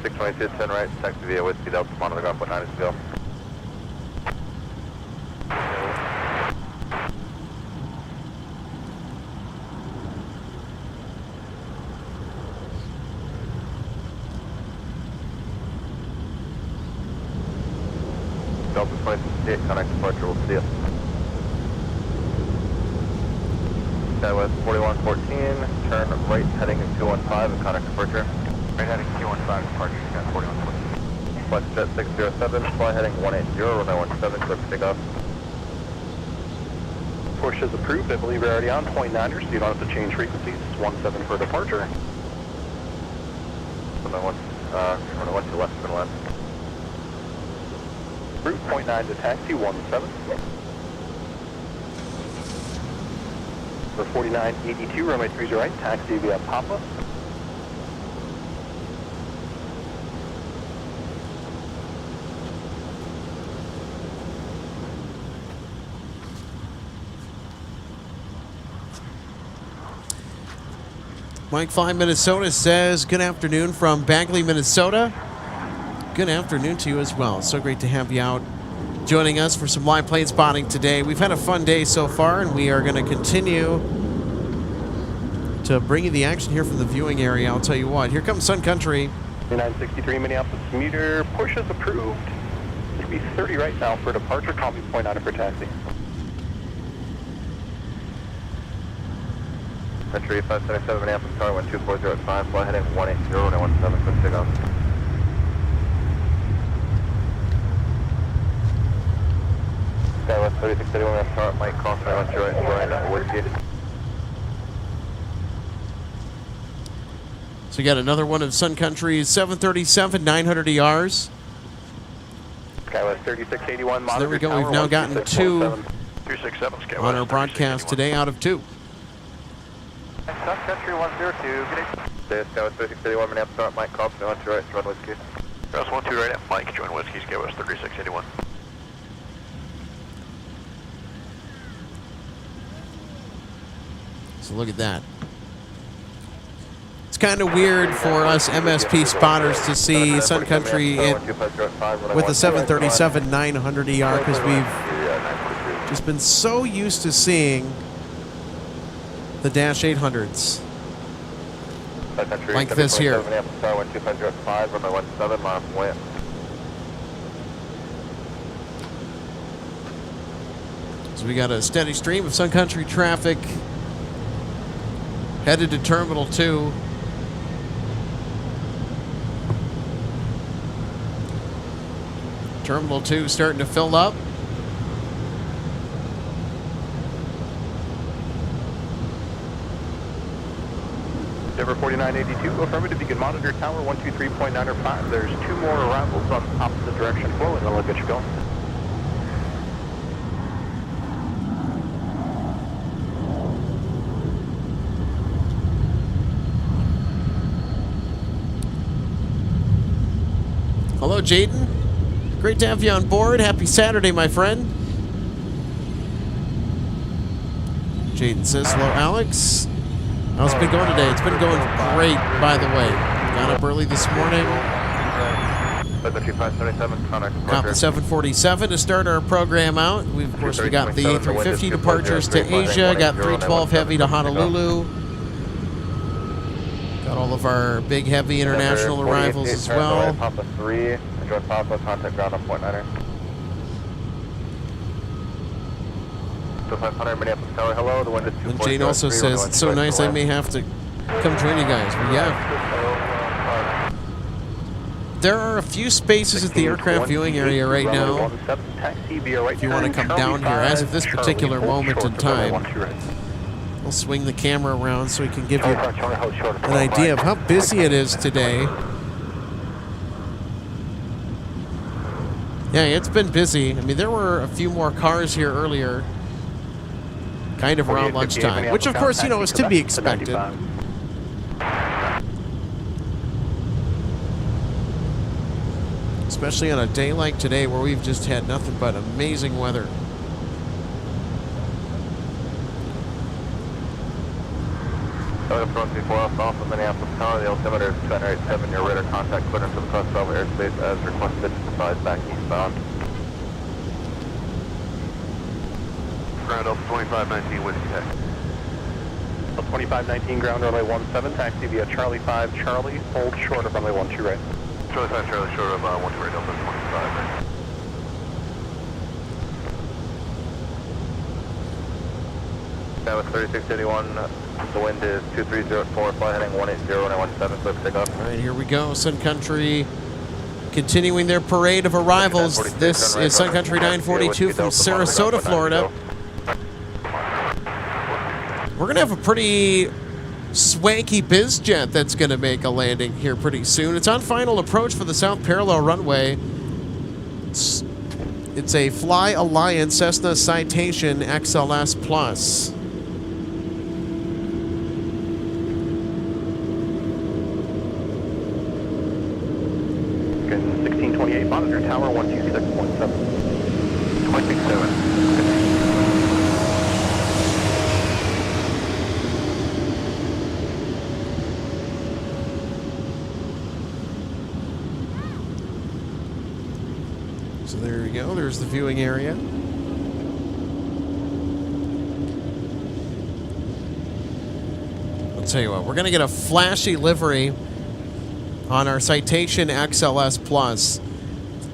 622, 10 right, taxi via Whiskey, Delta, monitor ground 19 is go. Delta 2068, connect departure, we'll see you. Southwest 4114, turn right heading to 215 and connect departure. Right heading 215, departure, you got 4114. Bus Jet 607, fly heading 180, runway 17, clear for takeoff. Push is approved, I believe you're already on 0.9er, so you don't have to change frequencies. 17 for departure. Runway 1 to left, turn left. Route 0.9 to taxi 17. For 4982, runway 30 right, taxi via Papa. Mike 5 Minnesota says, good afternoon from Bagley, Minnesota. Good afternoon to you as well. So great to have you out joining us for some live plane spotting today. We've had a fun day so far, and we are going to continue to bring you the action here from the viewing area. I'll tell you what. Here comes Sun Country. 963 Minneapolis meter. Porsche's approved. Should be 30 right now for departure. Call me point on it for taxi. Country 577 Minneapolis, tower 12405, fly heading 180 and 17 for takeoff. Skywest 3631, tower, Mike, call sign, went right, Brian, Whiskey. So we got another one of Sun Country's 737 900 ERs. Skywest 3681, So there we go. We've now gotten 2 267 on our broadcast today out of 2. Sun Country 102, good evening. Skywest 3681, Minneapolis, tower, Mike, call sign, went right, John Whiskey. Cross 12 right at Mike, join Whiskey, Skywest 3681. So look at that. It's kind of weird for us MSP spotters to see Sun Country with the 737 900 ER because we've just been so used to seeing the Dash 800s like this here. So we got a steady stream of Sun Country traffic headed to Terminal 2. Terminal 2 starting to fill up. Denver 4982, affirmative, you can monitor tower 123.9 or 5. There's 2 more arrivals on opposite direction flow, and then we'll get you going. Hello, Jaden. Great to have you on board. Happy Saturday, my friend. Jaden says, hello, Alex. How's it been going today? It's been going great, by the way. Got up early this morning. Caught the 747 to start our program out. We got the A350 departures to Asia. Got 312 Heavy to Honolulu. Got all of our big heavy international arrivals as well. Papa 3, enjoy Papa, contact ground on point 9er. So 500 Minneapolis Tower, hello, the wind is 2. And Jane also says, it's so nice I may have to come join you guys. Well, yeah. There are a few spaces at the aircraft viewing area right now. If you want to come down here, as of this particular moment in time, we'll swing the camera around so we can give you an idea of how busy it is today. Yeah, it's been busy. I mean, there were a few more cars here earlier, kind of around lunchtime, which of course, you know, is to be expected. Especially on a day like today where we've just had nothing but amazing weather. Front before off of Minneapolis Tower, the altimeter is 1087, your radar contact clearance of the cross over airspace as requested, advised back eastbound. Ground up 2519 Whiskey Tech. 2519 ground runway 17, taxi via Charlie 5 Charlie, hold short of runway 12 right. Charlie 5 Charlie, short of 12 right, Delta 25 right. That was 3681, the wind is 2304, fly heading 180 and 17, clear for takeoff. All right, here we go. Sun Country continuing their parade of arrivals. This is Sun Country 942 from Sarasota, Florida. We're going to have a pretty swanky biz jet that's going to make a landing here pretty soon. It's on final approach for the South Parallel runway. It's a Fly Alliance Cessna Citation XLS Plus. 1628, monitor tower 126.7. 27. So there we go. There's the viewing area. tell you what, we're going to get a flashy livery on our Citation XLS Plus.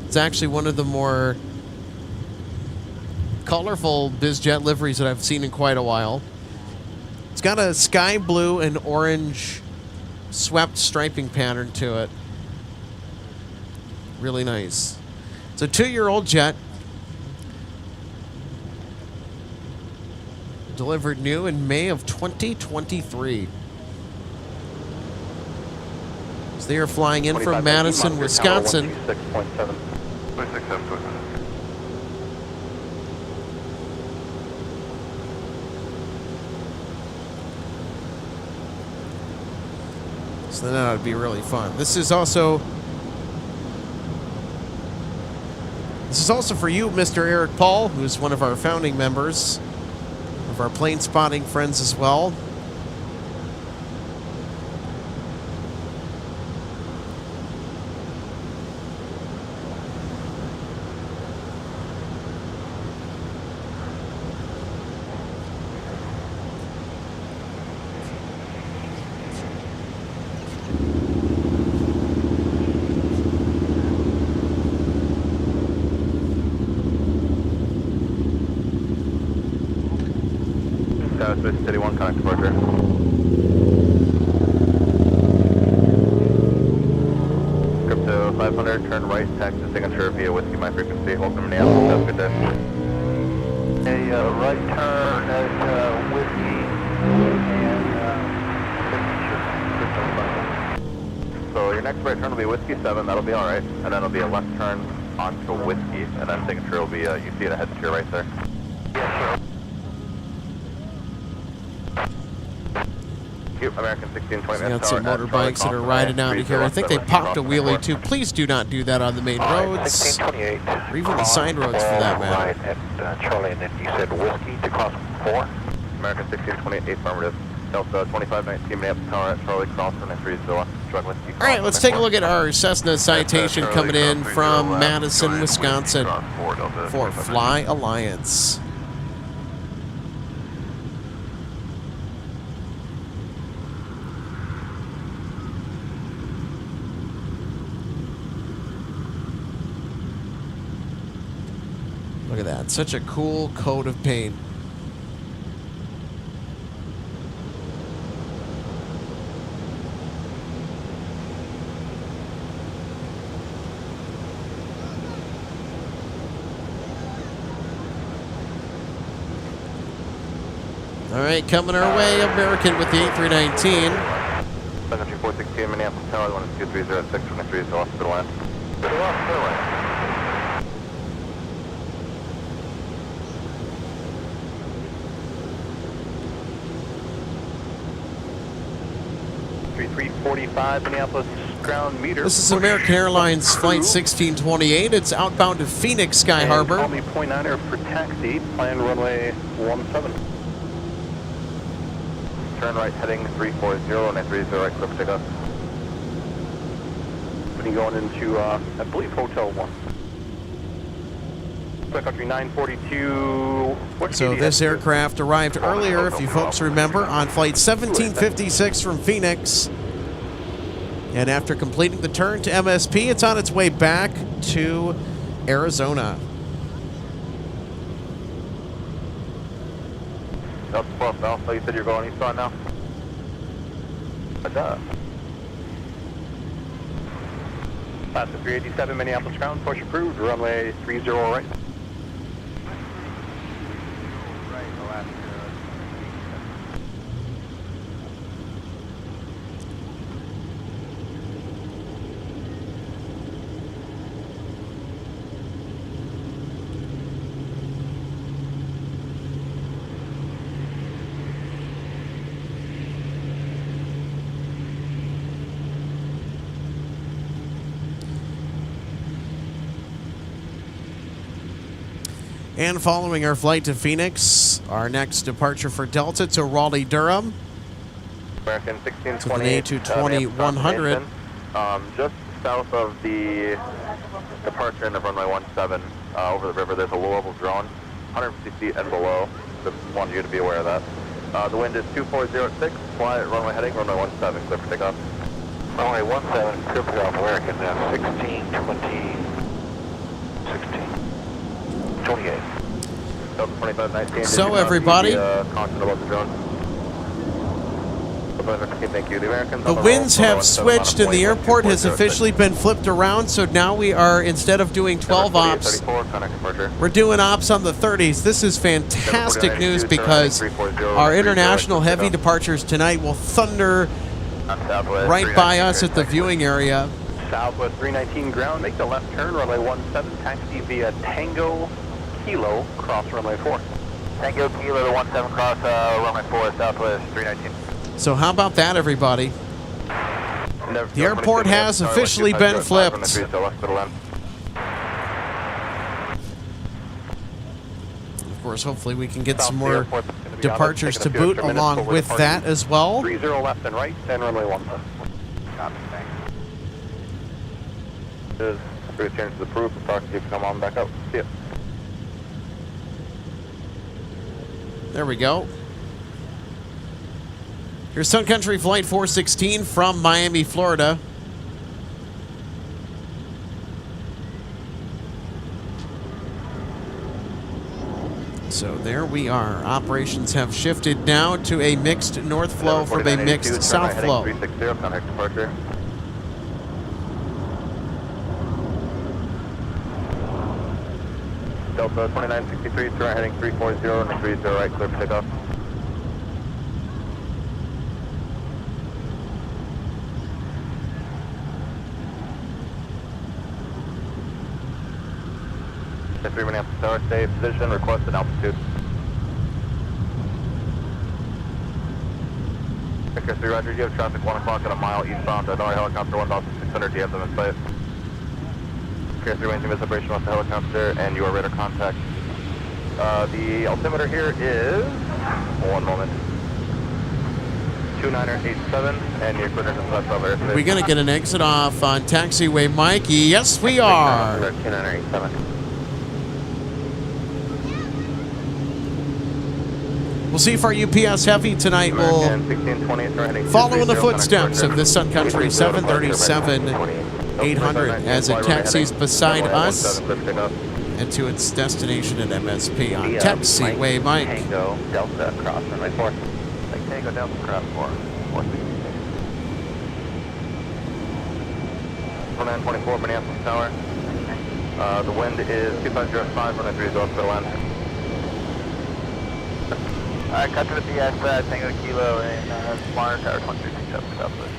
It's actually one of the more colorful BizJet liveries that I've seen in quite a while. It's got a sky blue and orange swept striping pattern to it. Really nice. It's a 2-year-old jet. Delivered new in May of 2023. So they are flying in from Madison, Wisconsin. 26.7. 26.7. So then that would be really fun. This is also for you, Mr. Eric Paul, who's one of our founding members, of our plane spotting friends as well. City 1, connect departure. Crypto 500, turn right, taxi signature via Whiskey My Frequency, Holcomb, Minneapolis. Have a good day. A right turn at Whiskey and So your next right turn will be Whiskey 7, that'll be alright. And then it'll be a left turn onto Whiskey, and then signature will be, you see it ahead to your right there. Yes, sir. American 1620. We got some motorbikes that are riding out of here. I think they popped a wheelie too. Please do not do that on the main roads, or even the side roads for that matter. At Charlie, and then you said Whiskey to cross 4. American 1628 affirmative. Delta 2519 Minneapolis Tower at Charlie Crossing and 30. All right, let's take a look at our Cessna Citation coming in from Madison, Wisconsin for Fly Alliance. Look at that. Such a cool coat of paint. All right, coming our way, American with the 8319. Sun Country 416, Minneapolis Tower, 1230 at 623, so off to the left. To the left, to the left. 345 Minneapolis ground meter. This is American Airlines Flight 1628. It's outbound to Phoenix Sky Harbor. Call me point 9er for taxi, plan runway 17. Turn right heading 340 and 30 right clip takeoff. When you going into, I believe, Hotel 1. Sun Country 942. So this aircraft arrived earlier, if you folks remember, on Flight 1756 from Phoenix. And after completing the turn to MSP, it's on its way back to Arizona. Delta 12 Alpha, you said you're going eastbound now? Duh. Class of 387 Minneapolis ground, push approved, runway 30 right. And following our flight to Phoenix, our next departure for Delta to Raleigh-Durham. American 1628. To the A220-100. Just south of the departure end of runway 17, over the river, there's a low-level drone, 150 feet and below. Just wanted you to be aware of that. The wind is 2406, fly at runway heading, runway 17, clear for takeoff. Runway 17, clear for takeoff, American, 16, 20, 16, 28. Delta 25, 19. So everybody, Constant about the drone. Thank you. The winds have switched and the airport has officially been flipped around, so now we are, instead of doing 12 ops, we're doing ops on the 30s. This is fantastic news because our international heavy departures tonight will thunder right by us at the viewing area. Southwest 319 ground, make the left turn, runway 17, taxi via Tango Kilo, cross runway 4. Tango Kilo to 17, cross runway 4, Southwest 319. So how about that, everybody? The airport has officially been flipped. Of course, hopefully we can get some more departures to boot along with that as well. 30 left and right, and runway 17. Copy, thanks. This is a chance to the proof. Talk to you, come on back up. See ya. There we go. Here's Sun Country Flight 416 from Miami, Florida. So there we are. Operations have shifted now to a mixed north flow from a mixed south flow. 360, contact departure. Delta 2963, turn heading 340 and 30 right, clear for takeoff. The 3 Minneapolis Tower, stay position, requested altitude. Victor 3 Roger, you have traffic 1 o'clock at a mile eastbound, Denali helicopter 1,600, you have them in sight. Victor 3 maintain visibility off the helicopter, and you are radar contact. The altimeter here is, one moment, 2987, and your coordinates is left over. Are we going to get an exit off on taxiway Mike? Yes, we are. 2987. We'll see if our UPS Heavy tonight will follow in the footsteps of the Sun Country 737-800 as it taxis beside us and to its destination at MSP on taxiway Mike. Tango Delta cross runway 4. Tango Delta cross 4. 1924 Minneapolis Tower. The wind is 2505, runway 30 off the land. Alright, cut to the BS, Tango Kilo in Smart Tower 2367 Southwest.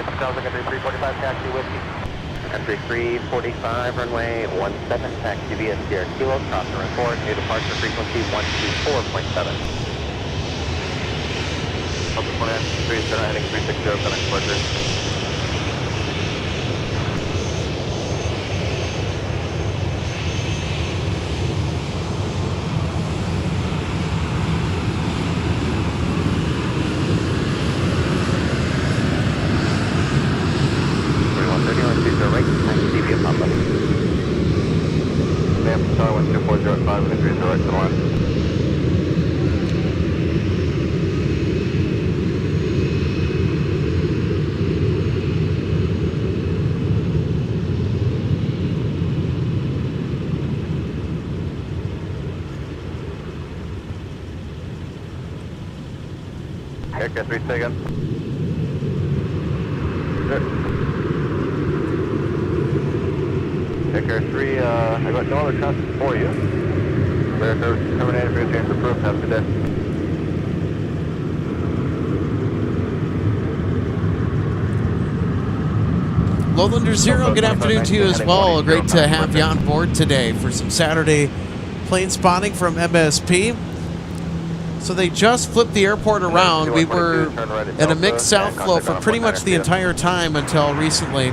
It sounds like a 345 taxi whiskey. Country 345, runway 17, taxi via Sierra Kilo, cross runway 4, new departure frequency 124.7. Delta 2963, center heading 360, connect departure. Aircraft 3 seconds. Aircraft 3, I got no other traffic for you. Aircraft terminated for change for proof. Have a good day. Lowlander Zero, good afternoon to you as well. Great to have you on board today for some Saturday plane spotting from MSP. So they just flipped the airport around. We were at a mixed south flow for pretty much the entire time until recently.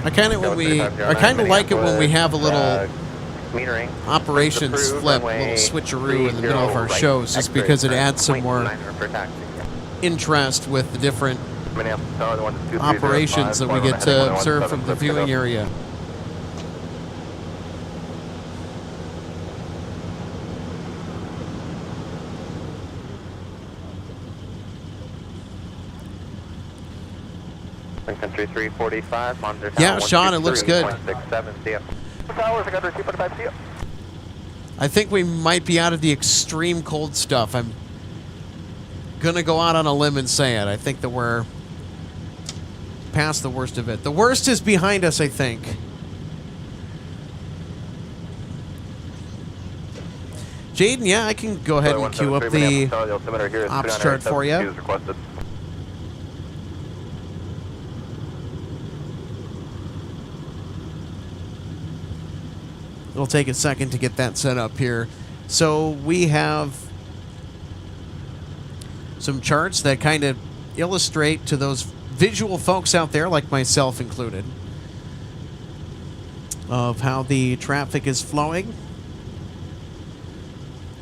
I kind of like it when we have a little Metering. operations flip, a little switcheroo in the middle of our shows, just because it adds some more interest with the different operations that we get to observe from the viewing area. Sun Country 345, monitor tower. Yeah, Sean, it looks good. 167, see ya. Towers, I got 245, see ya. I think we might be out of the extreme cold stuff. I'm going to go out on a limb and say it. I think that we're past the worst of it. The worst is behind us, I think. Jaden, yeah, I can go ahead and queue up the ops chart for you. It'll take a second to get that set up here. So we have some charts that kind of illustrate to those visual folks out there, like myself included, of how the traffic is flowing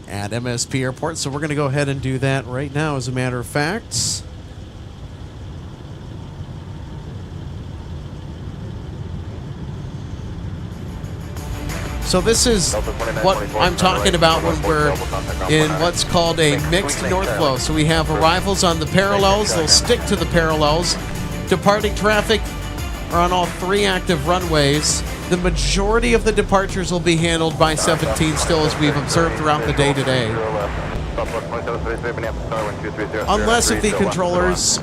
at MSP Airport. So we're going to go ahead and do that right now, as a matter of fact. So this is what I'm talking about when we're in what's called a mixed north flow. So we have arrivals on the parallels. They'll stick to the parallels. Departing traffic are on all 3 active runways. The majority of the departures will be handled by 17 still, as we've observed throughout the day today. Unless if the controllers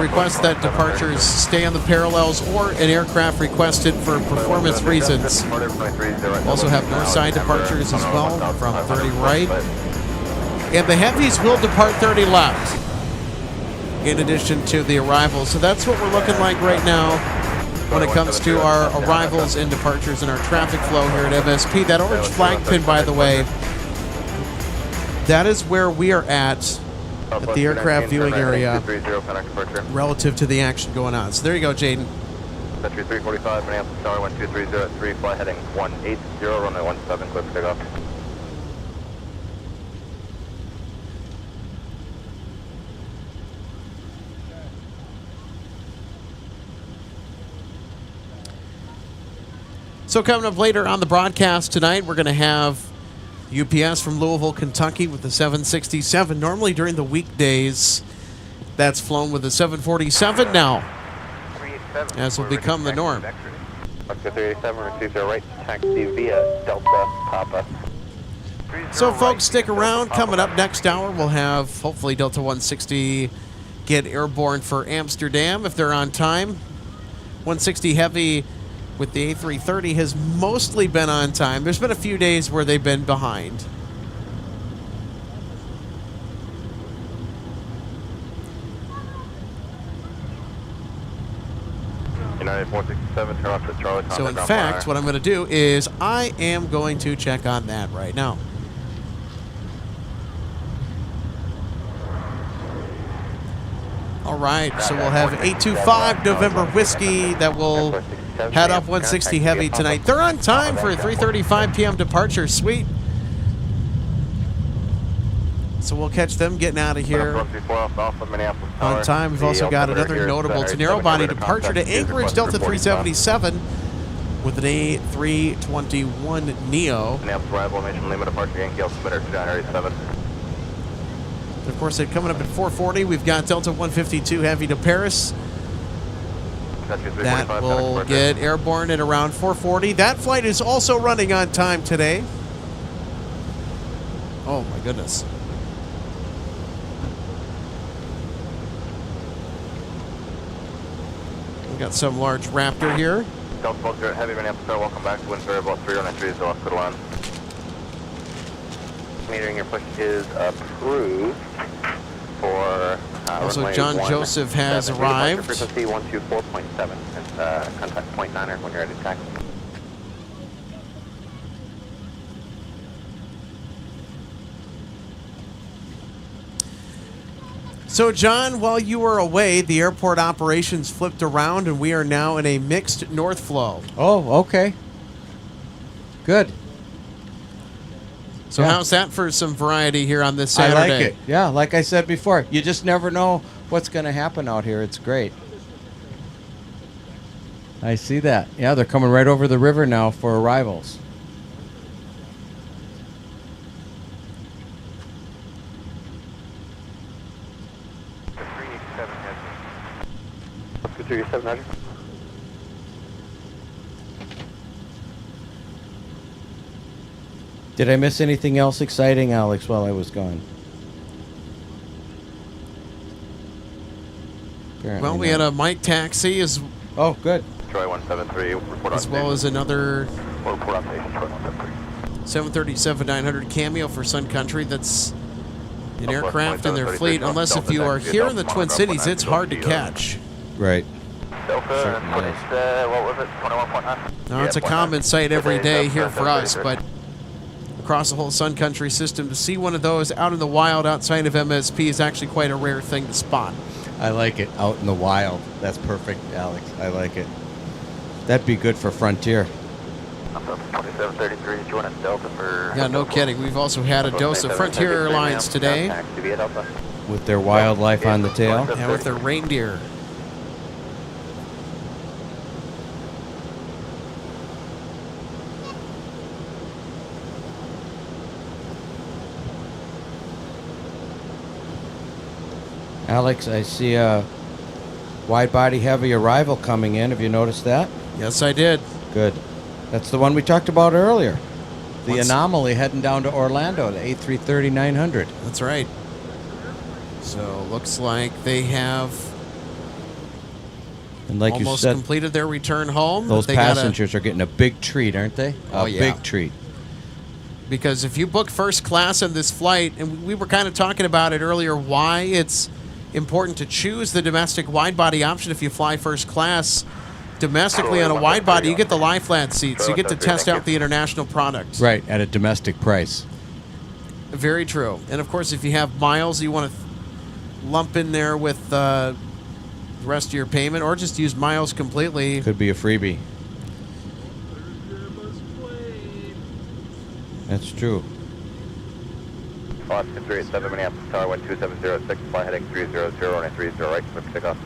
request that departures stay on the parallels, or an aircraft requested for performance reasons. Also have north side departures as well from 30 right. And the heavies will depart 30 left in addition to the arrivals. So that's what we're looking like right now when it comes to our arrivals and departures and our traffic flow here at MSP. That orange flag pin, by the way, that is where we are at the aircraft viewing area relative to the action going on. So there you go, Jaden. Country 345, Minneapolis Tower 12303, fly heading 180, runway 17, clear for takeoff. So coming up later on the broadcast tonight, we're going to have UPS from Louisville, Kentucky with the 767. Normally during the weekdays, that's flown with the 747 now, as will become the norm. 387, receive their right taxi via Delta Papa. So folks, stick around. Coming up next hour, we'll have hopefully Delta 160 get airborne for Amsterdam if they're on time. 160 Heavy with the A330 has mostly been on time. There's been a few days where they've been behind. United 467, turn off to Charlie. So in fact, what I'm going to do is I am going to check on that right now. All right, so we'll have 825 November Whiskey that will head up 160 Heavy tonight. They're on time for a 3:35 p.m. departure. Sweet. So we'll catch them getting out of here on time. We've also got another notable narrow-body departure to Anchorage, Delta 377 with an A321 Neo. And of course, they're coming up at 4:40. We've got Delta 152 Heavy to Paris. That will get airborne at around 4:40. That flight is also running on time today. Oh my goodness. We got some large Raptor here. Delta Heavy Minneapolis, welcome back to Windsor, about 393 is off the line. Metering your push is approved for also John Joseph has arrived. Frequency 124.7 and contact 0.9er when you're ready to taxi. So John, while you were away, the airport operations flipped around and we are now in a mixed north flow. Oh, okay. Good. So Yeah. how's that for some variety here on this Saturday? I like it. Yeah, like I said before, you just never know what's going to happen out here. It's great. I see that. Yeah, they're coming right over the river now for arrivals. Let's go through your 700. Did I miss anything else exciting, Alex, while I was gone? Apparently Well, we had a Mike taxi as Oh, good. Troy 173, report on well as another report on station, Troy 173. 737-900 Cameo for Sun Country. That's an aircraft in their fleet. Unless if you are here in the Twin Cities, it's hard to catch. Right. Delta, what was it, 21.9? Now, it's a common sight every day here for us, but across the whole Sun Country system, to see one of those out in the wild outside of MSP is actually quite a rare thing to spot. I like it. Out in the wild. That's perfect, Alex. I like it. That'd be good for Frontier. 2733, join us Delta for... Yeah, no kidding. We've also had a dose of Frontier Airlines today. With their wildlife on the tail. And with their reindeer. Alex, I see a wide-body heavy arrival coming in. Have you noticed that? Yes, I did. Good. That's the one we talked about earlier. The What's- anomaly heading down to Orlando, the A330-900. That's right. So, looks like they have And like almost you said, completed their return home. those They gotta- passengers are getting a big treat, aren't they? Oh, a yeah. big treat. Because if you book first class on this flight, and we were kind of talking about it earlier, why it's important to choose the domestic wide-body option if you fly first class. Domestically on a wide-body, you get the lie-flat seats. You get to test out the international product. Right, at a domestic price. Very true. And, of course, if you have miles you want to lump in there with the rest of your payment, or just use miles completely. Could be a freebie. That's true. Austin 387, Minneapolis Tower 12706, fly heading 300, runway 30 right, clear for takeoff.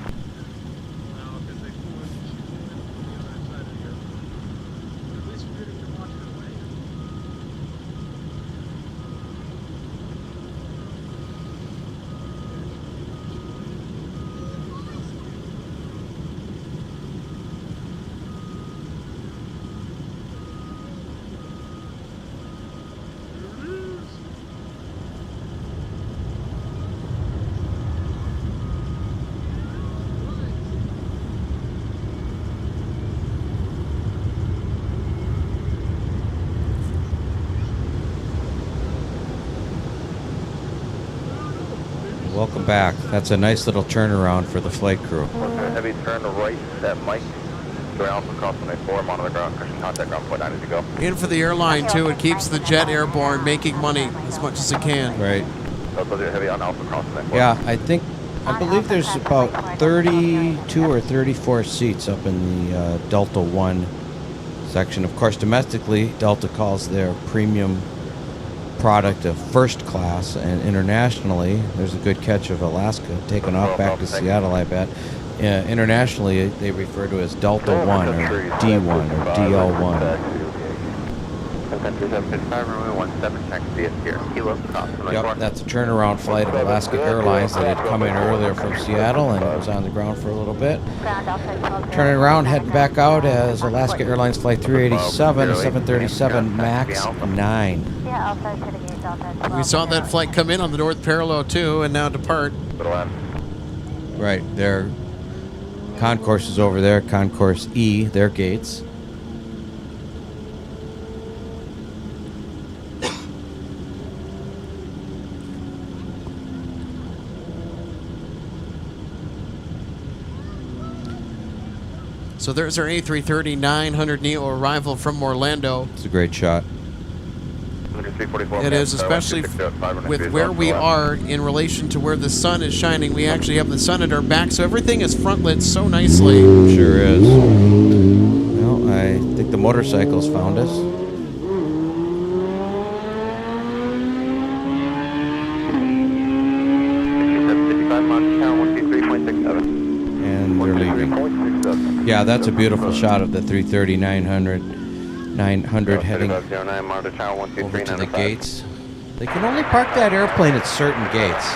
Welcome back. That's a nice little turnaround for the flight crew. Heavy turn right at Mike. Going Alpha cross 184, monitor ground, Christian contact ground point 9 as you go. In for the airline, too. It keeps the jet airborne, making money as much as it can. Right. Delta 0 heavy on Alpha cross 184. Yeah, I believe there's about 32 or 34 seats up in the Delta 1 section. Of course, domestically, Delta calls their premium product of first class, and internationally, there's a good catch of Alaska taking off back to Seattle, I bet. Internationally, they refer to as Delta 1 or D1 or DL1. Yep, that's a turnaround flight of Alaska Airlines that had come in earlier from Seattle and was on the ground for a little bit. Turning around, heading back out as Alaska Airlines Flight 387, 737 MAX 9. We saw that flight come in on the north parallel, too, and now depart. Right, their concourse is over there, Concourse E, their gates. So there's our A330-900 Neo arrival from Orlando. It's a great shot. It is, especially with where we are in relation to where the sun is shining. We actually have the sun at our back, so everything is front lit so nicely. Sure is. Well, I think the motorcycles found us. Yeah, that's a beautiful shot of the 330 900 heading over to the gates. They can only park that airplane at certain gates.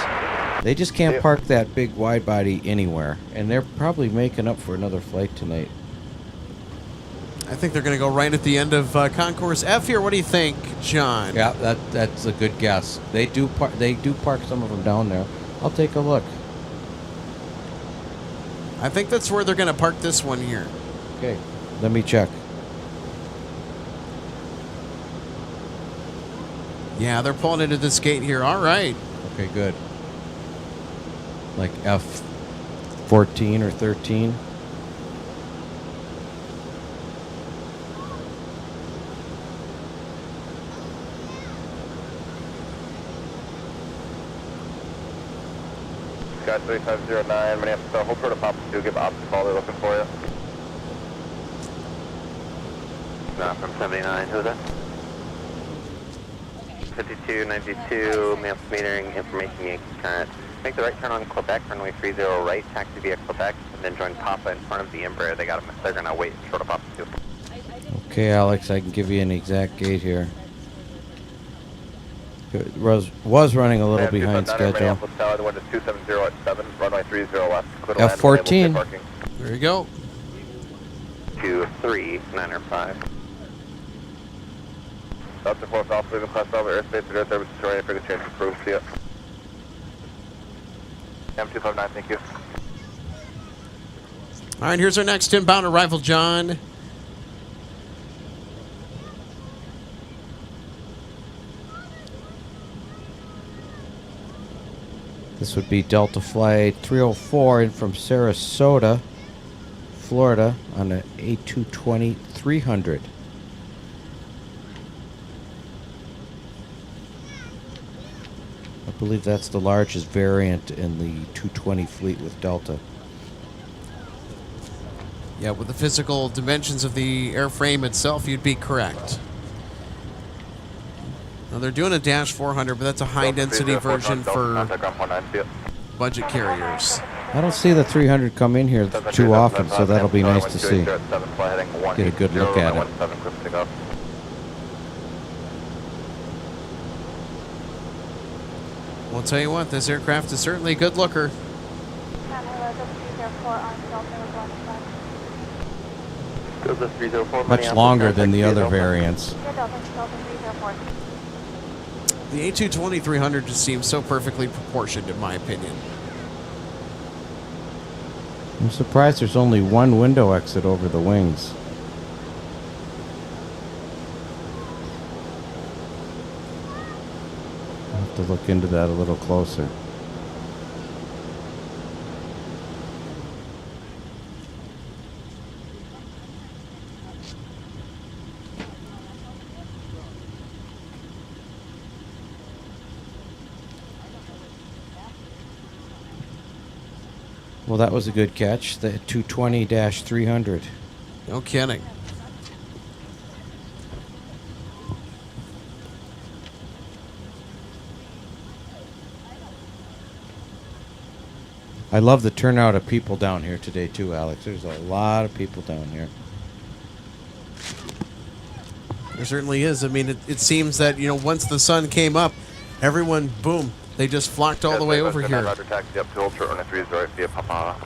They just can't park that big wide body anywhere. And they're probably making up for another flight tonight. I think they're going to go right at the end of Concourse F here. What do you think, John? Yeah, that's a good guess. They do park some of them down there. I'll take a look. I think that's where they're going to park this one here. Okay, let me check. Yeah, they're pulling into this gate here. All right. Okay, good. Like F14 or 13. Sky 3509, Minneapolis, hold short of Pop 2, give opposite call, they're looking for you. No, from 79, who's that? 5292, Minneapolis metering, information Yankee current. Make the right turn on Quebec, runway 30 right, taxi via Quebec, and then join Papa in front of the Embraer. They're going to wait short of Papa 2. Okay, Alex, I can give you an exact gate here. It was running a little behind schedule. F14. There you go. 23, 905. Delta 4 South, leaving class over airspace, air service, destroying for the change approved. See ya. M259, thank you. All right, here's our next inbound arrival, John. This would be Delta Flight 304 in from Sarasota, Florida on an A220-300. I believe that's the largest variant in the 220 fleet with Delta. Yeah, with the physical dimensions of the airframe itself, you'd be correct. Now, they're doing a Dash 400, but that's a high-density version for budget carriers. I don't see the 300 come in here too often, so that'll be nice to see. Get a good look at it. Well, I'll tell you what, this aircraft is certainly a good looker. Much longer than the other variants. The A220-300 just seems so perfectly proportioned, in my opinion. I'm surprised there's only one window exit over the wings. I'll have to look into that a little closer. Well, that was a good catch, the 220-300. No kidding. I love the turnout of people down here today, too, Alex. There's a lot of people down here. There certainly is. I mean, it seems that, you know, once the sun came up, everyone, boom, they just flocked all the way over here. Taxi up to Old Short runway 30 right via Papa.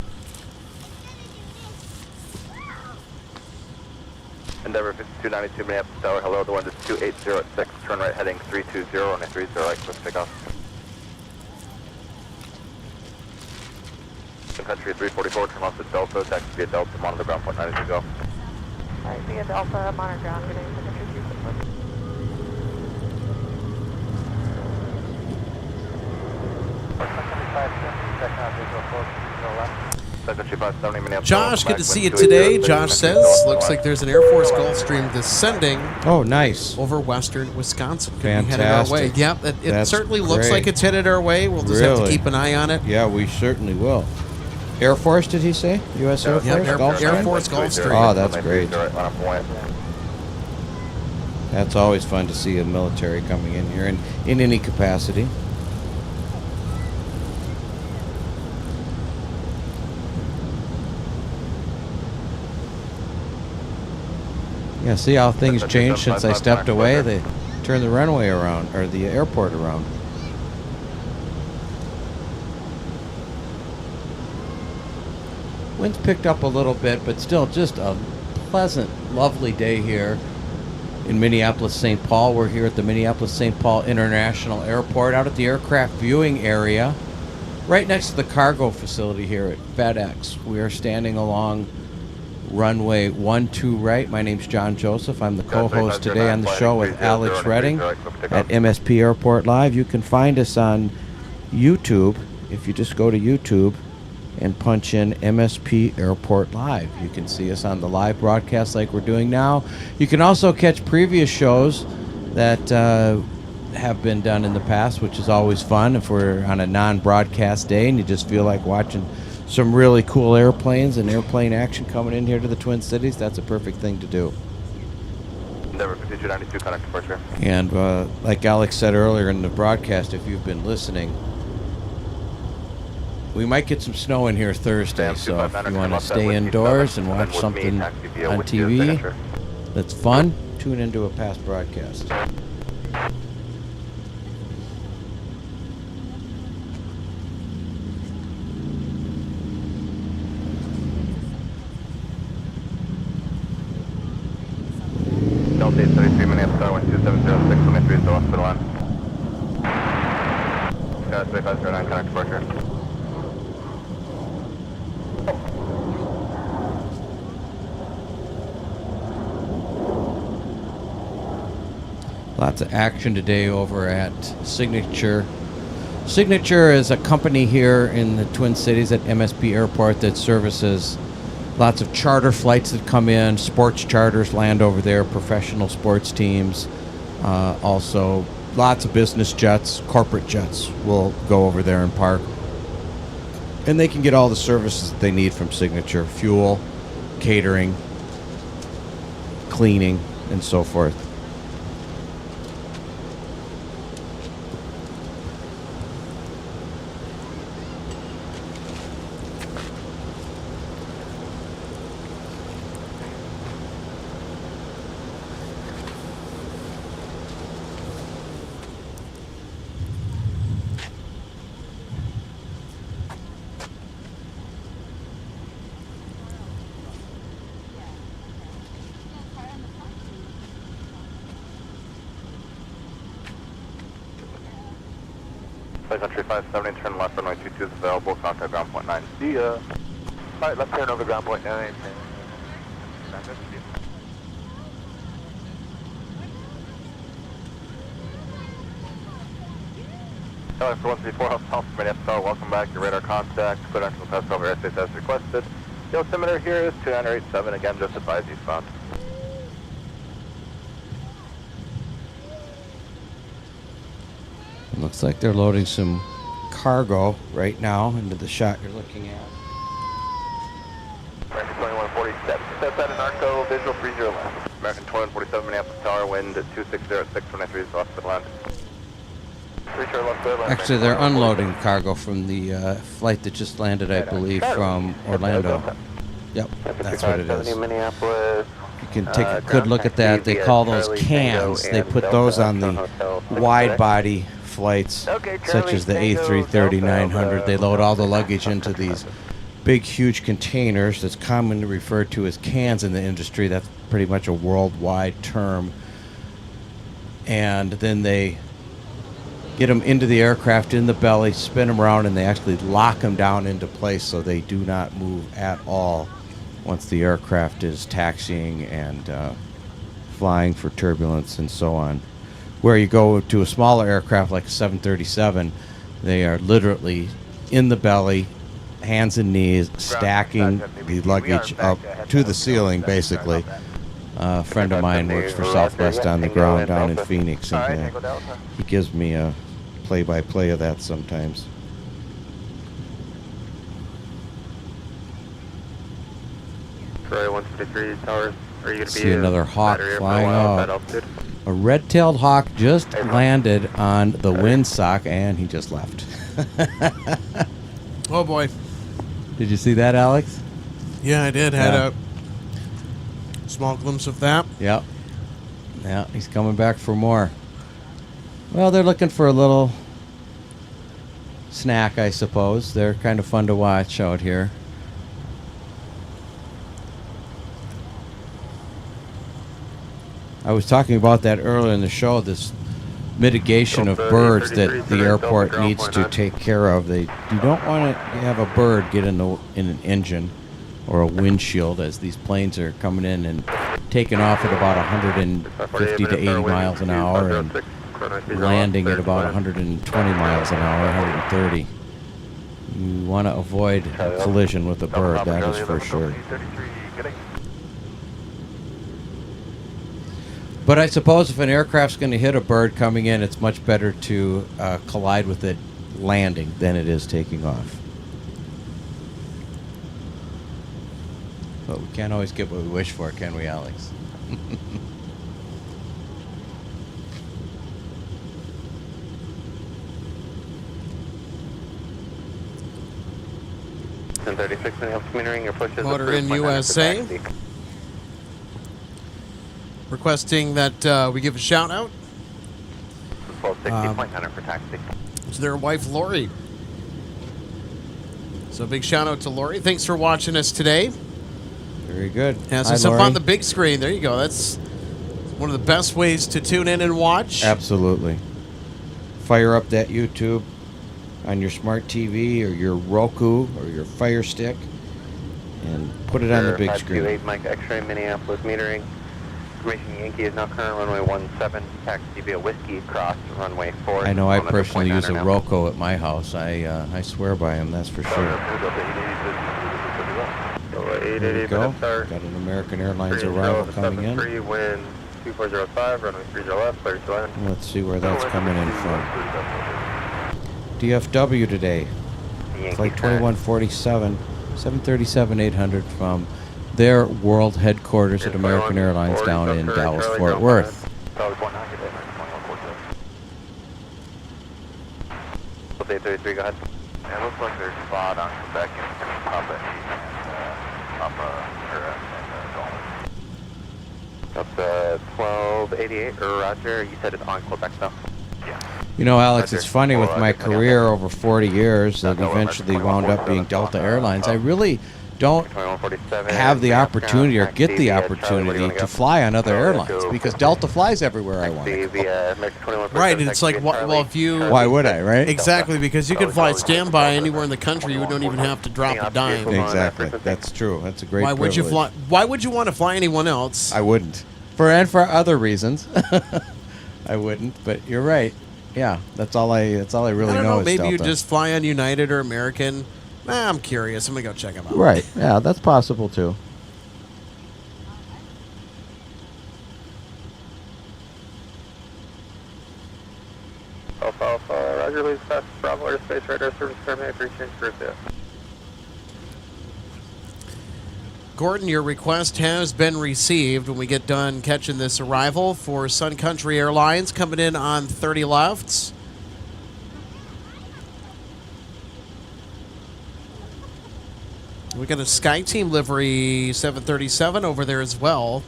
Endeavor 5292 Minneapolis Tower, hello, the wind is 280 at 6, turn right heading 320 on a 30 right, quick takeoff. Sun Country 344, turn off at Delta, taxi via Delta, monitor ground point 9 as you go. Alright, via Delta, monitor ground, good day, Sun Country 344. Josh, good to see you today. Josh says, looks like there's an Air Force Gulfstream descending. Oh, nice. Over western Wisconsin. Could Fantastic. be headed our way. Yep, it certainly looks like it's headed our way. We'll just have to keep an eye on it. Yeah, we certainly will. Air Force, did he say? U.S. Air Force? Yep, Air Force Gulfstream. Oh, that's great. That's always fun to see a military coming in here in any capacity. Yeah, see how things changed since I stepped away? They turned the runway around, or the airport around. Wind's picked up a little bit, but still just a pleasant, lovely day here in Minneapolis, St. Paul. We're here at the Minneapolis St. Paul International Airport, out at the aircraft viewing area, right next to the cargo facility here at FedEx. We are standing along runway 12 right. My name's John Joseph. I'm the co-host today on the show with Alex Redding at MSP Airport Live. You can find us on YouTube if you just go to YouTube and punch in MSP Airport Live. You can see us on the live broadcast like we're doing now. You can also catch previous shows that have been done in the past, which is always fun if we're on a non-broadcast day and you just feel like watching some really cool airplanes and airplane action coming in here to the Twin Cities. That's a perfect thing to do. Endeavor 5292, connect departure. And like Alex said earlier in the broadcast, if you've been listening, we might get some snow in here Thursday, so if you want to stay indoors and watch something on TV that's fun, tune into a past broadcast. Delta 833 Minneapolis, 2706, 23 is the hospital line. Sky 3509, connect departure. Lots of action today over at Signature. Signature is a company here in the Twin Cities at MSP Airport that services lots of charter flights that come in. Sports charters land over there, professional sports teams. Also, lots of business jets, corporate jets will go over there and park. And they can get all the services that they need from Signature: fuel, catering, cleaning, and so forth. Sun Country 570, turn left, runway 22 is available, contact ground point 9. See ya. Alright, left turn over ground point 9. Tower for 134, House Minneapolis, welcome back, your radar contact, clear on to the pass over airspace as requested. The altimeter here is 2987, again, just advise eastbound. Looks like they're loading some cargo right now into the shot you're looking at. 2147. Step out in Arco, visual 30 left. American 2147, Minneapolis Tower, wind at 2606, 23 is hospital land. Actually, they're unloading cargo from the flight that just landed, I believe, from Orlando. Yep, that's what it is. You can take a good look at that. They call those cans. They put those on the wide-body flights, such as the A330-900. They load all the luggage into these big, huge containers that's commonly referred to as cans in the industry. That's pretty much a worldwide term. And then they get them into the aircraft, in the belly, spin them around, and they actually lock them down into place so they do not move at all once the aircraft is taxiing and flying for turbulence and so on. Where you go to a smaller aircraft like a 737, they are literally in the belly, hands and knees, stacking the luggage up to the ceiling, basically. A friend of mine works for Southwest on the ground down in Phoenix, and he gives me a play-by-play of that sometimes. Troy 153 Tower, are you going to be see another hawk flying up? A red-tailed hawk just landed on the windsock, and he just left. Oh boy. Did you see that, Alex? Yeah, I did. Had a small glimpse of that. Yep. Yeah, he's coming back for more. Well, they're looking for a little snack, I suppose. They're kind of fun to watch out here. I was talking about that earlier in the show, this mitigation of birds that the airport needs to take care of. You don't want to have a bird get in an engine or a windshield as these planes are coming in and taking off at about 150 to 80 miles an hour and landing at about 120 miles an hour, 130. You want to avoid a collision with a bird, that is for sure. But I suppose if an aircraft's going to hit a bird coming in, it's much better to collide with it landing than it is taking off. But we can't always get what we wish for, can we, Alex? 1036 Minneapolis metering. Your push is Motor in USA. Requesting that we give a shout out 1260.9 for taxi. to their wife Lori. So big shout out to Lori. Thanks for watching us today. Very good. Has Hi, us up Lori. on the big screen. There you go. That's one of the best ways to tune in and watch. Absolutely. Fire up that YouTube on your smart TV or your Roku or your Fire Stick and put it on the big screen. 528 Mike X-ray Minneapolis metering. Information Yankee is now current runway 17, taxi via Whiskey across runway 4. I know I personally use a Roku at my house. I swear by him, that's for sure. There we go. Got an American Airlines arrival coming in. Wind 2405, runway 30 left, clear to land. Let's see where that's coming in from. DFW today. Flight 2147, 737-800 from their world headquarters at American Airlines down in Dallas, Fort Worth. Day 33, go ahead. It looks like they're spot on Quebec and Papa 8 and Papa That's 1288, or Roger. You said it's on Quebec though? Yeah. You know, Alex, it's funny with my career over 40 years that eventually wound up being Delta Airlines. I really don't have the opportunity or get the opportunity to fly on other airlines because Delta flies everywhere I want to go. Right, and it's like, well, if you... Why would I, right? Exactly, because you could fly standby anywhere in the country. You don't even have to drop a dime. Exactly. That's true. That's a great Why would you privilege. fly? Why would you want to fly anyone else? I wouldn't. For other reasons. I wouldn't, but you're right. Yeah, that's all I really I don't know. is Maybe Delta. you just fly on United or American. I'm curious. I'm going to go check them out. Right. Yeah, that's possible too. Alpha, Roger, leaves fast Bravo airspace, radar service terminate, pre-change group, yeah. Gordon, your request has been received when we get done catching this arrival for Sun Country Airlines coming in on 30 left. We got a SkyTeam livery 737 over there as well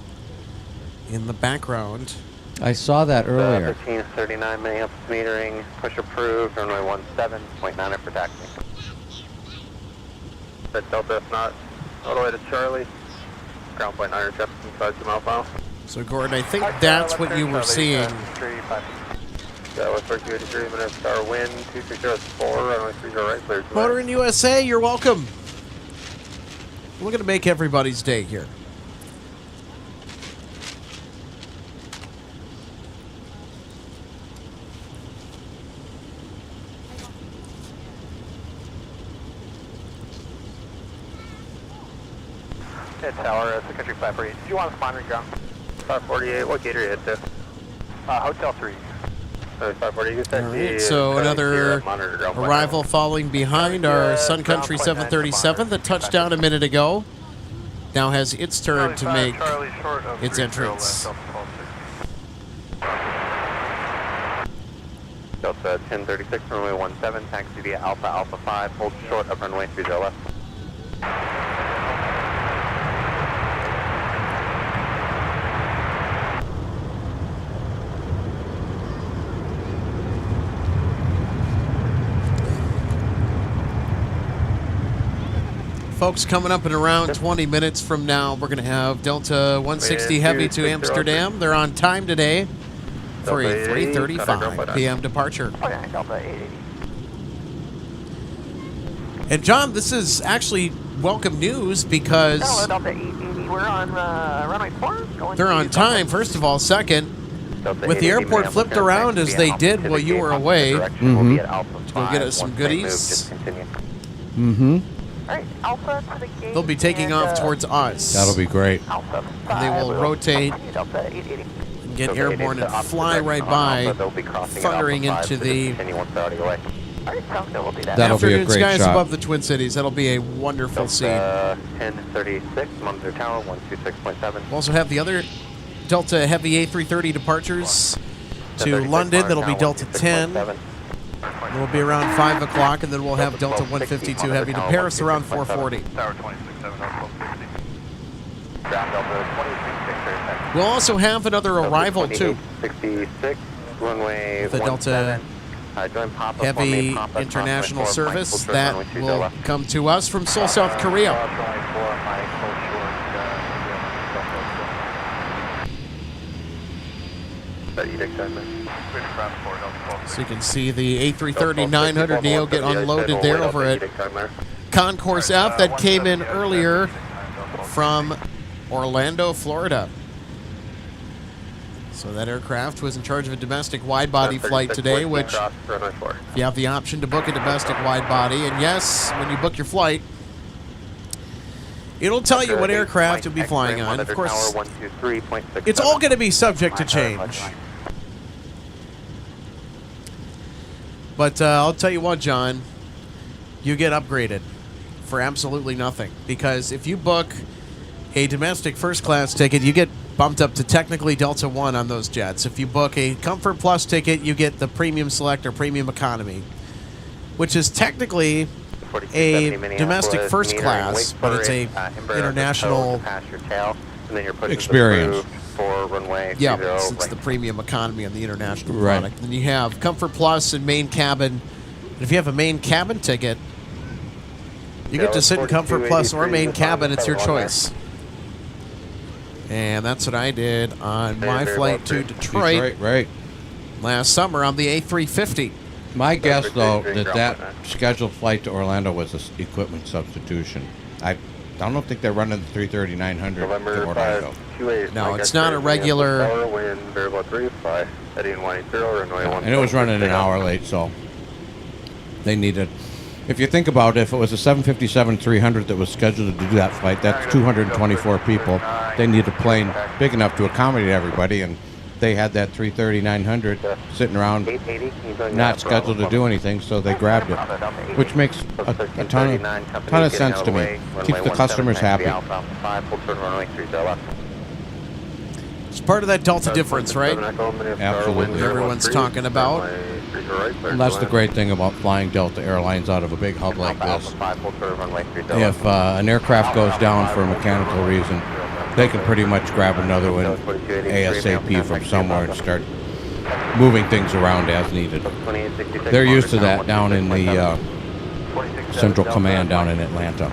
in the background. I saw that earlier. 1539 Minneapolis metering, push approved, runway 17.9 for taxi. Delta, if not, all the way to Charlie. Ground point 9 Jefferson, 5 mile file. So, Gordon, I think that's what you were seeing. That was 283 minutes, star wind, 2304, runway 30 right, clear to Motor land. in USA, you're welcome. We're going to make everybody's day here. Head tower, Sun Country 548. Do you want to spawn ground? 548, what gate are you head to? Hotel 3. 548, you said All right, so another arrival falling behind our Sun Country 737 that touched down a minute ago. Now has its turn to make its entrance. Delta 1036, runway 17, taxi via Alpha Alpha 5, hold short of runway 30 left. Folks, coming up in around 20 minutes from now, we're going to have Delta 160 Heavy to Amsterdam. They're on time today for a 3:35 p.m. departure. Delta 880. And John, this is actually welcome news because Delta 880. We're on runway 4. they're on time, first of all. Second, with the airport flipped around as they did while you were away, go get us some goodies. Mm-hmm. All right, Alpha to the gate. They'll be taking off towards us. That'll be great. Alpha And they will rotate Delta 880. and get airborne and fly right by, thundering into the All right, sounds good. We'll do that. That'll be a afternoon great skies shot. above the Twin Cities. That'll be a wonderful scene. 1036, monitor tower, 126.7. We'll also have the other Delta Heavy A330 departures to London. That'll be Delta 10. It'll be around 5 o'clock, and then we'll have Delta 152 Heavy to Paris around 4:40. Tower 26.7. We'll also have another arrival, too. 66, runway The Delta Heavy international service that will come to us from Seoul, South Korea. So you can see the A330-900 Neo get unloaded there over at Concourse F that came in earlier from Orlando, Florida. So that aircraft was in charge of a domestic wide-body flight today, which if you have the option to book a domestic wide-body, and yes, when you book your flight, it'll tell you what aircraft you'll be flying on. Of course, it's all going to be subject to change. But I'll tell you what, John, you get upgraded for absolutely nothing. Because if you book a domestic first-class ticket, you get bumped up to technically Delta 1 on those jets. If you book a Comfort Plus ticket, you get the Premium Select or Premium Economy, which is technically a domestic first class, but it's a international experience. Yeah, it's the Premium Economy on the international product. Then you have Comfort Plus and Main Cabin. And if you have a Main Cabin ticket, you get to sit in Comfort Plus or Main Cabin. It's your choice. And that's what I did on my flight to Detroit last summer on the A350. My guess, though, that scheduled flight to Orlando was an equipment substitution. I don't think they're running the 330-900 to Orlando. No, it's not a regular. And it was running an hour late, so they needed. If you think about it, if it was a 757-300 that was scheduled to do that flight, that's 224 people. They need a plane big enough to accommodate everybody, and they had that 330-900 sitting around not scheduled to do anything, so they grabbed it, which makes a ton of sense to me. Keeps the customers happy. It's part of that Delta difference, right? Absolutely. Everyone's talking about. And that's the great thing about flying Delta Airlines out of a big hub like this. If an aircraft goes down for a mechanical reason, they can pretty much grab another one ASAP from somewhere and start moving things around as needed. They're used to that down in the Central Command down in Atlanta.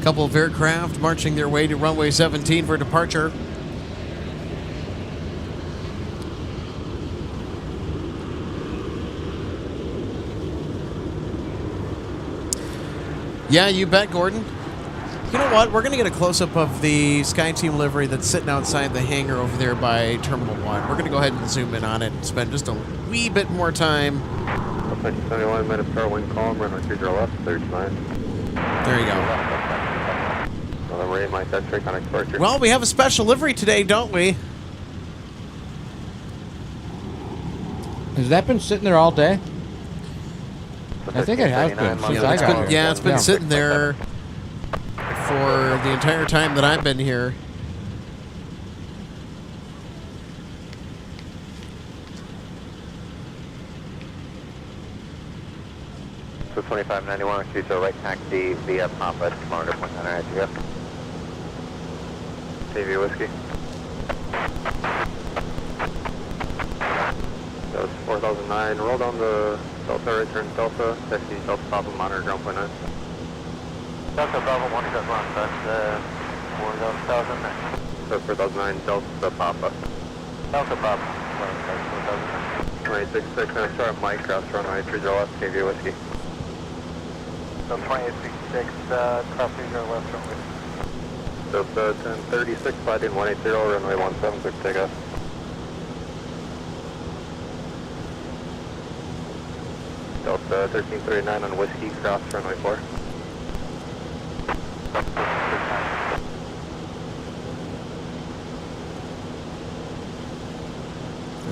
Couple of aircraft marching their way to runway 17 for departure. Yeah, you bet, Gordon. You know what? We're going to get a close-up of the SkyTeam livery that's sitting outside the hangar over there by Terminal 1. We're going to go ahead and zoom in on it and spend just a wee bit more time. 71 minutes per wind column, runway 30 left, 39. There you go. Well, we have a special livery today, don't we? Has that been sitting there all day? I think it has been since I got here. Yeah, it's been sitting there for the entire time that I've been here. Delta 2591, choose a right taxi via Papa, kilometer 0.9 at GF. TV Whiskey. That was 4009, roll down the Delta, return Delta, taxi Delta Papa, monitor ground 0.9. Delta Bravo 1, you got wrong, that's 4009. So 4009, Delta Papa. Delta Papa, 2866, and start Mike, cross runway 30 left, KV Whiskey. So 2866, cross 30 left runway. Delta 1036, sliding 180, runway 17, quick takeoff. Delta 1339 on Whiskey, cross runway 4.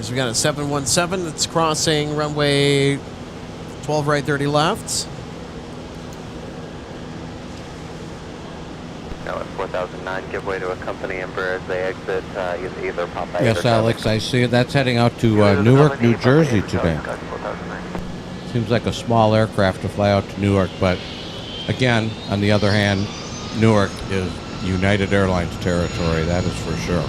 So we got a 717 that's crossing runway 12 right, 30 left. Now at 4009, give way to a company Embraer as they exit either Papa. Yes, Alex, I see it. That's heading out to Newark, New Jersey today. Seems like a small aircraft to fly out to Newark, but again, on the other hand, Newark is United Airlines territory, that is for sure.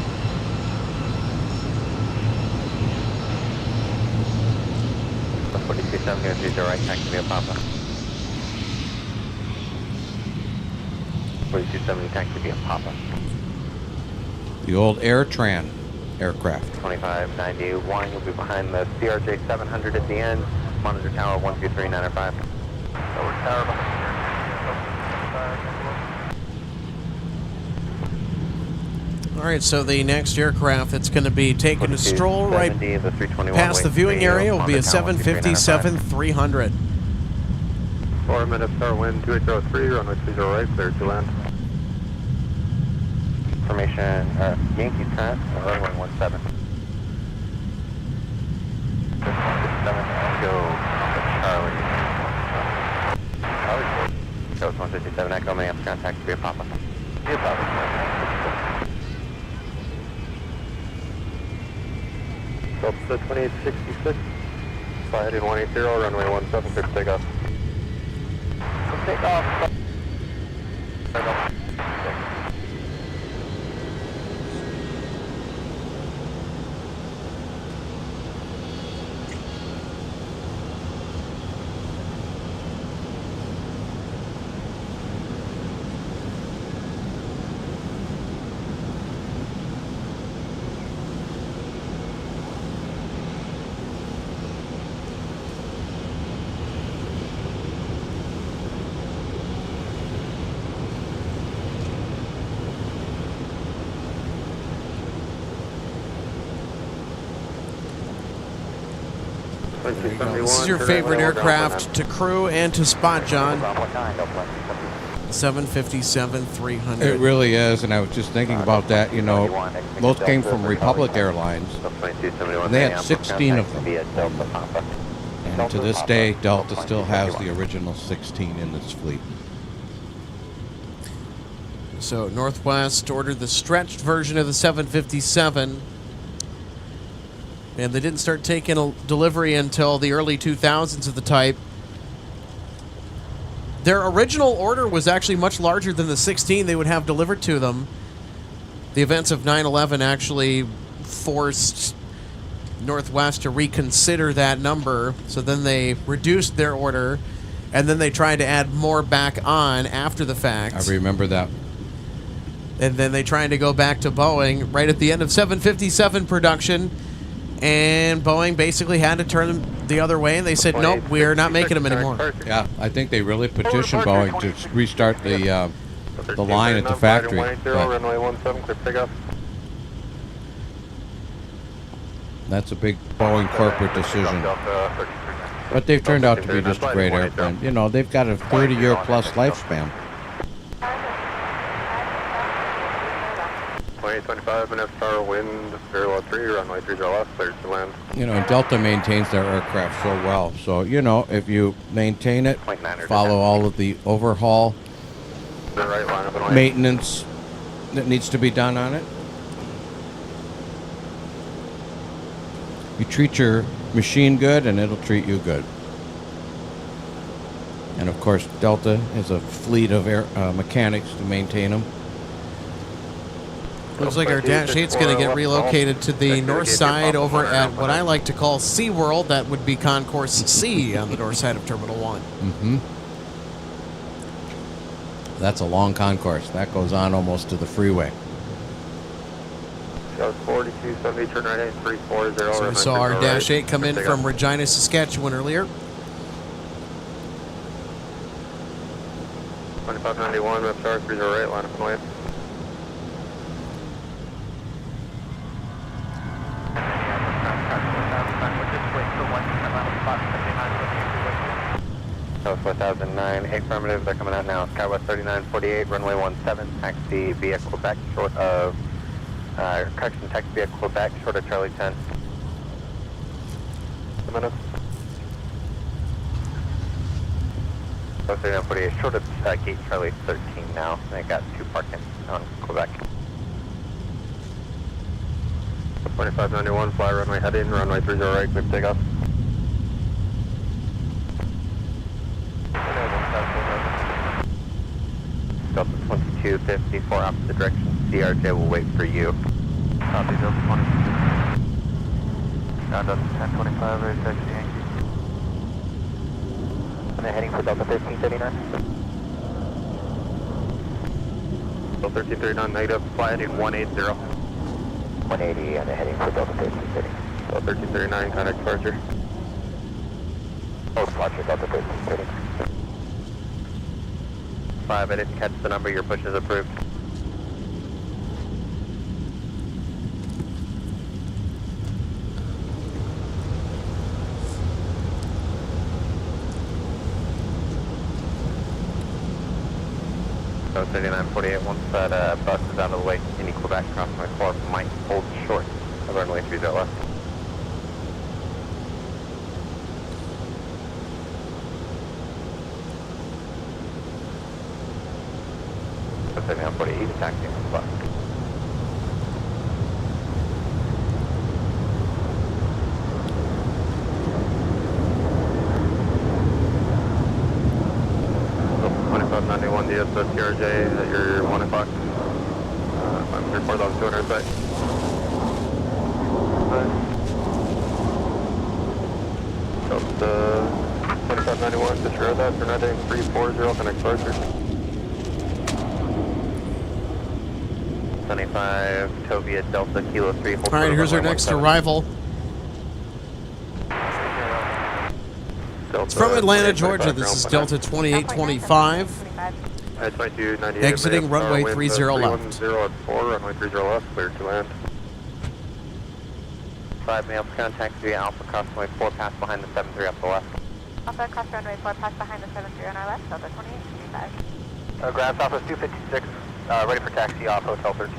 I'm going to use the right taxi via Papa. 4270 taxi via Papa. The old AirTran aircraft. 2591, you'll be behind the CRJ 700 at the end. Monitor tower 123905. Tower behind All right, so the next aircraft that's going to be taking a stroll right past the viewing area will be a 757-300. 4 minutes, star wind 2803, runway 30 right, clear to land. Information, Yankee current, runway 17. 167, Echo, Charlie. Coast 157, Echo, Minneapolis, contact via Papa. Via Papa. Delta 2866, sliding 180, runway 17, quick takeoff. Take off. This is your favorite aircraft to crew and to spot, John. 757-300. It really is, and I was just thinking about that. You know, those came from Republic Airlines, and they had 16 of them. And to this day, Delta still has the original 16 in its fleet. So Northwest ordered the stretched version of the 757. And they didn't start taking a delivery until the early 2000s of the type. Their original order was actually much larger than the 16 they would have delivered to them. The events of 9/11 actually forced Northwest to reconsider that number. So then they reduced their order, and then they tried to add more back on after the fact. I remember that. And then they tried to go back to Boeing right at the end of 757 production. And Boeing basically had to turn them the other way, and they said, nope, we're not making them anymore. Yeah, I think they really petitioned Boeing to restart the line at the factory. That's a big Boeing corporate decision. But they've turned out to be just a great airplane. You know, they've got a 30-year plus lifespan. 2825, minutes, star wind 003, runway 30 left, clear to land. You know, Delta maintains their aircraft so well. So, you know, if you maintain it, follow all of the overhaul, maintenance that needs to be done on it. You treat your machine good, and it'll treat you good. And of course, Delta has a fleet of air, mechanics to maintain them. Looks like our Dash 8's going to get relocated to the north side over at what I like to call SeaWorld. That would be Concourse C on the north side of Terminal 1. Mm-hmm. That's a long concourse. That goes on almost to the freeway. That was 4270, turn right 8340. So we saw our Dash 8 come in from Regina, Saskatchewan earlier. 2591, left star, 30 right, line up and wait. Southwest 1009, affirmative, they're coming out now. Skywest 3948, runway 17, taxi via Quebec, short of, correction, taxi via Quebec, short of Charlie 10. A minute. Southwest 3948, short of gate Charlie 13 now. They got 2 parking on Quebec. 2591, fly runway heading, runway 30 right, quick takeoff. Delta 2254, opposite direction. CRJ will wait for you. Copy, Delta 22. Now Delta 1025, very taxi Yankee. And they're heading for Delta 1339. Delta 1339, negative, fly heading 180. 180, and they're heading for Delta 1330. Delta 1339, contact departure. Oh, departure, Delta 1330. 5, I didn't catch the number, your push is approved. So 3948, once that bus is out of the way, any Quebec crossing 4 might hold short of runway 30 left. So 3948, taxi on the bus. So 2591 DSS CRJ at your 1 o'clock. I'm 4,200 right. So 2591, disregard that, turn right heading 340, connect departure. 75, Tovia Delta Kilo 3. All right, here's our next arrival. It's from Atlanta, Georgia. This is Delta 2825. 2298. Exiting runway 30 left. 310 at 4, runway 30 left, clear to land. 5 males, contact via Alpha crossway 4, pass behind the 73 up the left. Alpha cross runway 4, pass behind the 73 on our left, Delta 2825. Ground Southwest 256, ready for taxi off Hotel 13.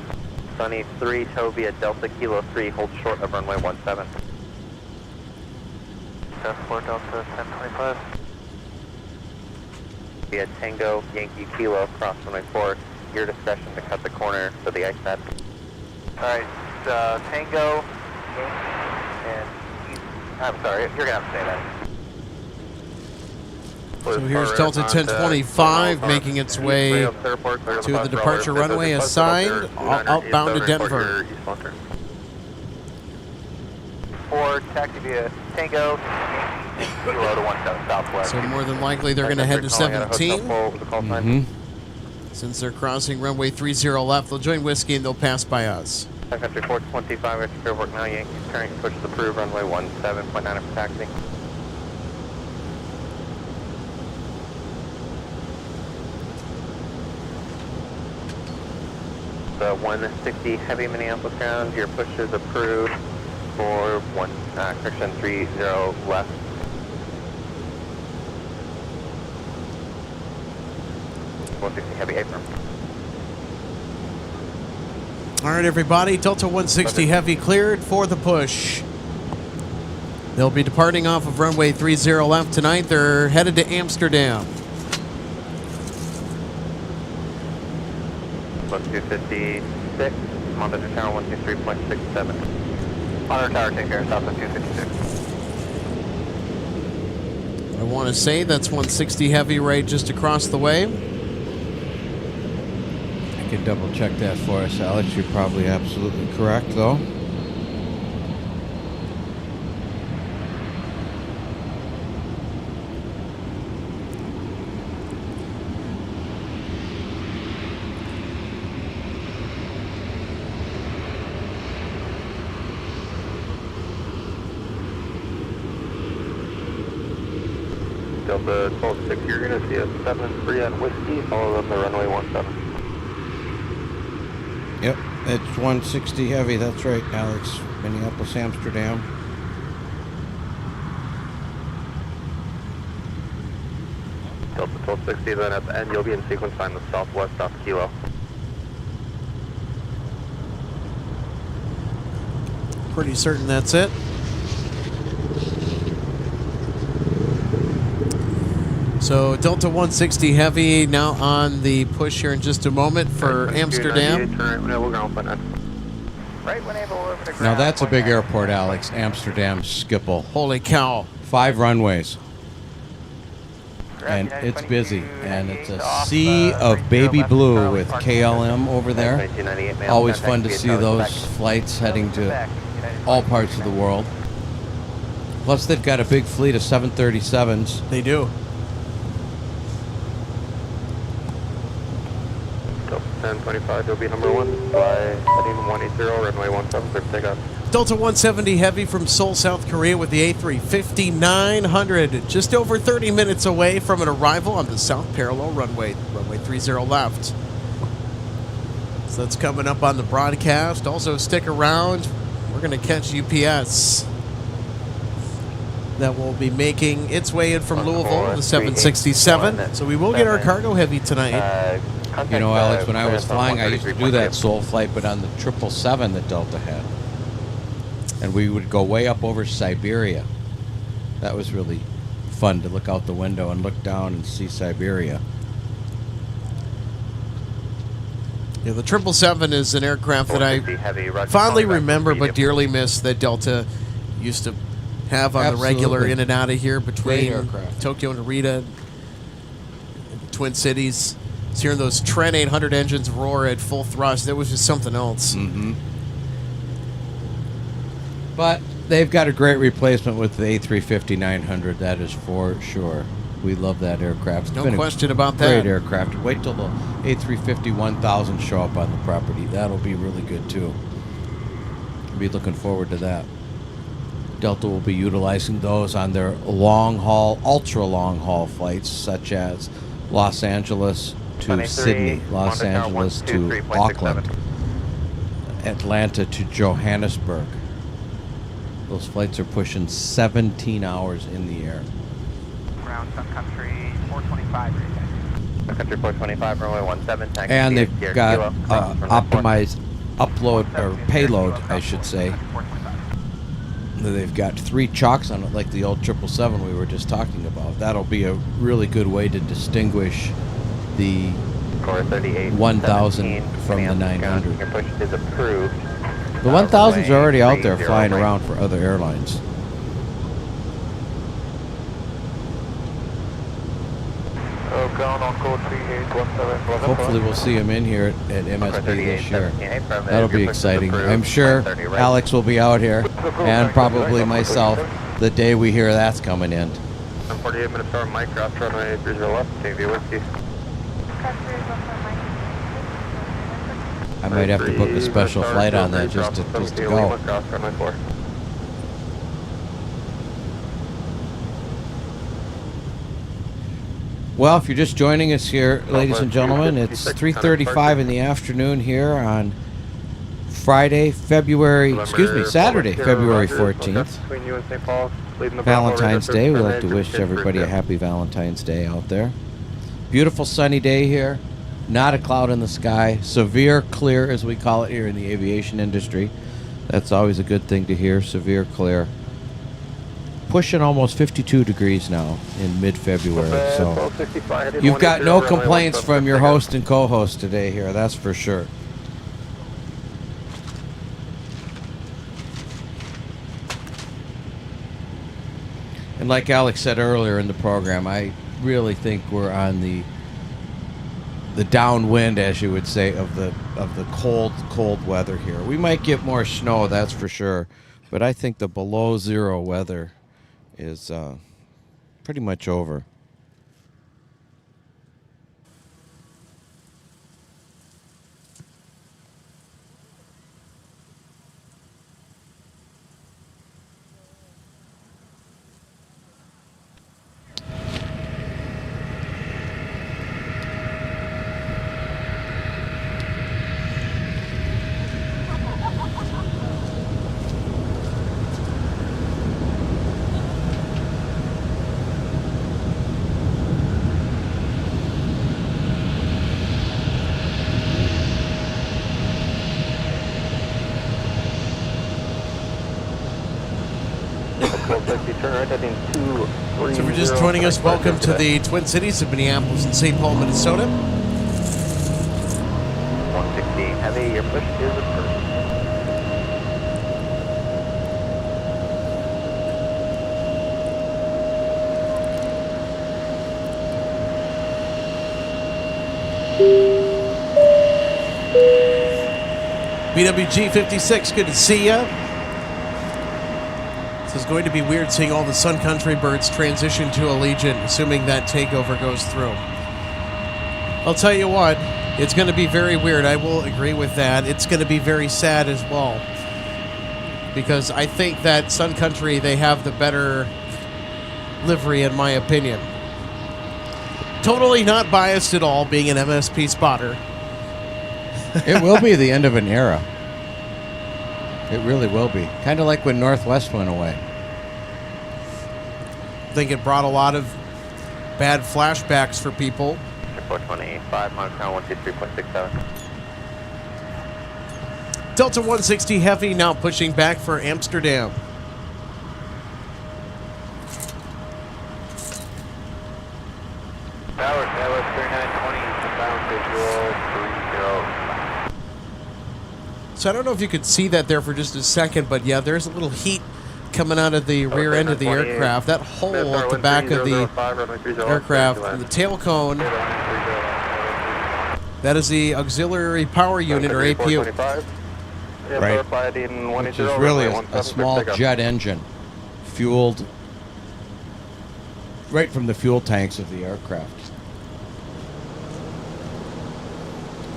Sunny 3, Tovia Delta Kilo 3, hold short of runway 17. South 4 Delta 1025. Via Tango Yankee Kilo, cross runway 4, your discretion to cut the corner to the ice pad. Alright, Tango, Yankee, and I'm sorry, you're gonna have to say that. So here's Delta 1025 making its way to the departure runway assigned, outbound to Denver. 4, taxi via Tango, Kilo to 17 Southwest. So more than likely they're going to head to 17. Since they're crossing runway 30 left, they'll join Whiskey and they'll pass by us. Sun Country 425, extra clear work now, Yankees current push is approved, runway 17.9 for taxi. The 160 heavy Minneapolis ground, your push is approved for correction 30 left. Heavy apron. All right, everybody. Delta 160 Heavy cleared for the push. They'll be departing off of runway 30 left tonight. They're headed to Amsterdam. Plus 256, Monster Tower 123.67. Honor Tower, take care, south of 256. I want to say that's 160 heavy right just across the way. I can double check that for us, Alex. You're probably absolutely correct, though. Delta 12-6, you're going to see a 7-3 on Whiskey, follow them to runway 17. Yep, it's 160 heavy. That's right, Alex. Minneapolis, Amsterdam. Delta 1260, then at the end you'll be in sequence time the southwest off Kilo. Pretty certain that's it. So Delta 160 heavy now on the push here in just a moment for Amsterdam. Now that's a big airport, Alex. Amsterdam Schiphol. Holy cow. 5 runways. And it's busy. And it's a sea of baby blue with KLM over there. Always fun to see those flights heading to all parts of the world. Plus they've got a big fleet of 737s. They do. 1025, you'll be number 1, fly heading 180, runway 17, clear for takeoff. Delta 170 heavy from Seoul, South Korea with the A350-900. Just over 30 minutes away from an arrival on the south parallel runway 30 left. So that's coming up on the broadcast. Also stick around. We're going to catch UPS. That will be making its way in from Louisville, the 767. So we will get our cargo heavy tonight. You know, Alex, when I was flying, I used to do that Seoul flight, but on the 777 that Delta had. And we would go way up over Siberia. That was really fun to look out the window and look down and see Siberia. Yeah, the 777 is an aircraft that I fondly remember but dearly miss that Delta used to have on the regular in and out of here between Tokyo and Narita, the Twin Cities. Hearing those Trent 800 engines roar at full thrust, that was just something else. Mm-hmm. But they've got a great replacement with the A350-900, that is for sure. We love that aircraft. No question about that. Great aircraft. Wait till the A350-1000 show up on the property. That'll be really good, too. I'll be looking forward to that. Delta will be utilizing those on their long-haul, ultra-long-haul flights, such as Los Angeles to Sydney, Los Angeles to Auckland, Atlanta to Johannesburg. Those flights are pushing 17 hours in the air. Ground Sun Country 425. Sun Country 425, runway 17. And they've got optimized upload or payload, I should say. They've got 3 chocks on it, like the old 777 we were just talking about. That'll be a really good way to distinguish the 1000 from the 900. Your push is approved. The 1000s are already out there flying around for other airlines. Hopefully we'll see him in here at MSP this year. That'll be exciting. I'm sure Alex will be out here, and probably myself, the day we hear that's coming in. 48 minutes from Mike, cross runway 30 left, Navy Whiskey. I might have to book a special flight on that just to go. Well, if you're just joining us here, ladies and gentlemen, it's 3:35 in the afternoon here on Saturday, February 14th. Valentine's Day. We'd like to wish everybody a happy Valentine's Day out there. Beautiful sunny day here. Not a cloud in the sky. Severe clear, as we call it here in the aviation industry. That's always a good thing to hear, severe clear. Pushing almost 52 degrees now in mid-February. So you've got no complaints from your host and co-host today here, that's for sure. And like Alex said earlier in the program, I really think we're on the downwind, as you would say, of the cold weather here. We might get more snow, that's for sure, but I think the below zero weather is pretty much over. So if you're just joining us, welcome to the Twin Cities of Minneapolis and St. Paul, Minnesota. 160 heavy, your push is approved. BWG 56, good to see ya. This is going to be weird seeing all the Sun Country birds transition to Allegiant, assuming that takeover goes through. I'll tell you what, it's going to be very weird. I will agree with that. It's going to be very sad as well, because I think that Sun Country, they have the better livery, in my opinion. Totally not biased at all, being an MSP spotter. It will be the end of an era. It really will be. Kind of like when Northwest went away. I think it brought a lot of bad flashbacks for people. 425, Montreal 123.67. Delta 160 Heavy now pushing back for Amsterdam. Tower 3920, bound visual 30. So I don't know if you could see that there for just a second, but yeah, there's a little heat coming out of the rear end of the aircraft. That hole at the back of the aircraft, the tail cone, that is the auxiliary power unit, or APU. Right. Which is really a small jet engine fueled right from the fuel tanks of the aircraft.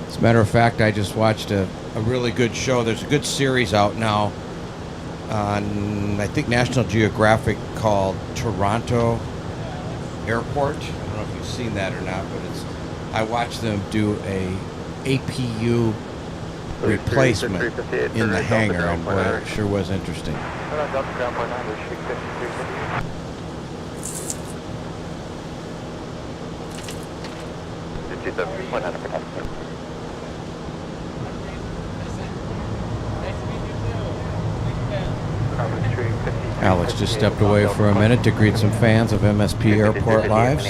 As a matter of fact, I just watched a really good show. There's a good series out now on, I think, National Geographic, called Toronto Airport. I don't know if you've seen that or not, but I watched them do a APU replacement in the hangar, and boy, it sure was interesting. Alex just stepped away for a minute to greet some fans of MSP Airport Live.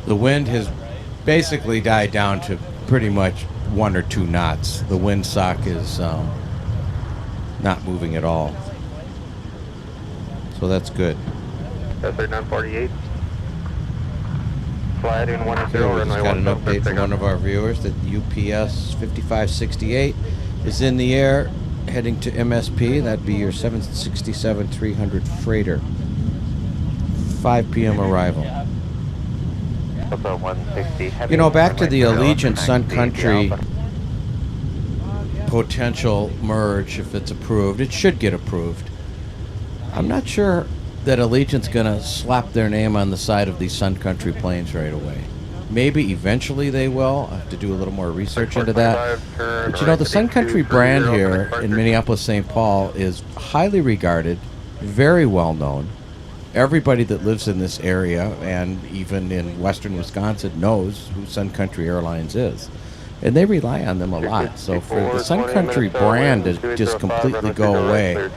The wind has basically died down to pretty much 1 or 2 knots. The windsock is not moving at all. So that's good. 3948. Flight in 10, runway got an update from one of our viewers that UPS 5568 is in the air heading to MSP. That'd be your 767-300 freighter. 5 p.m. arrival. You know, back to the Allegiant Sun Country potential merge, if it's approved. It should get approved. I'm not sure that Allegiant's going to slap their name on the side of these Sun Country planes right away. Maybe eventually they will. I have to do a little more research into that. But you know, the Sun Country brand here in Minneapolis, St. Paul is highly regarded, very well known. Everybody that lives in this area, and even in western Wisconsin, knows who Sun Country Airlines is. And they rely on them a lot. So for the Sun Country brand to just completely go away,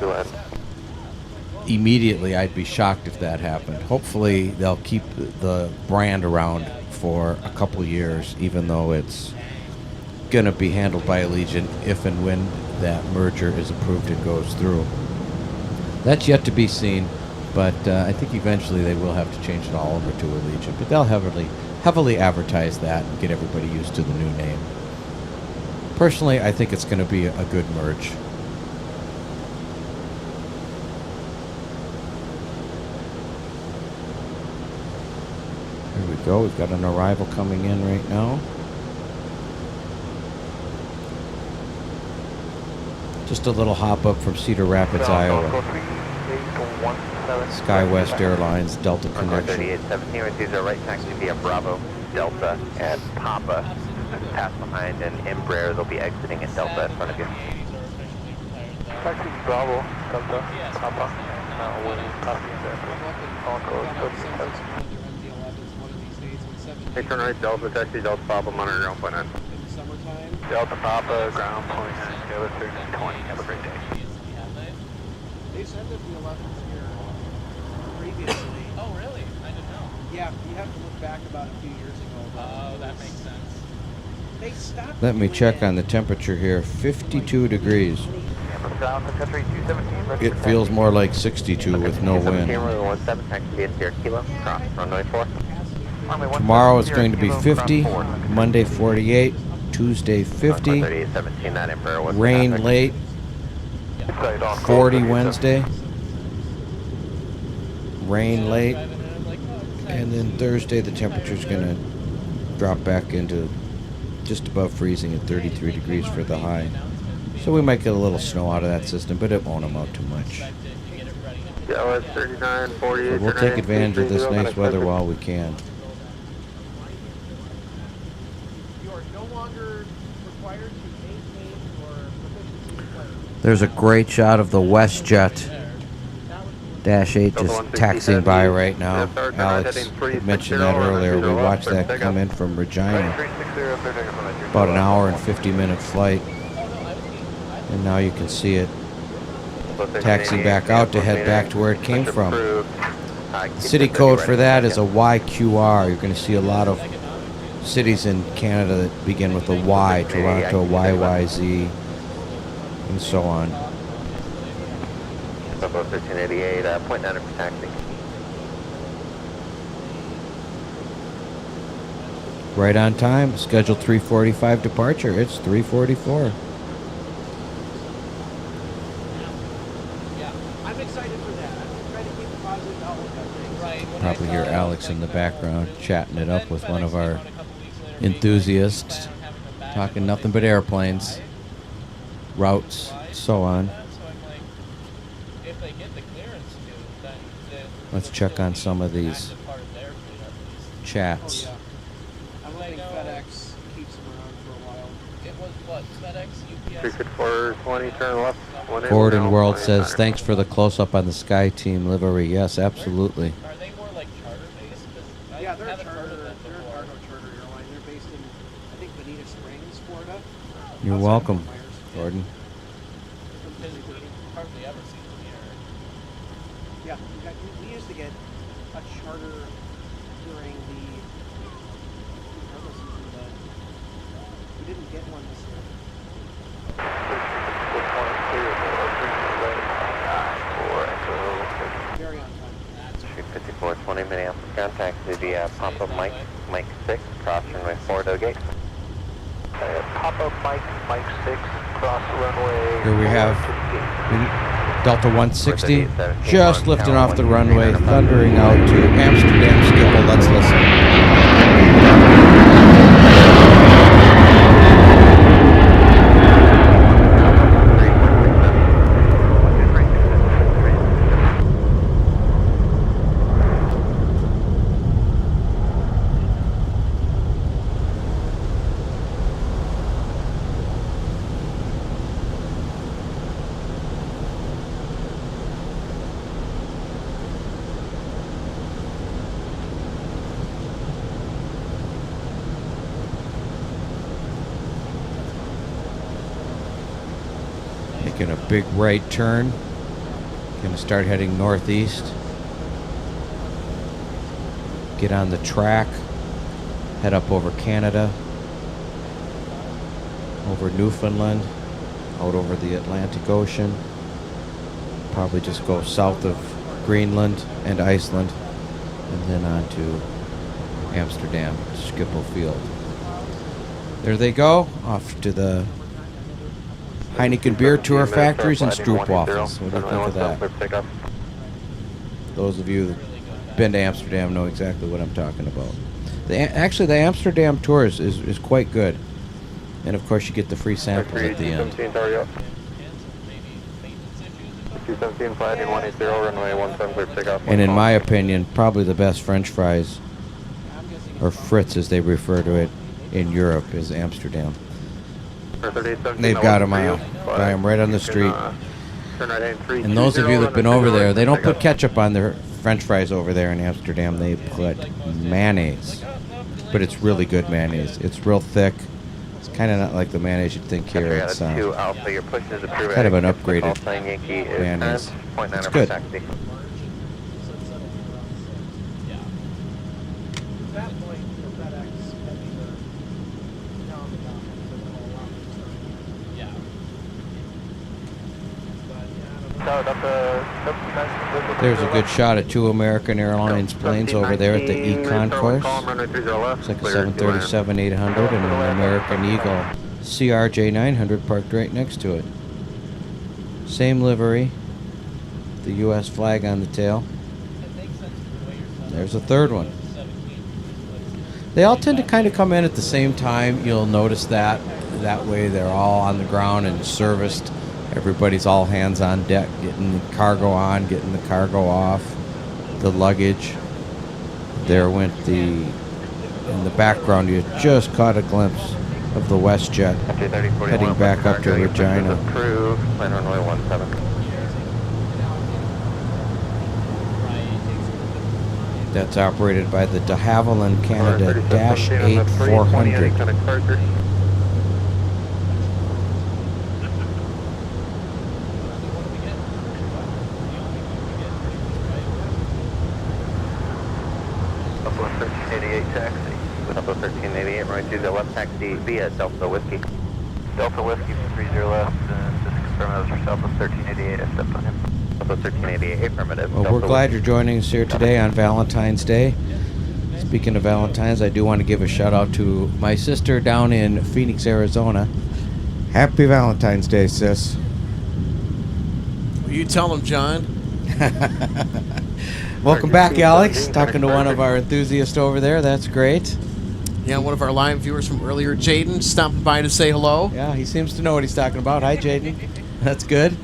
immediately I'd be shocked if that happened. Hopefully they'll keep the brand around for a couple years, even though it's going to be handled by Allegiant if and when that merger is approved and goes through. That's yet to be seen, but I think eventually they will have to change it all over to Allegiant. But they'll heavily advertise that and get everybody used to the new name. Personally, I think it's going to be a good merge. Here we go. We've got an arrival coming in right now. Just a little hop up from Cedar Rapids, Iowa. SkyWest Airlines Delta connection. 3817 receives a right taxi via Bravo, Delta, and Papa. Pass behind and Embraer, they'll be exiting in Delta in front of you. Taxi Bravo, Delta, Papa. We'll pass the Hey, turn right, Delta, taxi, Delta, Papa, monitor ground point 9. Delta Papa, ground point 9, Taylor 1320. Have a great day. They said that the 11th here previously. Oh, really? I didn't know. Yeah, you have to look back about a few years ago. Oh, that makes sense. They stopped. Let me check on the temperature here. 52 degrees. Sun Country 217. It feels more like 62 with no wind. Tomorrow it's going to be 50, Monday 48, Tuesday 50, rain late, 40 Wednesday, rain late, and then Thursday the temperature's going to drop back into just above freezing at 33 degrees for the high. So we might get a little snow out of that system, but it won't amount to much. Yeah, 39, 48. But we'll take advantage of this nice weather while we can. There's a great shot of the WestJet Dash 8 just taxiing by right now. Alex had mentioned that earlier. We watched that come in from Regina. About an hour and 50-minute flight. And now you can see it taxiing back out to head back to where it came from. The city code for that is a YQR. You're going to see a lot of cities in Canada that begin with a Y. Toronto, YYZ, and so on. 1388, 0.9 for taxi. Right on time. Scheduled 3:45 departure. It's 3:44. Yeah, I'm excited for that. I'm trying to keep a positive outlook on things. Right. Probably hear Alex in the background chatting it up with one of our enthusiasts, talking nothing but airplanes, routes, so on. Let's check on some of these chats. I'm hoping FedEx keeps them around for a while. It was what? FedEx, UPS? 36420, turn left. Ford and World says, thanks for the close-up on the Sky Team livery. Yes, absolutely. Are they more like charter-based? Yeah, they're a cargo charter airline. They're based in, I think, Bonita Springs, Florida. You're welcome, Gordon. Hardly ever seen them here. Yeah, we used to get a charter during the cargo season, but we didn't get one this year. Very on time. Street 5420 Minneapolis, contact the Papa Mike 6, cross runway 4 gate. Papa Mike 6, cross runway. Here we have Delta 160 just lifting off the runway, thundering out to Amsterdam Schiphol. Let's listen. Making a big right turn. Gonna start heading northeast. Get on the track. head up over Canada, over Newfoundland, out over the Atlantic Ocean. Probably just go south of Greenland and Iceland, and then on to Amsterdam, Schiphol Field. There they go, off to the Heineken Beer Tour Factories and Stroopwafels. What do you think of that? Those of you who've been to Amsterdam know exactly what I'm talking about. Actually, the Amsterdam tour is quite good. And of course, you get the free samples at the end. 217 flight in 180, runway 17, clear takeoff. And in my opinion, probably the best French fries, or Fritz as they refer to it in Europe, is Amsterdam. They've got them out. Buy them right on the street. And those of you that have been over there, they don't put ketchup on their French fries over there in Amsterdam. They put mayonnaise. But it's really good mayonnaise. It's real thick. It's kind of not like the mayonnaise you'd think here. It's kind of an upgraded mayonnaise. It's good. There's a good shot at two American Airlines planes over there at the E concourse. It's like a 737-800 and an American Eagle CRJ-900 parked right next to it. Same livery, the U.S. flag on the tail. There's a third one. They all tend to kind of come in at the same time. You'll notice that. That way they're all on the ground and serviced. Everybody's all hands on deck, getting the cargo on, getting the cargo off, the luggage. There went in the background, you just caught a glimpse of the WestJet heading back up to Regina. That's operated by the de Havilland Canada Dash 8-400. Taxi. Delta 1388, right to the left taxi via Delta Whiskey. Delta Whiskey 30 left, just confirm that was yourself with 1388, I stepped on him. Delta 1388, affirmative. Well, we're glad you're joining us here today on Valentine's Day. Speaking of Valentine's, I do want to give a shout out to my sister down in Phoenix, Arizona. Happy Valentine's Day, sis. Will you tell them, John? Welcome back, Alex. Talking to one of our enthusiasts over there. That's great. Yeah, one of our live viewers from earlier, Jaden, stopping by to say hello. Yeah, he seems to know what he's talking about. Hi, Jaden. That's good.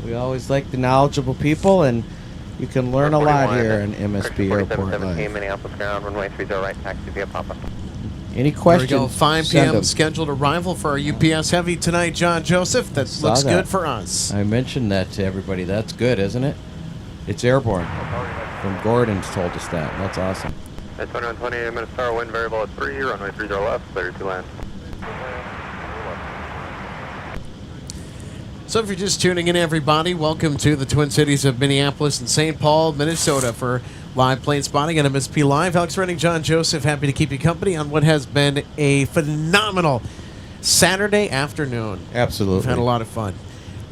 We always like the knowledgeable people, and you can learn a lot here in MSP Airport Live. Minneapolis ground, runway 30 right, taxi via Papa. Any questions? There we go. 5 p.m. scheduled arrival for our UPS Heavy tonight, John Joseph. That looks good for us. I mentioned that to everybody. That's good, isn't it? It's airborne. From Gordon's told us that. That's awesome. It's 2120 minutes star, wind variable at 3, runway 30 left, clear to land. So if you're just tuning in, everybody, welcome to the Twin Cities of Minneapolis and St. Paul, Minnesota for live plane spotting at MSP Live. Alex Redding, John Joseph, happy to keep you company on what has been a phenomenal Saturday afternoon. Absolutely. We've had a lot of fun.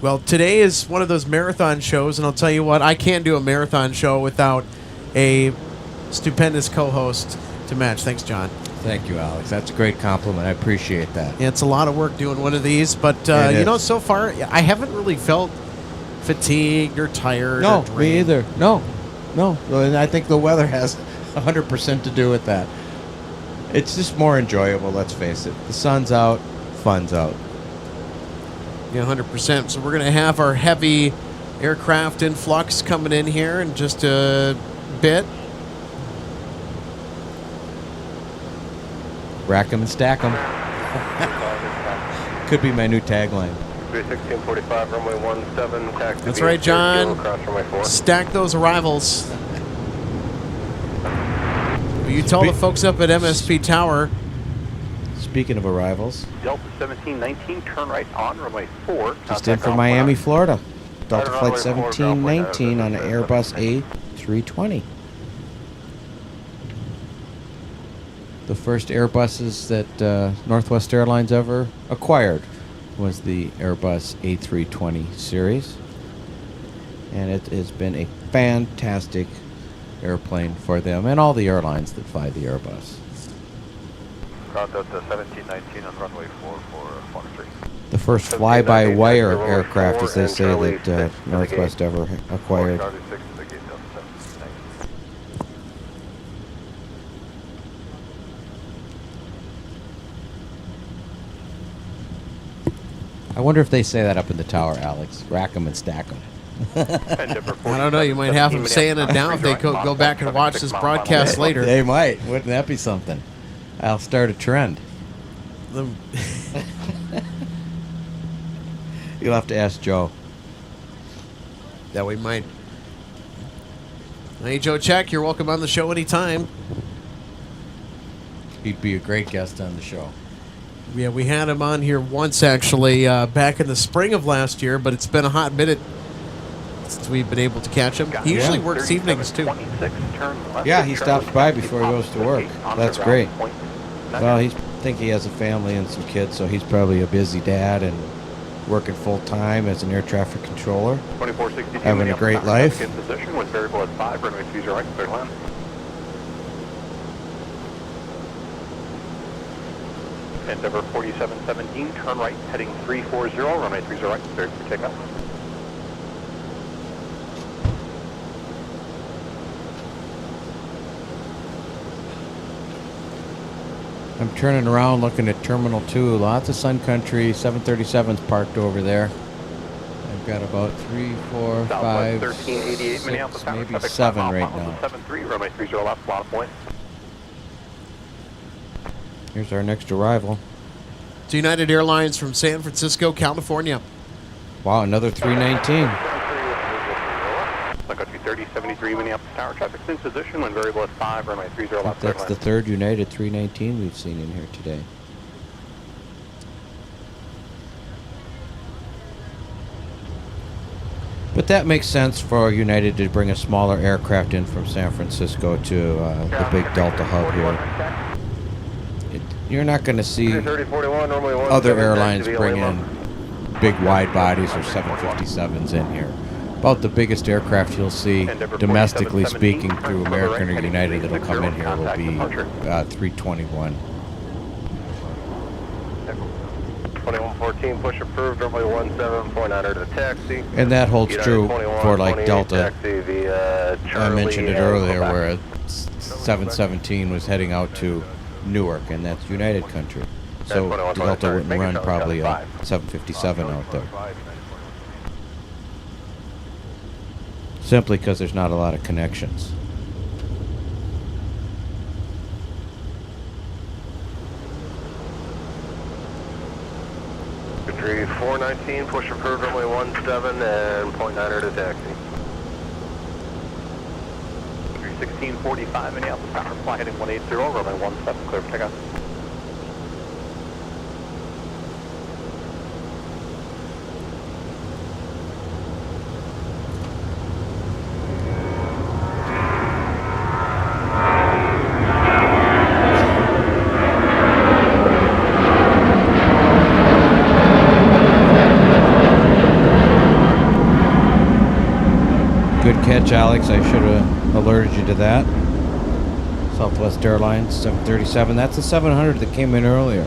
Well, today is one of those marathon shows, and I'll tell you what, I can't do a marathon show without a stupendous co-host to match. Thanks, John. Thank you, Alex. That's a great compliment. I appreciate that. Yeah, it's a lot of work doing one of these, but you know, so far I haven't really felt fatigued or tired. No, or drained. me either. No. And I think the weather has 100% to do with that. It's just more enjoyable, let's face it. The sun's out, fun's out. Yeah, 100%. So we're going to have our heavy aircraft influx coming in here in just a bit. Rack 'em and stack 'em. Could be my new tagline. 1645, runway 17, taxi. That's right, John. Across runway 4. Stack those arrivals. Will you tell the folks up at MSP Tower? Speaking of arrivals, Delta 1719, turn right on runway 4. just in from Miami, Florida. Delta Flight 1719 on an Airbus A320. The first Airbuses that Northwest Airlines ever acquired was the Airbus A320 series. And it has been a fantastic airplane for them and all the airlines that fly the Airbus. Contact 1719 on runway 4 for 3. The first fly-by-wire aircraft, as they say, that Northwest ever acquired. I wonder if they say that up in the tower, Alex. Rack them and stack them. I don't know. You might have them saying it now if they go back and watch this broadcast later. They might. Wouldn't that be something? I'll start a trend. You'll have to ask Joe. That we might. Hey, Joe Check, you're welcome on the show anytime. He'd be a great guest on the show. Yeah, we had him on here once, actually, back in the spring of last year, but it's been a hot minute since we've been able to catch him. He usually works evenings, too. Yeah, he stops by before he goes to work. That's great. Well, I think he has a family and some kids, so he's probably a busy dad and working full-time as an air traffic controller. Having a great life. In position with variable at 5, runway 30 right, clear land. Endeavor 4717, turn right, heading 340, runway 30 right, cleared for takeoff. I'm turning around looking at Terminal 2. Lots of Sun Country 737s parked over there. I've got about 3, 4, 5, 6, maybe 7 right now. 73, runway 30 left, plot point. Here's our next arrival. It's United Airlines from San Francisco, California. Wow, another 319. Sun Country 3073, Minneapolis Tower, traffic's in position when variable at 5, runway 30 left. That's the third United 319 we've seen in here today. But that makes sense for United to bring a smaller aircraft in from San Francisco to the big Delta hub here. You're not going to see other airlines bring in big wide bodies or 757s in here. About the biggest aircraft you'll see, domestically speaking, through American or United that'll come in here will be 321. 2114, push approved, runway 17.9 to the taxi. And that holds true for like Delta. I mentioned it earlier where a 717 was heading out to Newark, and that's United country. So Delta wouldn't run probably a 757 out there. Simply because there's not a lot of connections. Country 419, push approved, runway 17 and 0.9 to taxi. 1645 Minneapolis Tower, fly heading 180, runway 17, clear for takeoff. Good catch, Alex. I should have alerted you to that. Southwest Airlines 737. That's the 700 that came in earlier.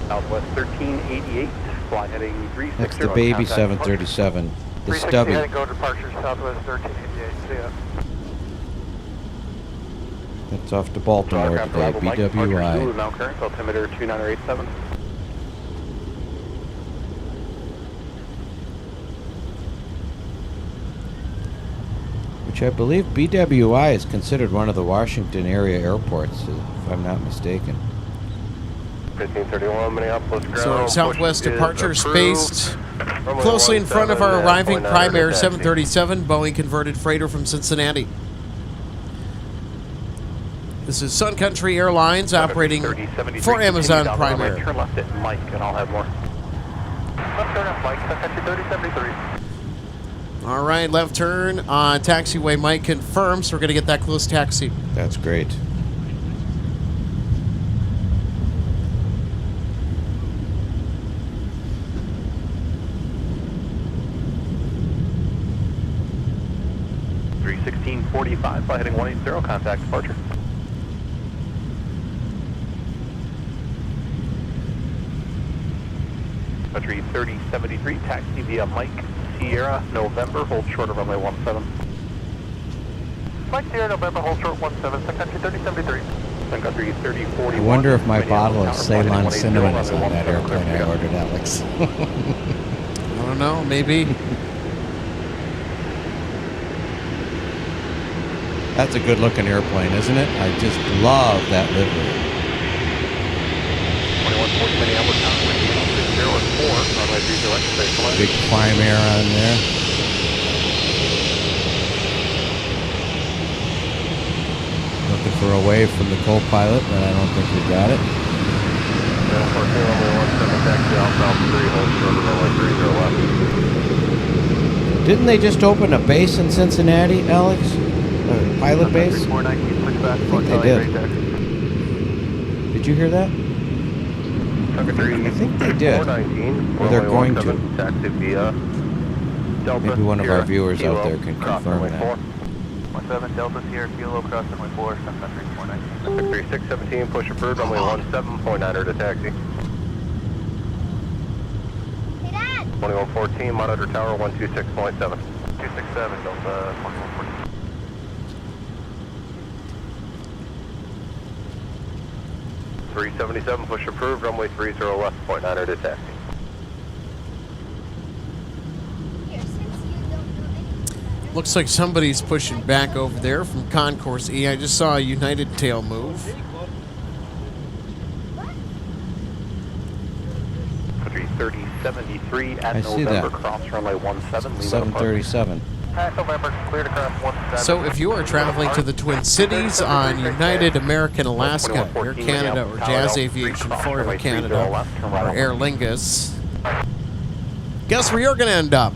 Southwest 1388, fly heading 360. That's the baby 737. The stubby. Go departure Southwest 1388. See ya. That's off to Baltimore today. BWI. Now current altimeter 2987. Which I believe BWI is considered one of the Washington area airports, if I'm not mistaken. 1531 Minneapolis ground. So our Southwest departure spaced closely in front of our arriving Prime Air 737 Boeing converted freighter from Cincinnati. This is Sun Country Airlines operating for Amazon Prime Air. Turn left at Mike and I'll have more. Left turn at Mike, Sun Country 3073. All right, left turn on taxiway Mike confirmed, so we're going to get that close taxi. That's great. 45, fly heading 180, contact departure. Country 3073, taxi via Mike Sierra November, hold short of runway 17. Mike Sierra November, hold short 17, Sun Country 3073. Sun Country 3041. I wonder if my bottle of Ceylon cinnamon is on that airplane I ordered, Alex. I don't know, maybe. That's a good-looking airplane, isn't it? I just love that livery. 2140 Minneapolis, runway 604, runway 30, Big prime air on there. Looking for a wave from the co-pilot, but I don't think we got it. Didn't they just open a base in Cincinnati, Alex? A pilot base? I think they did. Did you hear that? I think they did. Or they're going to. Maybe one of our viewers out there can confirm that. 17 Delta Sierra Kilo, cross runway 4, Sun Country 419. 617, push approved, runway 17.9 to taxi. Hey, Dad! 2114, monitor tower 126.7. 267, Delta 2114. .377, push approved, runway 30 left, 0.9 to taxi. Looks like somebody's pushing back over there from Concourse E. I just saw a United tail move. Country 3073 at I see November, that. cross runway 17. 737. At November, clear to cross 17. So if you are traveling to the Twin Cities on United, American, Alaska, Air Canada, or Jazz Aviation for Air Canada, or Air Lingus, guess where you're going to end up?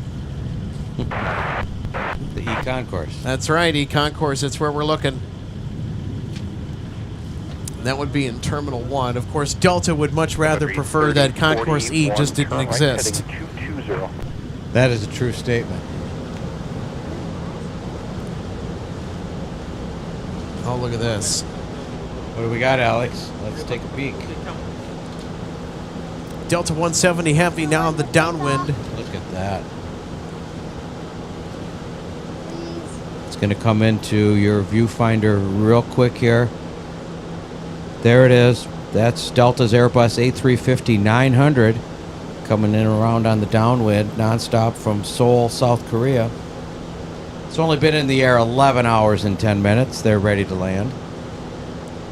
The E-Concourse. That's right, E-Concourse. That's where we're looking. That would be in Terminal 1. Of course, Delta would much rather prefer that Concourse E just didn't exist. That is a true statement. Oh, look at this. What do we got, Alex? Let's take a peek. Delta 170 Heavy now in the downwind. Look at that. It's going to come into your viewfinder real quick here. There it is. That's Delta's Airbus A350-900 coming in around on the downwind nonstop from Seoul, South Korea. It's only been in the air 11 hours and 10 minutes. They're ready to land.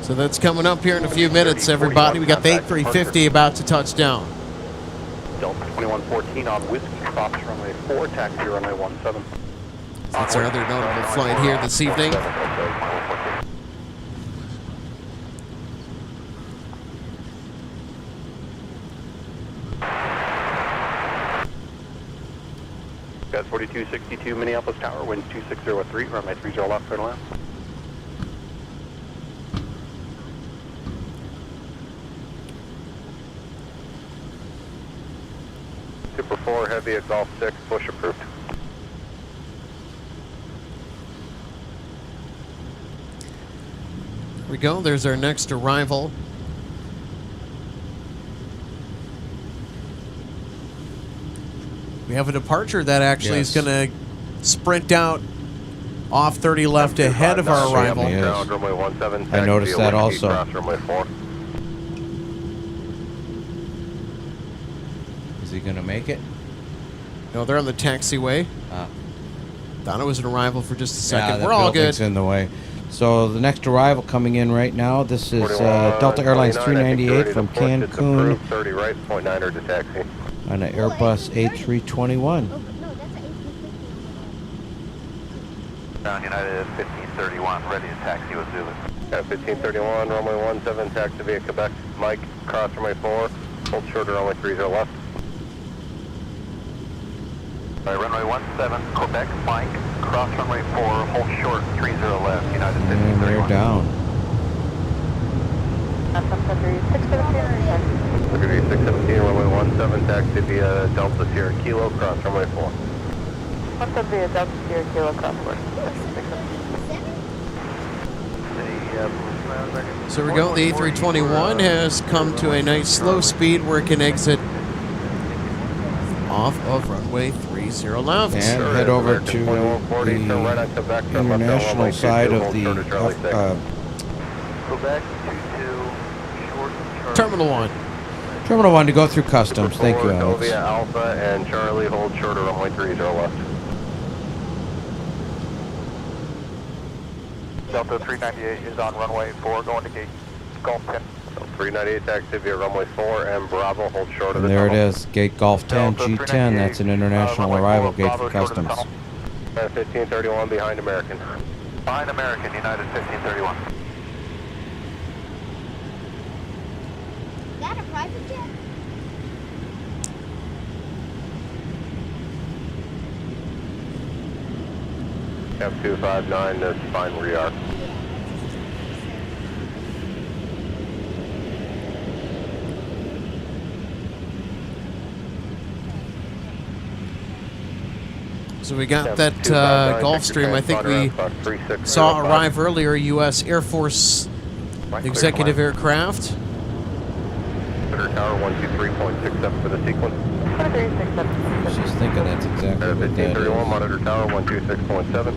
So that's coming up here in a few minutes, everybody. We got the A350 about to touch down. Delta 2114 on Whiskey, cross runway 4, taxi runway 17. That's our other notable flight here this evening. Got 4262 Minneapolis Tower, wind 2603, runway 30 left, turn left. Super 4 Heavy at Golf 6, push approved. Here we go. There's our next arrival. We have a departure that actually is going to sprint out off 30 left ahead of our arrival. I noticed that also. Is he going to make it? No, they're on the taxiway. Thought it was an arrival for just a second. Yeah, we're all good. In the way. So the next arrival coming in right now, this is Delta Airlines 398 from Cancun. 30 right, 0.9 to taxi. On an Airbus A321. Down United 1531, ready to taxi with Zulu. 1531, runway 17, taxi via Quebec. Mike, cross runway 4, hold short to runway 30 left. All right, runway 17, Quebec, Mike, cross runway 4, hold short, 30 left, United 1531. And they're down. Country 617, runway 17, taxi via Delta Sierra Kilo, cross runway 4. What's up via Delta Sierra Kilo, cross 4? So we go. The A321 has come to a nice slow speed where it can exit off of runway 30 left. And head over to the international side of the Terminal 1. Terminal 1 to go through customs. Thank you, Alex. Via Alpha and Charlie, hold short of runway 30 left. Delta 398 is on runway 4, going to gate Gulf 10. 398 taxi via runway 4 and Bravo, hold short of And the there it tunnel. is, gate Gulf 10, G10. That's an international arrival gate for customs. 1531 behind American. Behind American, United 1531. Is that a private jet? F259 is fine where you are. So we got that Gulfstream. I think we saw arrive earlier. U.S. Air Force executive aircraft. Monitor tower 123.67 for the sequence. She's thinking that's exactly what that 1531, is. monitor tower 126.7.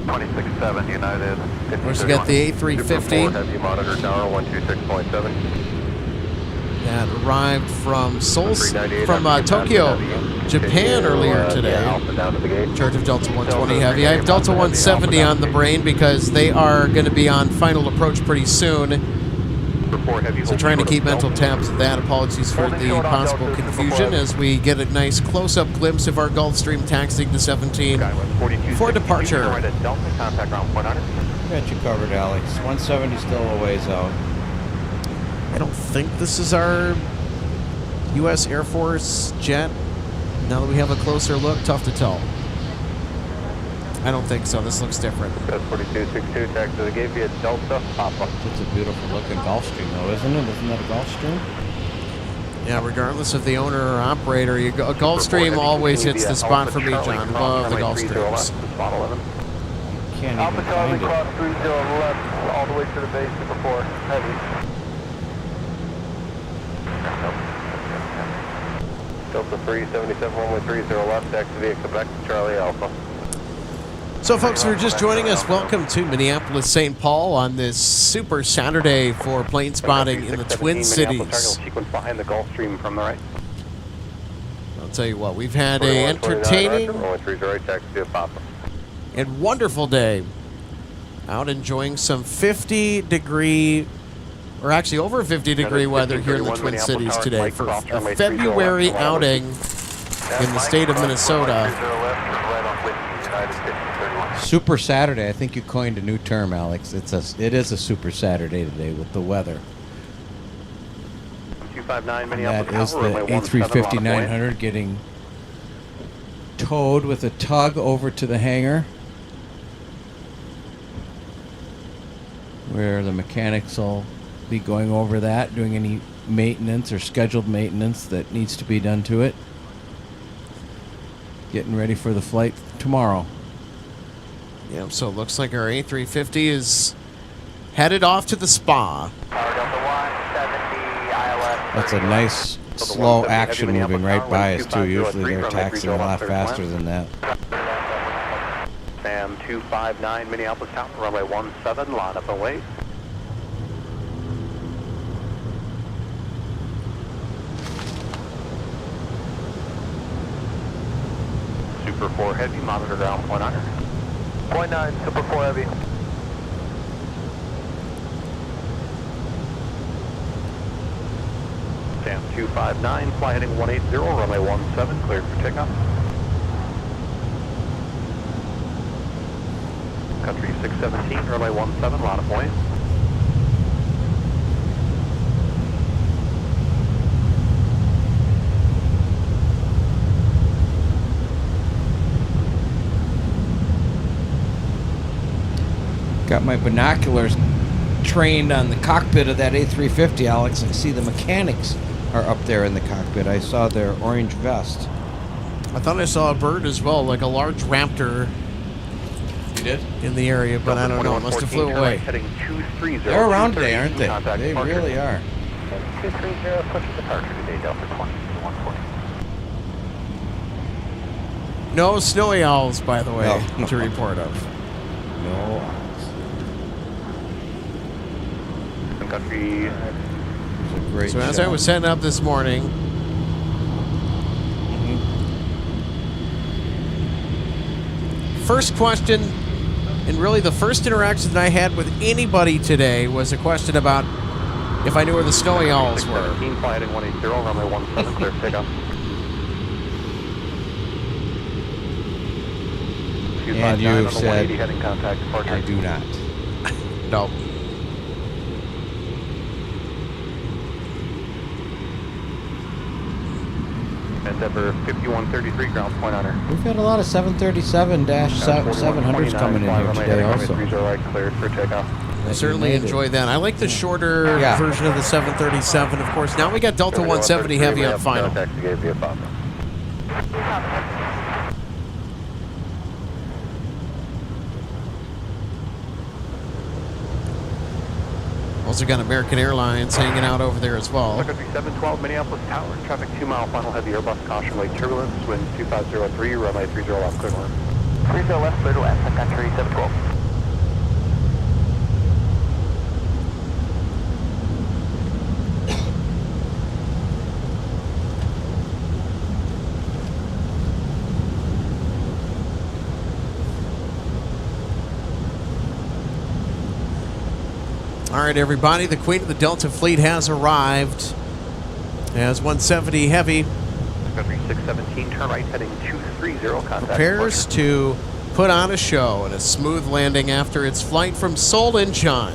267 United. Of course, we got the A350 heavy monitor tower 126.7. that arrived from Tokyo, Japan earlier today. In charge of Delta 120 Heavy. I have Delta 170 on the brain because they are going to be on final approach pretty soon. So trying to keep mental tabs of that. Apologies for the possible confusion as we get a nice close-up glimpse of our Gulfstream taxiing to 17 for departure. Got you covered, Alex. 170 still a ways out. I don't think this is our U.S. Air Force jet. Now that we have a closer look, tough to tell. I don't think so. This looks different. 4262, taxi to the gate via Delta, Papa. It's a beautiful looking Gulfstream, though, isn't it? Isn't that a Gulfstream? Yeah, regardless of the owner or operator, a Gulfstream always hits the spot for me, John. Love the Gulfstreams. Can't Alpha even Charlie find it. cross 30 left, all the way to the base, Super 4, heavy. Delta 377, runway 30 left, taxi via Quebec, Charlie Alpha. So, folks, who are just joining us, welcome to Minneapolis, St. Paul on this super Saturday for plane spotting in the Twin Cities. Sequence behind the Gulfstream from the right. I'll tell you what, we've had a entertaining Runway 30 right, taxi via Papa. and wonderful day out enjoying some 50-degree, or actually over 50-degree weather here in the Twin Cities today for a February outing in the state of Minnesota. Super Saturday. I think you coined a new term, Alex. It is a Super Saturday today with the weather. 259 And that is the A350-900 getting towed with a tug over to the hangar, where the mechanics will be going over that, doing any maintenance or scheduled maintenance that needs to be done to it. Getting ready for the flight tomorrow. Yeah, so it looks like our A350 is headed off to the spa. That's a nice, slow action moving right by us, too. Usually they're taxiing a lot faster than that. Sam 259 Minneapolis Tower, runway 17, line up and wait. Super 4 heavy, monitor ground 100. 0.9, Super 4 heavy. Sam 259, fly heading 180, runway 17, cleared for takeoff. Country 617, runway 17, line up wait. Got my binoculars trained on the cockpit of that A350, Alex. I see the mechanics are up there in the cockpit. I saw their orange vest. I thought I saw a bird as well, like a large raptor. did. in the area, but I don't know. It must have flew away. Heading 230. They're around today, aren't they? Contact They departure. really are. 230, push departure today, Delta 20 to 140. No snowy owls, by the way, No. to report of. No. Sun Country. It's a great So as shot. I was setting up this morning, first question, and really the first interaction that I had with anybody today was a question about if I knew where the snowy owls were. 617, fly heading 180, runway 17, clear for takeoff. And you have said, heading contact departure. I do not. No. Endeavor 5133, ground point honor. We've had a lot of 737-700s coming in here today also. Cleared for takeoff. I certainly enjoy that. I like the shorter version of the 737, of course. Now we got Delta 170 Heavy on final. Also got American Airlines hanging out over there as well. Sun Country 712, Minneapolis Tower, traffic 2 mile, final heavy Airbus, caution lake turbulence, wind 2503, runway 30 left, clear to land. 30 left, clear to land, Sun Country 712. All right, everybody, the Queen of the Delta Fleet has arrived. As 170 Heavy Country 617, turn right, heading 230, contact. prepares to put on a show and a smooth landing after its flight from Seoul Incheon.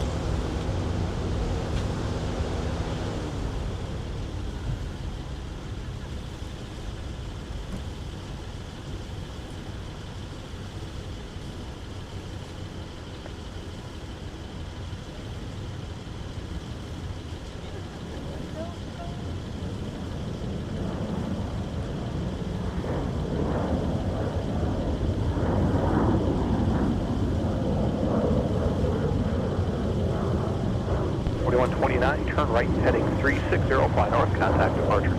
Turn right, heading 360, fly north, contact departure.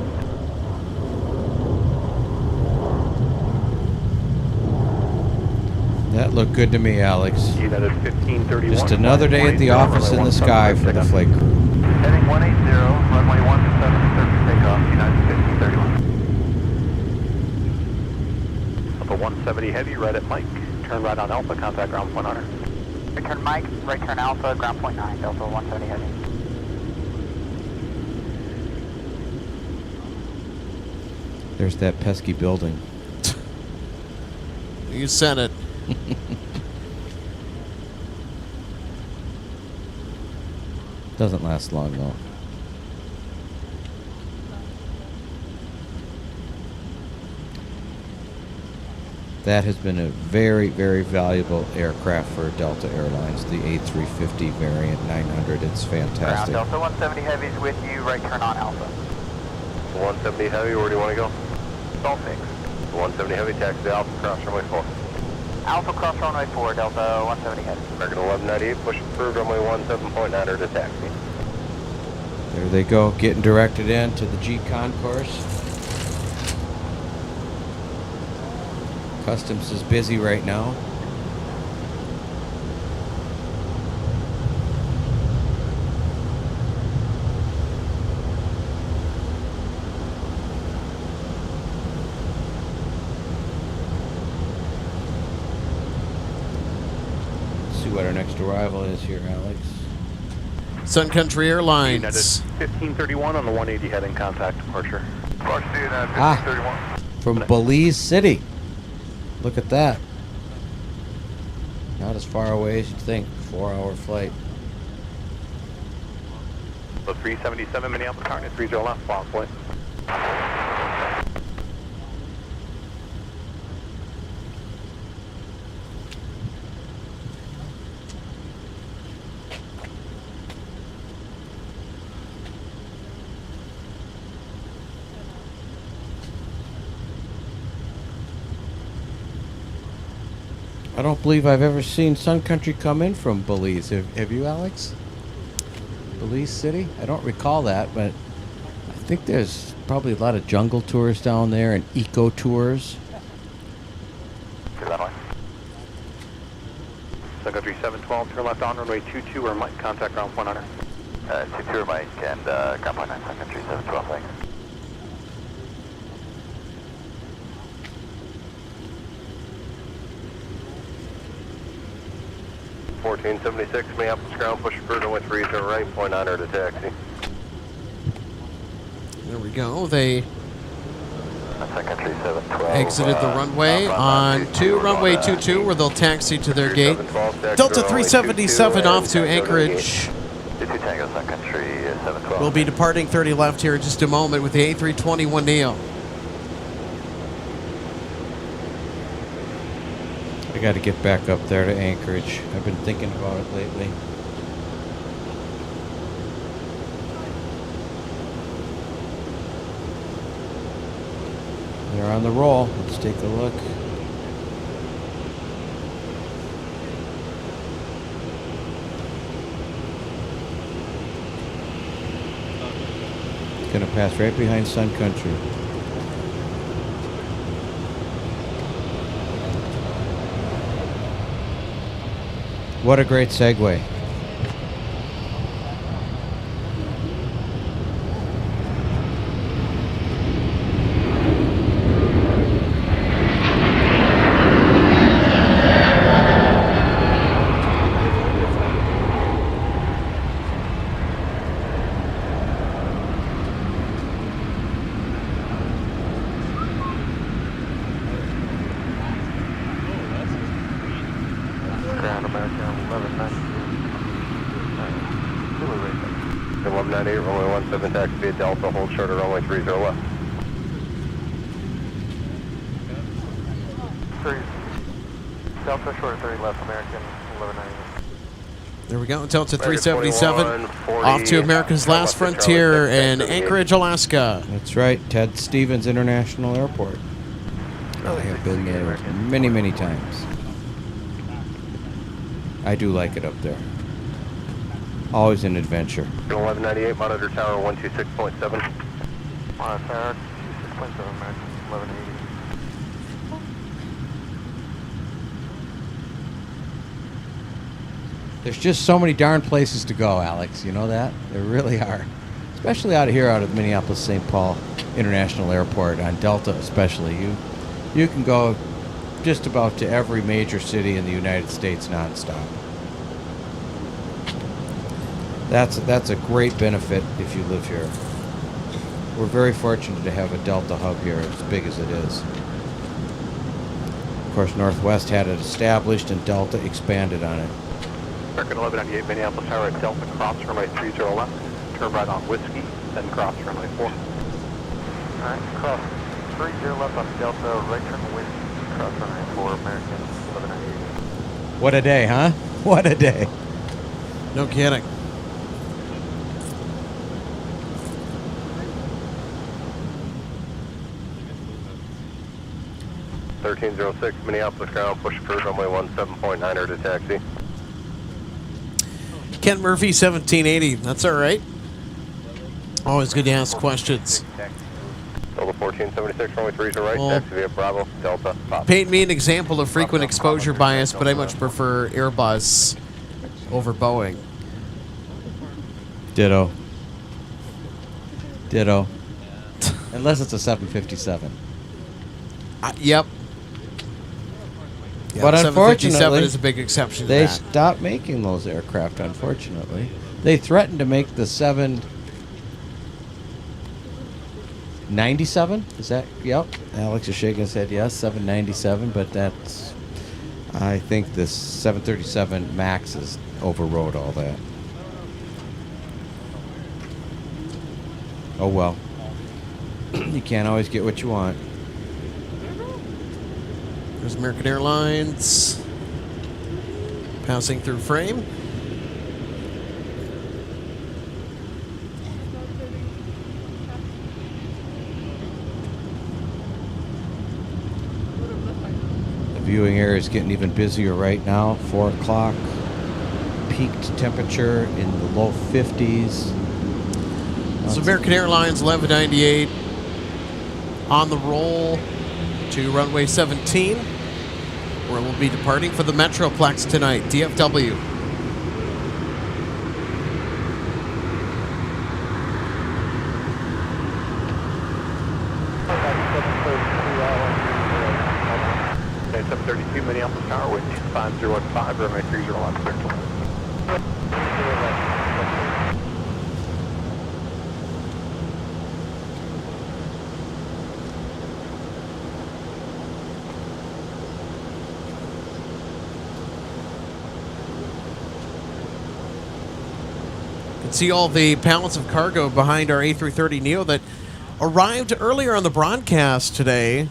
That looked good to me, Alex. United 1531. Just another day at the office in the sky for the flight crew. Heading 180, runway 17, takeoff, United 1531. Alpha 170 Heavy, right at Mike. Turn right on Alpha, contact ground point honor. Right turn Mike, right turn Alpha, ground point 9, Delta 170 Heavy. There's that pesky building. You said it. Doesn't last long, though. That has been a very, very valuable aircraft for Delta Airlines, the A350 variant 900. It's fantastic. Ground Delta 170 Heavy is with you, right turn on Alpha. 170 Heavy, where do you want to go? Stall 6. 170 Heavy, taxi Alpha, cross runway 4. Alpha cross runway 4, Delta 170 Heavy. American 1198, push approved, runway 17.9 to taxi. There they go, getting directed in to the G concourse. Customs is busy right now. See what our next arrival is here, Alex. Sun Country Airlines. United 1531 on the 180 heading, contact departure. Departure United 1531. From Belize City. Look at that. Not as far away as you'd think. 4-hour flight. So 377 Minneapolis, target 30 left, fly point. I don't believe I've ever seen Sun Country come in from Belize. Have you, Alex? Belize City? I don't recall that, but I think there's probably a lot of jungle tours down there and eco tours. Sun Country 712, turn left on runway 22 or Mike, contact ground 100. 22 or Mike and ground 19, Sun Country 712, thanks. 1476, Minneapolis ground, push for runway 30 right, point on her to taxi. There we go. They Sun Country 712. exited the runway on to runway 22, where they'll taxi to their gate. Delta 377 off to Anchorage. 22 Tango, Sun Country 712. We'll be departing 30 left here in just a moment with the A321neo. I got to get back up there to Anchorage. I've been thinking about it lately. They're on the roll. Let's take a look. Gonna pass right behind Sun Country. What a great segue. Ground American 1190. 1198, runway 17, taxi via Delta, hold short of runway 30 left. 30. Delta short of 30 left, American 1190. There we go. Delta 377 off to America's Last Frontier in Anchorage, Alaska. That's right, Ted Stevens International Airport. I have been there many, many times. I do like it up there. Always an adventure. 1198, monitor tower 126.7. Monitor tower 26.7, American 1180. There's just so many darn places to go, Alex. You know that? There really are. Especially out of here, out of Minneapolis St. Paul International Airport, on Delta especially. You can go just about to every major city in the United States nonstop. That's a great benefit if you live here. We're very fortunate to have a Delta hub here as big as it is. Of course, Northwest had it established and Delta expanded on it. American 1198, Minneapolis tower at Delta, cross runway 30 left, turn right on Whiskey, then cross runway 4. Alright, cross 30 left on Delta, right turn Whiskey, cross runway 4, American 1198. What a day, huh? What a day. No kidding. .1306, Minneapolis ground, push for runway 17.9 to taxi. Ken Murphy, 1780. That's all right. Always good to ask questions. Delta 1476, runway 30 right, taxi via Bravo, Delta, Pop. Paint me an example of frequent exposure bias, but I much prefer Airbus over Boeing. Ditto. Ditto. Unless it's a 757. Yep. Yeah, But 757 unfortunately, is a big exception to they that. stopped making those aircraft, unfortunately. They threatened to make the 797? Is that? Yep. Alex is shaking his head yes, 797, but that's... I think this 737 MAX has overrode all that. Oh well. You can't always get what you want. There's American Airlines passing through frame. viewing area is getting even busier right now. 4 o'clock. Peaked temperature in the low 50s. So American Airlines 1198 on the roll to runway 17, where we'll be departing for the Metroplex tonight, DFW. Okay, 732 Minneapolis Tower, wind 5015, runway 30 left, clear to land. See all the pallets of cargo behind our A330neo that arrived earlier on the broadcast today.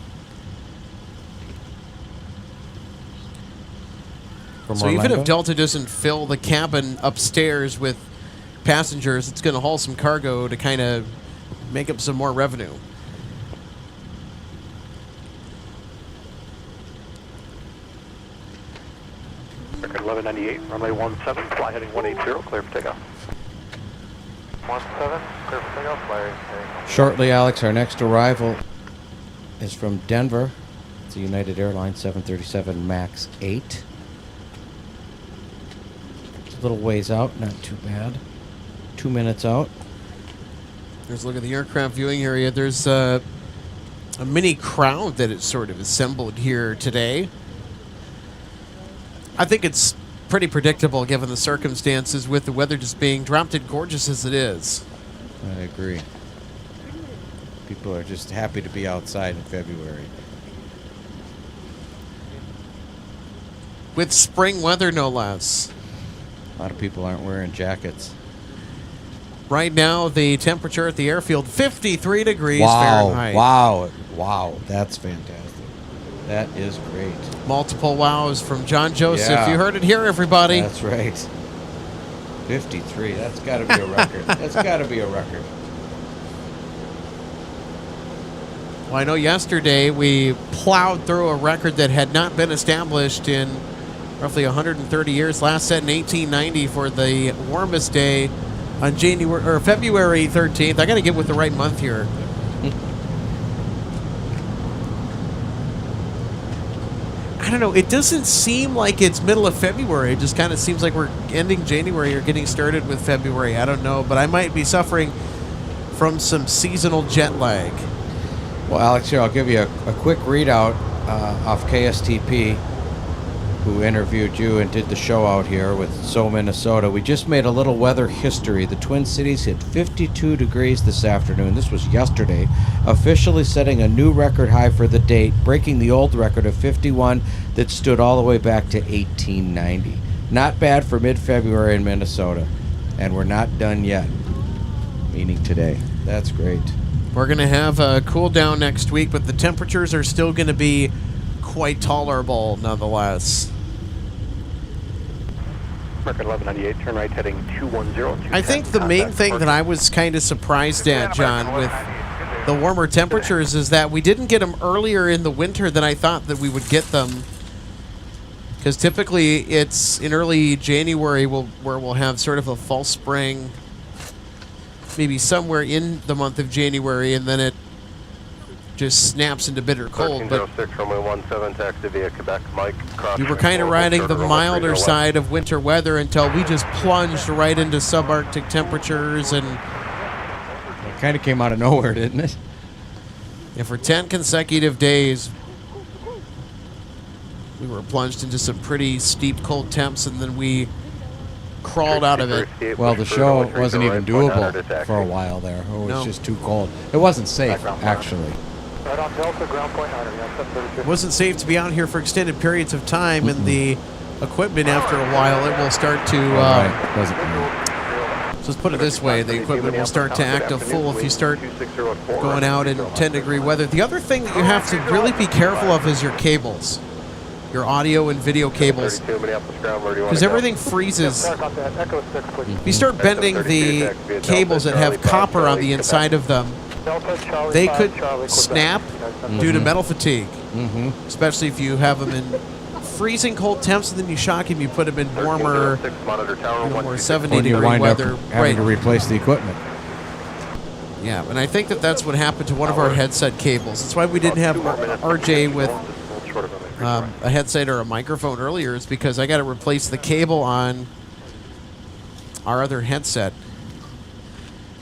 So even if Delta doesn't fill the cabin upstairs with passengers, it's going to haul some cargo to kind of make up some more revenue. American 1198, runway 17, fly heading 180, clear for takeoff. 17, clear for takeoff, fly heading. Shortly, Alex, our next arrival is from Denver. It's a United Airlines 737 MAX 8. It's a little ways out, not too bad. 2 minutes out. There's a look at the aircraft viewing area. There's a mini crowd that is sort of assembled here today. I think it's pretty predictable given the circumstances with the weather just being drop dead gorgeous as it is. I agree. People are just happy to be outside in February. With spring weather, no less. A lot of people aren't wearing jackets. Right now, the temperature at the airfield, 53 degrees Fahrenheit. Wow, that's fantastic. That is great. Multiple wows from John Joseph. Yeah. You heard it here, everybody. That's right. 53. That's got to be a record. That's got to be a record. Well, I know yesterday we plowed through a record that had not been established in roughly 130 years. Last set in 1890 for the warmest day on February 13th. I got to get with the right month here. I don't know. It doesn't seem like it's middle of February. It just kind of seems like we're ending January or getting started with February. I don't know, but I might be suffering from some seasonal jet lag. Well, Alex, here, I'll give you a quick readout off KSTP, who interviewed you and did the show out here with So Minnesota. We just made a little weather history. The Twin Cities hit 52 degrees this afternoon. This was yesterday, officially setting a new record high for the date, breaking the old record of 51 that stood all the way back to 1890. Not bad for mid-February in Minnesota. And we're not done yet, meaning today. That's great. We're going to have a cool down next week, but the temperatures are still going to be quite tolerable nonetheless. American 1198, turn right heading 210. I think the main thing that I was kind of surprised at, John, with the warmer temperatures is that we didn't get them earlier in the winter than I thought that we would get them. Because typically it's in early January where we'll have sort of a false spring, maybe somewhere in the month of January, and then it just snaps into bitter cold. But 1306, runway 17, taxi via Quebec, Mike. we were kind of riding the milder side of winter weather until we just plunged right into subarctic temperatures, and It kind of came out of nowhere, didn't it? for 10 consecutive days we were plunged into some pretty steep cold temps, and then we crawled out of it. Well, the show wasn't even doable for a while there. It was just too cold. It wasn't safe, actually. Right on Delta, ground point 9, 732. It wasn't safe to be out here for extended periods of time, and the equipment, after a while, it will start to... so let's put it this way, the equipment will start to act a fool if you start going out in 10-degree weather. The other thing that you have to really be careful of is your cables, your audio and video cables, because everything freezes. If you start bending the cables that have copper on the inside of them, Delta, Charlie they 5, could Charlie, snap due to metal fatigue, especially if you have them in freezing cold temps and then you shock them, you put them in warmer, more 70 When you degree wind weather. up having to replace the equipment. Yeah, and I think that's what happened to one of our headset cables. That's why we didn't have RJ with a headset or a microphone earlier. It's because I got to replace the cable on our other headset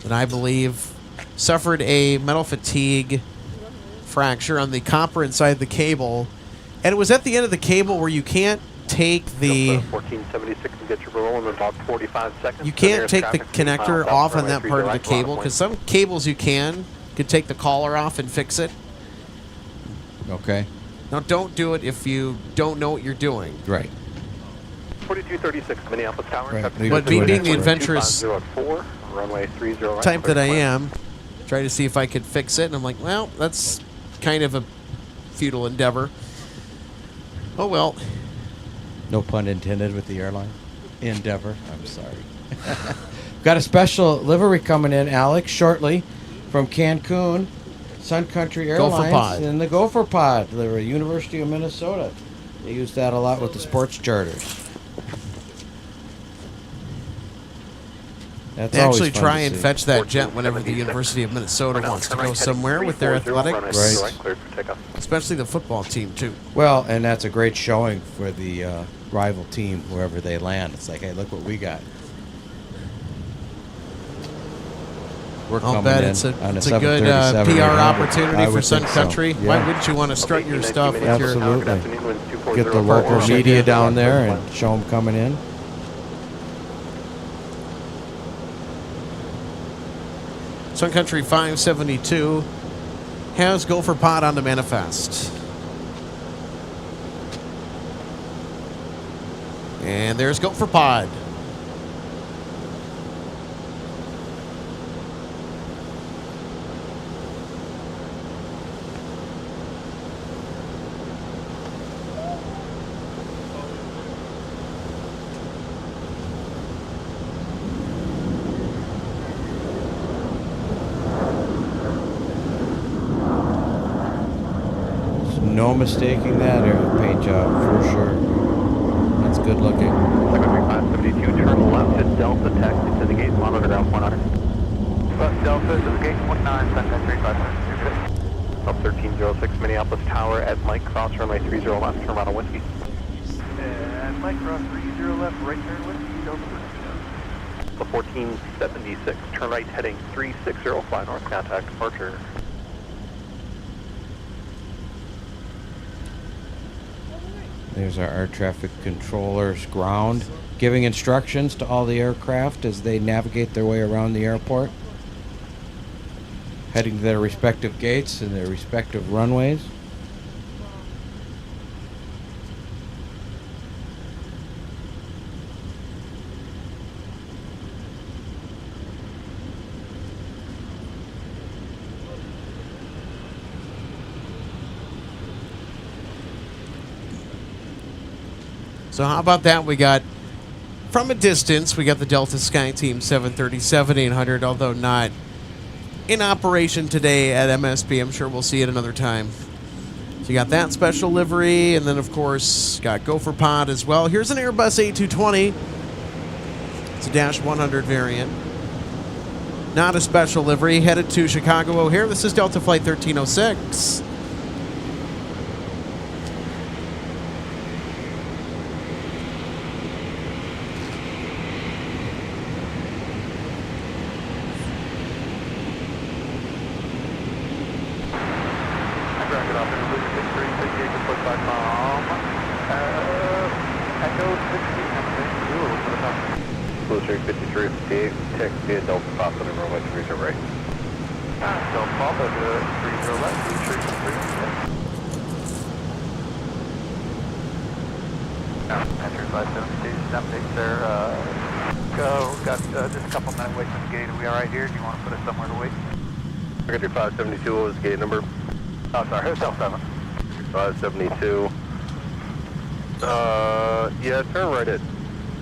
that I believe suffered a metal fatigue fracture on the copper inside the cable. And it was at the end of the cable where you can't take the 1476 and get your roll in about 45 seconds. you can't take the connector off on that part of the cable, because some cables you can take the collar off and fix it. Okay. Now don't do it if you don't know what you're doing. Right. 4236 Minneapolis Tower. Right. But me being the adventurous runway 30 type that I am, try to see if I could fix it, and I'm like, well, that's kind of a futile endeavor. Oh well. No pun intended with the airline. Endeavor. I'm sorry. Got a special livery coming in, Alex, shortly from Cancun. Sun Country Airlines in the Gopher Pod livery, University of Minnesota. They use that a lot with the sports charters. That's They actually always fun try to and see. fetch that jet whenever the University of Minnesota wants to go somewhere with their athletics. Right. Especially the football team, too. Well, and that's a great showing for the rival team, wherever they land. It's like, hey, look what we got. We're I'll coming bet in it's a on good 737 PR 800. opportunity I for would Sun think so. Country. Yeah. Why wouldn't you want to strut your stuff with your... Absolutely. Get the local media down there and show them coming in. Sun Country 572 has Gopher Pod on the manifest. And there's Gopher Pod. No mistaking that air paint job for sure. That's good looking. 572, turn left at Delta, taxi to the gate, monitor out 100. Left Delta to the gate 19, Sun Country 572. Up 1306 Minneapolis Tower at Mike, cross runway 30 left, turn right on Whiskey. And Mike, cross 30 left, right turn Whiskey, Delta. The 1476, turn right heading 360, fly north, contact departure. There's our air traffic controller's ground, giving instructions to all the aircraft as they navigate their way around the airport, heading to their respective gates and their respective runways. So how about that? We got, from a distance, we got the Delta Sky Team 737-800, although not in operation today at MSP. I'm sure we'll see it another time. So you got that special livery, and then, of course, got Gopher Pod as well. Here's an Airbus A220. It's a Dash 100 variant. Not a special livery. Headed to Chicago O'Hare. This is Delta Flight 1306. Closer 5358, taxi at Delta Papa, runway 30 right. Delta Papa, 30 left, 333. Enter 572, update there. Go. Got just a couple minutes wait from the gate. Are we all right here? Do you want to put us somewhere to wait? Secretary 572, what was gate number? Oh, sorry. Hotel 7. 572. Yeah, turn right at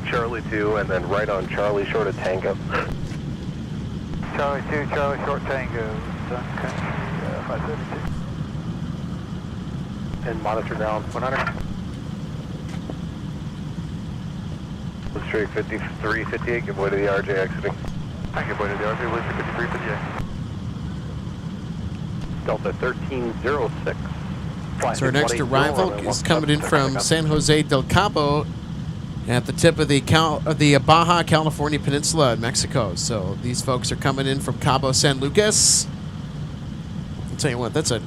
Charlie 2 and then right on Charlie, short of Tango. Charlie 2, Charlie short Tango. Sun Country 572. And monitor down 100. Straight 5358, give way to the RJ exiting. I give way to the RJ, way to 5358. Delta 1306. So our next arrival is coming in from San Jose del Cabo at the tip of the Baja California Peninsula in Mexico. So these folks are coming in from Cabo San Lucas. I'll tell you what, that's an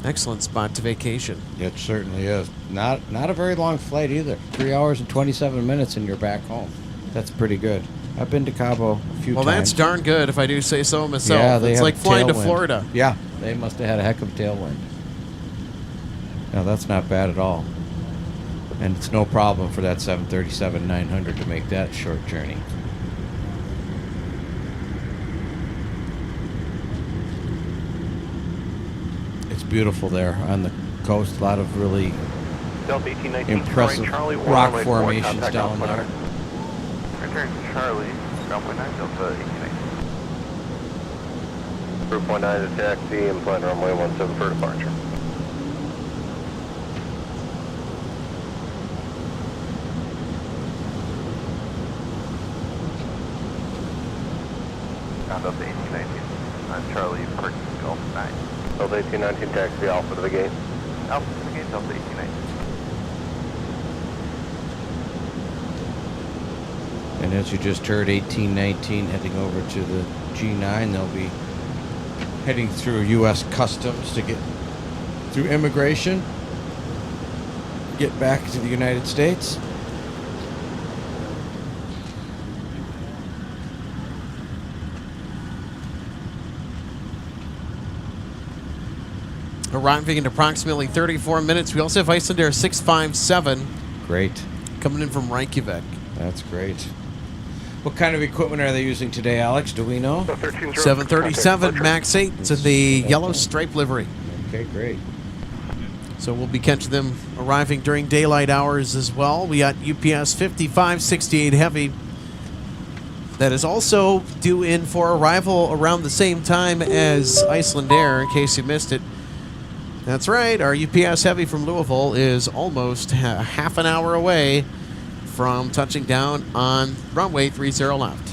excellent spot to vacation. It certainly is. Not a very long flight either. 3 hours and 27 minutes and you're back home. That's pretty good. I've been to Cabo a few times. Well, that's darn good if I do say so myself. Yeah, it's like flying to Florida. Yeah, they must have had a heck of a tailwind. No, that's not bad at all. And it's no problem for that 737-900 to make that short journey. It's beautiful there on the coast. A lot of really impressive rock formations down there. Return to Charlie, ground point 9, Delta 1890. Group 19 to taxi and plan runway 17 for departure. Delta 1819. On Charlie, Park Golf 9. Delta 1819, taxi Alpha to the gate. Alpha to the gate, Delta 1819. And as you just heard, 1819 heading over to the G9. They'll be heading through U.S. Customs to get through immigration, get back to the United States. Arriving in approximately 34 minutes. We also have Icelandair 657. Great. Coming in from Reykjavik. That's great. What kind of equipment are they using today, Alex? Do we know? 737 MAX 8. It's in the yellow stripe livery. Okay, great. So we'll be catching them arriving during daylight hours as well. We got UPS 5568 Heavy. That is also due in for arrival around the same time as Icelandair, in case you missed it. That's right, our UPS Heavy from Louisville is almost half an hour away from touching down on runway 30 left.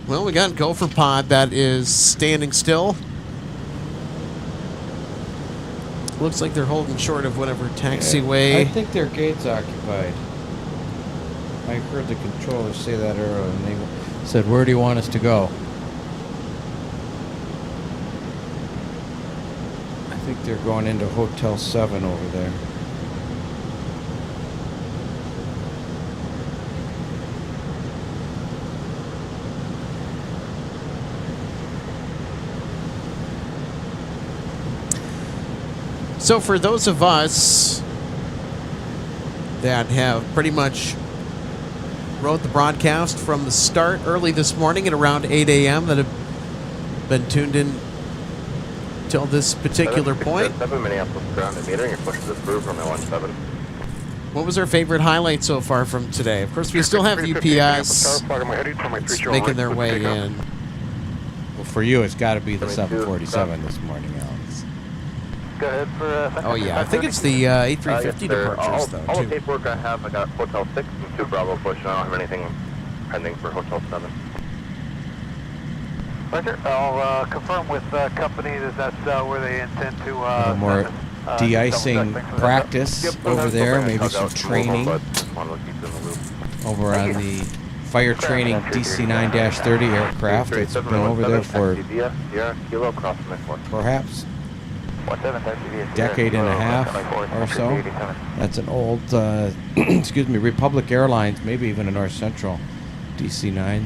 Well, we got Gopher Pod that is standing still. Looks like they're holding short of whatever taxiway. I think their gate's occupied. I heard the controller say that earlier, and they said, "Where do you want us to go?" I think they're going into Hotel 7 over there. So for those of us that have pretty much wrote the broadcast from the start early this morning at around 8 a.m. that have been tuned in till this particular point, Minneapolis grounded metering, you're pushing this through from 17. what was our favorite highlight so far from today? Of course, we still have UPS making their way in. Well, for you, it's got to be the 747 this morning, Alex. Go ahead for Oh yeah, I think it's the A350 departures though all too. the paperwork I have, I got Hotel 6 and 2 Bravo push. I don't have anything pending for Hotel 7. Roger. I'll confirm with company that that's where they intend to. A little more de-icing practice over there, maybe some training over on the fire training DC-9-30 aircraft. It's been over there for perhaps a decade and a half or so. That's an old, excuse me, Republic Airlines, maybe even a North Central DC-9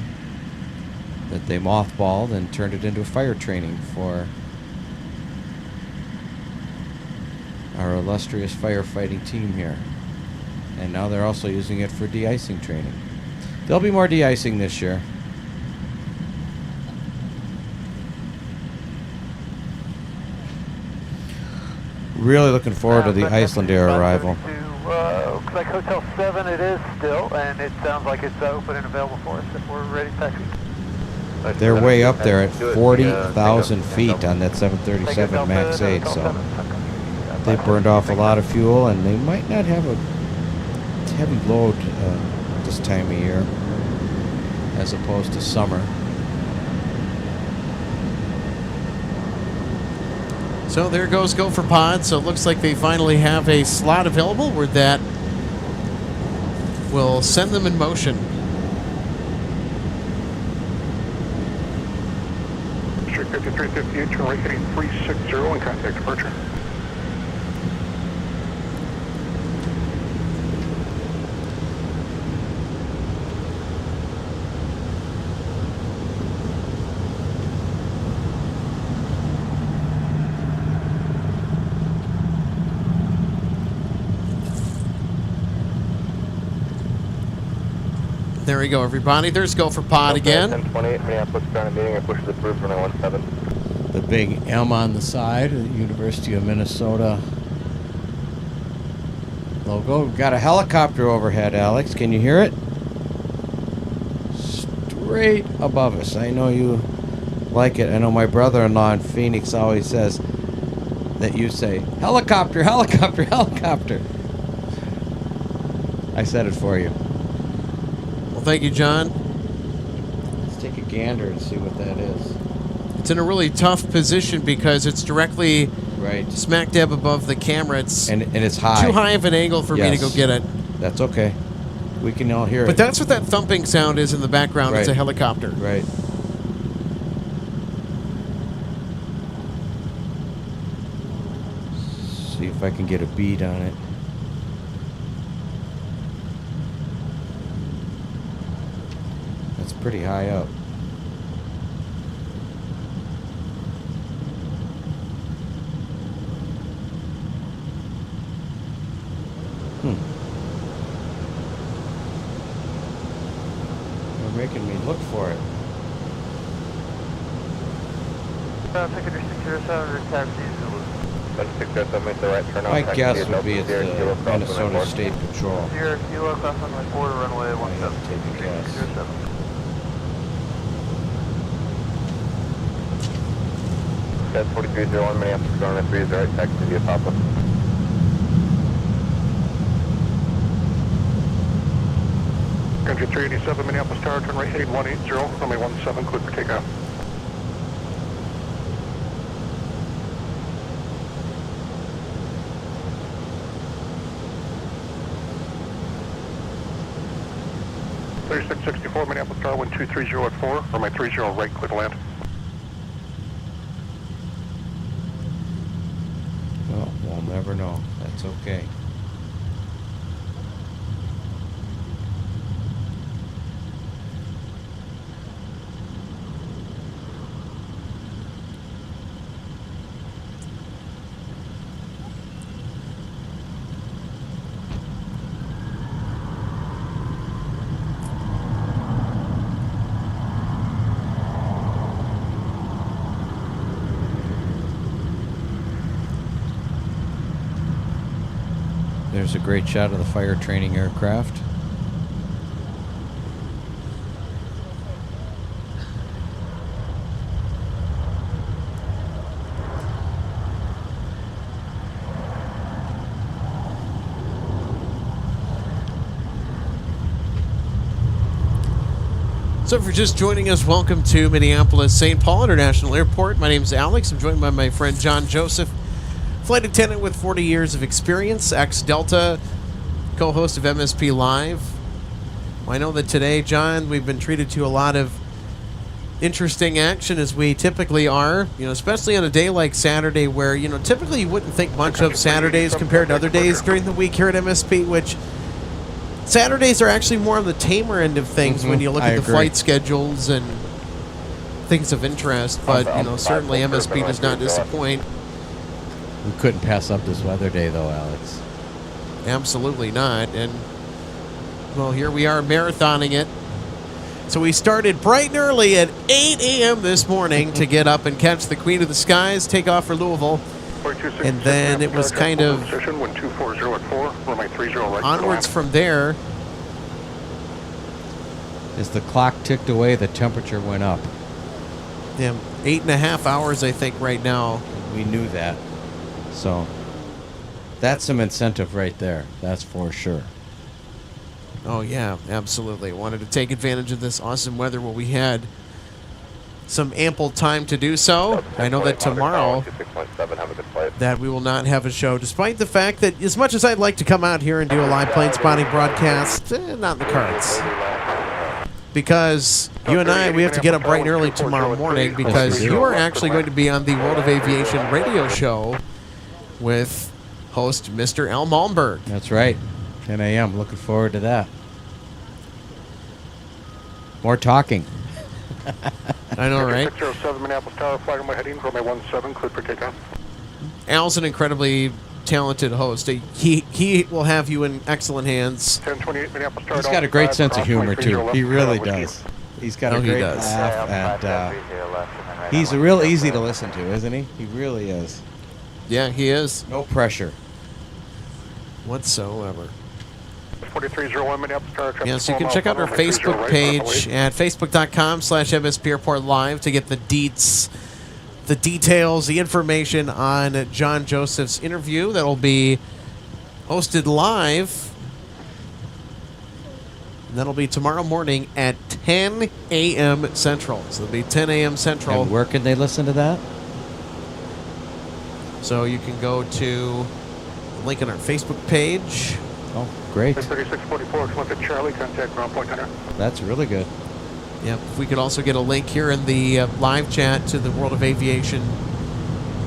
that they mothballed and turned it into fire training for our illustrious firefighting team here. And now they're also using it for de-icing training. There'll be more de-icing this year. Really looking forward to the Iceland Air arrival. Looks like Hotel 7 it is still, and it sounds like it's open and available for us if we're ready to taxi. They're way up there at 40,000 feet on that 737 MAX 8, so they burned off a lot of fuel, and they might not have a heavy load this time of year as opposed to summer. So there goes Go for Pod. So it looks like they finally have a slot available where that will send them in motion. District 5358, turn right heading 360 and contact departure. There we go, everybody. There's Go for Pod again. 1028, Minneapolis, ground meeting. I push the approved runway 17. The big M on the side of the University of Minnesota logo. We've got a helicopter overhead, Alex. Can you hear it? Straight above us. I know you like it. I know my brother-in-law in Phoenix always says that you say, helicopter, helicopter, helicopter. I said it for you. Well, thank you, John. Let's take a gander and see what that is. It's in a really tough position because it's directly right smack dab above the camera. It's and it's high. Too high of an angle for me to go get it. That's okay. We can all hear it. But that's what that thumping sound is in the background. Right. It's a helicopter. Right. See if I can get a bead on it. That's pretty high up. They're making me look for it. Ticket 607 taxi. Make the right turn My guess would be it's the Minnesota State Patrol. Sierra Kilo, cross runway 4 to runway I have to take a guess. 607. That's 4301, Minneapolis, ground 3 is the right taxi via Papa. Country 387, Minneapolis Tower, turn right heading 180, runway 17, clear for takeoff. .3664, Minneapolis Tower, 1230 at 4, runway 30 right, clear to land. Well, we'll never know. That's okay. There's a great shot of the fire training aircraft. So if you're just joining us, welcome to Minneapolis St. Paul International Airport. My name is Alex. I'm joined by my friend John Joseph, flight attendant with 40 years of experience, ex-Delta, co-host of MSP Live. I know that today, John, we've been treated to a lot of interesting action as we typically are, especially on a day like Saturday where, typically you wouldn't think much of Saturdays compared to other days during the week here at MSP, which Saturdays are actually more on the tamer end of things when you look at the flight schedules and things of interest, but, certainly MSP does not disappoint. We couldn't pass up this weather day, though, Alex. Absolutely not. And, well, here we are marathoning it. So we started bright and early at 8 a.m. this morning to get up and catch the Queen of the Skies, take off for Louisville. And then it was kind of onwards from there. As the clock ticked away, the temperature went up. Yeah, 8.5 hours, I think, right now. We knew that. So that's some incentive right there. That's for sure. Oh, yeah, absolutely. Wanted to take advantage of this awesome weather while we had some ample time to do so. I know that tomorrow that we will not have a show, despite the fact that as much as I'd like to come out here and do a live plane spotting broadcast, not in the cards. Because you and I, we have to get up bright and early tomorrow morning because you are actually going to be on the World of Aviation radio show with host Mr. Al Malmberg. That's right. 10 a.m. Looking forward to that. More talking. I know, right? 607 Minneapolis Tower, flight on my heading, runway 17, cleared for takeoff. Al's an incredibly talented host. He will have you in excellent hands. 1028 Minneapolis Tower. He's got a great sense of humor, too. He really does. He's got a great laugh, and he's real easy to listen to, isn't he? He really is. Yeah, he is. No pressure whatsoever. 4301 Minneapolis Tower. Yeah, so you can check out our Facebook page at facebook.com/MSP Airport Live to get the deets, the details, the information on John Joseph's interview that will be hosted live. And that'll be tomorrow morning at 10 a.m. Central. So it'll be 10 a.m. Central. And where can they listen to that? So you can go to the link on our Facebook page. Oh, great. 3644, come up to Charlie, contact ground point hunter. That's really good. Yep. If we could also get a link here in the live chat to the World of Aviation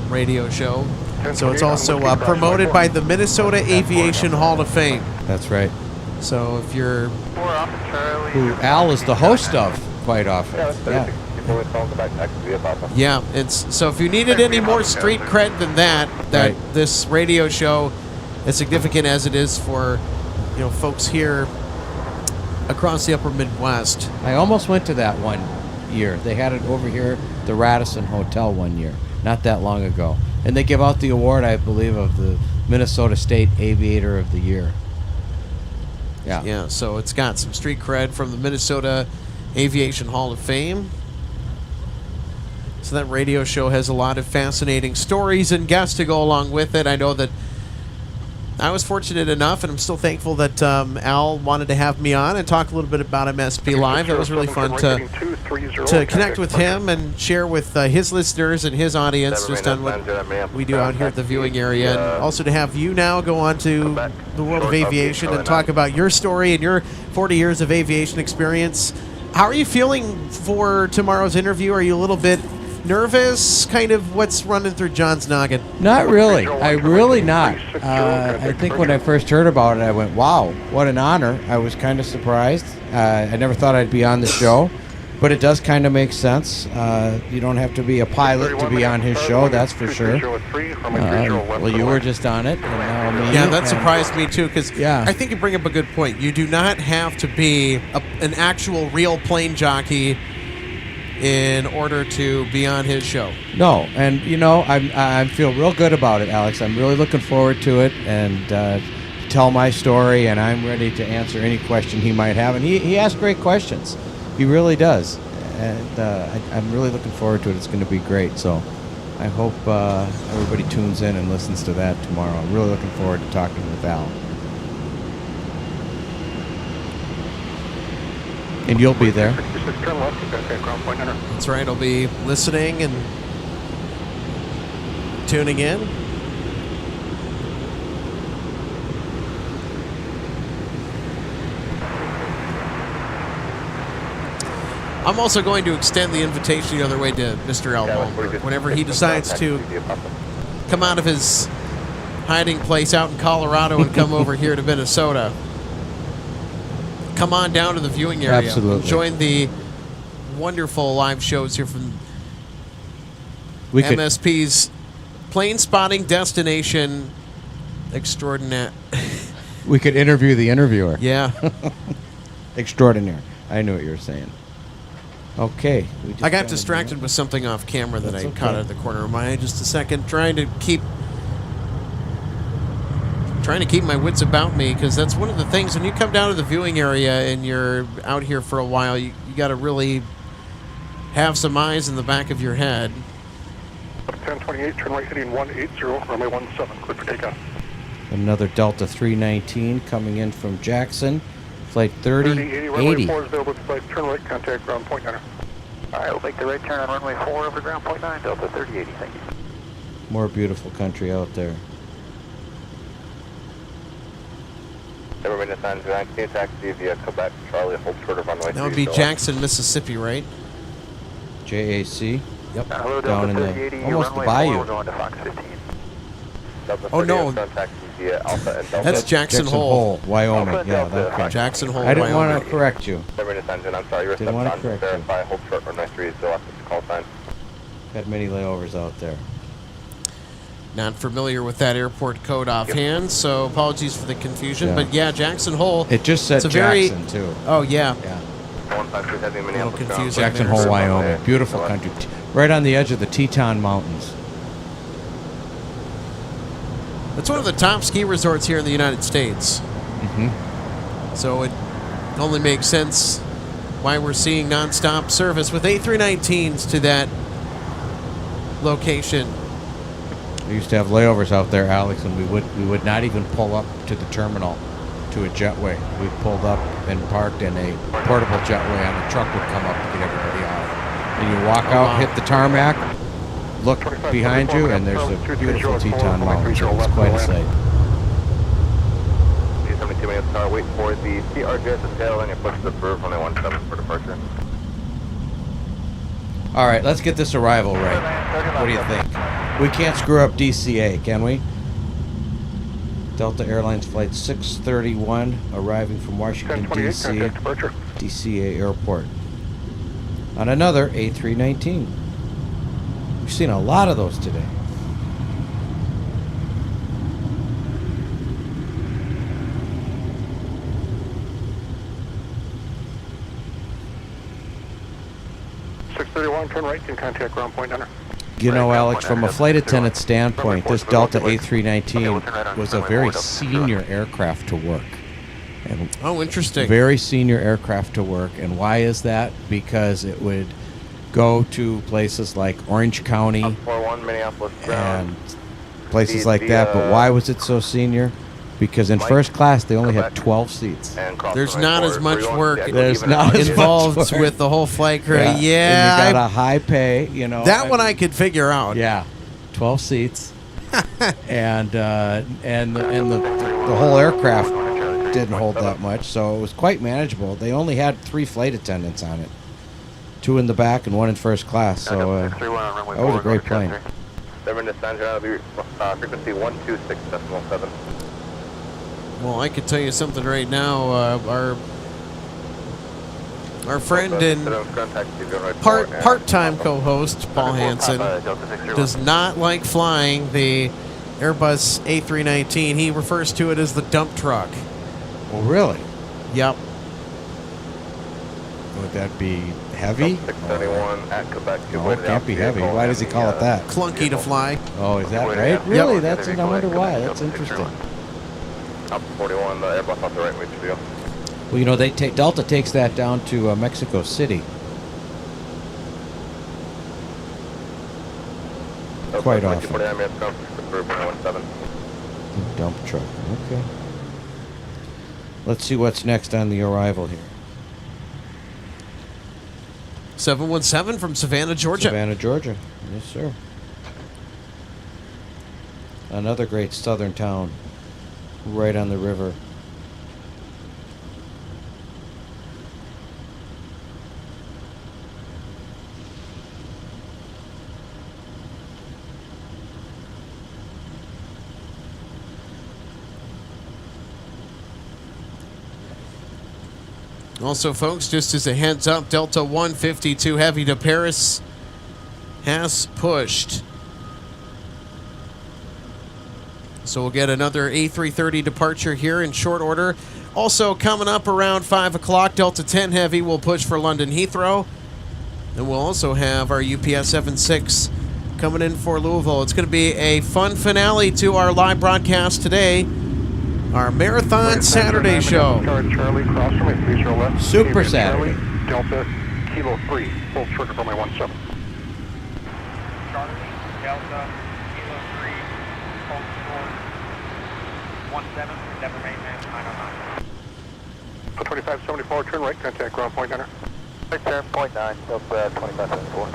radio show. So it's also promoted by the Minnesota Aviation Hall of Fame. That's right. So if you're... Who Al is the host of quite often. Yeah, it's so if you needed any more street cred than that right. This radio show, as significant as it is for, folks here across the upper Midwest. I almost went to that one year. They had it over here at the Radisson Hotel one year, not that long ago. And they give out the award, I believe, of the Minnesota State Aviator of the Year. Yeah. Yeah, so it's got some street cred from the Minnesota Aviation Hall of Fame. So that radio show has a lot of fascinating stories and guests to go along with it. I know that I was fortunate enough, and I'm still thankful that Al wanted to have me on and talk a little bit about MSP Live. It was really fun to connect with him and share with his listeners and his audience just on what we do out here at the viewing area. And also to have you now go on to the World of Aviation and talk about your story and your 40 years of aviation experience. How are you feeling for tomorrow's interview? Are you a little bit nervous? Kind of what's running through John's noggin? Not really. I'm really not. I think when I first heard about it, I went, wow, what an honor. I was kind of surprised. I never thought I'd be on the show, but it does kind of make sense. You don't have to be a pilot to be on his show, that's for sure. Well, you were just on it. And now me. Yeah, that surprised me too, because yeah. I think you bring up a good point. You do not have to be an actual real plane jockey in order to be on his show. No, and I feel real good about it, Alex. I'm really looking forward to it and tell my story, and I'm ready to answer any question he might have. And he asks great questions. He really does. And I'm really looking forward to it. It's going to be great. So I hope everybody tunes in and listens to that tomorrow. I'm really looking forward to talking with Al. And you'll be there. That's right. I'll be listening and tuning in. I'm also going to extend the invitation the other way to Mr. Al Malmberg. Whenever he decides to come out of his hiding place out in Colorado and come over here to Minnesota, come on down to the viewing area. Absolutely. Join the wonderful live shows here from MSP's plane spotting destination extraordinaire. We could interview the interviewer. Yeah. Extraordinaire. I knew what you were saying. Okay. I got distracted with something off camera that That's I okay. caught out of the corner of my eye just a second, trying to keep my wits about me, because that's one of the things when you come down to the viewing area and you're out here for a while, you got to really have some eyes in the back of your head. 1028, turn right heading 180, runway 17, clear for takeoff. Another Delta 319 coming in from Jackson. Flight 3080, runway 3080. 4 is available to flight, turn right, contact ground point 9. All right, we'll make the right turn on runway 4 over ground point 9, Delta 3080, thank you. More beautiful country out there. Never been to San Juan, can you taxi via Quebec, Charlie, hold short of runway 3. That would be Jackson, Mississippi, right? JAC. Yep. Hello, Down Delta in the 3080, almost the runway 4, bayou. we're going to Fox 15. Delta Oh, no. 30, taxi via Alpha and Delta. That's Jackson Hole. Wyoming. Alpha Yeah, Delta. okay. Jackson Hole, I didn't Wyoming. want to correct you. Never been to San Juan, I'm sorry, your Didn't wanna reception correct you. verify, hold short runway 3 is still after the call sign. Had many layovers out there. Not familiar with that airport code offhand, so apologies for the confusion. Yeah. But yeah, Jackson Hole. It just said It's a very- Jackson, too. Oh, yeah. Yeah. 153 heavy Minneapolis. confusing. Jackson there, Hole, so- Wyoming. Beautiful country. Right on the edge of the Teton Mountains. It's one of the top ski resorts here in the United States. Mm-hmm. So it only makes sense why we're seeing nonstop service with A319s to that location. We used to have layovers out there, Alex, and we would not even pull up to the terminal to a jetway. We pulled up and parked, and a portable jetway on a truck would come up to get everybody out. And you walk out, hit the tarmac, look behind you, and there's a beautiful Teton Mountains. It's quite a sight. 72 minutes car, wait for the CRJ at the tail, and you push the curve runway 17 for departure. All right, let's get this arrival right. What do you think? We can't screw up DCA, can we? Delta Airlines Flight 631 arriving from Washington, 1028, D.C. contact departure. DCA Airport. On another A319. We've seen a lot of those today. Turn right, can contact ground point 9. You know, Alex, from a flight attendant standpoint, this Delta A319 was a very senior aircraft to work. And Oh, interesting. very senior aircraft to work. And why is that? Because it would go to places like Orange County 41 Minneapolis ground. and places like that. But why was it so senior? Because in first class, they only had 12 seats. And cross There's runway not 4, as much where you want work to There's even not out. as much involved work. with the whole flight crew. And you Yeah, got a high pay, you know. that one I could figure out. Yeah, 12 seats, and the whole aircraft didn't hold that much, so it was quite manageable. They only had 3 flight attendants on it, 2 in the back and 1 in first class. So that was a great plane. 7 to San Juan, frequency 126.7. Well, I could tell you something right now. Our friend and part-time co-host Paul Hansen does not like flying the Airbus A319. He refers to it as the dump truck. Well, really? Yep. Would that be heavy? 671 at Quebec. No, it can't be heavy. Why does he call it that? Clunky to fly. Oh, is that right? Really? That's. I wonder why. That's interesting. Up 41, the Airbus off the right way to you. Well, you know, Delta takes that down to Mexico City. Quite often. 49 minutes come for 17. Dump truck. Okay. Let's see what's next on the arrival here. 717 from Savannah, Georgia. Savannah, Georgia. Yes, sir. Another great southern town, right on the river. Also, folks, just as a heads up, Delta 152 Heavy to Paris has pushed. So we'll get another A330 departure here in short order. Also coming up around 5 o'clock, Delta 10 Heavy will push for London Heathrow. And we'll also have our UPS 76 coming in for Louisville. It's going to be a fun finale to our live broadcast today. Our Marathon Saturday show. Charlie, cross from my 30 left. Super Saturday. Delta, Kilo 3, full trigger for my 17. Charlie, Delta, Kilo 3, hold short, 17, never maintenance, 909. 2574, turn right, contact ground point center. Right there, point 9, Delta 2574.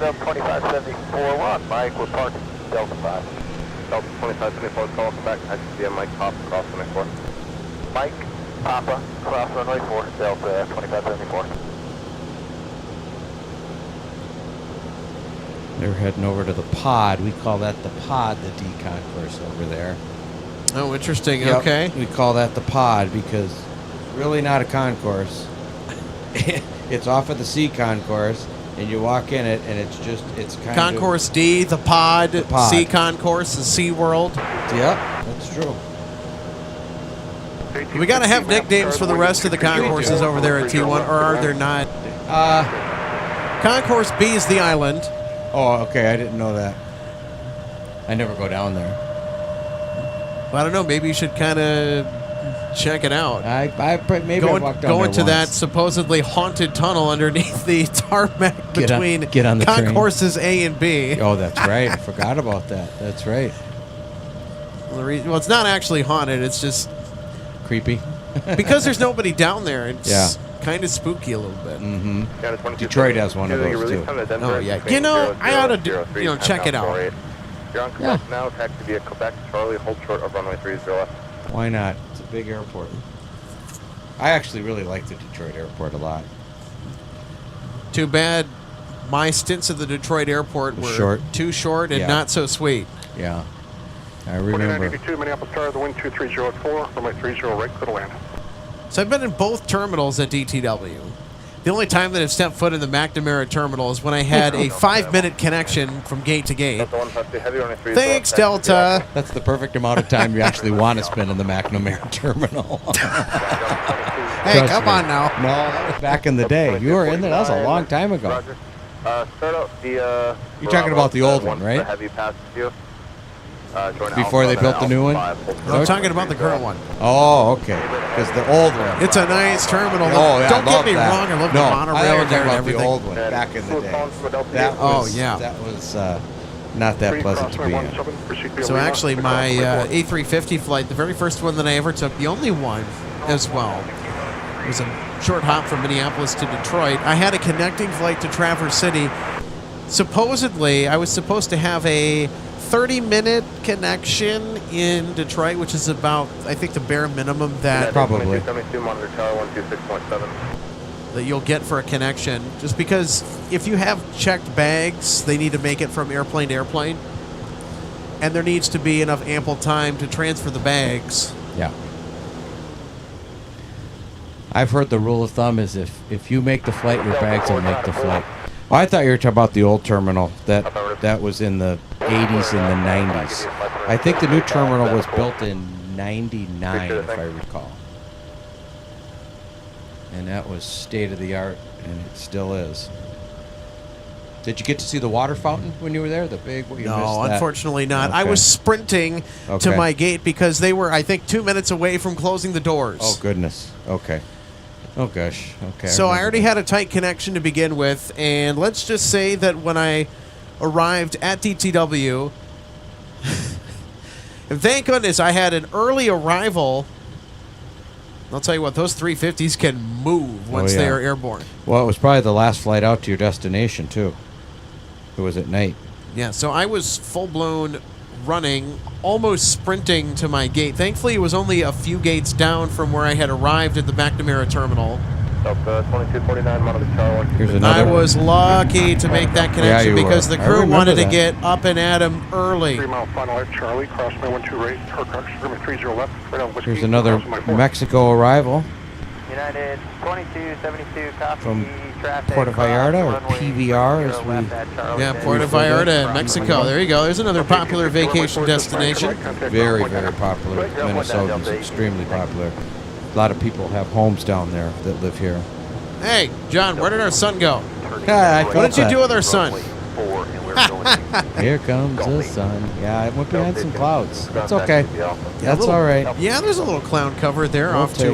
Delta 2574, we're on Mike, we're parked Delta 5. Delta 2574, call back, I should be a Mike Papa, cross runway 4. Mike Papa, cross runway 4, Delta 2574. They're heading over to the pod. We call that the pod, the D concourse over there. Oh, interesting. Yep, Okay. we call that the pod because it's really not a concourse. It's off of the C concourse, and you walk in it, and it's kind Concourse D, the pod, pod. C concourse, the Sea World. Yep, that's true. We got to have nicknames for the rest of the concourses over there at T1, or are there not? Concourse B is the island. Oh, okay, I didn't know that. I never go down there. Well, I don't know. Maybe you should kind of check it out. Maybe I walked down Going there to that once. supposedly haunted tunnel underneath the tarmac between get on the train. concourses A and B. Oh, that's right. I forgot about that. That's right. Well, it's not actually haunted. It's just Creepy. because there's nobody down there. It's Yeah. kind of spooky a little bit. Mm-hmm. Detroit has one of those, too. Oh, yeah. You know, I ought to check it out. You're on Quebec now, taxi via Quebec, Charlie, hold short of runway 30 left. Why not? It's a big airport. I actually really like the Detroit airport a lot. Too bad my stints at the Detroit airport were too short and not so sweet. Yeah. I remember. 4982, Minneapolis Tower, the wind 230 at 4, runway 30 right, clear to land. So I've been in both terminals at DTW. The only time that I've stepped foot in the McNamara terminal is when I had a 5-minute connection from gate to gate. Thanks, Delta. That's the perfect amount of time you actually want to spend in the McNamara terminal. Hey, come on now. No, that was back in the day. You were in there. That was a long time ago. Start out the, You're talking about the old one, right? Heavy pass view. Before they built the new one? I'm talking about the current one. Oh, okay. Because the old one. It's a nice terminal. Oh, yeah, Don't I love get me that. wrong. I love No, the monorail I there talking and about everything. the old one back in the day. That was, that was not that pleasant to be in. So actually, my A350 flight, the very first one that I ever took, the only one as well, was a short hop from Minneapolis to Detroit. I had a connecting flight to Traverse City. Supposedly, I was supposed to have a 30-minute connection in Detroit, which is about, I think, the bare minimum that Probably. that you'll get for a connection. Just because if you have checked bags, they need to make it from airplane to airplane. And there needs to be enough ample time to transfer the bags. Yeah. I've heard the rule of thumb is if you make the flight, your bags will make the flight. Oh, I thought you were talking about the old terminal that was in the 80s and the 90s. I think the new terminal was built in 99, if I recall. And that was state of the art, and it still is. Did you get to see the water fountain when you were there? The big one? No, unfortunately not. Okay. I was sprinting to my gate because they were, I think, 2 minutes away from closing the doors. Oh, goodness. Okay. Oh, gosh. Okay. So I already had a tight connection to begin with, and let's just say that when I arrived at DTW, and thank goodness I had an early arrival. I'll tell you what, those 350s can move once they are airborne. Well, it was probably the last flight out to your destination, too. It was at night. Yeah, so I was full-blown running, almost sprinting to my gate. Thankfully, it was only a few gates down from where I had arrived at the McNamara terminal. Here's another. I was lucky to make that connection because the crew wanted to get up and at him early. 3 mile final left, Charlie, cross my 12 right, Hercules, 30 left, right on Whiskey. Here's another Mexico arrival. United 2272, copy. From traffic. Puerto Vallarta or runway PVR as we... Yeah, Puerto Vallarta in Mexico. There you go. There's another popular vacation destination. Very, very popular. Minnesotans, extremely popular. A lot of people have homes down there that live here. Hey, John, where did our son go? Yeah, What did you do with our son? Here comes the sun. Yeah, it went behind some clouds. That's okay. That's all right. Yeah, there's a little cloud cover there We'll off take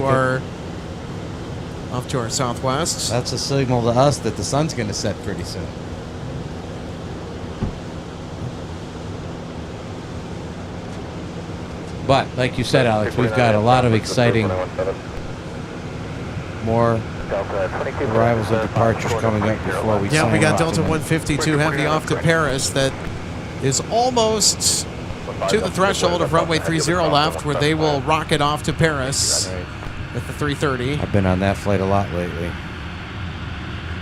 to our southwest. That's a signal to us that the sun's going to set pretty soon. But, like you said, Alex, we've got a lot of exciting more arrivals and departures coming up before we sign Yeah, we got off Delta tonight. 152 Heavy off to Paris that is almost to the threshold of runway 30 left, where they will rocket off to Paris at the 3:30. I've been on that flight a lot lately.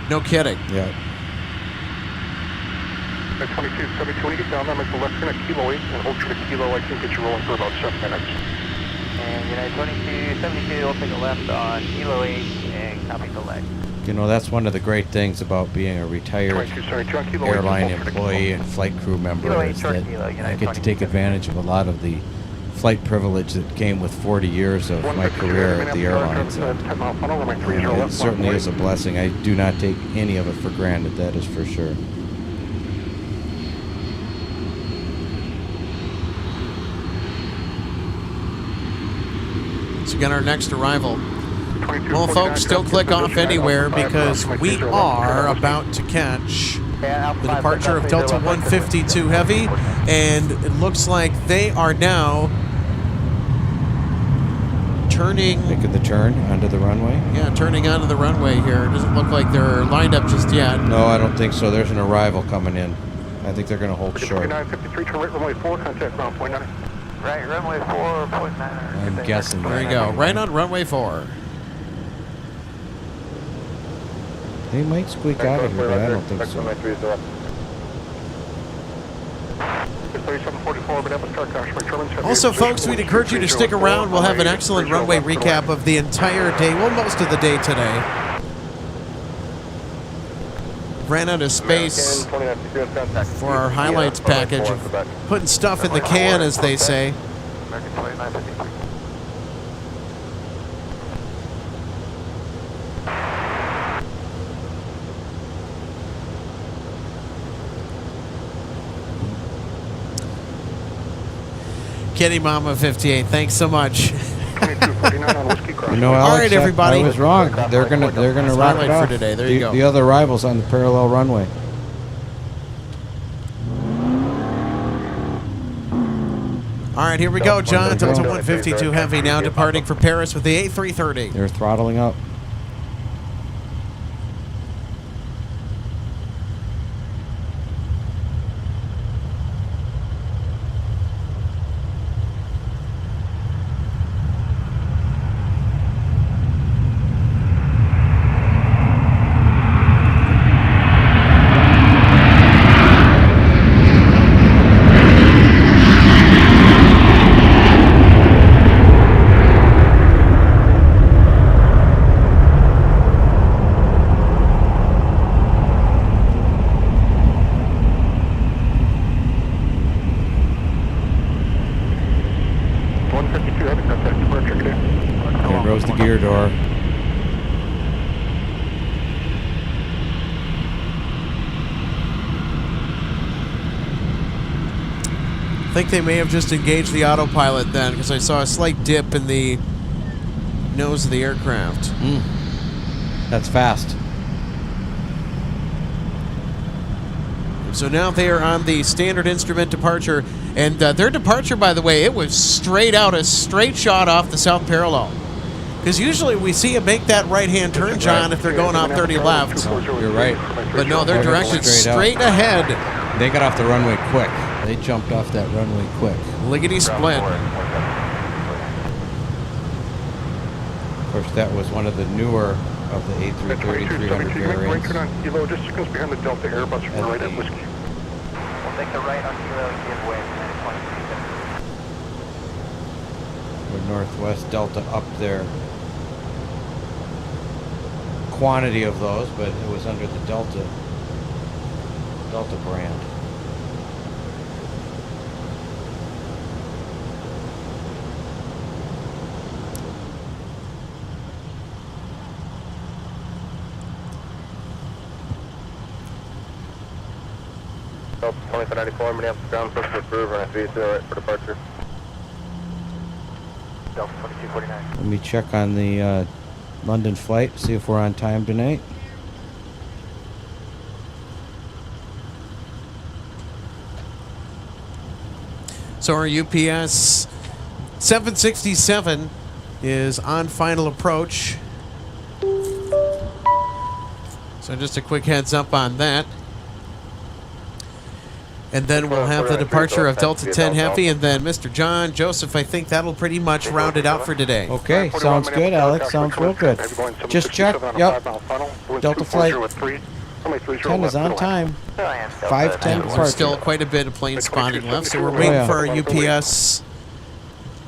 No kidding. Yeah. 2272, get down there, make the left turn at Kilo 8 and hold true to Kilo. I think that you're rolling for about 7 minutes. And United 2272 will take a left on Kilo 8 and copy the leg. You know, that's one of the great things about being a retired airline employee and flight crew member is that I get to take advantage of a lot of the flight privilege that came with 40 years of my career at the airlines. It certainly is a blessing. I do not take any of it for granted, that is for sure. So we got our next arrival. Well, folks, still click off anywhere because we are about to catch the departure of Delta 152 Heavy, and it looks like they are now making the turn onto the runway. Yeah, turning onto the runway here. It doesn't look like they're lined up just yet. No, I don't think so. There's an arrival coming in. I think they're going to hold short. 2953, turn right runway 4, contact ground point 9. Right, runway 4.9. I'm guessing. There you go, right on runway 4. They might squeak out of here, but I don't think so. Also, folks, we'd encourage you to stick around. We'll have an excellent runway recap of the entire day, well, most of the day today. Ran out of space for our highlights package of putting stuff in the can, as they say. Kitty Mama 58, thanks so much. You know, Alex, all right, everybody. I was wrong. They're gonna rock it off for today. There you go. The other arrivals on the parallel runway. All right, here we go, John. Delta 152 Heavy now departing for Paris with the A330. They're throttling up. There goes the gear door. I think they may have just engaged the autopilot then, because I saw a slight dip in the nose of the aircraft. That's fast. So now they are on the standard instrument departure, and their departure, by the way, it was straight out, a straight shot off the south parallel. Because usually we see them make that right-hand turn, John, if they're going off 30 left. You're right. But no, they're directed straight ahead. They got off the runway quick. They jumped off that runway quick. Lickety split. Of course, that was one of the newer of the A330, 300 variants. Turn on Kilo, just goes behind the Delta Airbus from right at Whiskey. We'll take the right on Kilo and give way. We're Northwest Delta up there. quantity of those, but it was under the Delta brand. Delta 2594, Minneapolis ground, push to approve, runway 30 right for departure. Delta 2249. Let me check on the London flight, see if we're on time tonight. So our UPS 767 is on final approach. So just a quick heads up on that. And then we'll have the departure of Delta 10 Heavy, and then Mr. John Joseph. I think that'll pretty much round it out for today. Okay, sounds good, Alex. Sounds real good. Just check. Yep. Delta Flight 10 is on time. 5:10 There's departure. still quite a bit of plane spotting left, so we're waiting for our UPS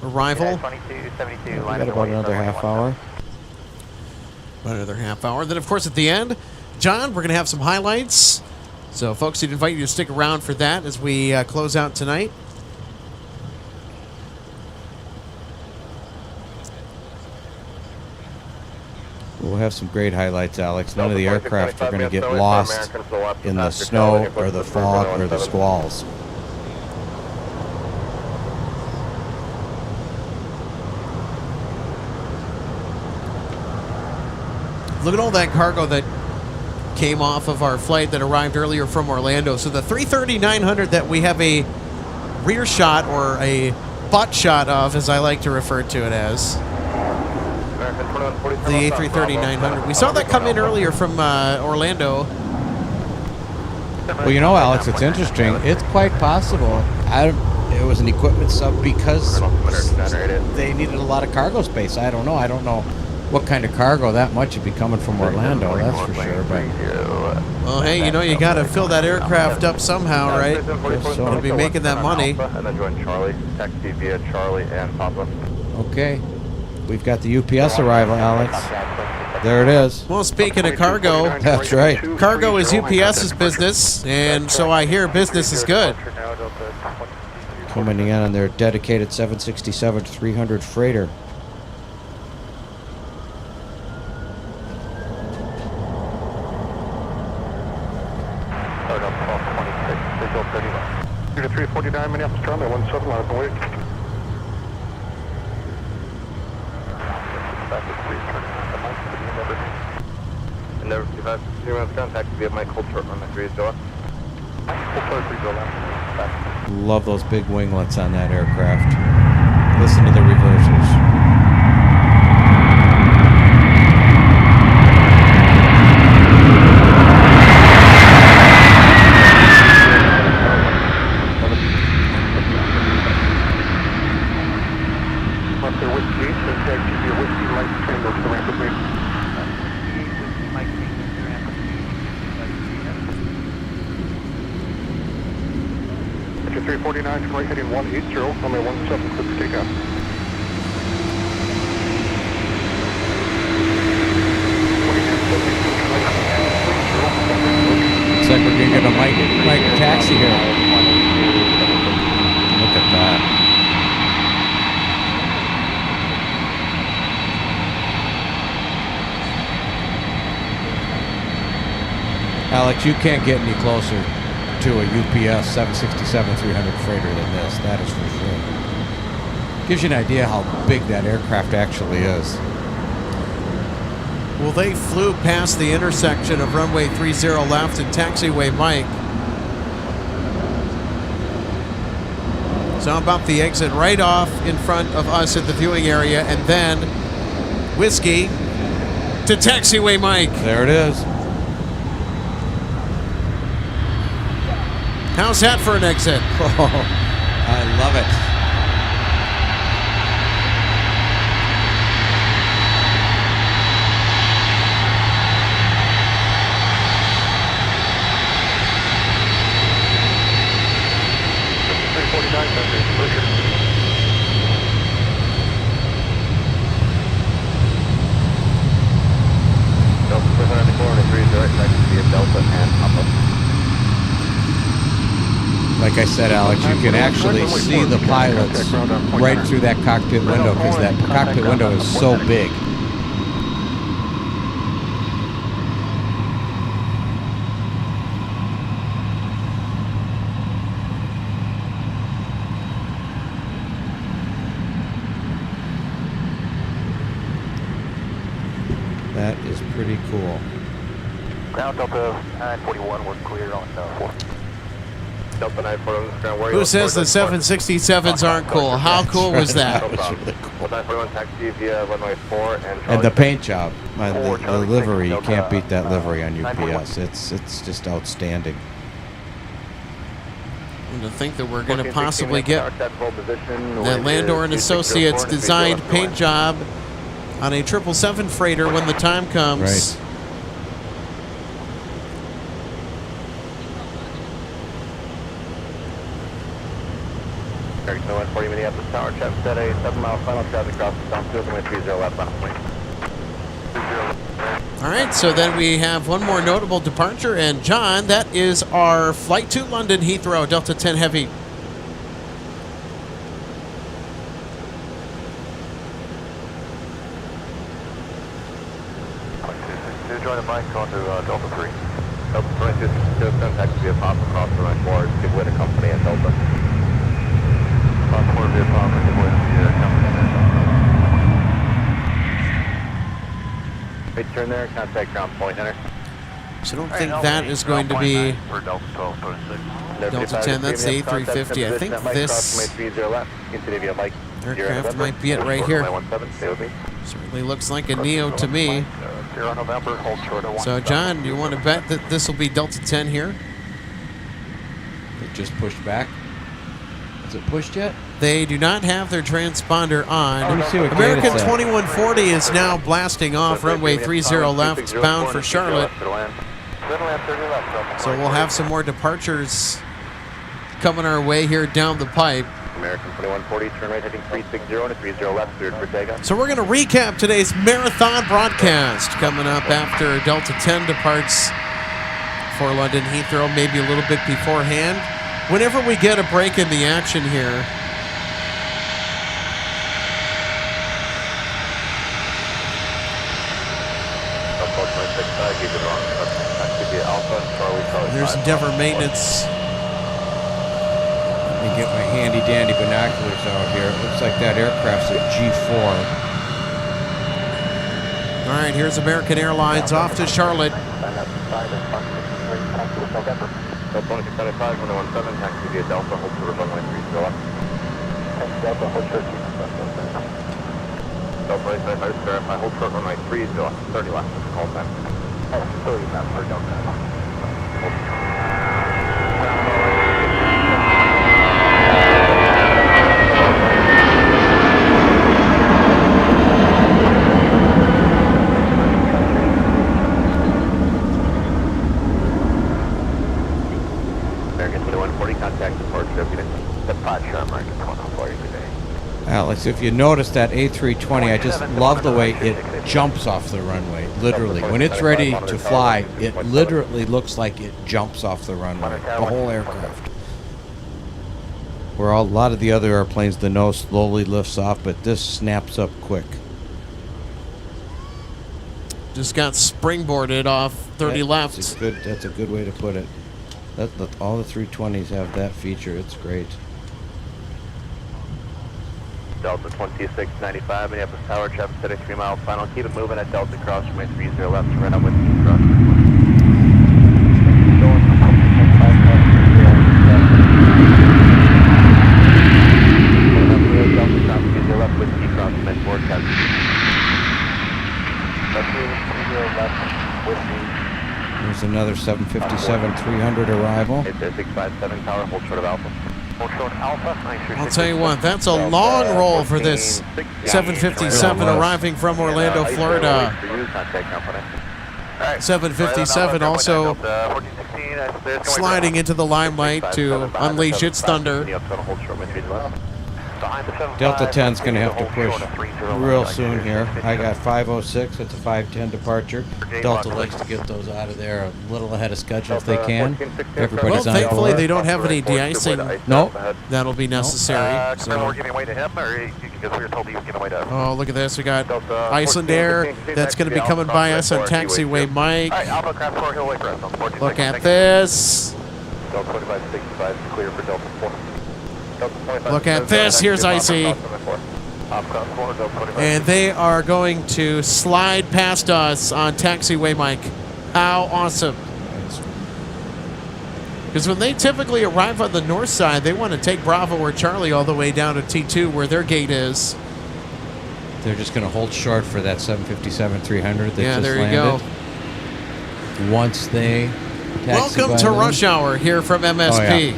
arrival. We got about another half hour. About another half hour. Then, of course, at the end, John, we're going to have some highlights. So, folks, we'd invite you to stick around for that as we close out tonight. We'll have some great highlights, Alex. None of the aircraft are going to get lost in the snow or the fog or the squalls. Look at all that cargo that came off of our flight that arrived earlier from Orlando. So the 330-900 that we have a rear shot or a butt shot of, as I like to refer to it as, the A330-900. We saw that come in earlier from Orlando. Well, you know, Alex, it's interesting. It's quite possible. It was an equipment sub because they needed a lot of cargo space. I don't know what kind of cargo that much would be coming from Orlando, that's for sure. But well, hey, you know, you got to fill that aircraft up somehow, right? It'll be making that money. And then join Charlie, taxi via Charlie and Papa. okay, we've got the UPS arrival, Alex. There it is. Well, speaking of cargo, That's right. cargo is UPS's business, and so I hear business is good. Coming in on their dedicated 767-300 freighter. Start up 1226, visual 31. Unit 349, Minneapolis Terminal 17, line of wait. And the event, zero contact via Mike Coulter on the 3 door. Mike Coulter, 3 door left. Love those big winglets on that aircraft. Listen to the reversers. Picture 349, right heading 180, runway 17, clear for takeoff. Looks like we're going to get a Mike taxi here. Look at that. Alex, you can't get any closer to a UPS 767-300 freighter than this. That is for sure. Gives you an idea how big that aircraft actually is. Well, they flew past the intersection of runway 30 left and taxiway Mike. So about the exit right off in front of us at the viewing area, and then whiskey to taxiway Mike. There it is. How's that for an exit? Oh, I love it. Delta Like I said, Alex, you can actually see the pilots right through that cockpit window because that cockpit window is so big. That is pretty cool. Ground Delta 941, we're clear on 4. Delta 941, ground warrior. Who says the 767s aren't cool? How cool was that? Delta 941, taxi via runway 4 And the paint job, the livery, you can't beat that livery on UPS. It's just outstanding. And to think that we're going to possibly get that Landor and Associates designed paint job on a 777 freighter when the time comes. Right. American 140 Minneapolis Tower, traffic set a 7-mile final traffic cross down 230 left on point. All right, so then we have one more notable departure, and John, that is our flight to London Heathrow, Delta 10 Heavy. Join the mic on to Delta 3. Delta 22, just taxi via Pop across the runway 4, give way to company at Delta. Pop 4 via Pop, give way to the company at Delta. Right turn there, contact ground point, enter. So I don't think that is going to be For Delta 1226. Delta 10, that's the A350. I think this aircraft might be it right here. Certainly looks like a Neo to me. So, John, do you want to bet that this will be Delta 10 here? It just pushed back. Is it pushed yet? They do not have their transponder on. Let me see what American Canada said. 2140 is now blasting off runway 30 left, bound for Charlotte. So we'll have some more departures coming our way here down the pipe. American 2140, turn right heading 360 and a 30 left, cleared for takeoff. So we're going to recap today's marathon broadcast coming up after Delta 10 departs for London Heathrow, maybe a little bit beforehand. Whenever we get a break in the action here, there's Endeavor Maintenance. Let me get my handy dandy binoculars out here. It looks like that aircraft's a G4. All right, here's American Airlines off to Charlotte. Delta 2675, 117, taxi via Delta, hold short of runway 30 left. Delta, hold short, Delta 2675, verify, hold short runway 30 left, call time. 30 left for Delta. American 2140, contact departure, departure, American 2140 today. Alex, if you notice that A320, I just love the way it jumps off the runway, literally. When it's ready to fly, it literally looks like it jumps off the runway, the whole aircraft. Where a lot of the other airplanes, the nose slowly lifts off, but this snaps up quick. Just got springboarded off 30 left. That's a good way to put it. All the 320s have that feature. It's great. Delta 2695, Minneapolis Tower, traffic set at 3 miles final. Keep it moving at Delta cross from 30 left, right up with the cross. Delta cross 30 left with the cross, and forecast. There's another 757-300 arrival. It's a 657 tower, hold short of Alpha. Hold short Alpha. I'll tell you what, that's a long roll for this 757 arriving from Orlando, Florida. 757 also sliding into the limelight to unleash its thunder. Delta 10's going to have to push real soon here. I got 5:06. It's a 5:10 departure. Delta likes to get those out of there a little ahead of schedule if they can. Everybody's Well, on thankfully board. they don't have any de-icing. No. That'll be necessary. Confirm we're So. giving way to him, or because we were told he was giving way to us. Oh, look at this. We got Iceland Air. That's going to be coming by us on taxiway Mike. All right, Alpha Craft 4, he'll wait for us on 14. Look at this. Delta 2565 is clear for Delta 4. Delta 25, Look at this. Here's Icy. And they are going to slide past us on taxiway Mike. How awesome. Because when they typically arrive on the north side, they want to take Bravo or Charlie all the way down to T2 where their gate is. They're just going to hold short for that 757-300 that just there you landed. go. Once they taxi Welcome by to them. Rush Hour here from MSP. Oh, yeah.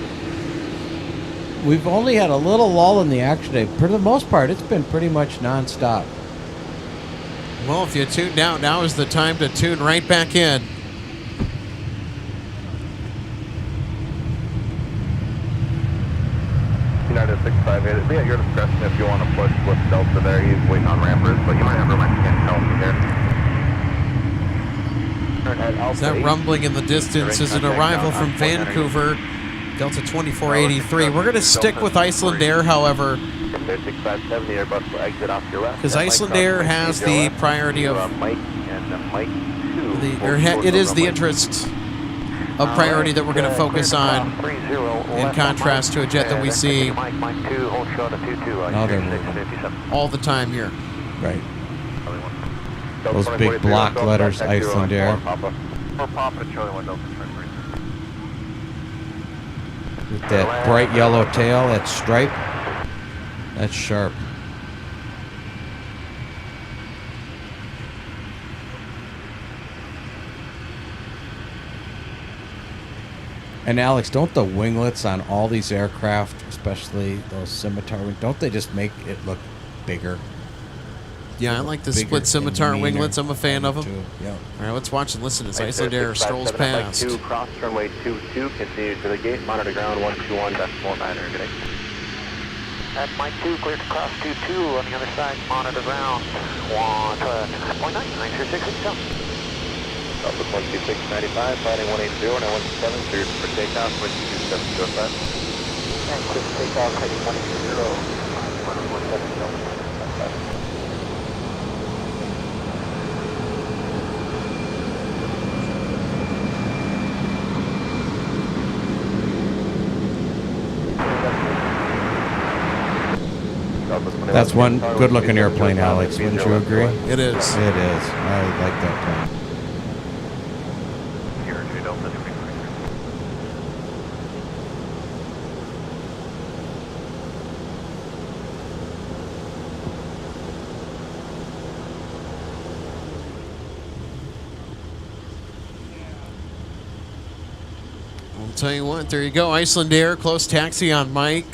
We've only had a little lull in the action today. For the most part, it's been pretty much nonstop. Well, if you tuned out, now is the time to tune right back in. United 658. It'd be at your discretion if you want to push with Delta there. He's waiting on rampers, but you might have room. I can't tell him here. Is that rumbling in the distance is an arrival from Vancouver, Delta 2483. We're going to stick with Iceland Air, however, because Iceland Air has the priority of it is the interest of priority that we're going to focus on, in contrast to a jet that we see Now they're moving. all the time here. Right. Those big block letters, Iceland Air. With that bright yellow tail, that stripe, that's sharp. And Alex, don't the winglets on all these aircraft, especially those scimitar wings, don't they just make it look bigger? Yeah, I like the Bigger split scimitar and meaner. winglets. I'm a fan of them. Too. Yeah. All right, let's watch and listen as Iceland Air strolls past. Cross runway 22, continue to the gate, monitor ground 121.49, good day. At Mike 2, clear to cross 22, on the other side, monitor ground 1.99667. Southwest 12695, fighting 180, 917, cleared for takeoff, with 2725. And quick takeoff, heading 180, 117. That's one good-looking airplane, Alex. Wouldn't you agree? It is. It is. I like that plane. I'll tell you what, there you go. Iceland Air, close taxi on Mike.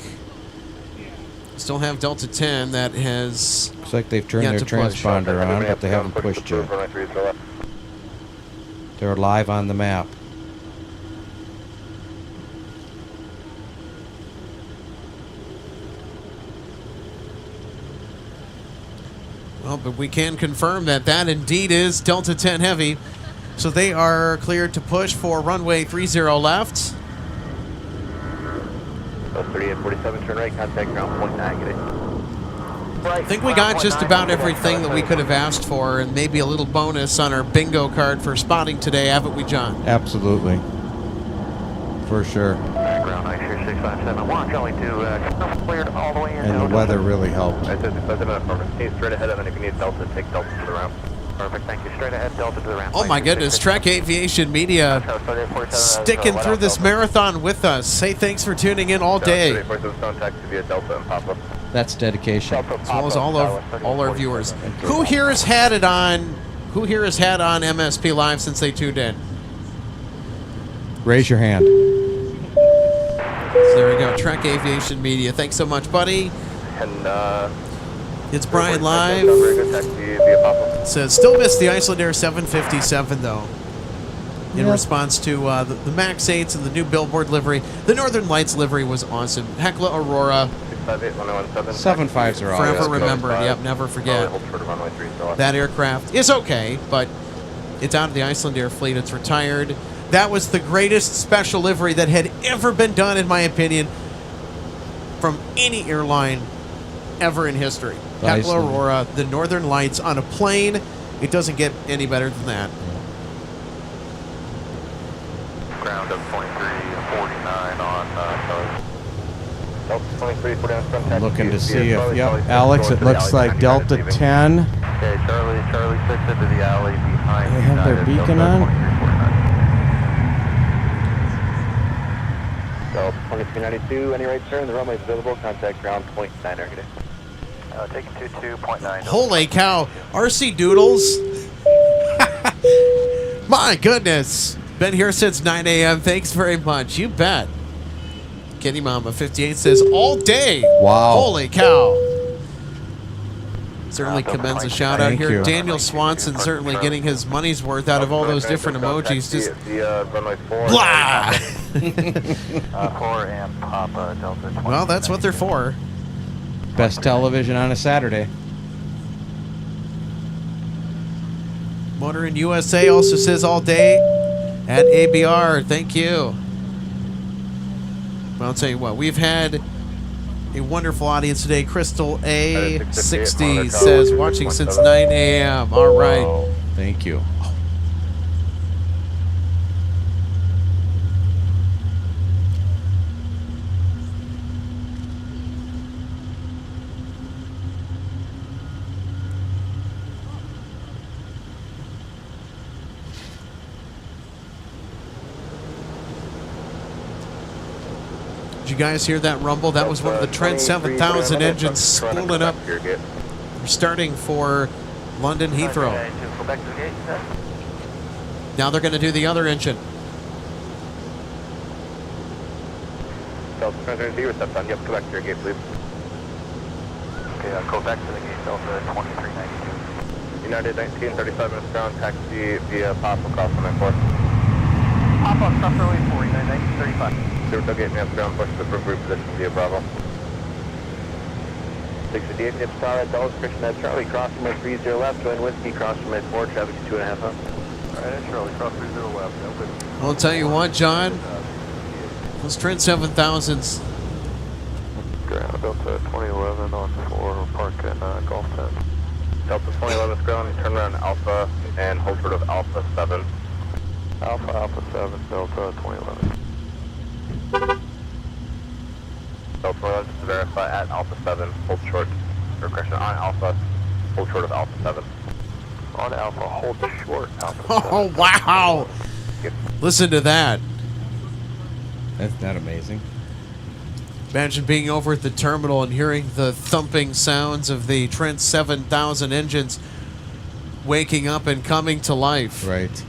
Still have Delta 10 that has. Looks like they've turned yet their to push. transponder on, but they haven't pushed yet. They're live on the map. Well, but we can confirm that that indeed is Delta 10 Heavy. So they are cleared to push for runway 30 left. 3847, turn right, contact ground point negative. I think we got just about everything that we could have asked for, and maybe a little bonus on our bingo card for spotting today, haven't we, John? Absolutely. For sure. Ground ice here, 657. Watch only to cleared all the way in. And the weather really helped. I said perfect. Straight ahead of it. If you need Delta, take Delta to the ramp. Perfect, thank you. Straight ahead, Delta to the ramp. Oh my goodness, Trek Aviation Media sticking through this marathon with us. Hey, thanks for tuning in all day. That's dedication. As well as all our viewers. Who here has had it on? Who here has had on MSP Live since they tuned in? Raise your hand. So there we go. Trek Aviation Media. Thanks so much, buddy. And it's Brian Live. Says still missed the Iceland Air 757 though. In response to the MAX 8s and the new billboard livery. The Northern Lights livery was awesome. Hecla Aurora 7.5s are always Forever good. remembered. Yep, never forget. That aircraft is okay, but it's out of the Iceland Air fleet. It's retired. That was the greatest special livery that had ever been done, in my opinion, from any airline ever in history. Hecla Aurora, the Northern Lights on a plane. It doesn't get any better than that. Ground of 2349 on Delta 2349 front. Looking to see if, yep, Alex, it looks like Delta 10. Okay, Charlie 6 into the alley behind. They have their beacon on. Delta 2392, any right turn, the runway is available, contact ground point 9 negative. Taking 22.9. Holy cow. RC Doodles. My goodness. Been here since 9 a.m. Thanks very much. You bet. Kitty Mama 58 says all day. Wow. Holy cow. Certainly commends a shout out Thank here. you. Daniel Swanson certainly getting his money's worth out of all those different emojis. Just runway 4. blah. 4 and Papa Delta 20. Well, that's what they're for. Best television on a Saturday. Motor in USA also says all day at ABR. Thank you. Well, I'll tell you what, we've had a wonderful audience today. Crystal A60 says watching since 9 a.m. All right. Thank you. Did you guys hear that rumble? That was one of the Trent 7000 engines spooling up. We're starting for London Heathrow. Now they're going to do the other engine. Delta 23 reception. Yep, go back to your gate, please. Okay, go back to the gate, Delta 2392. United 1935 minutes ground, taxi via Papa across the 94. Papa, stop early 49, 1935. Zero gate, maps ground, push to the group position via Bravo. 658, Nip Star at Dallas, Christian at Charlie, crossing my 30 left, join Whiskey, crossing my 4, traffic 2.5 up. Alright, at Charlie, cross 30 left, I'll tell you what, John, those Trent 7000s. Ground, Delta 2011 on 4, park in Golf 10. Delta 2011 is ground, turn around Alpha, and hold short of Alpha 7. Alpha 7, Delta 2011. Delta 2011, just to verify, at Alpha 7, hold short, or correction, on Alpha, hold short of Alpha 7. On Alpha, hold short, Alpha 7. Oh, wow. Listen to that. That's not amazing. Imagine being over at the terminal and hearing the thumping sounds of the Trent 7000 engines waking up and coming to life. Right.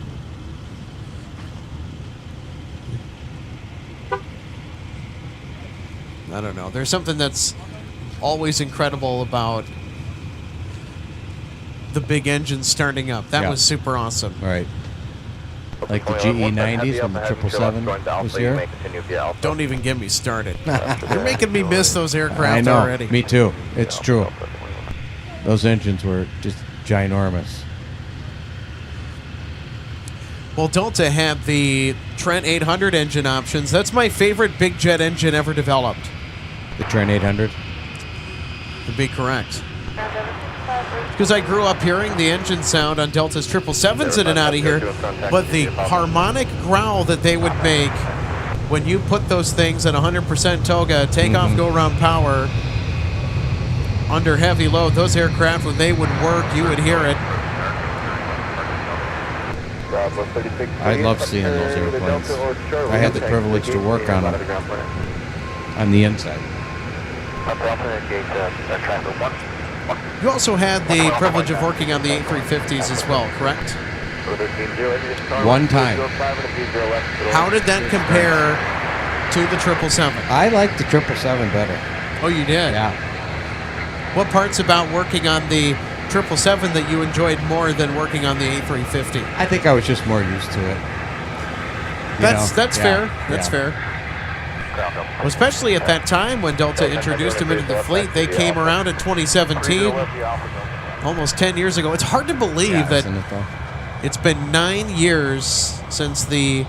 I don't know. There's something that's always incredible about the big engines starting up. That was super awesome. Right. Like the GE90s when the 777 was here. Don't even get me started. You're making me miss those aircraft I know. already. Me too. It's true. Those engines were just ginormous. Well, Delta had the Trent 800 engine options. That's my favorite big jet engine ever developed. The Trent 800? Would be correct. Because I grew up hearing the engine sound on Delta's 777s in and out of here, but the harmonic growl that they would make when you put those things at 100% toga, takeoff, go around power, under heavy load, those aircraft, when they would work, you would hear it. I love seeing those airplanes. I had the privilege to work on them on the inside. You also had the privilege of working on the A350s as well, correct? One time. How did that compare to the 777? I liked the 777 better. Oh, you did? Yeah. What parts about working on the 777 that you enjoyed more than working on the A350? I think I was just more used to it. That's fair. That's fair. Well, especially at that time when Delta introduced him into the fleet. They came around in 2017, almost 10 years ago. It's hard to believe that it's been 9 years since the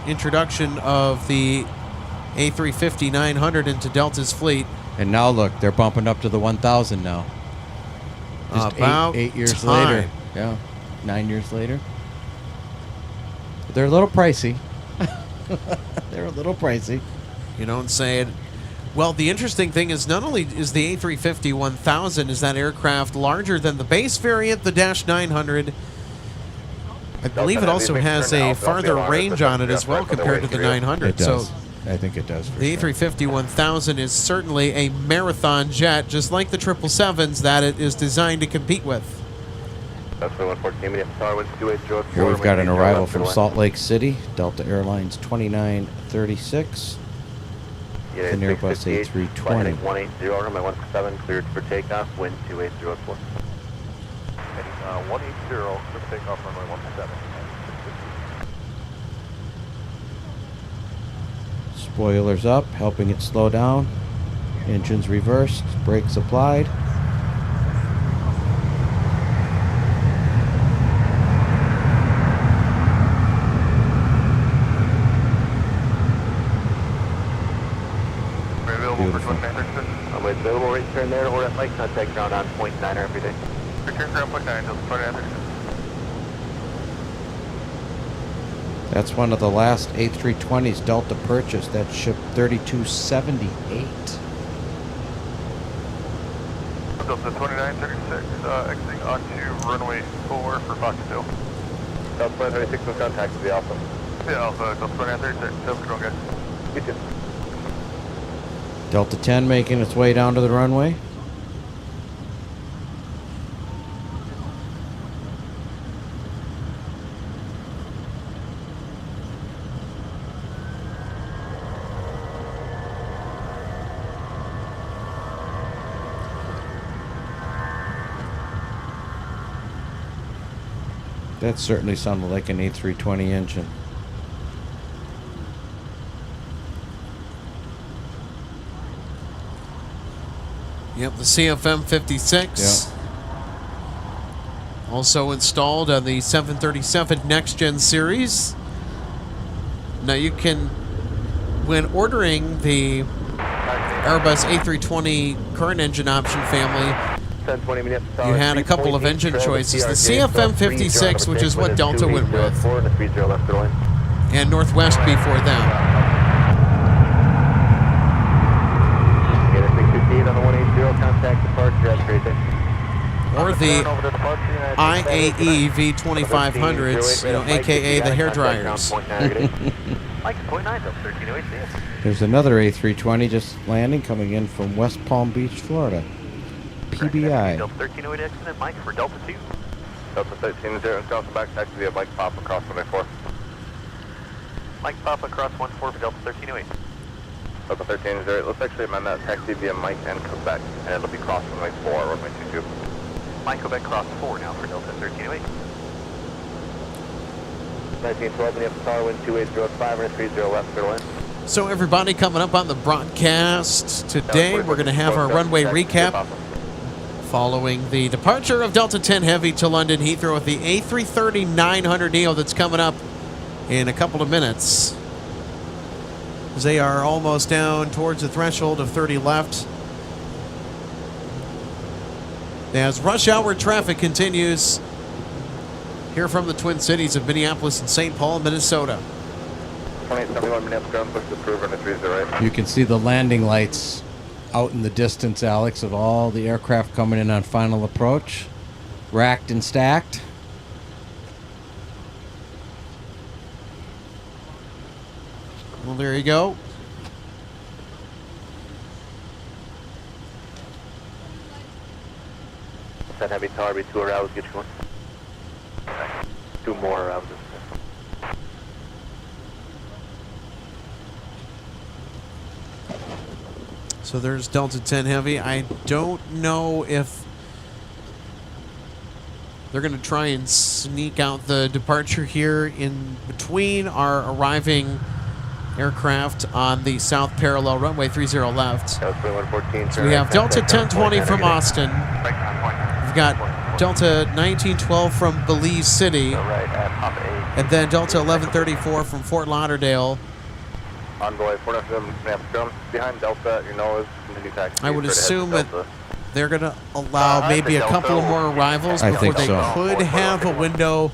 introduction of the A350-900 into Delta's fleet. And now look, they're bumping up to the 1,000 now. Just About eight years time. later. Yeah, 9 years later. They're a little pricey. They're a little pricey. You know what I'm saying? Well, the interesting thing is not only is the A350-1000 is that aircraft larger than the base variant, the Dash 900. I believe it also has a farther range on it as well compared to the 900. It does. So I think it does. For the sure. A350-1000 is certainly a marathon jet, just like the 777s that it is designed to compete with. That's 114, Minneapolis, 128, Here we've got an arrival from Salt Lake City, Delta Airlines 2936. Yeah, An Airbus A320. 180, runway 17, cleared for takeoff, wind 28 at 4. 180 for takeoff, runway 17. Spoilers up, helping it slow down. Engines reversed, brakes applied. Available, right turn there, or at light contact ground on .9 every day. Return ground point 9 until the front end. That's one of the last A320s Delta purchased that shipped 3278. Delta 2936, exiting onto runway 4 for Fox Hill. Delta 2936 with contact to the Alpha. Yeah, Alpha, Delta 2936, have a good one, guys. You too. Delta 10 making its way down to the runway. That certainly sounded like an A320 engine. Yep, the CFM56. Yeah. Also installed on the 737 Next Gen series. Now you can, when ordering the Airbus A320 current engine option family, you had a couple of engine choices. The CFM56, which is what Delta went with, and Northwest before them. Or the IAE V2500s, you know, aka the hair dryers. There's another A320 just landing, coming in from West Palm Beach, Florida. PBI. Delta 1308 exit, Mike for Delta 2. Delta 13-0, Delta back taxi via Mike Papa across runway 4. Mike Papa across 14 for Delta 1308. Delta 13-0, let's actually amend that taxi via Mike and Quebec, and it'll be cross runway 4, runway 22. Mike Quebec cross 4 now for Delta 1308. 1912, Minneapolis Tower, wind 2805 and 30 left, clear line. So everybody, coming up on the broadcast today, we're going to have our runway recap following the departure of Delta 10 Heavy to London Heathrow with the A330-900neo that's coming up in a couple of minutes. They are almost down towards the threshold of 30 left. As rush hour traffic continues here from the Twin Cities of Minneapolis and St. Paul, Minnesota. 2871 Minneapolis ground, push to approve, runway 30 right. You can see the landing lights out in the distance, Alex, of all the aircraft coming in on final approach. Racked and stacked. Well, there you go. That Heavy Tower, be 2 aroused, get you going. 2 more aroused. So there's Delta 10 Heavy. I don't know if they're going to try and sneak out the departure here in between our arriving aircraft on the south parallel runway 30 left. That was 2114. So we have Delta 1020 from Austin. We've got Delta 1912 from Belize City. Right at Hop 8. And then Delta 1134 from Fort Lauderdale. Envoy 497 Minneapolis. Behind Delta at your nose. Continue taxi. I would Straight ahead assume to that Delta. they're going to allow maybe a couple more arrivals I before think they so. could have a window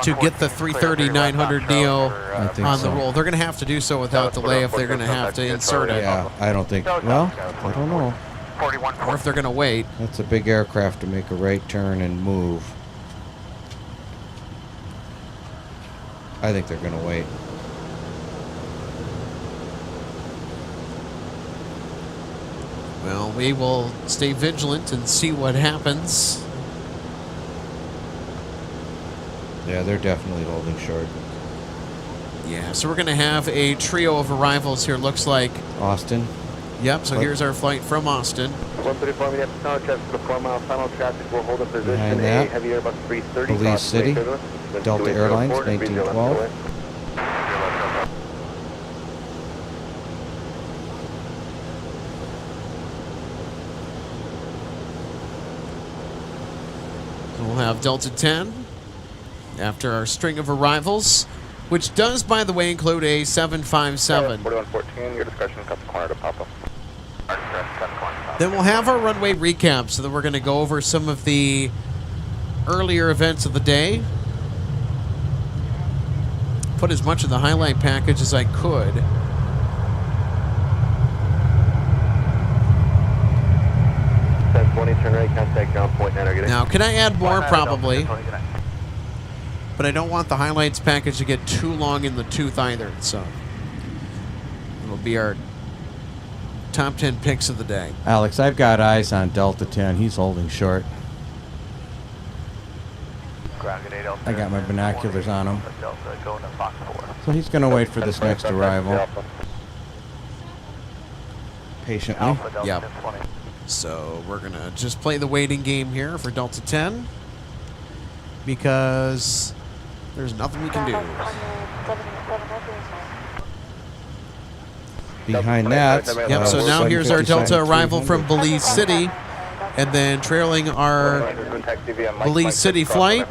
to get the 330-900 neo I think on so. the roll. They're going to have to do so without delay if they're going to have to insert it. Yeah, I don't think. Well, I don't know. Or if they're going to wait. That's a big aircraft to make a right turn and move. I think they're going to wait. Well, we will stay vigilant and see what happens. Yeah, they're definitely holding short. Yeah, so we're going to have a trio of arrivals here, looks like. Austin. Yep, so here's our flight from Austin. 134 Minneapolis, now traffic for the 4-mile final traffic will hold in position. Behind that, A heavy Airbus 330. Belize City, Delta Airlines, 1912. So we'll have Delta 10 after our string of arrivals, which does, by the way, include a 757. 4114, your discretion, cut the corner to Papa. Then we'll have our runway recap, so that we're going to go over some of the earlier events of the day. Put as much of the highlight package as I could. Turn right, contact ground point 9. Now, can I add more? Probably. But I don't want the highlights package to get too long in the tooth either, so it'll be our top 10 picks of the day. Alex, I've got eyes on Delta 10. He's holding short. I got my binoculars on him. So he's going to wait for this next arrival. Patiently. Yep. So we're going to just play the waiting game here for Delta 10 because there's nothing we can do. Behind that. Yep, so now here's our Delta arrival from Belize City, and then trailing our Belize City flight,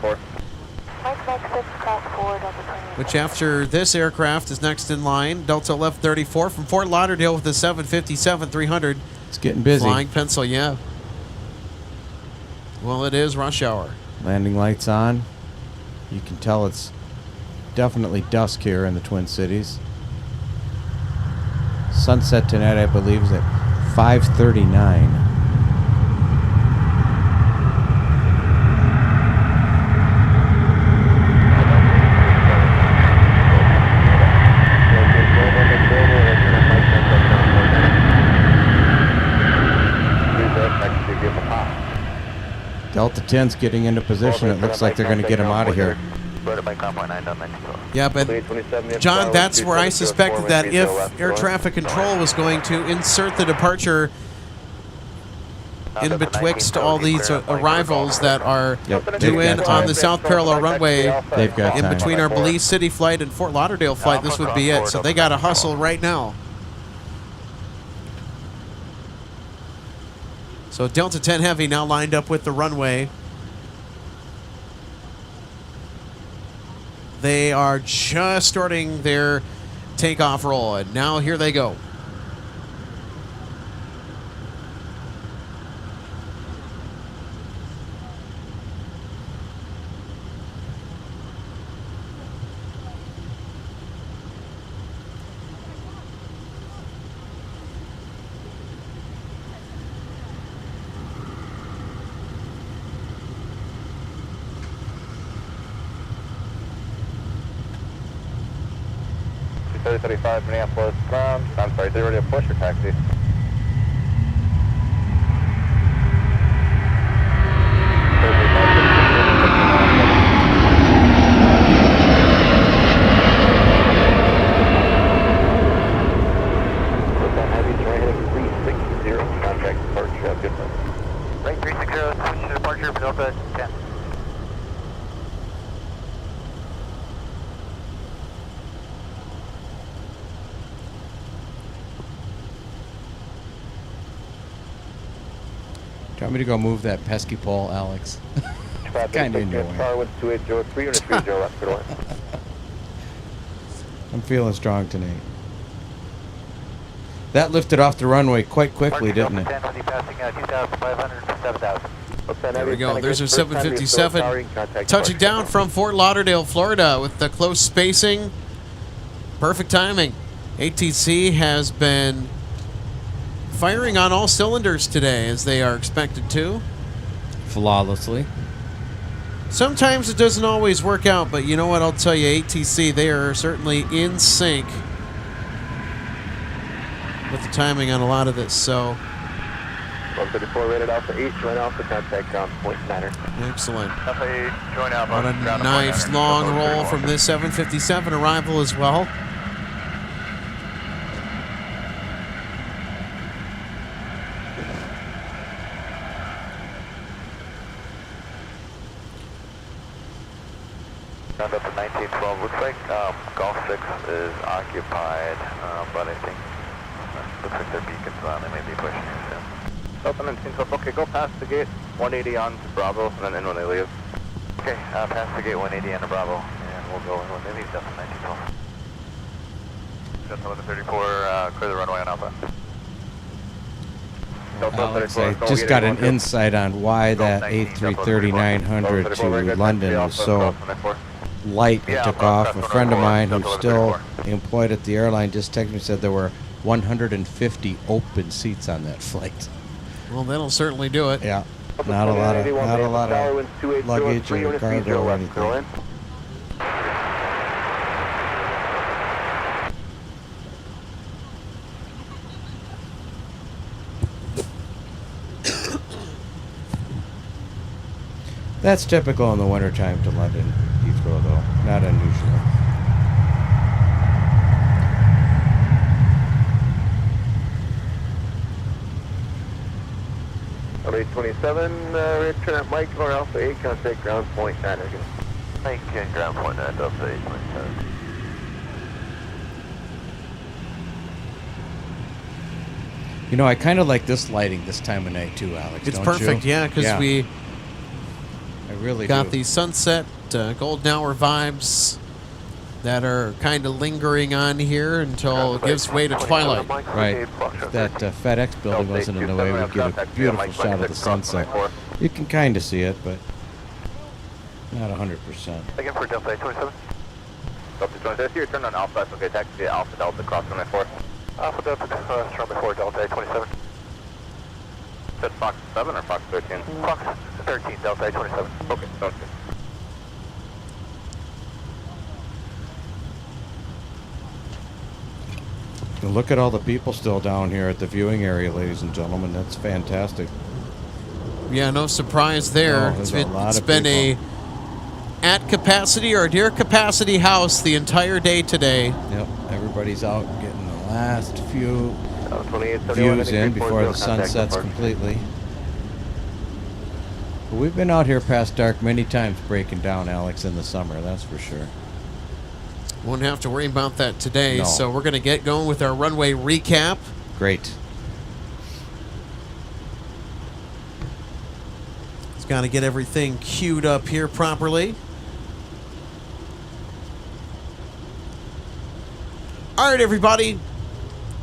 which after this aircraft is next in line, Delta 1134 from Fort Lauderdale with the 757-300. It's getting busy. Flying pencil, yeah. Well, it is rush hour. Landing lights on. You can tell it's definitely dusk here in the Twin Cities. Sunset tonight, I believe, is at 5:39. Delta 10's getting into position. It looks like they're going to get him out of here. Yeah, but John, that's where I suspected that if air traffic control was going to insert the departure in betwixt all these arrivals that are due in on the south parallel runway, they've got in time. between our Belize City flight and Fort Lauderdale flight, this would be it. So they got to hustle right now. So Delta 10 Heavy now lined up with the runway. They are just starting their takeoff roll, and now here they go. Thirty 35 Minneapolis ground. I'm sorry, they're ready to push or taxi. Heavy terrain 360, contact departure, good one. Right 360, switch to departure for Delta 10. you want me to go move that pesky pole, Alex? Kind of in your way. I'm feeling strong tonight. That lifted off the runway quite quickly, didn't it? There we go. There's our 757 touching down from Fort Lauderdale, Florida with the close spacing. Perfect timing. ATC has been firing on all cylinders today as they are expected to. Flawlessly. Sometimes it doesn't always work out, but you know what? I'll tell you, ATC, they are certainly in sync with the timing on a lot of this. So 134 rated Alpha 8, join Alpha, contact ground point 9er. excellent. Alpha 8, join Alpha. What a nice long roll from this 757 arrival as well. Round up to 1912. Looks like Golf 6 is occupied, but I think looks like their beacon's on. They may be pushing you soon. Delta 1912. Okay, go past the gate 180 on to Bravo, and then in when they leave. Okay, past the gate 180 on to Bravo, and we'll go in when they leave. Delta 1912. Delta 1134, clear the runway on Alpha. Alex, I just got an insight on why that A330-900 to London was so light and took off. A friend of mine who's still employed at the airline just texted me and said there were 150 open seats on that flight. Well, that'll certainly do it. Yeah, not a lot of luggage or cargo or anything. That's typical in the wintertime to London Heathrow, though. Not unusual. Alpha 27, return at Mike or Alpha 8, contact ground point 9 again. Mike and ground point 9, Alpha 827. You know, I kind of like this lighting this time of night, too, Alex. It's don't perfect, you? yeah, because we I really got do. the sunset, golden hour vibes that are kind of lingering on here until it gives way to twilight. Right. If that FedEx building wasn't in the way, we'd get a beautiful shot of the sunset. You can kind of see it, but not 100%. Again for Delta 27. Delta 27, here, turn on Alpha, okay, taxi Alpha Delta, cross runway 4. Alpha Delta, runway 4, Delta 27. Is that Fox 7 or Fox 13? Fox 13, Delta 27. Okay, sounds good. And look at all the people still down here at the viewing area, ladies and gentlemen. That's fantastic. Yeah, no surprise there. No, It's been a at capacity or near capacity house the entire day today. Yep, everybody's out getting the last few views in before the sun sets completely. But we've been out here past dark many times breaking down, Alex, in the summer, that's for sure. Won't have to worry about that today, No. so we're going to get going with our runway recap. Great. It's got to get everything queued up here properly. All right, everybody.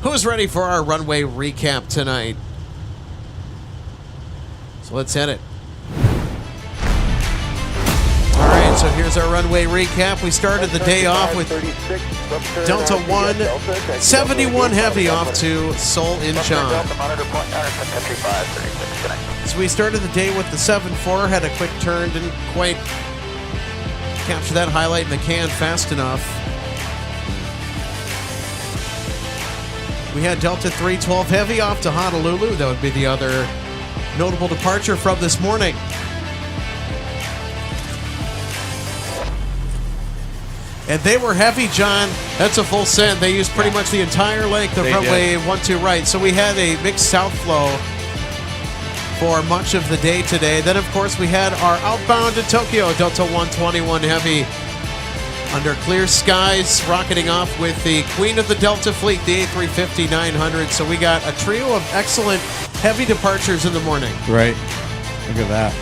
Who's ready for our runway recap tonight? So let's hit it. All right, so here's our runway recap. We started the day off with Delta 1, 71 Heavy off to Seoul Incheon. So we started the day with the 7-4, had a quick turn, didn't quite capture that highlight in the can fast enough. We had Delta 312 Heavy off to Honolulu. That would be the other notable departure from this morning. And they were heavy, John. That's a full send. They used pretty much the entire length of runway 12 right. So we had a mixed south flow for much of the day today. Then, of course, we had our outbound to Tokyo, Delta 121 Heavy. Under clear skies, rocketing off with the queen of the Delta fleet, the A350-900. So we got a trio of excellent heavy departures in the morning. Right. Look at that.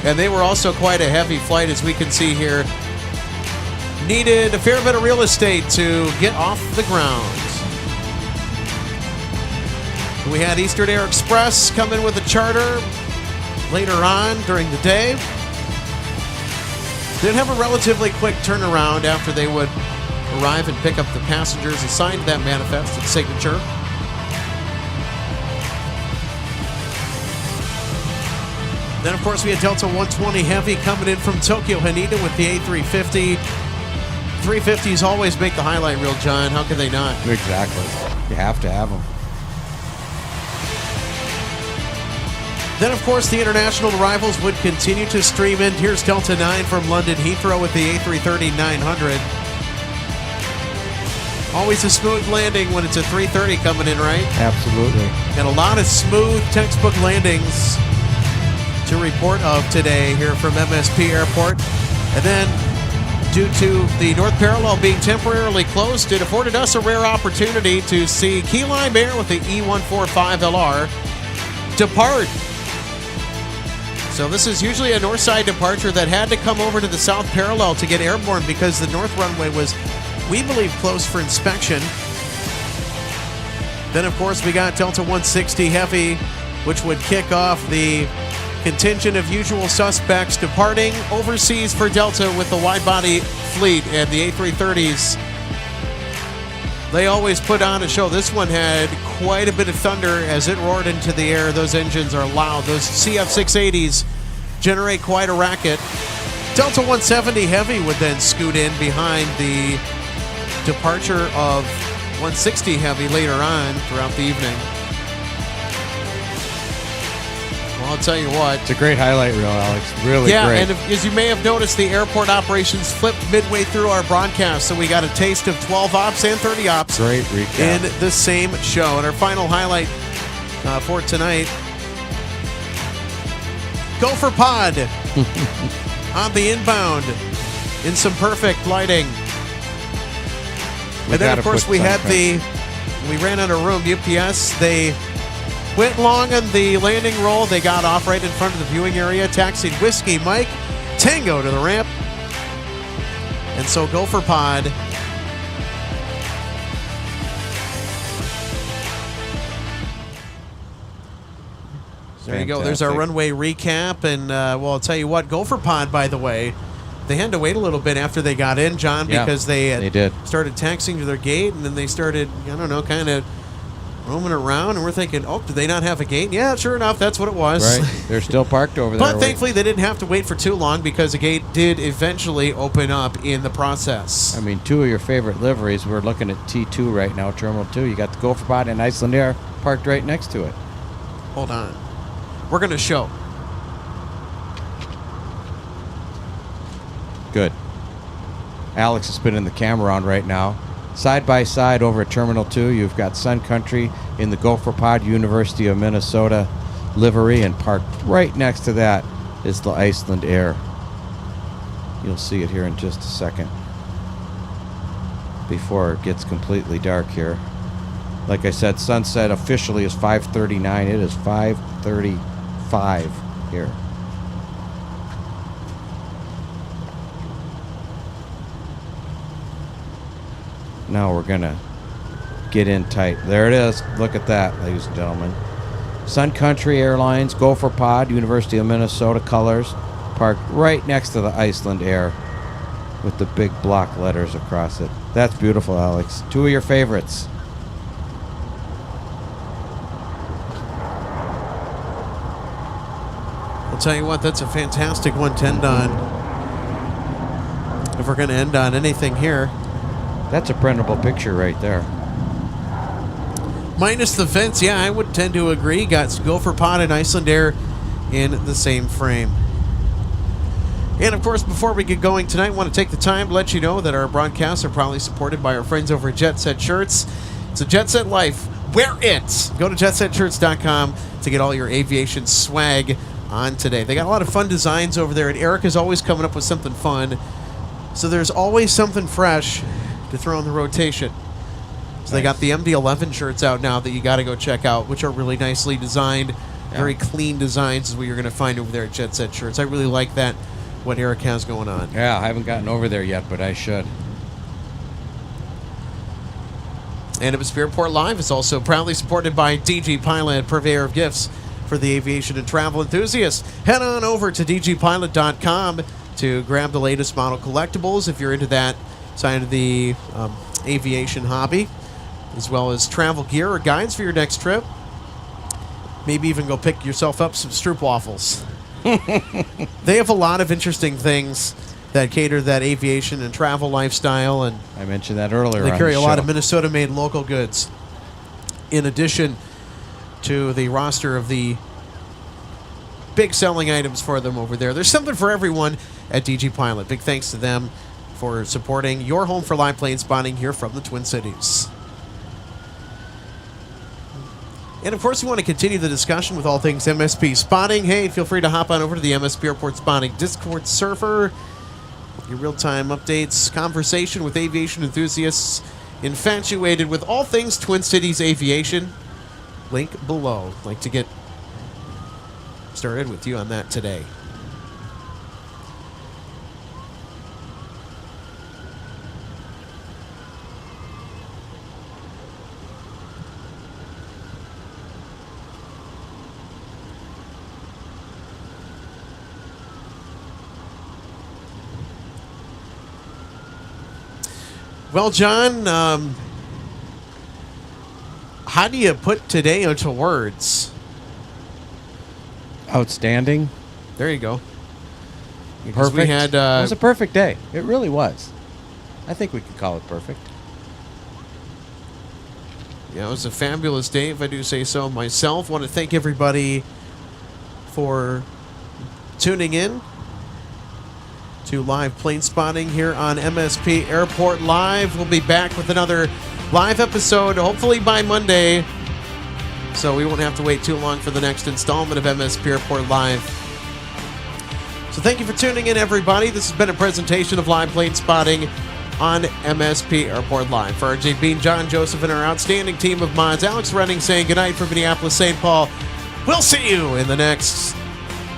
And they were also quite a heavy flight, as we can see here. Needed a fair bit of real estate to get off the ground. We had Eastern Air Express come in with a charter later on during the day. They'd have a relatively quick turnaround after they would arrive and pick up the passengers assigned to that manifest and signature. Then, of course, we had Delta 120 Heavy coming in from Tokyo Haneda with the A350. 350s always make the highlight reel, John. How could they not? Exactly. You have to have them. Then, of course, the international arrivals would continue to stream in. Here's Delta 9 from London Heathrow with the A330-900. Always a smooth landing when it's a 330 coming in, right? Absolutely. And a lot of smooth textbook landings to report of today here from MSP Airport. And then, due to the North Parallel being temporarily closed, it afforded us a rare opportunity to see Key Lime Air with the E145LR depart. So this is usually a north side departure that had to come over to the south parallel to get airborne because the north runway was, we believe, closed for inspection. Then, of course, we got Delta 160 Heavy, which would kick off the contingent of usual suspects departing overseas for Delta with the wide-body fleet and the A330s. They always put on a show. This one had quite a bit of thunder as it roared into the air. Those engines are loud. Those CF680s generate quite a racket. Delta 170 Heavy would then scoot in behind the departure of 160 Heavy later on throughout the evening. Well, I'll tell you what. It's a great highlight reel, Alex. Really great. Yeah, and as you may have noticed, the airport operations flipped midway through our broadcast, so we got a taste of 12 ops and 30 ops Great recap. in the same show. And our final highlight for tonight, Gopher Pod on the inbound in some perfect lighting. And then, of course, we ran out of room. UPS, they went long on the landing roll. They got off right in front of the viewing area, taxied Whiskey Mike Tango to the ramp. And so Gopher Pod there you go. There's our runway recap. And, well, I'll tell you what, Gopher Pod, by the way, they had to wait a little bit after they got in, John, because they did. Started taxiing to their gate, and then they started, I don't know, kind of roaming around, and we're thinking, oh, did they not have a gate? Yeah, sure enough, that's what it was. Right. They're still parked over there. But thankfully, they didn't have to wait for too long because the gate did eventually open up in the process. I mean, two of your favorite liveries. We're looking at T2 right now, Terminal 2. You got the Gopher Pod and Iceland Air parked right next to it. Hold on. We're going to show. Good. Alex is spinning the camera on right now. Side by side over at Terminal 2, you've got Sun Country in the Gopher Pod University of Minnesota livery, and parked right next to that is the Iceland Air. You'll see it here in just a second before it gets completely dark here. Like I said, sunset officially is 5:39. It is 5:35 here. Now we're going to get in tight. There it is. Look at that, ladies and gentlemen. Sun Country Airlines, Gopher Pod, University of Minnesota colors, parked right next to the Iceland Air with the big block letters across it. That's beautiful, Alex. Two of your favorites. I'll tell you what, that's a fantastic one to end on. If we're going to end on anything here. That's a printable picture right there. Minus the fence, yeah, I would tend to agree. Got Gopher Pod and Iceland Air in the same frame. And, of course, before we get going tonight, I want to take the time to let you know that our broadcasts are proudly supported by our friends over at Jet Set Shirts. It's a Jet Set life. Wear it! Go to jetsetshirts.com to get all your aviation swag on today. They got a lot of fun designs over there, and Eric is always coming up with something fun. So there's always something fresh to throw in the rotation. So they got the MD-11 shirts out now that you got to go check out, which are really nicely designed, very clean designs is what you're going to find over there at Jet Set Shirts. I really like that, what Eric has going on. Yeah, I haven't gotten over there yet, but I should. And MSP Airport Live is also proudly supported by DG Pilot, purveyor of gifts for the aviation and travel enthusiasts. Head on over to dgpilot.com to grab the latest model collectibles if you're into that side of the aviation hobby, as well as travel gear or guides for your next trip. Maybe even go pick yourself up some Stroop waffles. They have a lot of interesting things that cater to that aviation and travel lifestyle, and I mentioned that earlier. they carry on the a lot show. of Minnesota-made local goods, in addition to the roster of the big selling items for them over there. There's something for everyone at DG Pilot. Big thanks to them for supporting your home for live plane spotting here from the Twin Cities. And of course, we want to continue the discussion with all things MSP spotting. Hey, feel free to hop on over to the MSP Airport Spotting Discord server. Your real-time updates, conversation with aviation enthusiasts infatuated with all things Twin Cities aviation. Link below. I'd like to get started with you on that today. Well, John, how do you put today into words? Outstanding. There you go. Because Perfect. we had, it was a perfect day. It really was. I think we could call it perfect. Yeah, it was a fabulous day, if I do say so myself. Want to thank everybody for tuning in to live plane spotting here on MSP Airport Live. We'll be back with another live episode, hopefully by Monday, so we won't have to wait too long for the next installment of MSP Airport Live. So thank you for tuning in, everybody. This has been a presentation of live plane spotting on MSP Airport Live. For RJ Bean, John Joseph, and our outstanding team of mods, Alex Redding saying goodnight from Minneapolis, St. Paul. We'll see you in the next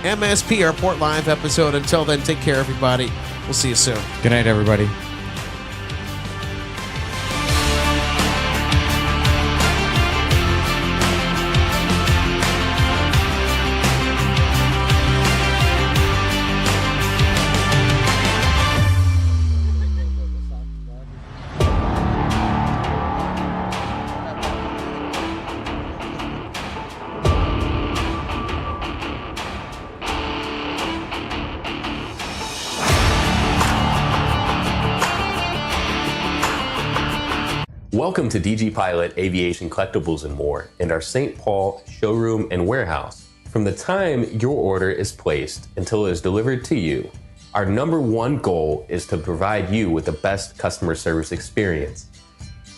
MSP Airport Live episode. Until then, take care, everybody. We'll see you soon. Good night, everybody. Welcome to DG Pilot Aviation Collectibles and More and our St. Paul showroom and warehouse. From the time your order is placed until it is delivered to you, our #1 goal is to provide you with the best customer service experience.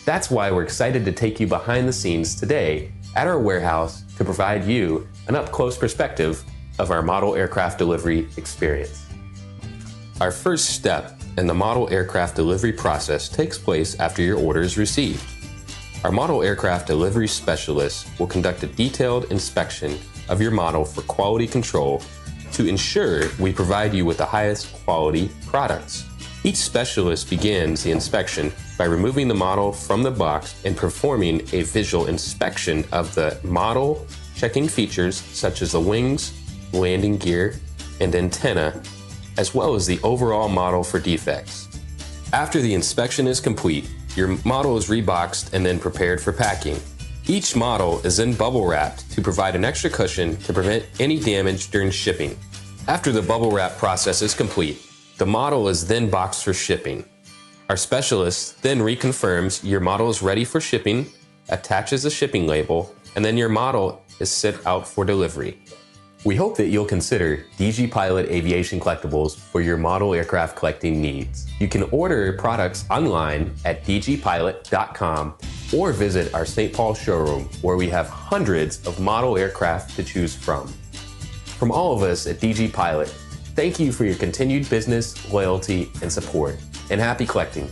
That's why we're excited to take you behind the scenes today at our warehouse to provide you an up-close perspective of our model aircraft delivery experience. Our first step in the model aircraft delivery process takes place after your order is received. Our model aircraft delivery specialist will conduct a detailed inspection of your model for quality control to ensure we provide you with the highest quality products. Each specialist begins the inspection by removing the model from the box and performing a visual inspection of the model, checking features such as the wings, landing gear, and antenna, as well as the overall model for defects. After the inspection is complete, your model is reboxed and then prepared for packing. Each model is then bubble wrapped to provide an extra cushion to prevent any damage during shipping. After the bubble wrap process is complete, the model is then boxed for shipping. Our specialist then reconfirms your model is ready for shipping, attaches a shipping label, and then your model is sent out for delivery. We hope that you'll consider DG Pilot Aviation Collectibles for your model aircraft collecting needs. You can order products online at dgpilot.com or visit our St. Paul showroom, where we have hundreds of model aircraft to choose from. From all of us at DG Pilot, thank you for your continued business, loyalty, and support, and happy collecting.